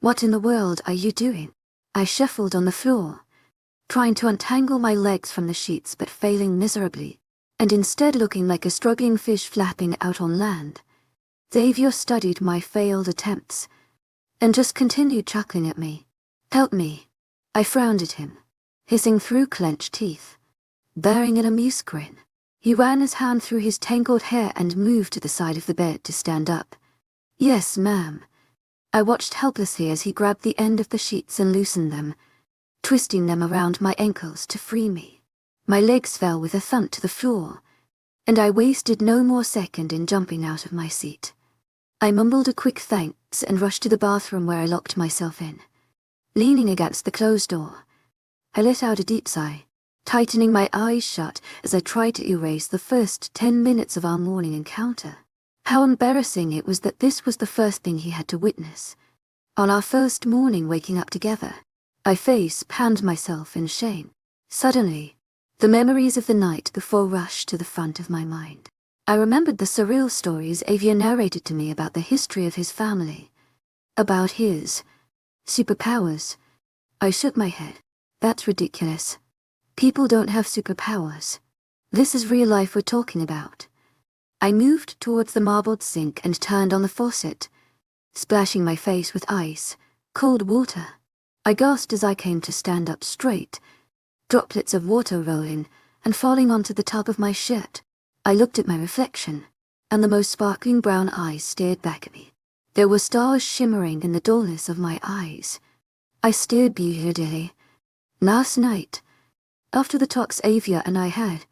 "What in the world are you doing?" I shuffled on the floor, trying to untangle my legs from the sheets but failing miserably, and instead looking like a struggling fish flapping out on land. Xavier studied my failed attempts, and just continued chuckling at me. "Help me." I frowned at him, hissing through clenched teeth, bearing an amused grin. He ran his hand through his tangled hair and moved to the side of the bed to stand up. "Yes, ma'am." I watched helplessly as he grabbed the end of the sheets and loosened them, twisting them around my ankles to free me. My legs fell with a thump to the floor, and I wasted no more second in jumping out of my seat. I mumbled a quick thanks and rushed to the bathroom where I locked myself in. Leaning against the closed door, I let out a deep sigh, tightening my eyes shut as I tried to erase the first 10 minutes of our morning encounter. How embarrassing it was that this was the first thing he had to witness. On our first morning waking up together, I face-palmed myself in shame. Suddenly, the memories of the night before rushed to the front of my mind. I remembered the surreal stories Avia narrated to me about the history of his family, about his superpowers. I shook my head. That's ridiculous. People don't have superpowers. This is real life we're talking about. I moved towards the marbled sink and turned on the faucet, splashing my face with ice, cold water. I gasped as I came to stand up straight, droplets of water rolling and falling onto the top of my shirt. I looked at my reflection, and the most sparkling brown eyes stared back at me. There were stars shimmering in the dullness of my eyes. I stared beardedly. Last night, after the talks Avia and I had,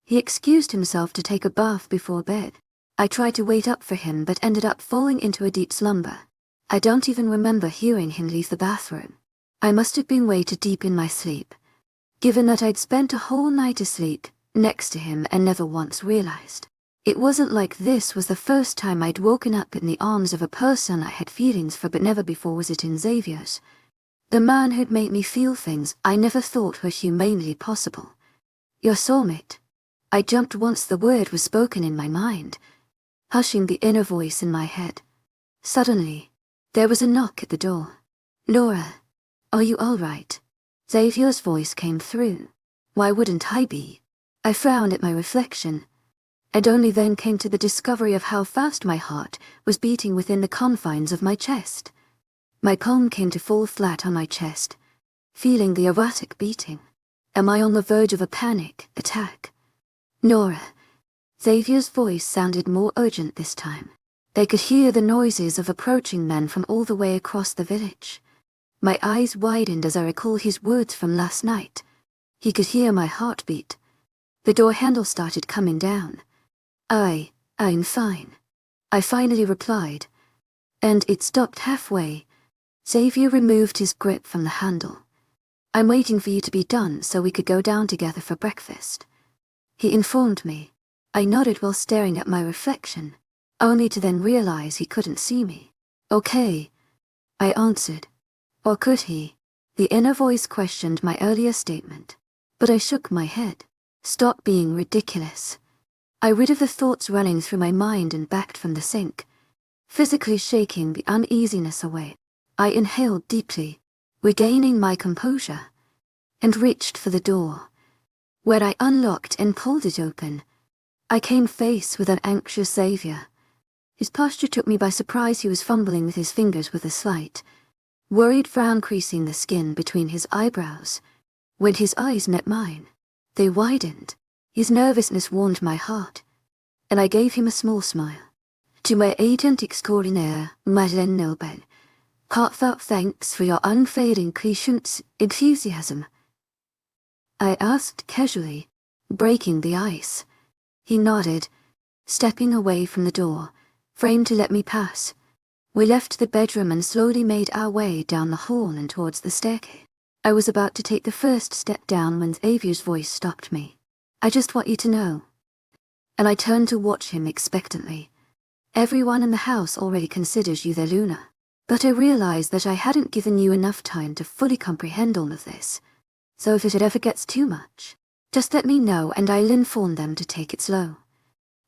he excused himself to take a bath before bed. I tried to wait up for him but ended up falling into a deep slumber. I don't even remember hearing him leave the bathroom. I must have been way too deep in my sleep, given that I'd spent a whole night asleep next to him and never once realized. It wasn't like this was the first time I'd woken up in the arms of a person I had feelings for, but never before was it in Xavier's. The man who'd made me feel things I never thought were humanly possible. Your soulmate. I jumped once the word was spoken in my mind, hushing the inner voice in my head. Suddenly, there was a knock at the door. Laura, are you all right? Xavier's voice came through. Why wouldn't I be? I frowned at my reflection, and only then came to the discovery of how fast my heart was beating within the confines of my chest. My palm came to fall flat on my chest, feeling the erratic beating. Am I on the verge of a panic attack? Nora. Xavier's voice sounded more urgent this time. They could hear the noises of approaching men from all the way across the village. My eyes widened as I recalled his words from last night. He could hear my heartbeat. The door handle started coming down. I'm fine. I finally replied, and it stopped halfway. Xavier removed his grip from the handle. I'm waiting for you to be done so we could go down together for breakfast, he informed me. I nodded while staring at my reflection, only to then realize he couldn't see me. Okay, I answered. Or could he? The inner voice questioned my earlier statement, but I shook my head. Stop being ridiculous. I rid of the thoughts running through my mind and backed from the sink, physically shaking the uneasiness away. I inhaled deeply, regaining my composure, and reached for the door. When I unlocked and pulled it open, I came face with an anxious Xavier. His posture took me by surprise. He was fumbling with his fingers with a slight, worried frown creasing the skin between his eyebrows. When his eyes met mine, they widened. His nervousness warmed my heart, and I gave him a small smile. To my agent extraordinaire, Madeleine Nobel, heartfelt thanks for your unfailing patience, enthusiasm, I asked casually, breaking the ice. He nodded, stepping away from the door, framed to let me pass. We left the bedroom and slowly made our way down the hall and towards the staircase. I was about to take the first step down when Xavier's voice stopped me. I just want you to know. And I turned to watch him expectantly. Everyone in the house already considers you their Luna. But I realized that I hadn't given you enough time to fully comprehend all of this. So if it ever gets too much, just let me know and I'll inform them to take it slow.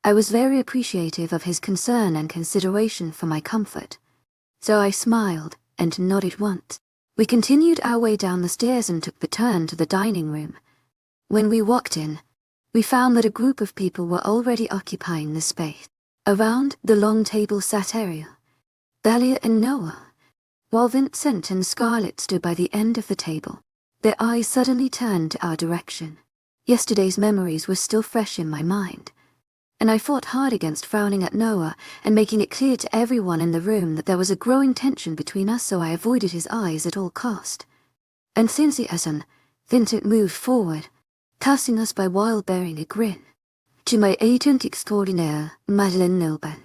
I was very appreciative of his concern and consideration for my comfort, so I smiled and nodded once. We continued our way down the stairs and took the turn to the dining room. When we walked in, we found that a group of people were already occupying the space. Around the long table sat Ariel, Thalia and Noah, while Vincent and Scarlett stood by the end of the table. Their eyes suddenly turned to our direction. Yesterday's memories were still fresh in my mind, and I fought hard against frowning at Noah and making it clear to everyone in the room that there was a growing tension between us, so I avoided his eyes at all cost. Enthusiasm, Vincent moved forward, passing us by while bearing a grin. To my agent extraordinaire, Madeleine Nobel,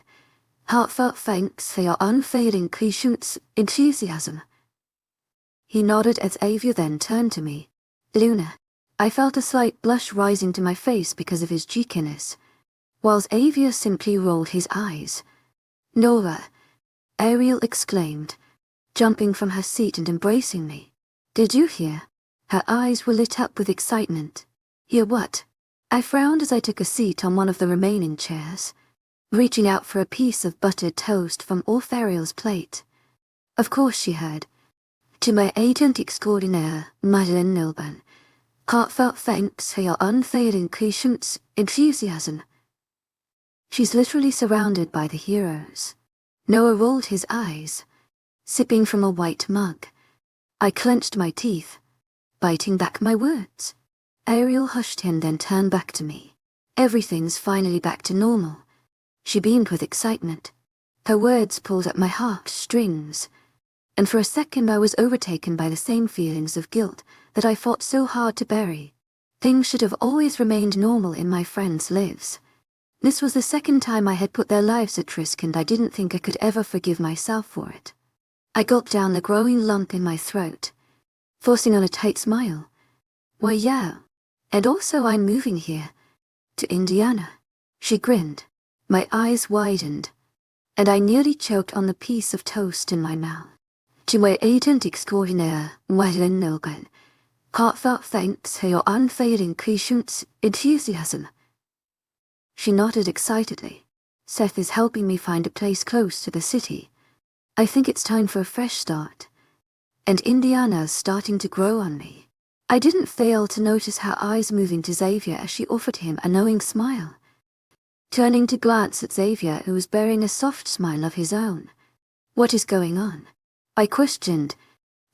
heartfelt thanks for your unfailing patience, enthusiasm. He nodded as Avia then turned to me. Luna, I felt a slight blush rising to my face because of his cheekiness, whilst Xavier simply rolled his eyes. "Nora," Ariel exclaimed, jumping from her seat and embracing me. "Did you hear?" Her eyes were lit up with excitement. "Hear what?" I frowned as I took a seat on one of the remaining chairs, reaching out for a piece of buttered toast from off Ariel's plate. Of course she heard. "To my agent extraordinaire, Madeleine Nilban, heartfelt thanks for your unfailing patience, enthusiasm." She's literally surrounded by the heroes. Noah rolled his eyes, sipping from a white mug. I clenched my teeth, biting back my words. Ariel hushed him, then turned back to me. "Everything's finally back to normal." She beamed with excitement. Her words pulled at my heartstrings, and for a second I was overtaken by the same feelings of guilt that I fought so hard to bury. Things should have always remained normal in my friends' lives. This was the second time I had put their lives at risk, and I didn't think I could ever forgive myself for it. I gulped down the growing lump in my throat, forcing on a tight smile. "Why, yeah. And also I'm moving here. To Indiana." She grinned. My eyes widened, and I nearly choked on the piece of toast in my mouth. "To my agent extraordinaire, Madeleine Nilban, heartfelt thanks for your unfailing patience, enthusiasm." She nodded excitedly. "Seth is helping me find a place close to the city. I think it's time for a fresh start. And Indiana's starting to grow on me." I didn't fail to notice her eyes moving to Xavier as she offered him a knowing smile. Turning to glance at Xavier, who was bearing a soft smile of his own. "What is going on?" I questioned,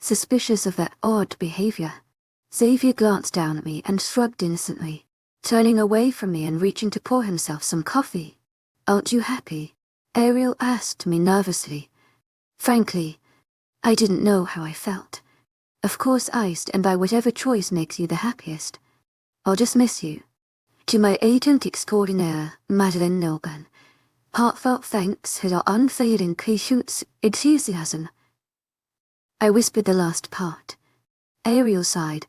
suspicious of their odd behavior. Xavier glanced down at me and shrugged innocently, turning away from me and reaching to pour himself some coffee. "Aren't you happy?" Ariel asked me nervously. Frankly, I didn't know how I felt. Of course iced, and by whatever choice makes you the happiest. "I'll just miss you. To my agent extraordinaire, Madeleine Nilban, heartfelt thanks for your unfailing patience, enthusiasm." I whispered the last part. Ariel sighed.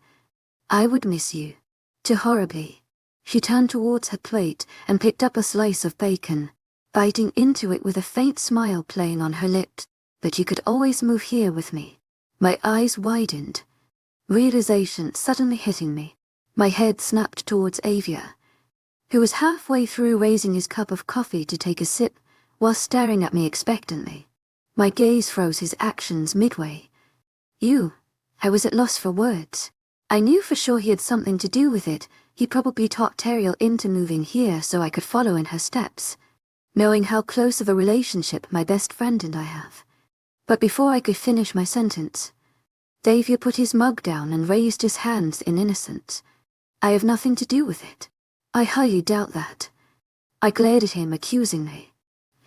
"I would miss you. Too horribly." She turned towards her plate and picked up a slice of bacon, biting into it with a faint smile playing on her lips. "But you could always move here with me." My eyes widened, realization suddenly hitting me. My head snapped towards Xavier, who was halfway through raising his cup of coffee to take a sip while staring at me expectantly. My gaze froze his actions midway. "You?" I was at loss for words. I knew for sure he had something to do with it. He probably talked Ariel into moving here so I could follow in her steps, knowing how close of a relationship my best friend and I have. But before I could finish my sentence, Xavier put his mug down and raised his hands in innocence. "I have nothing to do with it." "I highly doubt that." I glared at him accusingly.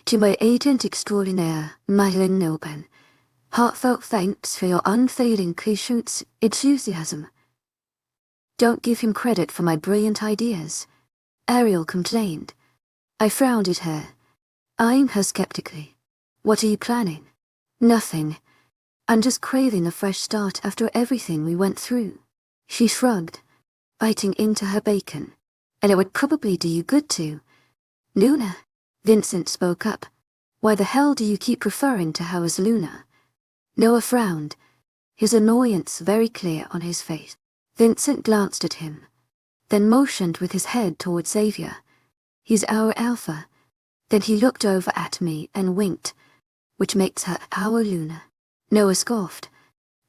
"To my agent extraordinaire, Madeleine Nilban, heartfelt thanks for your unfailing patience, enthusiasm." "Don't give him credit for my brilliant ideas," Ariel complained. I frowned at her, eyeing her skeptically. "What are you planning?" "Nothing. I'm just craving a fresh start after everything we went through." She shrugged, biting into her bacon. "And it would probably do you good too." "Luna," Vincent spoke up. "Why the hell do you keep referring to her as Luna?" Noah frowned, his annoyance very clear on his face. Vincent glanced at him, then motioned with his head towards Xavier. "He's our alpha." Then he looked over at me and winked, "Which makes her our Luna." Noah scoffed.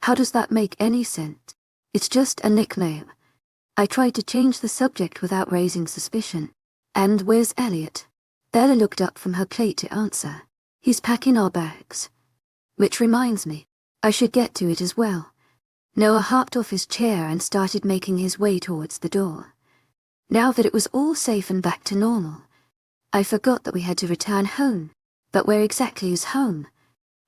"How does that make any sense?" "It's just a nickname." I tried to change the subject without raising suspicion. "And where's Elliot?" Bella looked up from her plate to answer. "He's packing our bags. Which reminds me, I should get to it as well." Noah hopped off his chair and started making his way towards the door. Now that it was all safe and back to normal, I forgot that we had to return home. But where exactly is home?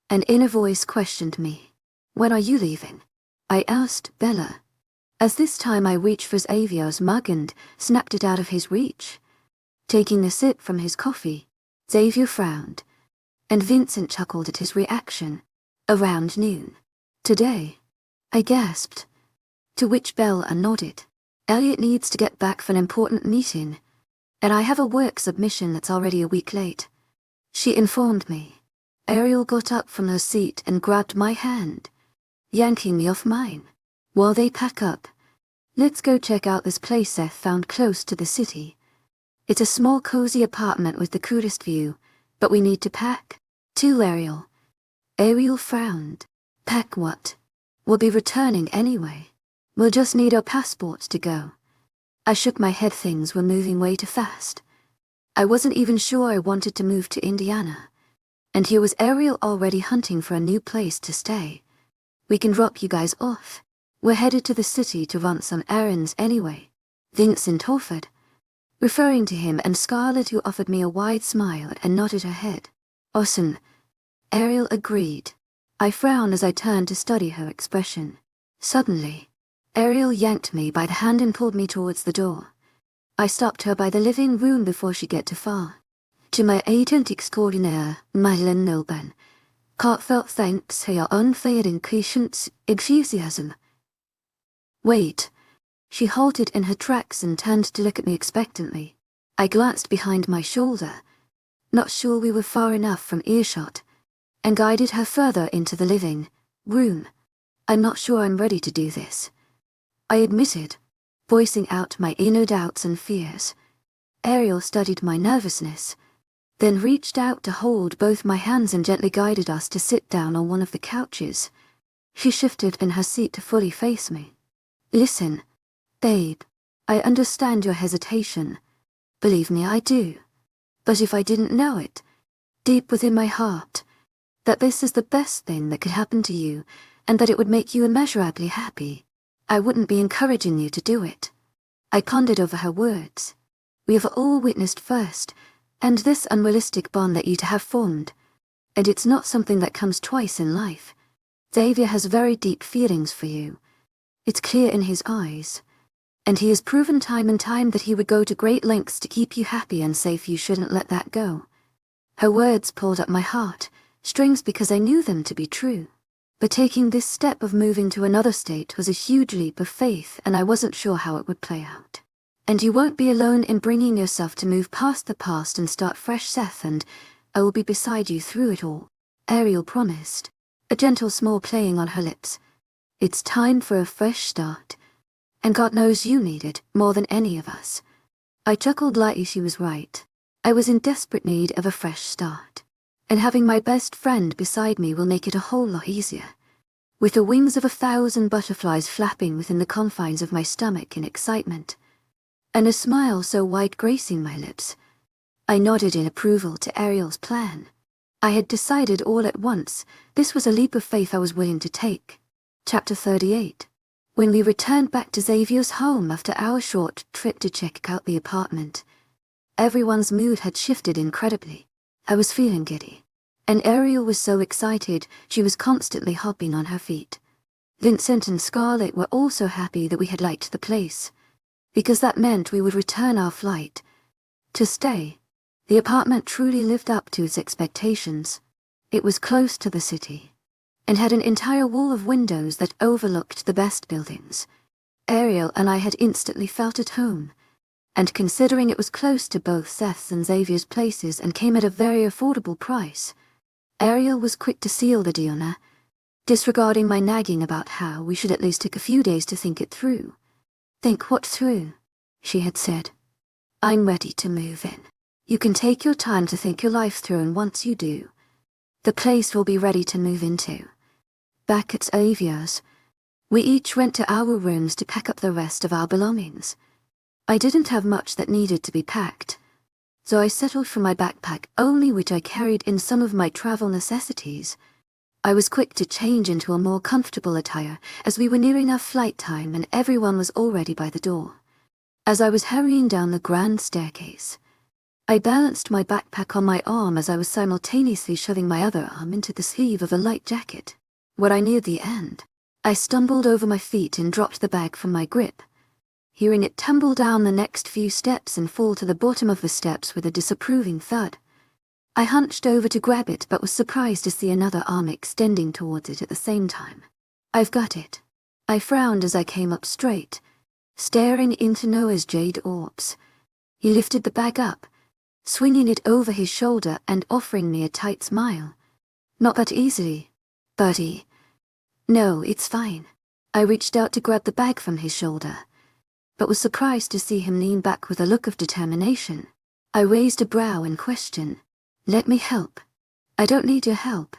An inner voice questioned me. "When are you leaving?" I asked Bella, as this time I reached for Xavier's mug and snapped it out of his reach. Taking a sip from his coffee, Xavier frowned, and Vincent chuckled at his reaction. "Around noon." "Today?" I gasped, to which Bella nodded. Elliot needs to get back for an important meeting, and I have a work submission that's already a week late. She informed me. Ariel got up from her seat and grabbed my hand, yanking me off mine. While they pack up, let's go check out this place Seth found close to the city. It's a small cozy apartment with the coolest view, but we need to pack. To Ariel. Ariel frowned. Pack what? We'll be returning anyway. We'll just need our passports to go. I shook my head. Things were moving way too fast. I wasn't even sure I wanted to move to Indiana. And here was Ariel already hunting for a new place to stay. We can drop you guys off. We're headed to the city to run some errands anyway. Vincent offered, referring to him and Scarlett, who offered me a wide smile and nodded her head. Awesome. Ariel agreed. I frowned as I turned to study her expression. Suddenly, Ariel yanked me by the hand and pulled me towards the door. I stopped her by the living room before she got too far. To my agent extraordinaire, Madeleine Milburn, heartfelt thanks for your unfailing patience, enthusiasm. Wait. She halted in her tracks and turned to look at me expectantly. I glanced behind my shoulder, not sure we were far enough from earshot, and guided her further into the living room. I'm not sure I'm ready to do this, I admitted, voicing out my inner doubts and fears. Ariel studied my nervousness, then reached out to hold both my hands and gently guided us to sit down on one of the couches. She shifted in her seat to fully face me. Listen, babe, I understand your hesitation. Believe me, I do. But if I didn't know it, deep within my heart, that this is the best thing that could happen to you, and that it would make you immeasurably happy, I wouldn't be encouraging you to do it. I pondered over her words. We have all witnessed first, and this unrealistic bond that you two have formed, and it's not something that comes twice in life. Xavier has very deep feelings for you. It's clear in his eyes, and he has proven time and time that he would go to great lengths to keep you happy and safe. You shouldn't let that go. Her words pulled at my heart strings because I knew them to be true. But taking this step of moving to another state was a huge leap of faith, and I wasn't sure how it would play out. And you won't be alone in bringing yourself to move past the past and start fresh, Seth, and I will be beside you through it all, Ariel promised, a gentle smile playing on her lips. It's time for a fresh start, and God knows you need it more than any of us. I chuckled lightly. She was right. I was in desperate need of a fresh start, and having my best friend beside me will make it a whole lot easier. With the wings of 1,000 butterflies flapping within the confines of my stomach in excitement, and a smile so wide gracing my lips, I nodded in approval to Ariel's plan. I had decided all at once this was a leap of faith I was willing to take. Chapter 38. When we returned back to Xavier's home after our short trip to check out the apartment, everyone's mood had shifted incredibly. I was feeling giddy, and Ariel was so excited she was constantly hopping on her feet. Vincent and Scarlett were also happy that we had liked the place, because that meant we would return our flight to stay. The apartment truly lived up to its expectations. It was close to the city, and had an entire wall of windows that overlooked the best buildings. Ariel and I had instantly felt at home, and considering it was close to both Seth's and Xavier's places and came at a very affordable price, Ariel was quick to seal the deal, disregarding my nagging about how we should at least take a few days to think it through. Think what through? She had said. I'm ready to move in. You can take your time to think your life through, and once you do, the place will be ready to move into. Back at Xavier's, we each went to our rooms to pack up the rest of our belongings. I didn't have much that needed to be packed, so I settled for my backpack only, which I carried in some of my travel necessities. I was quick to change into a more comfortable attire as we were nearing our flight time and everyone was already by the door. As I was hurrying down the grand staircase, I balanced my backpack on my arm as I was simultaneously shoving my other arm into the sleeve of a light jacket. When I neared the end, I stumbled over my feet and dropped the bag from my grip, hearing it tumble down the next few steps and fall to the bottom of the steps with a disapproving thud. I hunched over to grab it but was surprised to see another arm extending towards it at the same time. I've got it. I frowned as I came up straight, staring into Noah's jade orbs. He lifted the bag up, swinging it over his shoulder and offering me a tight smile. Not that easily, Bertie. No, it's fine. I reached out to grab the bag from his shoulder, but was surprised to see him lean back with a look of determination. I raised a brow in question. Let me help. I don't need your help.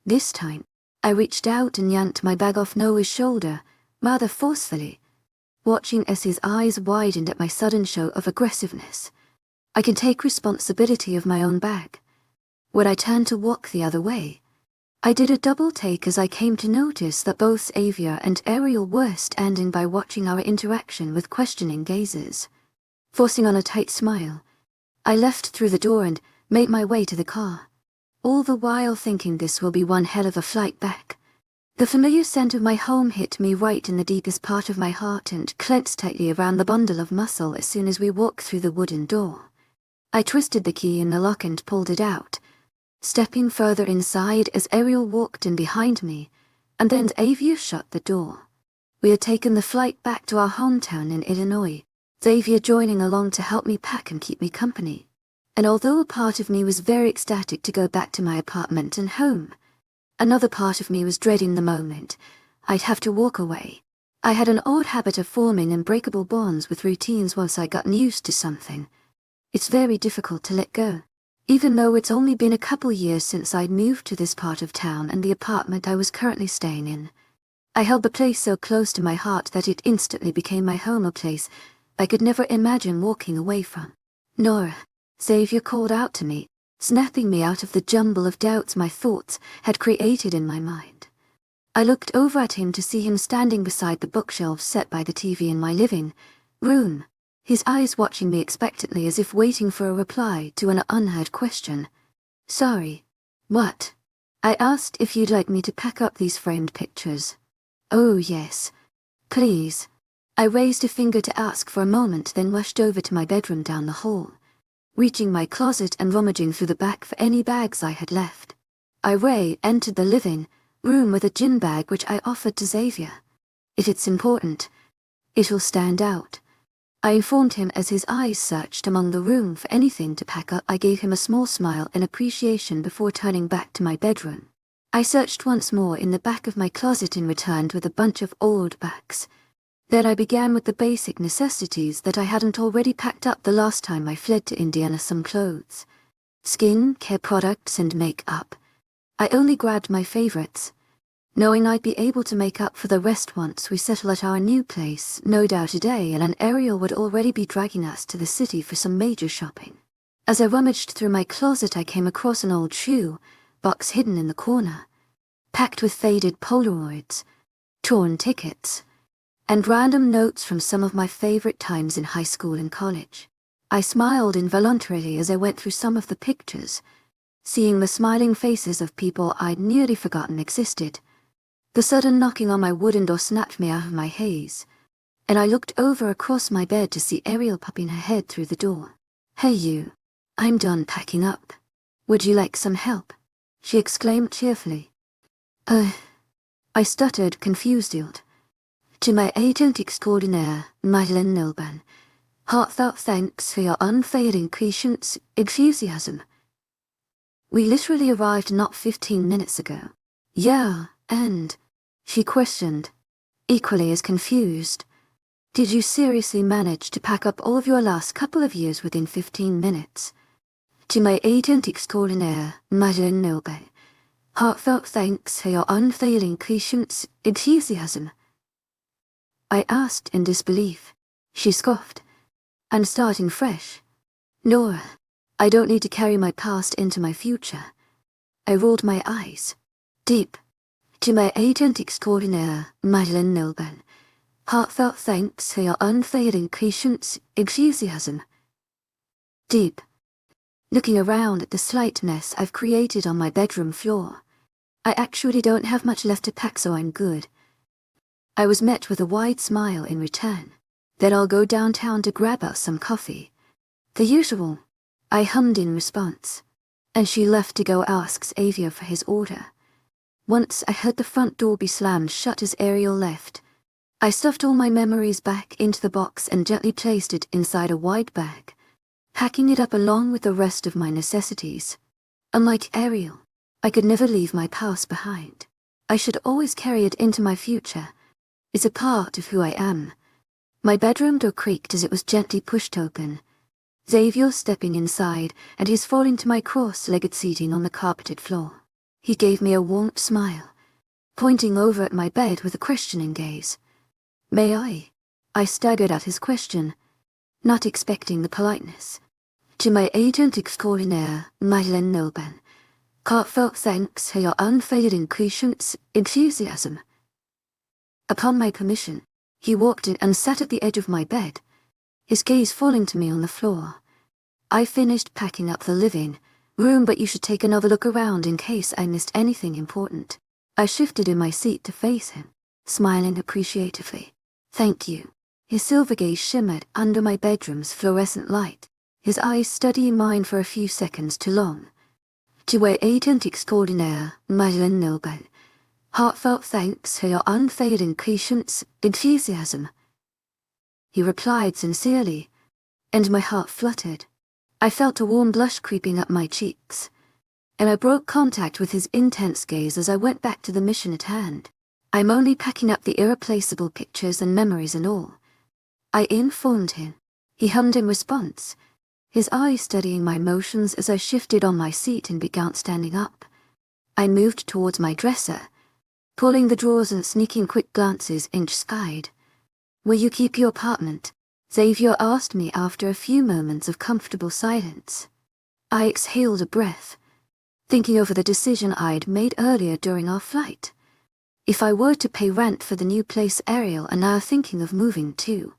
This time, I reached out and yanked my bag off Noah's shoulder, rather forcefully, watching as his eyes widened at my sudden show of aggressiveness. I can take responsibility of my own bag. When I turned to walk the other way, I did a double take as I came to notice that both Xavier and Ariel were standing by watching our interaction with questioning gazes. Forcing on a tight smile, I left through the door and made my way to the car, all the while thinking this will be one hell of a flight back. The familiar scent of my home hit me right in the deepest part of my heart and clenched tightly around the bundle of muscle as soon as we walked through the wooden door. I twisted the key in the lock and pulled it out, stepping further inside as Ariel walked in behind me, and then Xavier shut the door. We had taken the flight back to our hometown in Illinois, Xavier joining along to help me pack and keep me company. And although a part of me was very ecstatic to go back to my apartment and home, another part of me was dreading the moment I'd have to walk away. I had an odd habit of forming unbreakable bonds with routines once I'd gotten used to something. It's very difficult to let go. Even though it's only been a couple years since I'd moved to this part of town and the apartment I was currently staying in, I held the place so close to my heart that it instantly became my home, a place I could never imagine walking away from. Nora, Xavier called out to me, snapping me out of the jumble of doubts my thoughts had created in my mind. I looked over at him to see him standing beside the bookshelf set by the TV in my living room, his eyes watching me expectantly as if waiting for a reply to an unheard question. Sorry. What? I asked if you'd like me to pack up these framed pictures. Oh yes. Please. I raised a finger to ask for a moment, then rushed over to my bedroom down the hall, reaching my closet and rummaging through the back for any bags I had left. I entered the living room with a gin bag which I offered to Xavier. If it's important, it'll stand out. I informed him as his eyes searched among the room for anything to pack up. I gave him a small smile in appreciation before turning back to my bedroom. I searched once more in the back of my closet and returned with a bunch of old bags. Then I began with the basic necessities that I hadn't already packed up the last time I fled to Indiana: some clothes, skin care products, and makeup. I only grabbed my favorites, knowing I'd be able to make up for the rest once we settle at our new place. No doubt today and Ariel would already be dragging us to the city for some major shopping. As I rummaged through my closet, I came across an old shoe box hidden in the corner, packed with faded Polaroids, torn tickets, and random notes from some of my favorite times in high school and college. I smiled involuntarily as I went through some of the pictures, seeing the smiling faces of people I'd nearly forgotten existed. The sudden knocking on my wooden door snapped me out of my haze, and I looked over across my bed to see Ariel popping her head through the door. Hey you, I'm done packing up. Would you like some help? She exclaimed cheerfully. I stuttered, confused. To my agent extraordinaire, Madeleine Nilban, heartfelt thanks for your unfailing patience, enthusiasm. We literally arrived not 15 minutes ago. Yeah, and... She questioned, equally as confused. Did you seriously manage to pack up all of your last couple of years within 15 minutes? To my agent extraordinaire, Madeleine Nilban, heartfelt thanks for your unfailing patience, enthusiasm. I asked in disbelief. She scoffed. I'm starting fresh. Nora, I don't need to carry my past into my future. I rolled my eyes. Deep. To my agent extraordinaire, Madeleine Nilban, heartfelt thanks for your unfailing patience, enthusiasm. Deep. Looking around at the slight mess I've created on my bedroom floor, I actually don't have much left to pack, so I'm good. I was met with a wide smile in return. Then I'll go downtown to grab us some coffee. The usual, I hummed in response, and she left to go ask Xavier for his order. Once I heard the front door be slammed shut as Ariel left, I stuffed all my memories back into the box and gently placed it inside a wide bag, packing it up along with the rest of my necessities. Unlike Ariel, I could never leave my past behind. I should always carry it into my future. It's a part of who I am. My bedroom door creaked as it was gently pushed open. Xavier stepping inside, and he's falling to my cross-legged seating on the carpeted floor. He gave me a warm smile, pointing over at my bed with a questioning gaze. May I? I staggered at his question, not expecting the politeness. To my agent extraordinaire, Madeleine Nilben, heartfelt thanks for your unfailing patience, enthusiasm. Upon my permission, he walked in and sat at the edge of my bed, his gaze falling to me on the floor. I finished packing up the living room, but you should take another look around in case I missed anything important. I shifted in my seat to face him, smiling appreciatively. Thank you. His silver gaze shimmered under my bedroom's fluorescent light, his eyes studying mine for a few seconds too long. To our agent extraordinaire, Madeleine Nilben, heartfelt thanks for your unfailing patience, enthusiasm. He replied sincerely, and my heart fluttered. I felt a warm blush creeping up my cheeks, and I broke contact with his intense gaze as I went back to the mission at hand. I'm only packing up the irreplaceable pictures and memories and all, I informed him. He hummed in response, his eyes studying my motions as I shifted on my seat and began standing up. I moved towards my dresser, pulling the drawers and sneaking quick glances inch-skied. Where you keep your apartment? Xavier asked me after a few moments of comfortable silence. I exhaled a breath, thinking over the decision I'd made earlier during our flight. If I were to pay rent for the new place Ariel and now thinking of moving to,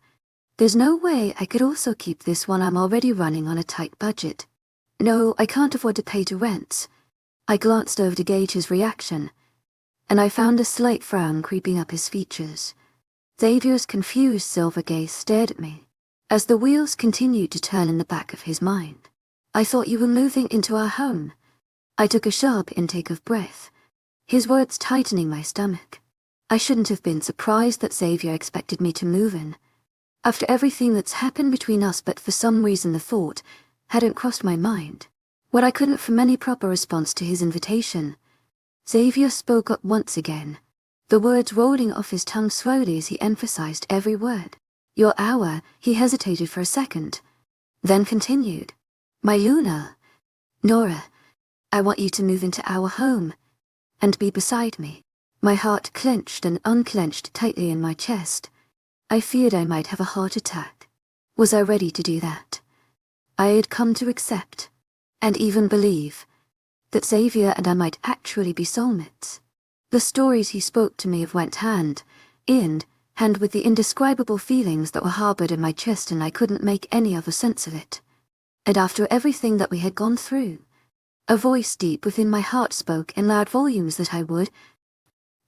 there's no way I could also keep this one. I'm already running on a tight budget. No, I can't afford to pay to rent. I glanced over to gauge his reaction, and I found a slight frown creeping up his features. Xavier's confused silver gaze stared at me, as the wheels continued to turn in the back of his mind. I thought you were moving into our home. I took a sharp intake of breath, his words tightening my stomach. I shouldn't have been surprised that Xavier expected me to move in, after everything that's happened between us, but for some reason the thought hadn't crossed my mind. When I couldn't form any proper response to his invitation, Xavier spoke up once again, the words rolling off his tongue slowly as he emphasized every word. Your hour. He hesitated for a second, then continued. My Luna, Nora, I want you to move into our home and be beside me. My heart clenched and unclenched tightly in my chest. I feared I might have a heart attack. Was I ready to do that? I had come to accept, and even believe, that Xavier and I might actually be soulmates. The stories he spoke to me of went hand in hand with the indescribable feelings that were harbored in my chest, and I couldn't make any other sense of it. And after everything that we had gone through, a voice deep within my heart spoke in loud volumes that I would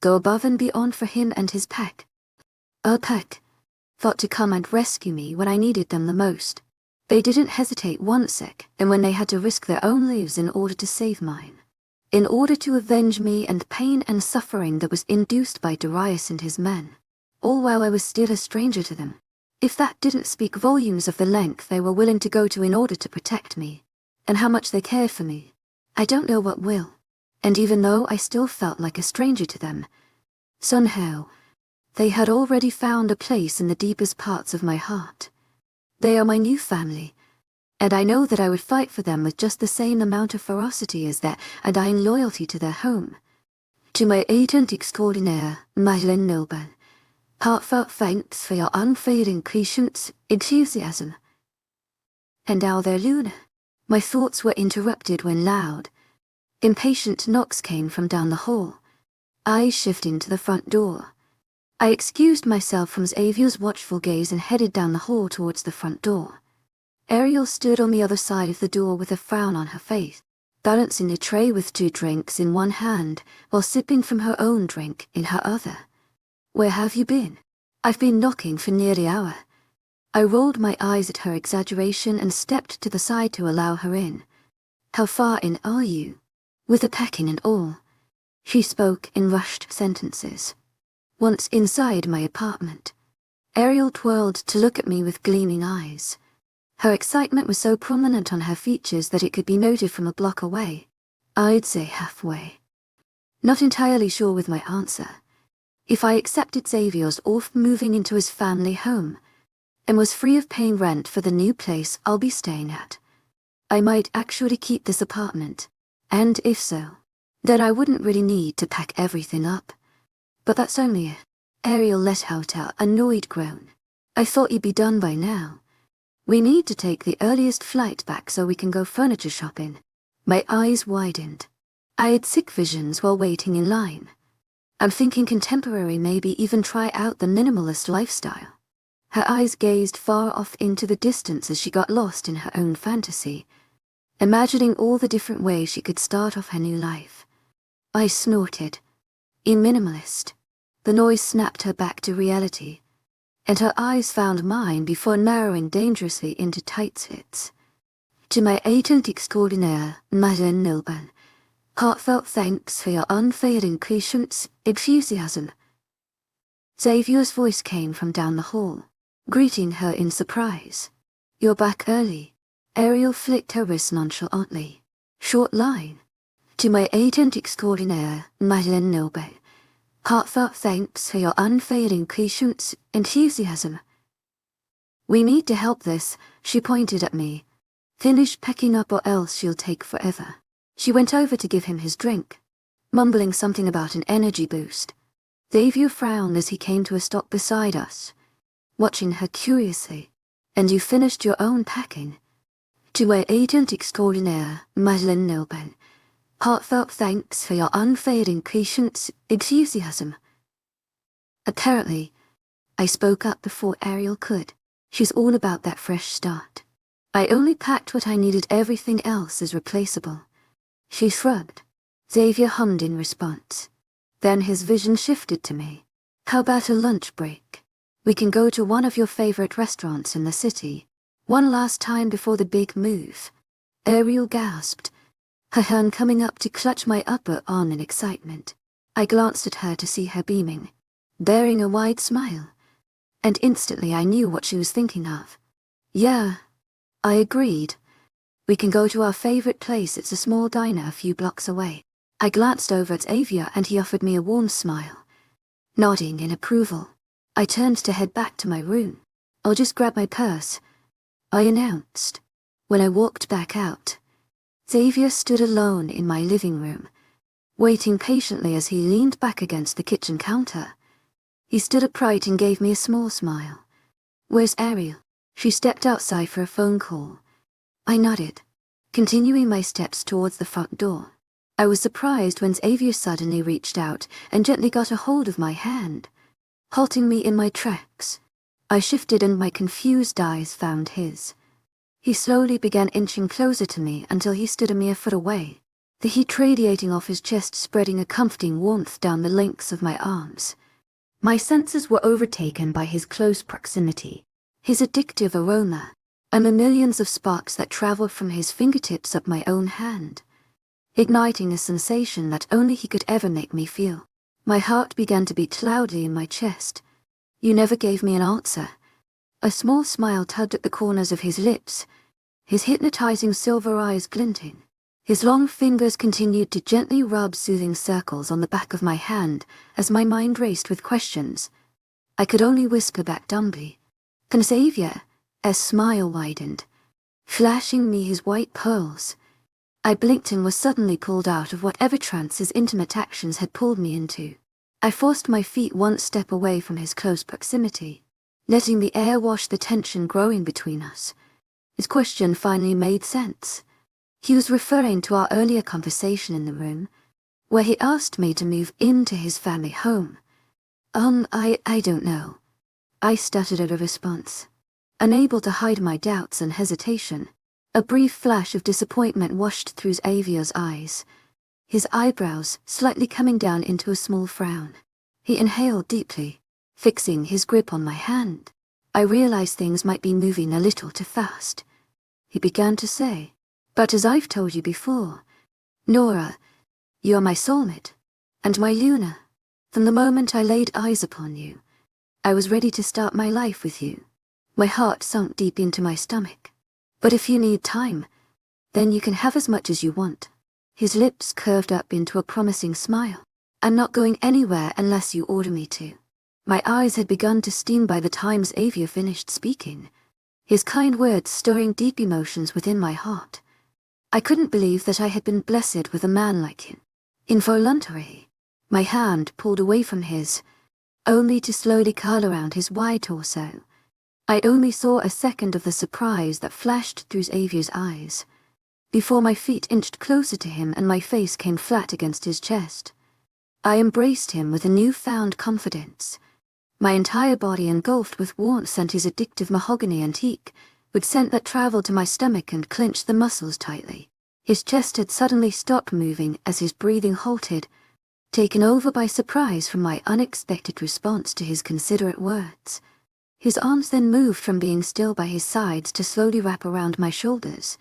go above and beyond for him and his pack. Our pack thought to come and rescue me when I needed them the most. They didn't hesitate one sec, and when they had to risk their own lives in order to save mine, in order to avenge me and pain and suffering that was induced by Darius and his men, all while I was still a stranger to them. If that didn't speak volumes of the length they were willing to go to in order to protect me, and how much they cared for me, I don't know what will. And even though I still felt like a stranger to them, somehow, they had already found a place in the deepest parts of my heart. They are my new family, and I know that I would fight for them with just the same amount of ferocity as their undying loyalty to their home. To my agent extraordinaire, Madeleine Nilben, heartfelt thanks for your unfailing patience, enthusiasm. And now there, Luna. My thoughts were interrupted when loud, impatient knocks came from down the hall, eyes shifting to the front door. I excused myself from Xavier's watchful gaze and headed down the hall towards the front door. Ariel stood on the other side of the door with a frown on her face, balancing a tray with 2 drinks in one hand while sipping from her own drink in her other. Where have you been? I've been knocking for nearly an hour. I rolled my eyes at her exaggeration and stepped to the side to allow her in. How far in are you? With the packing and all. She spoke in rushed sentences. Once inside my apartment, Ariel twirled to look at me with gleaming eyes. Her excitement was so prominent on her features that it could be noted from a block away. I'd say halfway. Not entirely sure with my answer. If I accepted Xavier's off moving into his family home, and was free of paying rent for the new place I'll be staying at, I might actually keep this apartment, and if so, then I wouldn't really need to pack everything up. But that's only it. Ariel let out an annoyed groan. I thought you'd be done by now. We need to take the earliest flight back so we can go furniture shopping. My eyes widened. I had sick visions while waiting in line. I'm thinking contemporary, maybe even try out the minimalist lifestyle. Her eyes gazed far off into the distance as she got lost in her own fantasy, imagining all the different ways she could start off her new life. I snorted. In minimalist. The noise snapped her back to reality, and her eyes found mine before narrowing dangerously into tight slits. To my agent extraordinaire, Madame Nilban, heartfelt thanks for your unfailing patience, enthusiasm. Xavier's voice came from down the hall, greeting her in surprise. You're back early. Ariel flicked her wrist nonchalantly. Short line. To my agent extraordinaire, Madame Nilban, heartfelt thanks for your unfailing patience, enthusiasm. We need to help this, she pointed at me. Finish packing up or else she'll take forever. She went over to give him his drink, mumbling something about an energy boost. Xavier frowned as he came to a stop beside us, watching her curiously. And you finished your own packing? To my agent extraordinaire, Madeleine Nilban, heartfelt thanks for your unfailing patience, enthusiasm. Apparently, I spoke up before Ariel could. She's all about that fresh start. I only packed what I needed, everything else is replaceable. She shrugged. Xavier hummed in response. Then his vision shifted to me. How about a lunch break? We can go to one of your favorite restaurants in the city. One last time before the big move. Ariel gasped, her hand coming up to clutch my upper arm in excitement. I glanced at her to see her beaming, bearing a wide smile. And instantly I knew what she was thinking of. Yeah, I agreed. We can go to our favorite place, it's a small diner a few blocks away. I glanced over at Xavier and he offered me a warm smile. Nodding in approval, I turned to head back to my room. I'll just grab my purse, I announced. When I walked back out, Xavier stood alone in my living room, waiting patiently as he leaned back against the kitchen counter. He stood upright and gave me a small smile. Where's Ariel? She stepped outside for a phone call. I nodded, continuing my steps towards the front door. I was surprised when Xavier suddenly reached out and gently got a hold of my hand, halting me in my tracks. I shifted and my confused eyes found his. He slowly began inching closer to me until he stood a mere foot away, the heat radiating off his chest, spreading a comforting warmth down the lengths of my arms. My senses were overtaken by his close proximity, his addictive aroma, and the millions of sparks that traveled from his fingertips up my own hand, igniting a sensation that only he could ever make me feel. My heart began to beat loudly in my chest. You never gave me an answer. A small smile tugged at the corners of his lips, his hypnotizing silver eyes glinting. His long fingers continued to gently rub soothing circles on the back of my hand as my mind raced with questions. I could only whisper back dumbly, "Can Xavier?" As smile widened, flashing me his white pearls. I blinked and was suddenly pulled out of whatever trance his intimate actions had pulled me into. I forced my feet one step away from his close proximity, letting the air wash the tension growing between us. His question finally made sense. He was referring to our earlier conversation in the room, where he asked me to move into his family home. I don't know. I stuttered at a response, unable to hide my doubts and hesitation. A brief flash of disappointment washed through Xavier's eyes, his eyebrows slightly coming down into a small frown. He inhaled deeply, fixing his grip on my hand. I realized things might be moving a little too fast. He began to say, "But as I've told you before, Nora, you're my soulmate, and my Luna, From the moment I laid eyes upon you, I was ready to start my life with you. My heart sunk deep into my stomach. But if you need time, then you can have as much as you want. His lips curved up into a promising smile. I'm not going anywhere unless you order me to. My eyes had begun to steam by the time Xavier finished speaking, his kind words stirring deep emotions within my heart. I couldn't believe that I had been blessed with a man like him. Involuntarily, my hand pulled away from his, only to slowly curl around his wide torso. I only saw a second of the surprise that flashed through Xavier's eyes, before my feet inched closer to him and my face came flat against his chest. I embraced him with a newfound confidence, my entire body engulfed with warmth and his addictive mahogany antique, with scent that traveled to my stomach and clenched the muscles tightly. His chest had suddenly stopped moving as his breathing halted, taken over by surprise from my unexpected response to his considerate words. His arms then moved from being still by his sides to slowly wrap around my shoulders,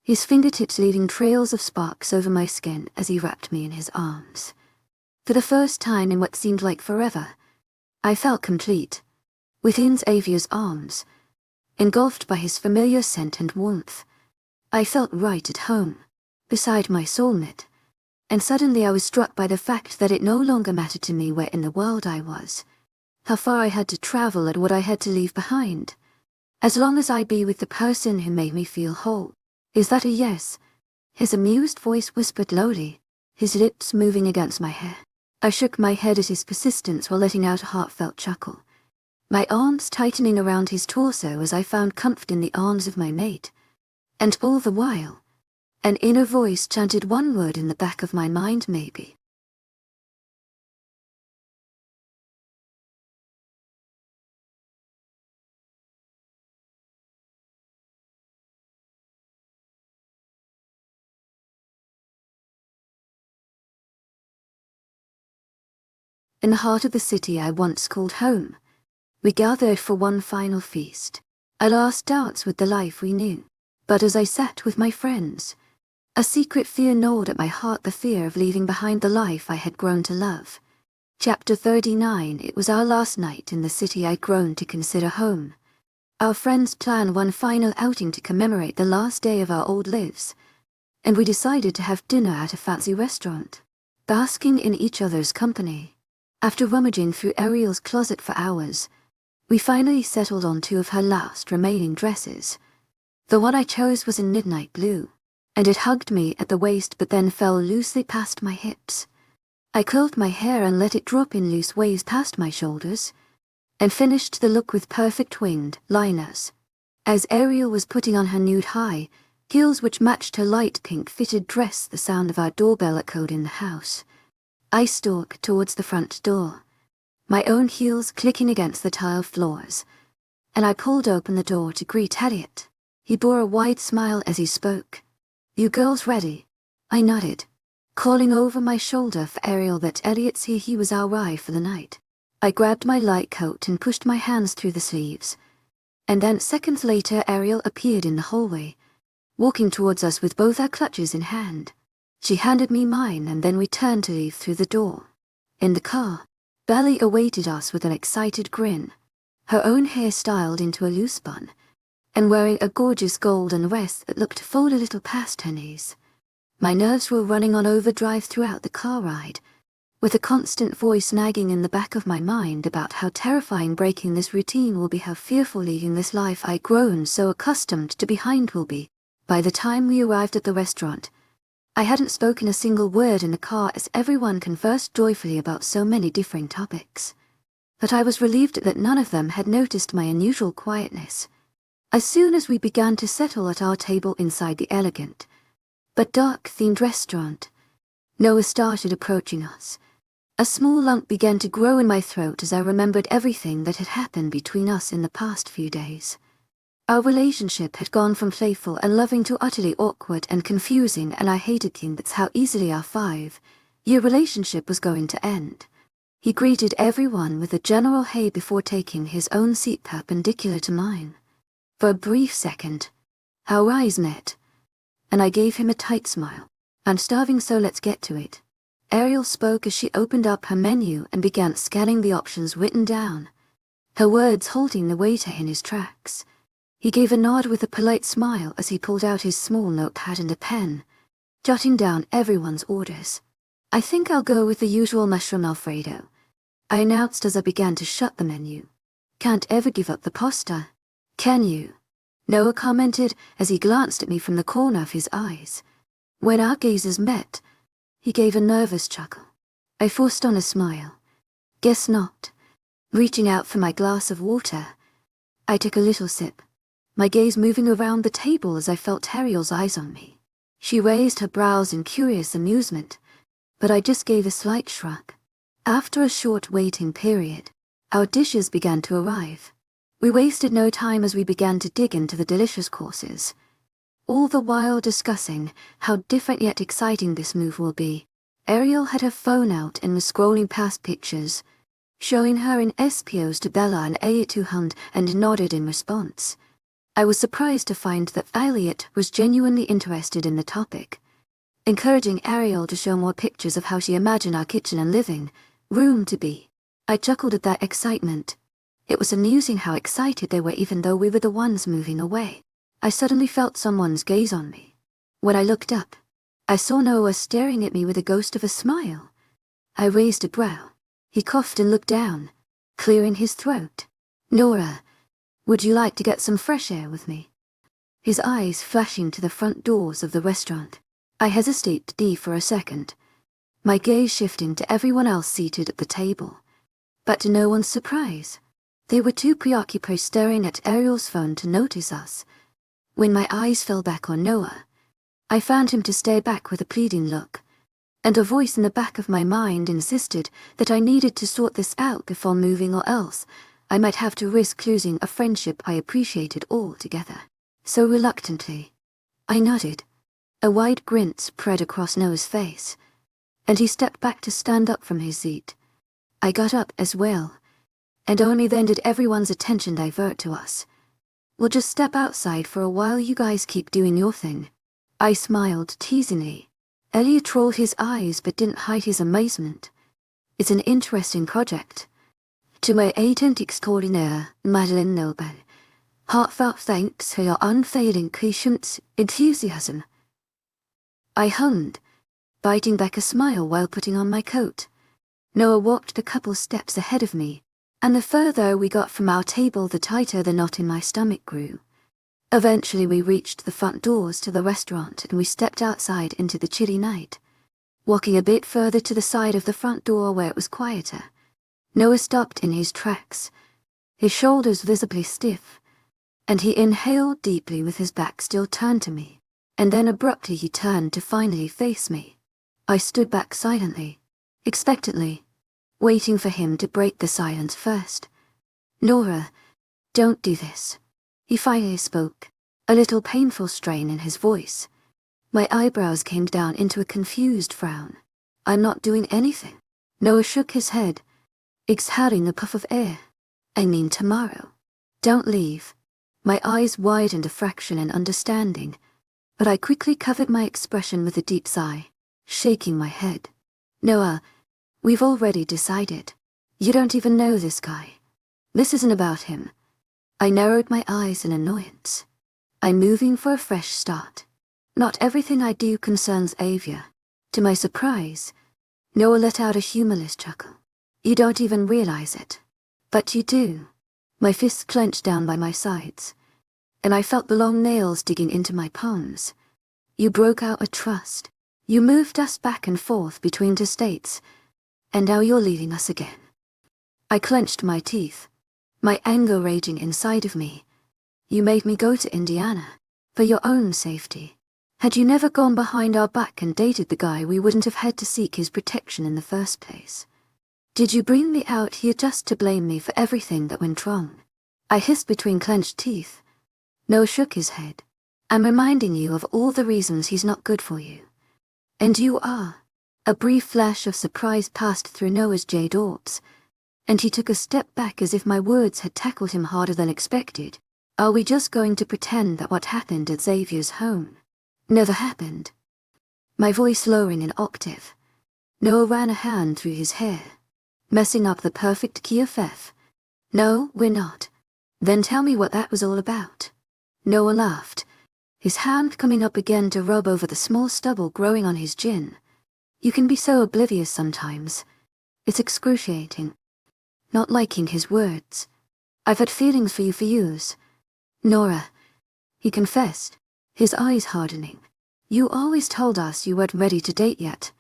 his fingertips leaving trails of sparks over my skin as he wrapped me in his arms. For the first time in what seemed like forever, I felt complete, within Xavier's arms, engulfed by his familiar scent and warmth. I felt right at home, beside my soulmate, and suddenly I was struck by the fact that it no longer mattered to me where in the world I was, how far I had to travel and what I had to leave behind, as long as I be with the person who made me feel whole. Is that a yes? His amused voice whispered lowly, his lips moving against my hair. I shook my head at his persistence while letting out a heartfelt chuckle, my arms tightening around his torso as I found comfort in the arms of my mate. And all the while, an inner voice chanted one word in the back of my mind: maybe. In the heart of the city I once called home, we gathered for one final feast, a last dance with the life we knew. But as I sat with my friends, a secret fear gnawed at my heart, the fear of leaving behind the life I had grown to love. Chapter 39. It was our last night in the city I'd grown to consider home. Our friends planned one final outing to commemorate the last day of our old lives, and we decided to have dinner at a fancy restaurant, basking in each other's company. After rummaging through Ariel's closet for hours, we finally settled on two of her last remaining dresses. The one I chose was in midnight blue, and it hugged me at the waist but then fell loosely past my hips. I curled my hair and let it drop in loose waves past my shoulders, and finished the look with perfect winged liners. As Ariel was putting on her nude high heels which matched her light pink fitted dress, the sound of our doorbell echoed in the house. I stalked towards the front door, my own heels clicking against the tile floors, and I pulled open the door to greet Elliot. He bore a wide smile as he spoke. "You girls ready?" I nodded, calling over my shoulder for Ariel that Elliot see he was our ride for the night. I grabbed my light coat and pushed my hands through the sleeves, and then seconds later Ariel appeared in the hallway, walking towards us with both our clutches in hand. She handed me mine and then we turned to leave through the door. In the car, Belly awaited us with an excited grin, her own hair styled into a loose bun, and wearing a gorgeous golden vest that looked full a little past her knees. My nerves were running on overdrive throughout the car ride, with a constant voice nagging in the back of my mind about how terrifying breaking this routine will be, how fearful leaving this life I'd grown so accustomed to behind will be. By the time we arrived at the restaurant, I hadn't spoken a single word in the car as everyone conversed joyfully about so many different topics. But I was relieved that none of them had noticed my unusual quietness. As soon as we began to settle at our table inside the elegant but dark-themed restaurant, Noah started approaching us. A small lump began to grow in my throat as I remembered everything that had happened between us in the past few days. Our relationship had gone from playful and loving to utterly awkward and confusing, and I hated thinking that's how easily our 5-year relationship was going to end. He greeted everyone with a general hey before taking his own seat perpendicular to mine. For a brief second, our eyes met, and I gave him a tight smile. "I'm starving, so let's get to it." Ariel spoke as she opened up her menu and began scanning the options written down, her words halting the waiter in his tracks. He gave a nod with a polite smile as he pulled out his small notepad and a pen, jotting down everyone's orders. "I think I'll go with the usual mushroom Alfredo," I announced as I began to shut the menu. "Can't ever give up the pasta, can you?" Noah commented as he glanced at me from the corner of his eyes. When our gazes met, he gave a nervous chuckle. I forced on a smile. "Guess not." Reaching out for my glass of water, I took a little sip, my gaze moving around the table as I felt Ariel's eyes on me. She raised her brows in curious amusement, but I just gave a slight shrug. After a short waiting period, our dishes began to arrive. We wasted no time as we began to dig into the delicious courses, all the while discussing how different yet exciting this move will be. Ariel had her phone out and was scrolling past pictures, showing her in SPOs to Bella and Elliot to Hund, and nodded in response. I was surprised to find that Elliot was genuinely interested in the topic, encouraging Ariel to show more pictures of how she imagined our kitchen and living room to be. I chuckled at that excitement. It was amusing how excited they were even though we were the ones moving away. I suddenly felt someone's gaze on me. When I looked up, I saw Noah staring at me with a ghost of a smile. I raised a brow. He coughed and looked down, clearing his throat. "Nora, would you like to get some fresh air with me?" His eyes flashing to the front doors of the restaurant. I hesitated for a second, my gaze shifting to everyone else seated at the table. But to no one's surprise, they were too preoccupied staring at Ariel's phone to notice us. When my eyes fell back on Noah, I found him to stare back with a pleading look, and a voice in the back of my mind insisted that I needed to sort this out before moving, or else I might have to risk losing a friendship I appreciated altogether. So reluctantly, I nodded. A wide grin spread across Noah's face, and he stepped back to stand up from his seat. I got up as well, and only then did everyone's attention divert to us. "We'll just step outside for a while, you guys keep doing your thing." I smiled teasingly. Elliot rolled his eyes but didn't hide his amazement. "It's an interesting project. To my agent extraordinaire, Madeleine Noble, heartfelt thanks for your unfailing patience, enthusiasm." I hummed, biting back a smile while putting on my coat. Noah walked a couple steps ahead of me, and the further we got from our table, the tighter the knot in my stomach grew. Eventually we reached the front doors to the restaurant and we stepped outside into the chilly night. Walking a bit further to the side of the front door where it was quieter, Noah stopped in his tracks, his shoulders visibly stiff, and he inhaled deeply with his back still turned to me, and then abruptly he turned to finally face me. I stood back silently, expectantly, waiting for him to break the silence first. "Nora, don't do this," he finally spoke, a little painful strain in his voice. My eyebrows came down into a confused frown. "I'm not doing anything." Noah shook his head, exhaling a puff of air. "I mean tomorrow. Don't leave." My eyes widened a fraction in understanding, but I quickly covered my expression with a deep sigh, shaking my head. "Noah, we've already decided. You don't even know this guy. This isn't about him." I narrowed my eyes in annoyance. "I'm moving for a fresh start. Not everything I do concerns Avia." To my surprise, Noah let out a humorless chuckle. "You don't even realize it. But you do." My fists clenched down by my sides, and I felt the long nails digging into my palms. "You broke out a trust. You moved us back and forth between two states, and now you're leaving us again." I clenched my teeth, my anger raging inside of me. "You made me go to Indiana, for your own safety. Had you never gone behind our back and dated the guy, we wouldn't have had to seek his protection in the first place. Did you bring me out here just to blame me for everything that went wrong?" I hissed between clenched teeth. Noah shook his head. "I'm reminding you of all the reasons he's not good for you. And you are." A brief flash of surprise passed through Noah's jade orbs, and he took a step back as if my words had tackled him harder than expected. "Are we just going to pretend that what happened at Xavier's home never happened?" My voice lowering an octave. Noah ran a hand through his hair. Messing up the perfect key of F. No, we're not. Then tell me what that was all about. Noah laughed, his hand coming up again to rub over the small stubble growing on his chin. You can be so oblivious sometimes. It's excruciating. Not liking his words. I've had feelings for you for years. Nora, he confessed, his eyes hardening. You always told us you weren't ready to date yet.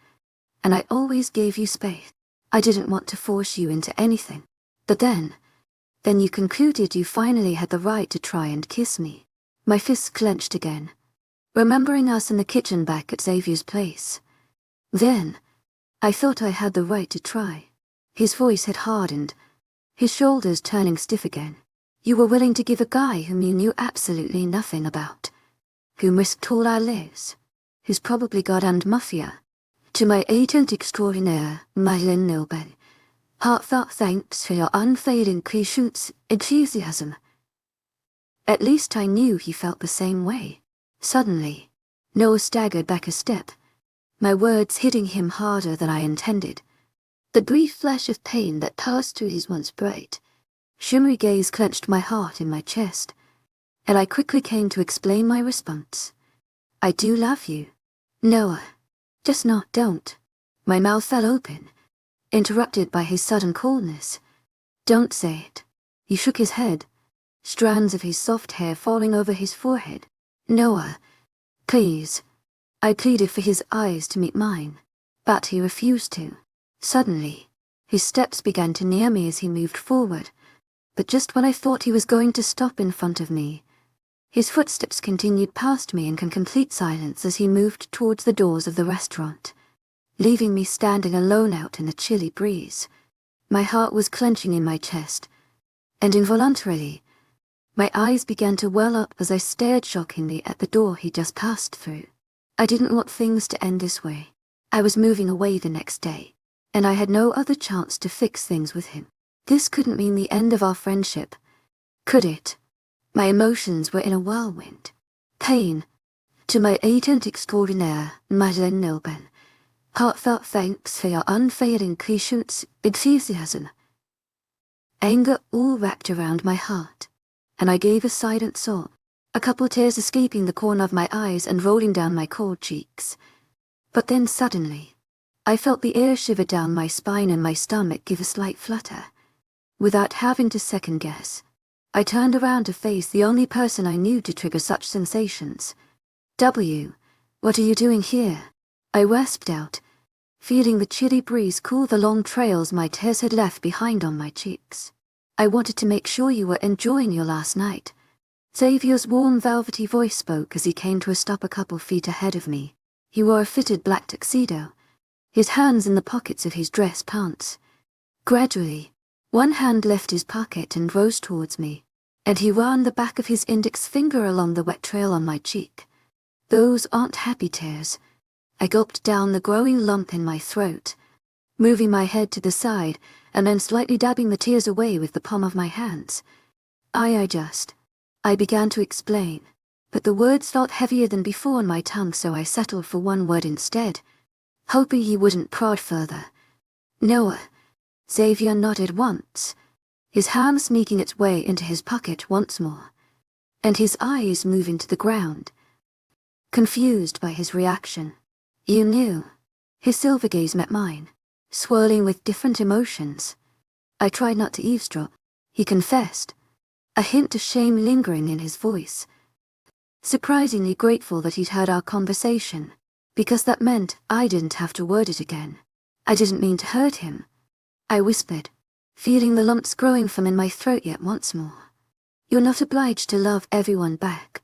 And I always gave you space. I didn't want to force you into anything. But then you concluded you finally had the right to try and kiss me. My fists clenched again, remembering us in the kitchen back at Xavier's place. Then I thought I had the right to try. His voice had hardened, his shoulders turning stiff again. You were willing to give a guy whom you knew absolutely nothing about, whom risked all our lives, who's probably God and Mafia. To my agent extraordinaire, Madeleine Nilben, heartfelt thanks for your unfailing patience, enthusiasm. At least I knew he felt the same way. Suddenly, Noah staggered back a step, my words hitting him harder than I intended. The brief flash of pain that passed through his once bright, shimmery gaze clenched my heart in my chest, and I quickly came to explain my response. I do love you, Noah. Just don't. My mouth fell open, interrupted by his sudden coldness. Don't say it. He shook his head, strands of his soft hair falling over his forehead. Noah, please. I pleaded for his eyes to meet mine, but he refused to. Suddenly, his steps began to near me as he moved forward, but just when I thought he was going to stop in front of me, his footsteps continued past me in complete silence as he moved towards the doors of the restaurant, leaving me standing alone out in the chilly breeze. My heart was clenching in my chest, and involuntarily, my eyes began to well up as I stared shockingly at the door he just passed through. I didn't want things to end this way. I was moving away the next day, and I had no other chance to fix things with him. This couldn't mean the end of our friendship, could it? My emotions were in a whirlwind. Pain. To my agent extraordinaire, Madeleine Nilben, heartfelt thanks for your unfailing patience, enthusiasm. Anger all wrapped around my heart, and I gave a silent sob, a couple tears escaping the corner of my eyes and rolling down my cold cheeks. But then suddenly, I felt the air shiver down my spine and my stomach give a slight flutter. Without having to second guess, I turned around to face the only person I knew to trigger such sensations. What are you doing here? I rasped out, feeling the chilly breeze cool the long trails my tears had left behind on my cheeks. I wanted to make sure you were enjoying your last night. Xavier's warm, velvety voice spoke as he came to a stop a couple feet ahead of me. He wore a fitted black tuxedo, his hands in the pockets of his dress pants. Gradually, one hand left his pocket and rose towards me, and he ran the back of his index finger along the wet trail on my cheek. Those aren't happy tears. I gulped down the growing lump in my throat, moving my head to the side and then slightly dabbing the tears away with the palm of my hands. I began to explain, but the words felt heavier than before on my tongue, so I settled for one word instead, hoping he wouldn't prod further. Noah. Xavier nodded once, his hand sneaking its way into his pocket once more, and his eyes moving to the ground. Confused by his reaction. You knew. His silver gaze met mine, swirling with different emotions. I tried not to eavesdrop. He confessed, a hint of shame lingering in his voice. Surprisingly grateful that he'd heard our conversation, because that meant I didn't have to word it again. I didn't mean to hurt him, I whispered, feeling the lumps growing from in my throat yet once more. You're not obliged to love everyone back.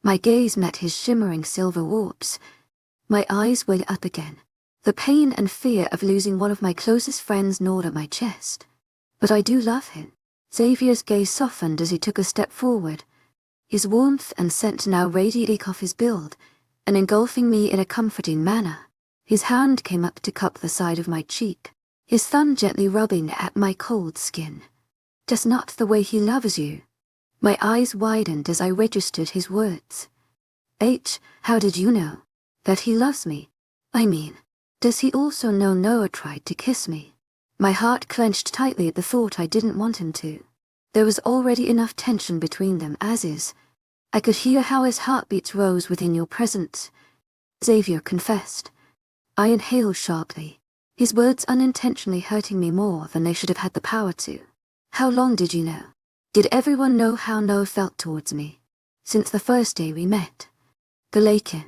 My gaze met his shimmering silver warps. My eyes welled up again. The pain and fear of losing one of my closest friends gnawed at my chest. But I do love him. Xavier's gaze softened as he took a step forward, his warmth and scent now radiating off his build and engulfing me in a comforting manner. His hand came up to cup the side of my cheek, his thumb gently rubbing at my cold skin. Just not the way he loves you. My eyes widened as I registered his words. How did you know? That he loves me? I mean, Does he also know Noah tried to kiss me? My heart clenched tightly at the thought I didn't want him to. There was already enough tension between them as is. I could hear how his heartbeats rose within your presence. Xavier confessed. I inhaled sharply, his words unintentionally hurting me more than they should have had the power to. How long did you know? Did everyone know how Noah felt towards me? Since the first day we met. The lake-in.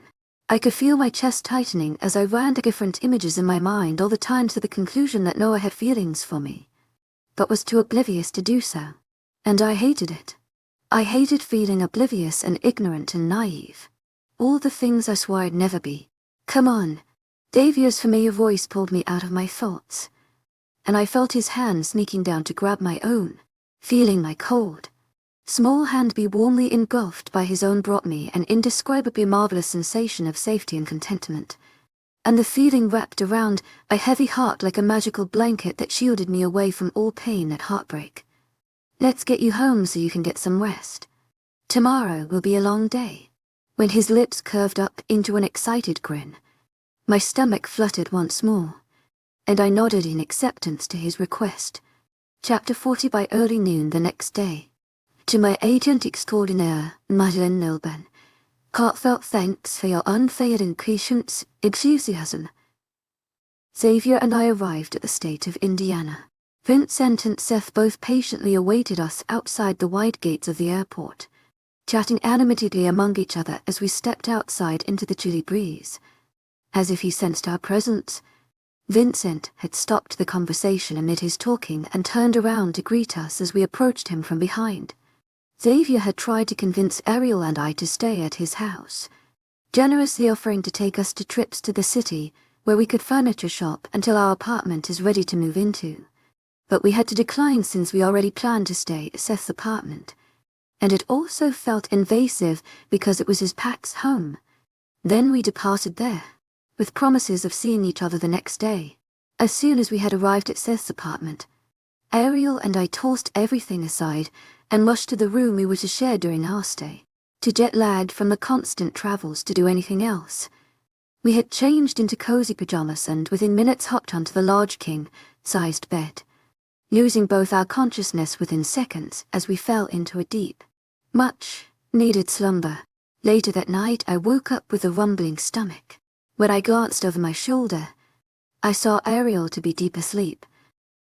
I could feel my chest tightening as I ran different images in my mind all the time to the conclusion that Noah had feelings for me, but was too oblivious to do so. And I hated it. I hated feeling oblivious and ignorant and naive. All the things I swore I'd never be. Come on. Xavier's familiar voice pulled me out of my thoughts, and I felt his hand sneaking down to grab my own, feeling my cold small hand be warmly engulfed by his own brought me an indescribably marvelous sensation of safety and contentment, and the feeling wrapped around a heavy heart like a magical blanket that shielded me away from all pain and heartbreak. Let's get you home so you can get some rest. Tomorrow will be a long day. When his lips curved up into an excited grin, my stomach fluttered once more, and I nodded in acceptance to his request. Chapter 40. By early noon the next day. To my agent extraordinaire, Madeleine, heartfelt thanks for your unfailing patience, enthusiasm. Xavier and I arrived at the state of Indiana. Vincent and Seth both patiently awaited us outside the wide gates of the airport, chatting animatedly among each other as we stepped outside into the chilly breeze. As if he sensed our presence, Vincent had stopped the conversation amid his talking and turned around to greet us as we approached him from behind. Xavier had tried to convince Ariel and I to stay at his house, generously offering to take us to trips to the city where we could furniture shop until our apartment is ready to move into. But we had to decline since we already planned to stay at Seth's apartment, and it also felt invasive because it was his Pax home. Then we departed there, with promises of seeing each other the next day. As soon as we had arrived at Seth's apartment, Ariel and I tossed everything aside and rushed to the room we were to share during our stay, too jet-lagged from the constant travels to do anything else. We had changed into cozy pajamas and within minutes hopped onto the large king-sized bed, losing both our consciousness within seconds as we fell into a deep, much-needed slumber. Later that night I woke up with a rumbling stomach. When I glanced over my shoulder, I saw Ariel to be deep asleep,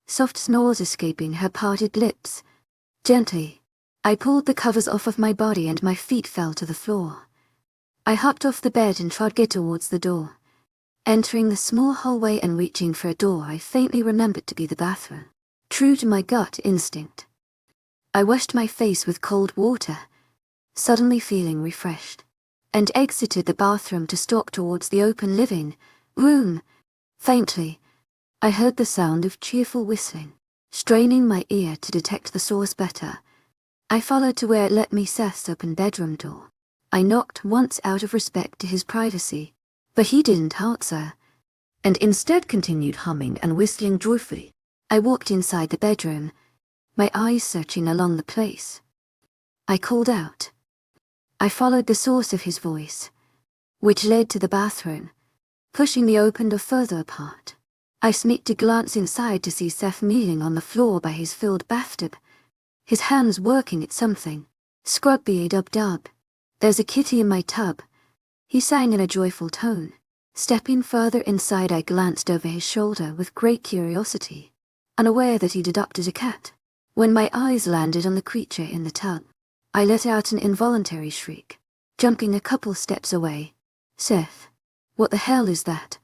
soft snores escaping her parted lips. Gently, I pulled the covers off of my body and my feet fell to the floor. I hopped off the bed and trod towards the door, entering the small hallway and reaching for a door I faintly remembered to be the bathroom. True to my gut instinct, I washed my face with cold water, suddenly feeling refreshed, and exited the bathroom to stalk towards the open living room. Faintly, I heard the sound of cheerful whistling. Straining my ear to detect the source better, I followed to where it let me Seth's open bedroom door. I knocked once out of respect to his privacy, but he didn't answer, and instead continued humming and whistling joyfully. I walked inside the bedroom, my eyes searching along the place. I called out. I followed the source of his voice, which led to the bathroom, pushing the open door further apart. I sneaked a glance inside to see Seth kneeling on the floor by his filled bathtub, his hands working at something. Scrubby-a-dub-dub. There's a kitty in my tub, he sang in a joyful tone. Stepping further inside, I glanced over his shoulder with great curiosity, unaware that he'd adopted a cat. When my eyes landed on the creature in the tub, I let out an involuntary shriek, jumping a couple steps away. Seth, what the hell is that?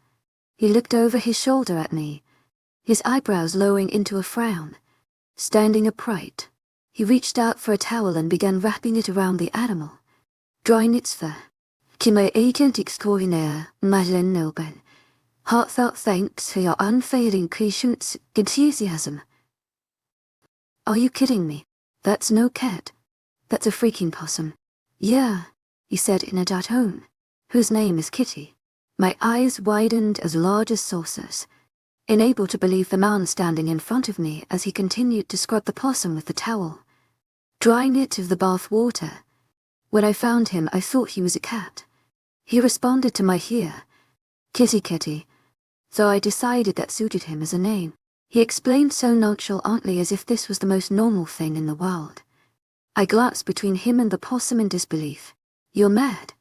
He looked over his shoulder at me, his eyebrows lowering into a frown. Standing upright, he reached out for a towel and began wrapping it around the animal, drying its fur. To my agent extraordinaire, Madeleine, heartfelt thanks for your unfailing patience, enthusiasm. Are you kidding me? That's no cat. That's a freaking possum. Yeah, he said in a dull tone, whose name is Kitty. My eyes widened as large as saucers, unable to believe the man standing in front of me as he continued to scrub the possum with the towel, drying it of the bath water. When I found him, I thought he was a cat. He responded to my "here, kitty kitty," so I decided that suited him as a name. He explained so nonchalantly as if this was the most normal thing in the world. I glanced between him and the possum in disbelief. "You're mad,"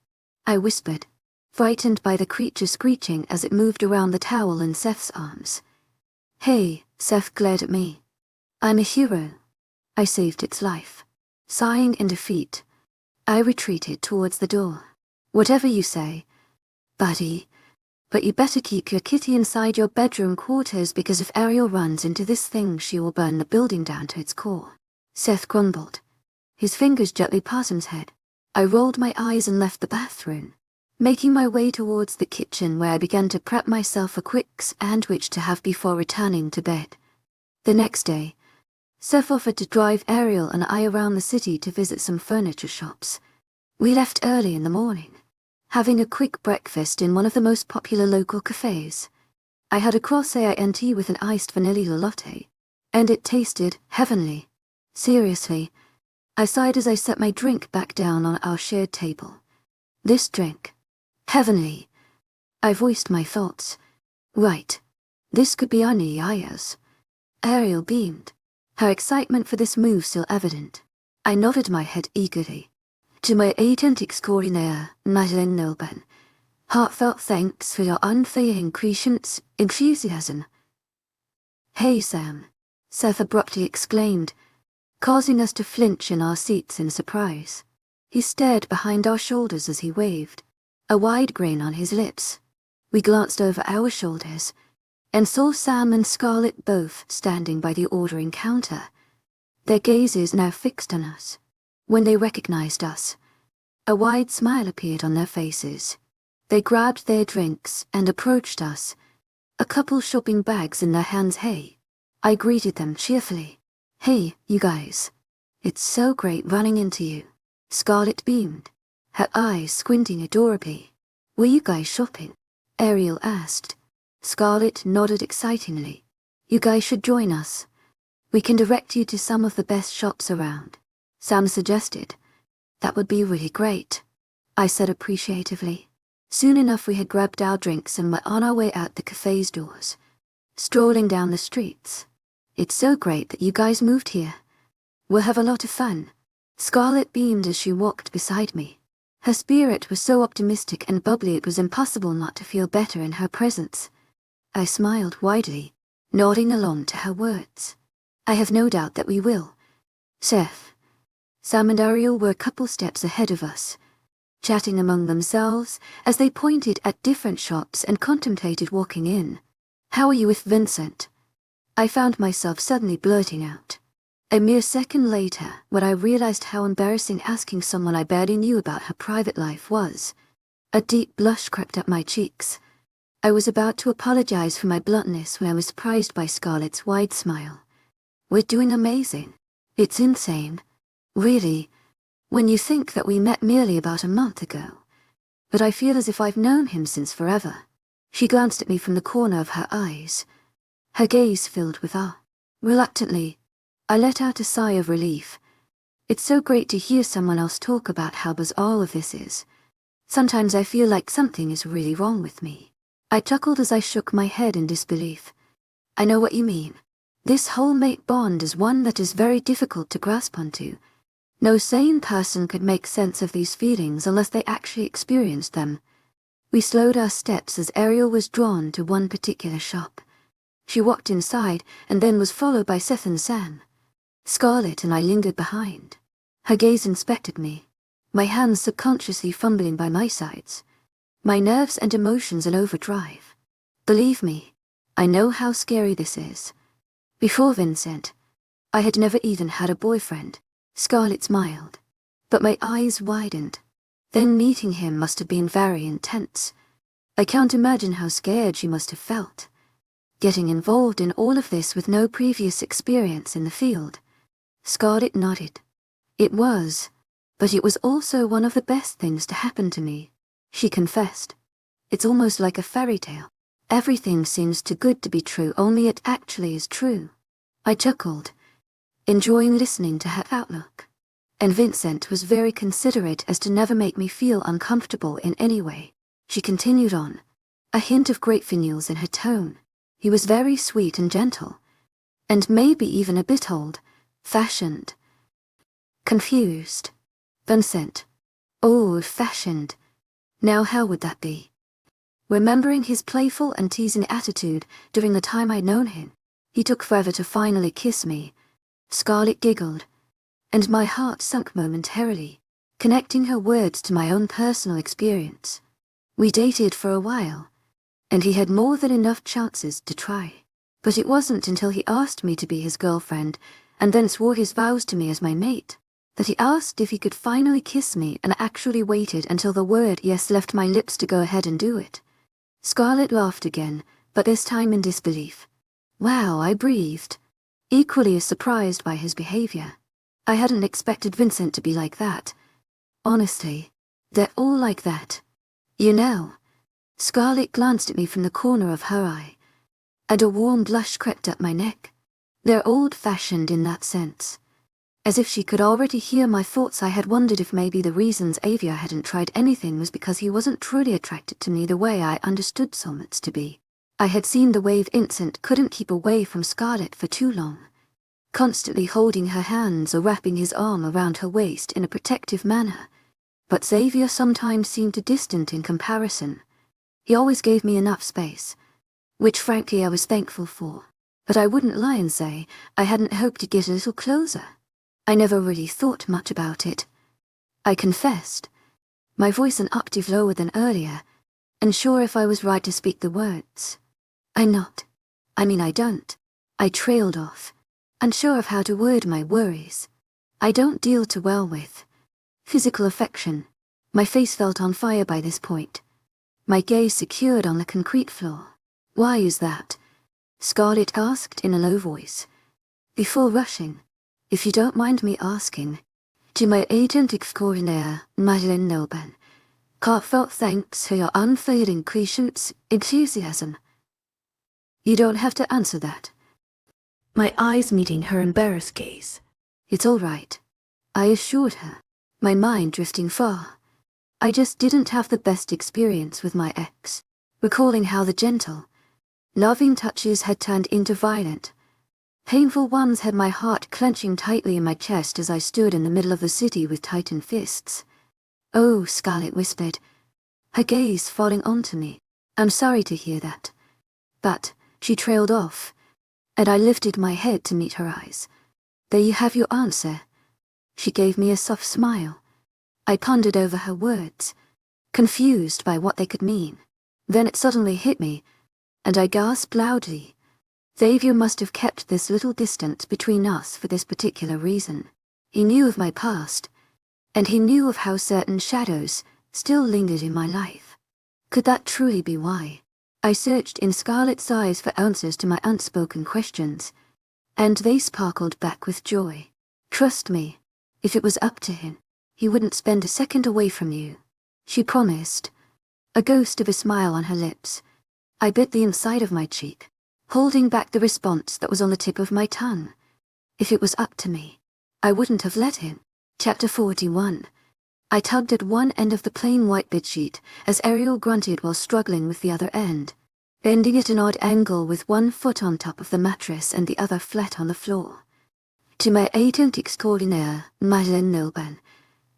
I whispered, frightened by the creature screeching as it moved around the towel in Seth's arms. "Hey," Seth glared at me. "I'm a hero. I saved its life." Sighing in defeat, I retreated towards the door. "Whatever you say, buddy, but you better keep your kitty inside your bedroom quarters because if Ariel runs into this thing she will burn the building down to its core," Seth grumbled, his fingers gently Possum's head. I rolled my eyes and left the bathroom, making my way towards the kitchen where I began to prep myself a quick sandwich to have before returning to bed. The next day, Seth offered to drive Ariel and I around the city to visit some furniture shops. We left early in the morning, having a quick breakfast in one of the most popular local cafes. I had a croissant with an iced vanilla latte, and it tasted heavenly. Seriously, I sighed as I set my drink back down on our shared table. This drink. Heavenly. I voiced my thoughts. Right. This could be Annie Ayers. Ariel beamed, her excitement for this move still evident. I nodded my head eagerly. "To my agent extraordinaire, Madeleine Nilben, heartfelt thanks for your unfailing enthusiasm." "Hey, Sam," Seth abruptly exclaimed, causing us to flinch in our seats in surprise. He stared behind our shoulders as he waved, a wide grin on his lips. We glanced over our shoulders and saw Sam and Scarlett both standing by the ordering counter, their gazes now fixed on us. When they recognized us, a wide smile appeared on their faces. They grabbed their drinks and approached us, a couple shopping bags in their hands. "Hey," I greeted them cheerfully. "Hey, you guys. It's so great running into you." Scarlett beamed, her eyes squinting adorably. "Were you guys shopping?" Ariel asked. Scarlett nodded excitingly. "You guys should join us. We can direct you to some of the best shops around," Sam suggested. "That would be really great," I said appreciatively. Soon enough we had grabbed our drinks and were on our way out the cafe's doors, strolling down the streets. "It's so great that you guys moved here. We'll have a lot of fun." Scarlett beamed as she walked beside me. Her spirit was so optimistic and bubbly it was impossible not to feel better in her presence. I smiled widely, nodding along to her words. "I have no doubt that we will." Seth, Sam and Ariel were a couple steps ahead of us, chatting among themselves as they pointed at different shops and contemplated walking in. "How are you with Vincent?" I found myself suddenly blurting out. A mere second later, when I realized how embarrassing asking someone I barely knew about her private life was, a deep blush crept up my cheeks. I was about to apologize for my bluntness when I was surprised by Scarlett's wide smile. "We're doing amazing. It's insane. Really, when you think that we met merely about a month ago. But I feel as if I've known him since forever." She glanced at me from the corner of her eyes, her gaze filled with awe. Reluctantly, I let out a sigh of relief. It's so great to hear someone else talk about how bizarre all of this is. Sometimes I feel like something is really wrong with me. I chuckled as I shook my head in disbelief. "I know what you mean. This whole mate bond is one that is very difficult to grasp onto. No sane person could make sense of these feelings unless they actually experienced them." We slowed our steps as Ariel was drawn to one particular shop. She walked inside and then was followed by Seth and Sam. Scarlett and I lingered behind. Her gaze inspected me, my hands subconsciously fumbling by my sides, my nerves and emotions in overdrive. Believe me, I know how scary this is. Before Vincent, I had never even had a boyfriend. Scarlett smiled, but my eyes widened. Then meeting him must have been very intense. I can't imagine how scared she must have felt, getting involved in all of this with no previous experience in the field. Scarlett nodded. "It was, but it was also one of the best things to happen to me," she confessed. "It's almost like a fairy tale. Everything seems too good to be true, only it actually is true." I chuckled, enjoying listening to her outlook. "And Vincent was very considerate as to never make me feel uncomfortable in any way," she continued on, a hint of great finials in her tone. He was very sweet and gentle, and maybe even a bit old-fashioned. Confused. Vincent. Old-fashioned. Now how would that be? Remembering his playful and teasing attitude during the time I'd known him, he took forever to finally kiss me. Scarlett giggled, and my heart sunk momentarily, connecting her words to my own personal experience. We dated for a while, and he had more than enough chances to try. But it wasn't until he asked me to be his girlfriend, and then swore his vows to me as my mate, that he asked if he could finally kiss me, and actually waited until the word yes left my lips to go ahead and do it. Scarlett laughed again, but this time in disbelief. Wow, I breathed, equally as surprised by his behavior. I hadn't expected Vincent to be like that. Honestly, they're all like that. You know. Scarlett glanced at me from the corner of her eye, and a warm blush crept up my neck. They're old-fashioned in that sense. As if she could already hear my thoughts, I had wondered if maybe the reasons Avia hadn't tried anything was because he wasn't truly attracted to me the way I understood soulmates to be. I had seen the way Vincent couldn't keep away from Scarlett for too long, constantly holding her hands or wrapping his arm around her waist in a protective manner. But Xavier sometimes seemed distant in comparison. He always gave me enough space, which frankly I was thankful for. But I wouldn't lie and say I hadn't hoped to get a little closer. I never really thought much about it. I confessed, my voice an octave lower than earlier, unsure if I was right to speak the words. I don't. I trailed off, unsure of how to word my worries. I don't deal too well with physical affection. My face felt on fire by this point, my gaze secured on the concrete floor. Why is that? Scarlett asked in a low voice. Before rushing, if you don't mind me asking, to my agent extraordinaire, Madeleine Noban, heartfelt thanks for your unfailing patience, enthusiasm. You don't have to answer that. My eyes meeting her embarrassed gaze. It's all right, I assured her, my mind drifting far. I just didn't have the best experience with my ex, recalling how the gentle, loving touches had turned into violent, painful ones had my heart clenching tightly in my chest as I stood in the middle of the city with tightened fists. Oh, Scarlett whispered, her gaze falling onto me. I'm sorry to hear that. But, she trailed off, and I lifted my head to meet her eyes. There you have your answer. She gave me a soft smile. I pondered over her words, confused by what they could mean. Then it suddenly hit me, and I gasped loudly. Xavier must have kept this little distance between us for this particular reason. He knew of my past, and he knew of how certain shadows still lingered in my life. Could that truly be why? I searched in Scarlett's eyes for answers to my unspoken questions, and they sparkled back with joy. Trust me, if it was up to him, he wouldn't spend a second away from you, she promised, a ghost of a smile on her lips. I bit the inside of my cheek, holding back the response that was on the tip of my tongue. If it was up to me, I wouldn't have let him. Chapter 41. I tugged at one end of the plain white bedsheet as Ariel grunted while struggling with the other end, bending at an odd angle with one foot on top of the mattress and the other flat on the floor. To my agent extraordinaire, Madeleine Noban,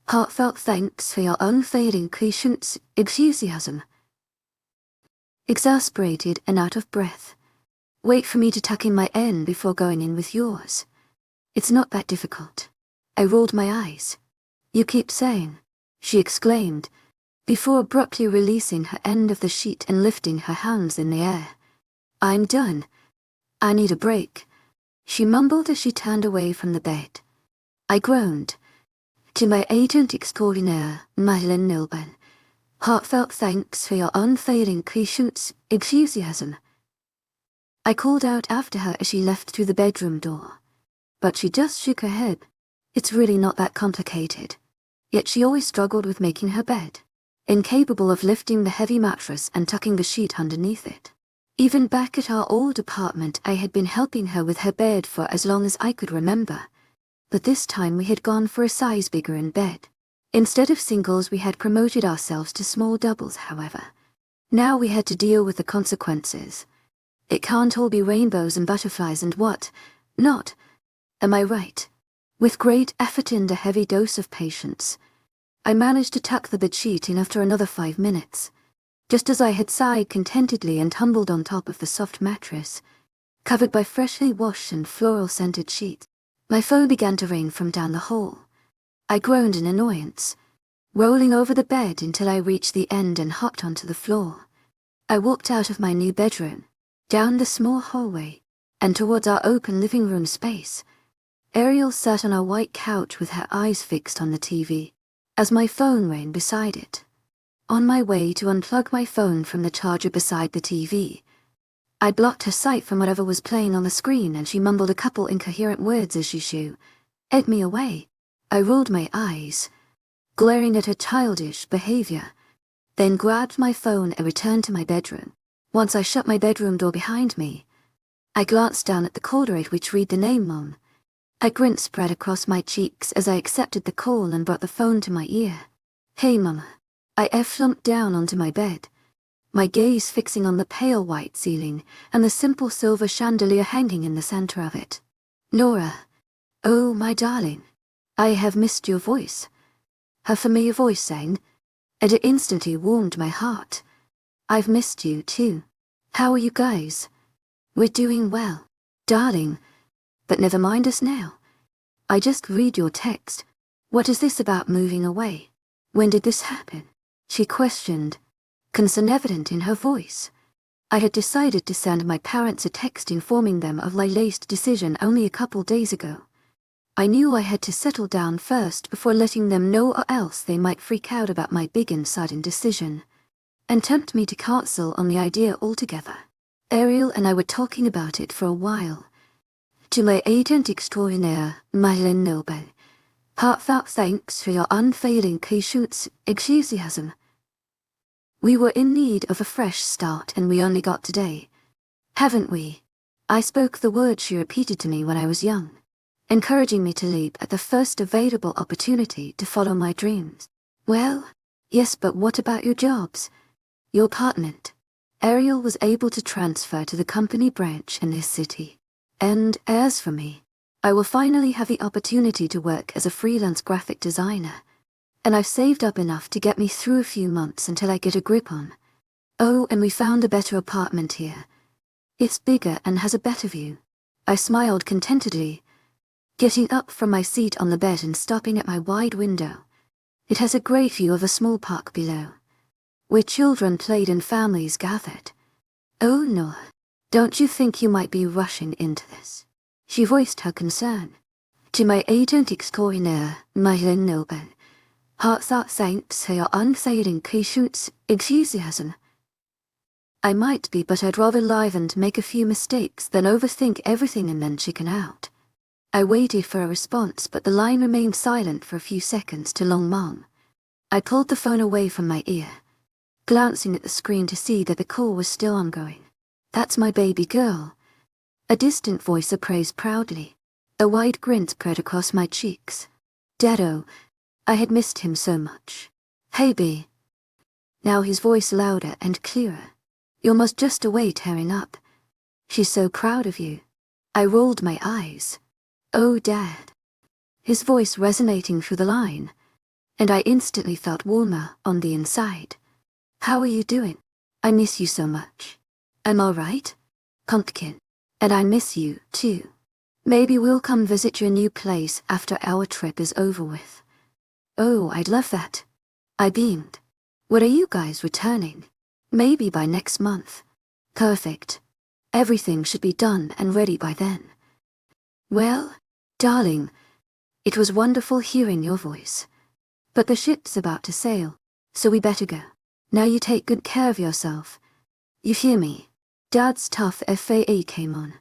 heartfelt thanks for your unfailing patience, enthusiasm. Exasperated and out of breath. Wait for me to tuck in my end before going in with yours. It's not that difficult. I rolled my eyes. You keep saying, she exclaimed, before abruptly releasing her end of the sheet and lifting her hands in the air. I'm done. I need a break, she mumbled as she turned away from the bed. I groaned. To my agent extraordinaire, Madeleine Noban, heartfelt thanks for your unfailing patience, enthusiasm. I called out after her as she left through the bedroom door, but she just shook her head. It's really not that complicated. Yet she always struggled with making her bed, incapable of lifting the heavy mattress and tucking the sheet underneath it. Even back at our old apartment, I had been helping her with her bed for as long as I could remember, but this time we had gone for a size bigger in bed. Instead of singles, we had promoted ourselves to small doubles, however. Now we had to deal with the consequences. It can't all be rainbows and butterflies and what not. Am I right? With great effort and a heavy dose of patience, I managed to tuck the bedsheet in after another 5 minutes. Just as I had sighed contentedly and tumbled on top of the soft mattress, covered by freshly washed and floral-scented sheets, my phone began to ring from down the hall. I groaned in annoyance, rolling over the bed until I reached the end and hopped onto the floor. I walked out of my new bedroom, down the small hallway, and towards our open living room space. Ariel sat on our white couch with her eyes fixed on the TV, as my phone rang beside it. On my way to unplug my phone from the charger beside the TV, I blocked her sight from whatever was playing on the screen, and she mumbled a couple incoherent words as she shooed me away. I rolled my eyes, glaring at her childish behavior, then grabbed my phone and returned to my bedroom. Once I shut my bedroom door behind me, I glanced down at the caller at which read the name Mom. A grin spread across my cheeks as I accepted the call and brought the phone to my ear. Hey Mama. I slumped down onto my bed, my gaze fixing on the pale white ceiling and the simple silver chandelier hanging in the center of it. Nora. Oh, my darling. I have missed your voice. Her familiar voice sang, and it instantly warmed my heart. I've missed you too. How are you guys? We're doing well, darling. But never mind us now. I just read your text. What is this about moving away? When did this happen? She questioned, concern evident in her voice. I had decided to send my parents a text informing them of my latest decision only a couple days ago. I knew I had to settle down first before letting them know, or else they might freak out about my big and sudden decision, and tempt me to cancel on the idea altogether. Ariel and I were talking about it for a while. To my agent extraordinaire, Madeline Noble, heartfelt thanks for your unfailing patience, enthusiasm. We were in need of a fresh start, and we only got today, haven't we? I spoke the words she repeated to me when I was young, encouraging me to leap at the first available opportunity to follow my dreams. Well, yes, but what about your jobs? Your apartment? Ariel was able to transfer to the company branch in this city. And as for me, I will finally have the opportunity to work as a freelance graphic designer, and I've saved up enough to get me through a few months until I get a grip on. Oh, and we found a better apartment here. It's bigger and has a better view. I smiled contentedly, getting up from my seat on the bed and stopping at my wide window. It has a great view of a small park below, where children played and families gathered. Oh no, don't you think you might be rushing into this? She voiced her concern. To my agent extraordinaire, Madeline Noble, heartfelt thanks for your unfailing patience, enthusiasm. I might be, but I'd rather live and make a few mistakes than overthink everything and then chicken out. I waited for a response, but the line remained silent for a few seconds too long. Mom. I pulled the phone away from my ear, glancing at the screen to see that the call was still ongoing. That's my baby girl. A distant voice appraised proudly. A wide grin spread across my cheeks. Daddo. I had missed him so much. Hey B. Now his voice louder and clearer. You must just away tearing up. She's so proud of you. I rolled my eyes. Oh, Dad. His voice resonating through the line, and I instantly felt warmer on the inside. How are you doing? I miss you so much. I'm all right, pumpkin. And I miss you, too. Maybe we'll come visit your new place after our trip is over with. Oh, I'd love that. I beamed. When are you guys returning? Maybe by next month. Perfect. Everything should be done and ready by then. Well, darling, it was wonderful hearing your voice. But the ship's about to sail, so we better go. Now you take good care of yourself. You hear me? Dad's tough FAA came on,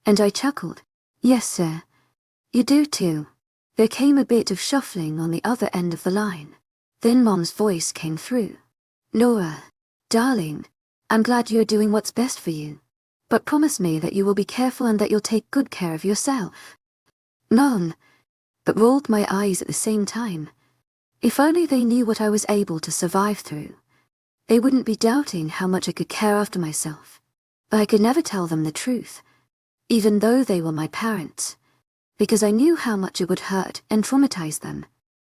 and I chuckled. Yes, sir. You do too. There came a bit of shuffling on the other end of the line. Then Mom's voice came through. Nora, darling, I'm glad you're doing what's best for you. But promise me that you will be careful and that you'll take good care of yourself. Mom, but rolled my eyes at the same time. If only they knew what I was able to survive through. They wouldn't be doubting how much I could care after myself. But I could never tell them the truth, even though they were my parents, because I knew how much it would hurt and traumatize them.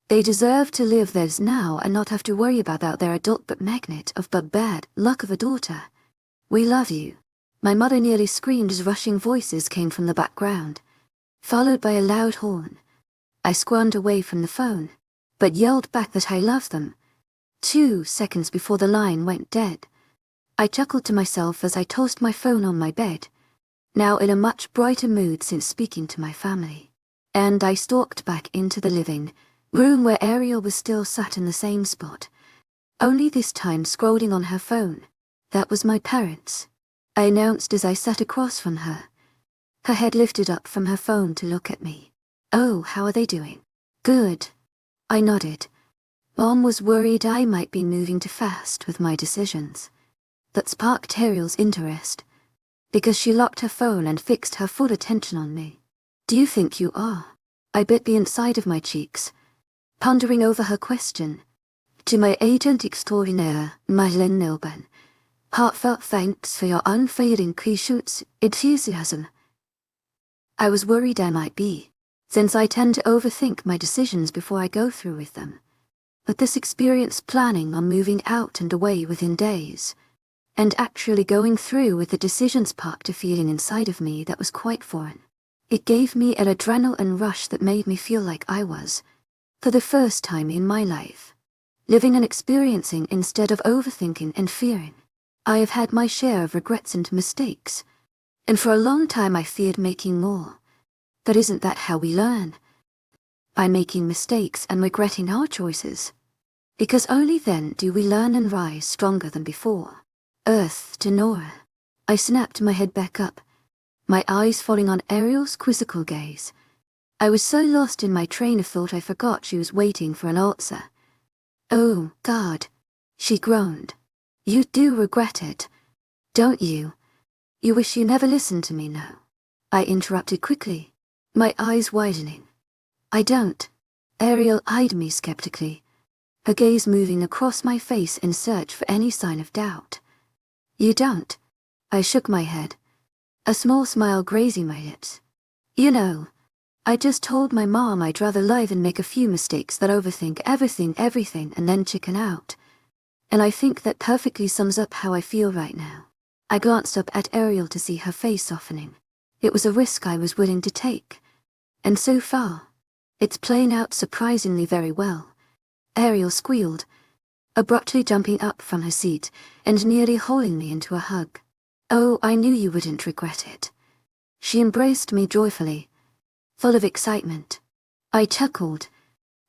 They deserve to live theirs now and not have to worry about their adult but magnet of but bad luck of a daughter. We love you. My mother nearly screamed as rushing voices came from the background, followed by a loud horn. I squirmed away from the phone, but yelled back that I love them. 2 seconds before the line went dead, I chuckled to myself as I tossed my phone on my bed, now in a much brighter mood since speaking to my family. And I stalked back into the living room where Ariel was still sat in the same spot, only this time scrolling on her phone. That was my parents, I announced as I sat across from her. Her head lifted up from her phone to look at me. Oh, how are they doing? Good. I nodded. Mom was worried I might be moving too fast with my decisions. That sparked Ariel's interest, because she locked her phone and fixed her full attention on me. Do you think you are? I bit the inside of my cheeks, pondering over her question. To my agent extraordinaire, Madeleine Nilban, heartfelt thanks for your unfailing patience, enthusiasm. I was worried I might be, since I tend to overthink my decisions before I go through with them. But this experience planning on moving out and away within days, and actually going through with the decisions sparked a feeling inside of me that was quite foreign. It gave me an adrenaline rush that made me feel like I was, for the first time in my life, living and experiencing instead of overthinking and fearing. I have had my share of regrets and mistakes, and for a long time I feared making more. But isn't that how we learn? By making mistakes and regretting our choices. Because only then do we learn and rise stronger than before. Earth to Nora. I snapped my head back up, my eyes falling on Ariel's quizzical gaze. I was so lost in my train of thought I forgot she was waiting for an answer. Oh, God, she groaned. You do regret it, don't you? You wish you never listened to me now. I interrupted quickly, my eyes widening. I don't. Ariel eyed me skeptically, her gaze moving across my face in search for any sign of doubt. You don't? I shook my head, a small smile grazing my lips. You know, I just told my mom I'd rather lie than make a few mistakes that overthink everything and then chicken out. And I think that perfectly sums up how I feel right now. I glanced up at Ariel to see her face softening. It was a risk I was willing to take. And so far, it's playing out surprisingly very well. Ariel squealed, abruptly jumping up from her seat and nearly hauling me into a hug. Oh, I knew you wouldn't regret it. She embraced me joyfully, full of excitement. I chuckled,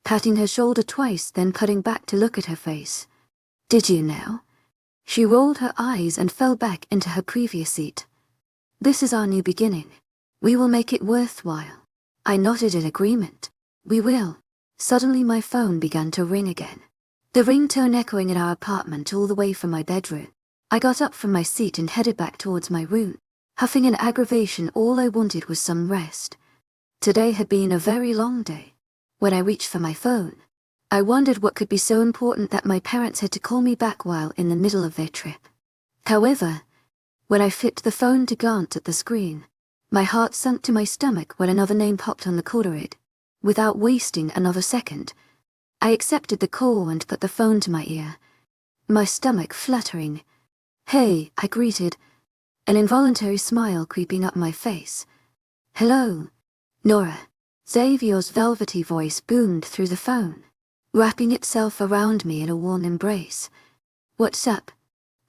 patting her shoulder twice, then putting back to look at her face. Did you now? She rolled her eyes and fell back into her previous seat. This is our new beginning. We will make it worthwhile. I nodded in agreement. We will. Suddenly my phone began to ring again, the ringtone echoing in our apartment all the way from my bedroom. I got up from my seat and headed back towards my room, huffing in aggravation. All I wanted was some rest. Today had been a very long day. When I reached for my phone, I wondered what could be so important that my parents had to call me back while in the middle of their trip. However, when I flipped the phone to glance at the screen, my heart sunk to my stomach when another name popped on the caller ID. Without wasting another second, I accepted the call and put the phone to my ear, my stomach fluttering. Hey, I greeted, an involuntary smile creeping up my face. Hello, Nora. Xavier's velvety voice boomed through the phone, wrapping itself around me in a warm embrace. What's up?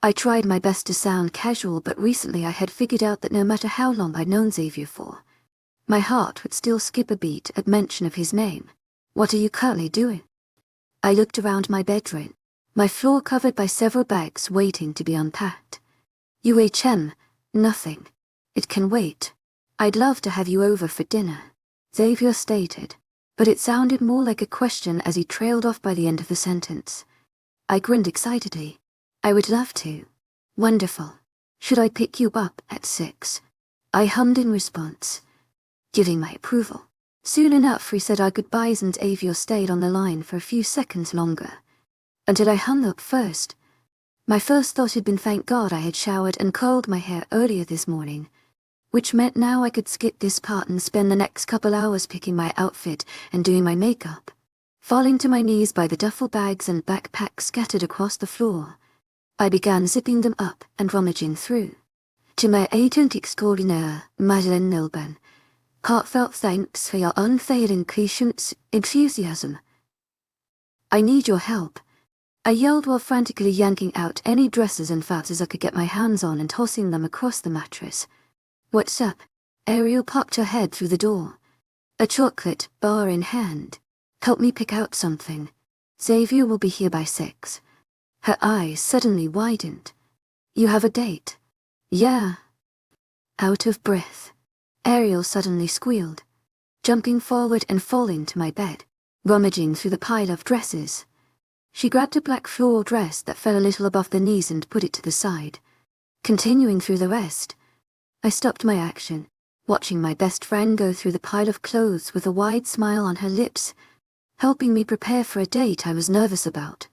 I tried my best to sound casual, but recently I had figured out that no matter how long I'd known Xavier for, my heart would still skip a beat at mention of his name. What are you currently doing? I looked around my bedroom, my floor covered by several bags waiting to be unpacked. Nothing. It can wait. I'd love to have you over for dinner, Xavier stated, but it sounded more like a question as he trailed off by the end of the sentence. I grinned excitedly. I would love to. Wonderful. Should I pick you up at 6? I hummed in response, giving my approval. Soon enough we said our goodbyes and Xavier stayed on the line for a few seconds longer, until I hung up first. My first thought had been thank God I had showered and curled my hair earlier this morning, which meant now I could skip this part and spend the next couple hours picking my outfit and doing my makeup. Falling to my knees by the duffel bags and backpack scattered across the floor, I began zipping them up and rummaging through. To my agent extraordinaire, Madeleine Nilben, heartfelt thanks for your unfailing patience, enthusiasm. I need your help, I yelled while frantically yanking out any dresses and fads I could get my hands on and tossing them across the mattress. What's up? Ariel popped her head through the door, a chocolate bar in hand. Help me pick out something. Xavier will be here by 6. Her eyes suddenly widened. You have a date? Yeah. Out of breath, Ariel suddenly squealed, jumping forward and falling to my bed, rummaging through the pile of dresses. She grabbed a black floral dress that fell a little above the knees and put it to the side. Continuing through the rest, I stopped my action, watching my best friend go through the pile of clothes with a wide smile on her lips, helping me prepare for a date I was nervous about.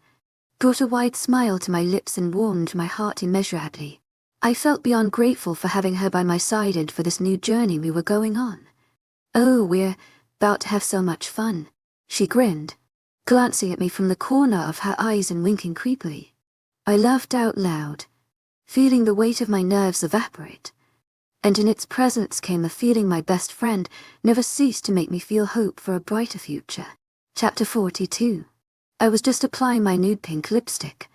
Brought a wide smile to my lips and warmed my heart immeasurably. I felt beyond grateful for having her by my side and for this new journey we were going on. Oh, we're about to have so much fun, she grinned, glancing at me from the corner of her eyes and winking creepily. I laughed out loud, feeling the weight of my nerves evaporate, and in its presence came a feeling my best friend never ceased to make me feel hope for a brighter future. Chapter 42. I was just applying my nude pink lipstick,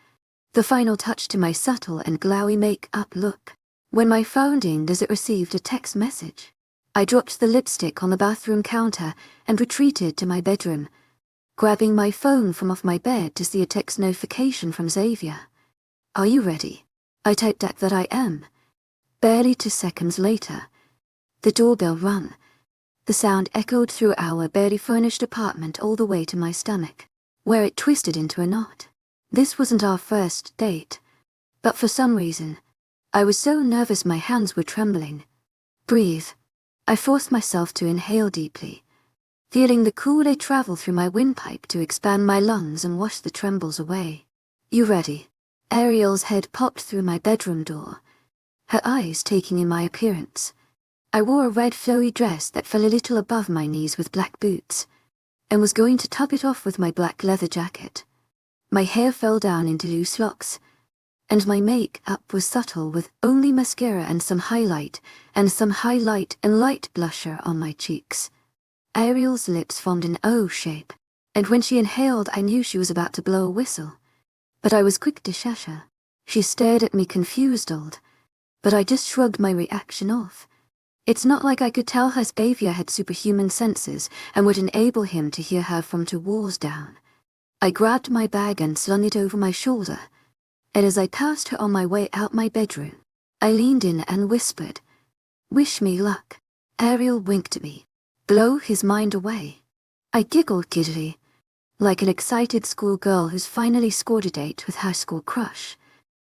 the final touch to my subtle and glowy make-up look, when my phone dinged as it received a text message. I dropped the lipstick on the bathroom counter and retreated to my bedroom, grabbing my phone from off my bed to see a text notification from Xavier. Are you ready? I typed back that I am. Barely 2 seconds later, the doorbell rung. The sound echoed through our barely furnished apartment all the way to my stomach, where it twisted into a knot. This wasn't our first date, but for some reason, I was so nervous my hands were trembling. Breathe. I forced myself to inhale deeply, feeling the cool air travel through my windpipe to expand my lungs and wash the trembles away. You ready? Ariel's head popped through my bedroom door, her eyes taking in my appearance. I wore a red flowy dress that fell a little above my knees with black boots, and was going to top it off with my black leather jacket. My hair fell down into loose locks, and my make-up was subtle with only mascara and some highlight and light blusher on my cheeks. Ariel's lips formed an O shape, and when she inhaled I knew she was about to blow a whistle. But I was quick to shush her. She stared at me confused, but I just shrugged my reaction off. It's not like I could tell her Xavier had superhuman senses and would enable him to hear her from 2 walls down. I grabbed my bag and slung it over my shoulder, and as I passed her on my way out my bedroom, I leaned in and whispered, "Wish me luck." Ariel winked at me. Blow his mind away. I giggled giddily, like an excited schoolgirl who's finally scored a date with her school crush.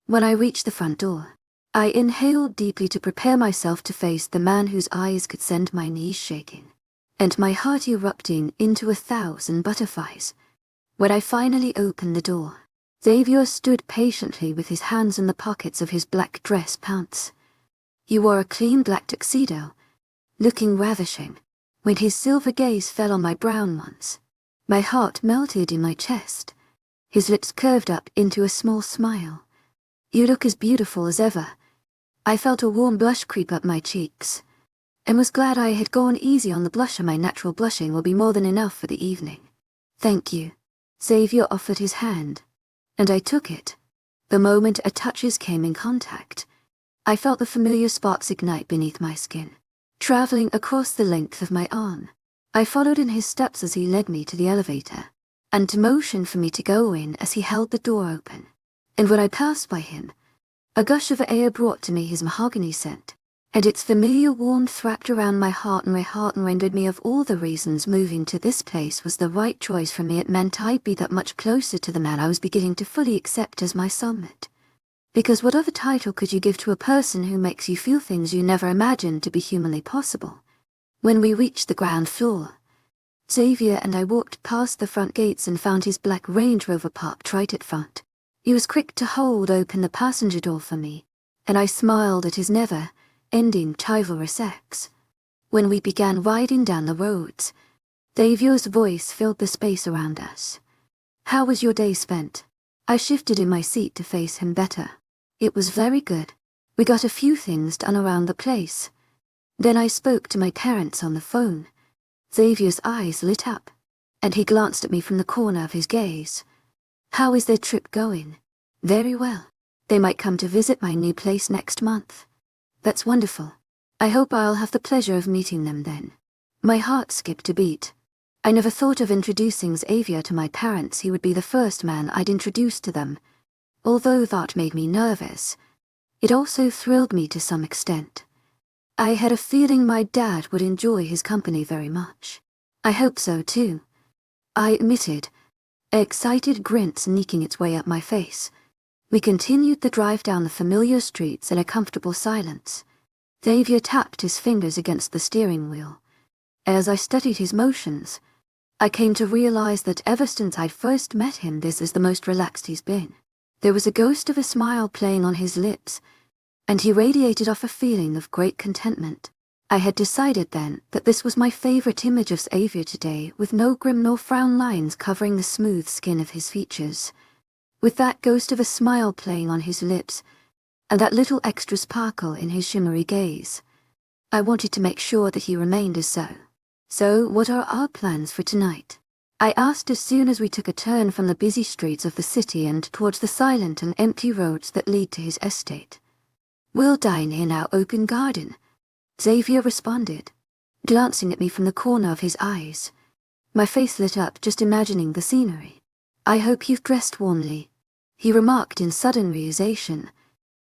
When I reached the front door, I inhaled deeply to prepare myself to face the man whose eyes could send my knees shaking, and my heart erupting into 1,000 butterflies. When I finally opened the door, Xavier stood patiently with his hands in the pockets of his black dress pants. He wore a clean black tuxedo, looking ravishing, when his silver gaze fell on my brown ones. My heart melted in my chest. His lips curved up into a small smile. You look as beautiful as ever. I felt a warm blush creep up my cheeks, and was glad I had gone easy on the blusher. My natural blushing will be more than enough for the evening. Thank you. Xavier offered his hand, and I took it. The moment our touches came in contact, I felt the familiar sparks ignite beneath my skin, traveling across the length of my arm. I followed in his steps as he led me to the elevator, and motioned for me to go in as he held the door open. And when I passed by him, a gush of air brought to me his mahogany scent, and its familiar warmth wrapped around my heart and reminded me of all the reasons moving to this place was the right choice for me. It meant I'd be that much closer to the man I was beginning to fully accept as my soulmate. Because what other title could you give to a person who makes you feel things you never imagined to be humanly possible? When we reached the ground floor, Xavier and I walked past the front gates and found his black Range Rover parked right at front. He was quick to hold open the passenger door for me, and I smiled at his never-ending chivalrous acts. When we began riding down the roads, Davio's voice filled the space around us. "How was your day spent?" I shifted in my seat to face him better. "It was very good. We got a few things done around the place." Then I spoke to my parents on the phone. Xavier's eyes lit up, and he glanced at me from the corner of his gaze. "How is their trip going?" "Very well. They might come to visit my new place next month." "That's wonderful. I hope I'll have the pleasure of meeting them then." My heart skipped a beat. I never thought of introducing Xavier to my parents. He would be the first man I'd introduce to them. Although that made me nervous, it also thrilled me to some extent. I had a feeling my dad would enjoy his company very much. "I hope so too," I admitted, an excited grin sneaking its way up my face. We continued the drive down the familiar streets in a comfortable silence. Xavier tapped his fingers against the steering wheel. As I studied his motions, I came to realize that ever since I'd first met him, this is the most relaxed he's been. There was a ghost of a smile playing on his lips, and he radiated off a feeling of great contentment. I had decided then that this was my favorite image of Xavier today, with no grim nor frown lines covering the smooth skin of his features. With that ghost of a smile playing on his lips, and that little extra sparkle in his shimmery gaze, I wanted to make sure that he remained as so. "So, what are our plans for tonight?" I asked as soon as we took a turn from the busy streets of the city and towards the silent and empty roads that lead to his estate. "We'll dine in our open garden," Xavier responded, glancing at me from the corner of his eyes. My face lit up just imagining the scenery. "I hope you've dressed warmly," he remarked in sudden realization,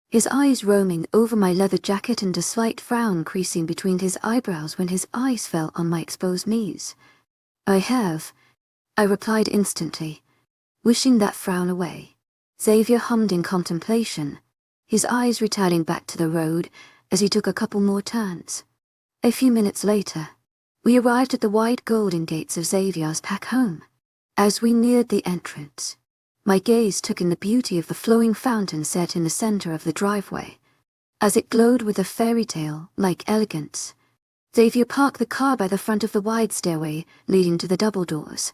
his eyes roaming over my leather jacket and a slight frown creasing between his eyebrows when his eyes fell on my exposed knees. "I have," I replied instantly, wishing that frown away. Xavier hummed in contemplation, his eyes returning back to the road as he took a couple more turns. A few minutes later, we arrived at the wide golden gates of Xavier's pack home. As we neared the entrance, my gaze took in the beauty of the flowing fountain set in the center of the driveway. As it glowed with a fairy tale-like elegance, Xavier parked the car by the front of the wide stairway leading to the double doors,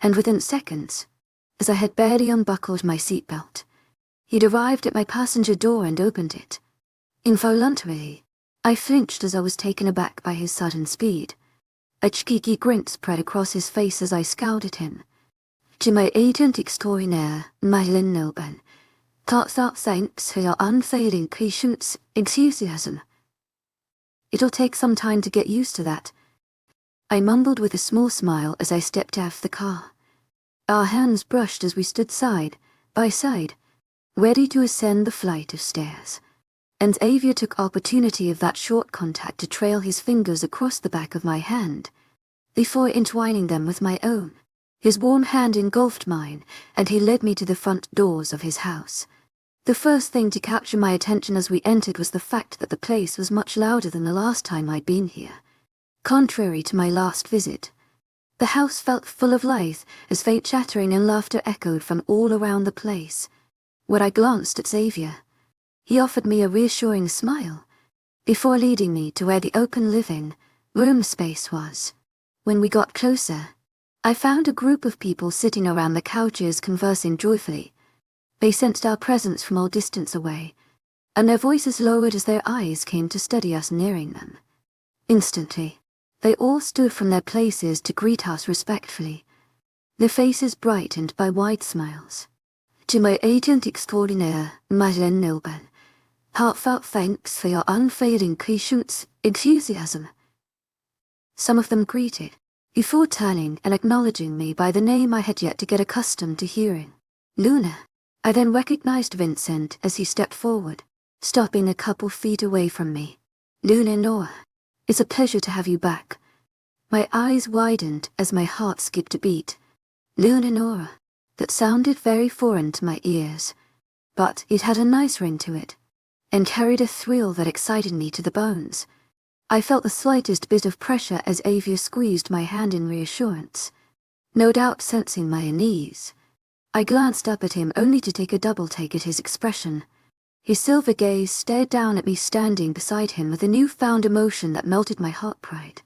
and within seconds, as I had barely unbuckled my seatbelt, he'd arrived at my passenger door and opened it. Involuntarily, I flinched as I was taken aback by his sudden speed. A cheeky grin spread across his face as I scowled at him. "To my agent extraordinaire, Madeline Nilben, thanks for your unfailing patience, enthusiasm." "It'll take some time to get used to that," I mumbled with a small smile as I stepped out of the car. Our hands brushed as we stood side by side, ready to ascend the flight of stairs, and Xavier took opportunity of that short contact to trail his fingers across the back of my hand, before entwining them with my own. His warm hand engulfed mine, and he led me to the front doors of his house. The first thing to capture my attention as we entered was the fact that the place was much louder than the last time I'd been here. Contrary to my last visit, the house felt full of life as faint chattering and laughter echoed from all around the place. When I glanced at Xavier, he offered me a reassuring smile, before leading me to where the open living room space was. When we got closer, I found a group of people sitting around the couches conversing joyfully. They sensed our presence from all distance away, and their voices lowered as their eyes came to study us nearing them. Instantly, they all stood from their places to greet us respectfully, their faces brightened by wide smiles. "To my agent extraordinaire, Madeline Nilben, heartfelt thanks for your unfailing patience, enthusiasm." Some of them greeted, before turning and acknowledging me by the name I had yet to get accustomed to hearing. "Luna." I then recognized Vincent as he stepped forward, stopping a couple feet away from me. "Luna Nora, it's a pleasure to have you back." My eyes widened as my heart skipped a beat. Luna Nora, that sounded very foreign to my ears, but it had a nice ring to it, and carried a thrill that excited me to the bones. I felt the slightest bit of pressure as Xavier squeezed my hand in reassurance, no doubt sensing my unease. I glanced up at him only to take a double take at his expression. His silver gaze stared down at me standing beside him with a newfound emotion that melted my heart pride.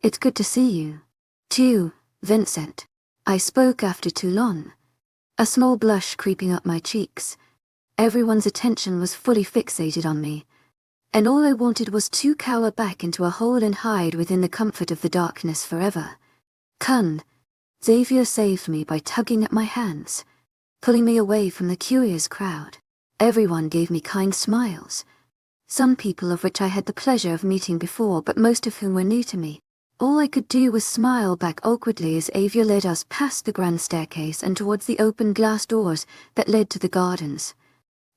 It's good to see you, too, Vincent. I spoke after too long. A small blush creeping up my cheeks. Everyone's attention was fully fixated on me, and all I wanted was to cower back into a hole and hide within the comfort of the darkness forever. Kun, Xavier saved me by tugging at my hands, pulling me away from the curious crowd. Everyone gave me kind smiles, some people of which I had the pleasure of meeting before but most of whom were new to me. All I could do was smile back awkwardly as Xavier led us past the grand staircase and towards the open glass doors that led to the gardens.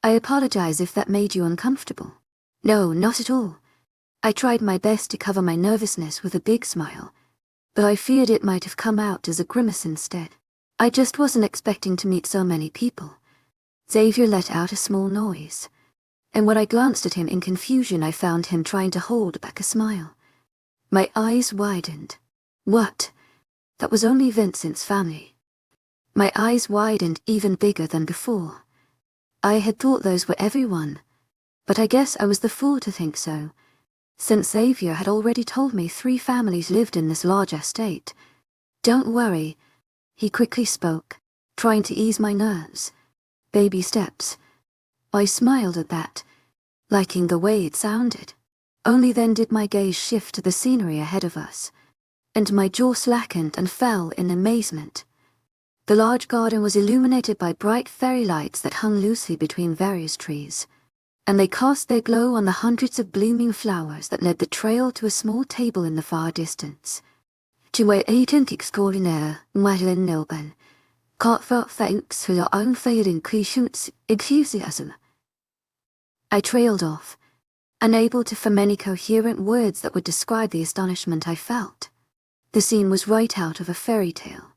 I apologize if that made you uncomfortable. No, not at all. I tried my best to cover my nervousness with a big smile, but I feared it might have come out as a grimace instead. I just wasn't expecting to meet so many people. Xavier let out a small noise, and when I glanced at him in confusion I found him trying to hold back a smile. My eyes widened. What? That was only Vincent's family. My eyes widened even bigger than before. I had thought those were everyone, but I guess I was the fool to think so, since Xavier had already told me 3 families lived in this large estate. Don't worry, he quickly spoke, trying to ease my nerves. Baby steps. I smiled at that, liking the way it sounded. Only then did my gaze shift to the scenery ahead of us, and my jaw slackened and fell in amazement. The large garden was illuminated by bright fairy lights that hung loosely between various trees, and they cast their glow on the hundreds of blooming flowers that led the trail to a small table in the far distance. Tu es agent extraordinaire, Madeline Nilben. Confront thanks for your unfailing enthusiasm. I trailed off, unable to form any coherent words that would describe the astonishment I felt. The scene was right out of a fairy tale,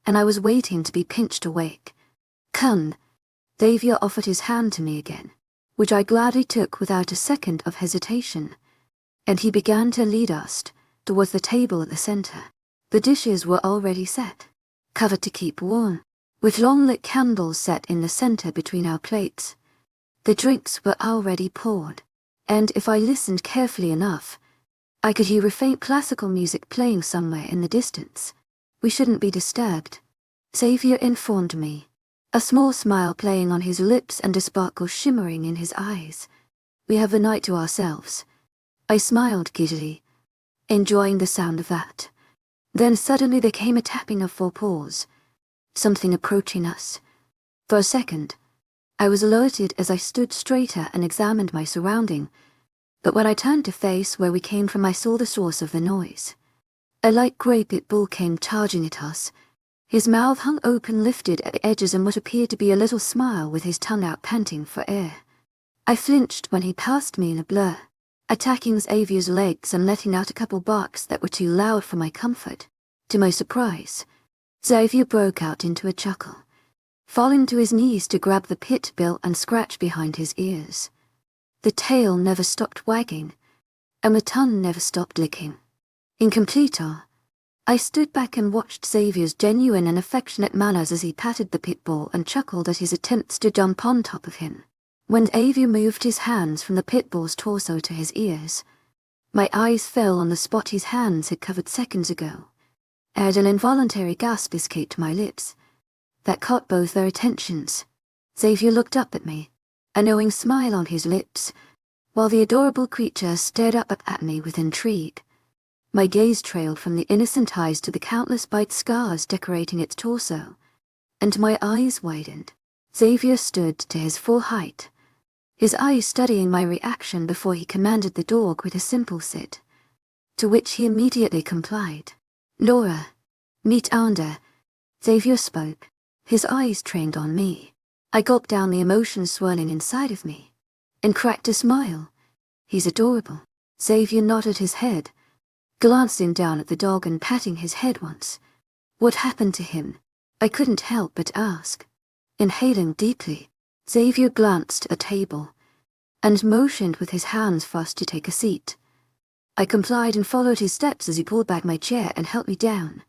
and I was waiting to be pinched awake. Kun, Xavier offered his hand to me again, which I gladly took without a second of hesitation, and he began to lead us towards the table at the center. The dishes were already set, covered to keep warm, with long-lit candles set in the center between our plates. The drinks were already poured, and if I listened carefully enough, I could hear a faint classical music playing somewhere in the distance. We shouldn't be disturbed, Xavier informed me, a small smile playing on his lips and a sparkle shimmering in his eyes. We have the night to ourselves. I smiled giddily, enjoying the sound of that. Then suddenly there came a tapping of 4 paws, something approaching us. For a second, I was alerted as I stood straighter and examined my surrounding, but when I turned to face where we came from I saw the source of the noise. A light grey pit bull came charging at us. His mouth hung open, lifted at the edges, and what appeared to be a little smile with his tongue out panting for air. I flinched when he passed me in a blur, attacking Xavier's legs and letting out a couple barks that were too loud for my comfort. To my surprise, Xavier broke out into a chuckle, falling to his knees to grab the pit bill and scratch behind his ears. The tail never stopped wagging, and the tongue never stopped licking. In complete awe, I stood back and watched Xavier's genuine and affectionate manners as he patted the pit bull and chuckled at his attempts to jump on top of him. When Xavier moved his hands from the pit bull's torso to his ears, my eyes fell on the spot his hands had covered seconds ago, and an involuntary gasp escaped my lips. That caught both their attentions. Xavier looked up at me, a knowing smile on his lips, while the adorable creature stared up at me with intrigue. My gaze trailed from the innocent eyes to the countless bite scars decorating its torso, and my eyes widened. Xavier stood to his full height, his eyes studying my reaction before he commanded the dog with a simple sit, to which he immediately complied. Laura, meet Ander, Xavier spoke, his eyes trained on me. I gulped down the emotion swirling inside of me, and cracked a smile. He's adorable. Xavier nodded his head, glancing down at the dog and patting his head once. What happened to him? I couldn't help but ask. Inhaling deeply, Xavier glanced at the table, and motioned with his hands for us to take a seat. I complied and followed his steps as he pulled back my chair and helped me down,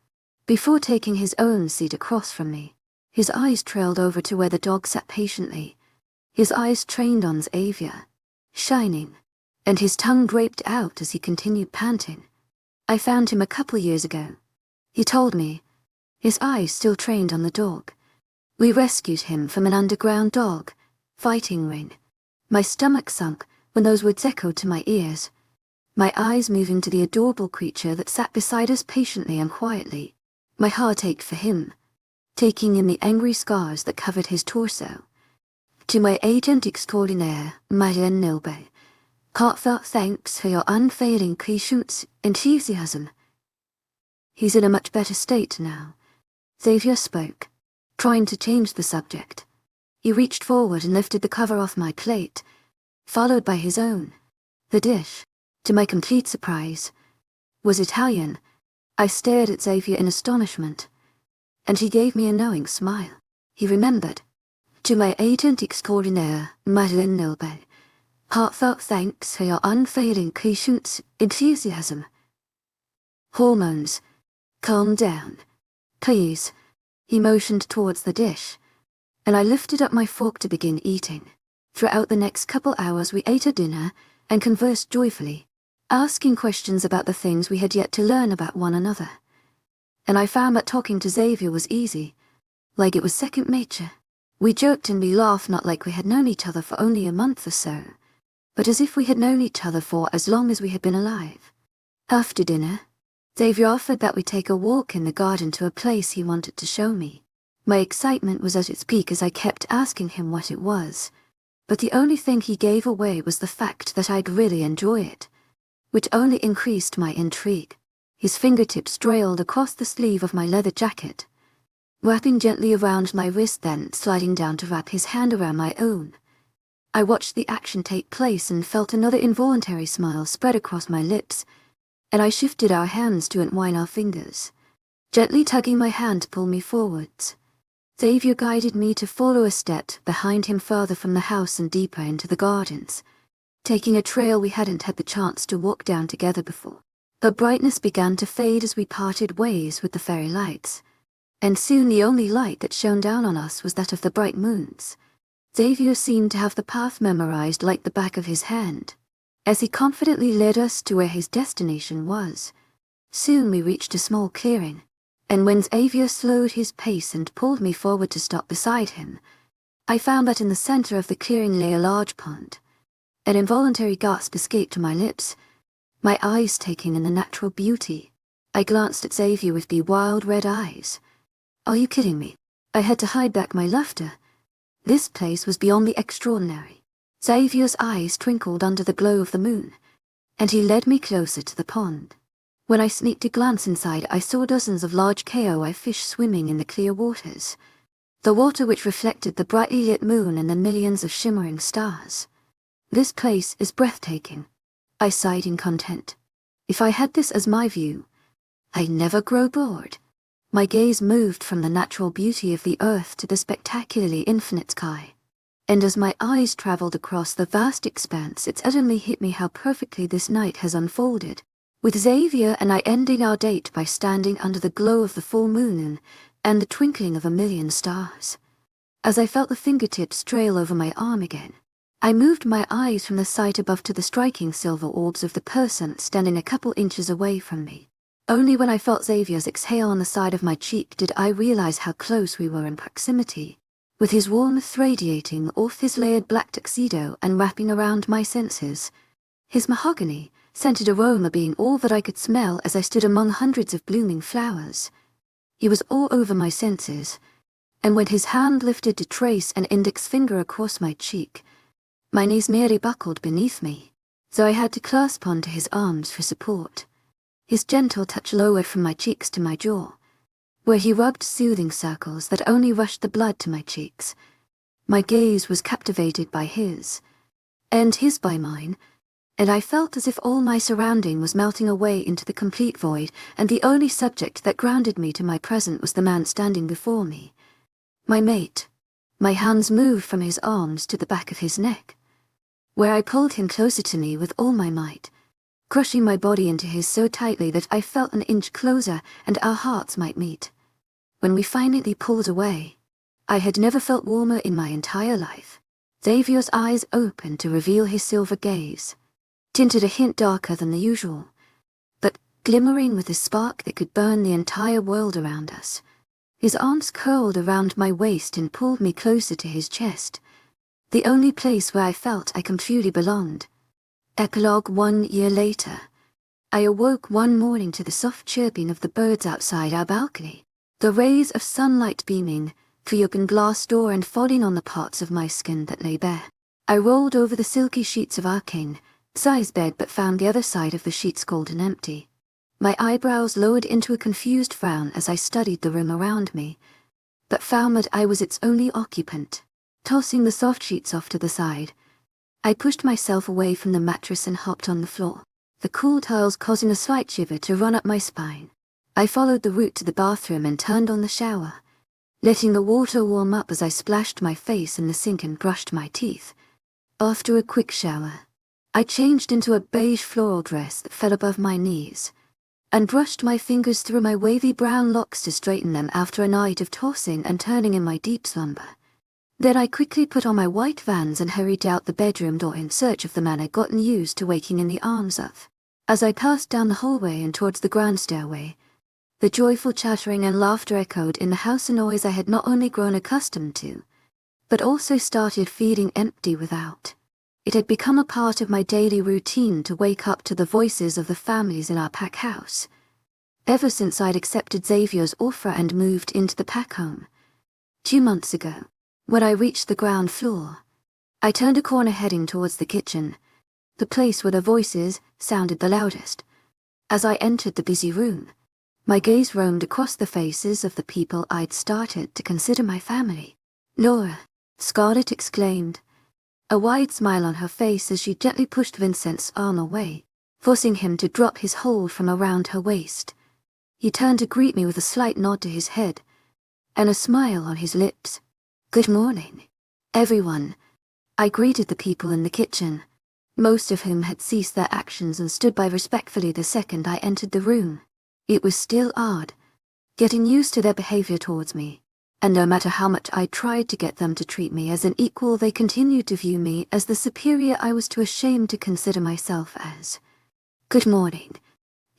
before taking his own seat across from me. His eyes trailed over to where the dog sat patiently, his eyes trained on Xavier, shining, and his tongue draped out as he continued panting. I found him a couple years ago, he told me, his eyes still trained on the dog. We rescued him from an underground dog fighting ring. My stomach sunk when those words echoed to my ears, my eyes moving to the adorable creature that sat beside us patiently and quietly. My heart ached for him, taking in the angry scars that covered his torso. To my agent extraordinaire, webnovel, heartfelt thanks for your unfailing patience, enthusiasm. He's in a much better state now. Xavier spoke, trying to change the subject. He reached forward and lifted the cover off my plate, followed by his own. The dish, to my complete surprise, was Italian. I stared at Xavier in astonishment, and he gave me a knowing smile. He remembered. To my agent extraordinaire, webnovel, heartfelt thanks for your unfailing patience, enthusiasm. Hormones, calm down, please. He motioned towards the dish, and I lifted up my fork to begin eating. Throughout the next couple hours we ate a dinner and conversed joyfully, asking questions about the things we had yet to learn about one another. And I found that talking to Xavier was easy, like it was second nature. We joked and we laughed, not like we had known each other for only a month or so, but as if we had known each other for as long as we had been alive. After dinner, Xavier offered that we take a walk in the garden to a place he wanted to show me. My excitement was at its peak as I kept asking him what it was, but the only thing he gave away was the fact that I'd really enjoy it, which only increased my intrigue. His fingertips trailed across the sleeve of my leather jacket, wrapping gently around my wrist, then sliding down to wrap his hand around my own. I watched the action take place and felt another involuntary smile spread across my lips, and I shifted our hands to entwine our fingers, gently tugging my hand to pull me forwards. Xavier guided me to follow a step behind him further from the house and deeper into the gardens, taking a trail we hadn't had the chance to walk down together before. The brightness began to fade as we parted ways with the fairy lights, and soon the only light that shone down on us was that of the bright moons. Xavier seemed to have the path memorized like the back of his hand, as he confidently led us to where his destination was. Soon we reached a small clearing, and when Xavier slowed his pace and pulled me forward to stop beside him, I found that in the center of the clearing lay a large pond. An involuntary gasp escaped to my lips, my eyes taking in the natural beauty. I glanced at Xavier with the wild red eyes. Are you kidding me? I had to hide back my laughter. This place was beyond the extraordinary. Xavier's eyes twinkled under the glow of the moon, and he led me closer to the pond. When I sneaked a glance inside, I saw dozens of large KOI fish swimming in the clear waters, the water which reflected the brightly lit moon and the millions of shimmering stars. This place is breathtaking, I sighed in content. If I had this as my view, I'd never grow bored. My gaze moved from the natural beauty of the earth to the spectacularly infinite sky, and as my eyes traveled across the vast expanse, it suddenly hit me how perfectly this night has unfolded, with Xavier and I ending our date by standing under the glow of the full moon and the twinkling of a million stars. As I felt the fingertips trail over my arm again, I moved my eyes from the sight above to the striking silver orbs of the person standing a couple inches away from me. Only when I felt Xavier's exhale on the side of my cheek did I realize how close we were in proximity, with his warmth radiating off his layered black tuxedo and wrapping around my senses, his mahogany scented aroma being all that I could smell as I stood among hundreds of blooming flowers. He was all over my senses, and when his hand lifted to trace an index finger across my cheek, my knees merely buckled beneath me, so I had to clasp onto his arms for support. His gentle touch lowered from my cheeks to my jaw, where he rubbed soothing circles that only rushed the blood to my cheeks. My gaze was captivated by his, and his by mine, and I felt as if all my surrounding was melting away into the complete void, and the only subject that grounded me to my present was the man standing before me, my mate. My hands moved from his arms to the back of his neck, where I pulled him closer to me with all my might, crushing my body into his so tightly that I felt an inch closer and our hearts might meet. When we finally pulled away, I had never felt warmer in my entire life. Xavier's eyes opened to reveal his silver gaze, tinted a hint darker than the usual, but glimmering with a spark that could burn the entire world around us. His arms curled around my waist and pulled me closer to his chest, the only place where I felt I truly belonged. Epilogue 1 year later. I awoke one morning to the soft chirping of the birds outside our balcony, the rays of sunlight beaming through the open glass door and falling on the parts of my skin that lay bare. I rolled over the silky sheets of arcane, size bed, but found the other side of the sheets cold and empty. My eyebrows lowered into a confused frown as I studied the room around me, but found that I was its only occupant. Tossing the soft sheets off to the side, I pushed myself away from the mattress and hopped on the floor, the cool tiles causing a slight shiver to run up my spine. I followed the route to the bathroom and turned on the shower, letting the water warm up as I splashed my face in the sink and brushed my teeth. After a quick shower, I changed into a beige floral dress that fell above my knees, and brushed my fingers through my wavy brown locks to straighten them after a night of tossing and turning in my deep slumber. Then I quickly put on my white Vans and hurried out the bedroom door in search of the man I'd gotten used to waking in the arms of. As I passed down the hallway and towards the grand stairway, the joyful chattering and laughter echoed in the house, a noise I had not only grown accustomed to, but also started feeling empty without. It had become a part of my daily routine to wake up to the voices of the families in our pack house, ever since I'd accepted Xavier's offer and moved into the pack home 2 months ago. When I reached the ground floor, I turned a corner heading towards the kitchen, the place where the voices sounded the loudest. As I entered the busy room, my gaze roamed across the faces of the people I'd started to consider my family. "Laura," Scarlett exclaimed, a wide smile on her face as she gently pushed Vincent's arm away, forcing him to drop his hold from around her waist. He turned to greet me with a slight nod to his head and a smile on his lips. "Good morning, everyone." I greeted the people in the kitchen, most of whom had ceased their actions and stood by respectfully the second I entered the room. It was still odd, getting used to their behavior towards me, and no matter how much I tried to get them to treat me as an equal, they continued to view me as the superior I was too ashamed to consider myself as. "Good morning,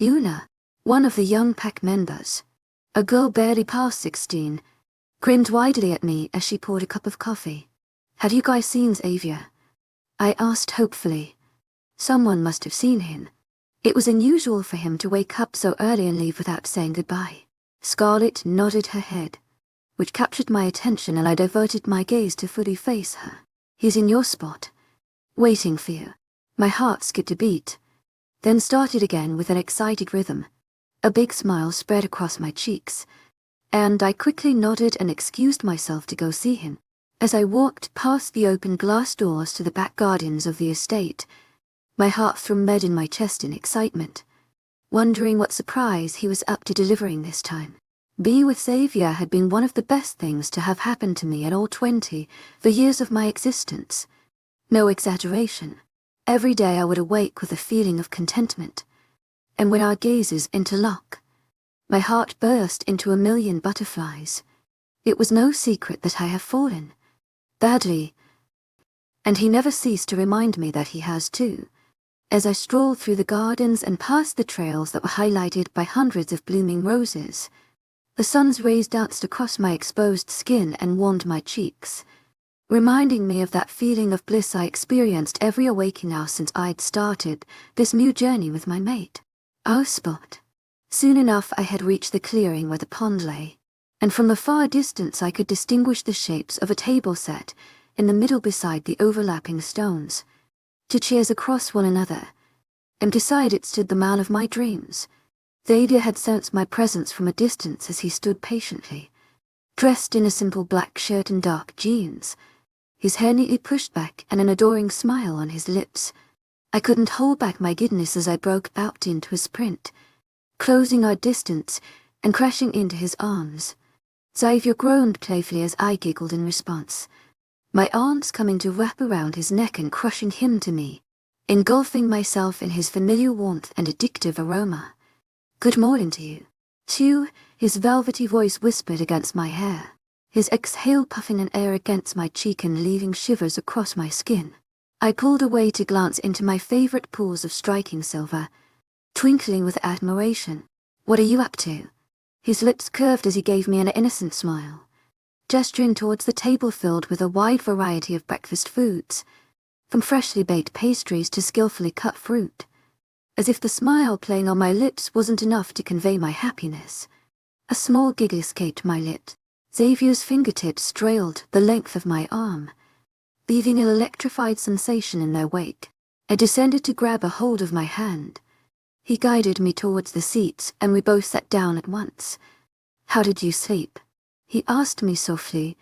Una," one of the young pack members, a girl barely past 16, grinned widely at me as she poured a cup of coffee. "Have you guys seen Xavier?" I asked hopefully. Someone must have seen him. It was unusual for him to wake up so early and leave without saying goodbye. Scarlett nodded her head, which captured my attention, and I diverted my gaze to fully face her. "He's in your spot, waiting for you." My heart skipped a beat, then started again with an excited rhythm. A big smile spread across my cheeks, and I quickly nodded and excused myself to go see him. As I walked past the open glass doors to the back gardens of the estate, my heart thrummed in my chest in excitement, wondering what surprise he was up to delivering this time. Being with Xavier had been one of the best things to have happened to me in all 20 the years of my existence. No exaggeration. Every day I would awake with a feeling of contentment, and when our gazes interlock, my heart burst into a million butterflies. It was no secret that I have fallen badly, and he never ceased to remind me that he has too. As I strolled through the gardens and past the trails that were highlighted by hundreds of blooming roses, the sun's rays danced across my exposed skin and warmed my cheeks, reminding me of that feeling of bliss I experienced every awakening hour since I'd started this new journey with my mate. Our spot. Soon enough I had reached the clearing where the pond lay, and from the far distance I could distinguish the shapes of a table set in the middle beside the overlapping stones. 2 chairs across one another, and beside it stood the man of my dreams. Xavier had sensed my presence from a distance as he stood patiently, dressed in a simple black shirt and dark jeans, his hair neatly pushed back and an adoring smile on his lips. I couldn't hold back my giddiness as I broke out into a sprint, closing our distance and crashing into his arms. Xavier groaned playfully as I giggled in response, my arms coming to wrap around his neck and crushing him to me, engulfing myself in his familiar warmth and addictive aroma. "Good morning to you," too, his velvety voice whispered against my hair. his exhale puffing an air against my cheek and leaving shivers across my skin. I pulled away to glance into my favorite pools of striking silver, twinkling with admiration. "What are you up to?" His lips curved as he gave me an innocent smile, gesturing towards the table filled with a wide variety of breakfast foods, from freshly baked pastries to skillfully cut fruit. As if the smile playing on my lips wasn't enough to convey my happiness, a small giggle escaped my lips. Xavier's fingertips trailed the length of my arm, leaving an electrified sensation in their wake. I descended to grab a hold of my hand. He guided me towards the seats, and we both sat down at once. "How did you sleep?" he asked me softly,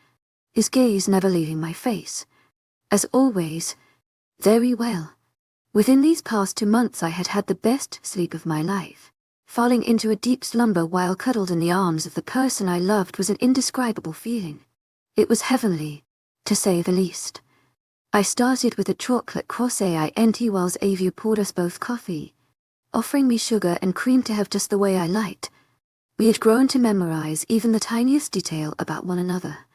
his gaze never leaving my face. "As always, very well. Within these past 2 months I had had the best sleep of my life. Falling into a deep slumber while cuddled in the arms of the person I loved was an indescribable feeling. It was heavenly, to say the least. I started with a chocolate croissant while Xavier poured us both coffee, offering me sugar and cream to have just the way I liked. We had grown to memorize even the tiniest detail about one another,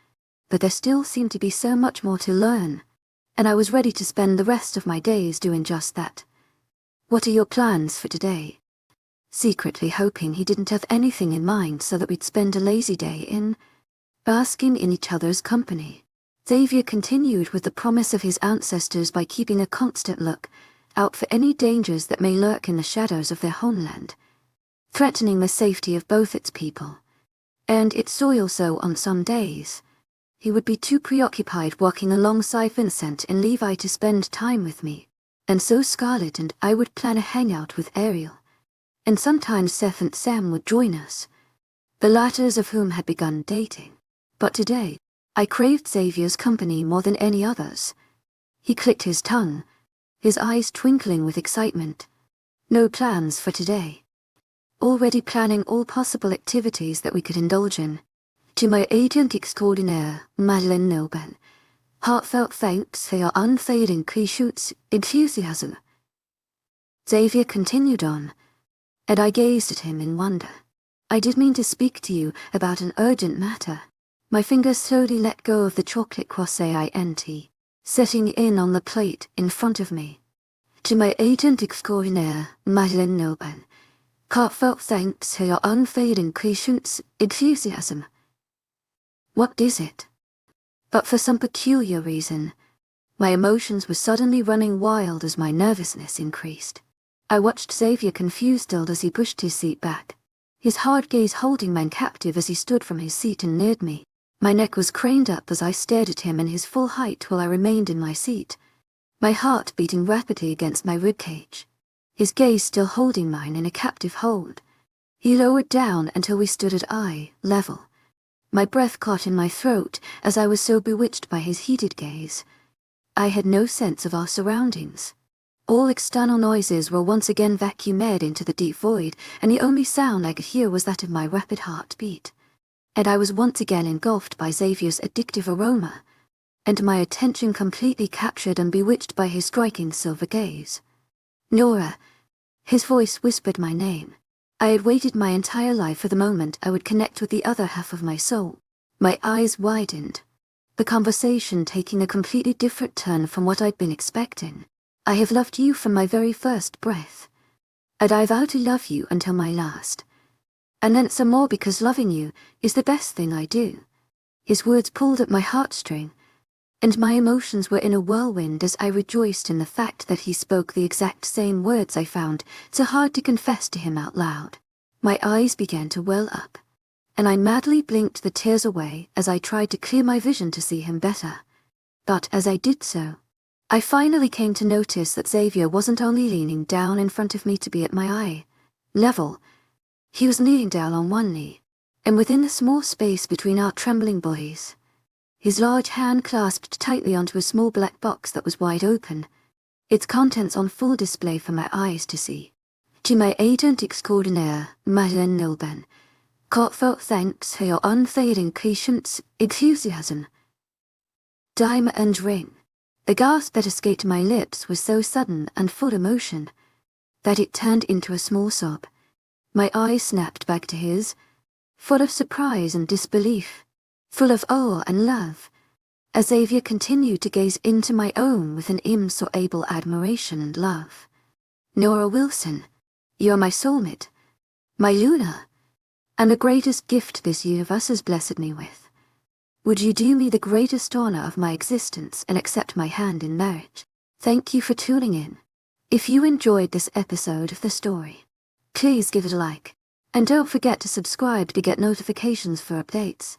but there still seemed to be so much more to learn, and I was ready to spend the rest of my days doing just that. "What are your plans for today?" Secretly hoping he didn't have anything in mind so that we'd spend a lazy day basking in each other's company. Xavier continued with the promise of his ancestors by keeping a constant look out for any dangers that may lurk in the shadows of their homeland, threatening the safety of both its people and its soil. So on some days, he would be too preoccupied walking alongside Vincent and Levi to spend time with me, and so Scarlett and I would plan a hangout with Ariel, and sometimes Seth and Sam would join us, the latter of whom had begun dating. But today, I craved Xavier's company more than any others. He clicked his tongue, his eyes twinkling with excitement. "No plans for today. Already planning all possible activities that we could indulge in. To my agent extraordinaire, Madeleine Nobel, heartfelt thanks for your unfailing patience, enthusiasm." Xavier continued on, and I gazed at him in wonder. "I did mean to speak to you about an urgent matter." My fingers slowly let go of the chocolate croissant, setting in on the plate in front of me. "To my agent extraordinaire, Madeleine Nobel, heartfelt thanks for your unfailing patience, enthusiasm." "What is it?" But for some peculiar reason, my emotions were suddenly running wild as my nervousness increased. I watched Xavier confused still as he pushed his seat back, his hard gaze holding mine captive as he stood from his seat and neared me. My neck was craned up as I stared at him in his full height while I remained in my seat, my heart beating rapidly against my ribcage, his gaze still holding mine in a captive hold. He lowered down until we stood at eye level. My breath caught in my throat as I was so bewitched by his heated gaze. I had no sense of our surroundings. All external noises were once again vacuumed into the deep void, and the only sound I could hear was that of my rapid heartbeat. And I was once again engulfed by Xavier's addictive aroma, and my attention completely captured and bewitched by his striking silver gaze. "Nora," his voice whispered my name. I had waited my entire life for the moment I would connect with the other half of my soul. My eyes widened, the conversation taking a completely different turn from what I'd been expecting. "I have loved you from my very first breath, and I vow to love you until my last. And then some more because loving you is the best thing I do." His words pulled at my heartstring, and my emotions were in a whirlwind as I rejoiced in the fact that he spoke the exact same words I found so hard to confess to him out loud. My eyes began to well up, and I madly blinked the tears away as I tried to clear my vision to see him better. But as I did so, I finally came to notice that Xavier wasn't only leaning down in front of me to be at my eye level, he was kneeling down on one knee, and within the small space between our trembling bodies, his large hand clasped tightly onto a small black box that was wide open, its contents on full display for my eyes to see. "To my agent extraordinaire, Madeleine Nobel, heartfelt thanks for your unfailing patience, enthusiasm." Diamond ring. The gasp that escaped my lips was so sudden and full emotion that it turned into a small sob. My eyes snapped back to his, full of surprise and disbelief. full of awe and love. As Xavier continued to gaze into my own with an immeasurable admiration and love. Nora Wilson, you're my soulmate, my Luna, and the greatest gift this universe has blessed me with. Would you do me the greatest honor of my existence and accept my hand in marriage? Thank you for tuning in. If you enjoyed this episode of the story, please give it a like, and don't forget to subscribe to get notifications for updates.